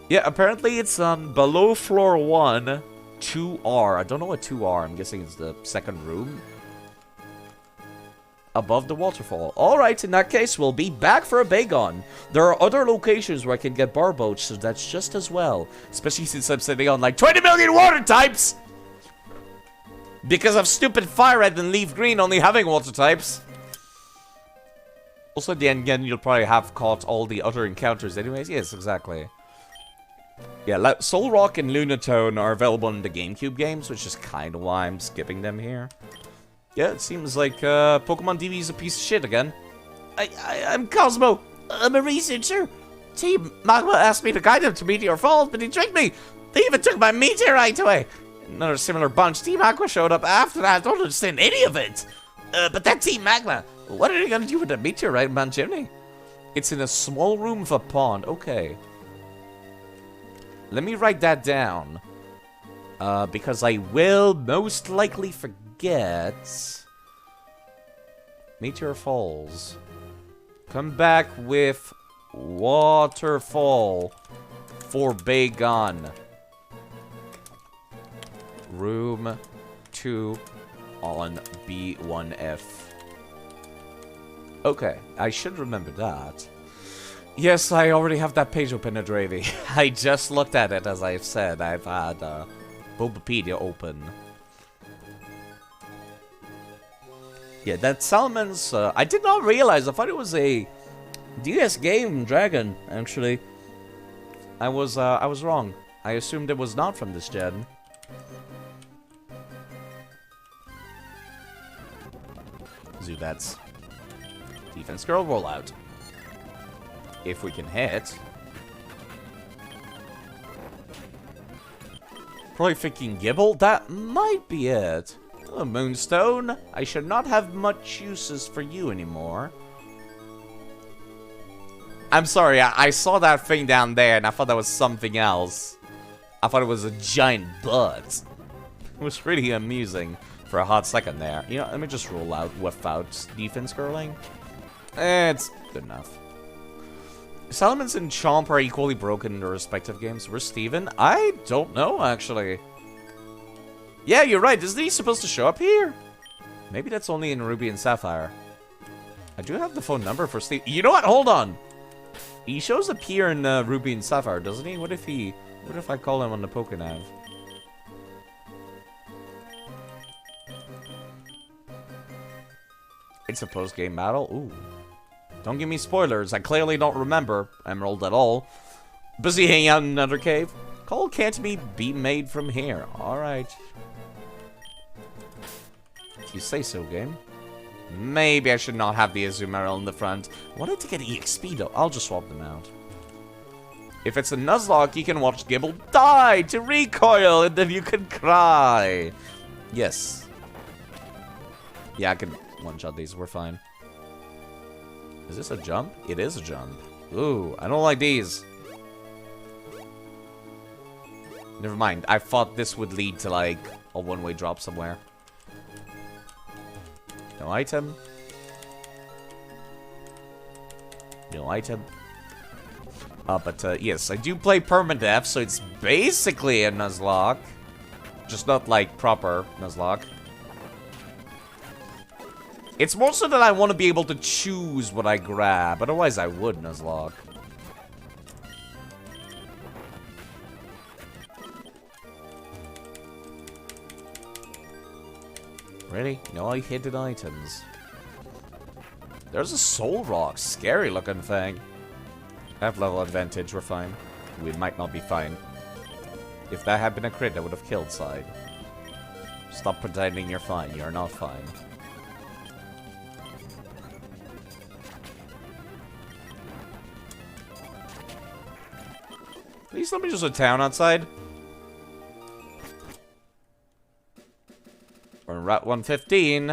Yeah, apparently it's on below floor 1, 2R. I don't know what 2R, I'm guessing it's the second room. Above the waterfall. Alright, in that case, we'll be back for a Bagon. There are other locations where I can get Barboach, so that's just as well. Especially since I'm sitting on like 20 million water types! Because of stupid Fire Red and Leaf Green only having water types. Also, at the end, again, you'll probably have caught all the other encounters anyways. Yes, exactly. Yeah, Soul Rock and Lunatone are available in the GameCube games, which is kind of why I'm skipping them here. Yeah, it seems like Pokemon TV is a piece of shit again. I'm Cosmo. I'm a researcher. Team Magma asked me to guide them to Meteor Falls, but he tricked me. They even took my meteorite away. Another similar bunch. Team Aqua showed up after that. I don't understand any of it. But that Team Magma, what are they gonna do with the meteorite, man, Jimmy? It's in a small room of a pond. Okay. Let me write that down. Because I will most likely forget. Meteor Falls. Come back with Waterfall for Bagon. Room 2 on B1F. Okay, I should remember that. Yes, I already have that page open at Dravy. I just looked at it, as I've said. I've had Bulbapedia open. Yeah, that Salmon's... I did not realize. I thought it was a DS game, Dragon, actually. I was wrong. I assumed it was not from this gen. Zubats. Defense girl rollout. If we can hit. Probably thinking Gibble. That might be it. Oh, Moonstone. I should not have much uses for you anymore. I'm sorry, I saw that thing down there and I thought that was something else. I thought it was a giant butt. It was pretty amusing for a hot second there. You know, let me just roll out without defense curling. It's good enough. Salamence and Chomp are equally broken in their respective games. Where's Steven? I don't know, actually. Yeah, you're right. Isn't he supposed to show up here? Maybe that's only in Ruby and Sapphire. I do have the phone number for Steve. You know what? Hold on. He shows up here in Ruby and Sapphire, doesn't he? What if I call him on the Pokénav? It's a post-game battle? Ooh. Don't give me spoilers. I clearly don't remember Emerald at all. Busy hanging out in another cave. Call can't be made from here. Alright. You say so, game. Maybe I should not have the Azumarill in the front. I wanted to get EXP though. I'll just swap them out. If it's a Nuzlocke, you can watch Gibble die to recoil and then you can cry. Yes. Yeah, I can one-shot these. We're fine. Is this a jump? It is a jump. Ooh, I don't like these. Never mind. I thought this would lead to, like, a one-way drop somewhere. No item. No item. But, yes, I do play Permadeath, so it's basically a Nuzlocke. Just not, like, proper Nuzlocke. It's more so that I want to be able to choose what I grab. Otherwise, I would Nuzlocke. Really? No hidden items. There's a Soul Rock. Scary looking thing. I have level advantage. We're fine. We might not be fine. If that had been a crit, I would have killed Side. Stop pretending you're fine. You're not fine. Please let me just a town outside. We're in Route 115.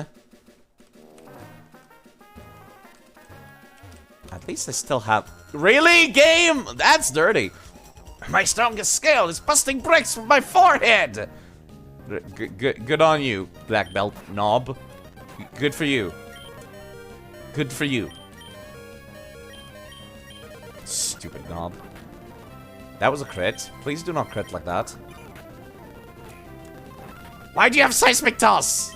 At least I still have... Really, game? That's dirty. My strongest skill is busting bricks from my forehead. Good on you, black belt knob. Good for you. Good for you. Stupid knob. That was a crit. Please do not crit like that. Why do you have seismic toss?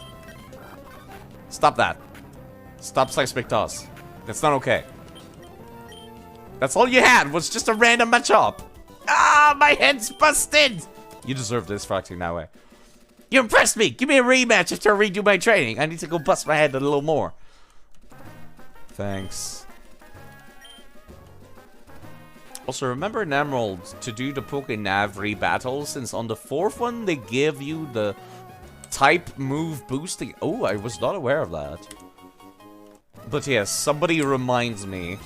Stop that. Stop seismic toss. That's not okay. That's all you had was just a random matchup. Ah, my head's busted. You deserve this for acting that way. You impressed me. Give me a rematch after I redo my training. I need to go bust my head a little more. Thanks. Also, remember in Emerald to do the Pokénav re-battle, since on the 4th one they give you the type move boosting. Oh, I was not aware of that. But yes, somebody reminds me.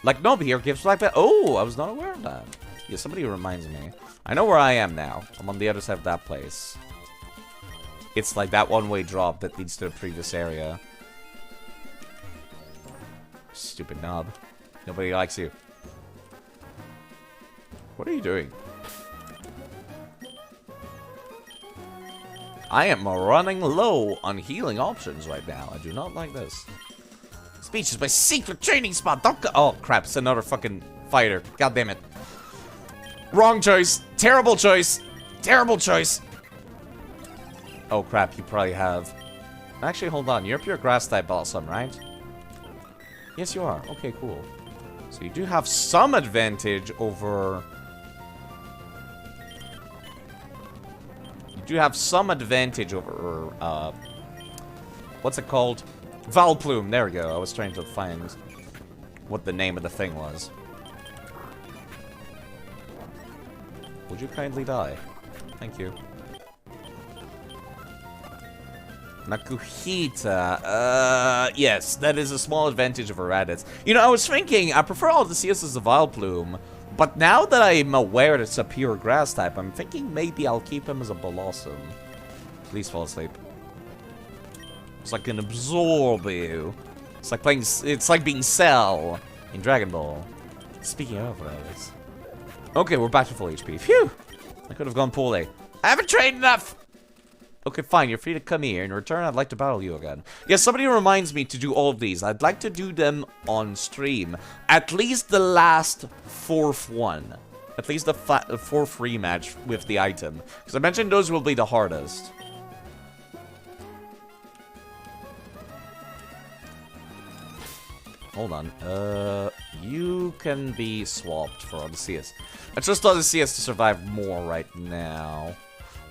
Like Nob here gives black belt. Oh, I was not aware of that. Yeah, somebody reminds me. I know where I am now. I'm on the other side of that place. It's like that one-way drop that leads to the previous area. Stupid knob. Nobody likes you. What are you doing? I am running low on healing options right now. I do not like this. Speech is my secret training spot. Don't go. Oh, crap. It's another fucking fighter. God damn it. Wrong choice. Terrible choice. Terrible choice. Oh, crap. You probably have. Actually, hold on. You're pure grass type Balsam, right? Yes, you are. Okay, cool. So you do have some advantage over... You do have some advantage over... what's it called? Valplume. There we go. I was trying to find what the name of the thing was. Would you kindly die? Thank you. Nakuhita. Yes, that is a small advantage over Raditz. You know, I was thinking, I prefer all the CS as a Vileplume, but now that I'm aware it's a pure grass type, I'm thinking maybe I'll keep him as a Blossom. Please fall asleep. It's like an absorb you. It's like playing, it's like being Cell in Dragon Ball. Speaking of Raditz. Okay, we're back to full HP. Phew! I could have gone poorly. I haven't trained enough! Okay, fine. You're free to come here. In return, I'd like to battle you again. Yes, somebody reminds me to do all of these. I'd like to do them on stream. At least the last 4th one. At least the 4th rematch with the item. Because I mentioned those will be the hardest. Hold on. You can be swapped for Odysseus. I trust Odysseus to survive more right now.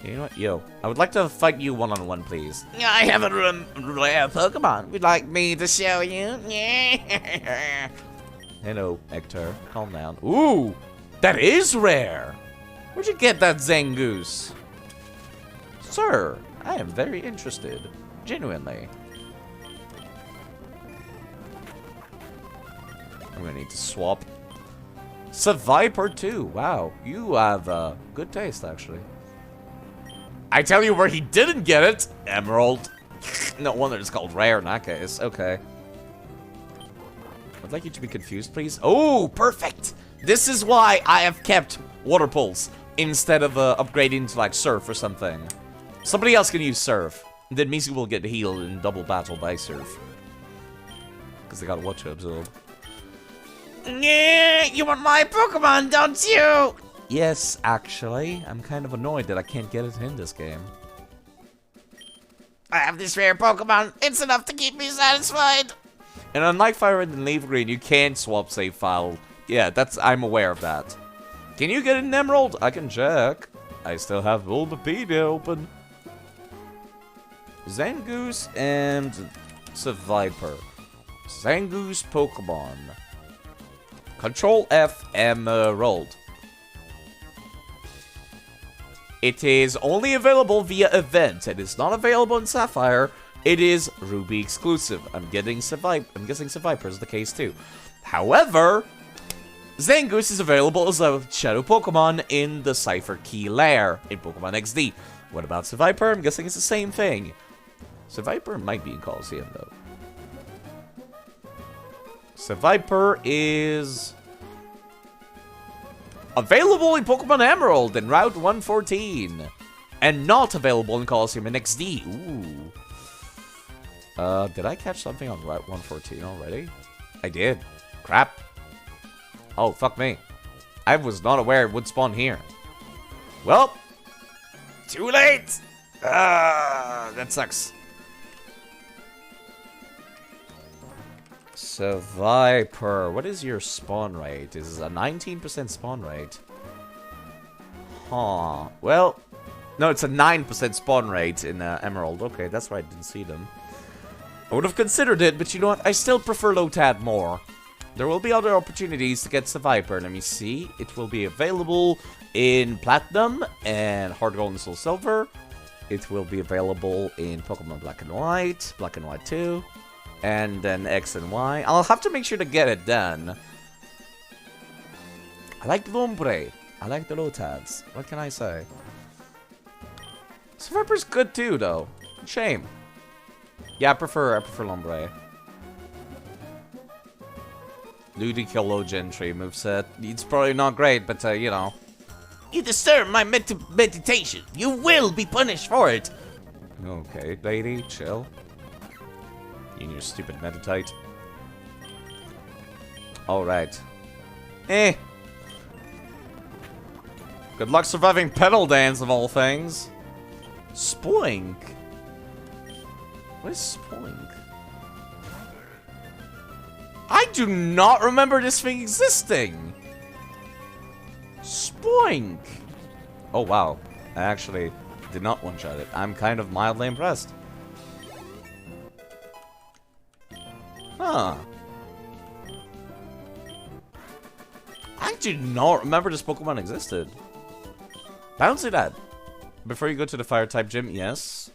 You know what? Yo, I would like to fight you one-on-one, please. I have a rare Pokemon. Would like me to show you? Hello, Hector. Calm down. Ooh! That is rare! Where'd you get that Zangoose? Sir, I am very interested. Genuinely. I'm gonna need to swap. Seviper too. Wow, you have good taste, actually. I tell you where he didn't get it. Emerald. No wonder it's called rare in that case. Okay. I'd like you to be confused, please. Oh, perfect. This is why I have kept Water Pulse instead of upgrading to like Surf or something. Somebody else can use Surf. And then Mizu will get healed in double battle by Surf. Because they got what to absorb. Yeah, you want my Pokemon, don't you? Yes, actually. I'm kind of annoyed that I can't get it in this game. I have this rare Pokemon. It's enough to keep me satisfied. And unlike Fire Red and Leaf Green, you can swap save file. Yeah, I'm aware of that. Can you get an Emerald? I can check. I still have Bulbapedia open. Zangoose and Seviper. Zangoose Pokemon. Control F, Emerald. It is only available via event. It is not available in Sapphire. It is Ruby exclusive. I'm guessing Seviper is the case too. However, Zangoose is available as a shadow Pokemon in the Cypher Key Lair in Pokemon XD. What about Seviper? I'm guessing it's the same thing. Seviper might be in Coliseum though. Seviper is available in Pokemon Emerald in Route 114. And not available in Coliseum in XD. Ooh. Did I catch something on Route 114 already? I did. Crap. Oh, fuck me. I was not aware it would spawn here. Well, too late. That sucks. So, Viper, what is your spawn rate? Is it a 19% spawn rate? Huh. Well, no, it's a 9% spawn rate in Emerald. Okay, that's why I didn't see them. I would have considered it, but you know what? I still prefer Lotad more. There will be other opportunities to get the Viper. Let me see. It will be available in Platinum and Hard Gold and Soul Silver. It will be available in Pokemon Black and White 2, and then X and Y. I'll have to make sure to get it done. I like the Lombre. I like the Lotads. What can I say? Viper's good too, though. Shame. Yeah, I prefer Lombre. Ludicolo Gentry moveset. It's probably not great, but you know. You disturb my meditation. You will be punished for it. Okay, lady, chill. You and your stupid meditate. Alright. Eh. Good luck surviving Pedal Dance of all things. Spoink. What is Spoink? I do not remember this thing existing. Spoink. Oh, wow. I actually did not one-shot it. I'm kind of mildly impressed. Huh. I do not remember this Pokemon existed. Bouncy that. Before you go to the Fire-type gym, yes.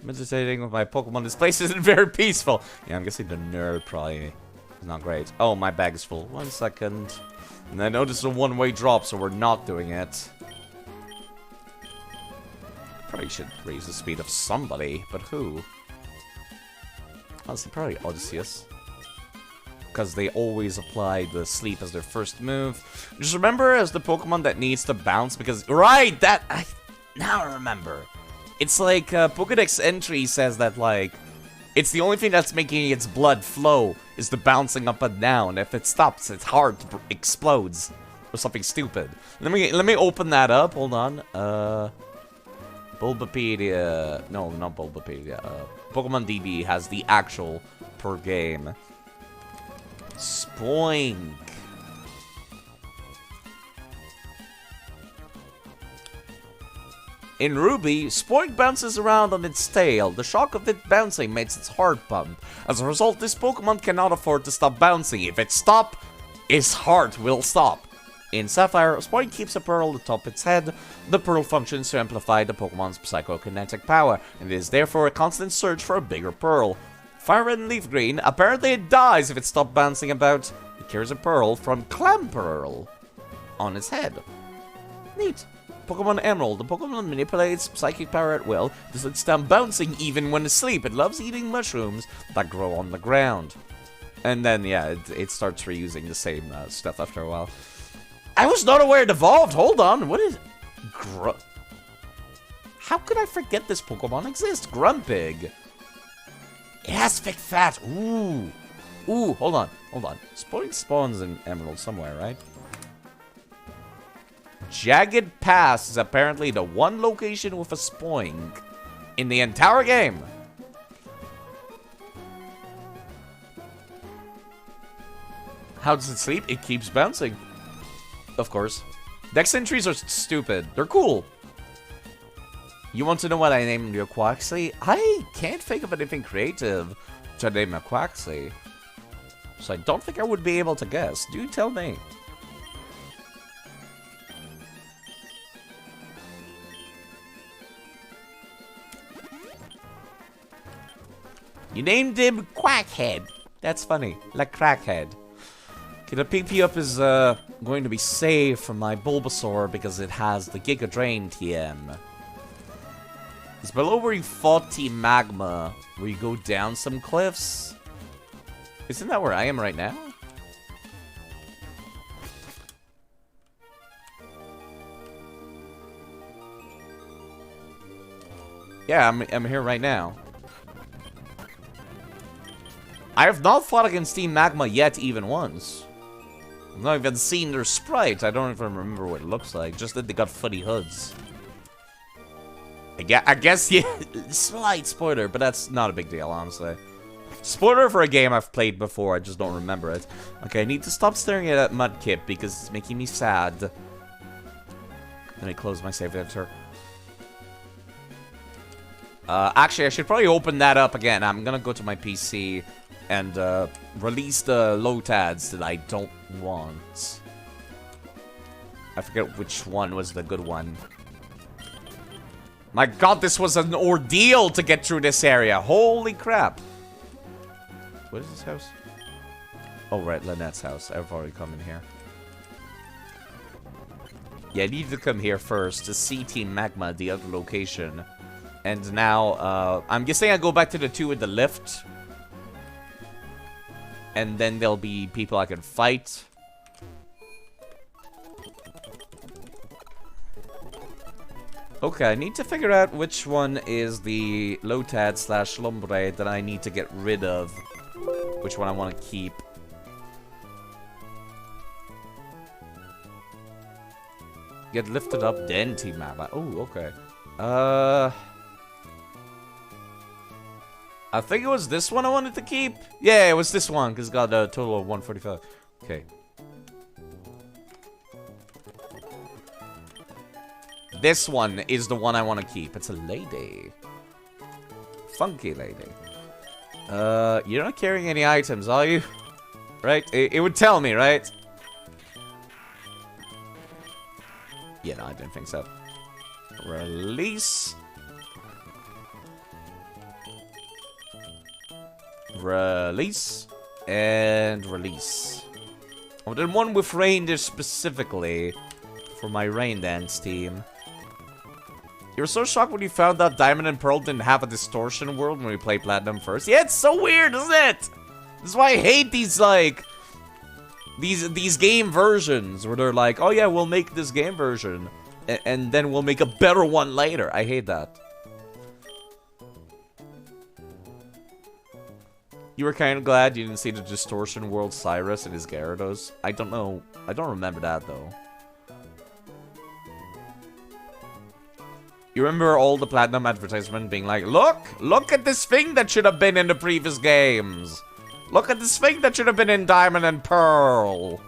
Meditating with my Pokemon. This place isn't very peaceful. Yeah, I'm guessing the nerd probably is not great. Oh, my bag is full. 1 second. And I know this is a one-way drop, so we're not doing it. Probably should raise the speed of somebody, but who? Honestly, probably Odysseus. Because they always apply the sleep as their first move. Just remember as the Pokemon that needs to bounce, because... Right! Now I remember. It's like, Pokedex entry says that, like... It's the only thing that's making its blood flow is the bouncing up and down. If it stops, its heart explodes. Or something stupid. Let me open that up. Hold on. Bulbapedia... No, not Bulbapedia. Pokemon DB has the actual per game. Spoink. In Ruby, Spoink bounces around on its tail. The shock of it bouncing makes its heart pump. As a result, this Pokemon cannot afford to stop bouncing. If it stops, its heart will stop. In Sapphire, Spoink keeps a pearl atop its head. The pearl functions to amplify the Pokemon's psychokinetic power, and it is therefore a constant search for a bigger pearl. Fire Red and Leaf Green, apparently it dies if it stops bouncing about. It carries a pearl from Clamperl on its head. Neat. Pokemon Emerald. The Pokemon manipulates psychic power at will. It doesn't stop bouncing even when asleep. It loves eating mushrooms that grow on the ground. And then, yeah, it starts reusing the same stuff after a while. I was not aware it evolved. Hold on. What is... How could I forget this Pokemon exists? Grumpig. It has thick fat. Ooh. Ooh, hold on. Hold on. Spoink spawns in Emerald somewhere, right? Jagged Pass is apparently the one location with a Spoink in the entire game. How does it sleep? It keeps bouncing. Of course. Dex entries are stupid. They're cool. You want to know what I named your Quaxley? I can't think of anything creative to name a Quaxley. So I don't think I would be able to guess. Do tell me. You named him Quackhead. That's funny. Like Crackhead. Okay, the PP up is going to be safe from my Bulbasaur because it has the Giga Drain TM. It's below where you fought Team Magma, where you go down some cliffs. Isn't that where I am right now? Yeah, I'm here right now. I have not fought against Team Magma yet, even once. I've not even seen their sprite. I don't even remember what it looks like. Just that they got funny hoods. I guess, yeah, slight spoiler, but that's not a big deal, honestly. Spoiler for a game I've played before, I just don't remember it. Okay, I need to stop staring at that Mudkip because it's making me sad. Let me close my save editor. Actually, I should probably open that up again. I'm gonna go to my PC and release the Lotads that I don't want. I forget which one was the good one. My god, this was an ordeal to get through this area. Holy crap. What is this house? Oh, right, Lynette's house. I've already come in here. Yeah, I need to come here first to see Team Magma, the other location. And now, I'm guessing I go back to the two with the lift. And then there'll be people I can fight. Okay, I need to figure out which one is the Lotad / Lombre that I need to get rid of. Which one I want to keep. Get lifted up, then Team Magma. Oh, okay. I think it was this one I wanted to keep. Yeah, it was this one, because it got a total of 145. Okay. This one is the one I want to keep. It's a lady. Funky lady. You're not carrying any items, are you? Right? It would tell me, right? Yeah, no, I didn't think so. Release. Release. And release. Oh, then one with reindeer specifically for my rain dance team. You were so shocked when you found out Diamond and Pearl didn't have a distortion world when we played Platinum first. Yeah, it's so weird, isn't it? This is why I hate these, like, these game versions where they're like, oh yeah, we'll make this game version, and then we'll make a better one later. I hate that. You were kind of glad you didn't see the distortion world Cyrus and his Gyarados. I don't know. I don't remember that, though. You remember all the Platinum advertisement being like, look at this thing that should have been in the previous games. Look at this thing that should have been in Diamond and Pearl.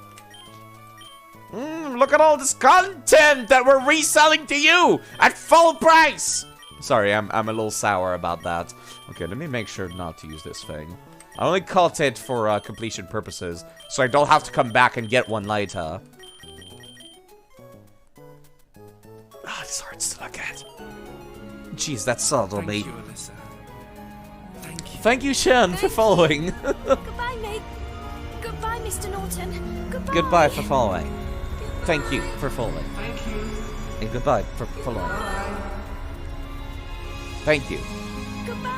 Look at all this content that we're reselling to you at full price. Sorry, I'm a little sour about that. Okay, let me make sure not to use this thing. I only caught it for completion purposes, so I don't have to come back and get one later. Ah, this hurts to look at. Jeez, that startled me. Thank you, Alyssa. Thank you. Thank you, Shen, for following. Goodbye, mate. Goodbye, Mr. Norton. Goodbye. Goodbye for following. Thank you for following. Thank you. And goodbye for following. Bye. Thank you. Goodbye.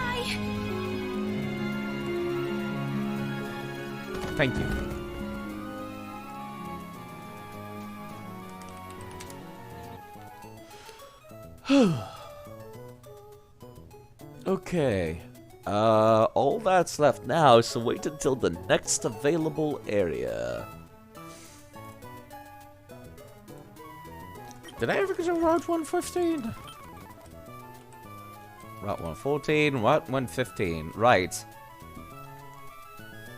Thank you. Okay. All that's left now is to wait until the next available area. Did I ever get to Route 115? Route 114, Route 115, right.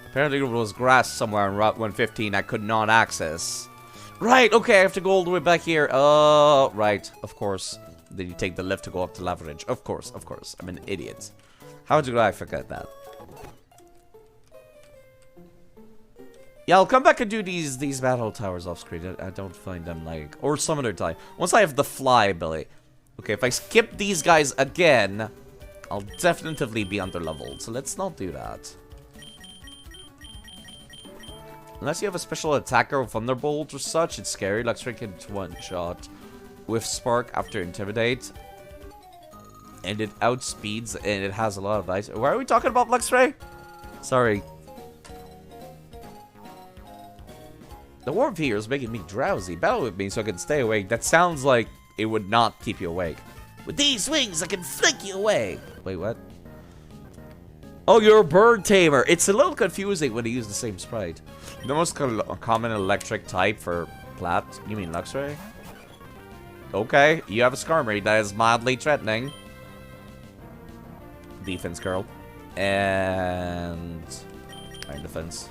Apparently there was grass somewhere on Route 115 I could not access. Right, okay, I have to go all the way back here. Oh, right, of course. Then you take the lift to go up to Lava Ridge. Of course, I'm an idiot. How did I forget that? Yeah, I'll come back and do these battle towers off screen. I don't find them like... Or some other time. Once I have the fly ability. Okay, if I skip these guys again, I'll definitively be under-leveled, so let's not do that. Unless you have a special attacker or Thunderbolt or such, it's scary. Luxray can one-shot with Spark after Intimidate. And it outspeeds, and it has a lot of ice. Why are we talking about Luxray? Sorry. The warmth here is making me drowsy. Battle with me so I can stay awake. That sounds like it would not keep you awake. With these wings, I can flick you away. Wait, what? Oh, you're a bird tamer. It's a little confusing when they use the same sprite. The most common electric type for Plat. You mean Luxray? Okay, you have a Skarmory that is mildly threatening. Defense girl. And... Iron defense.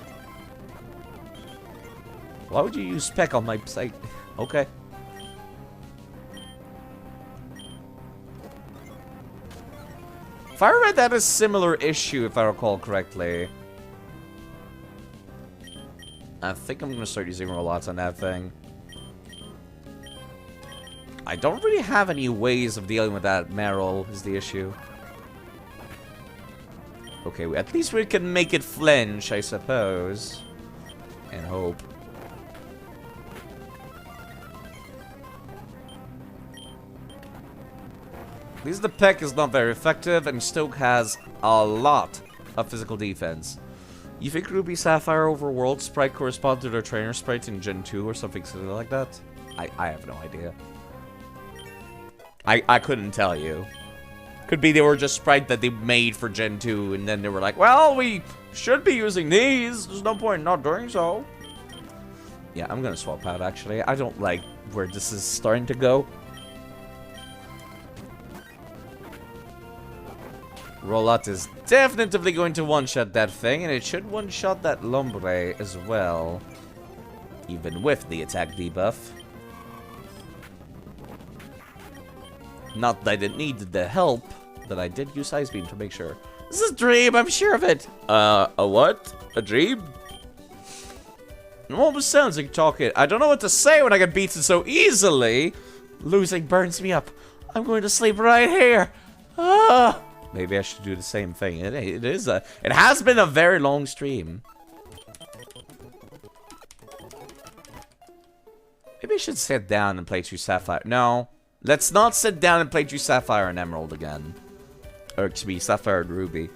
Why would you use Peck on my site? Okay. Fire Red had a similar issue, if I recall correctly. I think I'm going to start using Rollouts on that thing. I don't really have any ways of dealing with that. Meryl is the issue. Okay, at least we can make it flinch, I suppose. And hope. At least the Peck is not very effective, and Stoke has a lot of physical defense. You think Ruby Sapphire Overworld sprite correspond to their trainer sprite in Gen 2 or something silly like that? I have no idea. I couldn't tell you. Could be they were just sprite that they made for Gen 2, and then they were like, well, we should be using these. There's no point in not doing so. Yeah, I'm gonna swap out, actually. I don't like where this is starting to go. Rollout is definitely going to one-shot that thing, and it should one-shot that Lombre as well. Even with the attack debuff. Not that I didn't need the help, but I did use Ice Beam to make sure. This is a dream, I'm sure of it! A what? A dream? It almost sounds like talking. I don't know what to say when I get beaten so easily. Losing burns me up. I'm going to sleep right here. Ah! Maybe I should do the same thing. It has been a very long stream. Maybe I should sit down and play through Sapphire. No, let's not sit down and play through Sapphire and Emerald again. Or to be Sapphire and Ruby.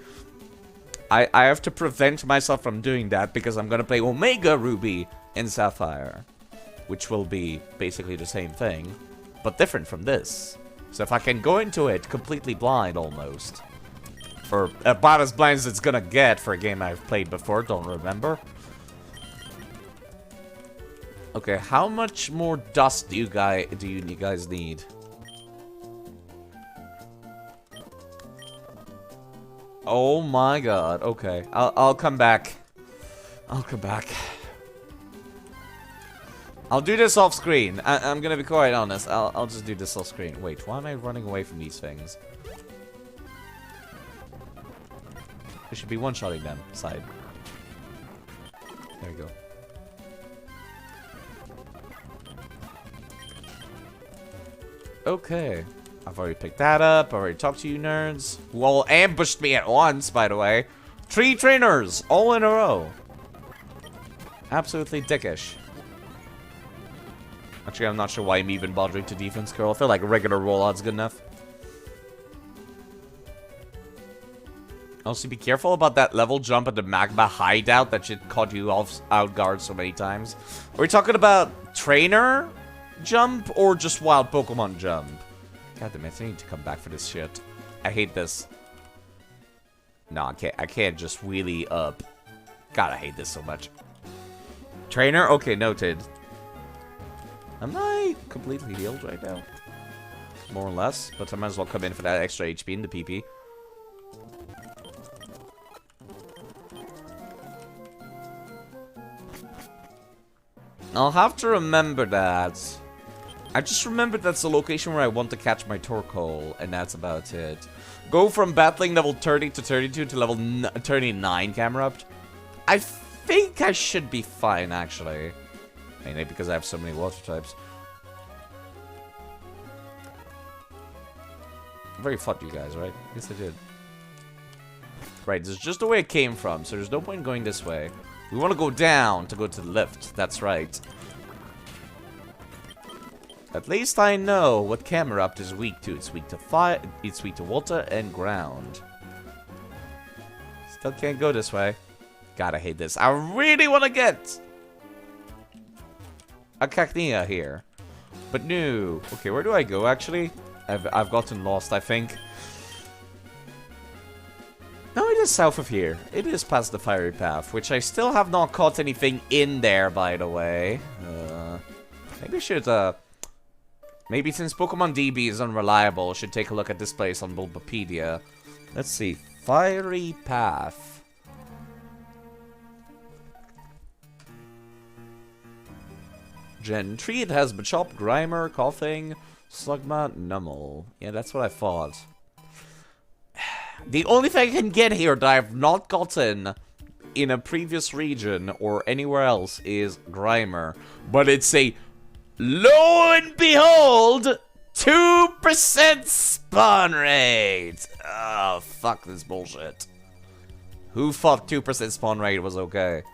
I have to prevent myself from doing that because I'm gonna play Omega Ruby in Sapphire, which will be basically the same thing, but different from this. So if I can go into it completely blind almost, or about as blind as it's gonna get for a game I've played before, don't remember. Okay, how much more dust do you guys need? Oh my god, okay. I'll come back. I'll come back. I'll do this off screen. I'm gonna be quite honest. I'll just do this off screen. Wait, why am I running away from these things? I should be one-shotting them. Side. There we go. Okay. I've already picked that up. I've already talked to you nerds. Who all ambushed me at once, by the way. 3 trainers, all in a row. Absolutely dickish. Actually, I'm not sure why I'm even bothering to defense girl. I feel like a regular rollout's good enough. Also, be careful about that level jump at the magma hideout that shit caught you off out guard so many times. Are we talking about trainer jump or just wild Pokemon jump? God damn it, I need to come back for this shit. I hate this. No, I can't just wheelie up. God, I hate this so much. Trainer? Okay, noted. Am I completely healed right now? More or less, but I might as well come in for that extra HP in the PP. I'll have to remember that. I just remembered that's the location where I want to catch my Torkoal, and that's about it. Go from battling level 30 to 32 to level 39 Camerupt. I think I should be fine, actually. Mainly because I have so many water types. I already fought you guys, right? Yes, I did. Right, this is just the way it came from, so there's no point in going this way. We want to go down to go to the lift. That's right. At least I know what Camerupt is weak to. It's weak to fire, it's weak to water and ground. Still can't go this way. God, I hate this. I really want to get a Cacnea here. But no. Okay, where do I go, actually? I've gotten lost, I think. No, it is south of here. It is past the fiery path, which I still have not caught anything in there, by the way. Maybe I should, maybe since Pokemon DB is unreliable, I should take a look at this place on Bulbapedia. Let's see. Fiery path. Gen 3, it has Machop, Grimer, Coughing, Slugma, Numel. Yeah, that's what I thought. The only thing I can get here that I've not gotten in a previous region or anywhere else is Grimer. But it's a, lo and behold, 2% spawn rate. Oh, fuck this bullshit. Who thought 2% spawn rate was okay?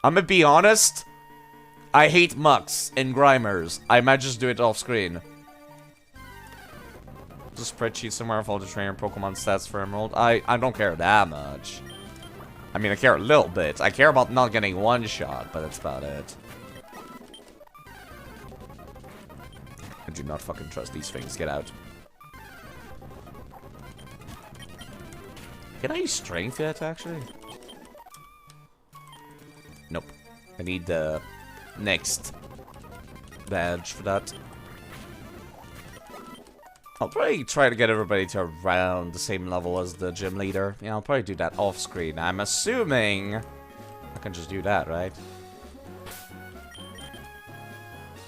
I'm gonna be honest. I hate Mucks and Grimers. I might just do it off screen. The spreadsheet somewhere of all the trainer Pokemon stats for Emerald. I don't care that much. I mean, I care a little bit. I care about not getting one shot, but that's about it. I do not fucking trust these things. Get out. Can I use strength yet, actually? Nope. I need the next badge for that. I'll probably try to get everybody to around the same level as the gym leader. Yeah, I'll probably do that off screen. I'm assuming I can just do that, right?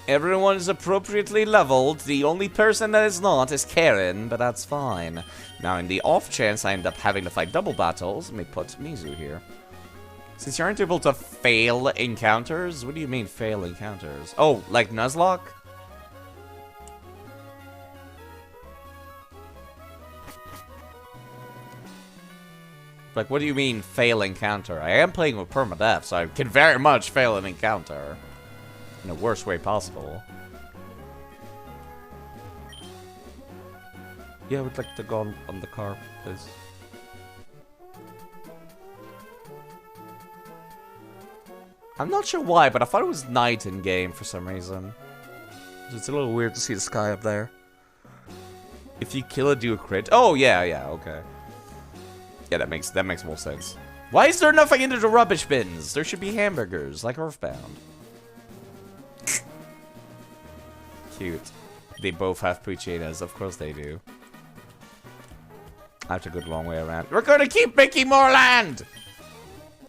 Everyone is appropriately leveled. The only person that is not is Karen, but that's fine. Now, in the off chance I end up having to fight double battles, let me put Mizu here. Since you aren't able to fail encounters, what do you mean fail encounters? Oh, like Nuzlocke? Like, what do you mean fail encounter? I am playing with Permadeath, so I can very much fail an encounter. In the worst way possible. Yeah, I would like to go on the car, please. I'm not sure why, but I thought it was night in game for some reason. It's a little weird to see the sky up there. If you kill it, do a crit. Oh yeah, okay. Yeah, that makes more sense. Why is there nothing into the rubbish bins? There should be hamburgers, like Earthbound. Cute. They both have Puchinas, of course they do. I have to go the long way around. We're gonna keep making more land!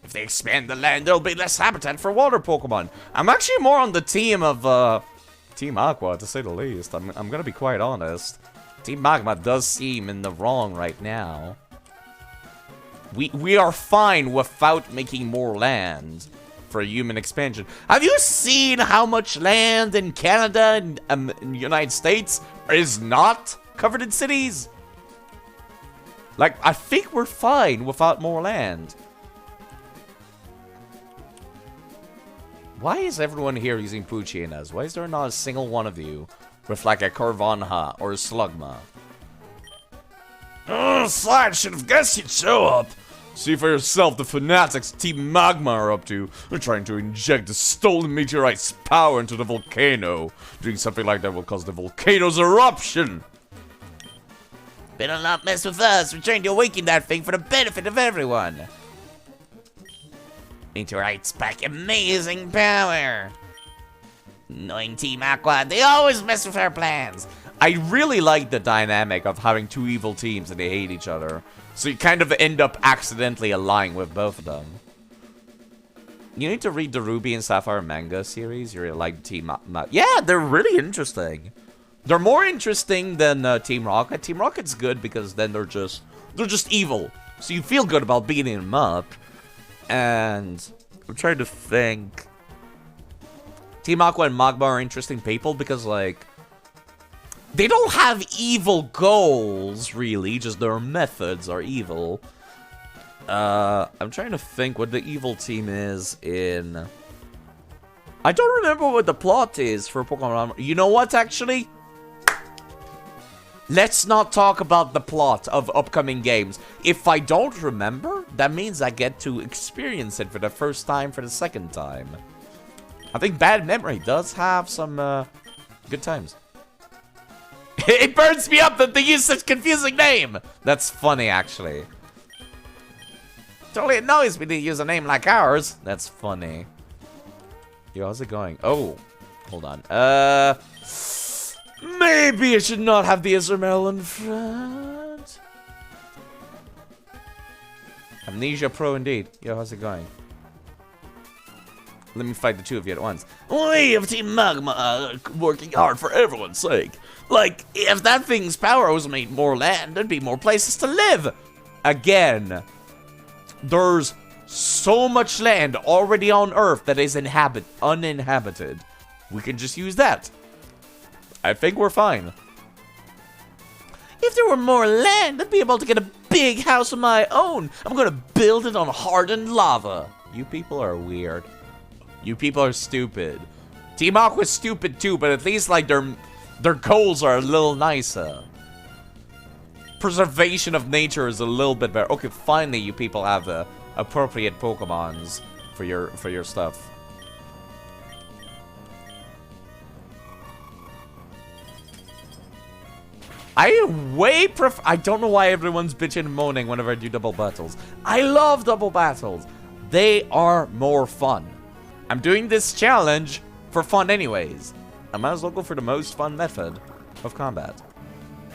If they expand the land, there'll be less habitat for water Pokemon. I'm actually more on the team of, Team Aqua, to say the least. I'm gonna be quite honest. Team Magma does seem in the wrong right now. We are fine without making more land for human expansion. Have you seen how much land in Canada and in the United States is not covered in cities? Like, I think we're fine without more land. Why is everyone here using Puchinas? Why is there not a single one of you with like a Corvanha or a Slugma? Oh, Slide should have guessed you'd show up. See for yourself the fanatics Team Magma are up to. They're trying to inject the stolen meteorite's power into the volcano. Doing something like that will cause the volcano's eruption. Better not mess with us. We're trying to awaken that thing for the benefit of everyone. Meteorites pack amazing power. Annoying Team Aqua, they always mess with our plans. I really like the dynamic of having two evil teams and they hate each other. So you kind of end up accidentally allying with both of them. You need to read the Ruby and Sapphire manga series. You really like Team yeah, they're really interesting. They're more interesting than Team Rocket. Team Rocket's good because then they're just evil. So you feel good about beating them up. And I'm trying to think. Team Aqua and Magma are interesting people because, like, they don't have evil goals, really. Just their methods are evil. I'm trying to think what the evil team is in... I don't remember what the plot is for Pokemon. You know what, actually? Let's not talk about the plot of upcoming games. If I don't remember, that means I get to experience it for the first time for the second time. I think Bad Memory does have some good times. It burns me up that they use such confusing name. That's funny, actually. Totally annoys me to use a name like ours. That's funny. Yo, how's it going? Oh, hold on. Maybe I should not have the Isabel in front. Amnesia Pro indeed. Yo, how's it going? Let me fight the two of you at once. We of Team Magma working hard for everyone's sake. Like, if that thing's power was made more land, there'd be more places to live. Again, there's so much land already on Earth that is uninhabited. We can just use that. I think we're fine. If there were more land, I'd be able to get a big house of my own. I'm gonna build it on hardened lava. You people are weird. You people are stupid. Team Aqua's stupid too, but at least like their goals are a little nicer. Preservation of nature is a little bit better. Okay, finally you people have the appropriate Pokemons for your stuff. I don't know why everyone's bitching and moaning whenever I do double battles. I love double battles. They are more fun. I'm doing this challenge for fun anyways. I might as well go for the most fun method of combat.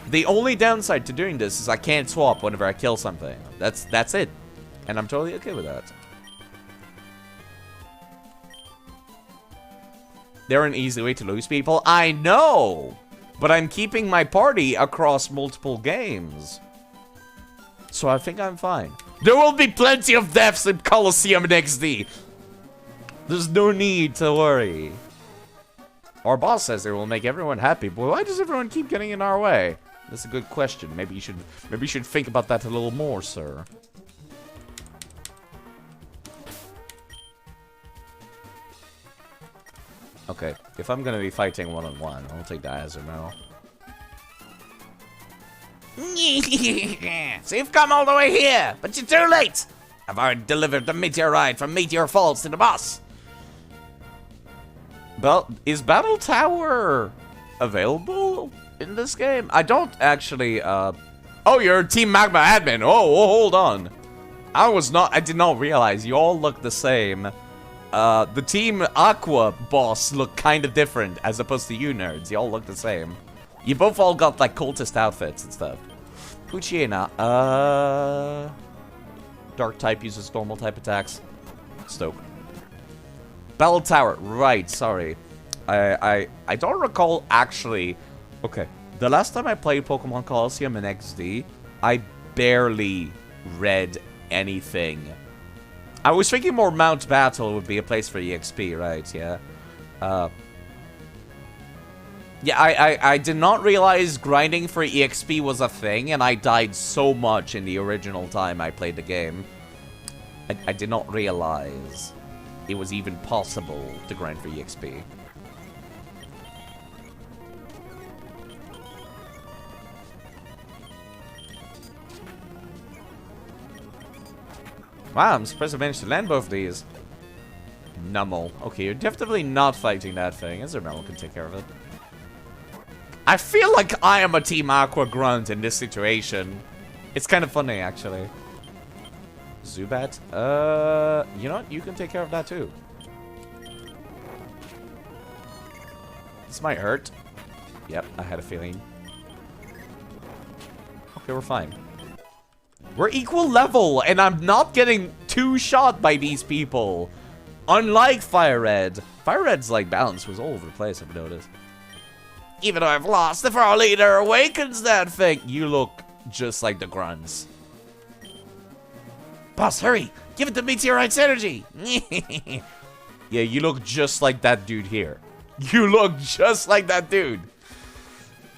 The only downside to doing this is I can't swap whenever I kill something. That's it. And I'm totally okay with that. They're an easy way to lose people. I know! But I'm keeping my party across multiple games. So I think I'm fine. There will be plenty of deaths in Colosseum and XD. There's no need to worry. Our boss says it will make everyone happy, but why does everyone keep getting in our way? That's a good question. Maybe you should think about that a little more, sir. Okay, if I'm gonna be fighting one-on-one, I'll take the Azumarill. So you've come all the way here, but you're too late. I've already delivered the meteorite from Meteor Falls to the boss. Well, is Battle Tower available in this game? I don't actually, Oh, you're Team Magma admin. Oh, hold on. I did not realize you all look the same. The Team Aqua boss look kind of different as opposed to you nerds. You all look the same. You both all got like cultist outfits and stuff. Puchiena, Dark type uses normal type attacks. Stoke. Battle Tower, right, sorry. I don't recall actually. Okay, the last time I played Pokemon Colosseum in XD, I barely read anything. I was thinking more Mount Battle would be a place for EXP, right? Yeah. Yeah, I did not realize grinding for EXP was a thing, and I died so much in the original time I played the game. I did not realize it was even possible to grind for EXP. Wow, I'm surprised I managed to land both of these. Nummel. Okay, you're definitely not fighting that thing. Isabel can take care of it. I feel like I am a Team Aqua grunt in this situation. It's kind of funny, actually. Zubat? You know what? You can take care of that, too. This might hurt. Yep, I had a feeling. Okay, we're fine. We're equal level, and I'm not getting two-shot by these people. Unlike Fire Red. Fire Red's, like, balance was all over the place, I've noticed. Even though I've lost, if our leader awakens that thing. You look just like the grunts. Boss, hurry! Give it the meteorite's energy! Yeah, you look just like that dude here. You look just like that dude.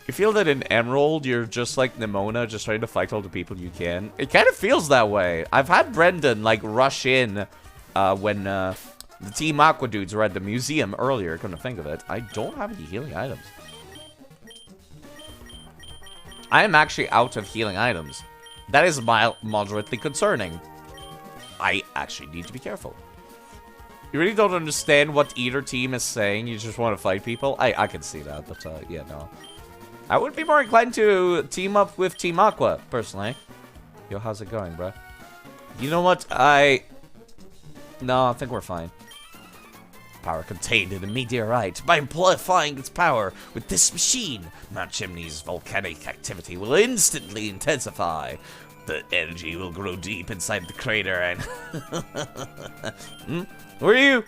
You feel that in Emerald, you're just like Nimona, just trying to fight all the people you can. It kind of feels that way. I've had Brendan, like, rush in when the Team Aqua dudes were at the museum earlier, come to think of it. I don't have any healing items. I am actually out of healing items. That is moderately concerning. I actually need to be careful. You really don't understand what either team is saying. You just want to fight people. I can see that, but yeah, no. I would be more inclined to team up with Team Aqua, personally. Yo, how's it going, bro? You know what? No, I think we're fine. Power contained in a meteorite. By amplifying its power with this machine, Mount Chimney's volcanic activity will instantly intensify. The energy will grow deep inside the crater and... Who are you?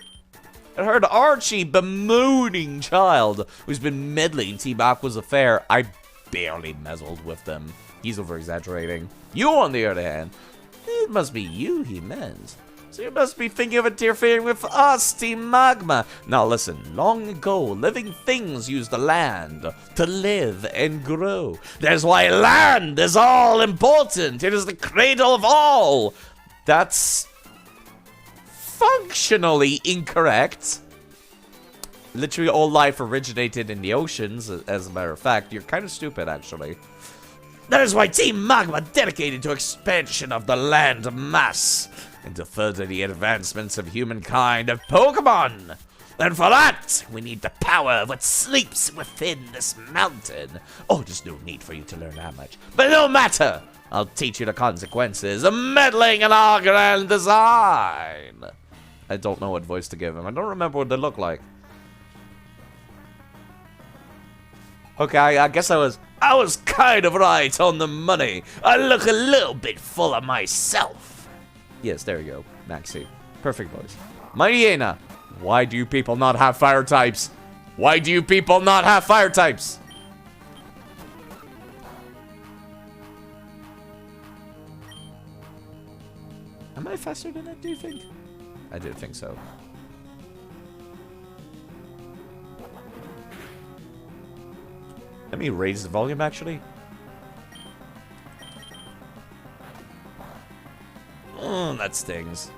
I heard Archie, bemoaning child, who's been meddling in Team Aqua's affair. I barely meddled with them. He's over-exaggerating. You, on the other hand, it must be you he meant. So you must be thinking of interfering with us, Team Magma. Now listen, long ago, living things used the land to live and grow. That's why land is all important. It is the cradle of all. That's functionally incorrect. Literally all life originated in the oceans, as a matter of fact. You're kind of stupid, actually. That is why Team Magma dedicated to expansion of the land mass and to further the advancements of humankind of Pokemon. And for that, we need the power of what sleeps within this mountain. Oh, there's no need for you to learn that much. But no matter, I'll teach you the consequences of meddling in our grand design. I don't know what voice to give him. I don't remember what they look like. Okay, I guess I was kind of right on the money. I look a little bit full of myself. Yes, there you go, Maxie. Perfect voice. Mariana, why do you people not have fire types? Why do you people not have fire types? Am I faster than that, do you think? I do think so. Let me raise the volume, actually. Oh, that stings.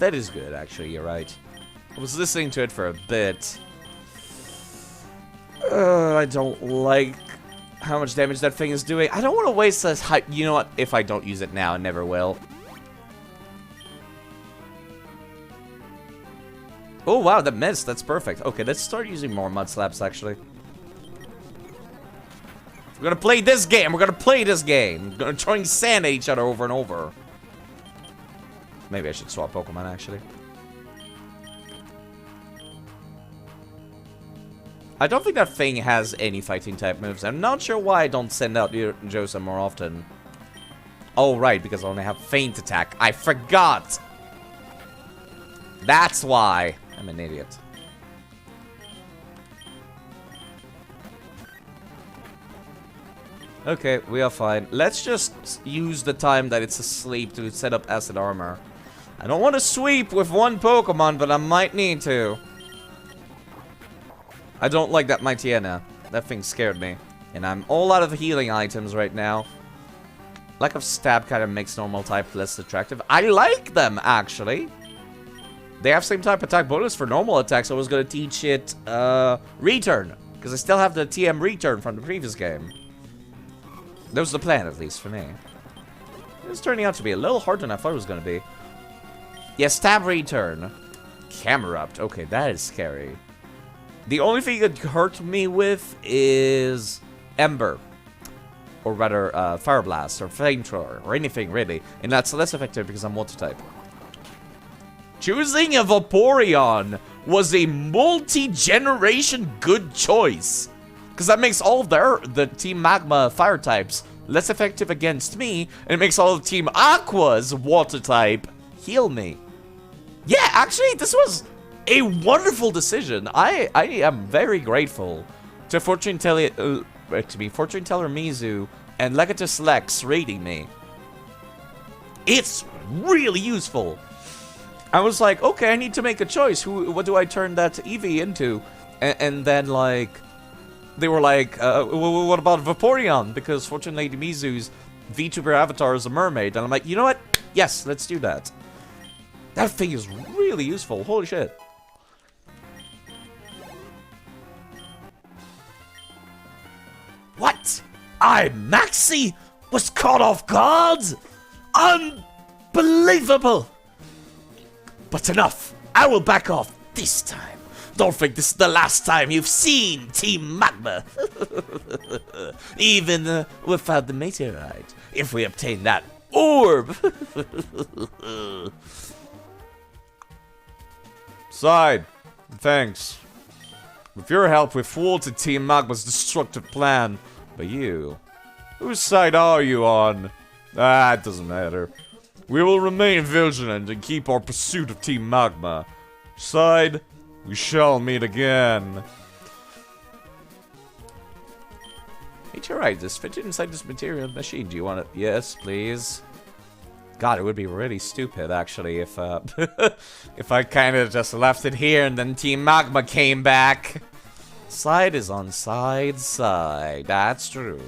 That is good, actually, you're right. I was listening to it for a bit. I don't like how much damage that thing is doing. I don't want to waste this hype. You know what? If I don't use it now, I never will. Oh, wow, that missed. That's perfect. Okay, let's start using more mud slaps, actually. We're gonna play this game. We're gonna play this game. We're gonna throwing sand at each other over and over. Maybe I should swap Pokemon, actually. I don't think that thing has any fighting type moves. I'm not sure why I don't send out Josa more often. Oh, right, because I only have feint attack. I forgot! That's why. I'm an idiot. Okay, we are fine. Let's just use the time that it's asleep to set up acid armor. I don't want to sweep with one Pokemon, but I might need to. I don't like that Mightyena. That thing scared me. And I'm all out of healing items right now. Lack of stab kind of makes normal type less attractive. I like them, actually. They have same type attack bonus for normal attacks. So I was going to teach it return. Because I still have the TM return from the previous game. That was the plan, at least, for me. It's turning out to be a little harder than I thought it was going to be. Yeah, stab return. Camerupt. Okay, that is scary. The only thing it could hurt me with is Ember. Or rather, Fire Blast or Flamethrower or anything, really. And that's less effective because I'm water type. Choosing a Vaporeon was a multi-generation good choice. Because that makes all of the Team Magma fire types less effective against me. And it makes all of Team Aqua's water type heal me. Yeah, actually, this was a wonderful decision. I am very grateful to Fortune Teller Mizu and Legatus Lex raiding me. It's really useful. I was like, okay, I need to make a choice. What do I turn that Eevee into? And then, like, they were like, what about Vaporeon? Because Fortune Lady Mizu's VTuber avatar is a mermaid. And I'm like, you know what? Yes, let's do that. That thing is really useful. Holy shit. What? Maxie was caught off guard? Unbelievable! But enough. I will back off this time. Don't think this is the last time you've seen Team Magma. Even without the meteorite. If we obtain that orb. Side. Thanks. With your help, we've thwarted Team Magma's destructive plan. But you... Whose side are you on? It doesn't matter. We will remain vigilant and keep our pursuit of Team Magma. Side, we shall meet again. Meteorite, this fit inside this material machine. Do you want it? Yes, please. God, it would be really stupid, actually, if, if I kind of just left it here and then Team Magma came back. Side is on Side's side. That's true.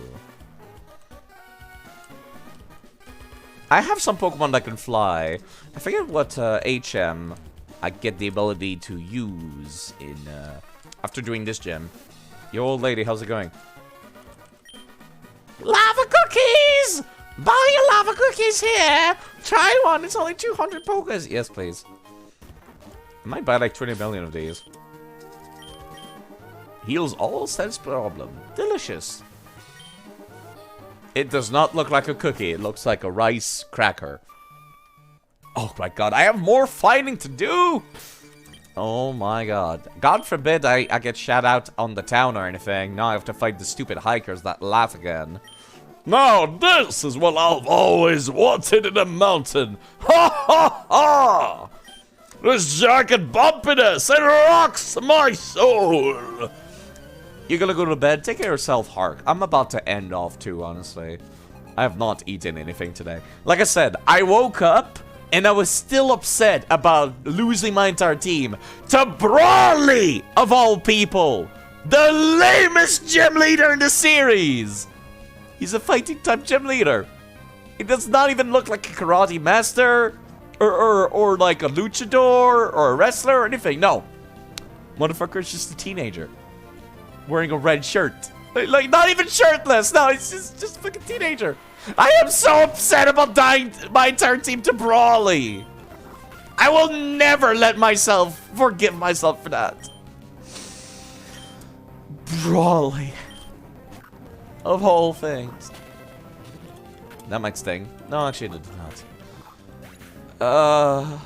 I have some Pokemon that can fly. I forget what HM I get the ability to use in after doing this gym. Yo, old lady, how's it going? Lava cookies! Buy your lava cookies here! Try one, it's only 200 Pokas. Yes, please. I might buy like 20 million of these. Heals all sense problem. Delicious. It does not look like a cookie. It looks like a rice cracker. Oh my god, I have more fighting to do! Oh my god. God forbid I get shot out on the town or anything. Now I have to fight the stupid hikers that laugh again. Now this is what I've always wanted in a mountain. Ha ha ha! This jagged bumpiness, it rocks my soul! You gonna go to bed? Take care of yourself, Hark. I'm about to end off too, honestly. I have not eaten anything today. Like I said, I woke up and I was still upset about losing my entire team to Brawly, of all people. The lamest gym leader in the series. He's a fighting type gym leader. He does not even look like a karate master or like a luchador or a wrestler or anything. No. Motherfucker's just a teenager. Wearing a red shirt. Like, not even shirtless. No, it's just a fucking teenager. I am so upset about dying my entire team to Brawly. I will never let myself forgive myself for that. Brawly. Of all things. That might sting. No, actually it did not.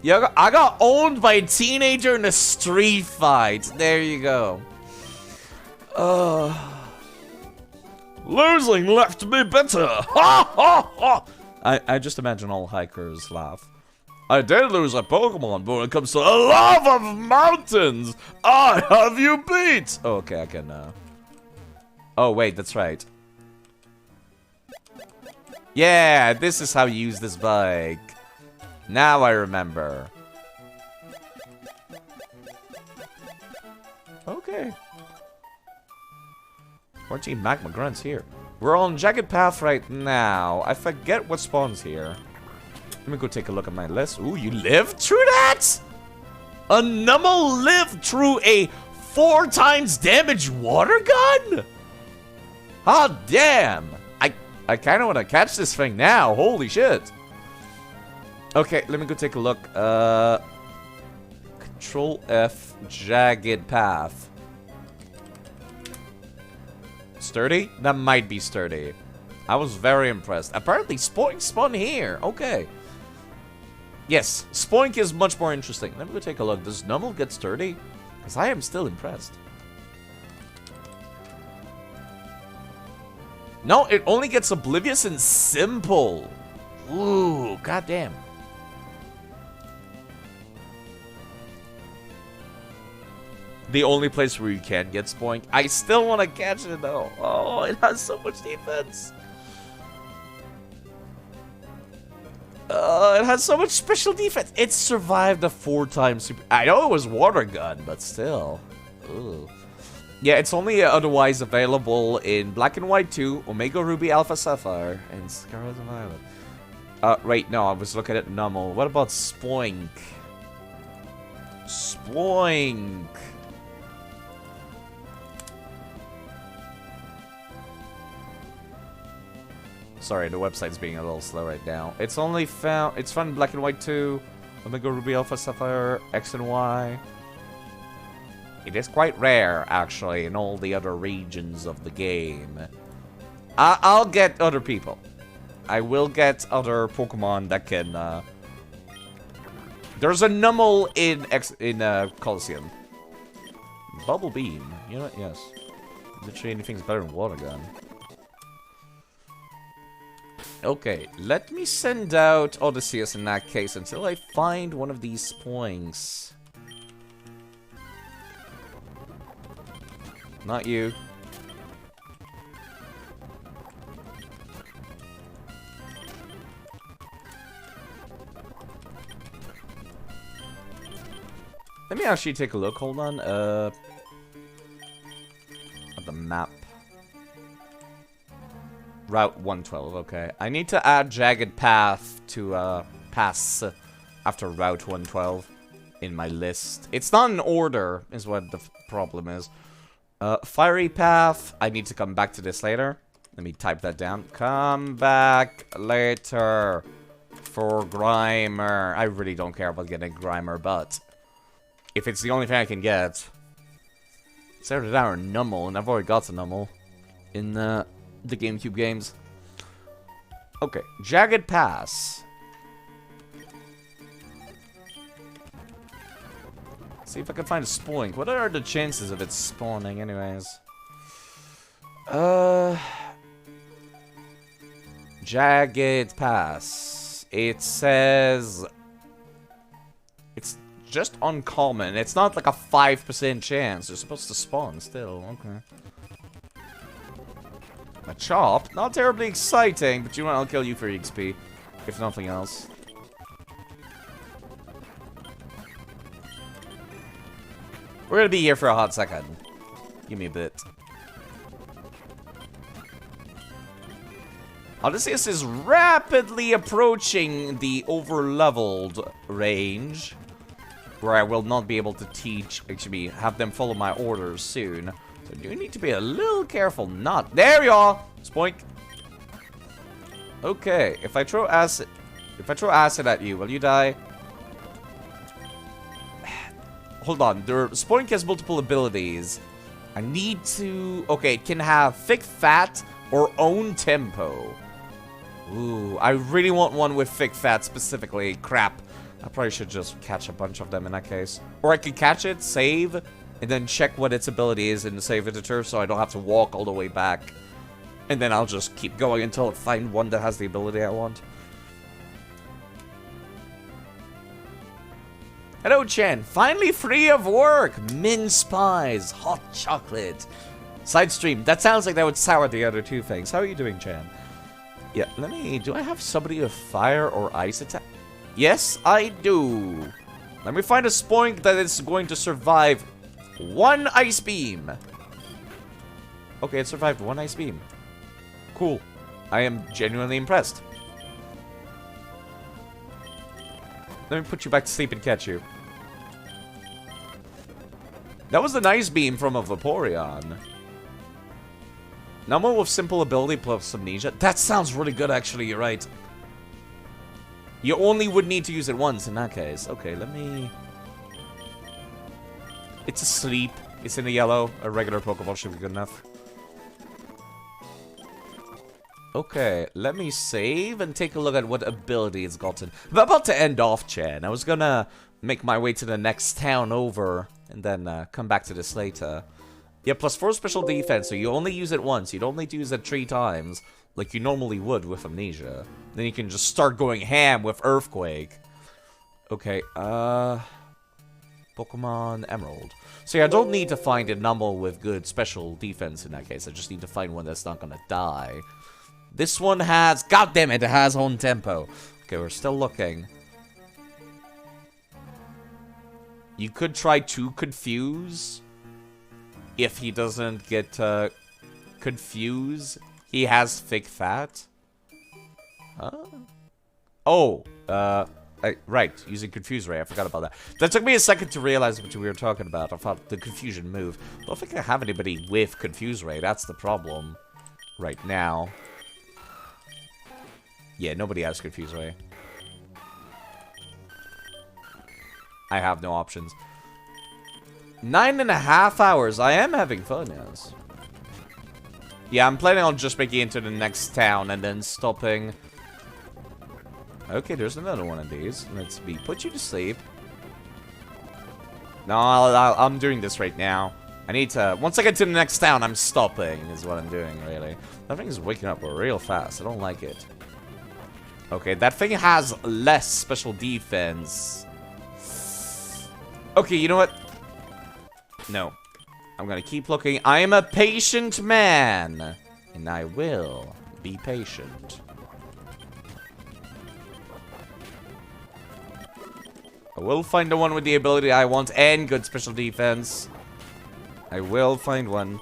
Yeah, I got owned by a teenager in a street fight. There you go. Losing left me bitter. Ha ha ha. I just imagine all hikers laugh. I did lose a Pokemon, but when it comes to the love of mountains, I have you beat. Oh, okay, I can. Oh wait, that's right. Yeah, this is how you use this bike. Now I remember. Okay. 14 Magma Grunts here. We're on Jagged Path right now. I forget what spawns here. Let me go take a look at my list. Ooh, you lived through that? A Numel lived through a 4 times damage water gun? Oh, damn. I kind of want to catch this thing now. Holy shit. Okay, let me go take a look. Control F, Jagged Path. Sturdy? That might be sturdy. I was very impressed. Apparently, Spoink spun here. Okay. Yes, Spoink is much more interesting. Let me go take a look. Does Numel get sturdy? Because I am still impressed. No, it only gets oblivious and simple. Ooh, goddamn. the only place where you can get Spoink. I still want to catch it though. Oh, it has so much defense. It has so much special defense. It survived a 4-time super. I know it was water gun, but still. Ooh. Yeah, it's only otherwise available in Black and White 2, Omega Ruby Alpha Sapphire, and Scarlet and Violet. Wait, no, I was looking at Nummel. What about Spoink? Spoink. Sorry, the website's being a little slow right now. It's only found... It's found in Black and White 2, Omega Ruby Alpha Sapphire, X and Y. It is quite rare, actually, in all the other regions of the game. I'll get other people. I will get other Pokemon that can... There's a Nummel in Coliseum. Bubble Beam. You know what? Yes. Literally anything's better than Water Gun. Okay, let me send out Odysseus in that case until I find one of these points. Not you. Let me actually take a look. Hold on. At the map. Route 112, okay. I need to add Jagged Path to pass after Route 112 in my list. It's not in order, is what the problem is. Fiery Path, I need to come back to this later. Let me type that down. Come back later for Grimer. I really don't care about getting Grimer, but if it's the only thing I can get, it's either that or Nummel, and I've already got a Nummel in the GameCube games. Okay, Jagged Pass. See if I can find a Spoink. What are the chances of it spawning anyways? Jagged Pass. It says it's just uncommon. It's not like a 5% chance. They're supposed to spawn still. Okay. A Chop. Not terribly exciting, but you know what? I'll kill you for XP. If nothing else. We're gonna be here for a hot second. Give me a bit. Odysseus is rapidly approaching the over-leveled range, where I will not be able to teach, actually have them follow my orders soon. So do need to be a little careful not. There you are! Spoink. Okay, if I throw acid at you, will you die? Hold on, Spoink has multiple abilities. I need to... Okay, it can have Thick Fat or Own Tempo. Ooh, I really want one with Thick Fat specifically. Crap. I probably should just catch a bunch of them in that case. Or I could catch it, save, and then check what its ability is in the save editor so I don't have to walk all the way back. And then I'll just keep going until I find one that has the ability I want. Hello, Chen. Finally free of work. Mince pies, hot chocolate. Side stream. That sounds like that would sour the other two things. How are you doing, Chen? Yeah, let me... Do I have somebody with fire or ice attack? Yes, I do. Let me find a Spoink that is going to survive one ice beam. Okay, it survived one ice beam. Cool. I am genuinely impressed. Let me put you back to sleep and catch you. That was a nice beam from a Vaporeon. Number with simple ability plus amnesia. That sounds really good, actually. You're right. You only would need to use it once in that case. Okay, let me... It's asleep. It's in the yellow. A regular Pokeball should be good enough. Okay, let me save and take a look at what ability it's gotten. I'm about to end off, Chen. I was gonna make my way to the next town over and then come back to this later. Yeah, plus 4 special defense, so you only use it once. You'd only use it 3 times, like you normally would with Amnesia. Then you can just start going ham with Earthquake. Okay, Pokemon Pokemon Emerald. So yeah, I don't need to find a number with good special defense in that case. I just need to find one that's not gonna die. This one has... God damn it, it has own tempo. Okay, we're still looking. You could try to confuse. If he doesn't get confuse, he has thick fat. Huh? Oh, right, using Confuse Ray. I forgot about that. That took me a second to realize what we were talking about. I thought the confusion move. I don't think I have anybody with Confuse Ray. That's the problem right now. Yeah, nobody has Confuse Ray. I have no options. 9.5 hours. I am having fun, yes. Yeah, I'm planning on just making it to the next town and then stopping. Okay, there's another one of these. Let's put you to sleep. No, I'm doing this right now. I need to... Once I get to the next town, I'm stopping, is what I'm doing, really. That thing is waking up real fast. I don't like it. Okay, that thing has less special defense. Okay, you know what? No. I'm gonna keep looking. I am a patient man. And I will be patient. I will find the one with the ability I want and good special defense. I will find one.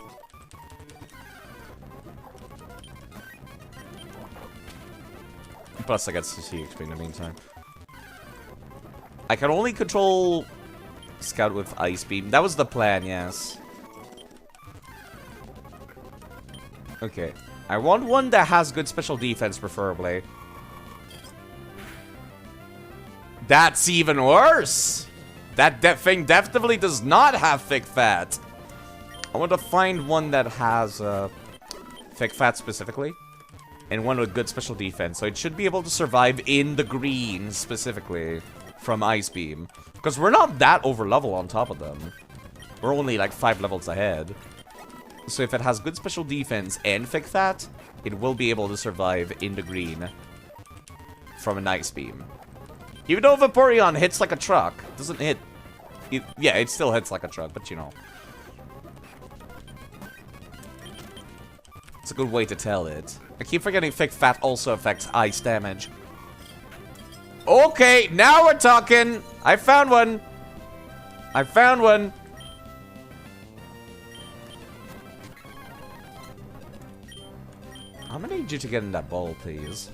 Plus I got CC XP in the meantime. I can only control Scout with Ice Beam. That was the plan, yes. Okay. I want one that has good special defense, preferably. That's even worse! That thing definitely does not have thick fat. I want to find one that has thick fat specifically. And one with good special defense. So it should be able to survive in the green, specifically, from Ice Beam. Because we're not that over level on top of them. We're only like 5 levels ahead. So if it has good special defense and thick fat, it will be able to survive in the green from an Ice Beam. Even though Vaporeon hits like a truck, it doesn't hit... yeah, it still hits like a truck, but you know. It's a good way to tell it. I keep forgetting thick fat also affects ice damage. Okay, now we're talking! I found one! I found one! I'm gonna need you to get in that bowl, please.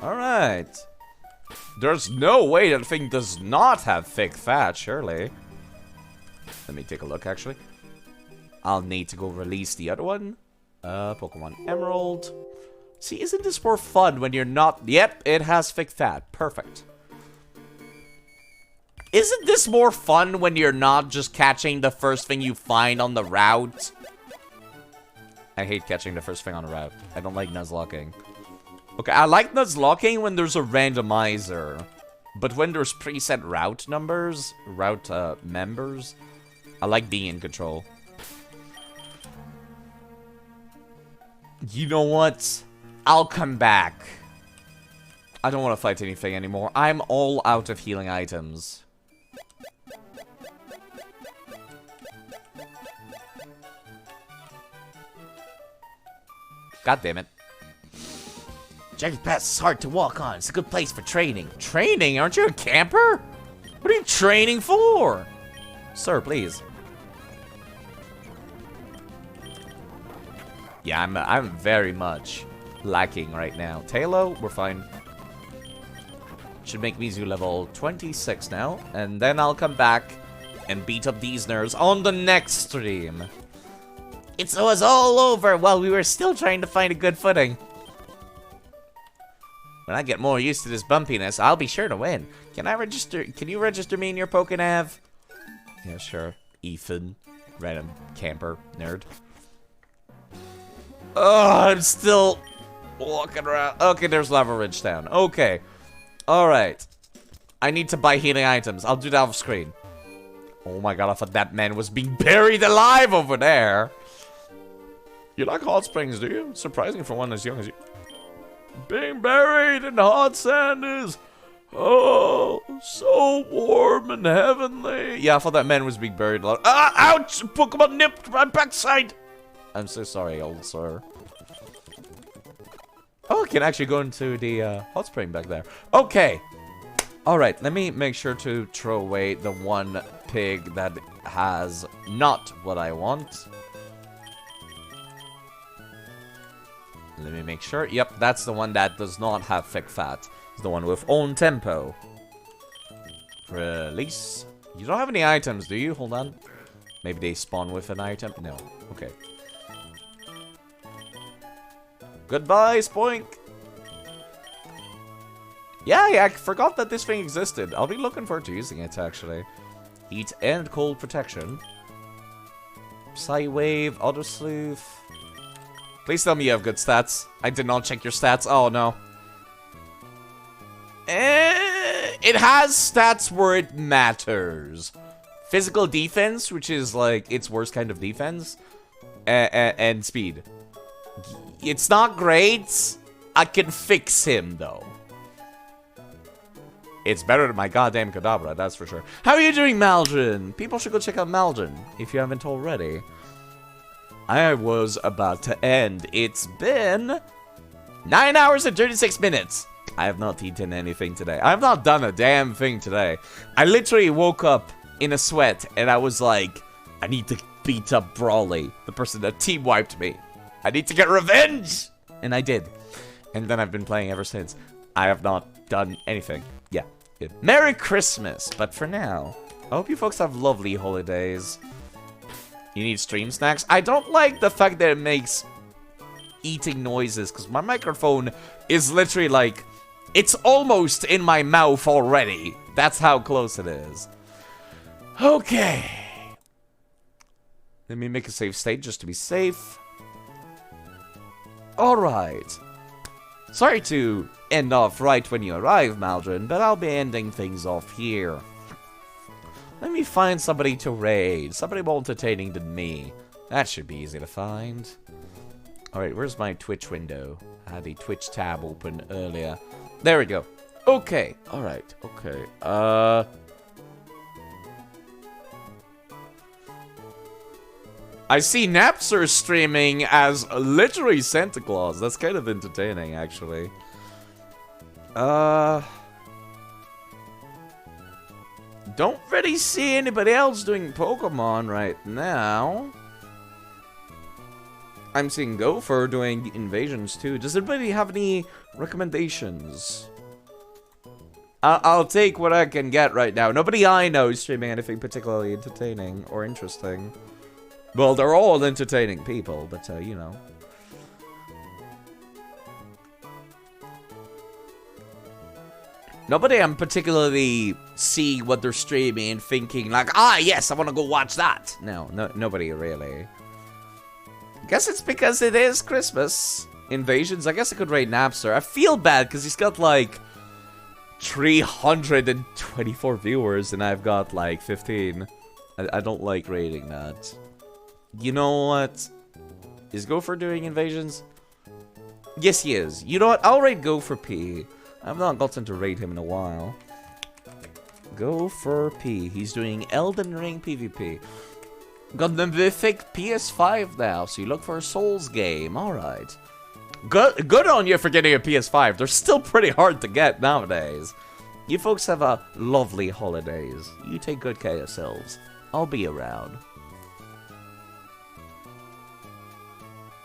Alright. There's no way that thing does not have thick fat, surely. Let me take a look, actually. I'll need to go release the other one. Pokemon Emerald. See, isn't this more fun when you're not... Yep, it has thick fat. Perfect. Isn't this more fun when you're not just catching the first thing you find on the route? I hate catching the first thing on the route. I don't like Nuzlocking. Okay, I like Nuzlocking when there's a randomizer. But when there's preset route numbers, members, I like being in control. You know what? I'll come back. I don't want to fight anything anymore. I'm all out of healing items. God damn it. Jagged Pass is hard to walk on. It's a good place for training. Training? Aren't you a camper? What are you training for? Sir, please. Yeah, I'm very much lacking right now. Tailo, we're fine. Should make Mizu level 26 now. And then I'll come back and beat up these nerds on the next stream. It was all over while we were still trying to find a good footing. When I get more used to this bumpiness, I'll be sure to win. Can you register me in your Pokenav? Yeah, sure. Ethan. Random camper. Nerd. Oh, I'm still walking around. Okay, there's Lava Ridge Town. Okay. Alright. I need to buy healing items. I'll do that off screen. Oh my god, I thought that man was being buried alive over there. You like hot springs, do you? Surprising for one as young as you. Being buried in the hot sand is, oh, so warm and heavenly. Yeah, I thought that man was being buried. Ouch! Pokemon nipped my backside. I'm so sorry, old sir. Oh, I can actually go into the hot spring back there. Okay. Alright, let me make sure to throw away the one pig that has not what I want. Let me make sure. Yep, that's the one that does not have thick fat. It's the one with own tempo. Release. You don't have any items, do you? Hold on. Maybe they spawn with an item? No. Okay. Goodbye, Spoink. Yeah, I forgot that this thing existed. I'll be looking forward to using it, actually. Heat and cold protection. Psywave, Auto Sleuth. Please tell me you have good stats. I did not check your stats. Oh, no. It has stats where it matters. Physical defense, which is like its worst kind of defense. And speed. It's not great. I can fix him, though. It's better than my goddamn Kadabra, that's for sure. How are you doing, Maldrin? People should go check out Maldrin, if you haven't already. I was about to end. It's been 9 hours and 36 minutes. I have not eaten anything today. I have not done a damn thing today. I literally woke up in a sweat, and I was like, I need to beat up Brawley, the person that team wiped me. I need to get revenge! And I did. And then I've been playing ever since. I have not done anything. Yeah, good. Merry Christmas! But for now, I hope you folks have lovely holidays. You need stream snacks? I don't like the fact that it makes eating noises, because my microphone is literally like, it's almost in my mouth already. That's how close it is. Okay. Let me make a save state just to be safe. Alright. Sorry to end off right when you arrive, Maldrin, but I'll be ending things off here. Let me find somebody to raid. Somebody more entertaining than me. That should be easy to find. Alright, where's my Twitch window? I had the Twitch tab open earlier. There we go. Okay. Alright. Okay. I see Napster streaming as literally Santa Claus. That's kind of entertaining, actually. Don't really see anybody else doing Pokemon right now. I'm seeing Gopher doing invasions too. Does anybody have any recommendations? I'll take what I can get right now. Nobody I know is streaming anything particularly entertaining or interesting. Well, they're all entertaining people, but, you know. Nobody I'm particularly see what they're streaming and thinking like, ah, yes, I want to go watch that. No, nobody really. Guess it's because it is Christmas. Invasions, I guess I could raid Napster. I feel bad because he's got like 324 viewers and I've got like 15. I don't like raiding that. You know what? Is Gopher doing invasions? Yes, he is. You know what? I'll raid Gopher P. I've not gotten to raid him in a while. Gopher P. He's doing Elden Ring PvP. Got the fake PS5 now, so you look for a Souls game. Alright. Good on you for getting a PS5. They're still pretty hard to get nowadays. You folks have a lovely holidays. You take good care of yourselves. I'll be around.